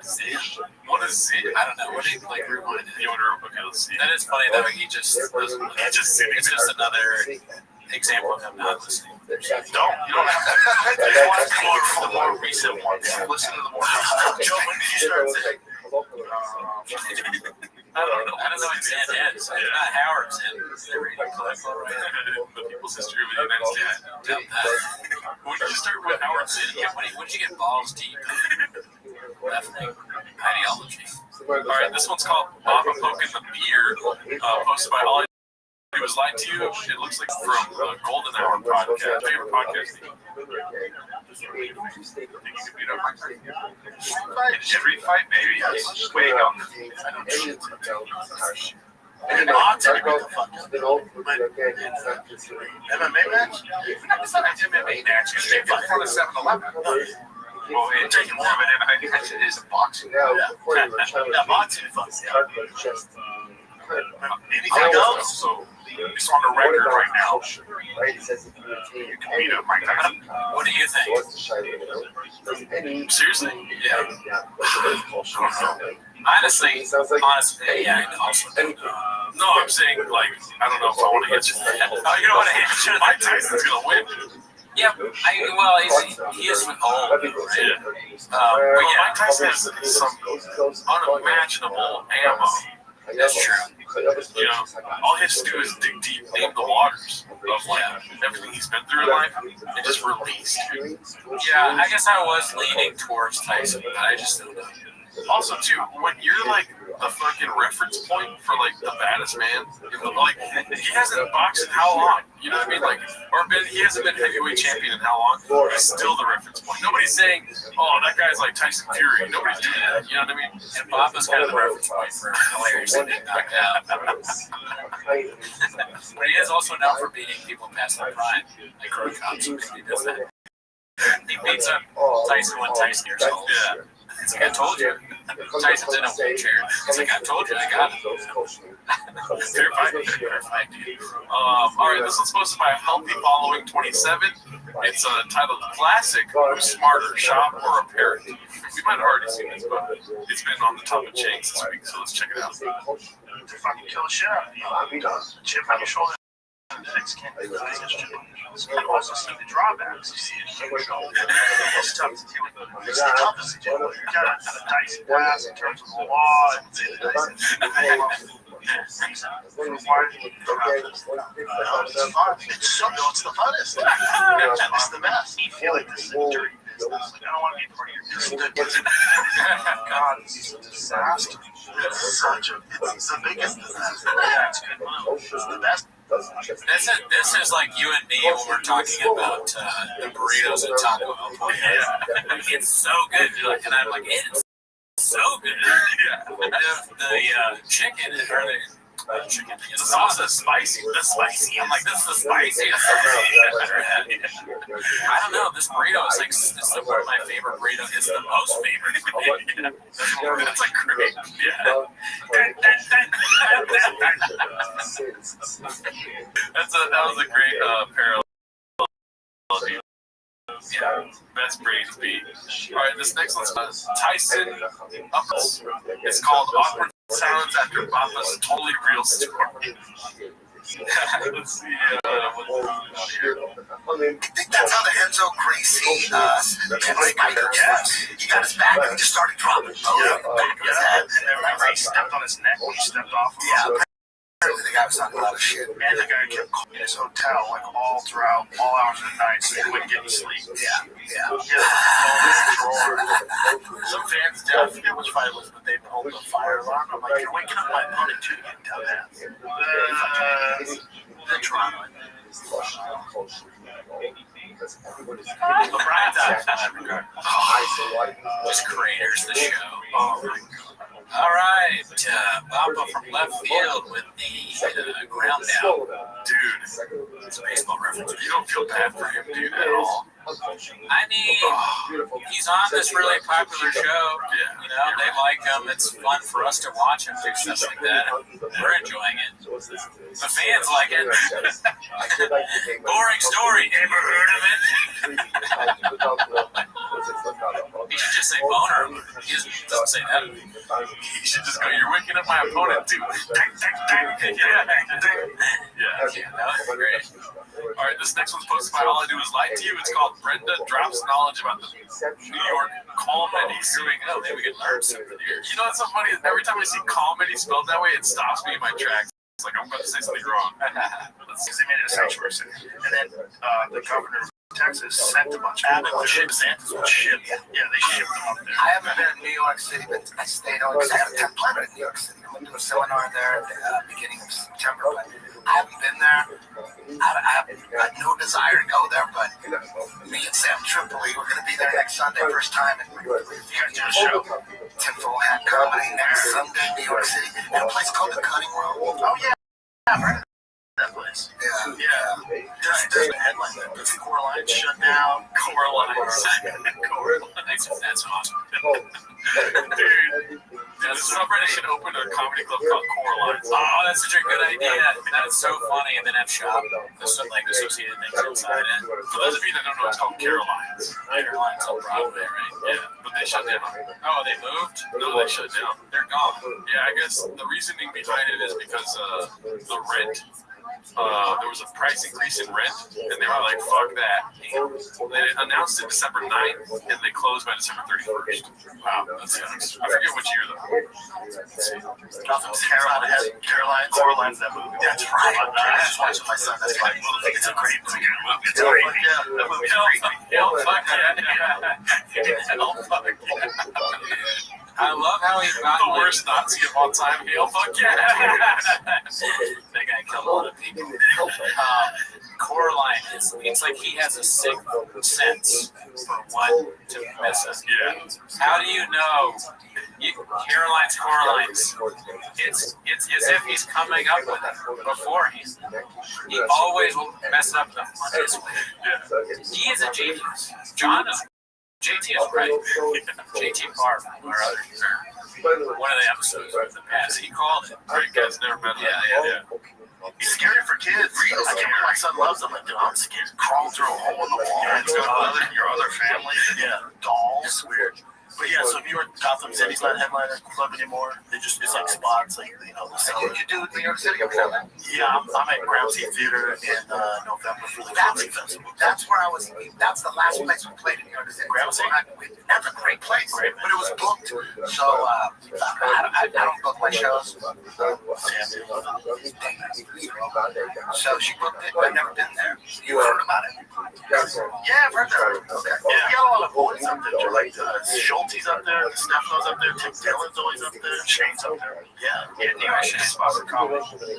S17: One of Was it?
S16: I don't know. What do you like? Rewind it.
S17: You wonder? Okay, let's see.
S16: That is funny though. He just doesn't.
S17: He's just sitting
S16: It's
S17: there.
S16: just another example of him not listening.
S17: You don't have to. You want to go for the more recent ones. Listen to the more recent. Joe, when did you start saying?
S16: I don't know what Zen is. It's not Howard's Zen. They're reading political, right?
S17: The People's History of the United States. When did you start with Howard Zen?
S16: Yeah, when did you get balls deep? Left-wing ideology.
S17: All right, this one's called Baba Poking the Beard, posted by Ollie. It was lied to you. It looks like from Golden Hour podcast. Favorite podcast. Street fight, maybe. Yes. Way to go. I don't shit. And odds are what the fuck. MMA match? It's not an MMA match. It's in front of 7-Eleven. Well, it's taking more of an MMA match than it is a boxing. Yeah, boxing fights. Anything else? So it's on the record right now. You can beat up Mike Tyson.
S16: What do you think?
S17: Seriously?
S16: Yeah. Honestly, yeah. Also,
S17: no, I'm saying like I don't know if I want to hit you.
S16: Oh, you don't want to hit you.
S17: Mike Tyson's gonna win.
S16: Yeah, he is old, right?
S17: But yeah, Mike Tyson has some unimaginable ammo.
S16: That's true.
S17: You know, all he has to do is dig deep in the waters of like everything he's been through in life and just release.
S16: Yeah, I guess I was leaning towards Tyson, but I just don't know.
S17: Also, too, when you're like the fucking reference point for like the baddest man, like he hasn't boxed in how long? You know what I mean? Like, he hasn't been heavyweight champion in how long? He's still the reference point. Nobody's saying, oh, that guy's like Tyson Fury. Nobody's doing that. You know what I mean?
S16: And Baba's kind of the reference point for hilarious and getting knocked out. But he is also known for beating people past their prime, like Roy Cobbs. He does that. He beats up Tyson when Tyson years old.
S17: Yeah.
S16: It's like I told you. Tyson's in a wheelchair. It's like I told you, I got it.
S17: Fair fight, dude. All right, this one's posted by Healthy Following 27. It's titled Classic, Who's Smarter, Shop or a Parrot? We might have already seen this, but it's been on the top of chains this week, so let's check it out.
S10: To fucking kill a shit out of you. Chip on your shoulder. You also see the drawbacks. You see a huge shoulder. It's tough to deal with. It's the toughest to deal with. You got a dicey pass in terms of the law and the it's the funnest. It's the best. You feel like this is a dirty business. Like, I don't want to be part of your business. God, this is a disaster. It's the biggest disaster. Yeah, it's a good move. It's the best.
S16: This is like you and me when we're talking about the burritos at Taco Bell. Yeah. It's so good. And I'm like, it's so good. Yeah. The chicken or the chicken. The sauce is spicy. The spicy. I'm like, this is the spiciest I've ever had. I don't know. This burrito is like one of my favorite burritos. It's the most favorite.
S17: That's like great. Yeah. That was a great parallel. Yeah, best brains beat. All right, this next one's Tyson. It's called Awkward Sounds After Baba's Totally Real Story. Let's see.
S10: I think that's how the Enzo Gracie he got his back and he just started dropping. Back of his head.
S17: And remember, he stepped on his neck when he stepped off.
S10: Yeah. The guy was talking a lot of shit.
S17: And the guy kept calling in his hotel like all throughout, all hours of the night, so he wouldn't get any sleep.
S10: Yeah.
S17: Some fans did. I forget which fight it was, but they pulled the fire alarm. I'm like, you're waking up my opponent too, you can tell that.
S10: The Toronto.
S16: LeBron's out in that regard. Just craters the show. Oh my god. All right, Baba from left field with the ground down.
S17: Dude,
S16: it's a baseball reference.
S17: You don't feel bad for him, dude, at all.
S16: I mean, he's on this really popular show. You know, they like him. It's fun for us to watch him do stuff like that. We're enjoying it. The fans like it. Boring story. Ever heard of it? He should just say boner. He doesn't say that.
S17: He should just go, you're waking up my opponent, too. Yeah, that was great. All right, this next one's posted by All I Do Is Lie to You. It's called Brenda Drops Knowledge About the New York Comedy Suing. Oh, maybe we can learn something here. You know what's so funny? Every time I see comedy spelled that way, it stops me in my tracks. It's like I'm about to say something wrong.
S10: Because they made it a sanctuary city. And then the governor of Texas sent a bunch of Abbott would ship Santas would ship. Yeah, they shipped them up there.
S13: I haven't been in New York City, but I stayed on because I have a temp planet in New York City. I went to a seminar there at the beginning of September, but I haven't been there. I have no desire to go there, but me and Sam Tripoli, we're going to be there next Sunday, first time, and we're going to do a show. Tinfoil Hat Comedy next Sunday, New York City, at a place called the Cutting Room. Oh, yeah. I've heard of that place. Yeah. There's a headline that the Coraline shut down.
S16: Coraline. That's awesome.
S17: Dude, the subreddit should open a comedy club called Coraline.
S16: Oh, that's such a good idea. That's so funny. And then have shop. There's some like associated things inside it.
S17: For those of you that don't know, it's called Caroline's.
S16: Caroline's on Broadway, right?
S17: Yeah, but they shut down.
S16: Oh, they moved?
S17: No, they shut down.
S16: They're gone.
S17: Yeah, I guess the reasoning behind it is because the rent. There was a price increase in rent, and they were like, fuck that. They announced it December 9th, and they closed by December 31st. Wow, that sucks. I forget which year, though.
S10: Gotham's Coraline's that movie. That's right. I just watched it with my son. That's right. It's a great movie. It's great. Yeah, that movie's great.
S16: Hell, fuck yeah. Hell, fuck yeah. I love how he got
S17: the worst Nazi of all time. Hell, fuck yeah.
S16: That guy killed a lot of people. Coraline, it's like he has a sixth sense for what to miss us.
S17: Yeah.
S16: How do you know? Caroline's Coraline's. It's as if he's coming up with it beforehand. He always will mess it up the funniest way.
S17: Yeah.
S16: He is a genius. JT is right. JT Parr, our other one of the episodes of the past, he called it.
S17: Great guys, never met him.
S16: Yeah.
S10: He's scary for kids. I can't believe my son loves him. Like, dude, I'm scared. Crawl through a hole in the wall.
S17: Yeah, it's got your other family.
S10: Yeah, dolls. It's weird. But yeah, so New York, Gotham City's not a headliner club anymore. It's like spots, like, you know.
S13: So what did you do in New York City?
S10: Yeah, I'm at Gramercy Theater in November for the Comedy Festival.
S13: That's where I was. That's the last place we played in New York City.
S10: Gramercy?
S13: That's a great place, but it was booked. So I don't book my shows. So she booked it, but I've never been there. You heard about it?
S10: Yeah, I've heard that. Okay. Yeah, we got a lot of boys up there. Like Schulte's up there, Stefano's up there, Tim Dillon's always up there, Shane's up there. Yeah, New York should spot for comedy.
S16: Boys,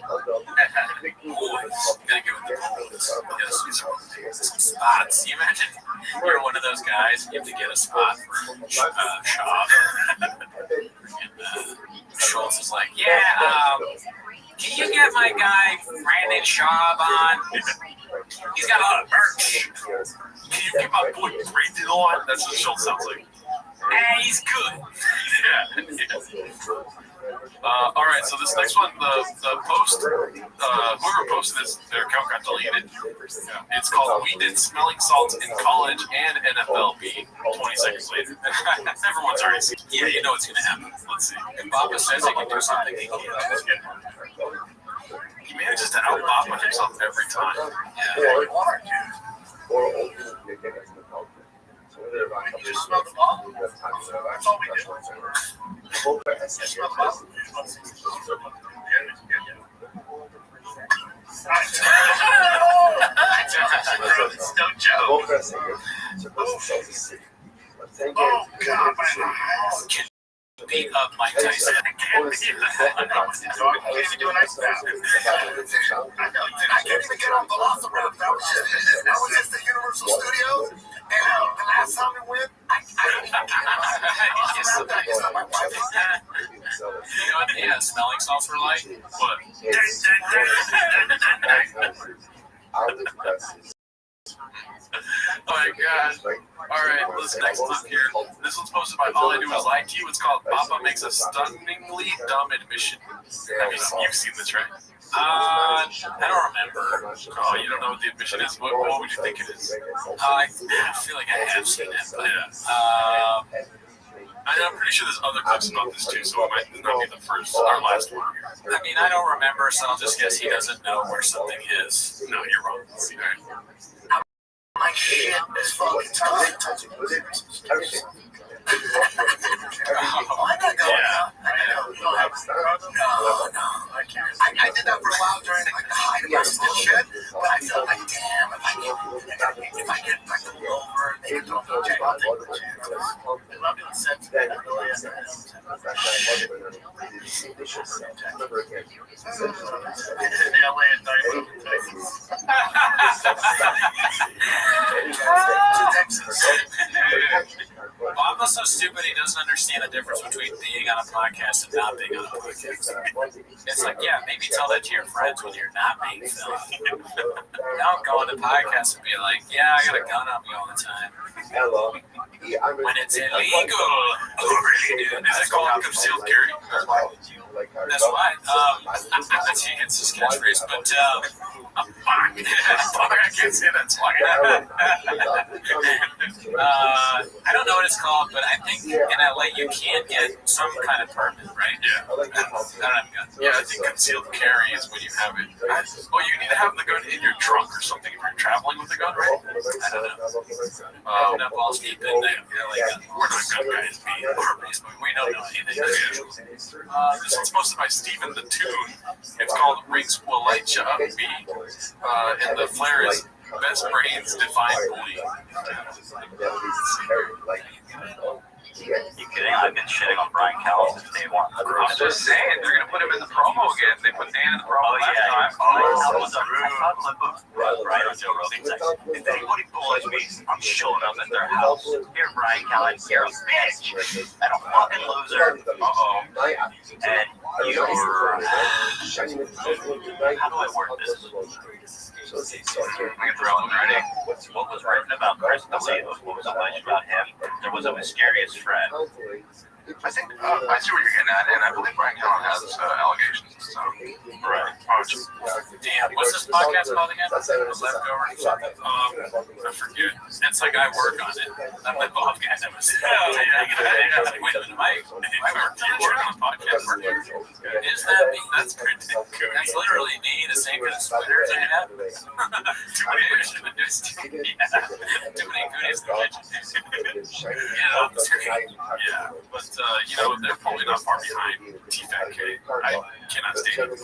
S16: gotta give it the some spots. You imagine you're one of those guys, you have to get a spot for Shaw. And Schultz is like, can you get my guy Brandon Schaub on? He's got a lot of merch.
S17: Can you get my boy Brandon on? That's what Schultz sounds like.
S16: Hey, he's good.
S17: All right, so this next one, the post, whoever posted this, their account got deleted. It's called "We Did Smelling Salts in College and NFL" being 20 seconds later. Everyone's already seen.
S16: Yeah, you know what's gonna happen. Let's see. If Baba says he can do something, he can.
S17: He manages to out-Baba himself every time.
S16: Yeah.
S10: You just smell the ball? That's all we do. Smell the ball? No joke. Oh, God, my eyes.
S16: Beat up Mike Tyson.
S10: I can't do an ice bath. I can't even get on Velociraptor. I was just at Universal Studios, and the last time we went, I it's not my wife.
S16: You know what the smelling salts were like?
S17: What? my god. Alright, this next clip here. This one's posted by All I Do Is Lie to You. It's called Papa Makes a Stunningly Dumb Admission. You've seen this, right? I don't remember. Oh, you don't know what the admission is? What would you think it is? I feel like I have seen it, but I'm pretty sure there's other clips about this too, so it might not be the first or last one. I mean, I don't remember, so I'll just guess he doesn't know where something is. No, you're wrong.
S10: My shit is fucking tight.
S17: Yeah.
S10: I did that for a while during the height of my still shit, but I felt like, damn, if I get like the over, they can talk to Jay, I'll take the chance. I love doing sets, man. I really am. In LA at night. Texas.
S16: Bob so stupid he doesn't understand the difference between being on a podcast and not being on a podcast. It's like, yeah, maybe tell that to your friends when you're not being filmed. Don't go on the podcast and be like, yeah, I got a gun on me all the time. When it's illegal.
S17: Is it called concealed carry?
S16: That's why. It's his catchphrase, but
S17: I can't say that's why.
S16: I don't know what it's called, but I think in LA you can get some kind of permit, right?
S17: Yeah.
S16: I don't have a gun.
S17: Yeah, I think concealed carry is when you have it. Well, you need to have the gun in your trunk or something if you're traveling with the gun, right?
S16: I don't know. I'm not balls deep in there.
S17: We're not gun guys, but
S16: we don't know anything.
S17: This one's posted by Stephen the Toon. It's called Rings Will Light Ya Up B. And the flare is Best Brains Define Bully.
S19: You kidding? I've been shitting on Brian Callen since day one.
S3: I'm just saying, they're going to put him in the promo again. They put Dan in the promo last time.
S19: Brian was Joe Rogan. If anybody bullies me, I'm showing up at their house. Here, Brian Callen, you're a bitch and a fucking loser. And you're... How do I word this? I get the wrong ready. What was written about Chris D'Elia? What was alleged about him? There was a mysterious thread.
S3: I think I see what you're getting at, and I believe Brian Callen has allegations. So,
S16: right. Damn, what's this podcast called again? Leftover something? I forget. It's like I work on it. I'm like, oh, guys, I was wait a minute, I work on a podcast. Is that me? That's pretty good. That's literally me, the same kind of sweaters I have. Too many goodies to mention.
S17: Yeah, but they're probably not far behind T-Fat K. I cannot stand it.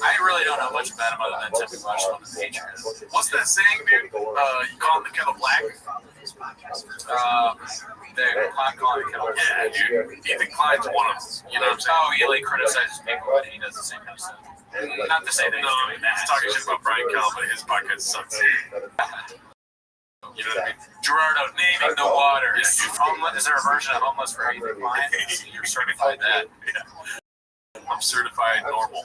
S16: I really don't know much about him other than Tim Marshall and the Patriots.
S17: What's that saying, dude? You call him the kettle black?
S16: They're calling the kettle black.
S17: Yeah, dude. Ethan Klein's one of them. You know what I'm saying?
S16: Oh, he like criticizes people, but he does the same kind of stuff. Not to say that
S17: he's talking shit about Brian Callen, but his podcast sucks. You know what I mean?
S16: Gerardo naming the water. Is there a version of homeless for Ethan Klein? You're certified that.
S17: Yeah. I'm certified normal.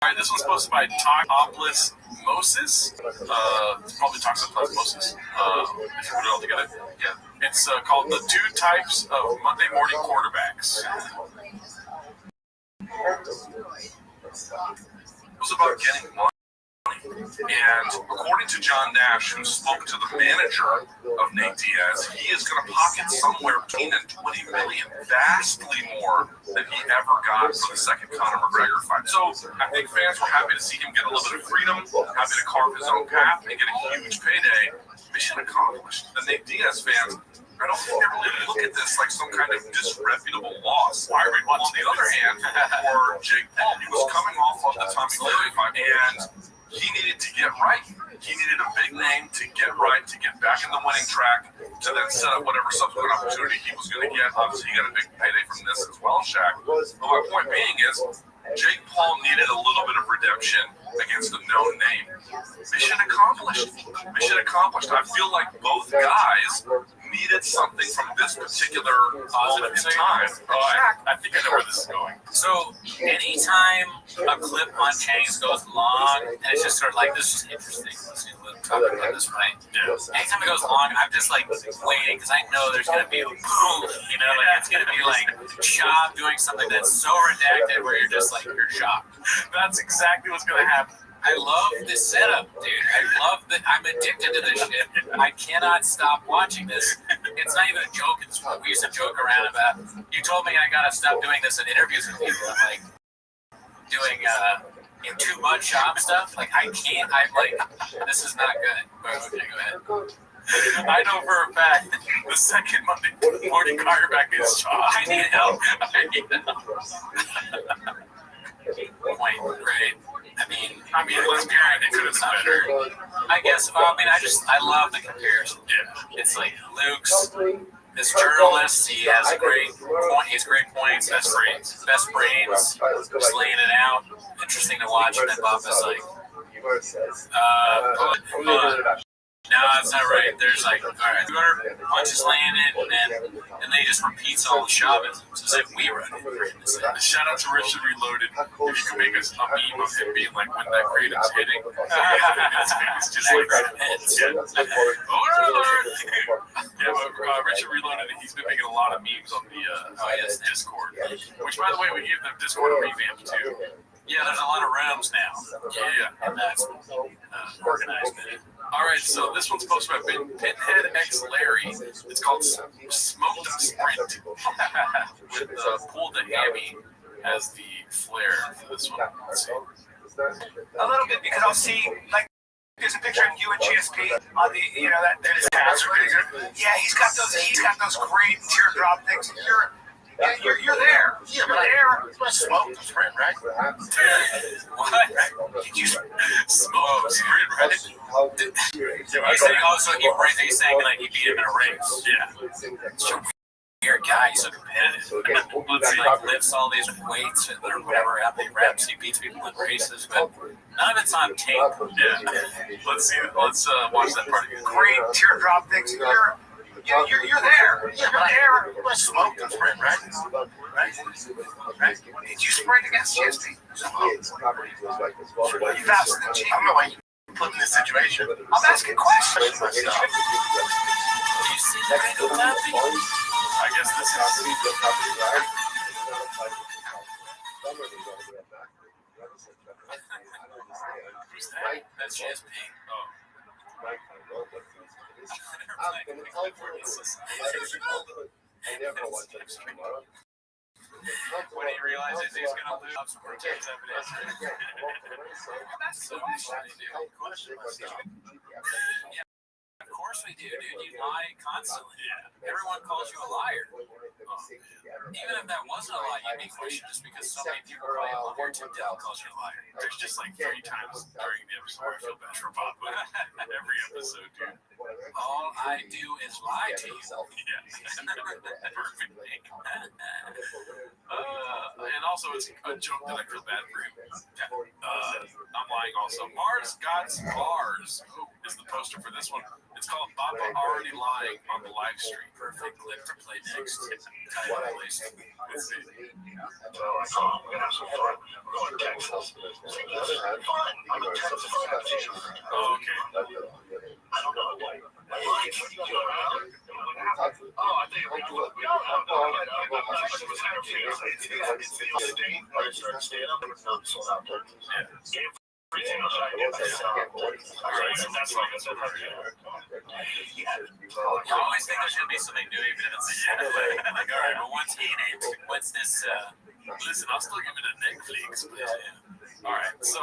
S17: Alright, this one's posted by Toxopoulos Moses. Probably Toxopoulos Moses. If you put it all together. Yeah. It's called The Two Types of Monday Morning Quarterbacks. It was about getting money. And according to John Nash, who spoke to the manager of Nate Diaz, he is going to pocket somewhere between $20 million, vastly more than he ever got for the second Conor McGregor fight. So I think fans were happy to see him get a little bit of freedom, happy to carve his own path, and get a huge payday. Mission accomplished. The Nate Diaz fans, I don't think they really look at this like some kind of disreputable loss. On the other hand, for Jake Paul, he was coming off of the Tommy Fury fight, and he needed to get right. He needed a big name to get right, to get back in the winning track, to then set up whatever subsequent opportunity he was going to get. Obviously, he got a big payday from this as well, Shaq. But my point being is, Jake Paul needed a little bit of redemption against a known name. Mission accomplished. Mission accomplished. I feel like both guys needed something from this particular moment in time. I think I know where this is going.
S16: So anytime a clip on Chang's goes long, and it's just sort of like, this is interesting. Let's talk about this way. Anytime it goes long, I'm just like waiting because I know there's going to be a boom. You know, like it's going to be like Shab doing something that's so redacted where you're just like, you're shocked.
S17: That's exactly what's going to happen.
S16: I love this setup, dude. I love that. I'm addicted to this shit. I cannot stop watching this. It's not even a joke. It's what we used to joke around about. You told me I gotta stop doing this in interviews with people. I'm like doing too much shop stuff. Like I can't. I'm like, this is not good. Okay, go ahead.
S17: I know for a fact the second Monday morning quarterback is shop.
S16: I need help. I need help. Point, right? I mean,
S17: let's be honest, it could have been better.
S16: I guess. I love the comparison.
S17: Yeah,
S16: it's like Luke's this journalist. He has a great point. He has great points. Best brains, just laying it out. Interesting to watch. And then Bob is like, no, that's not right. There's like, all right, 200 punches landed, and then he just repeats all the Shabbos. It's as if we run it.
S17: Shout out to Richard Reloaded. If you can make us a meme of him being like, when that kratom's hitting, it's just like, Richard Reloaded, he's been making a lot of memes on the Discord. Which, by the way, we gave the Discord a revamp too.
S16: Yeah, there's a lot of rooms now.
S17: Yeah.
S16: And that's organized.
S17: All right, so this one's posted by Pinhead X Larry. It's called Smoked Sprint with Pulled the Hammy as the flare for this one. Let's see.
S13: A little bit, because I'll see, like, there's a picture of you and GSP on the, you know, that is yeah, he's got those great teardrop things. You're there.
S10: Yeah, but I smoked the sprint, right?
S16: What? Did you smoke sprint, right? He's saying like he beat him in a race.
S17: Yeah.
S16: So weird guy. He's so competitive. He like lifts all these weights or whatever, how many reps he beats people in races, but none of it's on tape.
S17: Yeah. Let's see. Let's watch that part again.
S13: Great teardrop things. You're there.
S10: Yeah, but I smoked the sprint, right?
S13: Did you sprint against GSP? You faster than GSP.
S10: I don't know why you put in this situation.
S13: I'm asking questions.
S16: Do you see the video laughing?
S17: I guess this is.
S16: Who's that? That's GSP. Oh. When he realizes he's going to lose, more takes evidence. That's so funny, dude. Yeah, of course we do, dude. You lie constantly. Everyone calls you a liar. Even if that wasn't a lie, you'd be questioned just because so many people call you a liar. Tim Dell calls you a liar.
S17: There's just like 3 times during the episode where I feel bad for Bob. Every episode, dude.
S16: All I do is lie to you.
S17: Yeah. Perfectly. And also, it's a joke that I feel bad for him. I'm lying also. Mars God's Bars is the poster for this one. It's called Baba Already Lying on the live stream.
S16: Perfect clip to play next.
S17: Let's see.
S10: We're gonna have some fun. We're going to Texas. Fun. I'm in Texas.
S17: Oh, okay.
S10: I don't know why. Oh, I think we do it.
S16: You always think there should be something new, even if it's like, all right, but what's in it? What's this?
S17: Listen, I'll still give it a Netflix, but all right. So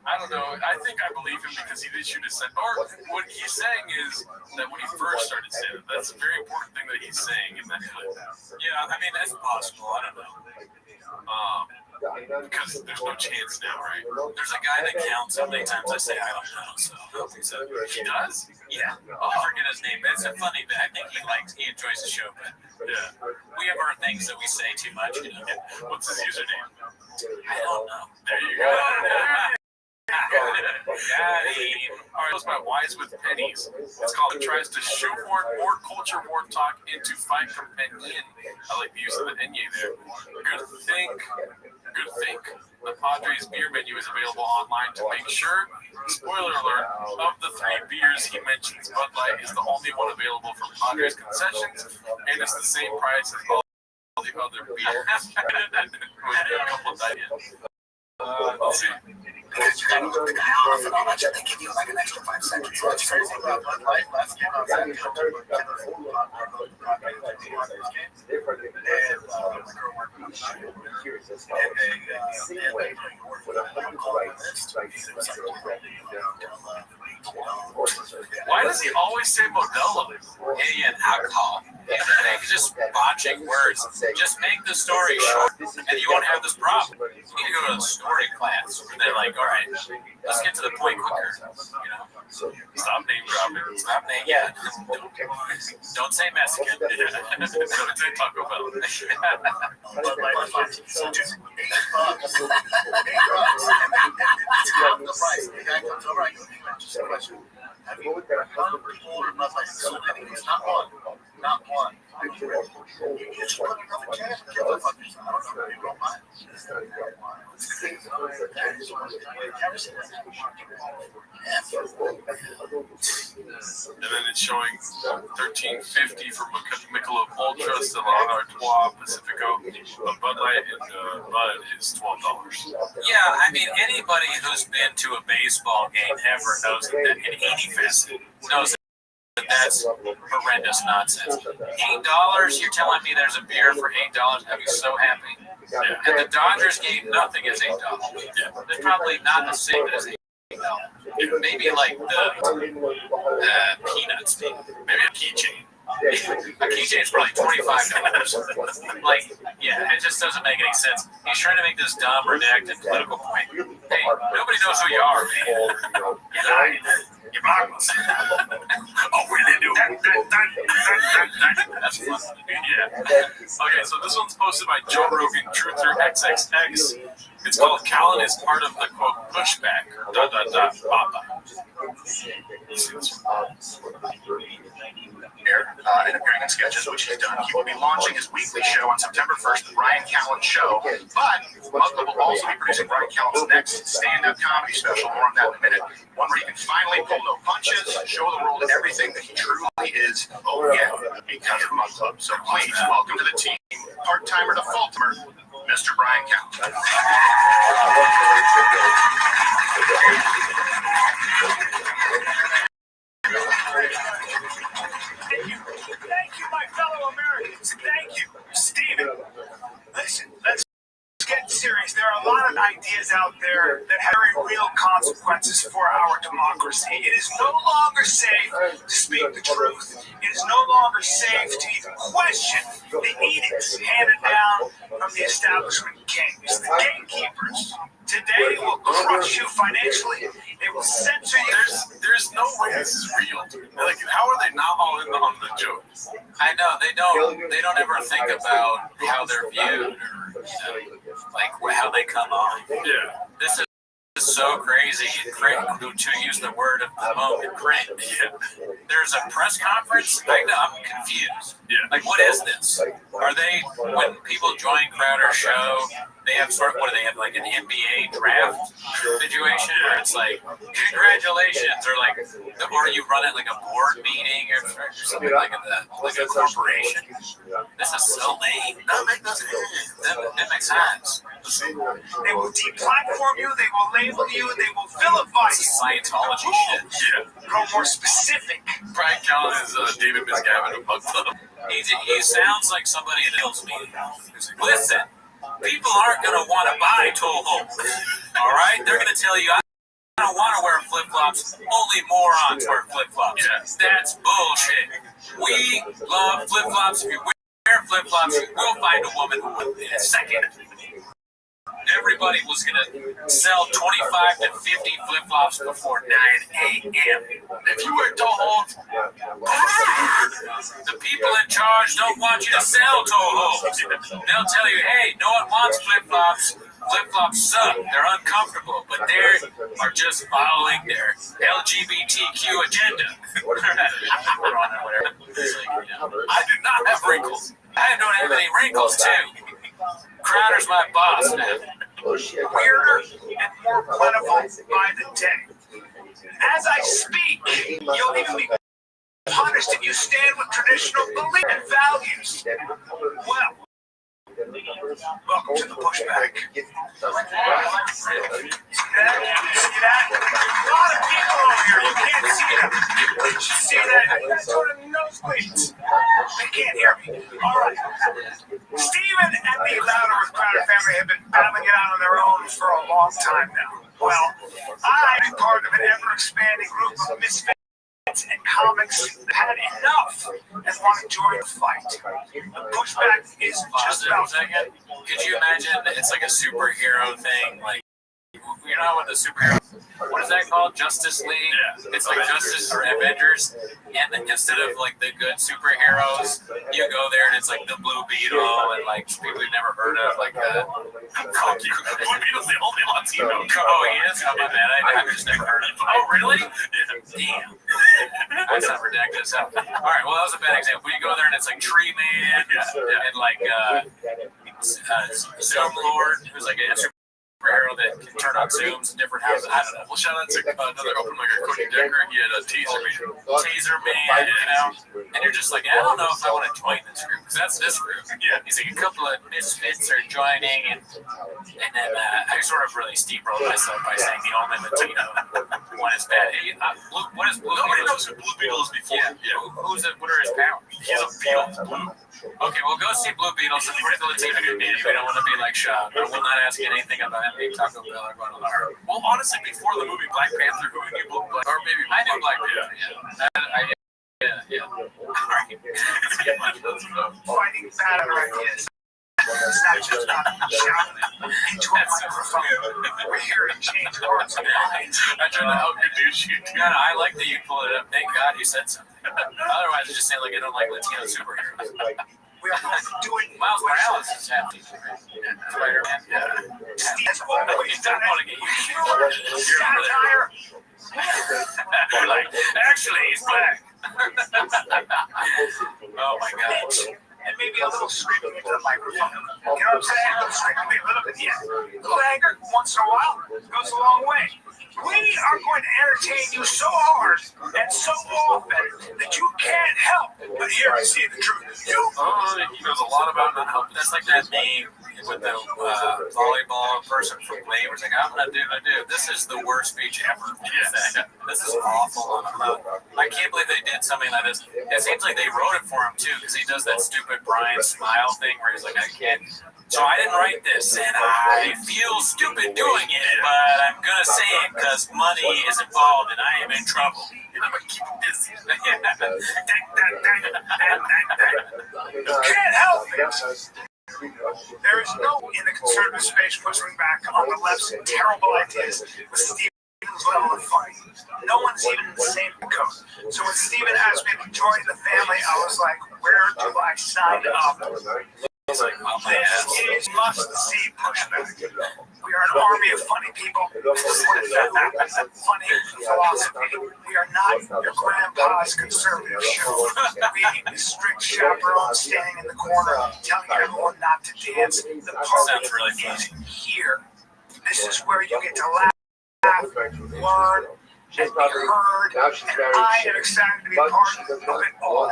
S17: I don't know. I think I believe him because he did shoot a set. Or what he's saying is that when he first started stand-up, that's a very important thing that he's saying in that clip.
S16: Yeah, I mean that's possible. I don't know.
S17: Because there's no chance now, right?
S16: There's a guy that counts how many times I say I don't know. So
S17: he does?
S16: Yeah. I forget his name, but it's a funny bit. I think he enjoys the show, but
S17: yeah,
S16: we have our things that we say too much. You know?
S17: What's his username?
S16: I don't know.
S17: There you go. Alright, it's about Wise with Pennies. It's called It Tries to Shoehorn More Culture War Talk into Fight Companion. I like the use of the Enye there. Good think. The Padres beer menu is available online to make sure. Spoiler alert, of the 3 beers he mentions, Bud Light is the only one available from Padres concessions, and it's the same price as all the other beers. With a couple of ideas. Let's see.
S10: Because you gotta look the guy off and all that shit. They give you like an extra 5 seconds. What's crazy about Bud Light, last game I was at, and my girl working on the shoot, and
S17: why does he always say Modelo?
S16: Idiot alcohol. He's just botching words. Just make the story short, and you won't have this problem. You need to go to a story class where they're like, all right, let's get to the point quicker. You know,
S17: stop name dropping.
S16: Stop name. Yeah. Don't say Mexican.
S17: Don't say Taco Bell.
S10: Have you ever gone to people or not like so many? It's not one. Not one. It's another chance to kill the fuckers. I don't know if you don't mind.
S17: And then it's showing $13.50 for Michelob Ultra, Stella Artois, Pacifico. But Bud Light and Bud is $12.
S16: Yeah, I mean, anybody who's been to a baseball game ever knows that in any facet knows that that's horrendous nonsense. $8? You're telling me there's a beer for $8? I'd be so happy. Yeah. At the Dodgers game, nothing is $8. Yeah. There's probably not the same as $8. Maybe like the peanuts, maybe a keychain. A keychain is probably $25. Like, yeah, it just doesn't make any sense. He's trying to make this dumb, redacted political point. Hey, nobody knows who you are, man. You're lying. You're blockless. Oh, really do. That's fun. Yeah. Okay, so this one's posted by Joe Rogan, Truther XXX. It's called Callan is part of the quote pushback. Papa.
S11: And appearing in sketches, which he's done. He will be launching his weekly show on September 1st, The Brian Callen Show. But Mugler will also be producing Brian Callen's next stand-up comedy special. More on that in a minute. One where he can finally pull no punches, show the world everything that he truly is. Oh yeah, a cut of Mug Club. So please, welcome to the team, part-timer to full-timer, Mr. Brian Callen.
S9: Thank you, my fellow Americans. Thank you, Stephen. Listen, let's get serious. There are a lot of ideas out there that have very real consequences for our democracy. It is no longer safe to speak the truth. It is no longer safe to even question the edicts handed down from the establishment kings, the gatekeepers. Today will crush you financially. They will censor you.
S17: There's no way this is real. Like, how are they not all in on the joke?
S16: I know they don't ever think about how they're viewed or like how they come on.
S17: Yeah.
S16: This is so crazy and to use the word of the moment, cringe.
S17: Yeah.
S16: There's a press conference. I'm confused.
S17: Yeah.
S16: Like, what is this? Are they, when people join Crowder's show, they have sort of, what do they have, like an NBA draft situation where it's like, congratulations, or like, or you run it like a board meeting or something like a corporation. This is so lame. That makes sense.
S9: They will deplatform you, they will label you, they will vilify
S16: This
S9: you.
S16: is Scientology shit.
S17: Yeah.
S9: Go more specific.
S17: Brian Callen is David Misgavin of Mug Club.
S16: He sounds like somebody in a Hills meeting. Listen, people aren't going to want to buy Toho. All right? They're going to tell you, I don't want to wear flip-flops. Only morons wear flip-flops.
S17: Yeah.
S16: That's bullshit. We love flip-flops. If you wear flip-flops, you will find a woman who will in a second. Everybody was going to sell 25 to 50 flip-flops before 9 a.m.
S17: If you wear Toho,
S16: the people in charge don't want you to sell Toho. They'll tell you, hey, no one wants flip-flops. Flip-flops suck. They're uncomfortable, but they are just following their LGBTQ agenda. I do not have wrinkles. I don't have any wrinkles, too. Crowder's my boss now.
S7: Weirder and more plentiful by the day. As I speak, you'll even be punished if you stand with traditional beliefs and values. Well, welcome to the pushback. See that? A lot of people over here, you can't see them. See that? That's sort of nosebleeds. They can't hear me. All right. Steven and the Louder with Crowder family have been battling it out on their own for a long time now. Well, I'm part of an ever-expanding group of misfits and comics that had enough and want to join the fight. The pushback is just about.
S16: Could you imagine? It's like a superhero thing, like. You know what the superhero, what is that called? Justice League? Yeah. It's like Justice or Avengers, and then instead of like the good superheroes, you go there and it's like the Blue Beetle and like people you've never heard of, like Blue Beetle's the only Latino. Oh, he is? Oh, my bad. I've just never heard of him. Oh, really? Yeah. Damn. That's not ridiculous. All right, well, that was a bad example. You go there and it's like Tree Man and like Zoom Lord, who's like a superhero that can turn on Zooms in different houses. I don't know. Well, shout out to another open micer, Cody Decker. He had a teaser man, you know? And you're just like, I don't know if I want to join this group, because that's this group. Yeah. He's like, a couple of misfits are joining, and then I sort of really steamrolled myself by saying the only Latino one is bad. Hey, what is Blue Beetle? Nobody knows who Blue Beetle is before. Yeah. What are his powers? He's a beetle. Blue. Okay, well, go see Blue Beetle, support the Latino community. We don't want to be like shocked. I will not ask anything about him being Taco Bell or Guadalajara.
S17: Well, honestly, before the movie Black Panther, who knew Black, or maybe
S16: I knew Black Panther. Yeah. All right.
S7: Fighting bad ideas. It's not just about shouting into a microphone. We're here to change hearts and minds.
S17: I try to outproduce you.
S16: No, I like that you pulled it up. Thank God you said something. Otherwise, I just say like I don't like Latino superheroes.
S7: We are doing
S16: Miles Morales is happy. Spider-Man.
S7: Steve has always done it. Humor, satire.
S16: Actually, he's black. Oh my God.
S7: And maybe a little screaming into the microphone. You know what I'm saying? A little screaming, a little bit, yeah. A little anger once in a while goes a long way. We are going to entertain you so hard and so often that you can't help but hear and see the truth.
S17: He knows a lot about not helping.
S16: That's like that meme with the volleyball person from Glee. It's like, I'm going to do. This is the worst speech ever. Yes. This is awful. I can't believe they did something like this. It seems like they wrote it for him, too, because he does that stupid Brian Smile thing where he's like, I can't. So I didn't write this, and I feel stupid doing it, but I'm going to say it because money is involved and I am in trouble. And I'm going to keep it busy.
S7: You can't help it. There is no in the conservative space pushing back on the left's terrible ideas with Stephen's level of fight. No one's even in the same code. So when Stephen asked me to join the family, I was like, where do I sign up?
S16: He's like, well,
S7: This is must-see pushback. We are an army of funny people with funny philosophy. We are not your grandpa's conservative show. We strict chaperones standing in the corner telling everyone not to dance. The party
S16: really
S7: is here. This is where you get to laugh, learn, and be heard, and I am excited to be part of it all. I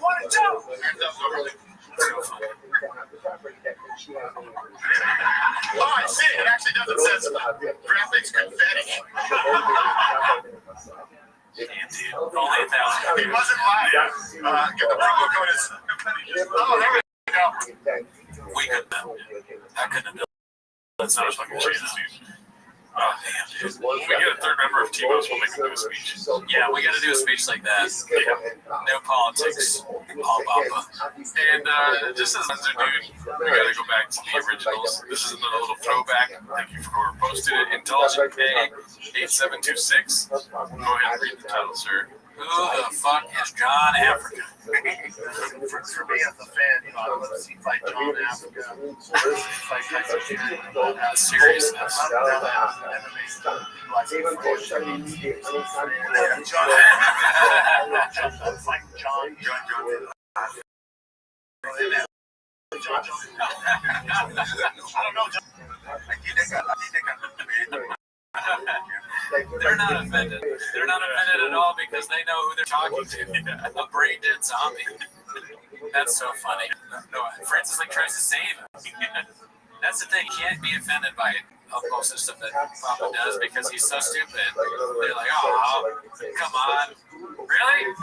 S7: want a dove.
S11: Oh, I see. It actually does. It says graphics confetti.
S16: Only 1,000.
S11: He wasn't lying. Get the promo code is. Oh, there we go.
S16: We couldn't have. I couldn't have done. That's not a fucking Jesus.
S17: Oh, damn, dude. If we get a third member of T-Bo's, we'll make him do a speech.
S16: Yeah, we got to do a speech like that. No politics, all Baba.
S17: And just as a dude, we gotta go back to the originals. This is another little throwback. Thank you for whoever posted it. Intelligent K 8726. Go ahead and read the title, sir.
S16: Who the fuck is John Africa?
S10: For me as a fan, I love to see fight John Africa. Fight Tyson Fury.
S16: Seriousness. They're not offended. They're not offended at all because they know who they're talking to. A brain dead zombie. That's so funny. No, Francis like tries to save him. That's the thing. He can't be offended by most of the stuff that Papa does because he's so stupid. They're like, oh, come on. Really?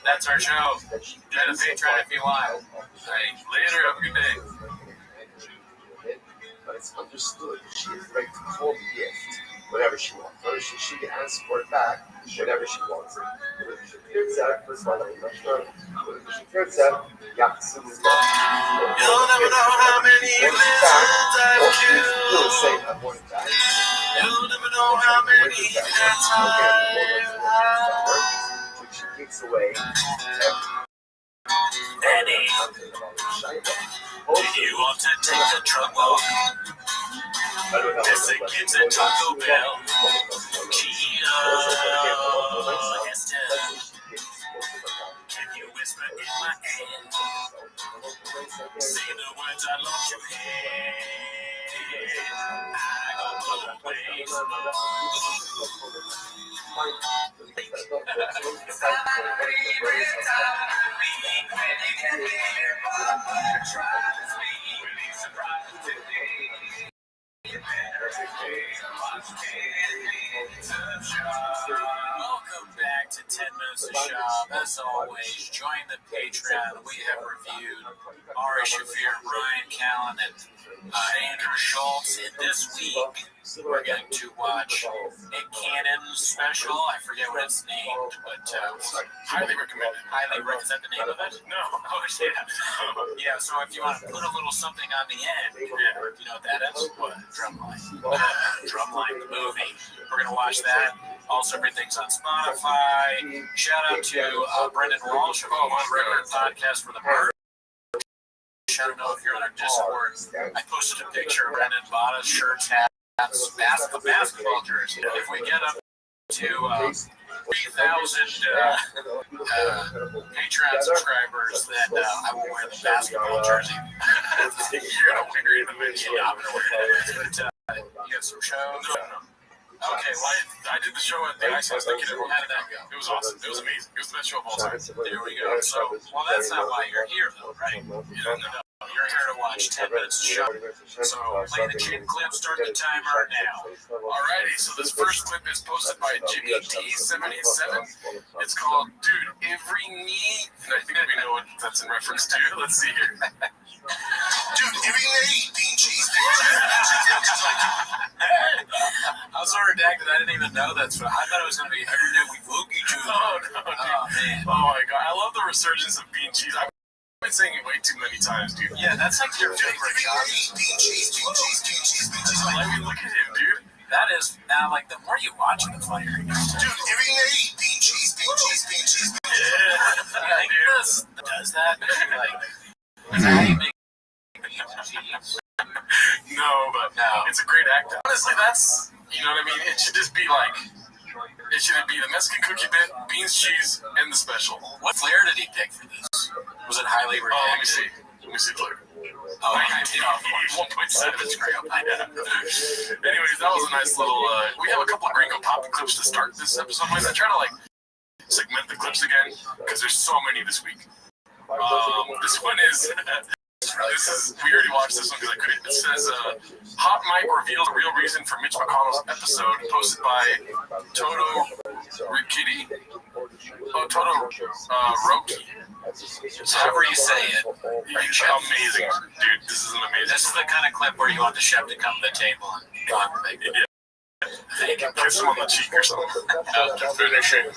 S16: That's our show. Join the Patreon if you want. Hey, later. Have a good day.
S15: But it's understood that she is ready to call the gift whenever she wants. Or she can ask for it back whenever she wants it. You'll never know
S9: how many lessons I've killed. You'll never know how many hands
S15: which she takes away.
S16: Annie, do you want to take the truck walk? There's a kids at Taco Bell. Cheetah, Esther. Can you whisper in my ear? Say the words I love to hear. I go both ways. Welcome back to 10 Minutes of Shop. As always, join the Patreon. We have reviewed Ari Shafir, Brian Callen, and Andrew Schultz. And this week, we're going to watch a Canon special. I forget what it's named, but
S17: highly recommended.
S16: Highly recommended. Is that the name of it?
S17: No.
S16: Oh, yeah. Yeah, so if you want to put a little something on the end, you know what that is? What? Drumline. Drumline, the movie. We're going to watch that. Also, everything's on Spotify. Shout out to Brendan Walsh of the Record Podcast for the merch. I don't know if you're on our Discord. I posted a picture of Brendan bought us shirts, hats, basketball jersey. If we get up to 3,000 Patreon subscribers, then I will wear the basketball jersey.
S17: You're going to wear it in the video.
S16: Yeah, I'm going to wear it. But you got some shows?
S17: No. Okay, well, I did the show at the Ice House. How did that go? It was awesome. It was amazing. It was the best show of all time.
S16: There we go. So, well, that's not why you're here, though, right?
S17: No.
S16: You're here to watch 10 Minutes of Shop. So, play the chin clip, start the timer now.
S17: Alrighty, so this first clip is posted by Jimmy T787. It's called Dude, Every Knee. And I think we know what that's in reference to. Let's see here.
S10: Dude, every knee, bean cheese,
S16: I was so redacted, I didn't even know that's what I thought it was going to be every day we look each other.
S17: Oh, no, dude.
S16: Oh, man.
S17: Oh, my God. I love the resurgence of bean cheese. I've been saying it way too many times, dude.
S16: Yeah, that's like your favorite job.
S10: bean cheese.
S17: I mean, look at him, dude.
S16: That is, now, like, the more you watch it, the funnier it gets.
S10: Dude, every knee, bean cheese.
S16: Yeah, like this does that, but you, like, is that how you make bean cheese?
S17: No, but it's a great act. Honestly, that's, you know what I mean? It should just be like, it should be the Mexican cookie bit, beans, cheese, and the special.
S16: What flavor did he pick for this? Was it highly redacted?
S17: Oh, let me see flavor.
S16: Oh, 1.7 is great.
S17: Anyways, that was a nice little, we have a couple of Gringo Pop clips to start this episode with. I try to, like, segment the clips again, because there's so many this week. This one is... we already watched this one because I couldn't. It says, Hot Mike revealed the real reason for Mitch McConnell's episode, posted by Toto Rikiti. Oh, Toto Roki.
S16: However you say it.
S17: Amazing, dude. This is an amazing.
S16: This is the kind of clip where you want the chef to come to the table and conversate.
S17: Yeah. Kiss him on the cheek or something. After finishing the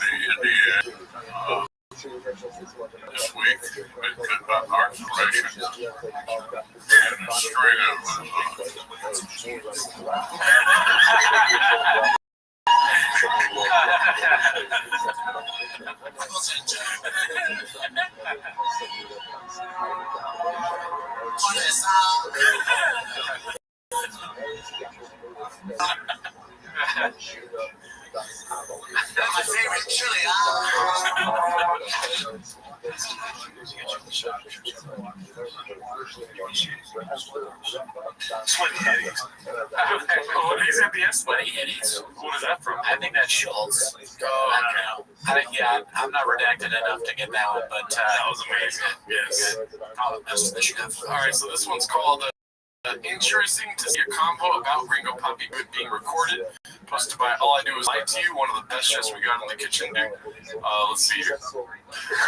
S17: this week, with good observations and a string
S19: My favorite chili.
S17: Sweaty Hitties. Oh, he's at the Sweaty Hitties. What is that from?
S16: I think that's Schultz. I'm not redacted enough to get that one, but
S17: that was amazing. Yes.
S16: Probably best of the chef.
S17: All right, so this one's called Interesting to See a Combo About Gringo Poppy being recorded. Posted by All I Do Is Lie to You, one of the best chefs we got in the kitchen, dude. Let's see here.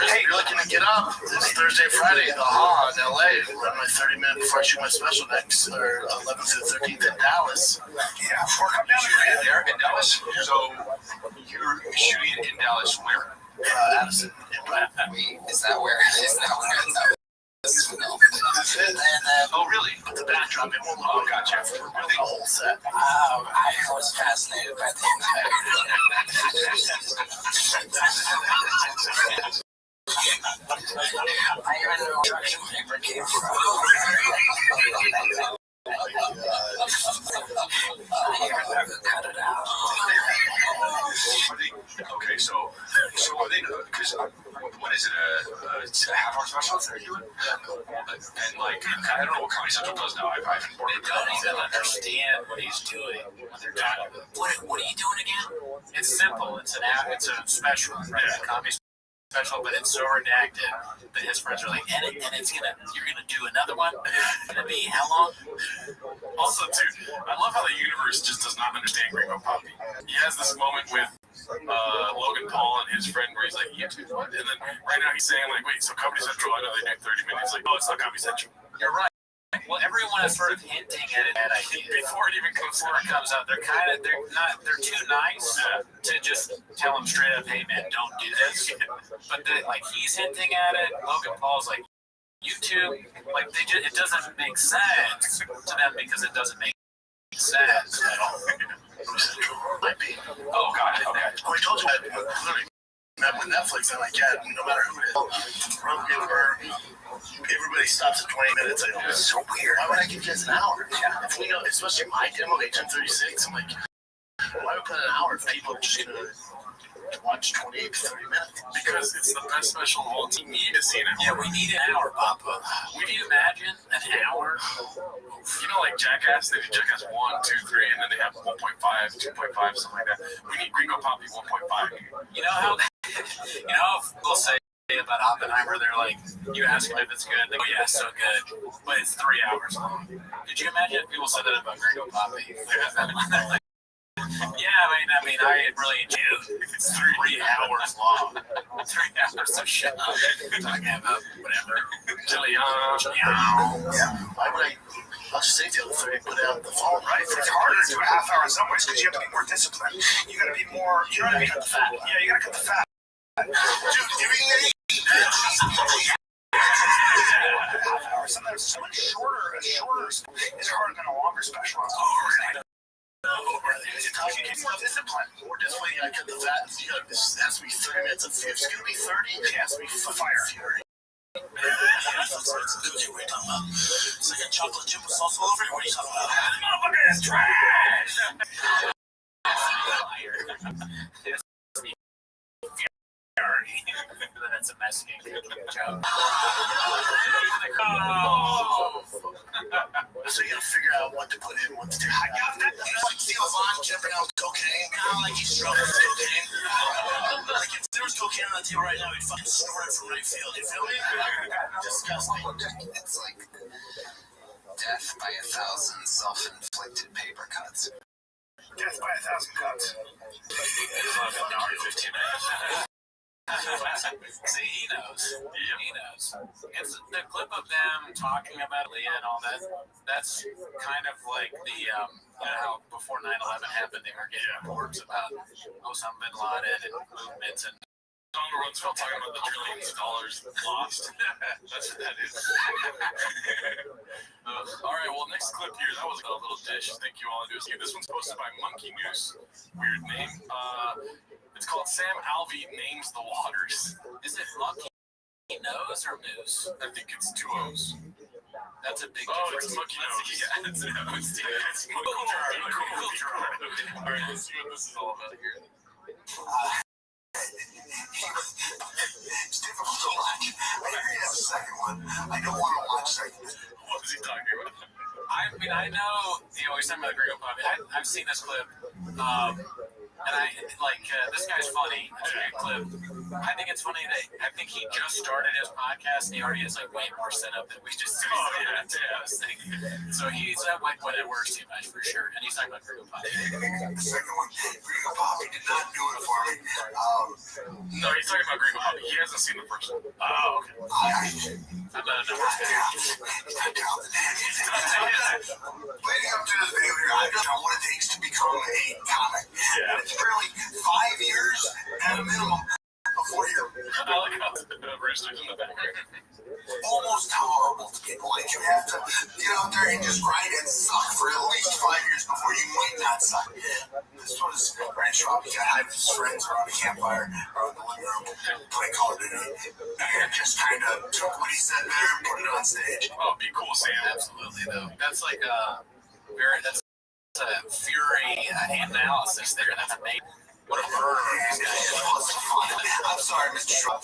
S10: Hey, you're looking to get up this Thursday, Friday, the Ha in LA. Run my 30-minute before I shoot my special next, or 11th to the 13th in Dallas.
S19: Yeah, or come down to there in Dallas. So you're shooting in Dallas where?
S10: Addison.
S19: Is that where? No. Oh, really?
S10: But the backdrop, it won't look
S19: Oh, gotcha.
S10: really a whole set.
S19: I was fascinated by the I even know construction paper came from. Cut it out. Okay, so are they? Because what is it? It's a half-hour special they're doing, and like I don't know what Comedy Central does now. I haven't worked with
S16: Don't even understand what he's doing when they're talking. What are you doing again? It's simple. It's a special, right? It's a comedy special, but it's so redacted that his friends are like, and you're gonna do another one. It's gonna be how long?
S17: Also, dude, I love how the universe just does not understand Gringo Poppy. He has this moment with Logan Paul and his friend where he's like, YouTube, what? And then right now he's saying like, wait, so Comedy Central, I know they do 30 minutes. Like, oh, it's not Comedy Central.
S16: You're right. Well, everyone is sort of hinting at it.
S17: Before it even comes
S16: out, they're too nice to just tell him straight up, hey man, don't do this. But he's hinting at it. Logan Paul's like, YouTube, it doesn't make sense to them because it doesn't make sense at all.
S17: Oh god, okay.
S10: I told you I literally met with Netflix and no matter who it is, Rogan or everybody stops at 20 minutes. It's so weird. Why would I give you guys an hour? Yeah. If we know, especially my demo, Agent 36, I'm like, why would I put an hour if people are just gonna watch 28 to 30 minutes?
S17: Because it's the best special of all time. We need to see an hour.
S16: Yeah, we need an hour, Papa. Would you imagine an hour?
S17: You know, like Jackass, they do Jackass 1, 2, 3, and then they have 1.5, 2.5, something like that. We need Gringo Poppy 1.5.
S16: You know how they'll say about Oppenheimer, they're like, you ask them if it's good, they go, yeah, so good, but it's 3 hours long. Could you imagine if people said that about Gringo Poppy? Yeah, I mean, I really do. It's 3 hours long. 3 hours of shit. Talking about whatever.
S17: Chili.
S10: Yeah. Why would I? I'll just say the other 30 put it out the phone, right?
S19: It's harder to do a half hour in some ways because you have to be more disciplined. You got to be more. You know what I mean? Cut the fat. Yeah, you got to cut the fat. Dude, half hour. Sometimes so much shorter. A shorter is harder than a longer special.
S10: It's more discipline. More discipline. You gotta cut the fat. This has to be 30 minutes of. If it's gonna be 30, it has to be fire.
S19: It's like a chocolate chip with sauce all over it. What are you talking about? Motherfucker, it's trash!
S16: That's a Mexican joke.
S10: So you gotta figure out what to put in, what to do. I got that. Like Theo Von jumping out with cocaine. Like he's struggling with cocaine. Like if there was cocaine on the table right now, he'd fucking snort it from right field. You feel me? Disgusting.
S19: It's like death by 1,000 self-inflicted paper cuts.
S10: Death by 1,000 cuts.
S17: It's 1 hour and 15 minutes.
S16: See, he knows. He knows. It's the clip of them talking about Leah and all that. That's kind of like the, you know, how before 9/11 happened, they were getting reports about Osama bin Laden and movements and.
S17: Donald Rumsfeld talking about the trillions of dollars lost. That's what that is. All right, well, next clip here. That was a little dish. Thank you all. This one's posted by Monkey News. Weird name. It's called Sam Alvey Names the Waters.
S16: Is it Monkey Nose or Moose?
S17: I think it's 2 O's.
S16: That's a big
S17: difference.
S16: difference.
S17: It's Monkey Nose. Yeah, it's Nose. It's Cool Jar. All right, let's see what this is all about here.
S10: It's difficult to watch. I hear you have a second one. I don't want to watch seconds.
S17: What is he talking about?
S16: I mean, I know, you know, he's talking about the Gringo Pop. I've seen this clip, and I, like, this guy's funny. It's a good clip. I think it's funny that I think he just started his podcast, and he already has, like, way more setup than we just So he's like, when it works too much, for sure. And he's talking about Gringo Pop.
S10: The second one, Gringo Pop, he did not do it for me.
S17: No, he's talking about Gringo Pop. He hasn't seen the first one. Oh, okay.
S10: I'm not leading up to this video here, I don't know what it takes to become a comic. Yeah. It's really 5 years at a minimum before you're almost tolerable to people. Like, you have to get out there and just grind and suck for at least 5 years before you might not suck. This was Brand Schwab. He got high with his friends around the campfire, around the living room, play Call of Duty, and just kind of took what he said there and put it on stage.
S17: Oh, be cool, Sam.
S16: Absolutely, though. That's like that's a Fury analysis there. That's amazing. What a murderer this guy is.
S10: I'm sorry, Mr. Schwab. I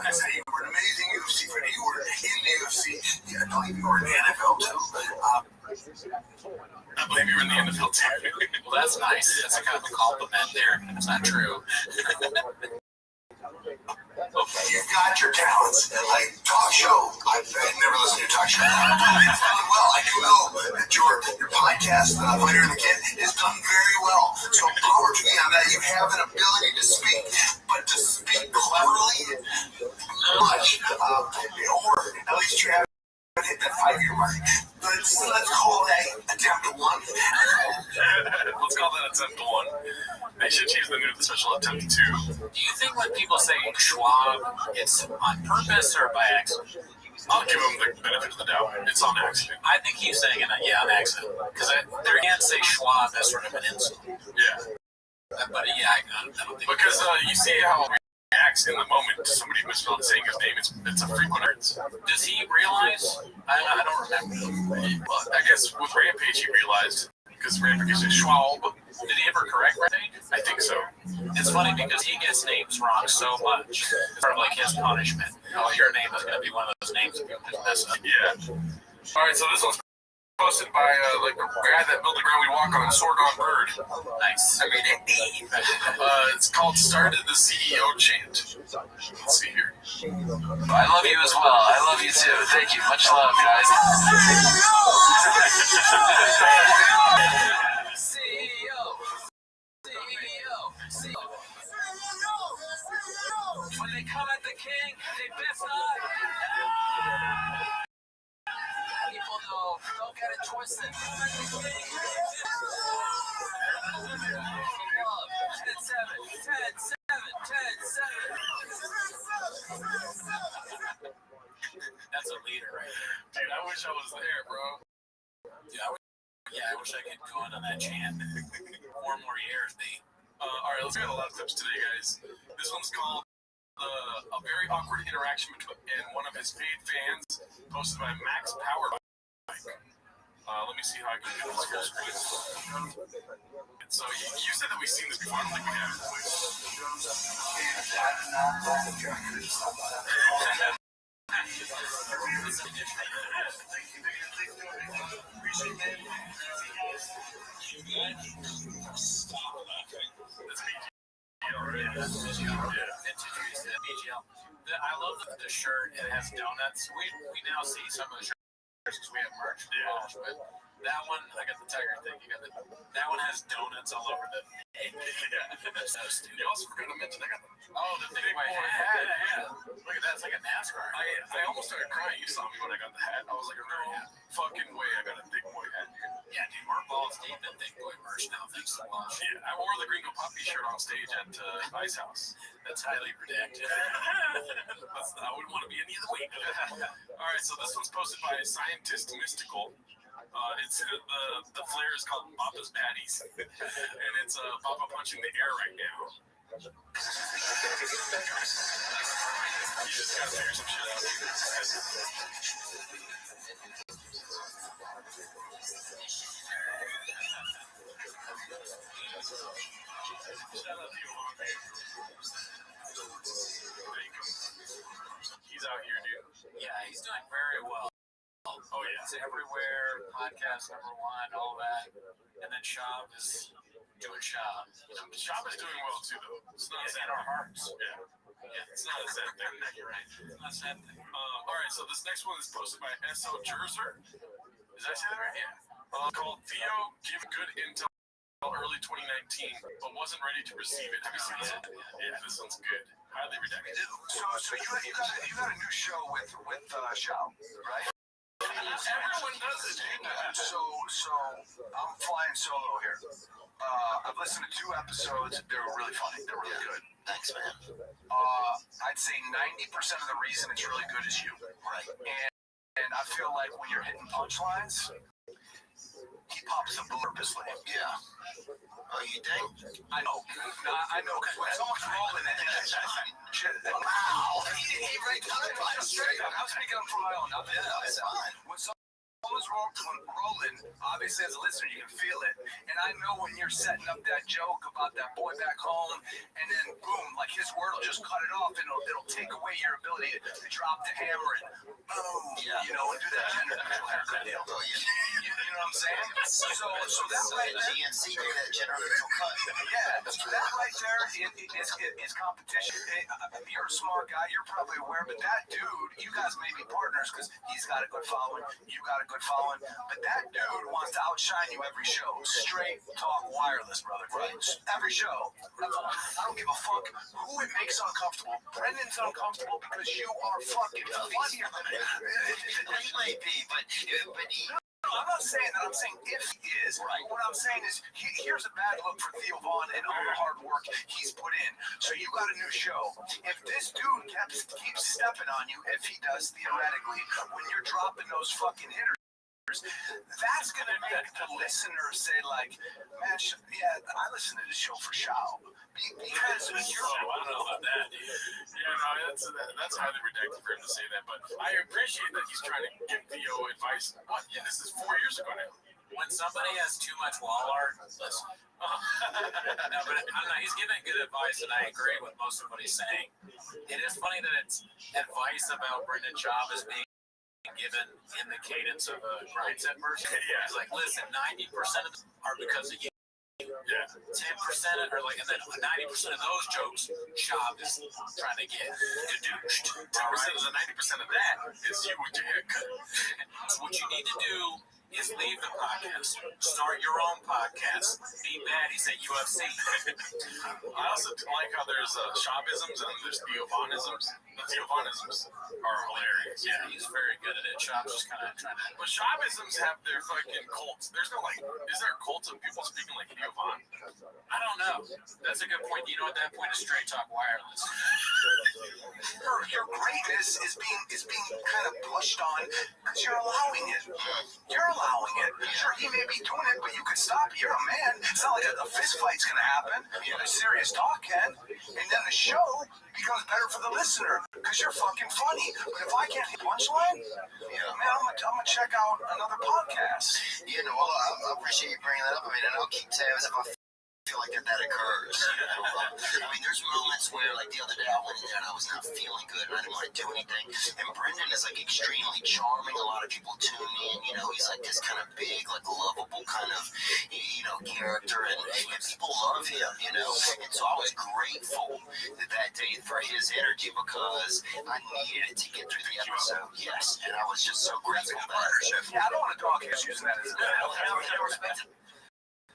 S10: said you were an amazing UFC fighter. You were in the UFC. Yeah, I believe you were in the NFL too.
S17: I believe you were in the NFL too.
S16: Well, that's nice. That's a kind of a compliment there. It's not true.
S10: You've got your talents. Like talk show. I've never listened to your talk show. It's done well. I do know that your podcast, Fighter and the Kid, is done very well. So power to you on that. You have an ability to speak, but to speak cleverly, much. Or at least you have hit that 5-year mark. Let's call that attempt to one.
S17: Let's call that attempt to one. They should change the new special attempt to 2.
S16: Do you think when people say Schwab, it's on purpose or by accident?
S17: I'll give him the benefit of the doubt. It's on accident.
S16: I think he's saying it, on accident. Because they can't say Schwab as sort of an insult.
S17: Yeah.
S16: But yeah, I don't think.
S17: Because you see how he reacts in the moment to somebody misspelled saying his name. It's a frequent occurrence.
S16: Does he realize? I don't remember.
S17: Well, I guess with Rampage he realized. Because Rampage is Schwab.
S16: Did he ever correct Rampage?
S17: I think so.
S16: It's funny because he gets names wrong so much. It's sort of like his punishment. Oh, your name is going to be one of those names if you just mess up.
S17: Yeah. All right, so this one's posted by like the guy that built the ground we walk on, Sorgon Bird.
S16: Nice.
S17: I mean, it's called Started the CEO Chant. Let's see here.
S16: I love you as well. I love you too. Thank you. Much love, guys. When they come at the king, they best not. People know, don't get it twisted. 10-7, 10-7. That's a leader right there.
S17: Dude, I wish I was there, bro.
S16: Dude, I wish I could go in on that chant. 4 more years, B.
S17: All right, let's get a lot of tips today, guys. This one's called A Very Awkward Interaction Between One of His Paid Fans, posted by Max Powerbike. Let me see how I can get this full screen. So you said that we've seen this before. I don't think we have. Stop laughing. That's BGL.
S16: I love the shirt. It has donuts. We now see some of the shirts because we have merch. But That one, I got the tiger thing. You got that one has donuts all over the. Yeah. So stupid.
S11: You also forgot to mention I got
S16: the thing in my hat. Yeah. Look at that. It's like a NASCAR.
S11: I almost started crying. You saw me when I got the hat. I was like, no fucking way I got a Thick Boy hat.
S16: Yeah, dude, we're balls deep in Thick Boy merch now. Thanks so much.
S11: Yeah, I wore the Gringo Puppy shirt on stage at Ice House.
S16: That's highly redacted. I wouldn't want to be any of the way.
S11: All right, so this one's posted by Scientist Mystical. It's the flare is called Papa's Patties, and it's Papa punching the air right now. You just gotta figure some shit out. Shout out to you, he's out here, dude.
S16: Yeah, he's doing very well.
S11: Oh yeah,
S16: it's everywhere. Podcast #1, all that, and then Shab is doing Shab.
S11: Shab is doing well too, though. It's not
S16: in our hearts.
S11: Yeah, it's not a sad thing.
S16: You're right. It's not a sad thing.
S11: All right, so this next one is posted by S.O. Jerzer. Did I say that right? Yeah. Called Theo Give Good Intel early 2019, but wasn't ready to receive it. Have you seen this? Yeah, this one's good. Highly redacted.
S3: So you got a new show with Shao, right?
S11: Everyone does it, dude.
S3: So I'm flying solo here. I've listened to 2 episodes. They're really funny. They're really good.
S10: Thanks, man.
S3: I'd say 90% of the reason it's really good is you.
S10: Right.
S3: And I feel like when you're hitting punchlines, he pops them purposely.
S10: Yeah. Oh, you think?
S3: I know. I know, because when someone's rolling and shit.
S10: Wow. He right
S3: straight up. I'm speaking up from my own.
S10: That's fine.
S3: When someone's rolling, obviously as a listener, you can feel it. And I know when you're setting up that joke about that boy back home, and then boom, like his word will just cut it off, and it'll take away your ability to drop the hammer and boom, you know, and do that generational haircut deal.
S10: Oh, yeah.
S3: You know what I'm saying? So that right there.
S10: GNC did that generational cut.
S3: Yeah, so that right there is competition. You're a smart guy. You're probably aware, but that dude, you guys may be partners because he's got a good following. You got a good following, but that dude wants to outshine you every show. Straight talk wireless, brother. Right. Every show. I don't give a fuck who it makes uncomfortable. Brendan's uncomfortable because you are fucking funnier than him.
S10: He might be, but he...
S3: No, I'm not saying that. I'm saying if he is. Right. What I'm saying is, here's a bad look for Theo Vaughn and all the hard work he's put in. So you got a new show. If this dude keeps stepping on you, if he does theoretically, when you're dropping those fucking hitters, that's going to make the listener say, like, man, I listen to this show for Shao. Because
S11: I don't know about that. Yeah, no, that's highly redacted for him to say that, but I appreciate that he's trying to give Theo advice. What? Yeah, this is 4 years ago now.
S16: When somebody has too much wall art, listen. No, but I don't know. He's giving good advice, and I agree with most of what he's saying. It is funny that it's advice about Brendan Schaub is being given in the cadence of a grind set version.
S11: Yeah.
S16: He's like, listen, 90% of them are because of you.
S11: Yeah.
S16: 10% or like, and then 90% of those jokes, Schaub is trying to get gadooshed.
S11: 10% of the 90% of that is you with your haircut.
S16: So what you need to do is leave the podcast, start your own podcast, be baddies at UFC.
S11: I also like how there's Schaubisms and there's Theophonisms. The Theophonisms are hilarious.
S16: Yeah, he's very good at it. Schaub's just kind of trying to...
S11: But Schaubisms have their fucking cults. There's no, like, is there a cult of people speaking like Theophon?
S16: I don't know. That's a good point. You know, at that point, it's straight talk wireless.
S3: Your greatness is being kind of pushed on because you're allowing it. You're allowing it. Sure, he may be doing it, but you could stop it. You're a man. It's not like a fist fight's going to happen. A serious talk can. And then the show becomes better for the listener because you're fucking funny. But if I can't hit punchline, man, I'm gonna check out another podcast.
S10: You know, well, I appreciate you bringing that up. I mean, and I'll keep tabs if I feel
S1: feel like that occurs. You know? I mean, there's moments where, like the other day, I went in there and I was not feeling good and I didn't want to do anything. And Brendan is like extremely charming. A lot of people tune in. You know, he's like this kind of big, like lovable kind of, character, and people love him. You know, and so I was grateful that day for his energy because I needed it to get through the episode. Yes, and I was just so grateful for that.
S16: Yeah, I don't want to talk issues that is.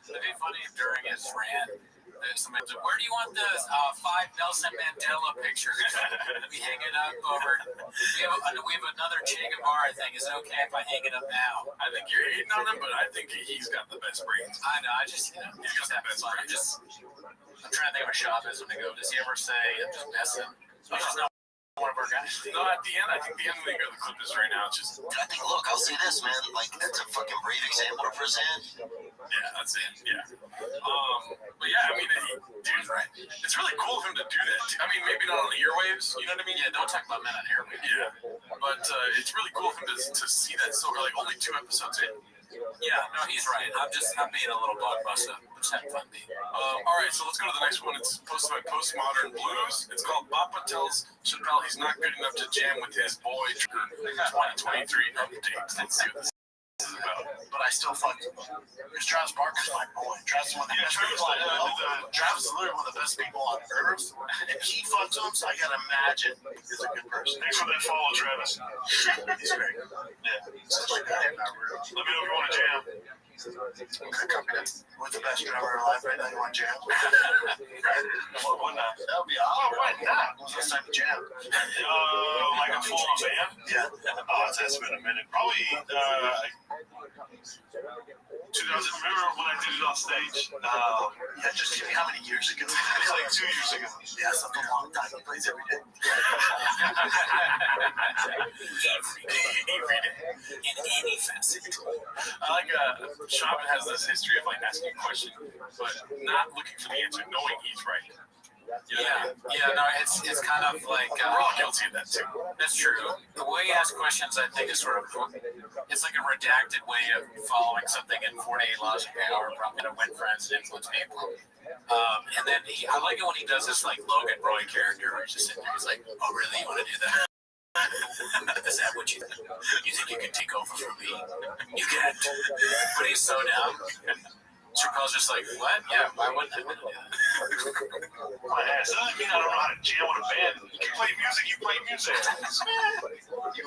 S16: It'd be funny if during his rant, somebody said, "Where do you want the 5 Nelson Mandela pictures?" We hang it up over. We have another Che Guevara thing. Is it okay if I hang it up now?
S17: I think you're hating on him, but I think he's got the best brains.
S16: I know. I just, he's just having fun. I'm trying to think of a Chavez when they go. Does he ever say, "I'm just messing"? He's just not one of our guys.
S17: No, at the end, I think the ending of the clip is right now. It's just.
S1: I think, look, I'll say this, man. Like, that's a fucking brave example to present.
S17: Yeah, that's it. Yeah. But yeah, I mean, dude, right? It's really cool of him to do that. I mean, maybe not on the airwaves. You know what I mean?
S16: Yeah, don't talk about men on airwaves.
S17: Yeah, but it's really cool of him to see that. So like only 2 episodes in.
S16: Yeah, no, he's right. I'm being a little blockbuster. Just having fun being.
S17: All right, so let's go to the next one. It's posted by Postmodern Blues. It's called Papa Tells Chappelle He's Not Good Enough to Jam with His Boy 2023 update. Let's see what this is about.
S10: But I still fuck him. Because Travis Barker's my boy. Travis is one of the best people I know. Travis is literally one of the best people on earth. If he fucks him, so I gotta imagine he's a good person.
S18: Thanks for that follow, Travis.
S10: He's great. Yeah. Such a guy. Let me know if you want to jam. Okay, copy that. With the best drummer alive right now, you want to jam?
S18: Why not?
S10: That would be, why not? What's this type of jam?
S18: Like a full-on band?
S10: Yeah.
S18: It's been a minute. Probably 2000. Remember when I did it on stage?
S10: Yeah, just tell me how many years ago?
S18: It was like 2 years ago.
S10: Yeah, something long time. He plays every day.
S16: Every day. In any facet.
S17: I like Shaman has this history of like asking a question, but not looking for the answer, knowing he's right.
S16: Yeah, no, it's kind of like
S17: we're all guilty of that too.
S16: That's true. The way he asks questions, I think, is sort of it's like a redacted way of following something in 48 Laws of Power, probably to win friends and influence people. And then I like it when he does this like Logan Roy character, where he's just sitting there, he's like, "Oh, really? You want to do that? Is that what you think you can take over from me? You can't." But he's so down. Chappelle's just like, "What? Yeah, why wouldn't I do that?"
S18: My ass. That doesn't mean I don't know how to jam with a band. You play music, you play music. You can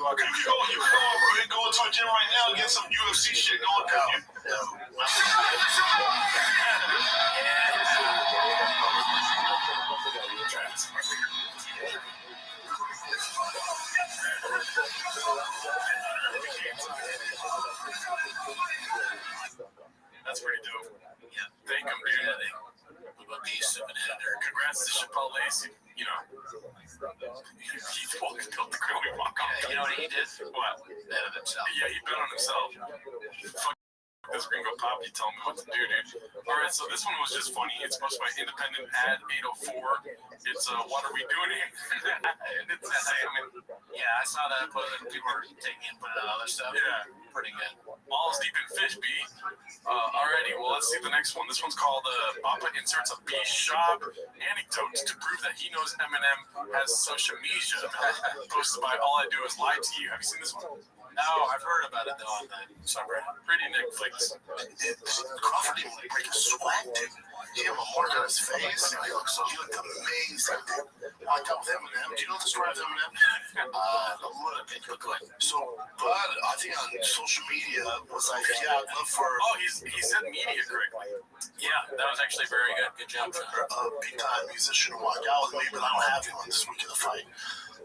S18: go into a gym right now and get some UFC shit going.
S17: That's pretty dope. Yeah, thank him, dude. Congrats to Chappelle Lacey. You know, he built the grill we walk on.
S16: You know what he did?
S17: What?
S16: Bet on himself.
S17: Yeah, he bet on himself. Fuck this gringo pop, you tell me what to do, dude. Alright, so this one was just funny. It's posted by Independent Ad 804. It's what are we doing here? And it's the same.
S16: Yeah, I saw that, but people were taking input on other stuff.
S17: Yeah.
S16: Pretty good.
S17: Balls deep in fish, B. Alrighty, well, let's see the next one. This one's called Papa Inserts a B Shop Anecdotes to prove that he knows Eminem has social media. Posted by All I Do Is Lie to You. Have you seen this one?
S16: No, I've heard about it though on the subreddit.
S17: Pretty Netflix.
S10: Crawford didn't break a sweat, dude. He had a mark on his face. He looked amazing, dude. I got with Eminem. Do you know the story of Eminem? A little bit. So, Bud, I think on social media was like, yeah, I'd love for.
S17: Oh, he said media correctly.
S16: Yeah, that was actually very good. Good job, John.
S10: A big time musician to walk out with me, but I don't have him on this week of the fight.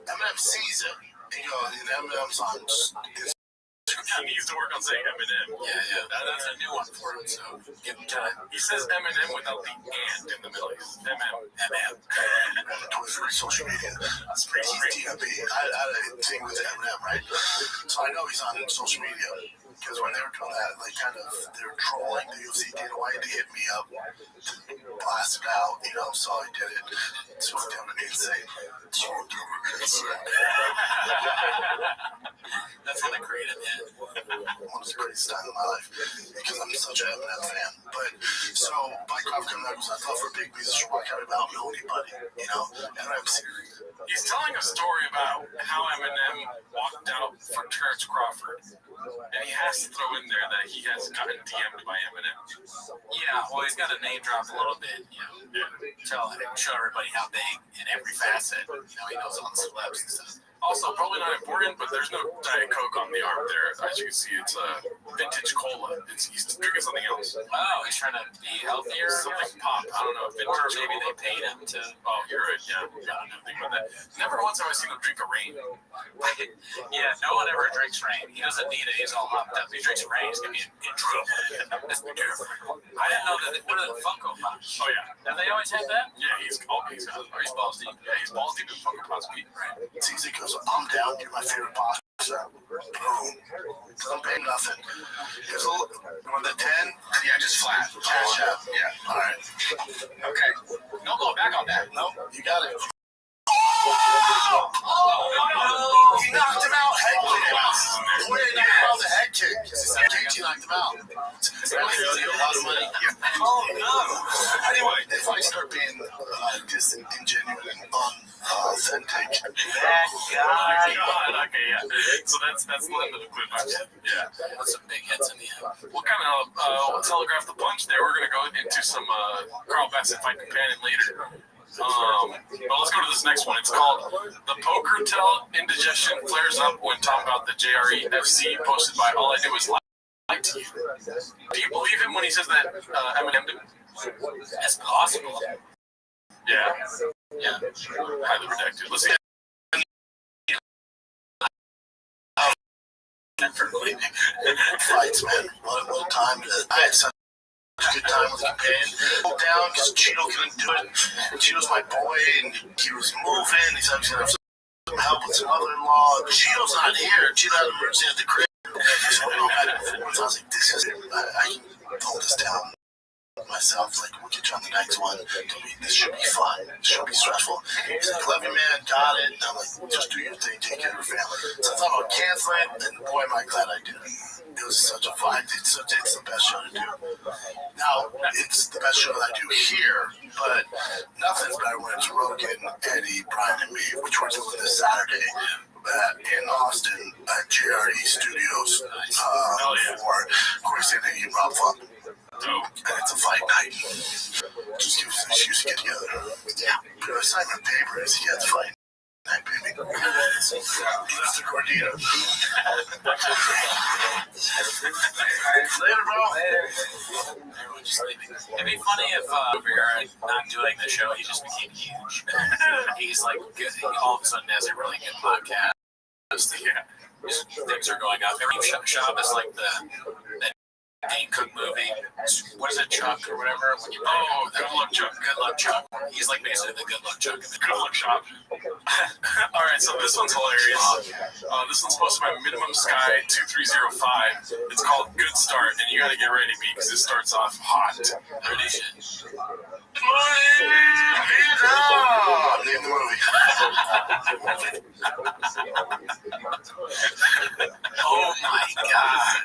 S10: Eminem sees it. You know, and Eminem's on.
S17: He needs to work on saying Eminem.
S16: Yeah. That's a new one for him, so give him time.
S17: He says Eminem without the and in the middle. He's
S16: MM.
S10: Twitter, social media. That's pretty DMB. I had a thing with Eminem, right? So I know he's on social media. Because when they were doing that, like kind of, they were trolling the UFC Dana White to hit me up, blast it out, you know, so I did it. So I down and say,
S16: that's kind of creative, yeah.
S10: One of the greatest times of my life because I'm such an Eminem fan. But Mike Croft coming out because I'd love for big musician rock out about know anybody, you know? And I'm serious.
S17: He's telling a story about how Eminem walked out for Terrence Crawford, and he has to throw in there that he has gotten DM'd by Eminem.
S16: Yeah, well, he's got to name drop a little bit, you know, show everybody how big in every facet. You know, he knows all the celebs and stuff.
S17: Also, probably not important, but there's no Diet Coke on the arm there. As you can see, it's a vintage cola. He's drinking something else.
S16: Oh, he's trying to be healthier?
S17: Something pop. I don't know.
S16: Or maybe they paid him to...
S17: Oh, you're right. Yeah, I don't think about that. Never once have I seen him drink a Reign.
S16: Yeah, no one ever drinks Reign. He doesn't need it. He's all hopped up. He drinks Reign. He's going to be in trouble. That's different. I didn't know that. What are the Funko Pops?
S17: Oh, yeah.
S16: Have they always had that?
S17: Yeah, he's balls deep. Yeah, he's balls deep in Funko Pops, Pete.
S10: Right. It's easy because I'm down. You're my favorite boxer. Boom. Don't pay nothing. Here's a little, on the 10.
S11: Yeah, just flat.
S10: Yeah. All right.
S11: Okay. No go back on that.
S10: No, you got it.
S11: Oh, no.
S10: He knocked him out. Head kick. Where did he knock out the head kick? He knocked him out. It's going to owe you a lot of money.
S11: Oh, no.
S10: Anyway, if I start being distant, ingenuine, and unauthentic.
S16: That guy.
S17: Okay, yeah. So that's the end of the clip. Yeah.
S16: That's some big hits in the end.
S17: We'll kind of telegraph the punch there. We're going to go into some Carl Bassett Fight Companion later. But let's go to this next one. It's called The Poker Tell Indigestion Flares Up When Talking About the JRE FC, posted by All I Do Is Lie to You. Do you believe him when he says that Eminem did?
S16: That's possible.
S17: Yeah. Highly redacted. Let's see.
S10: Fights, man. What a time. I had such a good time with Japan. Down because Cheeto couldn't do it. Cheeto's my boy, and he was moving. He said he was going to have some help with some mother-in-law. Cheeto's not here. Cheeto had an emergency at the crib. So we go back and forth. I was like, this is it. I can hold this down myself. Like, we'll get you on the next one. This should be fun. This should be stressful. He's like, love you, man. Got it. And I'm like, just do your thing. Take care of your family. So I thought about canceling, and boy, am I glad I did it. It was such a vibe. It's the best show to do. Now, it's the best show that I do here, but nothing's better when it's Rogan, Eddie, Brian, and me, which we're doing this Saturday in Austin at JRE Studios for Corey Sandhagen and Rob Funk. And it's a fight night. Just give us an excuse to get together. Yeah. But the assignment paper is he has a fight night, baby. That's the Cordito. Later, bro.
S16: It'd be funny if over here not doing the show, he just became huge. He's like, all of a sudden has a really good podcast. Yeah. Things are going up. Every shop is like the Dane Cook movie. What is it, Chuck or whatever? When you
S17: Good Luck Chuck.
S16: Good Luck Chuck. He's like basically the Good Luck Chuck.
S17: Good Luck Shop. All right, so this one's hilarious. This one's posted by Minimum Sky 2305. It's called Good Start, and you got to get ready because it starts off hot.
S16: There it is.
S10: Name the movie.
S16: Oh my God.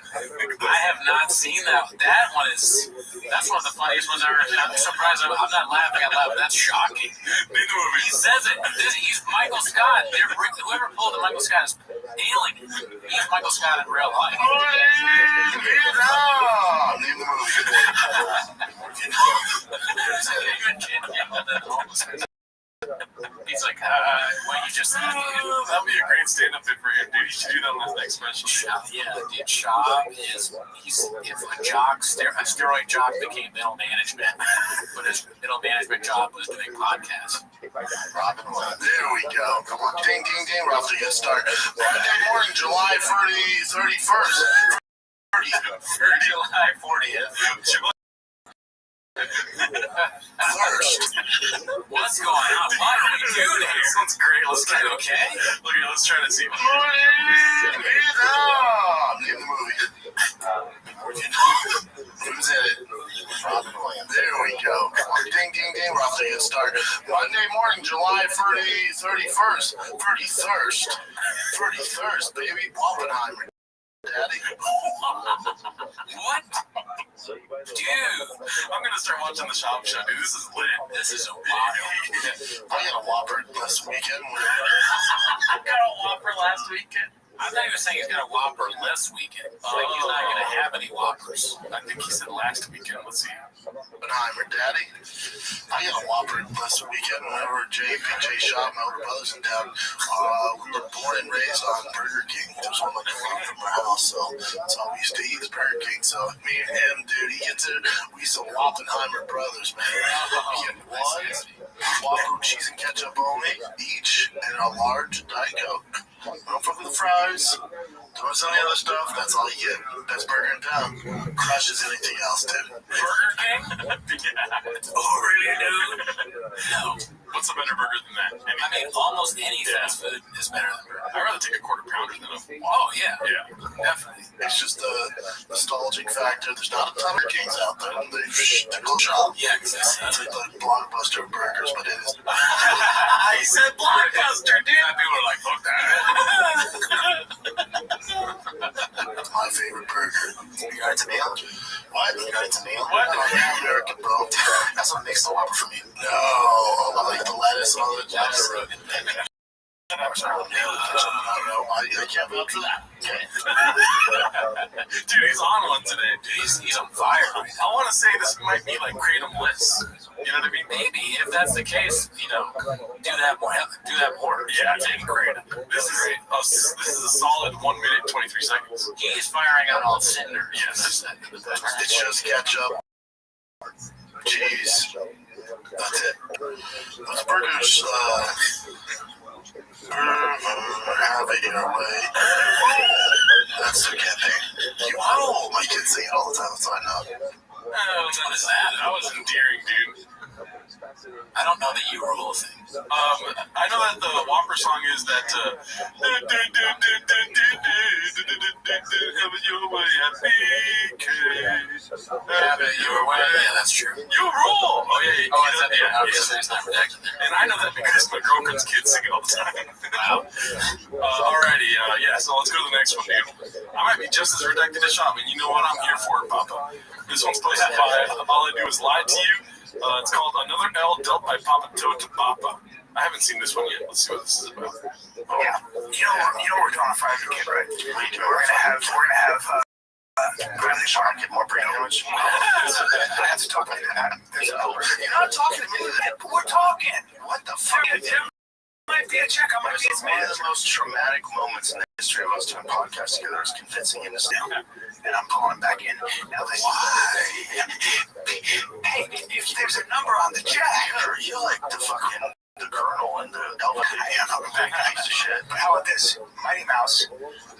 S16: I have not seen that. That's one of the funniest ones I've ever seen. I'm surprised. I'm not laughing out loud. That's shocking. He says it. He's Michael Scott. Whoever pulled the Michael Scott is nailing it. He's Michael Scott in real life.
S10: Name the movie.
S16: He's like, what you just said.
S17: That'd be a great stand-up bit for him, dude. You should do that on his next special.
S16: Yeah, dude. Shab is if a steroid jock became middle management, but his middle management job was doing podcasts.
S10: Robin, there we go. Come on, ding, ding, ding. We're off to a good start. Monday morning, July 31st.
S16: July 40th.
S10: First.
S16: What's going on? What are we doing here?
S17: This one's great. Let's try to
S16: okay.
S17: Look here, let's try to see.
S10: Name the movie. Who's in it? Robin Williams. There we go. Come on, ding, ding, ding. We're off to a good start. Monday morning, July 31st. 31st, baby. Oppenheimer. Daddy.
S16: What?
S17: I'm gonna start watching the Shop Show, dude. This is lit. This is a wild.
S10: I got a Whopper this weekend.
S16: I got a Whopper last weekend. I thought he was saying he's got a Whopper this weekend. Like he's not going to have any Whoppers.
S17: I think he said last weekend. Let's see.
S10: Oppenheimer, Daddy. I got a Whopper this weekend. Whenever PJ shot my older brothers in town, we were born and raised on Burger King, which was one of the club from our house. So that's all we used to eat is Burger King. So me and him, dude, he gets it. We used to Oppenheimer brothers, man. We get one Whopper cheese and ketchup only, each, and a large Diet Coke. No fucking the fries. Throw us on the other stuff. That's all you get. Best burger in town. Crushes anything else, dude.
S16: Burger King? Yeah. Oh, really, dude? No.
S17: What's a better burger than that?
S16: I mean, almost any fast food is better than burger.
S17: I'd rather take a quarter pounder than a...
S16: Oh, yeah.
S17: Yeah.
S16: Definitely.
S10: It's just the nostalgic factor. There's not a ton of Kings out there. They go shop.
S16: Yeah, exactly.
S10: That's like the Blockbuster of burgers, but it is.
S16: He said Blockbuster, dude.
S17: People are like, fuck that.
S10: That's my favorite burger.
S19: You got it to meal?
S10: What? You got it to meal?
S17: What?
S10: I'm American, bro.
S19: That's what makes the Whopper for me.
S10: No, I like the lettuce on it. I don't know. I can't vote for that. Okay.
S17: Dude, he's on one today.
S16: Dude, he's on fire.
S17: I want to say this might be like Kratom lists. You know what I mean?
S16: Maybe if that's the case, do that more. Do that more.
S17: Yeah, take Kratom. This is a solid 1 minute 23 seconds.
S16: He's firing on all cylinders.
S17: Yes.
S10: It's just ketchup, cheese. That's it. Those burgers, have it your way. That's the campaign. Wow, my kids say it all the time. That's why I know.
S16: What is that?
S17: That was endearing, dude.
S16: I don't know the you rule thing.
S17: I know that the Whopper song is that have it your way at BK.
S16: Have it your way. Yeah, that's true.
S17: You rule. Oh yeah.
S16: Oh, it's not protected.
S17: And I know that because my girlfriend's kids sing it all the time.
S16: Wow.
S17: Alrighty, yeah. So let's go to the next one, dude. I might be just as redacted as Shop, and you know what? I'm here for it, Papa. This one's posted by All I Do Is Lie to You. It's called Another L Dealt by Papa Toe to Papa. I haven't seen this one yet. Let's see what this is about.
S19: Oh. Yeah. You know we're doing a Friday kid, right? We're gonna have Bradley Sean get more brain damage. I have to talk like that. You're not talking to me. We're talking. What the fuck? Might be a check. I might be his man.
S10: One of the most traumatic moments in the history of us doing podcasts together is convincing him to stay.
S19: And I'm pulling back in. Now this. Hey, if there's a number on the jack,
S10: You like the fucking the Colonel and the Elvis.
S19: I am not back piece of shit. But how about this? Mighty Mouse.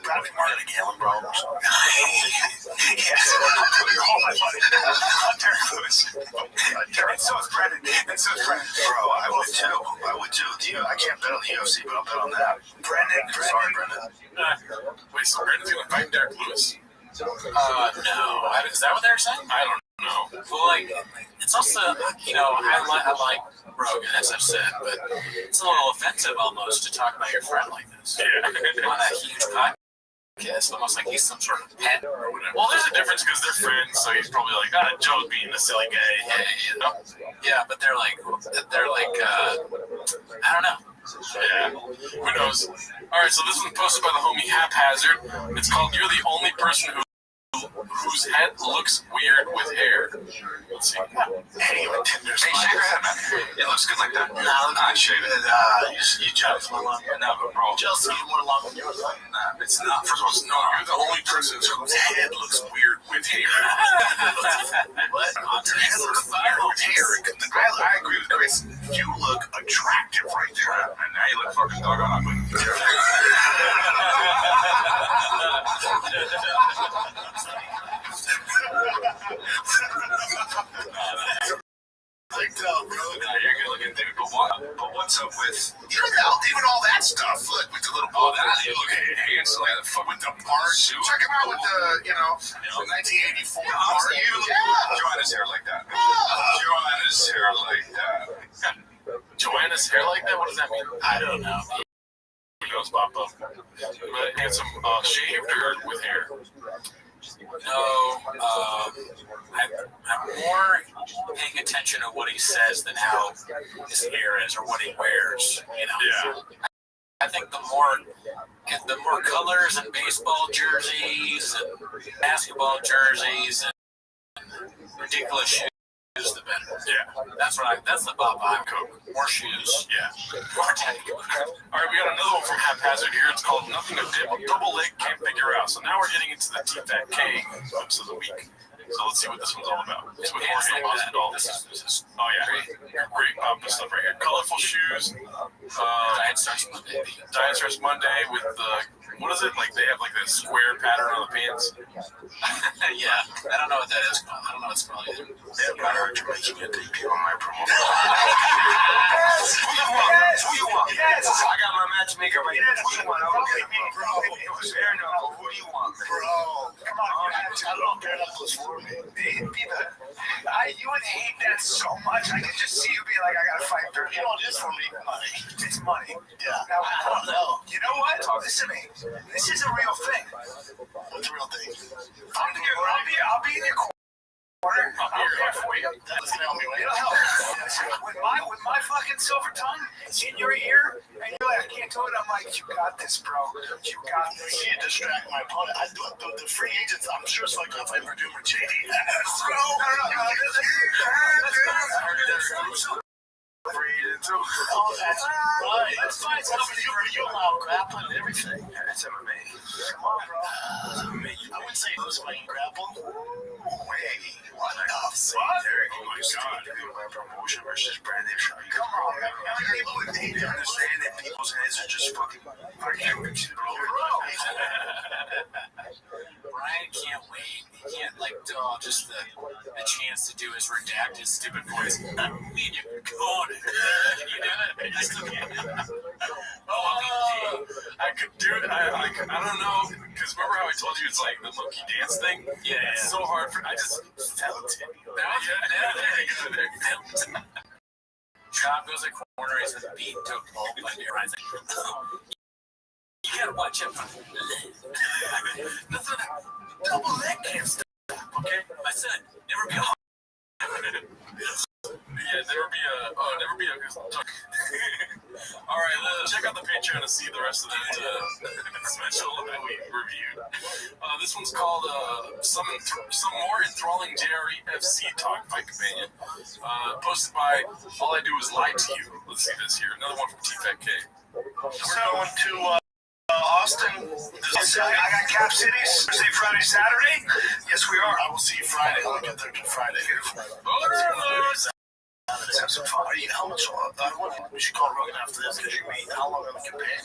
S19: Gotta be Martin Galen, bro. Yes. You're all my buddy. Derek Lewis. And so is Brendan.
S10: Bro, I would too. I can't bet on the UFC, but I'll bet on that.
S19: Brendan.
S10: Sorry, Brendan.
S17: Wait, so Brandon's gonna fight Derek Lewis?
S16: No. Is that what they're saying?
S17: I don't know.
S16: Well, like, it's also, I like Rogan, as I've said, but it's a little offensive almost to talk about your friend like this.
S17: Yeah.
S16: On a huge podcast, almost like he's some sort of pet or whatever.
S17: Well, there's a difference because they're friends, so he's probably like, Joe's being a silly guy.
S16: Yeah, but they're like, I don't know.
S17: Yeah, who knows? Alright, so this one's posted by the homie Haphazard. It's called You're the Only Person Whose Head Looks Weird with Hair. Let's see.
S10: Hey, my Tinder
S19: Hey, shave your head, man. It looks good like that.
S10: No, I shave it. You jealous my long hair?
S19: No, but bro.
S10: Jealous of you more long than yours, right?
S19: Nah, it's not. First of all, no,
S17: You're the only person whose head looks weird with hair.
S10: What? Your head looks weird with hair. I agree with Chris. You look attractive right there.
S19: And now you look fucking doggone ugly.
S10: Like, bro.
S19: You're good looking, dude. But what's up with
S10: Even all that stuff. Look, with the little
S19: all that? You look handsome. Like the fuck with the bar suit.
S10: Check him out with the 1984 bar.
S19: Joanna's hair like that. Joanna's hair like that.
S17: Joanna's hair like that? What does that mean?
S16: I don't know.
S17: Who knows, Papa? But handsome, shaved or with hair?
S16: No, I'm more paying attention to what he says than how his hair is or what he wears. You know. Yeah. I think the more colors and baseball jerseys and basketball jerseys and ridiculous shoes, the better. Yeah, that's the Bob I'm Coke. More shoes. Yeah. More tank.
S17: All right, we got another one from Haphazard here. It's called Nothing to Double Leg Can't Figure Out. So now we're getting into the T-Fat K clips of the week. So let's see what this one's all about. It's with Jorge Masvidal. Oh yeah, great pop stuff right here. Colorful shoes.
S16: Diet Starts Monday.
S17: Diet Starts Monday with what is it? Like they have like the square pattern on the pants.
S16: Yeah, I don't know what that is. I don't know what it's called either.
S10: Yeah, but I heard you're making it take people on my promo.
S19: Yes! Who you want? Yes! I got my matchmaker right here. Who you want? Okay, bro. Fair enough. Who do you want,
S10: Bro, come on. I don't know if that was for me.
S19: You would hate that so much. I could just see you being like, I gotta fight 30.
S10: You know what it is for me? Money.
S19: It's money.
S10: Yeah.
S19: Now,
S10: I don't know.
S19: You know what? Listen to me. This is a real thing.
S10: What's the real thing?
S19: I'll be in your corner. I'll be here for you.
S10: That doesn't help me.
S19: It'll help. With my fucking silver tongue in your ear, and you're like, I can't do it. I'm like, you got this, bro. You got this.
S10: You distract my opponent. I do it. The free agents, I'm sure it's like if I ever do for JD.
S19: Bro, no. Free agent too.
S10: Oh, that's right. That's fine. You allow grappling and everything.
S19: That's MMA.
S10: Come on, bro. I wouldn't say lose if I can grapple.
S19: Wait. What?
S10: Derek,
S19: oh my God. My promotion versus Brandon Shark. Come on, man. People need to understand that people's heads are just fucking huge.
S16: Brian can't wait. He can't just the chance to do his redacted stupid voice. I'm in your corner. Can you do it? I still can't do it.
S17: Oh, I could do it. I don't know, because remember how I told you it's like the monkey dance thing?
S16: Yeah.
S17: It's so hard I just felt it.
S16: Chop goes a corner, he's been beaten to a pulp by Ryan's like, you gotta watch out for nothing. Double leg can't stop. Okay? I said, never be a
S17: never be a all right, check out the Patreon to see the rest of that special that we reviewed. This one's called some more enthralling JRE-FC talk fight companion, posted by All I Do Is Lie to You. Let's see this here. Another one from T-Fat K.
S10: We're going to Austin.
S19: I got Cap Cities Thursday, Friday, Saturday. Yes, we are.
S10: I will see you Friday. I'll get there to Friday. Let's have some fun. How much? We should call Rogan after this because you mean how long am I companion?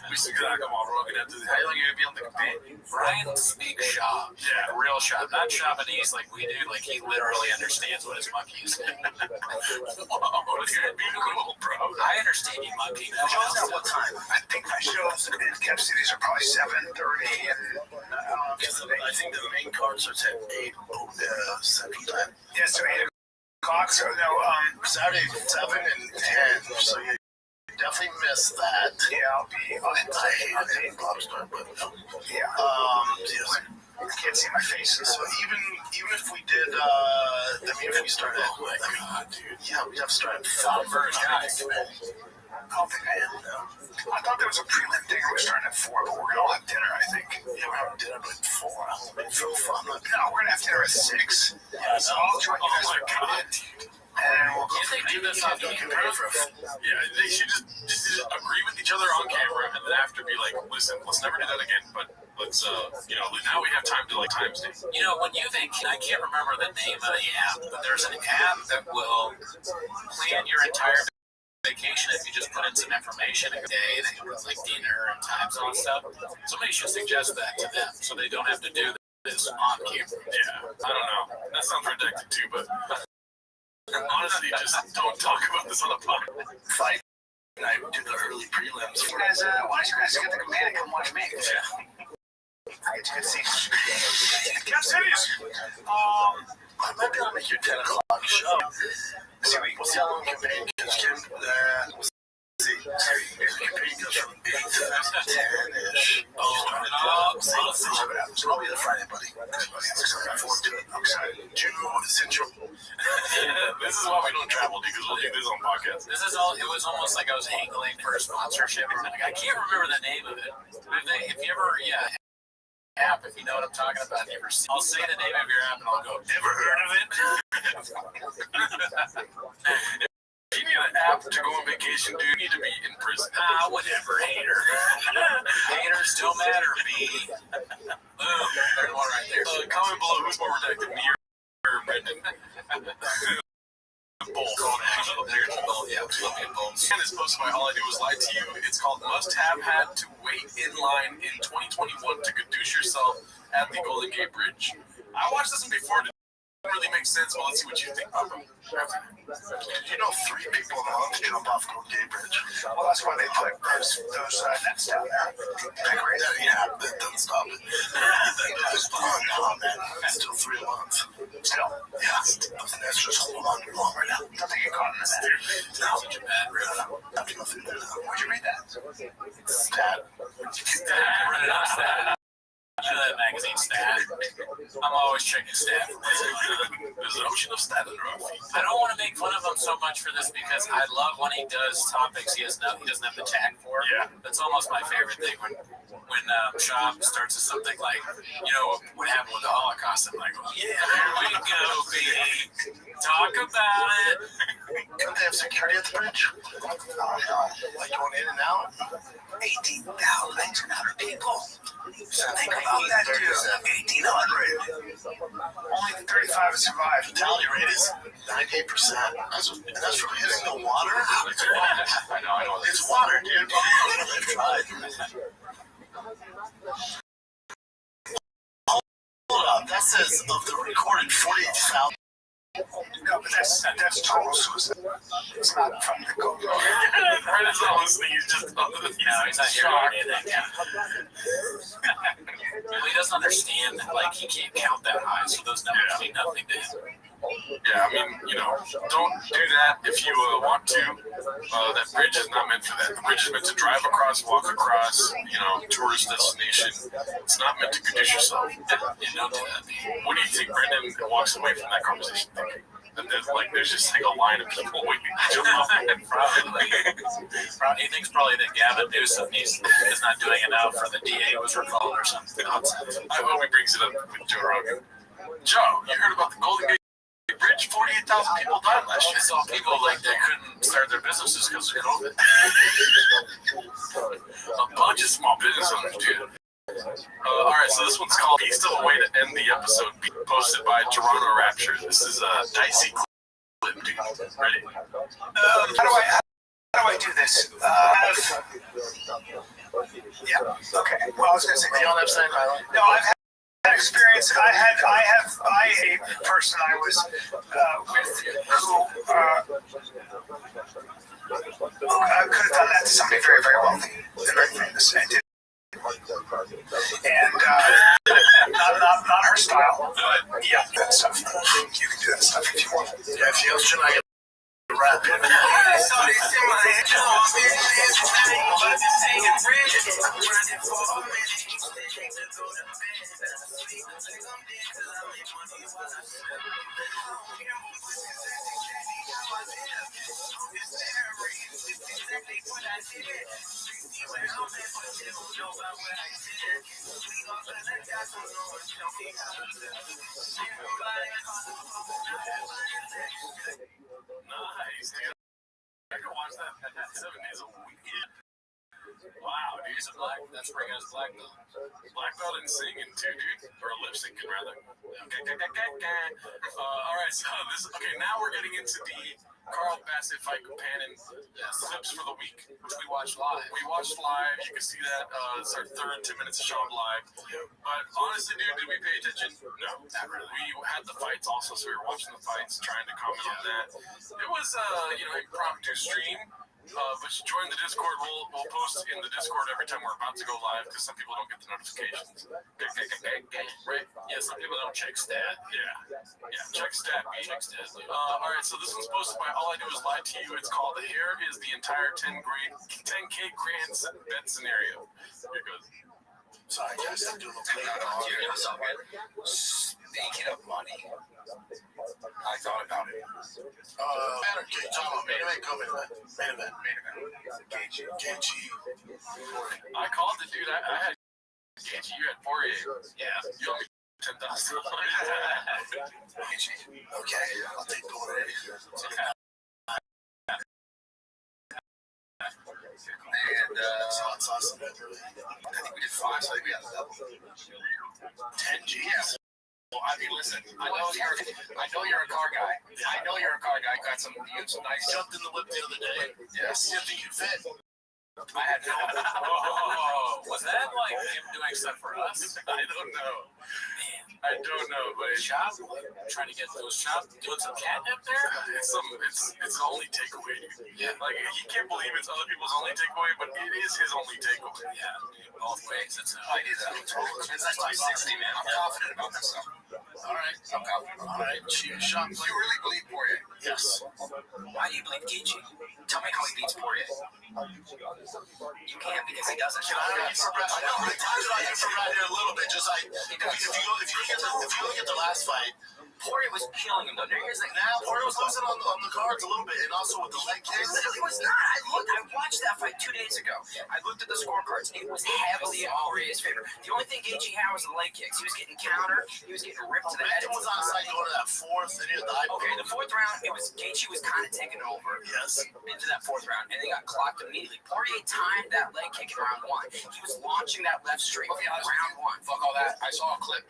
S17: We still gotta come on Rogan after this. How long are you gonna be on the companion?
S16: Brian speaks shop.
S17: Yeah,
S16: real shop, not Japanese like we do. Like he literally understands what his monkeys.
S17: Whoa, it's gonna be cool, bro.
S16: I understand you, monkey.
S19: The show's at what time? I think my shows in Cap Cities are probably 7:30, and
S10: I think the main card starts at 8 Central Time.
S19: Yeah, so 8 o'clock. So no,
S10: Saturday 7 and 10. So you definitely miss that.
S19: Yeah, I'll hate
S10: Bob's start, but
S19: yeah. I can't see my face.
S10: So even if we did, if we started, yeah, we have to start at 5 first, guys.
S19: I don't think I am. I thought there was a prelim thing. We're starting at 4, but we're gonna all have dinner, I think.
S10: Yeah, we're having dinner at 4. I'll make it feel fun.
S19: No, we're gonna have dinner at 6.
S10: Yeah,
S19: so I'll join you guys for dinner. And we'll go
S16: they do this on camera?
S17: Yeah, they should just agree with each other on camera, and then after be like, listen, let's never do that again. But let's, now we have time to timestamp.
S16: You know, when you think, I can't remember the name of the app, but there's an app that will plan your entire vacation if you just put in some information a day, they can put like dinner and times and all stuff. Somebody should suggest that to them so they don't have to do this on camera.
S17: Yeah, I don't know. That sounds ridiculous too, but honestly, just don't talk about this on a podcast.
S10: Fight night, we do the early prelims.
S19: You guys, why don't you guys get the command and come watch me?
S17: Yeah.
S19: I get to see. Cap Cities.
S10: I might be able to make your 10 o'clock show. We'll see how long campaign goes. We'll see. Campaign goes from 8 to 10-ish.
S16: Let's see.
S10: So I'll be the Friday, buddy. Looking forward to it. I'm excited. June is intro.
S17: This is why we don't travel, because we'll do this on podcast.
S16: This is all. It was almost like I was angling for a sponsorship. I can't remember the name of it. But if you ever, app, if you know what I'm talking about, I'll say the name of your app and I'll go, never heard of it?
S17: If you need an app to go on vacation, dude, you need to be in prison.
S16: Whatever, hater. Haters don't matter, B. Boom, there's one right there.
S17: Comment below who's more redacted, me or Brendan. Both. And it's posted by All I Do Is Lie to You. It's called Must Have Had to Wait in Line in 2021 to Gadoosh Yourself at the Golden Gate Bridge. I watched this one before. It didn't really make sense, but let's see what you think, Papa.
S10: You know, 3 people in a month jump off Golden Gate Bridge. Well, that's why they put those nets down there. Yeah, that doesn't stop it. No, man. It's still 3 months. Still, yeah. Those nets just hold on longer now. Don't think you got in this. No, such a bad riff. I have to go through there now. Where'd you read that? Stat.
S16: Read it on Stat. You know that magazine Stat? I'm always checking Stat.
S17: There's an ocean of Stat under our feet.
S16: I don't want to make fun of him so much for this because I love when he does topics he doesn't have the tag for.
S17: Yeah.
S16: That's almost my favorite thing when Shop starts with something like, what happened with the Holocaust. I'm like, here we go, baby. Talk about it.
S10: Don't they have security at the bridge? Like going in and out? 18,900 people. So think about that, dude. 1,800. Only 35 survived. Fatality rate is 98%. That's from hitting the water?
S17: I know.
S10: It's water, dude. I've tried. Hold up. That says of the recorded 48,000. No, but that's total suicide. It's not from the go.
S17: Brendan's not listening. He's just
S16: he's not hearing anything. Well, he doesn't understand. Like, he can't count that high, so those numbers mean nothing to him.
S17: Yeah, I mean, don't do that if you want to. That bridge is not meant for that. The bridge is meant to drive across, walk across, tourist destination. It's not meant to Gadoosh yourself.
S16: Don't do that.
S17: What do you think Brendan walks away from that conversation thinking? That there's just like a line of people waiting to jump off.
S16: He thinks probably that Gavin Newsom is not doing enough for the DA was recalled or something.
S17: I hope he brings it up with Joe Rogan. Joe, you heard about the Golden Gate Bridge? 48,000 people died last year.
S16: I saw people like they couldn't start their businesses because of COVID.
S17: A bunch of small business owners, dude. Alright, so this one's called Beast of a Way to End the Episode, posted by Toronto Rapture. This is a dicey clip, dude. Ready?
S19: How do I do this? Yeah. Okay. Well, I was gonna say
S10: you don't have Staten Island.
S19: No, I've had experience. I a person I was with who could have done that to somebody very, very wealthy and very famous, and did. And not her style, but yeah, that stuff. You can do that stuff if you want.
S10: Yeah, if you else I get rap in.
S17: Nice, dude. I can watch that 7 days a week. Wow, dude.
S16: He's a black. That's bringing us black belt.
S17: Black belt in singing too, dude. Or lip syncing rather. All right, so now we're getting into the Carl Bassett fight companion clips for the week, which we watched live. You can see that. It's our third 10 minutes of show live. But honestly, dude, did we pay attention? No, not really. We had the fights also, so we were watching the fights, trying to comment on that. It was, impromptu stream. But join the Discord. We'll post in the Discord every time we're about to go live because some people don't get the notifications. Right?
S16: Yeah, some people don't check Stat.
S17: Yeah, check Stat. All right, so this one's posted by All I Do Is Lie to You. It's called "Here Is the Entire 10K Grand Bet Scenario." Here it goes.
S10: Sorry, guys, I'm doing a little
S13: Dude, it's all good. Speaking of money, I thought about it.
S10: Okay, talking about main event, main event. Gaethje.
S17: I called the dude. I had Gaethje. You had Poirier. Yeah. You owe me $10,000.
S10: Okay, I'll take Poirier.
S13: And I think we did 5, so I think we had a double.
S10: 10 G's.
S13: Well, I mean, listen, I know you're a car guy. I know you're a car guy. Got some nice.
S10: Jumped in the whip the other day.
S13: Yes.
S10: You think you fit?
S13: I had no.
S16: Was that like him doing stuff for us?
S17: I don't know. I don't know, but
S16: Shop? Trying to get those shops doing some catnip there?
S17: it's the only takeaway.
S16: Yeah.
S17: Like he can't believe it's other people's only takeaway, but it is his only takeaway.
S16: Yeah. Both ways. It's
S13: I do that. It's like 260, man. I'm confident about that stuff.
S10: All right.
S13: I'm confident.
S10: All right. Shoot shot.
S13: You really believe Poirier?
S10: Yes.
S13: Why do you believe Gaethje? Tell me how he beats Poirier. You can't because he doesn't.
S10: Can I argue for Brad? I know. I tried to argue for Brad here a little bit. Just like if you look at the last fight,
S13: Poirier was killing him though. Here's the thing.
S10: now Poirier was losing on the cards a little bit, and also with the leg
S13: It
S10: kicks.
S13: literally was not. I watched that fight 2 days ago. I looked at the scorecards. It was heavily in Poirier's favor. The only thing Gaethje had was the leg kicks. He was getting countered. He was getting ripped to the head.
S10: It was on side going to that fourth, and he had the eye.
S13: Okay, the 4th round, Gaethje was kind of taking over.
S10: Yes.
S13: Into that 4th round, and they got clocked immediately. Poirier timed that leg kick in round 1. He was launching that left straight. Round 1.
S16: Fuck all that. I saw a clip.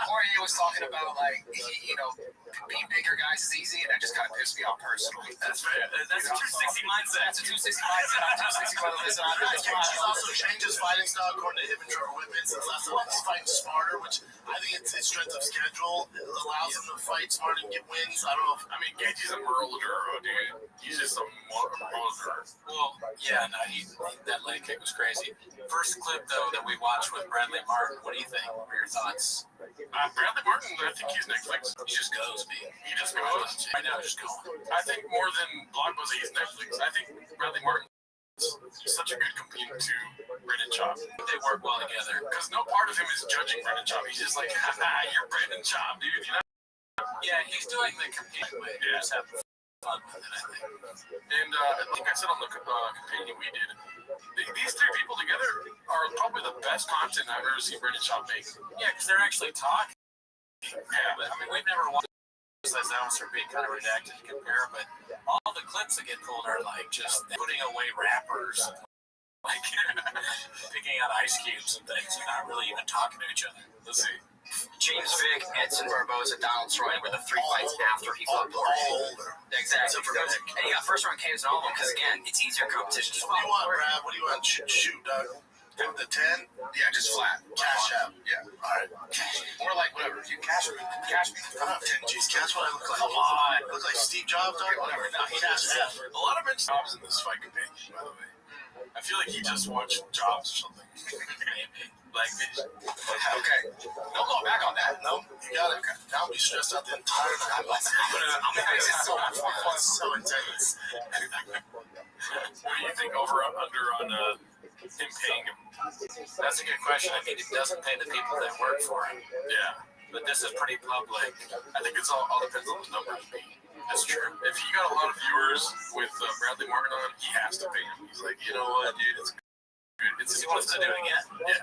S13: Poirier was talking about like being bigger guys is easy, and that just kind of pissed me off personally.
S16: That's fair. That's a 260 mindset.
S13: That's a 260 mindset. I'm 260 by the listen.
S10: He's also changed his fighting style according to him and Trevor Whitman. Since last time he's fighting smarter, which I think it's his strength of schedule. It allows him to fight smarter and get wins. I don't know.
S17: I mean, Gaethje's a murderer, dude. He's just a murderer.
S16: Well, yeah, no, that leg kick was crazy. First clip, though, that we watched with Bradley Martin, what do you think? What are your thoughts?
S17: Bradley Martin, I think he's Netflix.
S16: He just goes, man.
S17: He just goes.
S16: Right now, just going.
S17: I think more than Blockbuster, he's Netflix. I think Bradley Martin is such a good companion to Brendan Schaub.
S16: They work well together.
S17: Because no part of him is judging Brendan Schaub. He's just like, haha, you're Brendan Schaub, dude. You know?
S16: Yeah, he's doing the companion way.
S17: Yeah.
S16: Just having fun with it, I think.
S17: And like I said on the companion we did, these 3 people together are probably the best content I've ever seen Brendan Schaub make.
S16: Yeah, because they're actually talking. Yeah, but I mean, we've never watched those ones are being kind of redacted to compare, but all the clips that get pulled are like just putting away rappers, like picking out ice cubes and things, and not really even talking to each other.
S17: Let's see.
S13: James Vick, Edson Barboza, Donald Troy were the 3 fights after he fought Poirier. Exactly. And he got first round KOs in all of them because, again, it's easier competition.
S10: What do you want, Brad? What do you want? Shoot, Doug. The 10?
S13: Yeah, just flat.
S10: Cash out.
S13: Yeah.
S10: All right.
S13: Or like whatever. You cash me. Cash me.
S10: I don't have 10 G's. Cash what I look like.
S13: Come on.
S10: Look like Steve Jobs, Doug?
S13: Whatever. No, he
S10: Cash
S13: does.
S10: out.
S17: A lot of Brendan Schaub's in this fight companion, by the way. I feel like he just watched Jobs or something. Like,
S13: okay. No going back on that.
S10: No, you got it. Okay. Now I'll be stressed out the entire time.
S13: I'm
S10: so intense.
S17: What do you think over or under on him paying him?
S16: That's a good question. I mean, he doesn't pay the people that work for him.
S17: Yeah.
S16: But this is pretty public.
S17: I think it's all depends on the numbers. That's true. If he got a lot of viewers with Bradley Martin on, he has to pay him. He's like, you know what, dude, it's good.
S16: He wants to do it again.
S17: Yeah.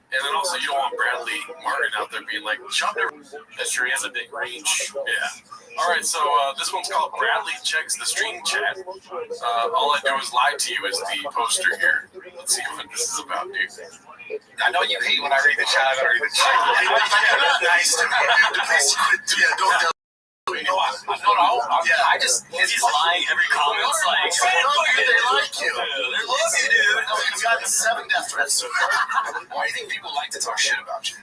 S17: And then also, you don't want Bradley Martin out there being like, Schaub never.
S16: That's true. He has a big reach.
S17: Yeah. All right, so this one's called Bradley Checks the Stream Chat. All I do is lie to you is the poster here. Let's see what this is about, dude.
S13: I know you hate when I read the chat. I gotta read the chat.
S10: You're not nice to me. Yeah, don't tell me.
S13: I just, he's lying every comment. It's like,
S10: they like you.
S13: They love you, dude.
S10: No, you've gotten 7 death threats.
S13: Why do you think people like to talk shit about you?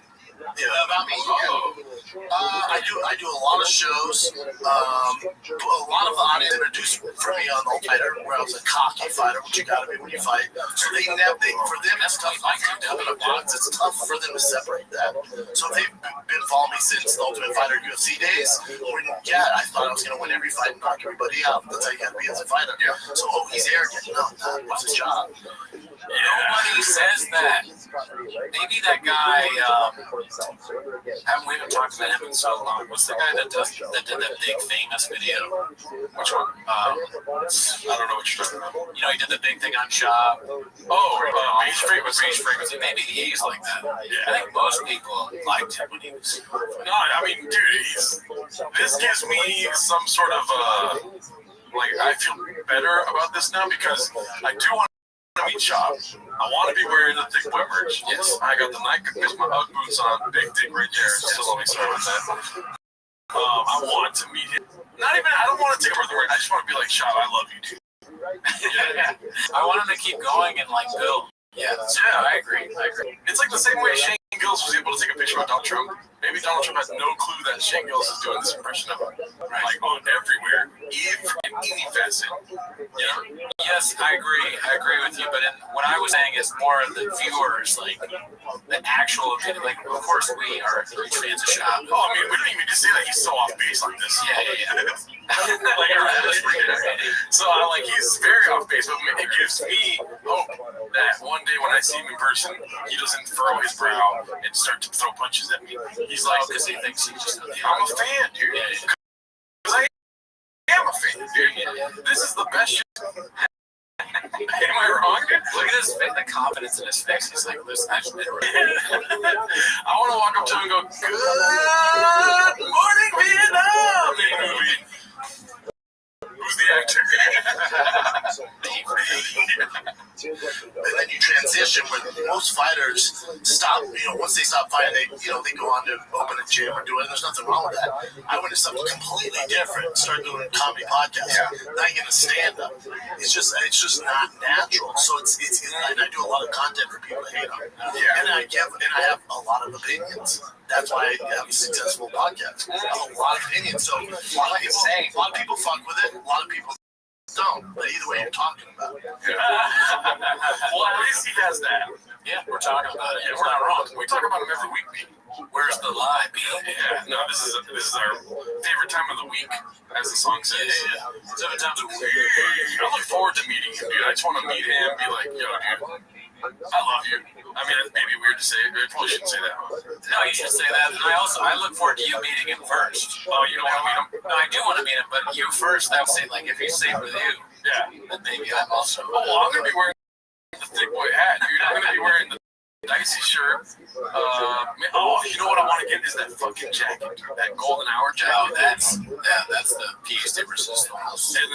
S10: Yeah, about me. I do a lot of shows. A lot of the audience introduced for me on the fighter, where I was a cocky fighter, which you gotta be when you fight. So for them, it's tough. I can do it in a box. It's tough for them to separate that. So they've been following me since the Ultimate Fighter UFC days. When I thought I was gonna win every fight and knock everybody out. That's how you gotta be as a fighter. So he's arrogant. No, what's his job?
S16: Nobody says that. Maybe that guy, we haven't talked about him in so long. What's the guy that did that big famous video?
S17: Which one?
S16: I don't know what you're talking about. You know, he did the big thing on Shop.
S17: Rage
S16: Frequency. Maybe he's like that. Yeah. I think most people liked him when he was.
S17: No, I mean, dude, this gives me some sort of, I feel better about this now because I do want to meet Shop. I want to be wearing the Thick Boy merch. Yes. I got the Nike my Ugg boots on, big dick right there. Still only start with that. I want to meet him. I don't want to take him for the word. I just want to be like, Shop, I love you, dude.
S16: Yeah. I want him to keep going and like build. Yeah, I agree.
S17: It's like the same way Shane Gillis was able to take a picture of Donald Trump. Maybe Donald Trump has no clue that Shane Gillis is doing this impression of him. Like on everywhere, in any facet. You know?
S16: Yes, I agree with you. But what I was saying is more of the viewers, like the actual, like of course we are huge fans of Shop.
S17: Oh, I mean, we don't even just say that he's so off base like this.
S16: Yeah.
S17: So he's very off base, but it gives me hope that one day when I see him in person, he doesn't furrow his brow and start to throw punches at me. He's like,
S16: because he thinks he's just.
S17: I'm a fan, dude. Because I am a fan, dude. This is the best shit. Am I wrong?
S16: Look at his face, the confidence in his face. He's like, listen, I just did it right.
S17: I want to walk up to him and go, "Good morning, Vietnam." Who's the actor?
S10: And then you transition when most fighters stop, once they stop fighting, they go on to open a gym or do it. There's nothing wrong with that. I went to something completely different, started doing comedy podcasts. Not getting a stand up. It's just not natural. So and I do a lot of content for people to hate on. And I have a lot of opinions. That's why I have a successful podcast. I have a lot of opinions. So a lot of people fuck with it. A lot of people don't. But either way, you're talking about it.
S17: Well, at least he has that.
S16: Yeah, we're talking about it.
S17: Yeah, we're not wrong. We talk about him every week.
S16: Where's the lie?
S17: Yeah, no, this is our favorite time of the week, as the song says.
S16: Yeah. 7 times a week.
S17: I look forward to meeting him, dude. I just want to meet him, be like, yo, dude, I love you. I mean, it may be weird to say. I probably shouldn't say that.
S16: No, you should say that. And I look forward to you meeting him first.
S17: Oh, you don't want to meet him?
S16: No, I do want to meet him, but you first. I would say, like, if he's safe with you, then maybe I'm also.
S17: Oh, I'm gonna be wearing the Thick Boy hat, dude. I'm gonna be wearing the dicey shirt. You know what I want to get is that fucking jacket, that golden hour jacket.
S16: Oh, that's the piece de resistance.
S17: And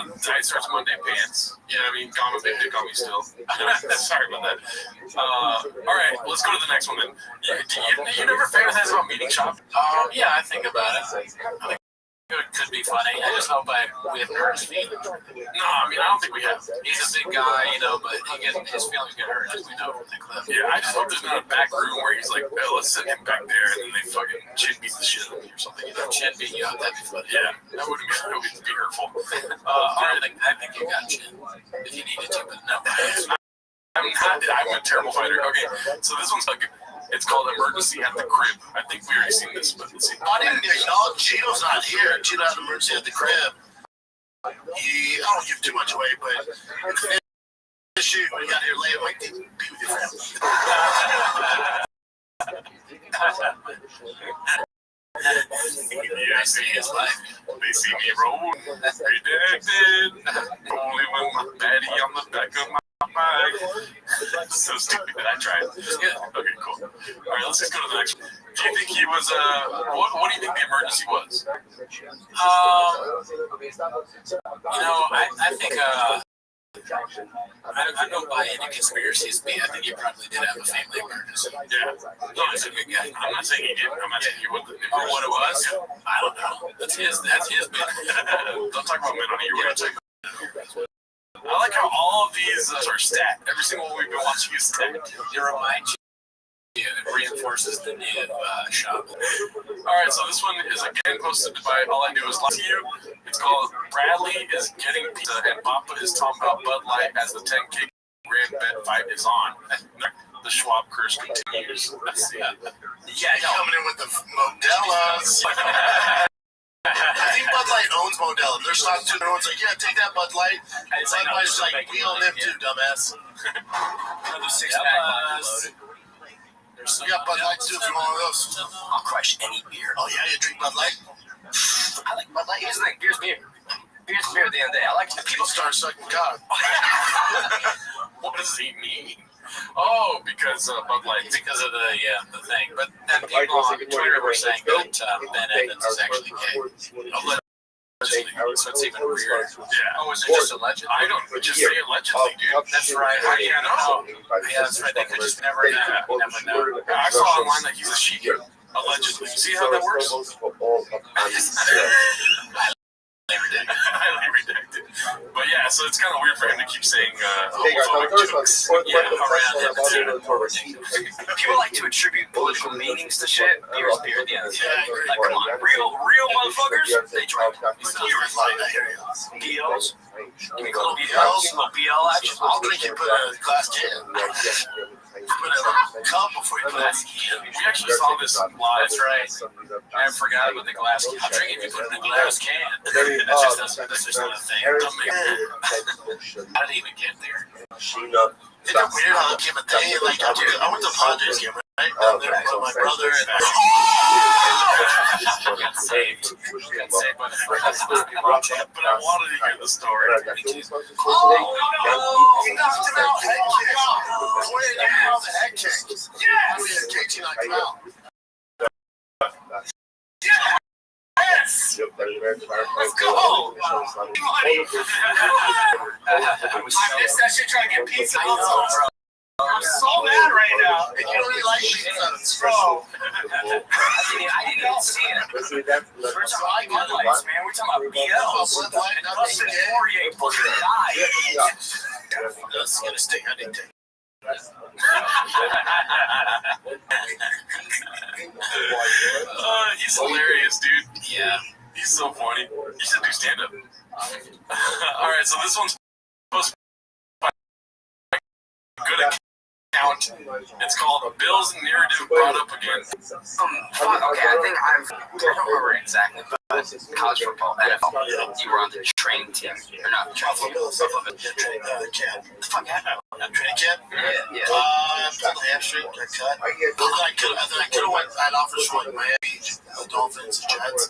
S17: then tight starts Monday pants. You know what I mean? Got my big dick on me still. Sorry about that. All right, let's go to the next one then. You never fantasize about meeting Shop?
S16: Yeah, I think about it. I think it could be funny. I just hope we haven't hurt his feelings.
S17: No, I mean, I don't think we have.
S16: He's a big guy, but his feelings get hurt, as we know from the clip.
S17: Yeah, I just hope there's not a back room where he's like, oh, let's send him back there, and then they fucking chin beat the shit out of me or something.
S16: Chin beat you up, that'd be funny.
S17: Yeah, that wouldn't be hurtful.
S16: I think you got chin if you needed to, but no.
S17: I'm a terrible fighter. Okay, so this one's like, it's called Emergency at the Crib. I think we already seen this, but let's see.
S10: I didn't acknowledge Cheeto's not here. Cheeto had Emergency at the Crib. I don't give too much away, but it's an issue. We got here late. Like, be with your family.
S17: Yeah, they see me roll. Redacted. Only with my baddie on the back of my mind. So stupid that I tried. Okay, cool. All right, let's just go to the next one. Do you think he was, what do you think the emergency was?
S16: I think, I don't buy any conspiracies, but I think he probably did have a family emergency.
S17: Yeah. No, he's a good guy. I'm not saying he did. I'm not saying he would.
S16: Or what it was? I don't know. That's his bit.
S17: Don't talk about men on here. We're going to talk about. I like how all of these are stacked. Every single one we've been watching is stacked.
S16: It reminds you, it reinforces the new Shop.
S17: All right, so this one is again posted by All I Do Is Lie to You. It's called Bradley is Getting Pizza and Papa is talking about Bud Light as the 10K grand bet fight is on. The Schwab curse continues.
S10: Yeah, coming in with the Modelo's. I think Bud Light owns Modelo. They're talking to everyone's like, yeah, take that Bud Light. And Bud Light's like, we own them too, dumbass.
S13: Another 6-pack loaded.
S10: We got Bud Lights too if you want one of those.
S13: I'll crush any beer.
S10: Oh yeah, you drink Bud Light?
S13: I like Bud Light. Here's the thing. Beer's beer. Beer's beer at the end of the day. I like
S10: people start sucking cock.
S17: What does he mean? Oh, because Bud Light.
S16: Because of the thing. But then people on Twitter were saying that Ben Evans is actually gay. Allegedly. So it's even weirder.
S17: Yeah.
S16: Oh, is it just alleged?
S17: I don't just say allegedly, dude.
S16: That's right.
S17: How do you know?
S16: Yeah, that's right. They could just never know.
S17: I saw online that he's a sheep. Allegedly. See how that works? Highly redacted. But yeah, so it's kind of weird for him to keep saying homophobic jokes.
S13: around him. People like to attribute political meanings to shit. Beer's beer at the end of the day. Like, come on, real motherfuckers, they drink.
S10: Beer's light, I hear you.
S13: BLs. Give me a little BL action.
S10: I'll drink you, put a glass can. Put a cup before you put it in.
S17: We actually saw this live.
S16: That's right. I forgot about the glass can. I'll drink if you put it in a glass can. That's just not a thing. How did he even get there?
S10: Isn't it weird how they give a thing? Like, dude, I went to Padres game, right? There was my brother and
S16: got saved. Got saved by the friends.
S17: But I wanted to hear the story.
S10: oh, he knocked him out head kick. Pointed him out the head kick. Yes! KG knocked him out.
S13: Yes! Let's go! Money! I missed that shit trying to get pizza. I'm so mad right now.
S10: And you don't really like pizza,
S13: bro. I didn't even see it. We're talking about Bud Lights, man. We're talking about BLs. And Dustin Poirier fucking died.
S10: That's gonna sting. I didn't take
S17: He's hilarious, dude.
S16: Yeah.
S17: He's so funny. You should do stand-up. Alright, so this one's supposed to be a good account. It's called Bill's Narrative Brought Up Again.
S13: Fuck, okay, I don't remember exactly, but college football, NFL, you were on the training team. Or not, training team.
S10: training camp. The fuck happened? Training camp?
S13: Yeah.
S10: Pulled the hamstring, got cut. I could have went that offers for like Miami, the Dolphins, the Jets.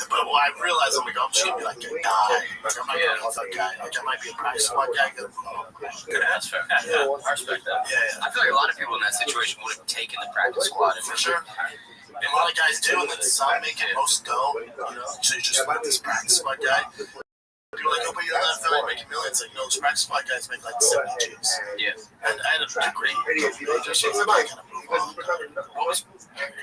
S10: But when I realized, I'm like, I'm just gonna be like a guy. Like, I'm not gonna be that guy. Like, I might be a practice squad guy.
S13: That's fair. Yeah, I respect that.
S10: Yeah.
S13: I feel like a lot of people in that situation would have taken the practice squad.
S10: For sure. And a lot of guys do, and then some make it most go. You know, so you just want this practice squad guy. People are like, oh, but you're not family making millions. Like, no, those practice squad guys make like 70 G's.
S13: Yeah.
S10: And I had a degree. Just like, I gotta move on.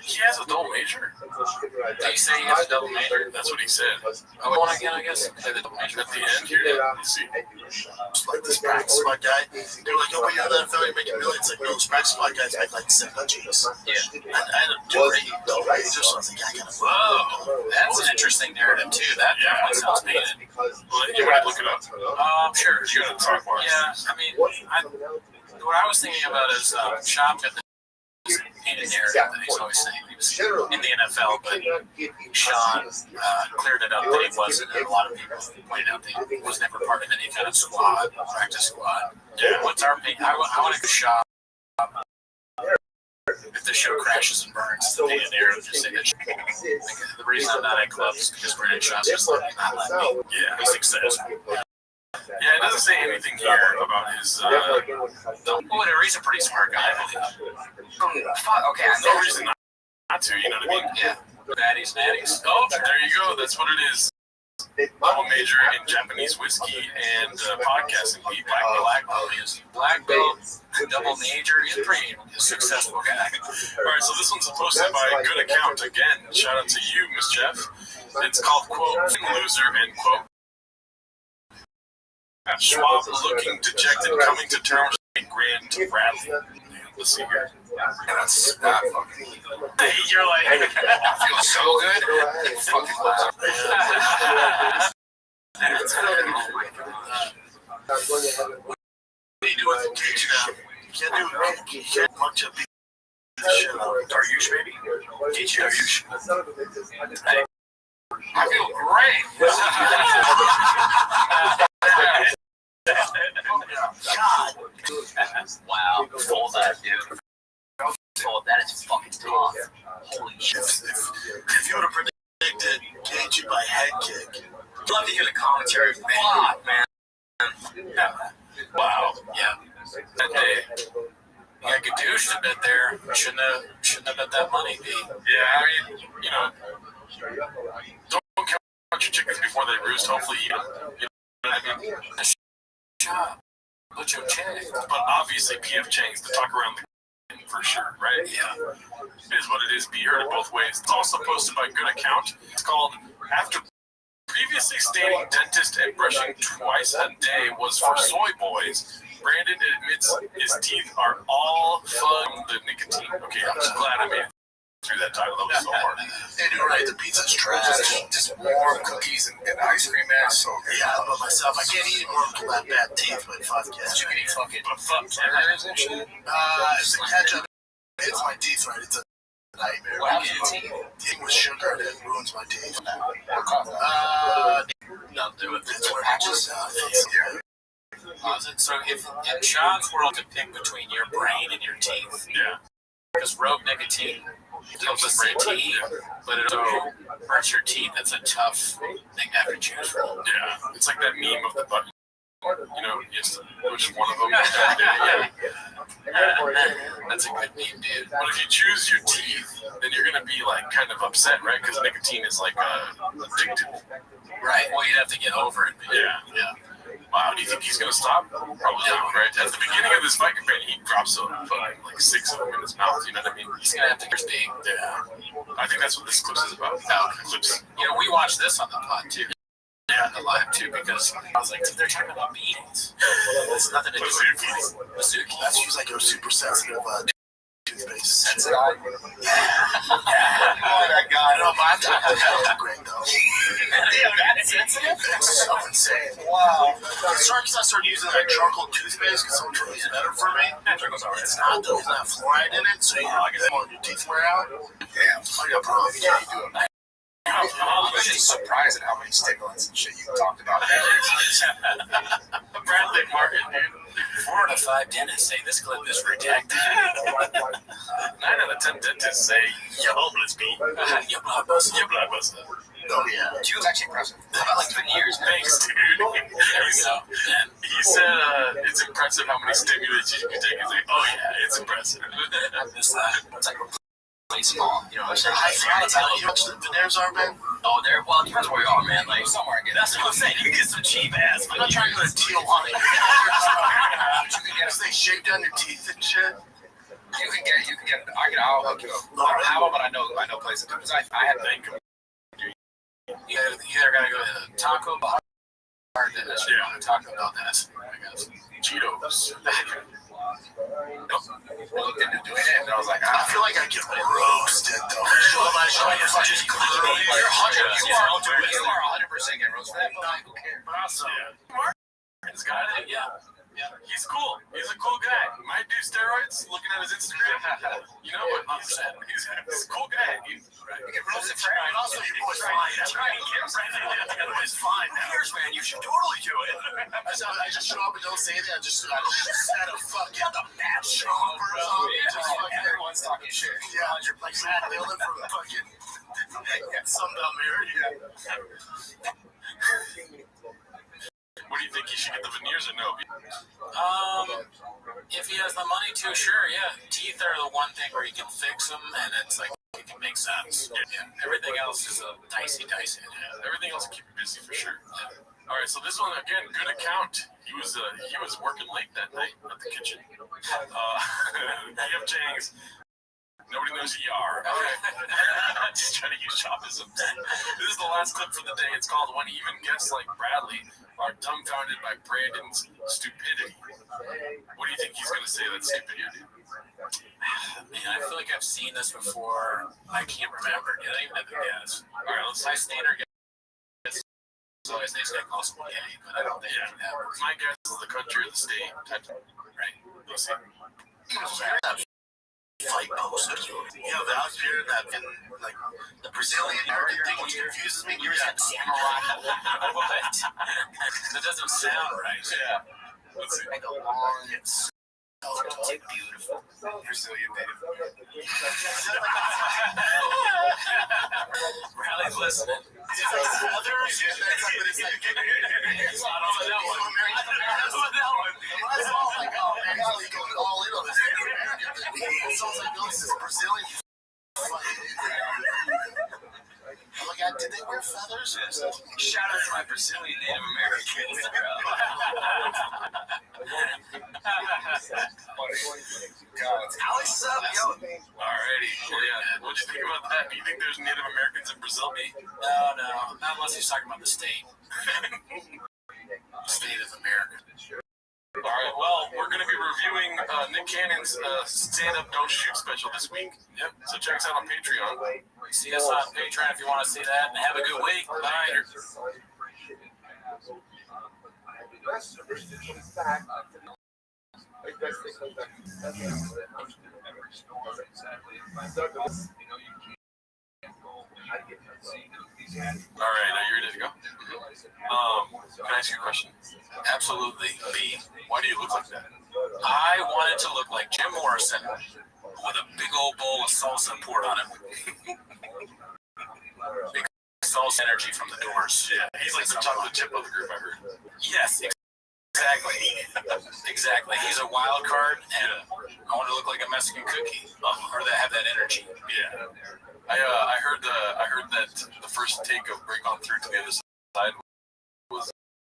S17: He has a double major?
S16: Did he say he has a double major?
S17: That's what he said.
S16: Oh, one again, I guess. Say the double major
S17: At the end here, let's see.
S10: Just like this practice squad guy. They were like, oh, but you're not family making millions. Like, no, those practice squad guys make like 70 G's.
S13: Yeah.
S10: And I had a degree. So I was like, I gotta move on.
S16: Whoa, that's an interesting narrative too. That definitely sounds painted.
S17: Well, you want to look it up?
S16: Sure.
S17: You gotta talk more.
S16: Yeah, I mean, what I was thinking about is Shop got the painted narrative that he's always saying. He was in the NFL, but Sean cleared it up that he wasn't, and a lot of people pointed out that he was never part of any kind of squad, practice squad.
S17: Yeah.
S16: What's our opinion? I want to go Shop. If the show crashes and burns, the painted narrative just say that the reason I'm not at clubs is because Brandon Shaw's just not letting me.
S17: Yeah, he's successful. Yeah, it doesn't say anything here about his.
S16: Whatever, he's a pretty smart guy, I believe.
S13: Fuck, okay, I
S17: No
S13: know.
S17: reason not to, you know what I mean?
S16: Yeah. Natties, natties.
S17: Oh, there you go. That's what it is. Double major in Japanese whiskey and podcasting. Black belt.
S16: He's black belt, double major. He's a pretty successful guy.
S17: All right, so this one's posted by Good Account again. Shout out to you, Miss Jeff. It's called quote loser end quote. Schwab looking dejected, coming to terms with a grand rally. Let's see here.
S13: That's not fucking legal.
S17: You're like,
S13: I feel so good. It's fucking loser. That's fucking, oh my gosh.
S10: What do you do with the cage now? You can't do it. You can't punch up the shit out.
S13: Daryush, baby. Get you Daryush.
S17: I feel great.
S9: God. Wow. Full that, dude. Full, that is fucking tough. Holy shit.
S10: If you would have predicted Gaethje by head kick,
S9: I'd love to hear the commentary. Fuck, man.
S16: Yeah. Wow. Yeah. That day, you got Gadouche to bet there. Shouldn't have bet that money, B.
S17: Yeah, I mean, you know, don't count your chickens before they roost. Hopefully, you know what I mean?
S16: Job. Put your check.
S17: But obviously, PF Chang's the talk around the for sure, right?
S16: Yeah.
S17: It is what it is. Be heard it both ways. It's also posted by Good Account. It's called After Previously Stating Dentist and Brushing Twice a Day Was for Soy Boys. Brandon admits his teeth are all from the nicotine. Okay, I'm just glad I made it through that title. That was so hard.
S10: and you're right, the pizza's trash.
S19: Just warm cookies and ice cream, man. So
S10: Yeah, I don't know myself. I can't eat more with that bad teeth, but fuck yeah.
S19: you can eat fucking
S17: Burgers
S19: and shit.
S10: If the ketchup hits my teeth right, it's a nightmare.
S9: What happened to your teeth?
S10: Eating with sugar and it ruins my teeth.
S9: Nothing with
S10: That's where
S9: patches.
S16: So if in Sean's world to pick between your brain and your teeth,
S17: Yeah.
S16: because rogue nicotine kills the CT, but it also hurts your teeth. That's a tough thing to have to choose from.
S17: Yeah. It's like that meme of the button. You know, you just push one of them. Yeah.
S16: That's a good meme, dude.
S17: But if you choose your teeth, then you're gonna be like kind of upset, right? Because nicotine is like addictive.
S16: Right. Well, you'd have to get over it. Man.
S17: Yeah. Wow. Do you think he's gonna stop? Probably not, right? At the beginning of this fight campaign, he drops like 6 of them in his mouth. You know what I mean?
S16: He's gonna have to be.
S17: Yeah. I think that's what this clip is about. Clips.
S16: You know, we watched this on the pod too. Yeah, the live too, because I was like, they're talking about beatings. It's nothing to do with Mizuki.
S10: That's just like a super sensitive toothpaste.
S9: Sensitive?
S10: Yeah. Oh my god. No, but that's great though.
S9: Dude, that's sensitive?
S10: That's so insane.
S9: Wow.
S10: Because I started using like charcoal toothpaste because someone told me it's better for me. It's not though. It's not fluoride in it, so you want your teeth wear out.
S19: Damn.
S10: Oh, yeah, bro.
S19: Yeah, you do it. I'm just surprised at how many stimulants and shit you talked about there.
S16: Bradley Martin, dude. 4 out of 5 dentists say this clip is redacted.
S17: 9 out of 10 dentists say, "You're homeless, B.
S16: Your blood buster.
S17: You're blockbuster."
S10: Oh yeah.
S19: She was actually impressive.
S9: How about like veneers, man?
S17: Thanks, dude.
S16: There we go.
S17: He said it's impressive how many stimulants you can take. He's like, oh yeah, it's impressive.
S9: It's like replacing all, you know what I'm saying?
S10: I forgot about it. You know what the veneers are, man?
S9: Oh, there. Well, it depends where you are, man. Like somewhere, I get.
S16: That's what I'm saying. You can get some cheap ass.
S10: I'm not trying to go to Tijuana. Because they shave down your teeth and shit.
S19: You can get. I'll hook you up. I don't have them, but I know places because I had to.
S16: You either gotta go to Taco Bar or Taco Bell dentist, I guess.
S17: Cheetos.
S19: I looked into doing it, and I was like,
S10: I feel like I get roasted though.
S19: You are 100% getting roasted for that. Who cares?
S17: But also, Martin's got it. Yeah. He's cool. He's a cool guy. Might do steroids. Looking at his Instagram, you know, but he's a cool guy. He
S19: get roasted for it.
S10: And also, your boy's fine. Your boy's fine now.
S9: Here's, man. You should totally do it.
S10: I just show up and don't say anything. I just set a fucking bad show up or something.
S19: Everyone's talking shit.
S10: Yeah, you're like Matt Dillon from fucking Sunbelt area.
S17: What do you think? He should get the veneers or no?
S16: If he has the money to, sure, yeah. Teeth are the one thing where you can fix them, and it's like it can make sense. Yeah. Everything else is a dicey.
S17: Yeah. Everything else will keep you busy for sure. Yeah. All right, so this one again, Good Account. He was working late that night at the kitchen. PF Chang's. Nobody knows who you are. Just trying to use chopisms. This is the last clip for the day. It's called "When Even Guests Like Bradley Are Dumbfounded by Brandon's Stupidity." What do you think he's going to say that's stupidity?
S16: Man, I feel like I've seen this before. I can't remember. I don't even have to guess. All right, let's say standard guess. So I say close to gay, but I don't think it happens.
S17: My guess is the country or the state. Right. We'll see.
S10: fight posters. You know, the Austrian that in like the Brazilian American thing, which confuses me. You said samurai.
S16: What? That doesn't sound right. Yeah. Let's see.
S10: Like a long, it's so beautiful.
S19: Brazilian Native American.
S16: Riley's listening.
S10: It's like feathers. It's like, it's not on that one. It's all like, oh man, he's going all in on this Native American thing. It sounds like, no, this is Brazilian. Oh my God, did they wear feathers?
S16: Shout out to my Brazilian Native Americans.
S19: Alex, up, yo.
S17: Alrighty. Well, yeah. What'd you think about that? Do you think there's Native Americans in Brazil?
S16: No. Not unless he's talking about the state.
S10: State of America.
S17: All right. Well, we're going to be reviewing Nick Cannon's stand-up don't shoot special this week. Yep. So check us out on Patreon.
S16: See us on Patreon if you want to see that, and have a good week. Bye.
S17: All right. Are you ready to go? Can I ask you a question?
S16: Absolutely. B.
S17: Why do you look like that?
S16: I wanted to look like Jim Morrison with a big old bowl of salsa poured on it. Big salsa energy from the Doors.
S17: Yeah, he's like the chocolate chip of the group, I heard.
S16: Yes, exactly. Exactly. He's a wild card, and I want to look like a Mexican cookie, or that have that energy.
S17: Yeah. I heard that the first take of Break On Through to the Other Side was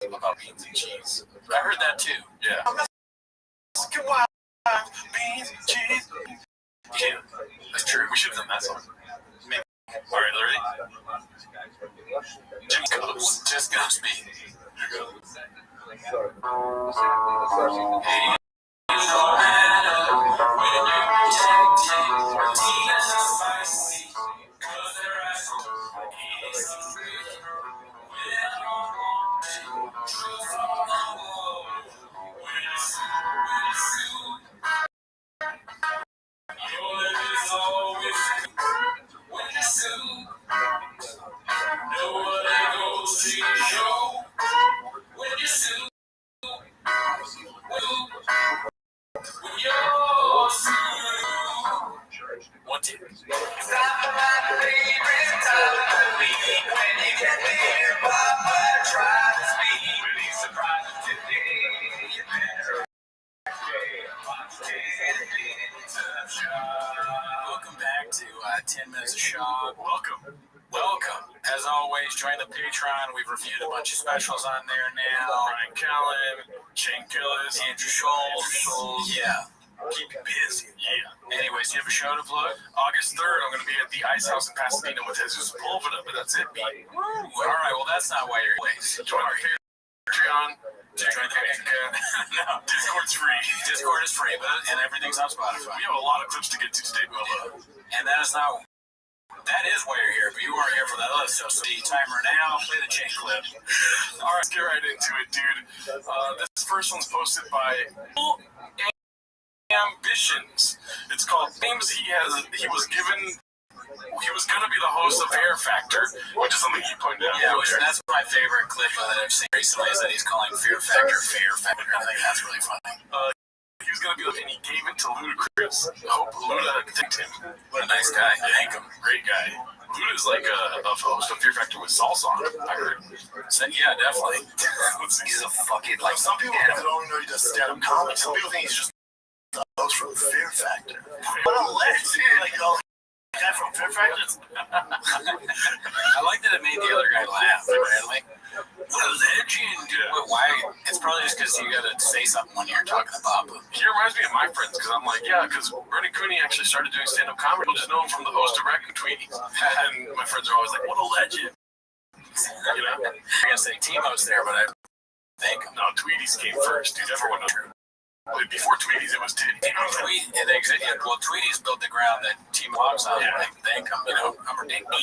S17: about beans and cheese.
S16: I heard that too.
S17: Yeah.
S10: Mexican wild beans and cheese.
S16: Yeah, that's true.
S17: We should have done that song.
S16: All right, ready? Just goes B.
S17: Here you go.
S16: Hey, no matter when you're tempted, tears are spicy, 'cause they're ice. When you're wanting truth from the wall, when your life is always when you sue. Nobody goes to your show when you sue. When you're through. 1, 2. Stop my favorite time of the week. When you get there, Papa try to speak. When he's surprised today, you better. Welcome back to 10 Minutes of Shaw.
S17: Welcome.
S16: As always, join the Patreon. We've reviewed a bunch of specials on there now.
S17: Brian Callen, Shane Gillis,
S16: Andrew Scholes. Yeah.
S17: Keep you busy. Yeah.
S16: Anyways, you have a show to plug?
S17: August 3rd, I'm going to be at the Ice House in Pasadena with Jesus Sepulveda, but that's it, B.
S16: All right, well, that's not why you're late.
S17: Join our Patreon.
S16: Join the Patreon.
S17: No, Discord's free.
S16: Discord is free, and everything's on Spotify.
S17: We have a lot of clips to get to today, Bella.
S16: And that is why you're here, but you weren't here for that other stuff. So the timer now, play the chain clip.
S17: All right, let's get right into it, dude. This first one's posted by Ambitions. It's called Names He was going to be the host of Fear Factor, which is something he pointed out.
S16: Yeah, that's my favorite clip that I've seen recently, is that he's calling Fear Factor Fear Factor. I think that's really funny.
S17: He was going to be and he gave it to Ludacris. Hope Luda thanked him.
S16: What a nice guy. Thank him.
S17: Great guy. Luda's like a host of Fear Factor with salsa on it, I heard.
S16: Yeah, definitely.
S10: He's a fucking, like, some people don't know he does stand-up comedy. Some people think he's just the host from Fear Factor. What a legend! Like, oh, guy from Fear Factor.
S16: I like that it made the other guy laugh. Randomly. What a legend!
S17: Yeah.
S16: Why? It's probably just because you gotta say something when you're talking about him.
S17: He reminds me of my friends, because I'm like, yeah, because Bernie Cooney actually started doing stand-up comedy. We'll just know him from the host of Rack and Tweety. And my friends are always like, what a legend. You know?
S16: I'm gonna say Timo's there, but I think
S17: no, Tweety's came first, dude. Everyone knows. Before Tweety's, it was Tweety's built the ground that Timo walks on.
S16: Yeah. Thank him, I'm ridiculous.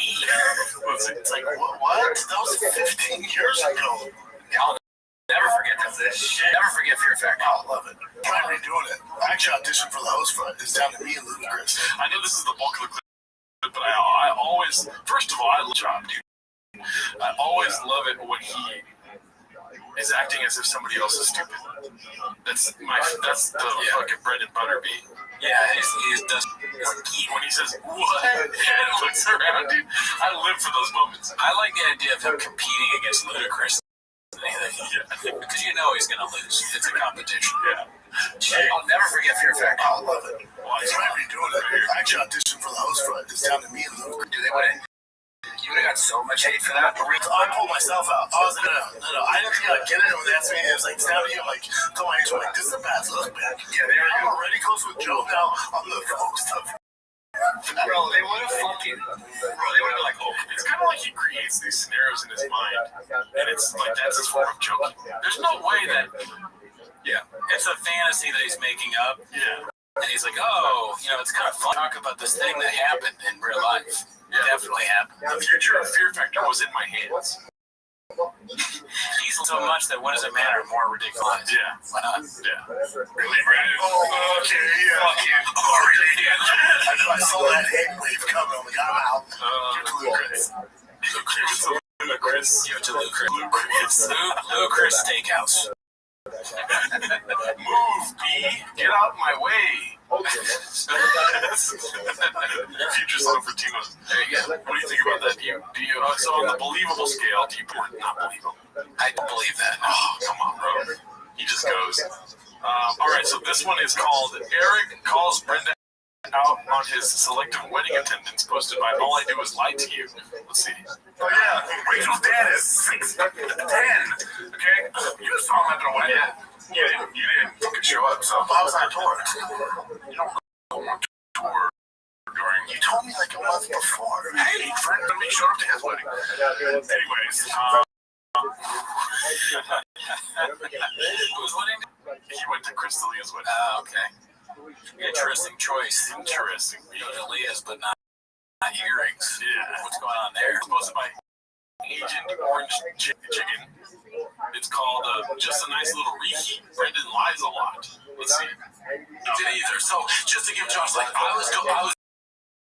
S10: It's like, what? That was 15 years ago.
S16: I'll never
S19: never forget this shit. Never forget Fear Factor.
S10: I love it. I'm redoing it. I actually auditioned for the host front. It's down to me and Ludacris.
S18: I know this is the bulk of the clip, but I always, first of all, I love the job, dude. I always love it when he is acting as if somebody else is stupid. That's the fucking bread and butter beat.
S16: Yeah, he does.
S18: When he says, what? And looks around, dude. I live for those moments.
S16: I like the idea of him competing against Ludacris. Because you know he's going to lose. It's a competition.
S18: Yeah.
S19: I'll never forget Fear Factor.
S10: I love it. I'm redoing it. I actually auditioned for the host front. It's down to me and Ludacris.
S19: Dude, you would have got so much hate for that.
S10: I pulled myself out. I was like, no. I didn't think I'd get it. And when they asked me, it was like, it's down to you. I'm like, tell my agent, this is a bad look back.
S19: Yeah,
S10: I'm already close with Joe now. I'm the host of
S19: Bro, they would have fucking. Bro, they would have been like, oh,
S18: it's kind of like he creates these scenarios in his mind, and it's like that's his form of joking. There's no way that.
S16: Yeah, it's a fantasy that he's making up.
S18: Yeah.
S16: And he's like, oh, it's kind of fun to talk about this thing that happened in real life. It definitely happened.
S18: The future of Fear Factor was in my hands.
S16: He's so much that what does it matter? More ridiculous.
S18: Yeah.
S16: Why not?
S18: Yeah.
S10: Really, Brandon? Oh, okay, yeah.
S19: Fuck you. Oh, really, Dan?
S10: I saw that hate wave coming. I'm like, I'm out.
S18: Lucas.
S16: Give it to Lucas. Lucas Steakhouse.
S18: Move, B. Get out of my way. Future song for Timo.
S16: There you go.
S18: What do you think about that? Do you so on the believable scale, do you not believable?
S16: I don't believe that.
S18: Oh, come on, bro. He just goes. All right, so this one is called Eric Calls Brenda Out on His Selective Wedding Attendance, posted by All I Do Is Lie to You. Let's see.
S10: Oh, yeah. Rachel's dad is 6'10". Okay? You saw him at the wedding.
S18: Yeah. You didn't fucking show up, so.
S10: I was on tour.
S18: You don't go on tour during.
S10: You told me like a month before.
S18: Hey, friend, we showed up to his wedding. Anyways,
S16: Who's wedding?
S18: He went to Chris D'Elia's wedding.
S16: Okay. Interesting choice.
S18: Interesting.
S16: D'Elia's, but not earrings.
S18: Yeah.
S16: What's going on there?
S18: Posted by Agent Orange Chicken. It's called Just a Nice Little Reheat. Brendan lies a lot. Let's see.
S19: Did either. So, just to give Josh, like, I was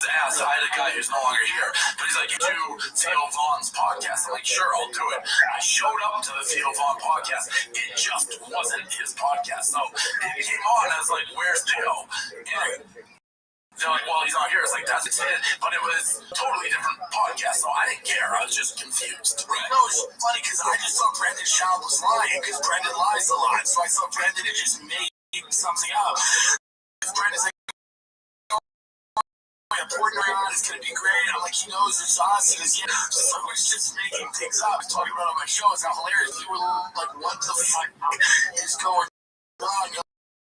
S19: asked, I had a guy who's no longer here, but he's like, you do Theo Vaughn's podcast. I'm like, sure, I'll do it. I showed up to the Theo Vaughn podcast. It just wasn't his podcast. So, it came on, I was like, where's Theo? And they're like, well, he's not here. It's like, that's it. But it was a totally different podcast, so I didn't care. I was just confused. Right. No, it's funny because I just thought Brendan Schaub was lying because Brendan lies a lot. So I thought Brendan had just made something up. Brendan's like, Portland is going to be great. I'm like, he knows it's us. He goes, yeah. So I was just making things up. Talking about it on my show. It's not hilarious. You were like, what the fuck is going on?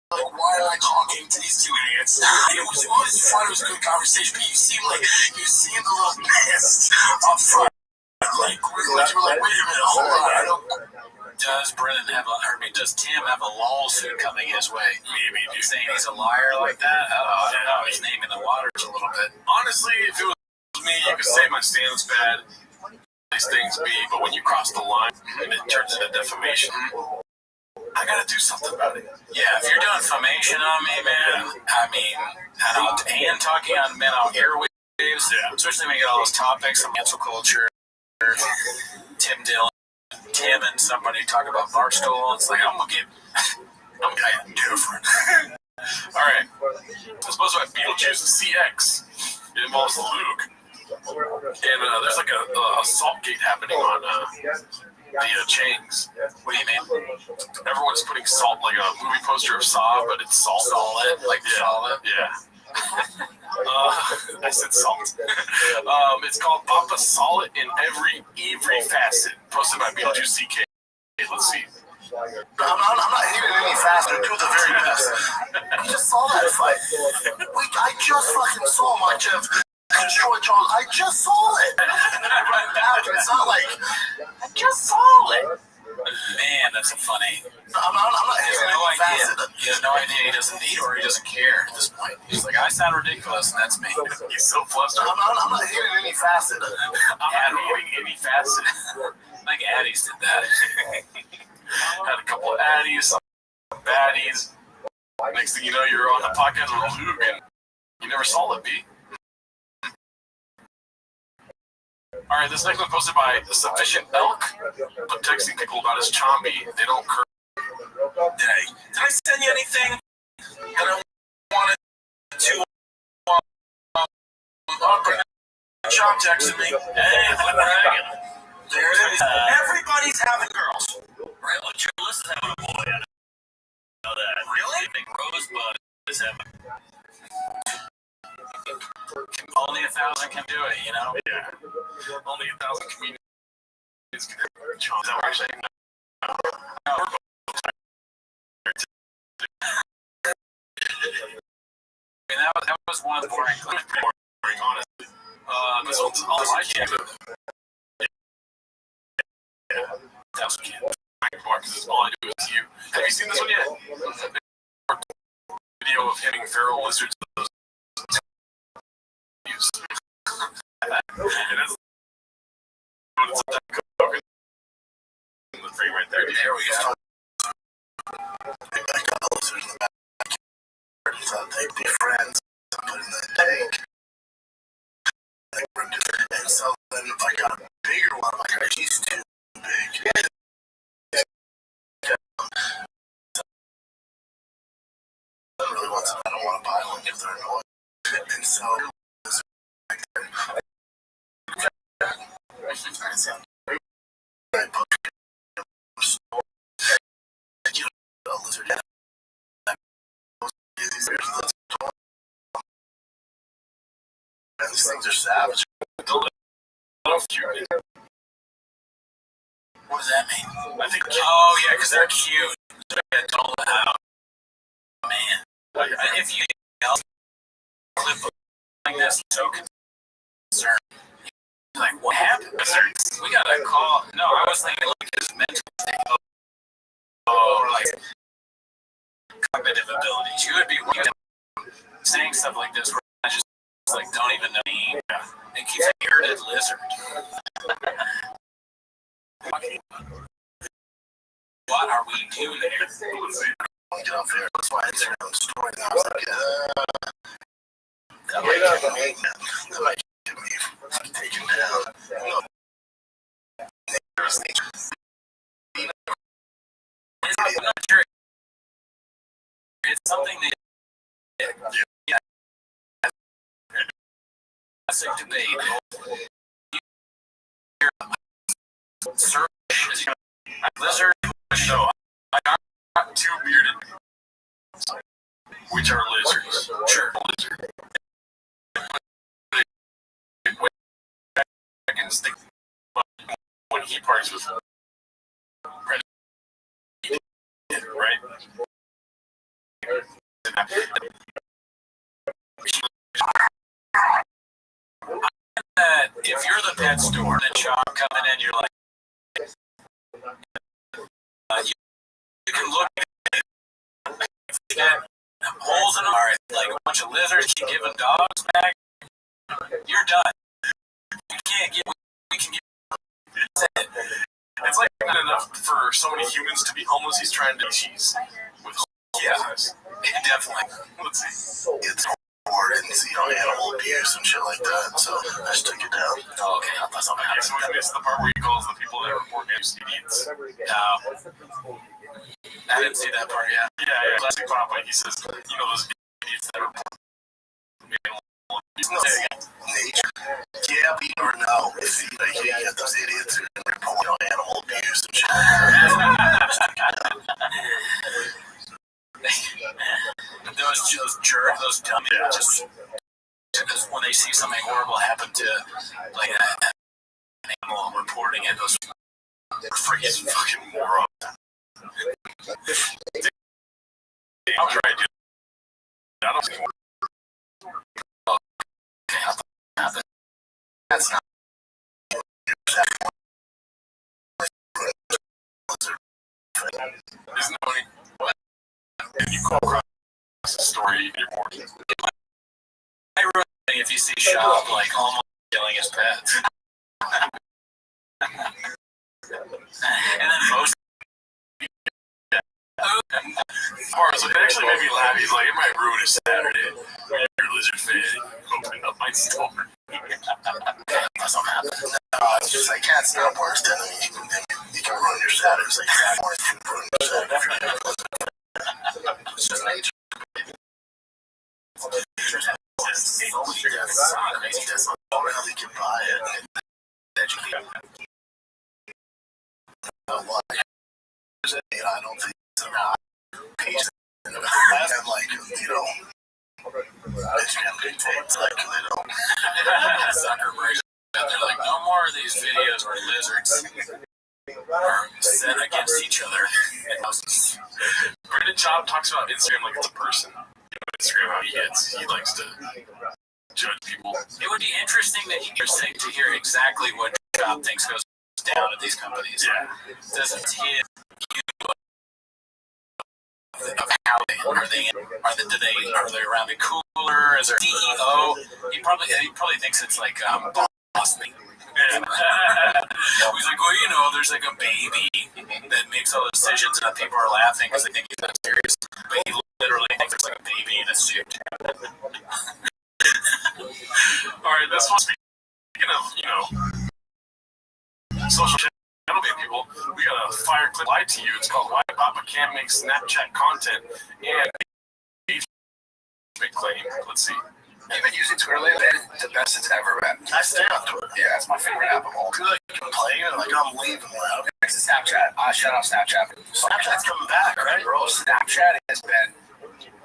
S19: Like, why am I talking to these two idiots? It was fun. It was a good conversation. But you seemed a little pissed up front. Like, you were like, wait a minute, hold on.
S16: Does Tim have a lawsuit coming his way?
S18: Maybe, dude.
S16: Saying he's a liar like that? I don't know. He's naming the waters a little bit.
S18: Honestly, if it was me, you could say my stand's bad. These things be, but when you cross the line and it turns into defamation, I gotta do something about it.
S16: Yeah, if you're doing defamation on me, man, and talking on men on airwaves, especially when you get all those topics on cancel culture, Tim and somebody talk about Barstool, it's like, I'm getting different.
S18: Alright, it's supposed to have Beetlejuice CX. It involves Luke. And there's like a salt gate happening on the chains.
S16: What do you mean?
S18: Everyone's putting salt, like a movie poster of Saw, but it's salt.
S16: Solid, like solid?
S18: Yeah. I said salt. It's called Papa Solid in every facet. Posted by Beetlejuice CK. Let's see.
S10: I'm not hating any faster. Do the very best. I just saw that fight. I just fucking saw my Jeff destroy Charles. I just saw it. And then I run back, and it's not like I just saw it.
S16: Man, that's funny.
S10: I'm not hating any facet.
S16: He has no idea he doesn't need or he doesn't care at this point. He's like, I sound ridiculous, and that's me.
S18: He's so flustered.
S10: I'm not hating any facet.
S18: I'm not hating any facet.
S16: I think Addie's did that.
S17: Had a couple of addies, some baddies. Next thing you know, you're on the podcast with Luke, and you never saw it, B. All right, this next one posted by Sufficient Elk. I'm texting people about his chombi. They don't curse. Did I send you anything that I wanted to? Chom texted me. Hey, what the heck? There it is. Everybody's having girls. Right, well, Julius is having a boy. I know that. Really? I think Rosebud is having. Only 1,000 can do it, you know? Yeah. Only 1,000 communities can do it. Is that what you're saying? No. I mean, that was one of the boring, honestly. This one's on my channel. Yeah. 1,000 kids. Because all I do is you. Have you seen this one yet? Video of hitting feral lizards with those use. It is. It's in the frame right there. There we go. I got lizards in the back. Thought they'd be friends. I put in the tank. And so then if I got a bigger one, I'm like, she's too big. I don't want to buy one because they're annoying. And so these things are savage. What does that mean? I think. Oh yeah, because they're cute. Yeah, don't let out. Man, if you clip like this, so concerned. Like, what happened? We got a call. No, I was thinking like his mental state. Oh, like cognitive abilities. You would be saying stuff like this where I just like don't even know me. And keeps a bearded lizard. What are we doing here? Get off here. That's my Instagram story. I was like, that might get me taken down. I'm not sure. It's something that, yeah, that's a debate. Lizard, no, I got two bearded, which are lizards. Sure, lizard. When he parties with right? If you're the pet store and a shop coming in, you're like, you can look at holes in them, like a bunch of lizards, you giving dogs back, you're done. You can't get, we can get. It's like not enough for so many humans to be homeless. He's trying to cheese with definitely. Let's see. It's hard and animal abuse and shit like that. So I just took it down. Oh, okay. That's not bad. So we missed the part where he calls the people that report idiots. I didn't see that part yet. Yeah. Classic Papa. He says, those idiots that report. Nature. Yeah, but you never know if you get those idiots who report animal abuse and shit. those dummies just when they see something horrible happen to like an animal reporting it, those freaking fucking morons. I'll try to do that. I don't think that's not. Isn't that funny? If you come across a story in your morning, I really think if you see Shop like almost killing his pets, and then most Mars, it actually made me laugh. He's like, it might ruin his Saturday. You're a lizard fan. Opening up my store.
S10: That's not happening. No, it's just like cats not worse than you can ruin your Saturday. It's like cat more can ruin your Saturday if you're not lizard fan. It's just nature. So many deaths, crazy deaths. I don't know how they can buy it. Educate. I don't think it's enough. And like, Instagram dictates, like, they don't.
S16: Zuckerberg. They're like, no more of these videos where lizards are set against each other in houses.
S17: Brendan Schaub talks about Instagram like it's a person. Instagram, how he likes to judge people.
S16: It would be interesting to hear exactly what Schaub thinks goes down at these companies.
S17: Yeah.
S16: Does it hit you of how are they around the cooler? Is there CEO? He probably thinks it's like boss me. Yeah. He's like, well, there's like a baby that makes all the decisions, and people are laughing because they think he's not serious. But he literally thinks there's like a baby in a suit.
S17: All right, this one. Speaking of social gentlemen people, we got a fire clip live to you. It's called "Why Papa Can't Make Snapchat Content," and big claim. Let's see.
S19: You've been using Twitter lately? It's the best it's ever been.
S10: I stay on Twitter.
S19: Yeah, it's my favorite app of all.
S10: Good, like, complaining, like, I'm leaving. Like,
S19: next to Snapchat. Shout out Snapchat.
S10: Snapchat's coming back, right?
S19: Bro, Snapchat has been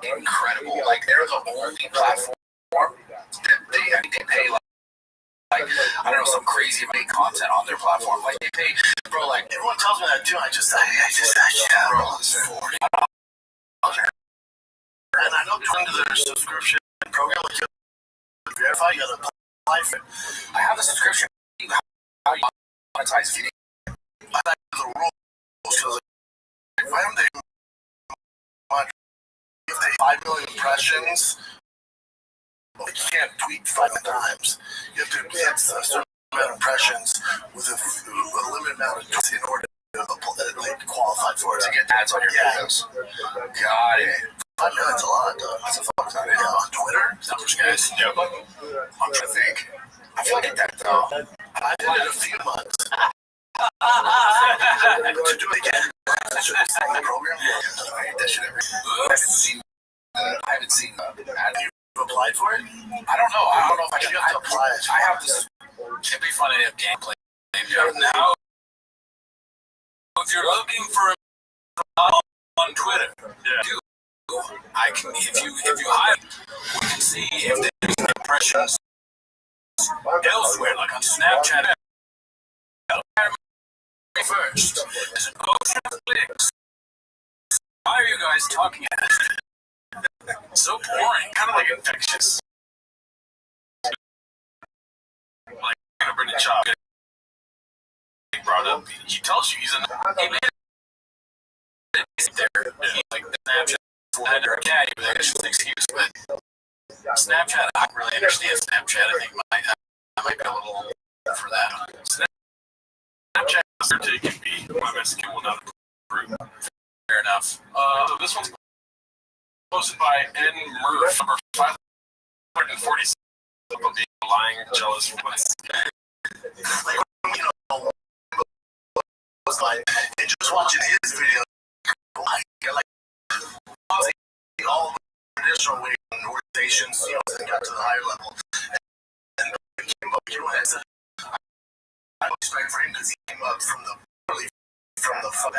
S19: incredible. Like, they're the only platform that they pay, like, I don't know, some crazy make content on their platform. Like, they pay, bro, like,
S10: everyone tells me that too. I can't, bro. It's $40. And I know going to their subscription program, like, you verify, you gotta apply for it.
S19: I have the subscription. How you monetize video?
S10: I like the rules, because, like, why don't they, if they 5 million impressions, well, you can't tweet 5 times. You have to get a certain amount of impressions with a limited amount of tweets in order to like qualify for it.
S19: To get ads on your videos. Got it.
S10: 5 million's a lot, though. That's a fuck ton. Yeah, on Twitter.
S19: Is that what you guys? Yep. I'm trying to think. I feel like that though.
S10: I did it a few months. To do it again, I should have seen the program. I hate that shit every day.
S19: I haven't seen that.
S10: Have you applied for it?
S19: I don't know. I don't know if I can.
S10: You have to apply.
S19: I have this.
S16: It'd be funny to have gameplay. Now, if you're looking for a on Twitter, dude, I can. If you hide, we can see if there's impressions elsewhere, like on Snapchat. First, there's an ocean of clicks. Why are you guys talking at it? So boring,
S17: kind of like infectious. Like Brendan Schaub brought up. He tells you he's he made it there. Like Snapchat. Yeah, that's just an excuse, but Snapchat, I don't really understand Snapchat. I think I might be a little old for that. Snapchat can be my Mexican will not approve. Fair enough. So this one's posted by N. Murph, number 547. Of being lying, jealous for this guy.
S10: Was like, and just watching his video, like all the traditional way organizations, that got to the higher level. And he came up, I respect for him because he came up from the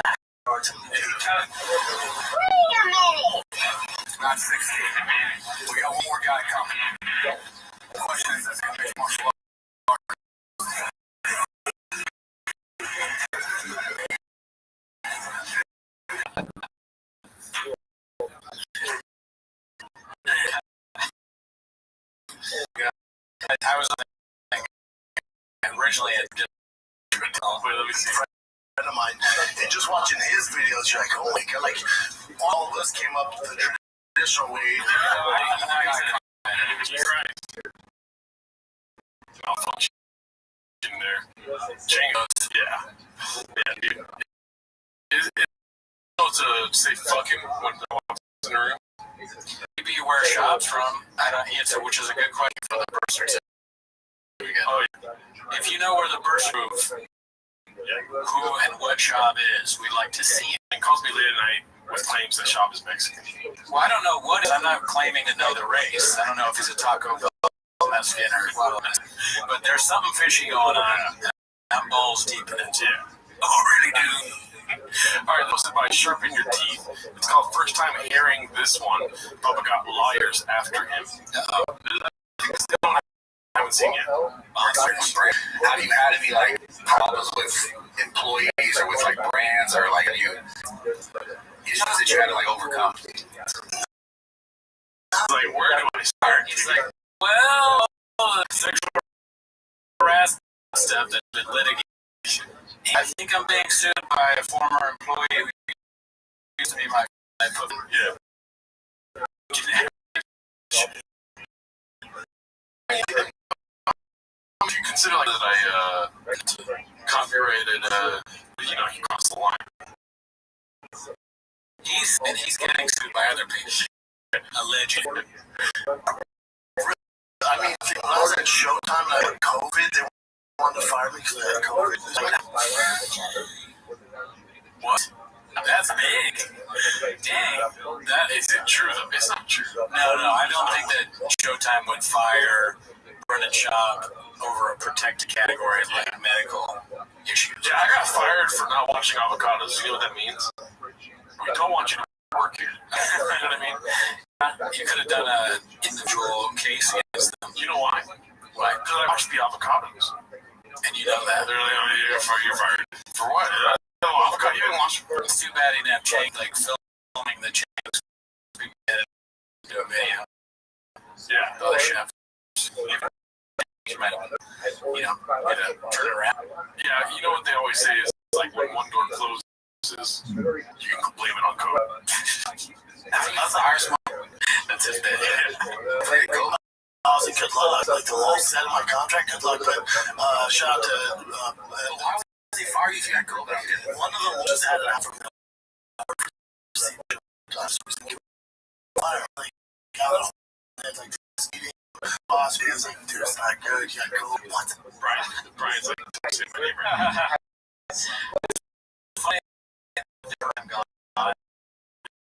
S10: back. Wait a minute.
S19: It's not 60. We got one more guy coming. The question is, that's going to make martial arts.
S16: I was originally at
S10: let me see. Friend of mine, and just watching his videos, you're like, oh my god, like all of us came up the traditional way.
S17: He's right. Malfunction there. Django's, yeah, dude. It's to say fuck him when I walk in the room?
S16: Maybe where shop's from. I don't answer, which is a good question for the birth certificate.
S17: Oh, yeah.
S16: If you know where the birth certificate, who and what shop is, we'd like to see it.
S17: And calls me late at night with claims that shop is Mexican.
S16: Well, I don't know what it is. I'm not claiming to know the race. I don't know if he's a Taco Bell Mexican or what, but there's something fishy going on. I'm balls deep in it too. Oh, really, dude?
S17: All right, posted by Sharpen Your Teeth. It's called First Time Hearing This One. Bubba got lawyers after him. I haven't seen yet.
S19: Have you had any like problems with employees or with like brands or like issues that you had to like overcome?
S17: Like, where do I start?
S16: He's like, well, sexual harassment stuff that's been litigated. I think I'm being sued by a former employee who used to be my
S17: yeah. If you consider like that I copyrighted, he crossed the line.
S16: He's getting sued by other people. Allegedly.
S10: I mean, when I was at Showtime and I had COVID, they wanted to fire me because I had COVID.
S16: What? That's big. Dang. That isn't true. It's not true. No, I don't think that Showtime would fire Brennan Schaub over a protected category like medical issues.
S17: Yeah, I got fired for not watching avocados. You know what that means? We don't want you to work here. You know what I mean?
S16: You could have done an individual case against them.
S17: You know why?
S16: Why?
S17: Because I watched the avocados.
S16: And you know that.
S17: They're like, oh, you're fired. For what? No, avocado, you didn't watch it.
S16: It's too bad he didn't have Jake like filming the chicks do a video.
S17: Yeah.
S16: The other chef. You might have, get a turn around.
S17: Yeah, you know what they always say is like when one door closes, you can blame it on COVID.
S16: That's the hardest one. That's it.
S10: Very cool. Honestly, good luck. Like the law said in my contract, good luck. But shout out to. Why would they fire you if you had COVID? One of them just had it out from the. Boss is like, dude, it's not good. You got COVID. What?
S17: Brian's like, say my name right.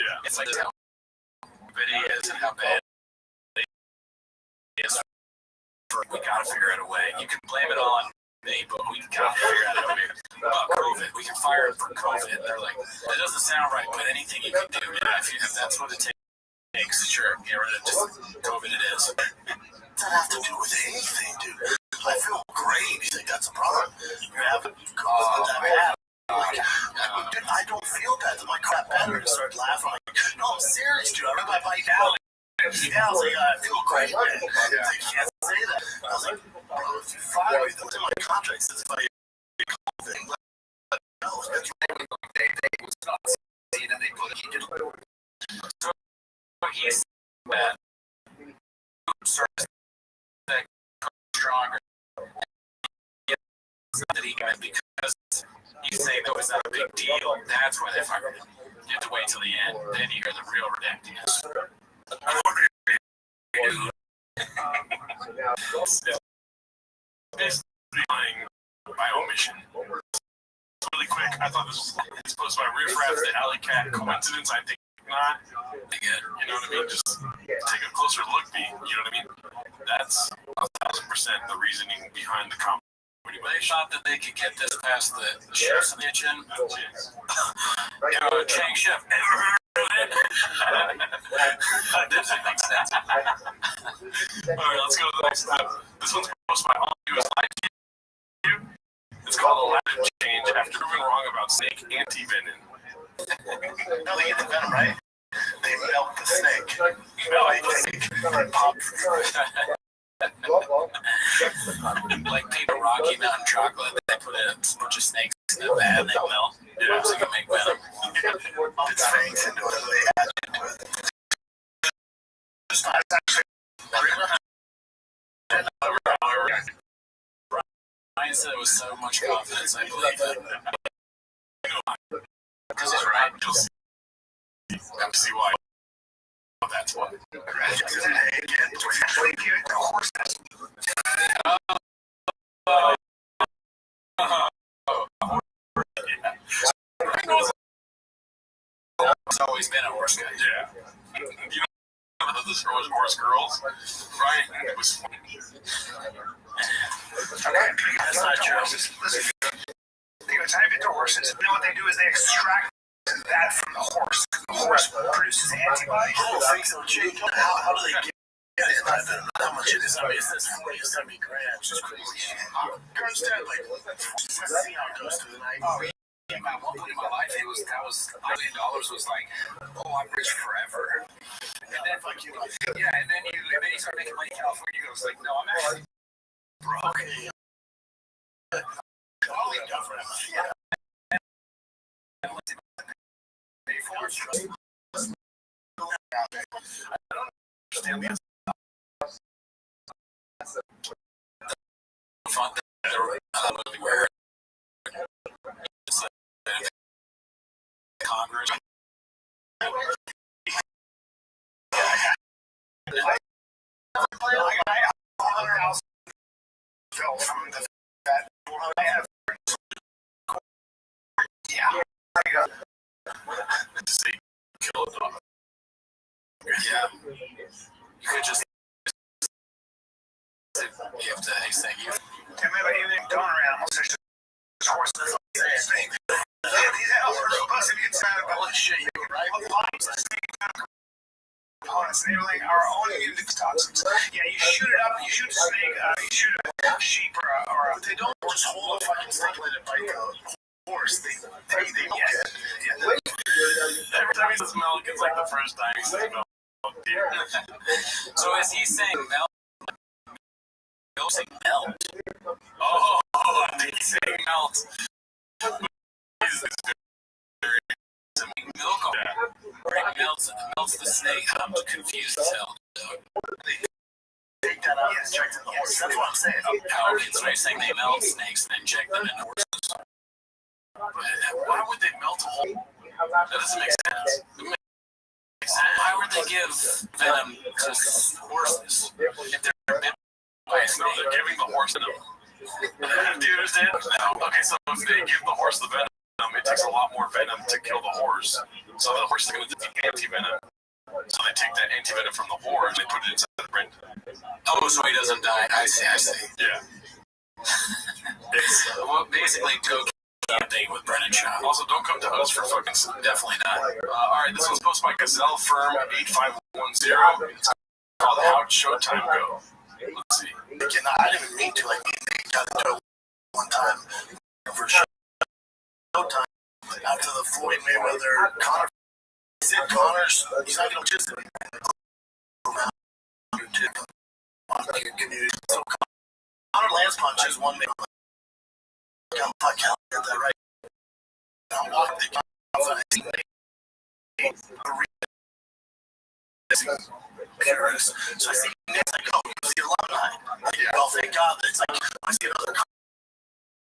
S17: Yeah.
S16: It's like how good he is and how bad it is. We gotta figure out a way. You can blame it on me, but we gotta figure out a way. About COVID, we can fire him for COVID. They're like, that doesn't sound right, but anything you can do, if that's what it takes, sure, get rid of just COVID. It is.
S10: It doesn't have to do with anything, dude. I feel great. You think that's a problem? You're having COVID that bad. Dude, I don't feel bad. My crap better. And started laughing. I'm like, no, I'm serious, dude. I read my bike down. Yeah, I was like, I feel great, man. I can't say that. I was like, bro, if you fire me, then my contract says if I get COVID, no, it's they put it.
S16: So he's bad. Stronger. That he can because he's saying that was not a big deal. That's why they fired him. You have to wait till the end. Then you hear the real redactings.
S17: Basically lying by omission. Really quick, I thought this was posted by Riff Raff, the Alley Cat coincidence. I think not. Again, you know what I mean? Just take a closer look, you know what I mean? That's 1,000% the reasoning behind the comedy.
S16: They thought that they could get this past the chef's in the kitchen. Chang Chef never heard of it. That doesn't make sense.
S17: Alright, let's go to the next step. This one's posted by All You Is Life to You. It's called Aladdin Change after proving wrong about snake anti-venom.
S10: No, they get the venom, right? They milk the snake. They pop.
S16: Like people Rocky Mountain chocolate, they put a bunch of snakes in a vat and they melt. Yeah, so you can make venom.
S10: It's fangs into it. They add into it.
S16: Ryan said it was so much confidence, I believe it. Because he's right.
S17: MC why. That's why.
S16: It's always been a horse guy.
S17: Yeah. You know those horse girls? Right? It was funny.
S19: Okay, that's not true. Listen, they go type into horses. You know what they do is they extract that from the horse. The horse produces antibodies.
S10: I don't think so, Jake. How do they get it? How much it is? I mean, it says 40 or 70 grams, which is crazy. Current stat, like, let's see how it goes through the night.
S16: Oh, yeah. At one point in my life, $1 million was like, oh, I'm rich forever. And then, yeah, and then you start making money in California. You go, it's like, no, I'm actually broke.
S10: Totally different. Yeah.
S16: I don't understand the font that where Congress.
S19: From the that I have. Yeah.
S17: See, kill a dog.
S16: Yeah. You could just. You have to say you.
S19: Tell me about even donor animals. There's horses. These animals are robust and inside of holy shit. You were right. Components enabling our own immunity toxins. Yeah, you shoot it up. You shoot a snake. You shoot a sheep or a.
S10: But they don't just hold a fucking snake and let it bite the horse. They milk it.
S17: Every time he says milk, it's like the first time he says milk.
S16: So is he saying melt? He'll say melt.
S17: Oh, I think he's saying melt.
S16: Milk right, melts the snake. I'm confused as hell.
S10: Take that out and inject it in the horse. That's what I'm saying.
S16: Oh, okay, so you're saying they melt snakes and inject them in horses?
S17: Why would they melt a whole? That doesn't make sense.
S16: Why would they give venom to horses if they're bitten by a snake?
S17: No, they're giving the horse venom. Do you understand? No. Okay, so if they give the horse the venom, it takes a lot more venom to kill the horse. So the horse is going to take anti-venom. So they take that anti-venom from the horse and they put it inside the brain.
S16: Oh, so he doesn't die. I see.
S17: Yeah.
S16: Well, basically, go camping with Brennan Shaw.
S17: Also, don't come to us for fucking...
S16: Definitely not.
S17: Alright, this was posted by Gazelle Firm 8510. It's called How'd Showtime Go? Let's see.
S10: Again, I didn't even mean to. Like, they got into it one time for Showtime after the Floyd Mayweather Conor. Conor's, he's not going to just like a community. So Conor Lance punches one man. Fuck, hell, get that right. I'm walking the curious. So I see next, like, oh, it was the alumni. Well, thank God. It's like, I see another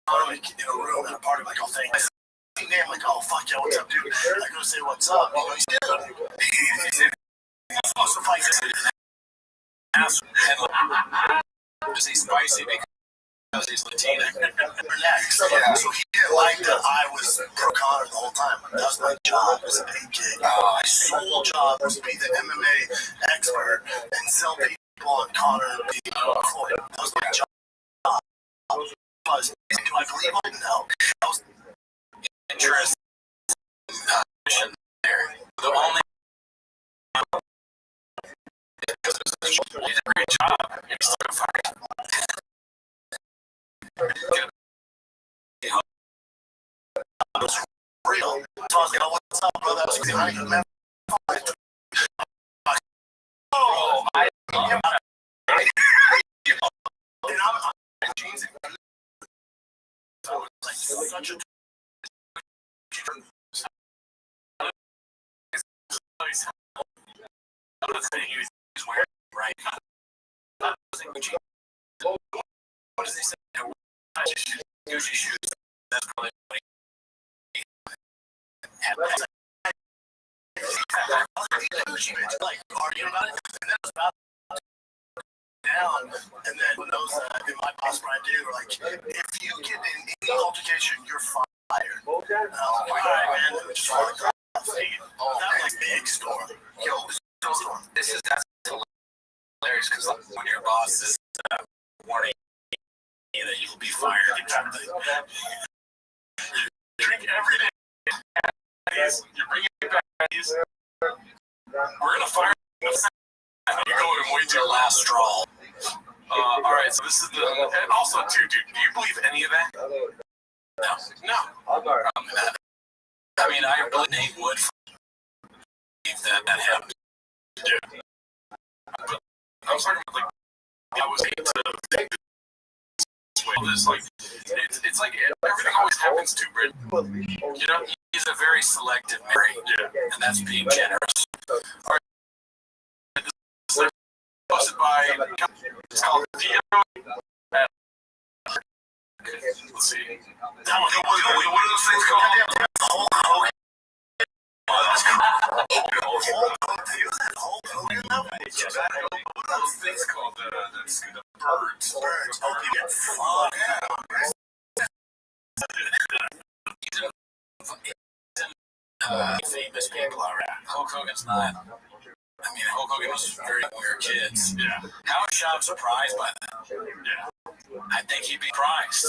S10: comic in a room at a party, like, oh, thank God. Name, like, oh, fuck yeah, what's up, dude? I go say, what's up? You know, he's dude. He's supposed to fight this.
S16: Is he spicy because he's Latino?
S10: Next. Yeah. So he didn't like that I was pro Conor the whole time. That was my job as a paid gig. My sole job was to be the MMA expert and sell people on Conor and be Floyd. That was my job. But do I believe him? No. That was
S16: interesting there. The only he did a great job. He's still fired.
S10: It was real. So I was like, oh, what's up, brother? I was like, how do you remember? Oh, and I'm jeans. So it's like such a
S16: he's wearing right now. What does he say? Gucci shoes. That's probably what he had.
S10: like arguing about it, and then it was about down, and then when those my boss Brian did were like, if you get in any altercation, you're fired. And I was like, all right, man, and we just like that was like big storm. Yo,
S16: That's hilarious because when your boss is warning you that you'll be fired,
S17: Drink every day. You're bringing back these. We're gonna fire. You're going way too
S16: last straw.
S17: All right, so this is the, and also too, dude. Do you believe any of that? No.
S16: I mean, I really Nate would believe that happened.
S17: Yeah. But I was talking about like I was able to think this way. This like it's like everything always happens to Britt. You know,
S16: he's a very selective Mary, and that's being generous.
S17: All right. This is posted by it's called Theo. Let's see.
S10: What are those things called? What are those things called? The birds. Oh, you get
S16: famous people are at. Hulk Hogan's not. I mean, Hulk Hogan was very when we were kids.
S17: Yeah.
S16: How was Shop surprised by that?
S17: Yeah.
S16: I think he'd be surprised.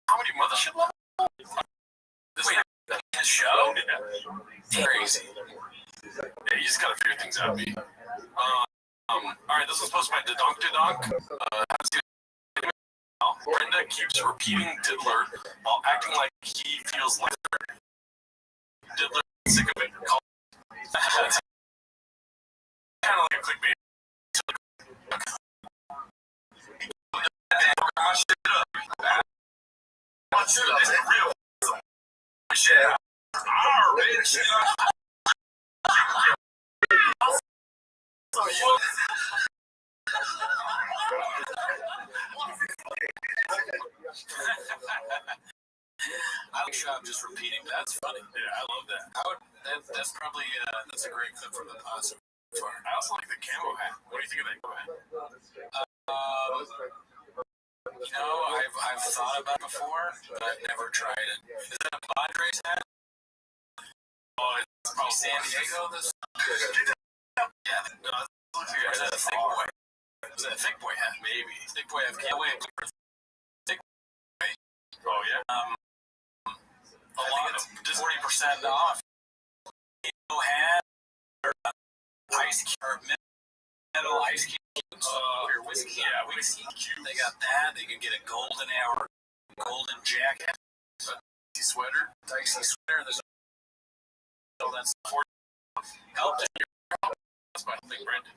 S17: How many mothership levels?
S16: Wait, his show? Crazy.
S17: Yeah, you just gotta figure things out, B. Alright, this was posted by Dodonk. Brenda keeps repeating Diddler while acting like he feels like her. Diddler is sick of it. That's kind of like a clickbait. My shit up isn't real. Shit out.
S16: I like Shop just repeating. That's funny.
S17: Yeah, I love that.
S16: That's probably that's a great clip from the concert.
S17: I also like the camo hat. What do you think of that camo hat?
S16: You know, I've thought about it before, but I've never tried it. Is that a Padres hat?
S17: Oh, it's probably
S16: San Diego. Yeah, no, is that a thick boy? Is that a thick boy hat?
S17: Maybe.
S16: Thick boy hat. Yeah, wait. Thick boy.
S17: Oh yeah.
S16: A lot of 40% off. Camo hat, ice cube, or metal ice cubes, or whiskey.
S17: Yeah, whiskey cubes.
S16: They got that. They can get a golden hour, golden jacket,
S17: Dicey sweater.
S16: There's all that support. Help to your
S17: That's my thing, Brandon.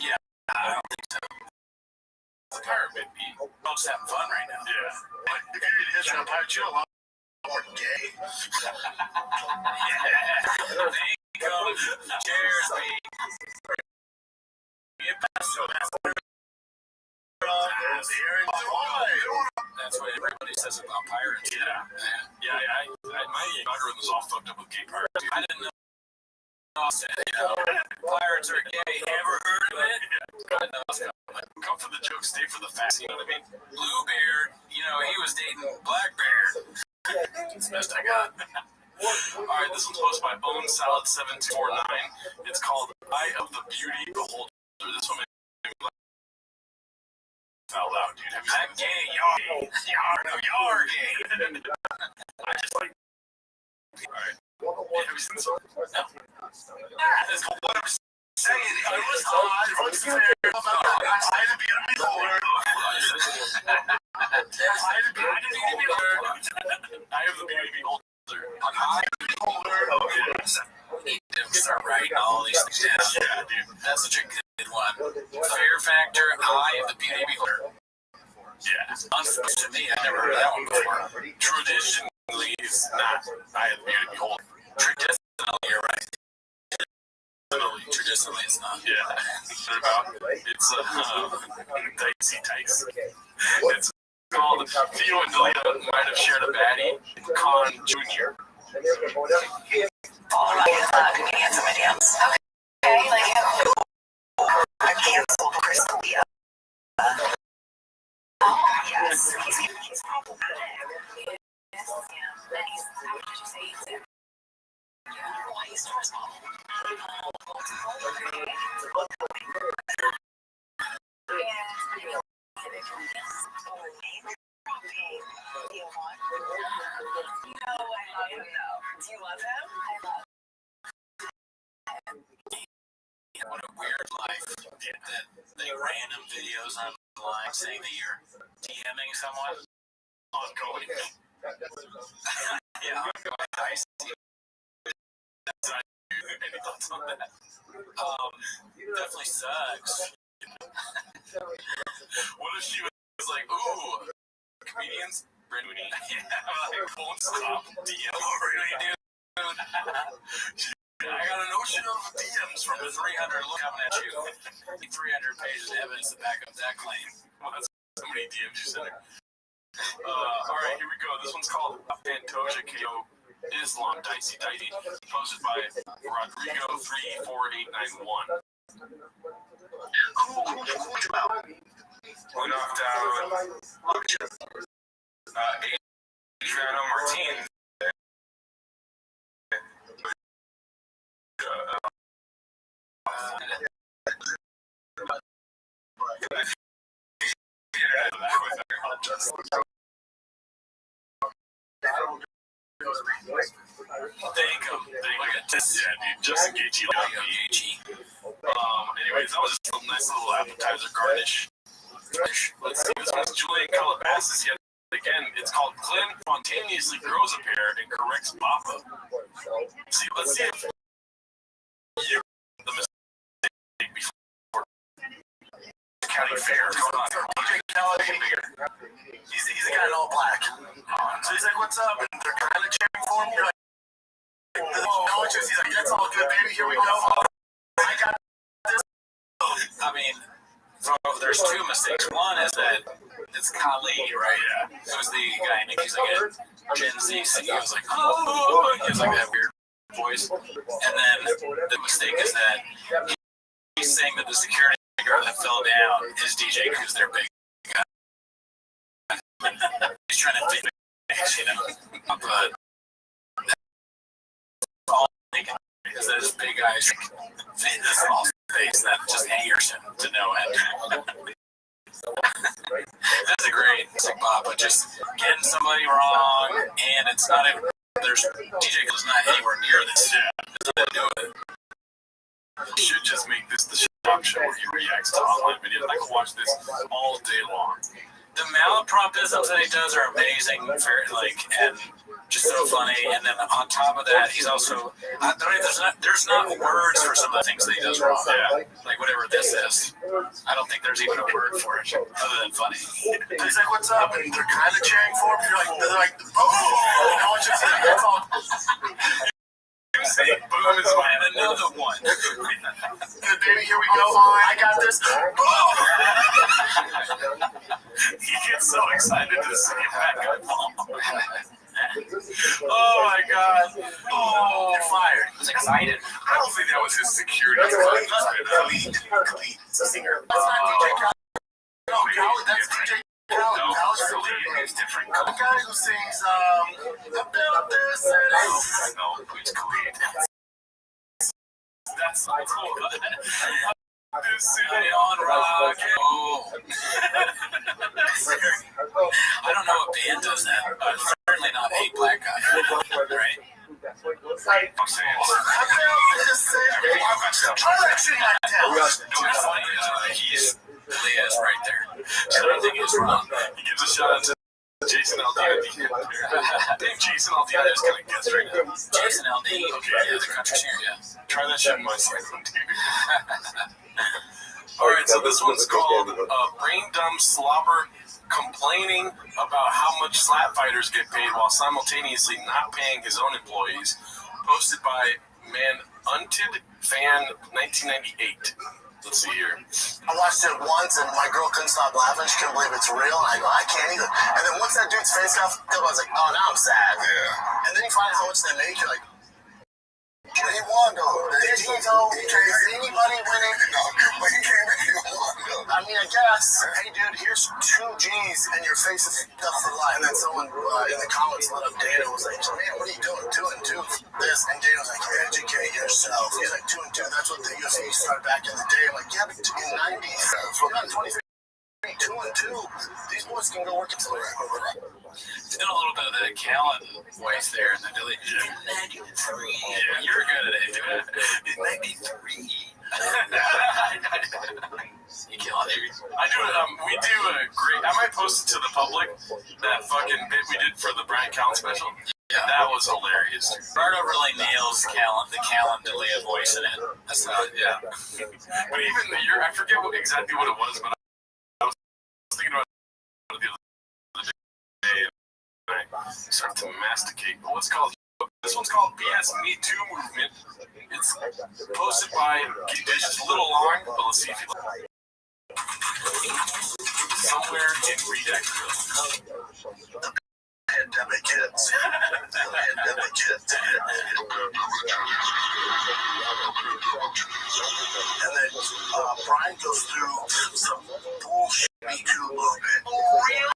S16: Yeah, I don't think so. The pirate bit be most having fun right now.
S17: Yeah.
S10: If you're in history on pirate, you're a lot more gay.
S16: There you go. Cheers, baby. That's what everybody says about pirates.
S17: Yeah. My algorithm is all fucked up with gay pirates.
S16: I didn't know. Pirates are gay. Ever heard of it?
S17: Come for the joke, stay for the facts. You know what I mean?
S16: Bluebeard, he was dating Blackbeard. That's the best I got.
S17: Alright, this one's posted by Bone Salad 7249. It's called Eye of the Beauty Beholder. This one made me laugh out loud, dude. Have you
S16: I'm gay. You're gay.
S17: I just like. Alright. Have you seen this one? No. It's called What I'm Saying.
S10: I was fair. I to be a beholder.
S17: I have the beauty beholder.
S16: Start writing all these things down.
S17: Yeah, dude.
S16: That's such a good one. Fear Factor, Eye of the me. I never heard of that one before. Traditionally, it's not. I have muted behold. Traditionally, you're right. Traditionally, it's not. Yeah. It's dicey dice. It's called Theo and Delia might have shared a baddie. Con Jr.
S8: All right, can you answer my DMs? Okay, like, I canceled Chris D'Elia. Oh, yes. He's problematic. Yes, yeah. And he's, how did you say he's in? Yeah, why he's stars ball. Do you love him? I love him.
S16: What a weird life. That they random videos online saying that you're DMing someone ongoing. Yeah, ongoing. I see. That's not any thoughts on that. Definitely sucks. What if she was like, ooh, comedians? Really? Yeah, like, won't stop. DM, really, dude? I got an ocean of DMs from the 300 coming at you. 300 pages of evidence to back up that claim. Well, that's so many DMs you sent her. All right, here we go. This one's called Pantoja KO Islam Dicey. Posted by Rodrigo 34891.
S19: Who's about?
S3: We knocked out Adriano Martinez.
S16: Yeah, dude, Justin Gaethje. Anyways, that was just a nice little appetizer garnish. Let's see, this one's Julian Calabasas yet again. It's called Glenn spontaneously grows a pair and corrects Bappa. See, let's see if the mistake before county fair. DJ Khaled, he's a guy in all black. So he's like, "What's up?" And they're kind of cheering for him. You're like, "No, it's just," he's like, "That's all good, baby. Here we go. I got this." I mean, so there's two mistakes. One is that it's Khalid, right? Yeah. Who's the guy? And he's like a Gen Z singer. He was like, "Oh," he has like that weird voice. And then the mistake is that he's saying that the security guard that fell down is DJ because they're big. He's trying to fit, you know, but all because those big guys fit in this small space that just angers him to no end. That's a great Bob, but just getting somebody wrong, and it's not even. There's DJ is not anywhere near this. Yeah, doesn't do it. You should just make this the shock show where he reacts to online videos. I could watch this all day long. The malapropisms that he does are amazing, and just so funny. And then on top of that, he's also there's not words for some of the things that he does wrong. Yeah. Like whatever this is, I don't think there's even a word for it other than funny. He's like, "What's up?" And they're kind of cheering for him. They're like, "Oh!" You know, it's just like, that's all. You say, "Boom!" is fine. Another one. Good, baby, here we go. I got this. Boom! He gets so excited to see him back up. Oh my God! Oh, you're fired. He was excited. I don't think that was his security. Khalid, it's a singer. That's not DJ Khaled. No, Khaled, that's DJ Khaled. No, Khaled is different. The guy who sings about this city. No, it's Khalid. That's so cool. This city on rock. Oh. I don't know what band does that, but certainly not a black guy, right? I'm saying, try that shit like that. No, it's funny. He's Elias right there. The other thing is wrong. He gives a shout out to Jason Aldean. Damn, Jason Aldean is kind of gets right now. Jason Aldean. Okay, yeah, the country singer, yeah. Try that shit in my song, dude. All right, so this one's called Brain Dumb Slobber
S17: complaining about how much slap fighters get paid while simultaneously not paying his own employees. Posted by Man Unted Fan 1998. Let's see here.
S10: I watched it once and my girl couldn't stop laughing. She couldn't believe it's real. And I go, I can't either. And then once that dude's face got fucked up, I was like, oh, now I'm sad. Yeah. And then you find out how much they make. You're like, he won though. Did he though? Is anybody winning? No, but he came back and won though. I mean, I guess. Hey, dude, here's 2 G's and your face is fucked up for life. And then someone in the comments lit up Dana was like, man, what are you doing? 2 and 2 this. And Dana was like, educate yourself. He's like, 2 and 2. That's what the UFC started back in the day. I'm like, yeah, but in 90s, from 23. 2 and 2. These boys can go work until they're
S16: Did a little bit of the Callan voice there in the deletion. 93. Yeah, you're good at it, dude. 93. You kill it.
S17: I do it. We do a great. I might post it to the public. That fucking bit we did for the Brian Callen special. Yeah, that was hilarious.
S16: Bardo really nails the Callan D'Elia voice in it. That's not,
S17: yeah. But even I forget exactly what it was, but I was thinking about it the other day, and I started to masticate. But this one's called BS Me Too Movement. It's posted by, it's just a little long, but let's see if you like it. Somewhere in Redactville.
S10: Pandemic hits. Pandemic hits. And then Brian goes through some bullshit Me Too movement. Really?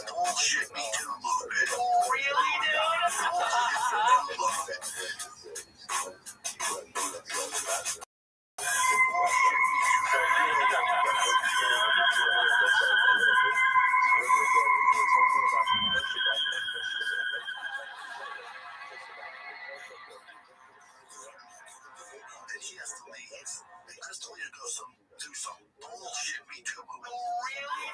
S10: Bullshit Me Too movement. Really, and he has to leave. And Crystalia goes do some bullshit Me Too movement. Really?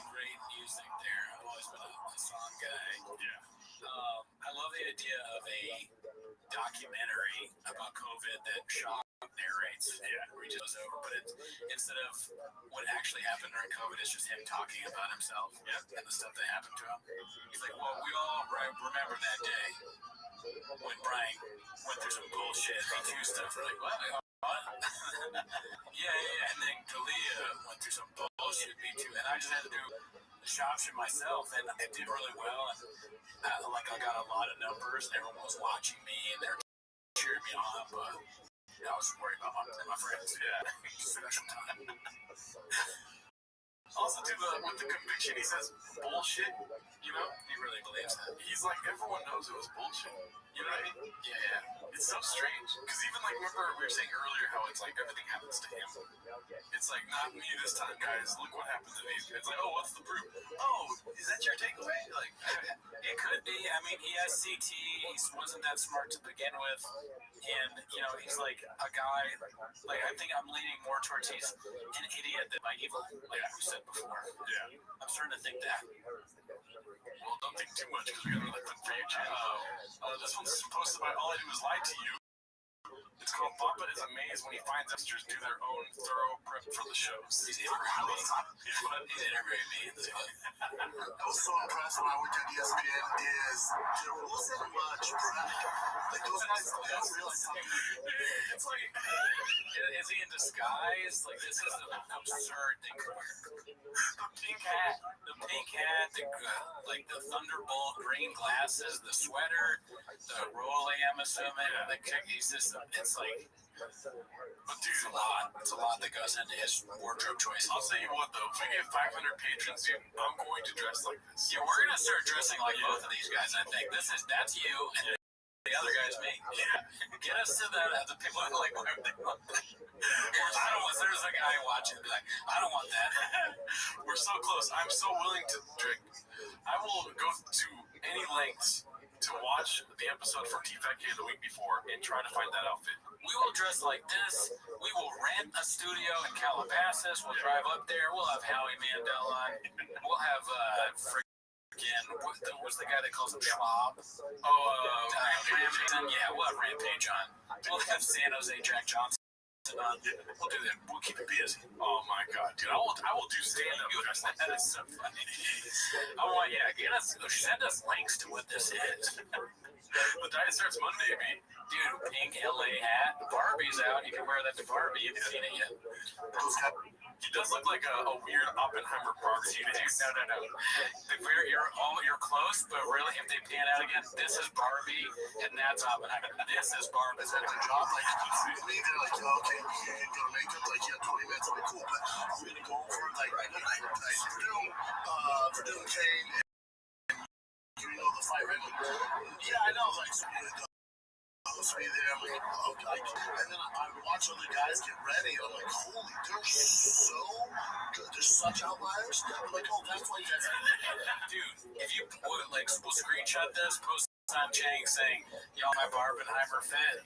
S16: Great music there. I've always been a song guy. Yeah. I love the idea of a documentary about COVID that Shaw narrates. Yeah, where he just goes over, but instead of what actually happened during COVID, it's just him talking about himself and the stuff that happened to him. He's like, well, we all remember that day when Brian went through some bullshit Me Too stuff. We're like, what? Yeah. And then D'Elia went through some bullshit Me Too, and I just had to do the shop shit myself, and it did really well. And I got a lot of numbers, and everyone was watching me, and they're cheering me on. But I was worried about my friends. Yeah, special time. Also, too, with the conviction, he says bullshit. You know, he really believes that. He's like, everyone knows it was bullshit. You know what I mean? Yeah. It's so strange. Because even, remember we were saying earlier how it's like everything happens to him. It's like, not me this time, guys. Look what happened to me. It's like, oh, what's the proof? Oh, is that your takeaway? Like, it could be. I mean, he has CT. He wasn't that smart to begin with. And, he's like a guy, I think I'm leaning more towards he's an idiot than my evil, like we said before. Yeah. I'm starting to think that.
S17: Well, don't think too much because we got another clip for you, Jay. This one's posted by All I Do Is Lie to You. It's called Papa is Amazed when he finds extras do their own thorough prep for the shows.
S10: He's interviewing me. I was so impressed when I went to ESPN is there wasn't much prep. Like those guys don't realize how good
S17: it's like, is he in disguise? Like, this is an absurd thing to wear. The pink hat, the Thunderbolt green glasses, the sweater, the rolling, I'm assuming, the cookies. It's like, but dude, it's a lot that goes into his wardrobe choices.
S18: I'll say you what though, if we get 500 patrons, dude, I'm going to dress like this.
S16: Yeah, we're gonna start dressing like both of these guys. I think that's you, and the other guy's me. Yeah, get us to the people who like whatever they want. I don't want. There's a guy watching, be like, I don't want that.
S17: We're so close. I'm so willing to drink. I will go to any lengths to watch the episode from TFAK the week before and try to find that outfit.
S16: We will dress like this. We will rent a studio in Calabasas. We'll drive up there. We'll have Howie Mandel on. We'll have what's the guy that calls him Schwab? Rampage. Yeah, we'll have Rampage on. We'll have San Jose Jack Johnson on.
S17: We'll do that. We'll keep it busy. Oh my god, dude! I will do stand-up.
S16: That is so funny. Send us links to what this is.
S17: The diet starts Monday, man.
S16: Dude, pink LA hat. Barbie's out. You can wear that to Barbie. You haven't seen it yet.
S17: He does look like a weird Oppenheimer Barbie.
S16: No. You're close, but really, if they pan out again, this is Barbie and that's Oppenheimer. This is Barbie.
S10: Is that the job? Like, they're like, okay, you're gonna make up like 20 minutes. I'll be cool, but we're gonna go over like Purdue, Kane, and you know the fight, right? Yeah, I know. Like, so you're gonna be there. I'm like, okay. And then I watch other guys get ready, and I'm like, holy, they're so good. They're such outliers. I'm like, oh, that's why you guys.
S16: Dude, if you we'll screenshot this, post on Chang saying, y'all, my Barbenheimer fit.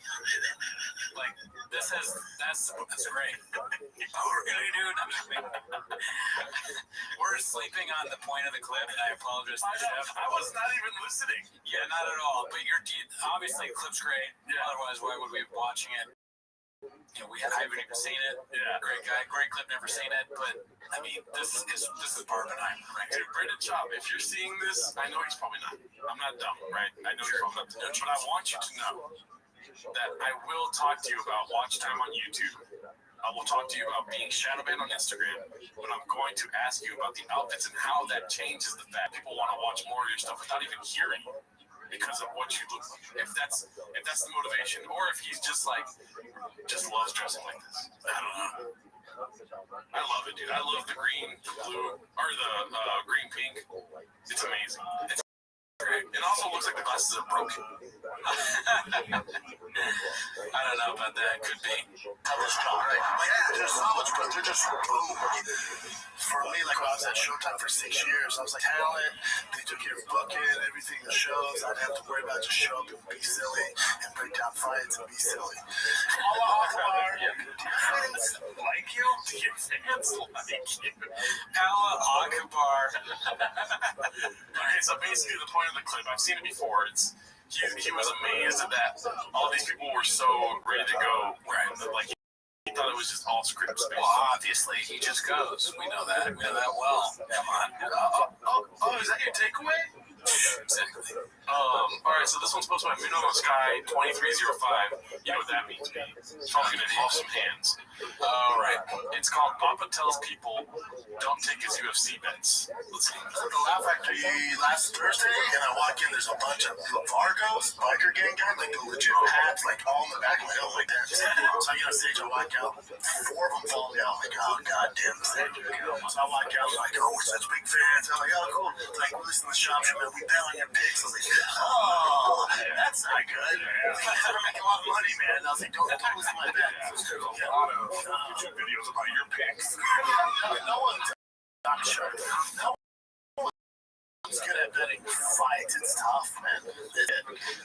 S16: Like, that's great. We're sleeping on the point of the clip, and I apologize to the chef.
S17: I was not even listening.
S16: Yeah, not at all. But obviously, the clip's great. Yeah. Otherwise, why would we be watching it? We haven't even seen it.
S17: Yeah.
S16: Great guy, great clip, never seen it. But I mean, this is Barbenheimer, right?
S17: Dude, Brendan Schaub, if you're seeing this, I know he's probably not. I'm not dumb, right? I know he's probably not. But I want you to know that I will talk to you about watch time on YouTube. I will talk to you about being shadow banned on Instagram, but I'm going to ask you about the outfits and how that changes the fact people want to watch more of your stuff without even hearing because of what you look like. If that's the motivation, or if he's just loves dressing like this. I don't know. I love it, dude. I love the green, the blue, or the green pink. It's amazing. It's great. It also looks like the glasses are broken.
S16: I don't know about that. Could be.
S10: There's so much, but they're just boom. For me, like when I was at Showtime for 6 years, I was like talent. They took care of booking, everything, the shows. I didn't have to worry about just show up and be silly and break down fights and be silly.
S17: Allah Akbar. Fans like you? Do your fans like you?
S16: Allah Akbar.
S17: Okay, so basically the point of the clip, I've seen it before. He was amazed at that. All these people were so ready to go. Right. Like, he thought it was just all script space.
S16: Well, obviously, he just goes. We know that. We know that well. Come on.
S17: Oh, is that your takeaway? Exactly. All right, so this one's posted by Minnow Sky 2305. You know what that means, man. Talking in awesome hands. All right. It's called Papa Tells People Don't Take His UFC Bets. Let's see.
S10: I was at the Laugh Factory last Thursday, and I walk in, there's a bunch of Vargos, biker gang guys, like the legit hats, like all in the back of my head, like that. So I get on stage, I walk out, 4 of them follow me out, I'm like, oh, goddamn, this thing. So I walk out, I'm like, oh, we're such big fans. I'm like, oh, cool. Like, we listen to the shop, man, we bet on your picks. I was like, oh, that's not good. You guys are making a lot of money, man. I was like, don't listen to my bet.
S18: There's a lot of YouTube videos about your picks.
S10: No one's, I'm sure. No one's good at betting fights. It's tough, man.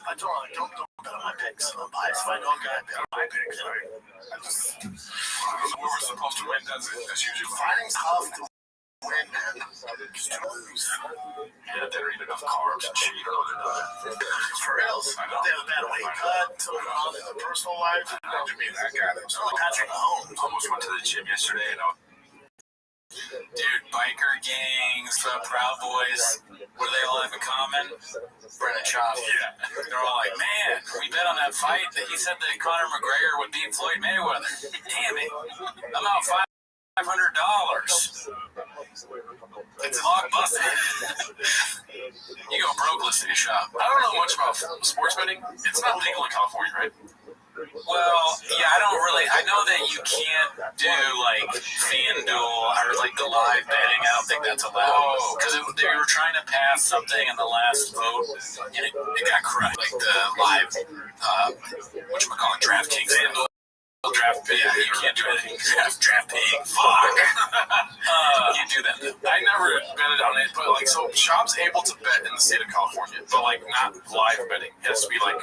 S10: I told her, like, don't bet on my picks. I'm biased. If I know a guy, bet on my picks. Right?
S17: Whoever's supposed to win does it. That's usually
S10: fighting's tough to win, man. Just to lose.
S17: Yeah, they don't eat enough carbs and shit.
S10: For reals. They have a bad weight cut. So on in their personal life.
S17: imagine being that guy. That was Patrick Mahomes almost went to the gym yesterday, and
S16: Dude, biker gangs, Proud Boys, what do they all have in common? Brennan Schaub.
S17: Yeah.
S16: They're all like, man, we bet on that fight that he said that Conor McGregor would beat Floyd Mayweather. Damn it. I'm out $500. It's blockbuster. You go broke listening to Schaub.
S17: I don't know much about sports betting. It's not legal in California, right?
S16: Well, yeah, I don't really. I know that you can't do like FanDuel or like the live betting. I don't think that's allowed because they were trying to pass something in the last vote and it got crushed. Like the live, whatchamacallit, DraftKings FanDuel. Draft pig. You can't do anything. Draft pig. Fuck. Can't do that.
S17: I never betted on it, but like, so Schaub's able to bet in the state of California, but like not live betting. It has to be like.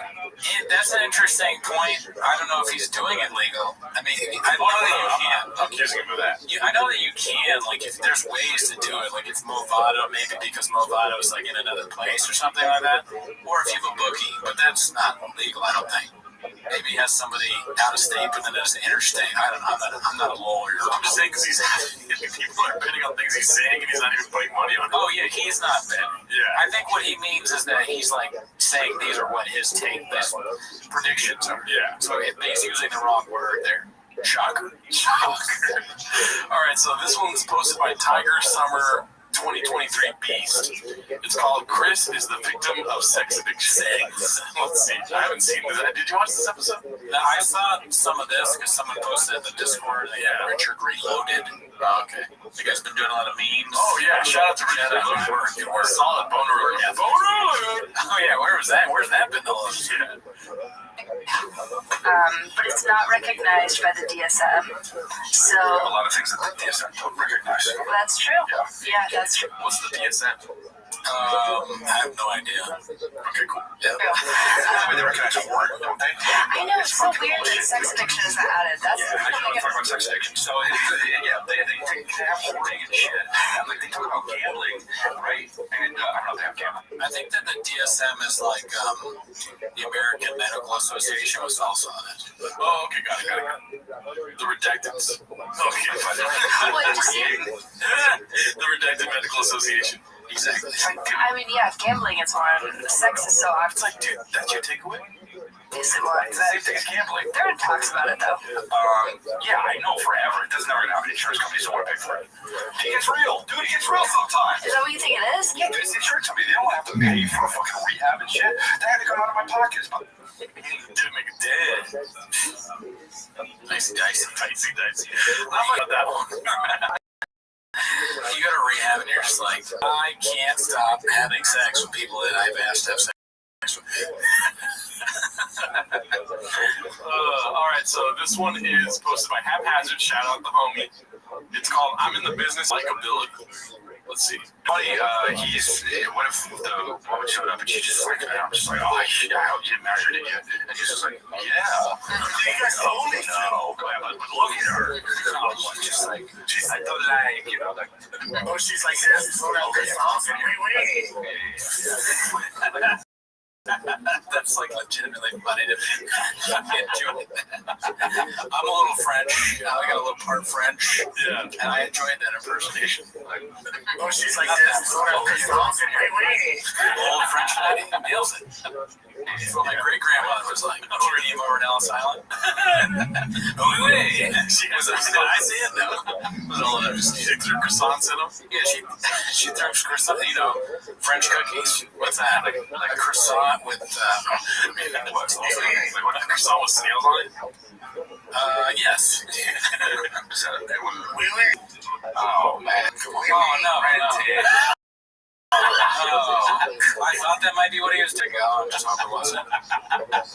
S16: That's an interesting point. I don't know if he's doing it legal. I mean, I know that you can.
S17: I'm accusing him of that.
S16: I know that you can. Like, if there's ways to do it, like if Movado, maybe because Movado is like in another place or something like that, or if you have a bookie, but that's not legal. I don't think. Maybe he has somebody out of state, but then there's interstate. I don't know. I'm not a lawyer.
S17: I'm just saying because people are betting on things he's saying and he's not even putting money on it.
S16: Oh yeah, he's not betting.
S17: Yeah.
S16: I think what he means is that he's like saying these are what his predictions are.
S17: Yeah.
S16: So he's using the wrong word there. Shocker.
S17: All right, so this one's posted by Tiger Summer 2023 Beast. It's called Chris is the Victim of Sex Addiction. Let's see. I haven't seen this. Did you watch this episode?
S16: No, I saw some of this because someone posted in the Discord. Yeah, Richard Reloaded.
S17: Oh, okay.
S16: You guys been doing a lot of memes?
S17: Oh, yeah. Shout out to Richard. Good work. Solid boner alert.
S16: Yeah, boner alert. Oh, yeah. Where was that? Where's that been the longest?
S17: Yeah.
S14: But it's not recognized by the DSM. So
S17: a lot of things that the DSM don't recognize.
S14: That's true. Yeah, that's true.
S17: What's the DSM?
S16: I have no idea.
S17: Okay, cool.
S16: Yeah.
S17: They recognize a word, don't they?
S14: I know, it's so weird that sex addiction is added. That's
S17: I know I'm talking about sex addiction. So, yeah, they have hoarding and shit. And, like, they talk about gambling, right? And I don't know if they have gambling.
S16: I think that the DSM is like the American Medical Association was also on it.
S17: Oh, okay, got it. The redactants. Okay, fine. The redacted medical association. Exactly.
S14: I mean, yeah, gambling is one. Sex is so
S17: It's like, dude, that's your takeaway?
S14: Is it what?
S17: It's the same thing as gambling.
S14: Everyone talks about it, though.
S17: Yeah, I know forever. It doesn't ever happen. Insurance companies don't want to pay for it. It gets real. Dude, it gets real sometimes.
S14: Is that what you think it is?
S17: Yeah, it's the insurance company. They don't have to pay for fucking rehab and shit. They had to come out of my pockets. But didn't make it dead.
S16: Nicey dicey.
S17: Not about that one.
S16: You go to rehab and you're just like, I can't stop having sex with people that I've asked to have sex with.
S17: All right, so this one is posted by Haphazard. Shout out the homie. It's called I'm in the Business Likeability. Let's see. Buddy, what if the woman showed up and she's just like, I'm just like, oh, I hope you married, did you? And she's just like, yeah. You guys own it? No, but look at her. Just like, she's like, the life, you know, like, oh, she's like this.
S16: That's like legitimately funny to me. I can't do it. I'm a little French. I got a little part French.
S17: Yeah.
S16: And I enjoyed that impersonation.
S17: Oh, she's like this.
S16: Old French lady nails it. That's what my great grandmother was like. Dream over in Ellis Island. She was I see it now.
S17: She threw croissants in them.
S16: Yeah, she threw croissant, French cookies. What's that? Like a croissant with
S17: what a croissant with snails on it?
S16: Yes.
S17: Oh man.
S16: Oh no. I thought that might be what he was taking. Oh, I just hope it wasn't.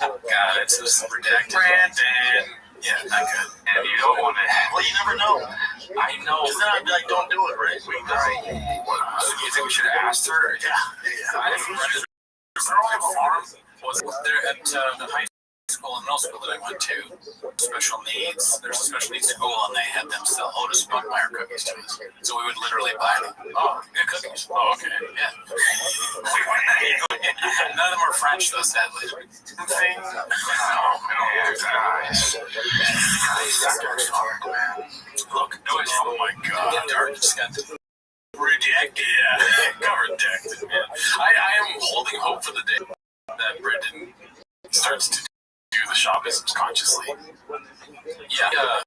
S16: God, it's just redacted.
S17: Brandon.
S16: Yeah, not good.
S17: And you don't want to.
S10: Well, you never know.
S17: I know.
S10: Because then I'd be like, don't do it, right?
S17: You think we should have asked her?
S10: Yeah.
S16: I didn't run the farm. Was there at the high school and middle school that I went to, special needs. There's a special needs school, and they had them sell Otis Spunkmeyer cookies to us. So we would literally buy them. Oh, good cookies.
S17: Oh, okay.
S16: Yeah. None of them are French, though, sadly.
S10: Thing. Oh, man. Guys. That's dark, man.
S16: Look, no,
S10: Oh, my God.
S16: yeah, dark. Just got redacted. Yeah, got redacted, man. I am holding hope for the day that Brendan starts to do the shoppisms consciously. Yeah.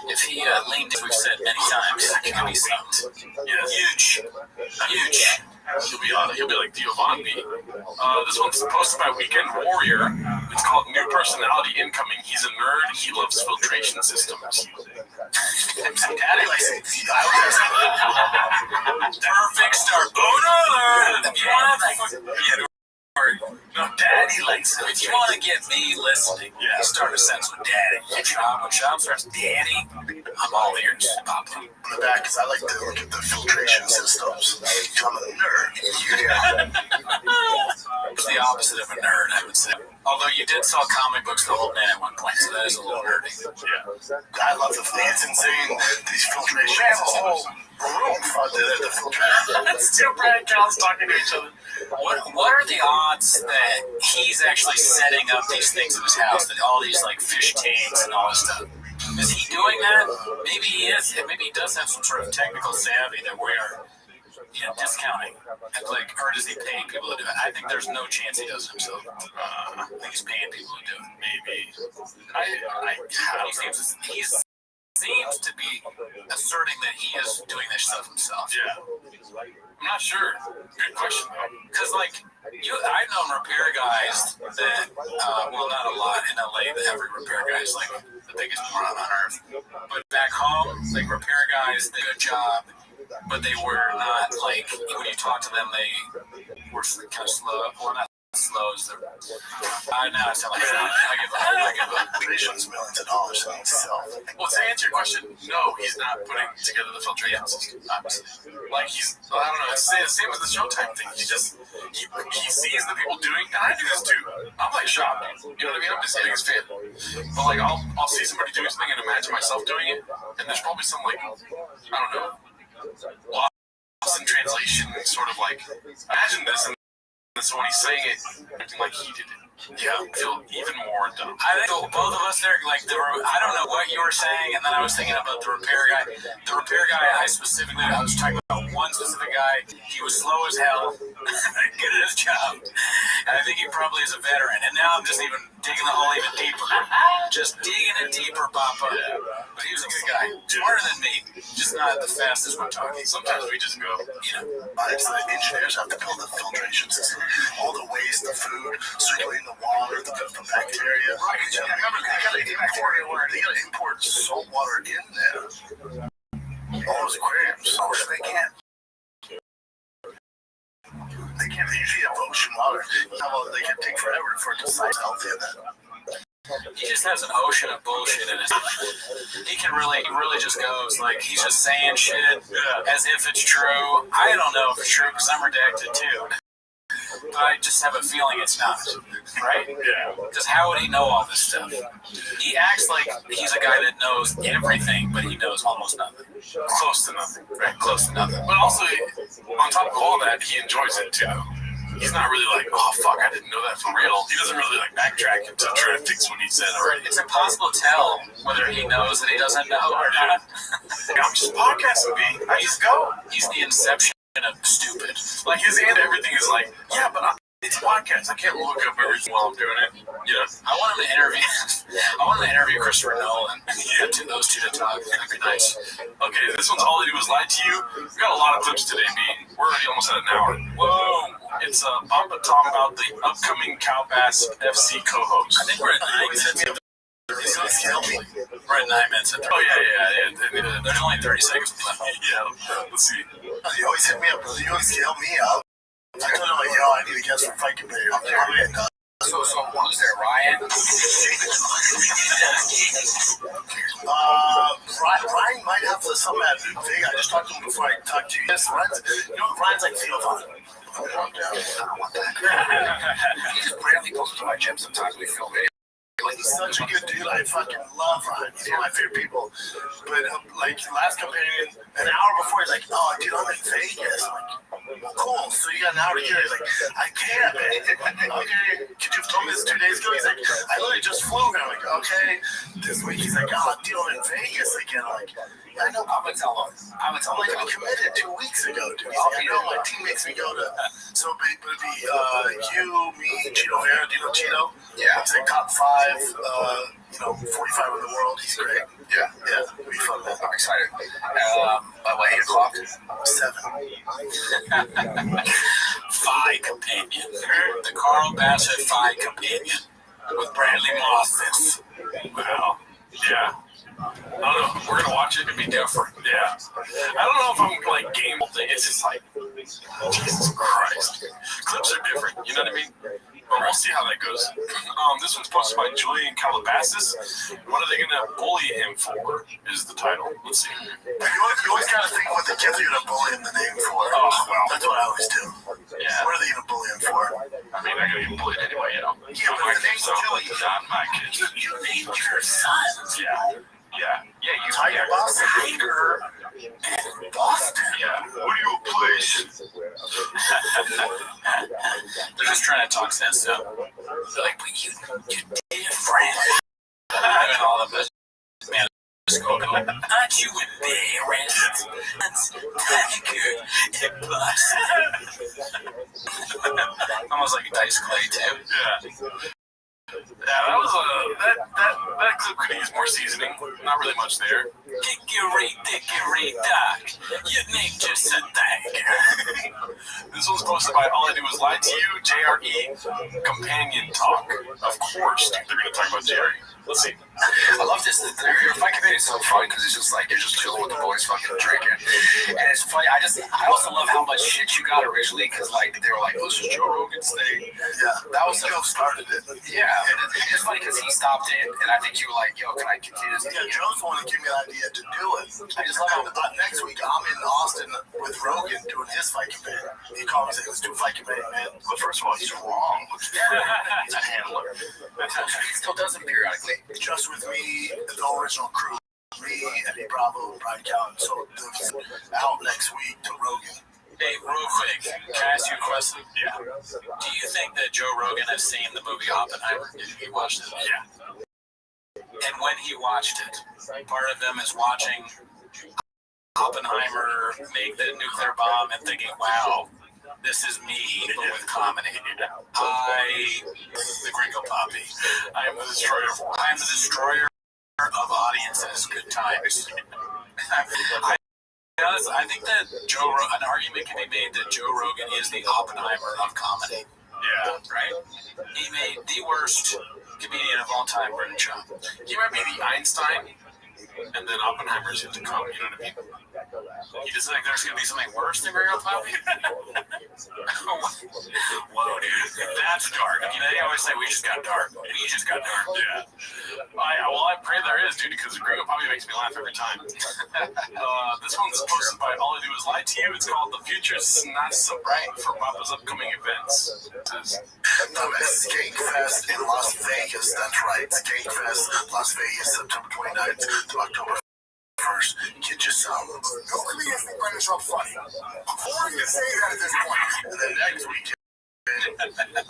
S16: If he leaned, as we've said many times, it could be something.
S17: Yeah,
S16: Huge.
S17: He'll be like Giovanni. This one's posted by Weekend Warrior. It's called New Personality Incoming. He's a nerd. He loves filtration systems.
S16: Daddy likes it. Perfect start. Oh no! No, Daddy likes it. If you want to get me listening, start a sentence with Daddy. When Sean starts, Daddy, I'm all ears, Papa.
S10: In the back, because I like to look at the filtration systems. I'm a nerd.
S16: It's the opposite of a nerd, I would say. Although you did sell comic books to old men at one point, so that is a little nerdy.
S10: Yeah. I love the thing. It's insane. These filtration systems. Room for the filtration.
S16: That's two Brad Jones talking to each other. What are the odds that he's actually setting up these things in his house, that all these like fish tanks and all this stuff? Is he doing that? Maybe he is. Maybe he does have some sort of technical savvy that we're discounting. Like, or does he pay people to do it? I think there's no chance he does it himself. I think he's paying people to do it. Maybe. He seems to be asserting that he is doing this stuff himself.
S17: Yeah. I'm not sure. Good question, though.
S16: Because, like, I've known repair guys that, well, not a lot in LA, that every repair guy is like the biggest moron on earth. But back home, like, repair guys, they did a good job, but they were not, like, when you talk to them, they were kind of slow. Well, not slow as they're. Now I sound like I give up.
S10: Filtration's millions of dollars in itself.
S17: Well, to answer your question, no, he's not putting together the filtration system, obviously. Like, I don't know, it's the same as the Showtime thing. He sees the people doing, and I do this too. I'm like shocked. You know what I mean? I'm just a biggest fan. But, like, I'll see somebody doing something and imagine myself doing it, and there's probably some, like, I don't know, lost in translation, sort of like, imagine this, and so when he's saying it, acting like he did it. Yeah, I feel even more dumb.
S16: I think both of us there, like, I don't know what you were saying, and then I was thinking about the repair guy. The repair guy, I was talking about one specific guy. He was slow as hell, good at his job, and I think he probably is a veteran. And now I'm just even digging the hole even deeper. Just digging it deeper, Papa. Yeah. But he was a good guy. Smarter than me, just not the fastest when talking.
S17: Sometimes we just go,
S10: It's the engineers have to build the filtration system. All the waste, the food, circulating the water, the bacteria. Right, you gotta import salt water in there. All those aquariums. Of course they can't. They usually have ocean water. They can take forever for it to size healthy in that.
S16: He just has an ocean of bullshit in his life. He really just goes, like, he's just saying shit as if it's true. I don't know if it's true because I'm redacted too. But I just have a feeling it's not, right?
S17: Yeah.
S16: Because how would he know all this stuff? He acts like he's a guy that knows everything, but he knows almost nothing.
S17: Close to nothing.
S16: Right, close to nothing.
S17: But also, on top of all that, he enjoys it too. He's not really like, oh fuck, I didn't know that for real. He doesn't really like backtrack to try to fix what he said already.
S16: It's impossible to tell whether he knows that he doesn't know or not.
S17: I'm just podcasting, B. I just go.
S16: He's the inception of stupid.
S17: Like, his end, everything is like, yeah, but it's a podcast. I can't look up everything while I'm doing it. Yeah.
S16: I want him to interview Christopher Nolan. Yeah, those two to talk. That'd be nice.
S17: Okay, this one's All I Do Is Lie to You. We've got a lot of clips today, B. We're already almost at an hour. Whoa! It's Papa talking about the upcoming Cowbass FC co-host.
S16: I think we're at 9 minutes.
S10: He's gonna kill me.
S16: We're at 9 minutes.
S17: Oh, yeah.
S16: There's only 30 seconds left.
S17: Yeah, let's see.
S10: You always hit me up, brother. You always scale me up. I told him, like, yo, I need a guest for Fight Competitor.
S19: So what was there, Ryan?
S10: Ryan might have some at Big. I just talked to him before I talked to you. Yes, Ryan's like Theo Von.
S19: I don't want that. He just randomly goes to my gym sometimes. We film videos
S10: He's such a good dude. I fucking love Ryan. He's one of my favorite people. But like last companion, an hour before, he's like, "Oh, dude, I'm in Vegas." I'm like, well, cool. So you got an hour to get here. He's like, "I can't, man." Okay, could you have told me this 2 days ago? He's like, "I literally just flew." And I'm like, "Okay." This week, he's like, "Oh, dude, I'm in Vegas again." I'm like, "Yeah, I know." I'm gonna tell him. I'm like, "I committed 2 weeks ago, dude." He's like, "I know. My team makes me go to." So it'd be you, me, Cheeto Vera. Do you know Cheeto? Yeah. He's like top 5, 45 in the world. He's great. Yeah. It'll be fun, man.
S19: I'm excited. By what, 8 o'clock?
S10: 7.
S16: Phi Companion. The Carl Bassett Phi Companion with Bradley Moss.
S17: Wow. Yeah. I don't know. We're gonna watch it and be different. Yeah. I don't know if I'm like game thing. It's just like Jesus Christ. Clips are different. You know what I mean? But we'll see how that goes. This one's posted by Julian Calabasas. What are they gonna bully him for? Is the title. Let's see.
S10: You always gotta think what the kids are gonna bully him the name for.
S17: Oh well.
S10: That's what I always do.
S17: Yeah.
S10: What are they gonna bully him for?
S17: I mean, they're gonna get bullied anyway, you know.
S10: Yeah, but the name's Julie.
S17: Not my kids.
S10: You named your sons.
S17: Yeah. You
S10: Tiger Boston. Tiger and Boston.
S17: Yeah. What are you a place?
S16: They're just trying to talk sense to him. They're like, but you different. And all of us, man, just go, aren't you embarrassed? That's Tiger and Boston. Almost like Dice Clay, too.
S17: Yeah. Yeah, that was that clip could use more seasoning. Not really much there.
S16: Dickory, doc. Your name just a thing.
S17: This one's posted by All I Do Is Lie to You, JRE, Companion Talk. Of course, dude, they're gonna talk about JRE. Let's see.
S19: I love this. Your fight committee is so fun because it's just like you're just chilling with the boys, fucking drinking, and it's funny. I also love how much shit you got originally because like they were like, "Oh, this is Joe Rogan's thing."
S10: Yeah, that was Joe started it.
S19: Yeah, it's funny because he stopped it, and I think you were like, "Yo, can I continue this?"
S10: Yeah, Joe's the one that gave me the idea to do it. I just love how next week I'm in Austin with Rogan doing his fight committee. He called me and said, "Let's do a fight committee, man." But first of all, he's wrong. He's a handler.
S19: He still does it periodically.
S10: Just with me, the original crew, me, Eddie Bravo, Brian Callen. So out next week to Rogan.
S16: Hey, real quick, can I ask you a question?
S17: Yeah.
S16: Do you think that Joe Rogan has seen the movie Oppenheimer? Did he watch it?
S17: Yeah.
S16: And when he watched it, part of him is watching Oppenheimer make the nuclear bomb and thinking, wow, this is me, but with comedy. The Gringo Poppy.
S17: I am the destroyer of worlds.
S16: I am the destroyer of audiences. Good times. I think that an argument can be made that Joe Rogan is the Oppenheimer of comedy.
S17: Yeah.
S16: Right? He made the worst comedian of all time, Brendan Schaub.
S17: He might be the Einstein, and then Oppenheimer's yet to come. You know what I mean? You just think there's going to be something worse than Gringo Poppy?
S16: Whoa, dude. That's dark. You know, they always say we just got dark. We just got dark.
S17: Yeah. I pray there is, dude, because Gringo Poppy makes me laugh every time. This one's posted by All I Do Is Lie to You. It's called The Future's Not So Bright for Papa's upcoming events. It says,
S10: Skankfest in Las Vegas. That's right. Skankfest, Las Vegas, September 29th to October 1st. Get your sound. No comedians think Brendan Schaub funny. Before you say that at this point. And then next weekend,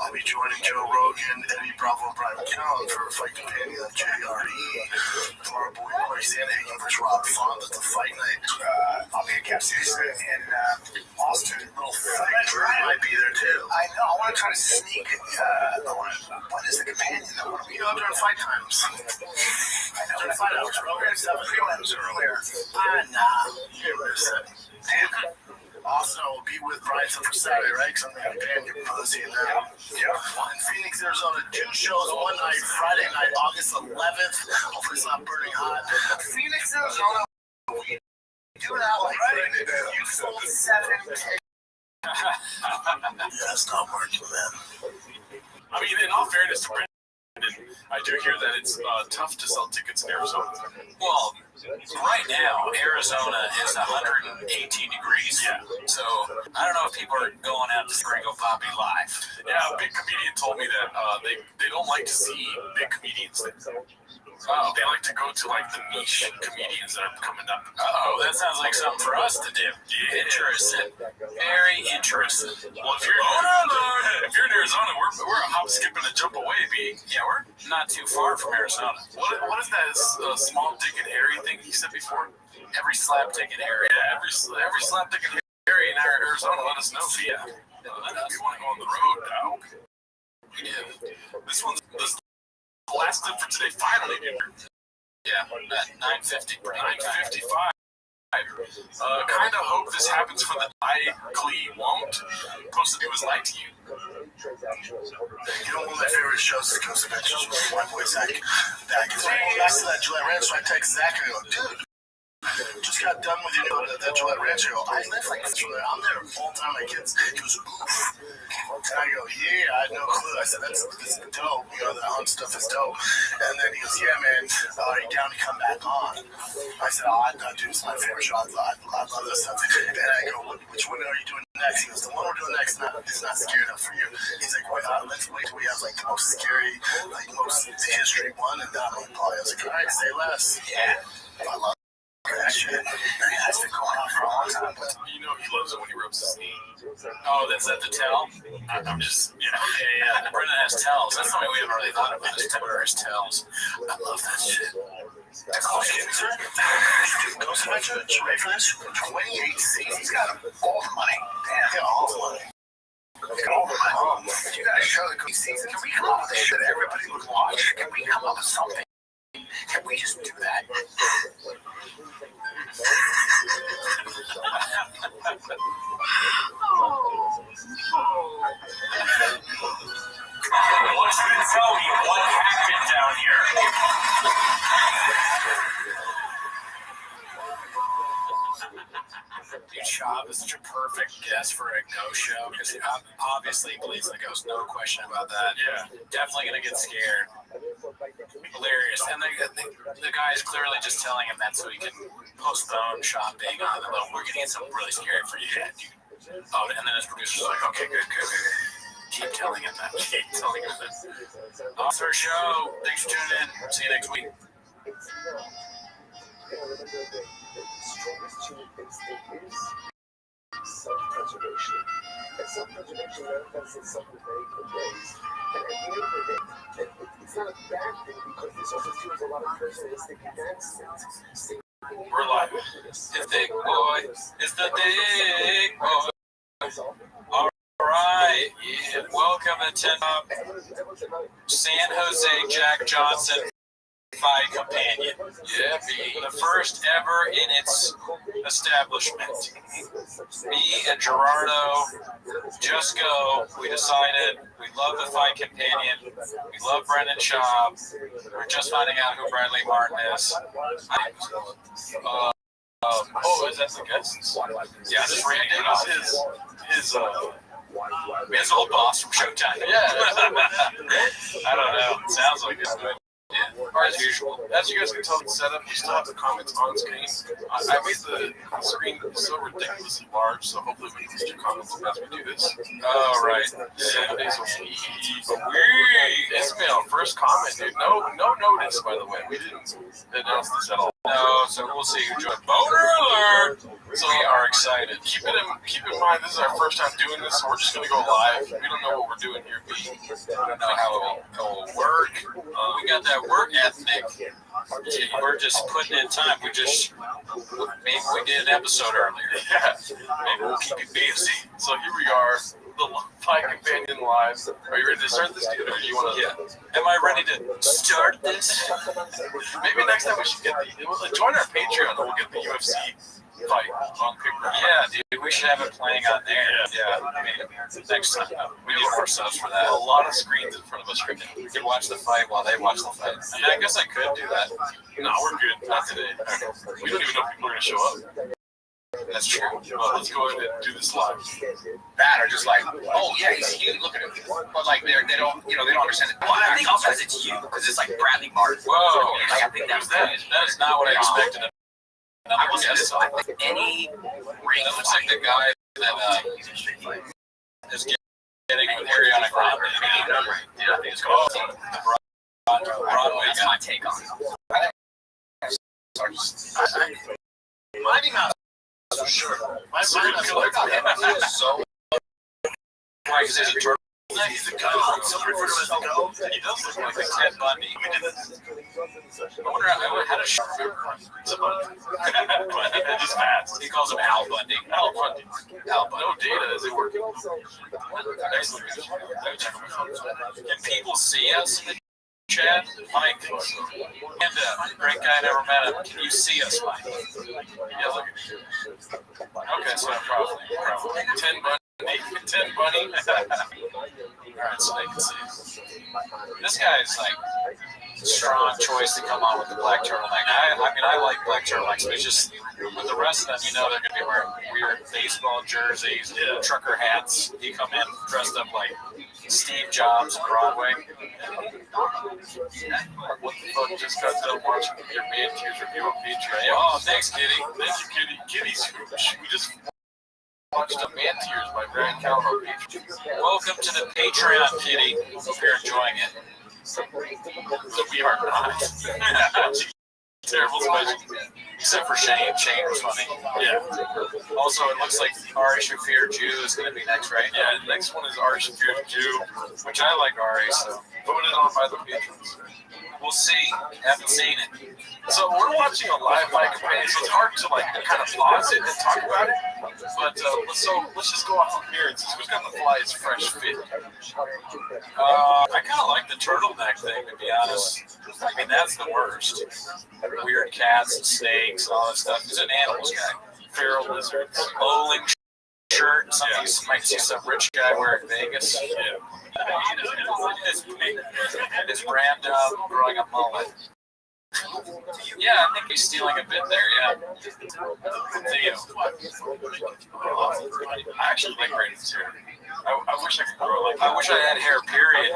S10: I'll be joining Joe Rogan, Eddie Bravo, and Brian Callen for a fight companion on JRE. For our boy Corey Sandhagen versus Rob Font at the fight night.
S19: I'll be at Cap City in Austin.
S10: Little fight. Might be there too.
S19: I know. I want to try to sneak when is the companion?
S10: You know, during fight times.
S19: I know.
S10: During fight hours. We're going to have prelims earlier. Nah. You're listening. Austin will be with Brian for Saturday, right? Because I'm going to pan your pussy and that. Yeah. In Phoenix, Arizona, 2 shows one night, Friday night, August 11th. Hopefully it's not burning hot. Phoenix, Arizona, we do not like it. You sold 7 tickets. Yeah, it's not working, man.
S17: I mean, in all fairness to Brendan, I do hear that it's tough to sell tickets in Arizona.
S16: Well, right now, Arizona is 118 degrees.
S17: Yeah.
S16: So I don't know if people are going out to Gringo Poppy live.
S17: Yeah, a big comedian told me that they don't like to see big comedians.
S16: Oh.
S17: They like to go to like the niche comedians that are coming up.
S16: Oh, that sounds like something for us to do.
S17: Yeah.
S16: Interesting. Very interesting.
S17: Well, if you're in Arizona, we're a hop, skip, and a jump away, B.
S16: Yeah, we're not too far from Arizona.
S17: What is that small dick and hairy thing you said before?
S16: Every slap dick and hairy.
S17: Yeah, every slap dick and hairy in Arizona. Let us know, B. Yeah. We want to go on the road, dog.
S16: We do.
S17: This last tip for today, finally, dude.
S16: Yeah, at 9:50.
S17: 9:55. Kind of hope this happens for the likely won't. Supposed to do his light to you.
S10: You know, one of my favorite shows is Ghost Adventures with my boy Zach. Back to that Gillette Ranch, so I text Zach and I go, dude, just got done with that Gillette Ranch. I go, I live like this from there. I'm there all the time. My kids. He goes, oof. And I go, yeah, I had no clue. I said, that's dope. You know, the hunt stuff is dope. And then he goes, yeah, man, are you down to come back on? I said, dude, it's my favorite show. I love this stuff. And I go, which one are you doing next? He goes, the one we're doing next is not scary enough for you. He's like, wait, let's wait till we have like the most scary, like most history one, and that one. I was like, all right, say less. Yeah, I love that shit. That's been going on for a long time. But
S17: you know he loves it when he rubs his knee.
S16: Oh, that's at the tell?
S17: I'm just, yeah.
S16: Brendan has tells. That's something we haven't really thought about. Is temporary tells. I love that shit.
S10: Ghost Adventures, you ready for this? 28 seasons. He's got all the money. Damn, all the money. You gotta show the good season. Can we come up with a shit that everybody would watch? Can we come up with something? Can we just do that?
S16: What's been tell me what happened down here? Dude, Chop is such a perfect guest for a ghost show because he obviously believes in the ghost, no question about that.
S17: Yeah.
S16: Definitely gonna get scared. Hilarious. And the guy is clearly just telling him that so he can postpone shopping on the low. We're getting something really scary for you. Oh, and then his producer's like, okay, good. Keep telling him that. That's our show. Thanks for tuning in. See you next week.
S15: Self-preservation. And self-preservation manifests in something very good ways. And at the end of the day, it's not a bad thing because this also fuels a lot of personalistic advancements.
S16: We're live. It's Dick Boy. It's the Dick Boy. All right. Yeah. Welcome to San Jose Jack Johnson Fight Companion. Yeah, the first ever in its establishment. Me and Gerardo just go. We decided we love the Fight Companion. We love Brendan Schaub. We're just finding out who Bradley Martin is. Is that the guest? Yeah, this Randy is his old boss from Showtime. Yeah. I don't know. Sounds like it's good. Yeah. Or as usual.
S17: As you guys can tell, the setup, you still have the comments on screen. I made the screen so ridiculously large, so hopefully we can see your comments as we do this.
S16: Oh, right.
S17: Ismail, first comment, dude. No notice, by the way. We didn't announce this at all.
S16: No, so we'll see who joined. Boner alert!
S17: So we are excited. Keep in mind, this is our first time doing this, so we're just going to go live. We don't know what we're doing here. We don't know how it will work.
S16: We got that work ethic. We're just putting in time. Maybe we did an episode earlier.
S17: Yeah. Maybe we'll keep you busy. So here we are. The Fight Companion Live. Are you ready to start this, dude? Or do you want to?
S16: Yeah. Am I ready to start this?
S17: Maybe next time we should get join our Patreon and we'll get the UFC fight on paper.
S16: Yeah, dude, we should have it playing on there. Yeah. I mean, next time we need more subs for that.
S17: A lot of screens in front of us right now.
S16: We can watch the fight while they watch the fight. I mean, I guess I could do that.
S17: No, we're good. Not today. We don't even know if people are going to show up.
S16: That's true.
S17: Well, let's go ahead and do this live.
S10: That or just like, oh yeah, he's huge. Look at him.
S3: but like they don't understand it. Well, I think also because it's you, because it's like Bradley Martin.
S16: Whoa,
S3: like, I think that's
S16: that is not what I expected.
S3: I will say this. I think any ring.
S16: That looks like the guy that is getting with Ariana Grande.
S3: Yeah, I think it's called
S16: Broadway.
S3: That's my take on it.
S10: Mighty Mouse, for sure. My mind is so.
S16: Why? Because there's a turtle.
S10: He's the go. Some refer to him as the go.
S16: He does look like Ted Bundy. I wonder how does she remember? But it is fast. He calls him Al Bundy. Al Bundy. Al Bundy. No data. Is it working? Excellent. Can people see us in the chat? Mike, and great guy, never met him. Can you see us, Mike? Yeah, look at you. Okay, so probably 10 Bundy. 10 Bunny. Alright, so they can see. This guy is like a strong choice to come on with the black turtleneck. I mean, I like black turtlenecks, but it's just with the rest of them, you know, they're going to be wearing weird baseball jerseys, trucker hats. You come in dressed up like Steve Jobs on Broadway. What the fuck just got done watching your Man Tears review on Patreon? Oh, thanks, Kitty. Thank you, Kitty. Kitty's. We just watched a Man Tears by Brian Calvo. Welcome to the Patreon, Kitty. Hope you're enjoying it. But we are not. Terrible special. Except for Shane. Shane was funny. Yeah. Also, it looks like Ari Shafir Jew is going to be next, right? Yeah, the next one is Ari Shafir Jew, which I like Ari, so put it on by the patrons. We'll see. Haven't seen it. So we're watching a live fight campaign, so it's hard to like kind of pause it and talk about it. But so let's just go off from here and see who's got the flyest fresh fit. I kind of like the turtleneck thing, to be honest. I mean, that's the worst. Weird cats and snakes and all that stuff. He's an animals guy. Feral lizards. Bowling shirt. Something you might see some rich guy wear in Vegas. Yeah. It's Brando growing a mullet. Yeah, I think he's stealing a bit there, yeah. Theo. I actually like Braden's hair. I wish I could grow like that. I wish I had hair, period.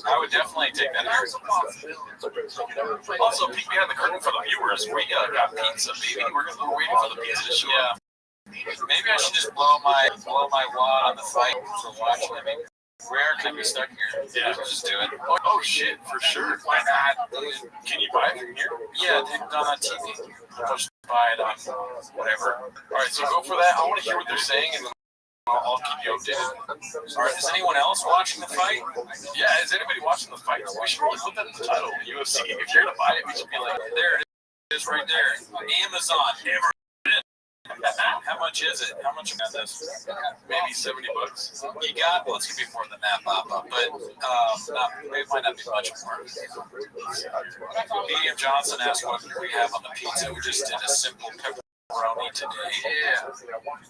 S16: I would definitely take that hair. Also, peek behind the curtain for the viewers. We got pizza, baby. We're waiting for the pizza to show up. Maybe I should just blow my wad on the fight for watching. I mean, where can we be stuck here? Yeah, just do it. Oh shit, for sure. Why not? Can you buy it from here? Yeah, it's on TV. Just buy it on whatever. All right, so go for that. I want to hear what they're saying, and then I'll keep you updated. All right, is anyone else watching the fight? Yeah, is anybody watching the fight? We should really put that in the title, the UFC. If you're gonna buy it, we should be like, there it is, right there. Amazon. How much is it? How much is this? Maybe $70. You got? Well, it's gonna be more than that, Papa. But it might not be much more. Medium Johnson asked what we have on the pizza. We just did a simple pepperoni today. Yeah.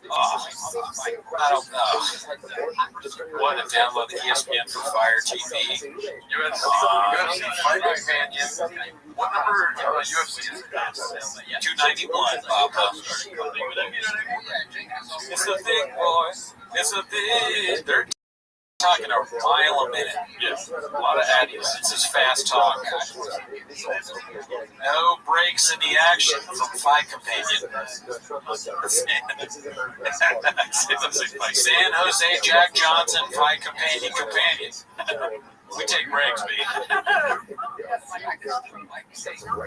S16: I don't know. Want to download the ESPN for Fire TV? UFC Fight Companion. What number UFC is it? 291, Papa. It's the thing, boy. It's a thing. They're talking a mile a minute. Yes. A lot of addies. It's just fast talk. No breaks in the action from Fight Companion. San Jose Jack Johnson Fight Companion. We take breaks, baby.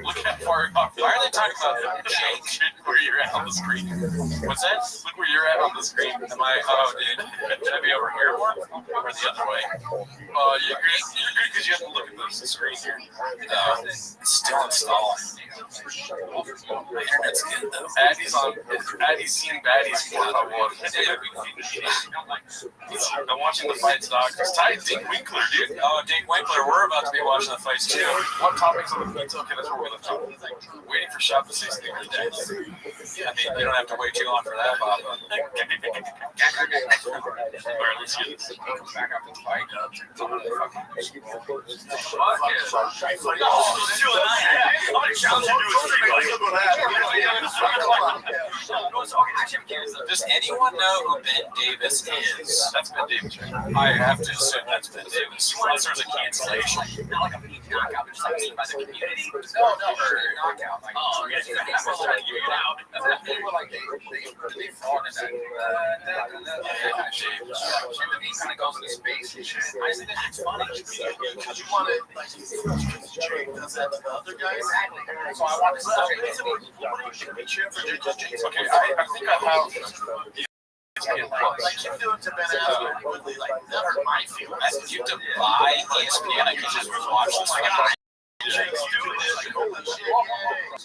S16: Look how far off. Why are they talking about Jake? Where you're at on the screen? What's that? Look where you're at on the screen. Am I? Oh, dude. Should I be over here more? Or the other way? You're good because you have to look at the screen here. It's still installing. My internet's good though. Addie's seen baddies for one. I'm watching the fights, dog. It's tight. Dink Winkler, dude. Oh, Dink Winkler. We're about to be watching the fights too. What topics on the pizza? Okay, that's where we're going to talk. Waiting for Shop to say something today. I mean, you don't have to wait too long for that, Bob. All right, let's get this. Back up and fight. I'm going to challenge you to a street. Does anyone know who Ben Davis is?
S17: That's Ben Davis, right?
S16: I have to assume that's Ben Davis. Unless there's a cancellation.
S9: Not like a big knockout, but just like seen by the community.
S16: No,
S9: Knockout. Like, oh, yeah, that's what I'm talking about. They were like, they fought in that. And he kind of goes into space and shit. I just think that's funny.
S10: Because you want to, like, Jake does that to the other guys.
S9: Exactly. So I want to say,
S17: Okay, I think I have.
S10: Like you do it to Ben Askren, Woodley, like that hurt my feelings.
S16: You have to buy ESPN. I could just watch this.
S10: Oh my God. Jake's doing it. Like, holy shit.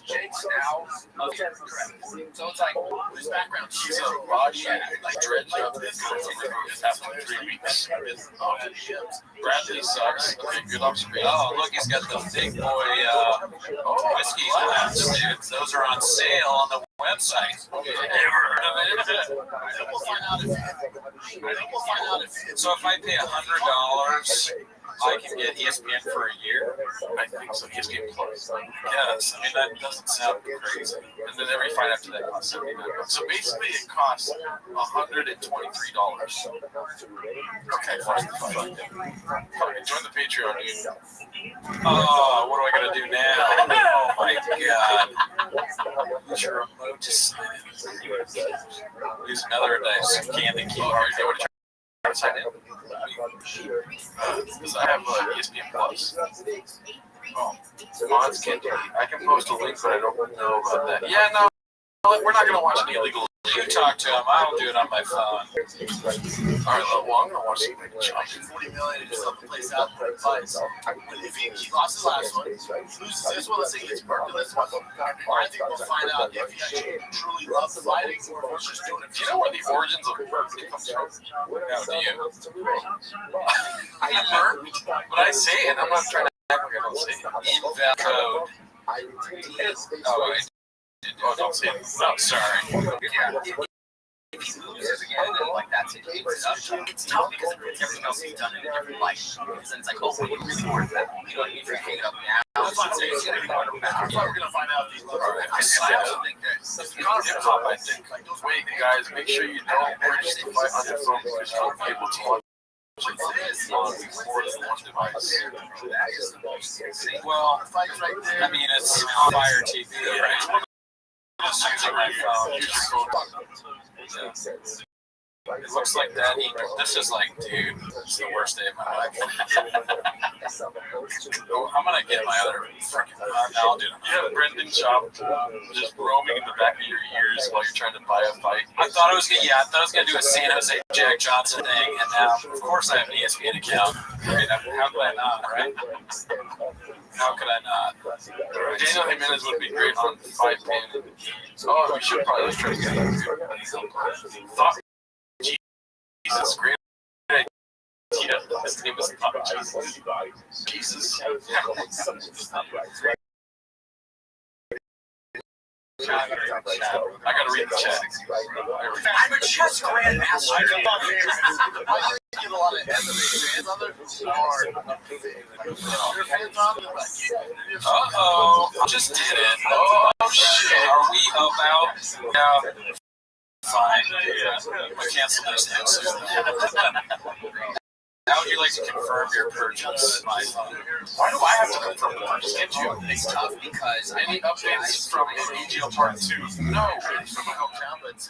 S9: Jake's now. Correct. So it's like,
S10: His background,
S17: He's a Roger, like dreads up. This happened in 3 weeks. Bradley sucks. Okay, good observation.
S16: Oh, look, he's got the big boy whiskey glass, dude. Those are on sale on the website. Never heard of it.
S10: I think we'll find out if
S16: So if I pay $100, I can get ESPN for a year.
S17: I think so. ESPN Plus.
S16: Yes, I mean that doesn't sound crazy.
S17: And then every fight after that costs $79. So basically, it costs $123. Okay, fine. Join the Patreon, dude.
S16: Oh, what do I gotta do now? Oh my God! Use your remote to sign in. Use another nice candy key.
S17: Sign in. Because I have ESPN Plus. Oh, mods can't do it. I can post a link, but I don't know about that. Yeah, no, we're not going to watch any illegal.
S16: You talk to him. I will do it on my phone.
S17: All right, well, I'm going to watch something.
S10: $40 million and just help the place out for fights. If he lost his last one, loses this one, let's say he gets burnt in this one. I think we'll find out if he actually truly loves fighting or if he's just doing it.
S17: Do you know where the origins of burnt comes from?
S16: No, do you?
S17: I burnt, but I say it. I'm not trying to act like I don't say it.
S16: Invalid code. Oh, wait.
S17: Oh, don't say it. No, sorry.
S9: yeah, if he loses again, then like that's it. It's tough because everything else he's done in a different life. Because then it's like, oh, well, you really worth that. You know what I mean? If you're hanging up now, it's going to be hard to
S10: That's why we're going to find out if he loves it.
S17: I also think that hip-hop, I think. Wait, guys, make sure you don't purchase the fight on your phone because you won't be able to watch it on more than one device.
S16: Well, I mean, it's on Fire TV, right? Just using my phone. It looks like that. This is like, dude, it's the worst day of my life. I'm gonna get my other freaking. I'll do it.
S17: You have Brendan Chop just roaming in the back of your ears while you're trying to buy a fight.
S16: I thought I was gonna do a San Jose Jack Johnson thing, and now, of course, I have an ESPN account. I mean, how could I not, right? How could I not?
S17: Daniel Jimenez would be great on Fight Pin. Oh, we should probably try to get him. Thought Jesus, great idea. His name was Thought Jesus. Jesus. I gotta read the chat.
S9: I'm a chess grandmaster.
S10: I get a lot of MMA fans on there. Your fans on there?
S16: Uh-oh, just did it. Oh, shit. Are we about? Yeah. Fine. I cancel this answer. How would you like to confirm your purchase? My phone.
S17: Why do I have to confirm the purchase? Can't you?
S9: It's tough because
S17: Any updates from AGL Part 2? No.
S10: From my hometown, but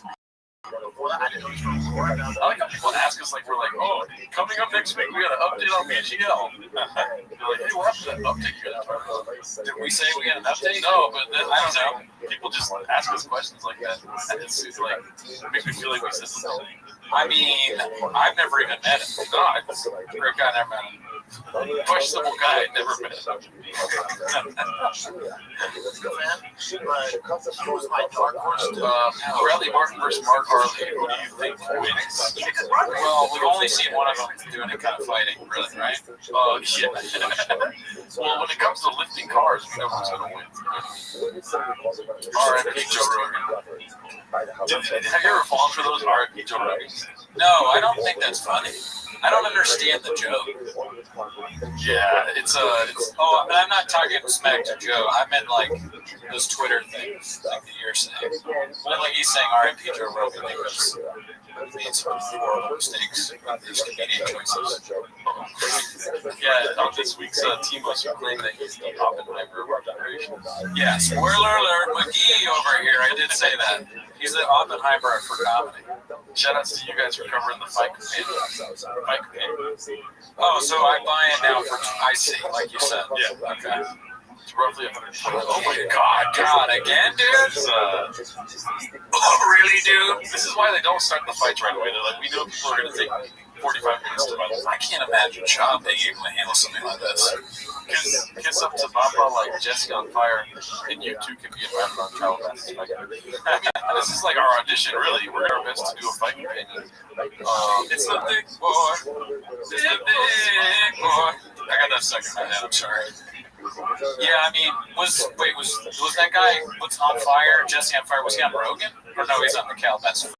S10: well, I didn't know he was from Florida.
S17: I like how people ask us, like, we're like, oh, coming up next week, we got an update on BGL. They're like, hey, what happened to that update you guys?
S16: Did we say we got an update?
S17: No, but then, I don't know. People just ask us questions like that. And it's like, it makes me feel like we said something.
S16: I mean, I've never even met him.
S17: No, it's a great guy, never met him. Questionable guy, never met him. Bradley Martin versus Mark Harley. Who do you think wins?
S16: Well, we've only seen one of them doing a kind of fighting, really, right?
S17: Oh, yeah. Well, when it comes to lifting cars, we know who's going to win. R.I.P. Joe Rogan. Have you ever fallen for those R.I.P. Joe Rogans?
S16: No, I don't think that's funny. I don't understand the joke.
S17: Yeah, it's oh, but I'm not talking smack to Joe. I meant like those Twitter things, like that you're saying. But like he's saying, R.I.P. Joe Rogan because he made some horrible mistakes with his comedian choices. Yeah, on this week's Timo claimed that he's the Oppenheimer of our generation. Yeah, spoiler alert, McGee over here. I did say that. He's the Oppenheimer for comedy. Shout outs to you guys for covering the fight companion. Oh, so I buy it now for I see, like you said. Yeah. Okay. It's roughly 120. Oh my God, again, dude? Oh, really, dude? This is why they don't start the fights right away. They're like, we know people are going to take 45 minutes to run. I can't imagine Sean being able to handle something like this. Kiss up to Baba like Jesse on Fire, and you two can be invited on Travel Best. This is like our audition, really. We're our best to do a fight companion. It's the big boy. It's the big boy. I got that stuck in my head, I'm sorry. Yeah, I mean, was that guy what's on fire, Jesse on Fire, was he on Rogan? Or no, he's on the Cal Best.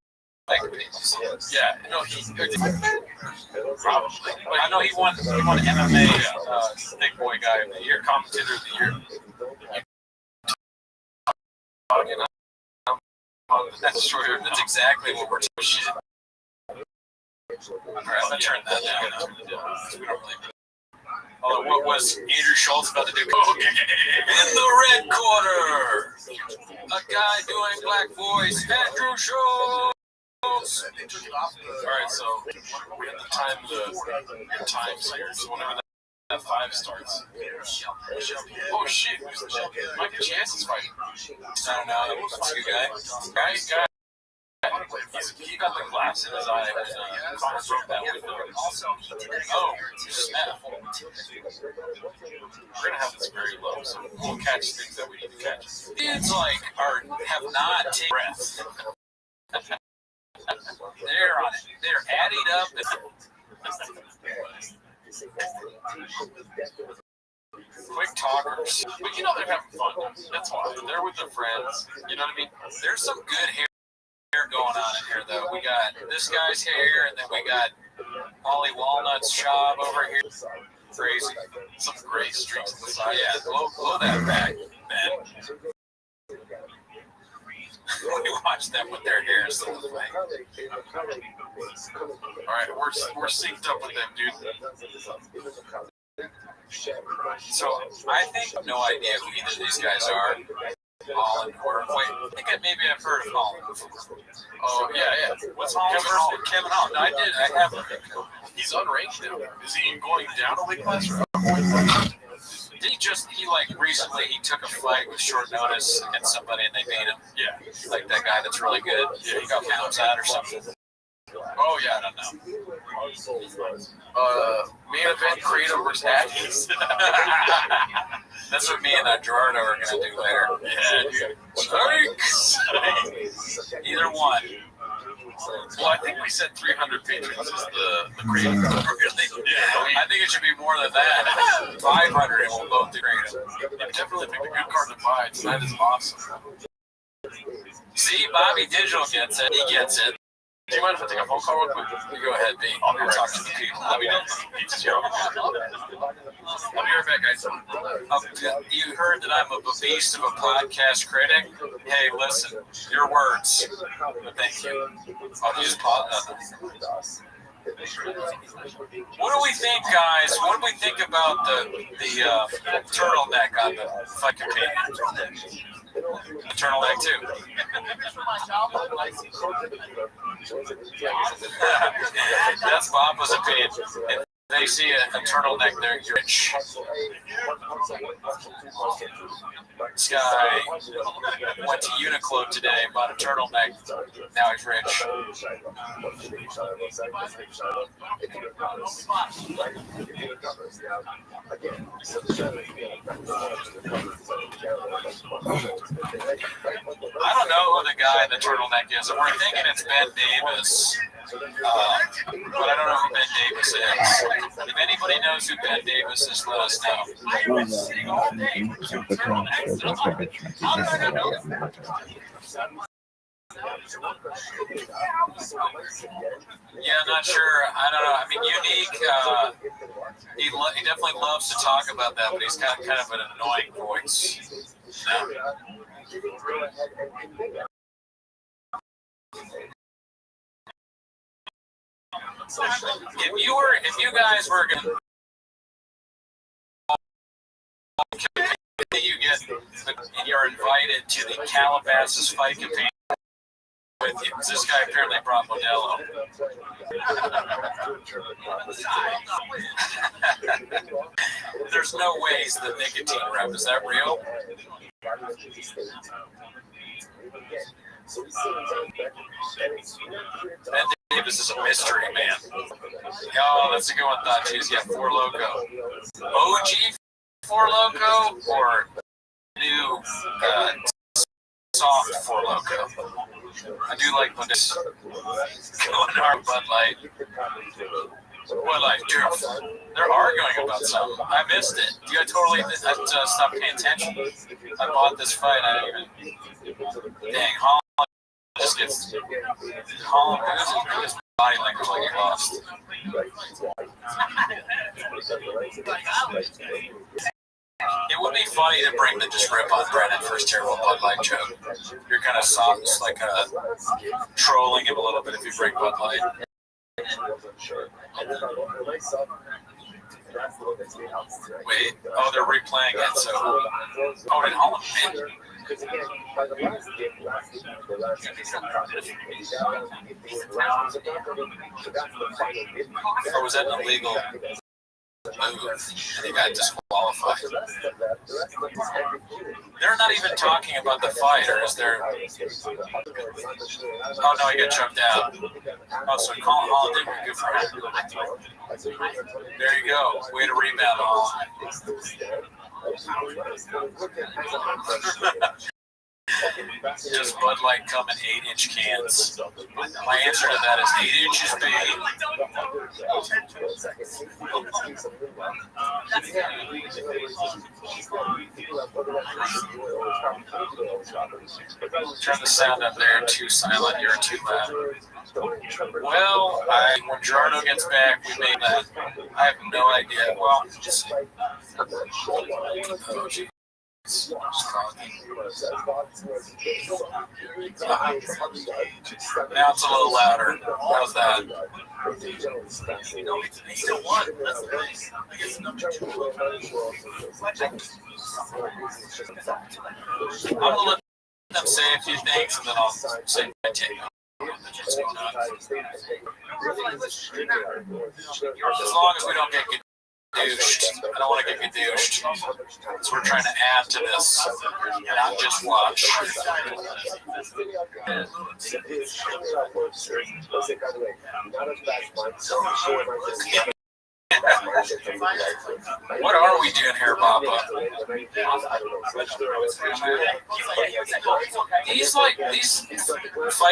S17: Yeah, no, he probably. But I know he won MMA Big Boy Guy of the Year, Commentator of the Year. That's true. That's exactly what we're talking about. Shit. All right, I'm gonna turn that down. We don't really. What was Andrew Schultz about to do? In the red corner, a guy doing black voice, Andrew Schultz. All right, so we have the times here. So whenever that 5 starts. Oh shit! Michael Chance is fighting. I don't know. That's a good guy. Guy. He got the glass in his eye when Connor broke that window. Oh, snap. We're gonna have this very low, so we'll catch things that we need to catch. Kids have not taken breath. They're on it. They're adding up. Quick talkers. But you know they're having fun. That's why. They're with their friends. You know what I mean? There's some good hair going on in here, though. We got this guy's hair, and then we got Molly Walnut's job over here. Crazy. Some gray streaks on the side. Yeah, blow that back, Ben. We watch them with their hair so the thing. Alright, we're synced up with them, dude. So I think no idea who either of these guys are. Holland or wait, I think maybe I've heard of Holland before. Oh yeah. What's Holland? Kevin Holland. No, I have heard of him. He's unranked now. Is he going down a weight class or up a weight class? Did he recently he took a fight with short notice against somebody and they beat him? Yeah. Like that guy that's really good. Yeah, he got pounds out or something. Oh yeah, I don't know. Main event Credo versus Atkins. That's what me and Gerardo are gonna do later. Yeah, dude. Either one. Well, I think we said 300 patrons is the Credo. Really? Yeah. I think it should be more than that. 500 and we'll both do Credo. I definitely picked a good card to buy. Tonight is awesome. See, Bobby Digital gets it. He gets it. Do you mind if I take a phone call real quick? You go ahead, B. I'll go talk to the people. I'll be right back, guys. You heard that I'm a beast of a podcast critic. Hey, listen, your words. Thank you. I'll just pause. What do we think, guys? What do we think about the turtleneck on the fight companion? The turtleneck too. That's Bob's opinion. If they see a turtleneck there, you're rich. This guy went to Uniqlo today, bought a turtleneck. Now he's rich. I don't know who the guy in the turtleneck is. We're thinking it's Ben Davis. But I don't know who Ben Davis is. If anybody knows who Ben Davis is, let us know.
S16: Yeah, not sure. I don't know. I mean, Unique, he definitely loves to talk about that, but he's got kind of an annoying voice. No. If you guys were going to, you're invited to the Calabasas fight campaign with you. This guy apparently brought Modelo. There's no ways the nicotine rep. Is that real? Ben Davis is a mystery man. Oh, that's a good one. Thought he's got Four Loko. OG Four Loko or new soft Four Loko? I do like when it's going hard Bud Light. Bud Light, they're arguing about something. I missed it. I totally stopped paying attention. I bought this fight. I didn't even. Dang, Holland just gets. Holland, who's body language like he lost? It would be funny to bring the just rip on Brennan for his terrible Bud Light joke. You're kind of soft, just like trolling him a little bit if you bring Bud Light. Wait, oh, they're replaying it, so. Oh, did Holland win? Or was that an illegal move? They got disqualified. They're not even talking about the fight, or is there? Oh no, he got choked out. Oh, so Colin Holland did good for him. There you go. Way to rebound, Holland. Does Bud Light come in 8-inch cans? My answer to that is 8 inches big. Turn the sound up there. Too silent. You're too loud. Well, when Gerardo gets back, we made that. I have no idea. Well, oh, geez. Now it's a little louder. How's that?
S10: Still won. That's nice. I guess number 2.
S16: I'm gonna let them say a few things and then I'll say my take on what's going on. As long as we don't get douched. I don't want to get douched. So we're trying to add to this, not just watch. What are we doing here, Papa? These fight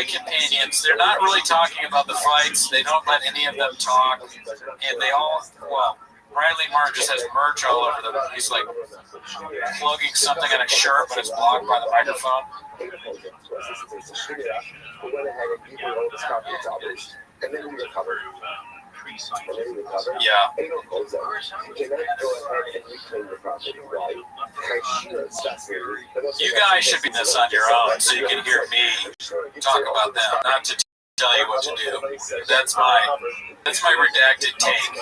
S16: companions, they're not really talking about the fights. They don't let any of them talk. And they all, well, Riley Martin just has merch all over them. He's like plugging something in a shirt, but it's blocked by the microphone. Yeah. You guys should be this on your own so you can hear me talk about them, not to tell you what to do. That's my redacted take.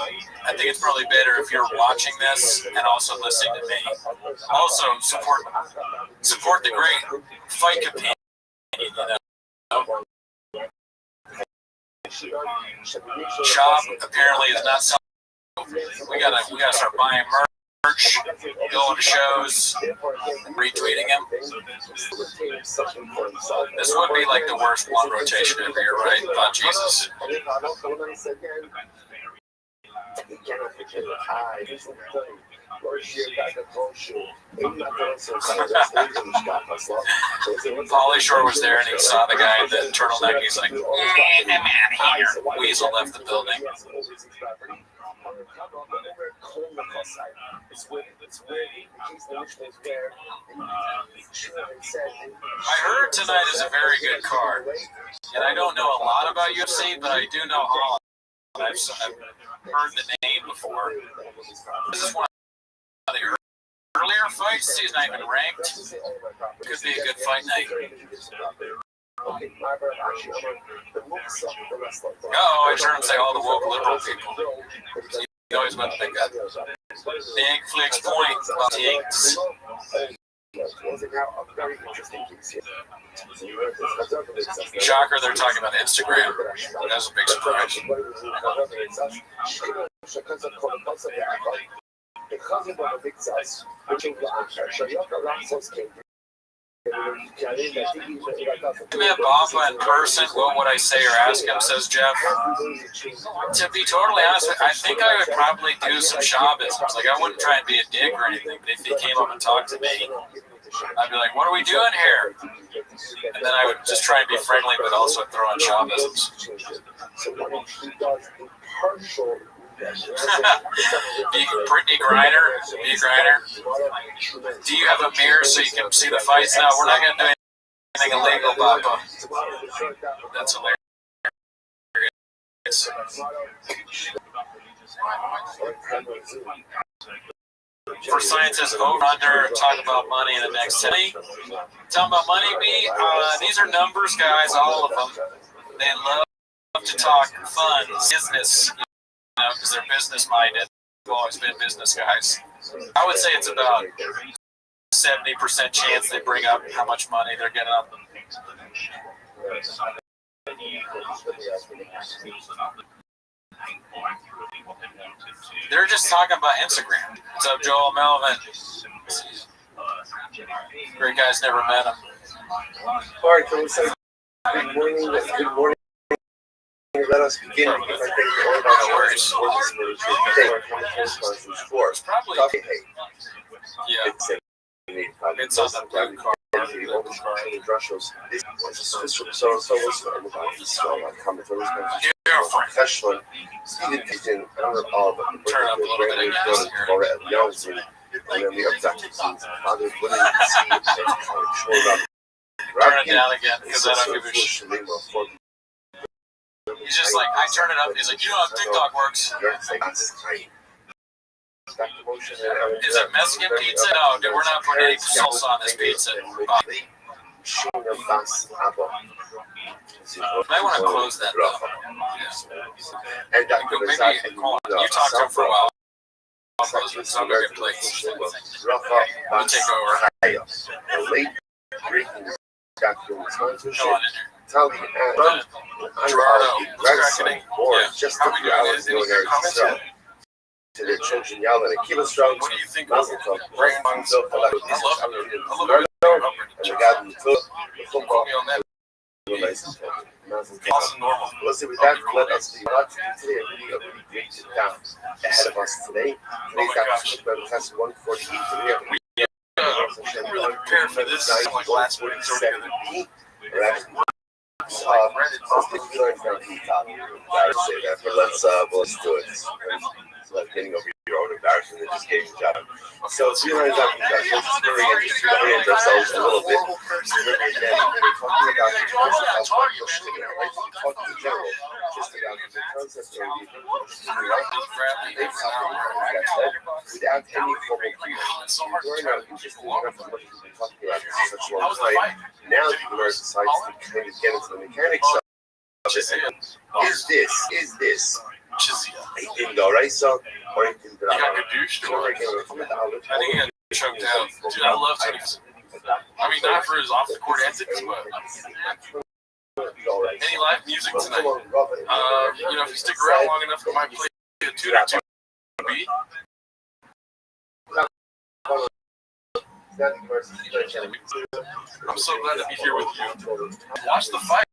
S16: I think it's probably better if you're watching this and also listening to me. Also support the great fight companion, you know. Shop apparently is not selling. We gotta start buying merch, going to shows, retweeting them. This would be like the worst one rotation every year, right? Oh, Jesus. Pauly Shore was there and he saw the guy in the turtleneck. He's like, I'm out of here. Weasel left the building. I heard tonight is a very good card, and I don't know a lot about UFC, but I do know Holland. I've heard the name before. This is one of the earlier fights. He's not even ranked. Could be a good fight night. Oh, I heard him say all the woke liberal people. He always went to make that big flex point about Yanks. Shocker, they're talking about Instagram. That's a big surprise. If I met Bamba in person, what would I say or ask him, says Jeff? To be totally honest with you, I think I would probably do some Shabbisms. Like, I wouldn't try and be a dick or anything, but if he came up and talked to me, I'd be like, what are we doing here? And then I would just try and be friendly, but also throw in Shabbisms. Brittany Griner. Do you have a mirror so you can see the fights? No, we're not going to do anything illegal, Papa. That's hilarious. For scientists over under, talk about money in the next 10 weeks. Talking about money, these are numbers, guys, all of them. They love to talk funds, business, because they're business-minded. They've always been business guys. I would say it's about 70% chance they bring up how much money they're getting up. They're just talking about Instagram. What's up, Joel Melvin? Great guys, never met him.
S15: All right, can we say good morning? Good morning. Let us begin.
S16: No worries. Yeah. It's on the blue card.
S15: Professional. Turn
S16: up a little bit again. Turn it down again because I don't give a shit. He's just like, I turn it up. He's like, you know how TikTok works. Is it Mexican pizza? No, dude, we're not putting any salsa on this pizza. You might want to close that though. Yeah. Maybe you talk to him for a while. I'll close it. So I'm going to get plates. We'll take over. Go on in there. Gerardo, just how we doing? Is any comments yet?
S15: To their children yelling and keep us strong.
S16: What do you think?
S15: Mazel tov. Brand new for like this. And the guy in the football. We'll see with that. Let us be watching today. A really great sit down ahead of us today. Today's episode of Test 148.
S16: We really prepared for this like last week.
S15: Let's do it. Like getting over your own embarrassment and just getting a job. So it's really like let's just orient ourselves a little bit. Again, we're talking about the concept talking in general, just about the concept of without any formal cues. We're not interested enough in what we've been talking about for such a long time. Now the universe decides to kind of get into the mechanics of is this in Doraisa or in Drama?
S16: I think he got choked out. Dude, I love Tony. I mean, not for his off-the-court antics, but any live music tonight. You know, if you stick around long enough, we might play a 2-2 beat. I'm so glad to be here with you. Watch the fight.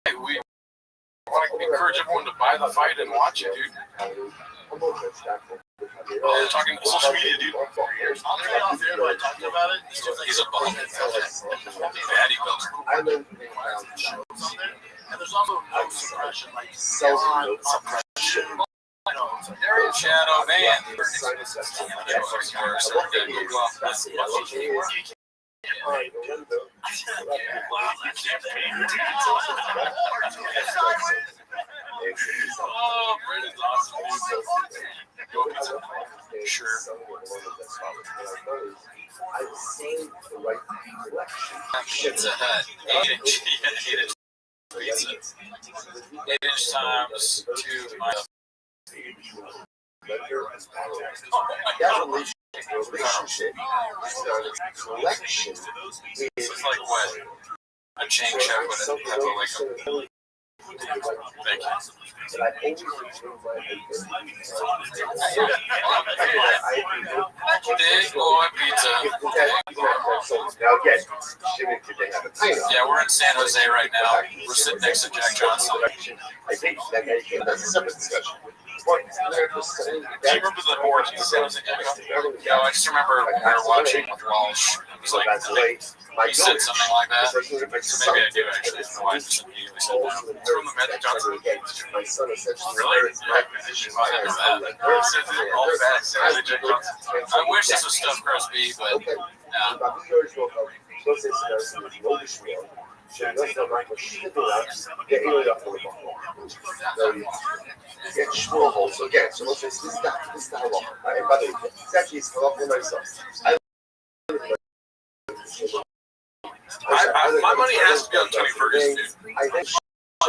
S16: We want to encourage everyone to buy the fight and watch it, dude. They're talking social media, dude. He's a bum. Daddy builder.
S10: And there's also no suppression, like suppression.
S16: Shadow Man. Oh, Brandon's awesome. Sure. Pizza Hut. 8-inch pizza. 8-inch times 2 miles. It's like what? A chain check with it. Have a thank you. Big boy pizza. Yeah, we're in San Jose right now. We're sitting next to Jack Johnson.
S15: That's a separate discussion.
S16: Do you remember the origins of San Jose? No, I just remember we were watching Walsh. It was like, he said something like that. So maybe I do actually. My wife just immediately said that. It's from the Magic Johnson. Really? I wish this was stuffed roast beef, but my money has to be on Tony Ferguson, dude.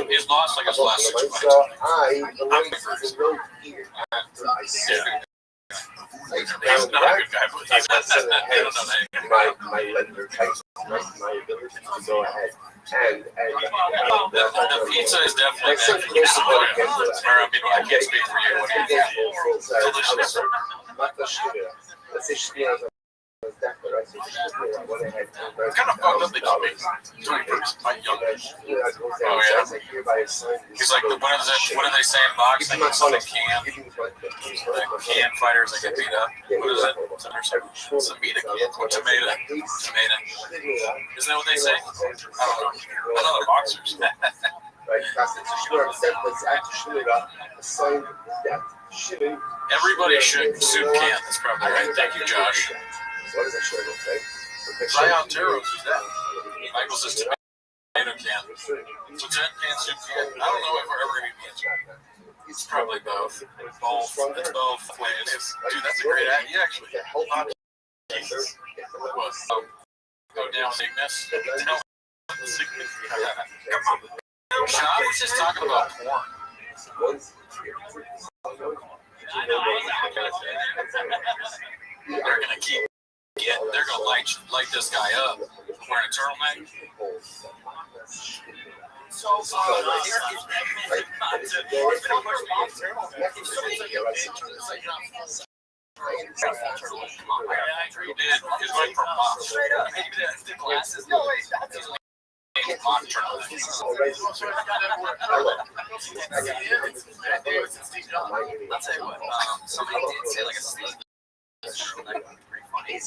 S16: He's lost like his last 6 fights. He's not a good guy, but he's not that. I don't know that.
S15: My ability to go ahead and
S16: the pizza is definitely there. I can't speak for you. What do you think? It's kind of fucked up that you make Tony Ferguson fight young. Oh yeah. He's like, what do they say in boxing? It's like can fighters that get beat up. What is it? Tomato. Isn't that what they say? I don't know. I know they're boxers. Everybody should soup can. That's probably right. Thank you, Josh.
S15: What does that shirt look like?
S16: Zion Terros, who's that? Michael says tomato can. So 10 can soup can. I don't know if we're ever going to be answering. It's probably both. It's both ways. Dude, that's a great idea, actually. Jesus. What? Go down sickness. Come on. Sean was just talking about porn. They're going to keep. Yeah, they're gonna light this guy up wearing a turtleneck. He did. He's going for pop. Straight up. The glasses. No way. I'll tell you what. Somebody did say like a sleep. You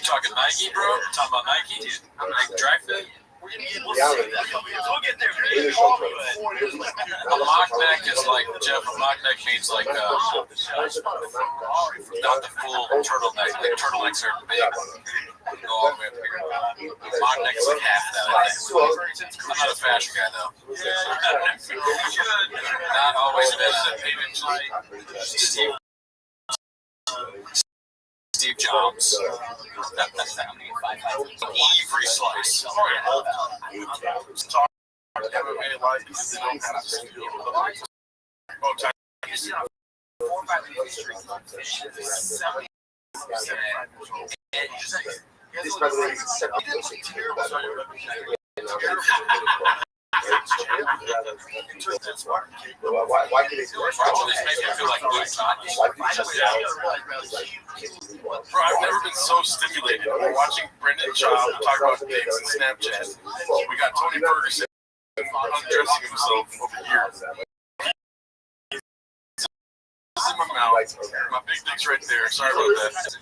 S16: talking Nike, bro? Talking about Nike? Nike dry fit? We'll get there. A mock neck is like, Jeff, a mock neck means like, not the full turtleneck. Like turtlenecks are big. Go all the way up here. Mock neck is like half that. I'm not a fashion guy though. Not always visited. Steve Jobs. Every slice.
S15: This, by the way, is a separate why did it feel like
S17: Bro, I've never been so stimulated. We're watching Brendan Schaub talk about pigs and Snapchat. We got Tony Ferguson undressing himself over here. This is my mouth. My big dick's right there. Sorry about that.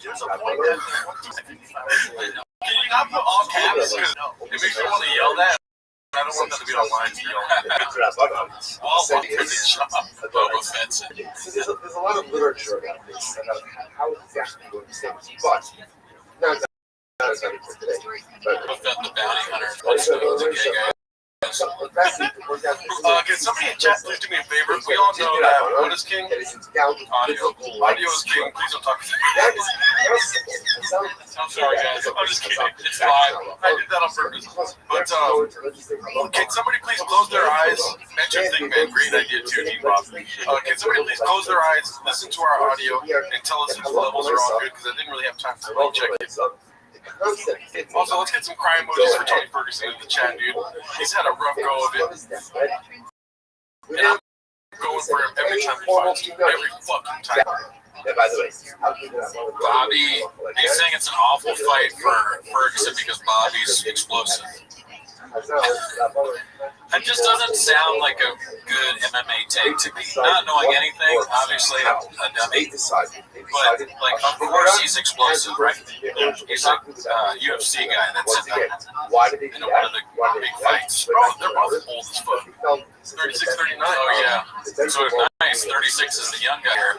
S17: Can you not put all caps? Because it makes me want to yell that. I don't want them to be online to yell at. Well, one person shop. Boba Fett's in.
S15: There's a lot of literature about this, about how exactly you understand this, but not exactly for today.
S17: Boba Fett the bounty hunter. Also, he's a gay guy. Can somebody in chat please do me a favor? We all know that what is king? Audio. Audio is king. Please don't talk to me. I'm sorry, guys. I'm just kidding. It's live. I did that on purpose. But can somebody please close their eyes? Enter Thinkman. Great idea too, Dean Bob. Can somebody please close their eyes, listen to our audio, and tell us if the levels are all good? Because I didn't really have time to check it. Also, let's get some cry emojis for Tony Ferguson in the chat, dude. He's had a rough go of it. And I'm going for him every time he fights. Every fucking time.
S16: Bobby, he's saying it's an awful fight for Ferguson because Bobby's explosive. That just doesn't sound like a good MMA take to me. Not knowing anything, obviously, I'm a dummy. But, like, of course he's explosive, right? He's a UFC guy that's in one of the big fights.
S17: Bro, they're both old as fuck. 36, 39.
S16: Oh, yeah. So nice. 36 is the young guy here.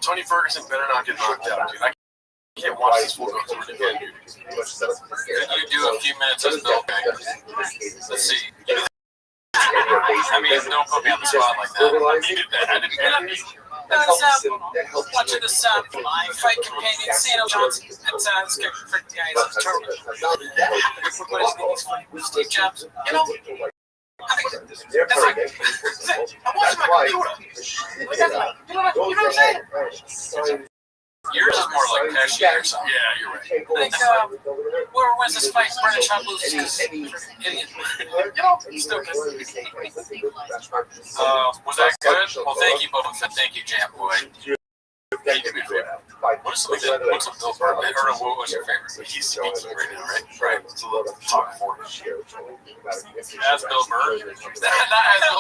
S17: Tony Ferguson better not get knocked out, dude. I can't watch this fool go through it again, dude.
S16: Could you do a few minutes of Bill? Let's see. I mean, don't put me on the spot like that.
S17: I didn't get it.
S16: Watching this my fight companion, Sano Johnson. It's good for guys. Steve Jobs. You know, that's like, I'm watching my computer. You know what I'm saying? Yours is more like Pesci or something.
S17: Yeah, you're right.
S16: Like, whoever wins this fight, Brennan Schaub loses because idiot. You know, still good. Was that good? Well, thank you, Boba Fett. Thank you, Jam Boy.
S17: Thank you, man.
S16: What's a Bill Burr? Or what was your favorite?
S17: He's speaking right now, right? Right. It's a little talk for him.
S16: As Bill Burr? Not as Bill Burr.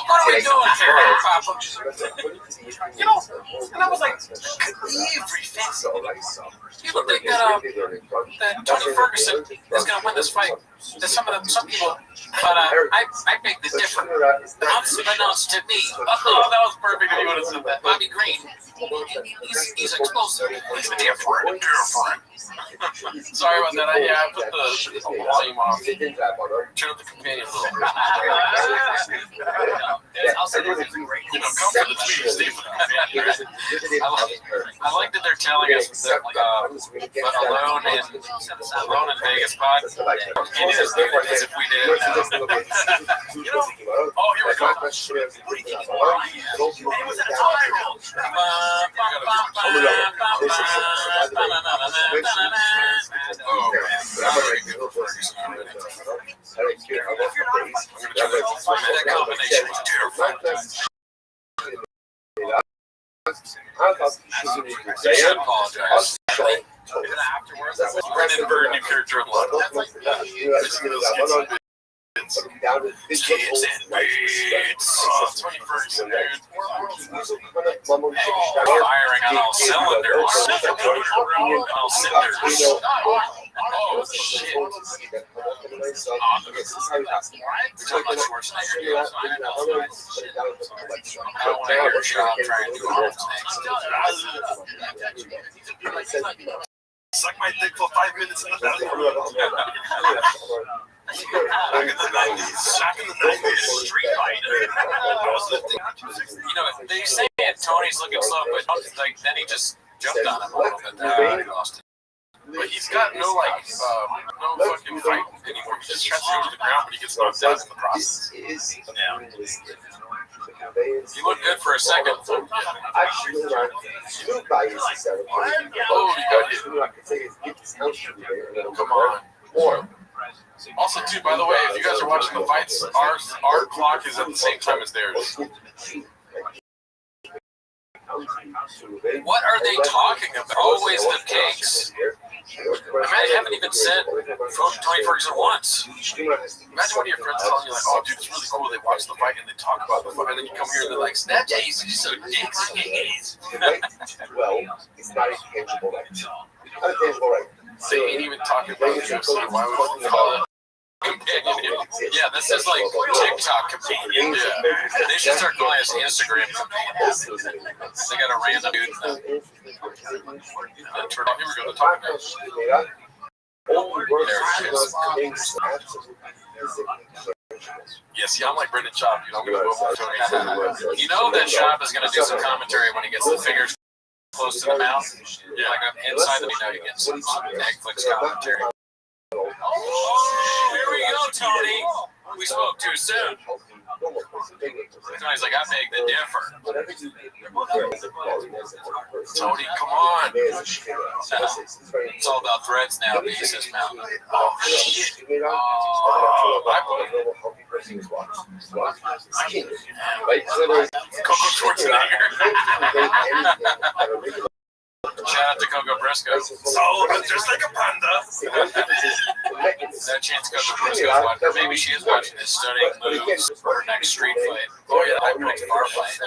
S16: What are we doing here, Papa? You know, and I was like, everything. People think that Tony Ferguson is going to win this fight. There's some people, but I make the difference. Unbeknownst to me.
S17: Oh, that was perfect if you would have said that.
S16: Bobby Green, he's explosive.
S17: He's different. Sorry about that. I put the volume off. Turn up the companion a little. You know, come for the tweet, stay for the companion.
S16: I like that they're telling us that but alone in Vegas pod, it is as if we did.
S17: You know, oh, here we go.
S16: Oh, that combination was terrifying. I apologize.
S17: Afterwards, that was Brendan Bird, new character in London. Kids and mates. Tony Ferguson, dude.
S16: Firing on all cylinders. All cylinders. Oh, shit. I don't want to hear a shot trying to do all things.
S17: Suck my dick for 5 minutes in the bathroom. Back in the 90s. Back in the 90s. Street fighter.
S16: You know, they say Tony's looking slow, but like then he just jumped on him a little bit. He lost it.
S17: But he's got no fucking fight anymore. He just tries to go to the ground, but he gets knocked out in the process.
S16: Yeah. He looked good for a second.
S17: Oh, he got hit. Come on. Also, too, by the way, if you guys are watching the fights, our clock is at the same time as theirs.
S16: What are they talking about? Always the cakes. I mean, I haven't even said Tony Ferguson once.
S17: Imagine one of your friends telling you, like, oh, dude, it's really cool. They watch the fight and they talk about the fight. And then you come here and they're like, Snapchat, he's so dicks.
S15: Well, it's not a tangible right. Not a tangible right.
S17: They ain't even talking about UFC. Why would we call it companion? Yeah, this is like TikTok companion. Yeah. They should start calling us Instagram companions. They got a random dude. Here we go. The talking about. Yes, yeah, I'm like Brendan Schaub, dude. I'm gonna go for Tony. You know that Schaub is gonna do some commentary when he gets the fingers close to the mouth. Yeah, like inside the you get some Netflix commentary. Oh, here we go, Tony. We spoke too soon. Tony's like, I beg to differ. Tony, come on. It's all about threads now, he says now. Oh, shit. Coco Schwarzenegger. Shout out to Coco Briscoe. So, just like a panda. No chance Coco Briscoe's watching. Maybe she is watching this, studying moves for her next street fight. Oh, yeah, I picked bar fight.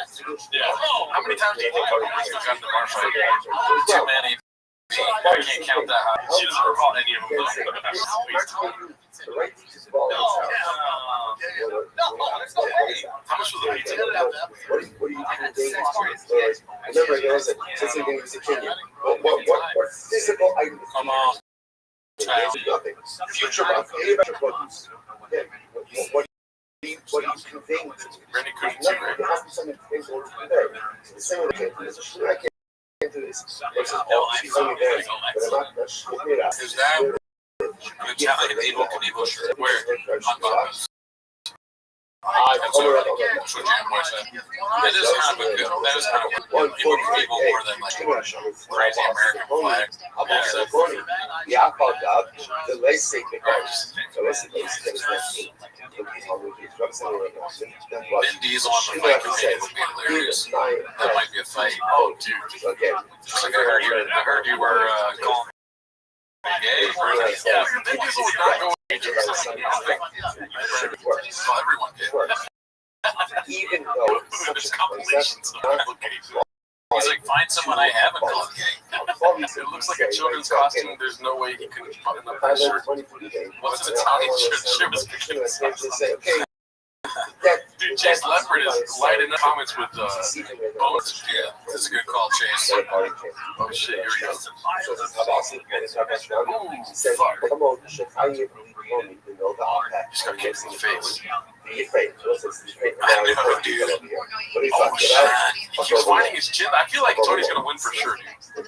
S17: Yeah. How many times do you think Coco Briscoe got in the bar fight? Too many. I can't count that high. She doesn't recall any of them. How much was the pizza? What physical item? Come on. Future produce. What do you think? Randy Cushion too, right? Is that an Italian Evil Knievel shirt? Where? On Bombas. That's what Jam Boy said. That is kind of a good, that is kind of Evil Knievel more than like crazy American flag.
S6: Yeah, I fucked up. The lace thing because
S17: Vin Diesel on the fight committee would be hilarious. That might be a fight. Oh, dude. Okay. Just like I heard you were calling gay. Yeah, Vin Diesel would not go everyone did.
S6: Even though
S17: there's compilations of he's like, find someone I haven't called gay. It looks like a children's costume. There's no way he could button up that shirt. What's an Italian shirt? Dude, Chase Leopard is lighting up comments with bones. Yeah, that's a good call, Chase. Oh shit, here we go. Ooh, fuck. Just gotta kick in the face. I know, dude. Oh shit. He keeps finding his chin. I feel like Tony's gonna win for sure, dude.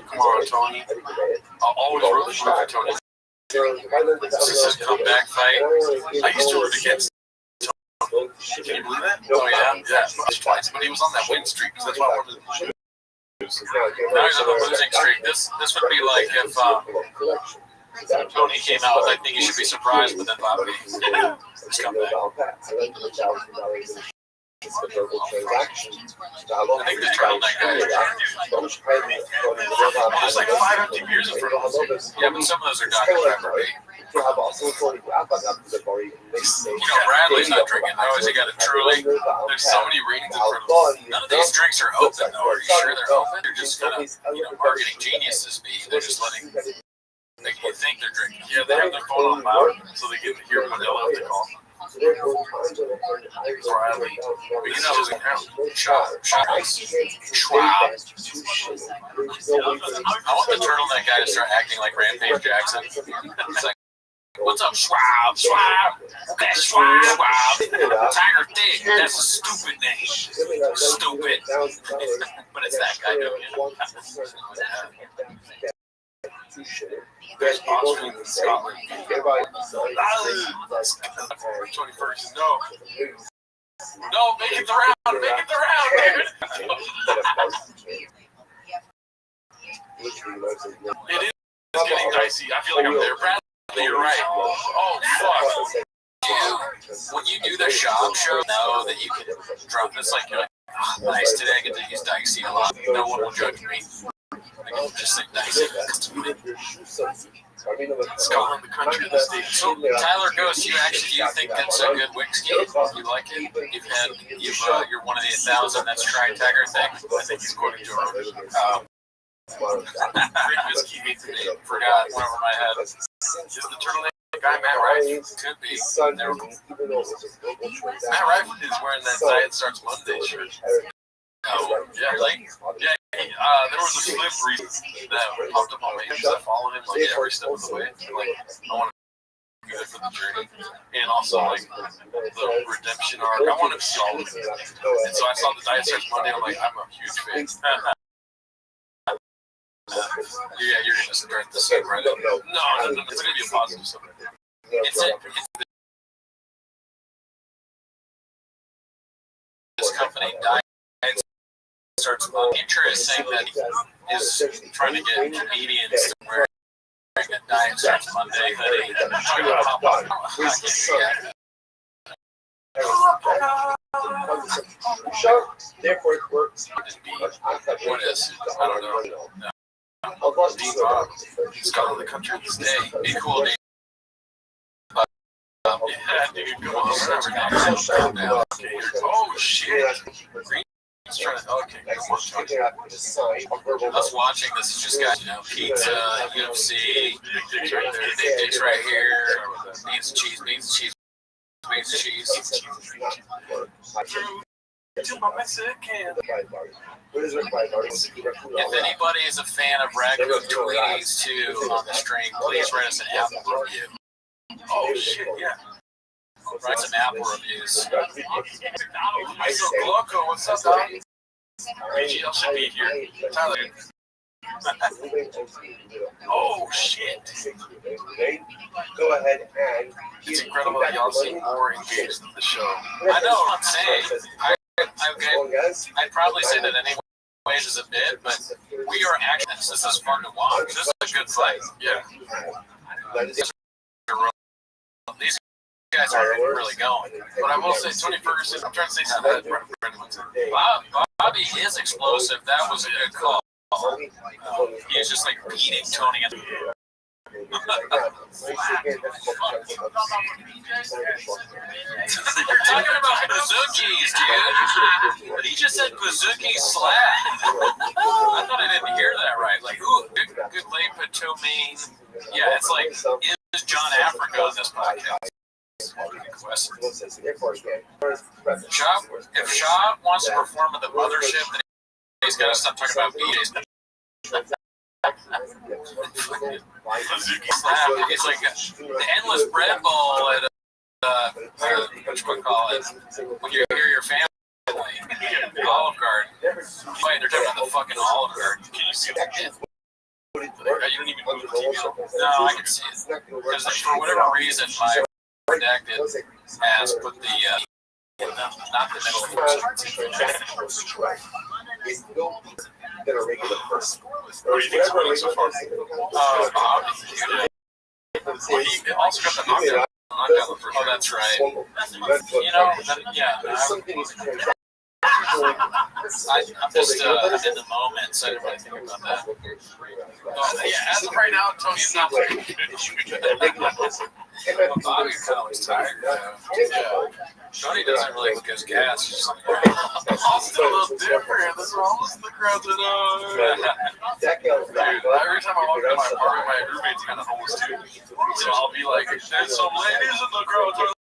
S17: Come on, Tony. I'll always roll the shoot for Tony. This is a comeback fight. I used to root against Tony. Can you believe that? Oh yeah, yeah, twice. But he was on that win streak, because that's why I wanted to shoot. Now he's on a losing streak. This would be like if Tony came out with, I think you should be surprised, but then Bobby just come back. I think the turtleneck guy is there's like 5 empty beers in front of us. Yeah, but some of those are Dr. Pepper. You know, Bradley's not drinking. Though. Has he got a Truly? There's so many readings in front of us. None of these drinks are open, though. Are you sure they're open? They're just kind of, marketing geniuses be. They're just letting, you think they're drinking. Yeah, they have their phone on loud, so they get to hear when they'll have to call. Riley, we can always count. Schwab. I want the turtleneck guy to start acting like Rampage Jackson. It's like, what's up, Schwab? That's Schwab. Tiger Dick. That's a stupid name. Stupid. But it's that guy doing it. There's Austrians in Scotland. 21st. No, make it the round. It is getting dicey. I feel like I'm there. Bradley, you're right. Oh, fuck. When you do the shop show, know that you can drop this like, you're like, oh, nice, today I get to use dicey a lot. No one will judge me. I can just say dicey. Scotland, the country, the state. So, Tyler Ghost, you think that's a good whiskey? You like it? You're one of the 1,000 that's tried Tiger thing. I think he's quoting Joe Rogan. Rick Whiskey hates me. Forgot one over my head. Is the turtleneck guy Matt Rife? Could be. Matt Rife is wearing that Diet Starts Monday shirt. Oh, yeah, like, yeah. There was a slip recently that popped up on my Instagram. I follow him like every step of the way. And, like, I want to be there for the journey, and also like the redemption arc. I want to see all of it. And so I saw the Diet Starts Monday. I'm like, I'm a huge fan. Yeah, you're gonna start the same right now. No, it's gonna be a positive something. This company Diet Starts Monday. Interesting that is trying to get comedians to wear a Diet Starts Monday hoodie.
S15: Therefore, it works.
S17: What is? I don't know. No. It's got on the country this day. Be cool, dude. Yeah, dude, come on. Whatever. Oh, shit. Green's trying to. Okay, come on, Tony. Us watching this is just got, pizza, UFC, big dicks right there, big dicks right here, beans and cheese, beans and cheese, beans and cheese. To my Mexican. If anybody is a fan of Raccoon Tweenies too on the stream, please write us an Apple review. Oh shit, yeah. Write some Apple reviews. Michael Gloco, what's up, dog? AGL should be here. Tyler. Oh shit.
S15: Go ahead and.
S17: It's incredible that y'all seem more engaged in the show. I know what I'm saying. I'd probably say that anyways is a bit, but we are actually, this is fun to watch. This is a good fight. Yeah. These guys are really going. But I will say, Tony Ferguson, I'm trying to say something that Bobby is explosive. That was a good call. He was just like beating Tony. You're talking about bazookies, dude. But he just said bazooki slap. I thought I didn't hear that right. Like, ooh, good labor to mean. Yeah, it's like, is John Africa on this podcast? If Shaw wants to perform at the mothership, then he's got to stop talking about BJ's. It's like the endless bread bowl at what you call it when you hear your family Olive Garden. Wait, they're talking about the fucking Olive Garden. Can you see that? You don't even move the TV. No, I can see it because for whatever reason my redacted has put the not the middle
S15: than a regular person.
S17: What do you think's winning so far? Bob. He also got the knockdown. Oh, that's right. I'm just in the moment, so I didn't really think about that. Yeah, as of right now, Tony's not looking good. Bobby kind of looks tired. Yeah. Tony doesn't really look as gas. He's just like, I'm still a little different. That's what almost the crowd that, dude, every time I walk into my apartment, my roommate's kind of homeless too. So I'll be like, there's some ladies in the crowd tonight.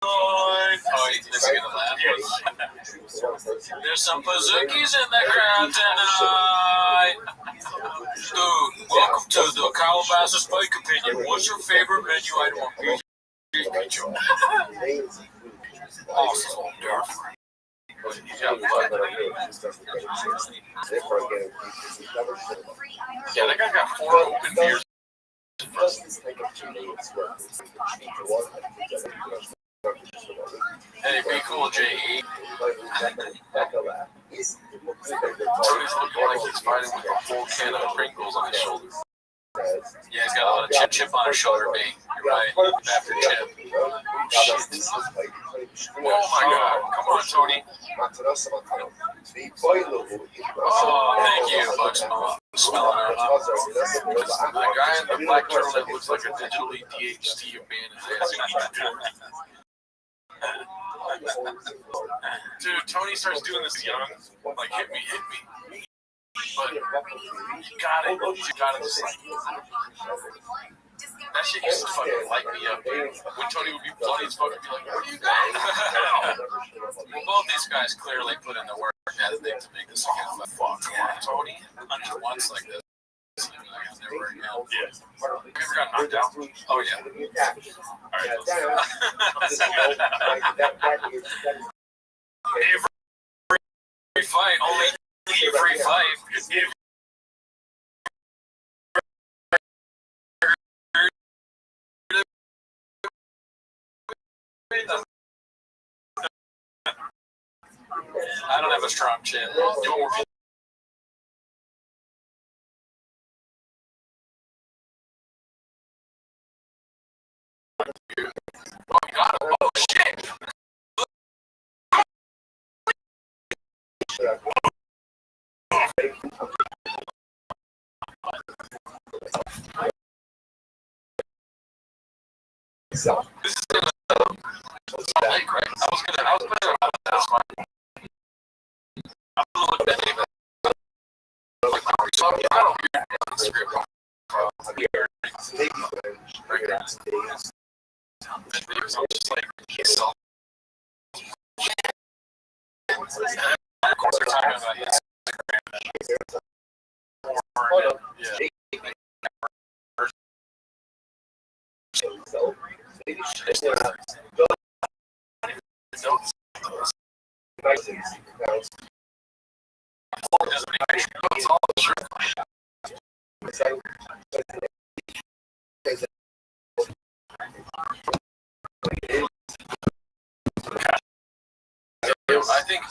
S17: Oh, he's missing the laugh. There's some bazookies in the crowd tonight. Dude, welcome to the Calabasas Pike Opinion. What's your favorite menu item on BJ's Pizza? Awesome. Yeah, that guy got 4 open beers. Hey, be cool, J.E. Tony's looking like he's fighting with a full can of Pringles on his shoulder. Yeah, he's got a lot of chip on his shoulder, B. You're right. After chip. Shit. Oh my god. Come on, Tony. Oh, thank you, Bugs. Smelling our mouth. The guy in the black turtleneck looks like a digitally DHT abandoned. Dude, Tony starts doing this young. Like, hit me. But you gotta just like, that shit used to fucking light me up, dude. When Tony would be bloody as fuck, I'd be like, what are you doing? Well, both these guys clearly put in the work ethic to make this again. But fuck, yeah, Tony, under once like this. I've never right now. Yeah. Have you ever got knocked out? Oh, yeah. All right. Every fight, only every fight. I don't have a strong chin. You want more people? Oh, you got him. Oh, shit. This is late, right? I was putting it on. That's fine. I'm gonna look at David. Like, so you got a weird script on videos. I'm just like, so. Of course, they're talking about Instagram. Yeah. I think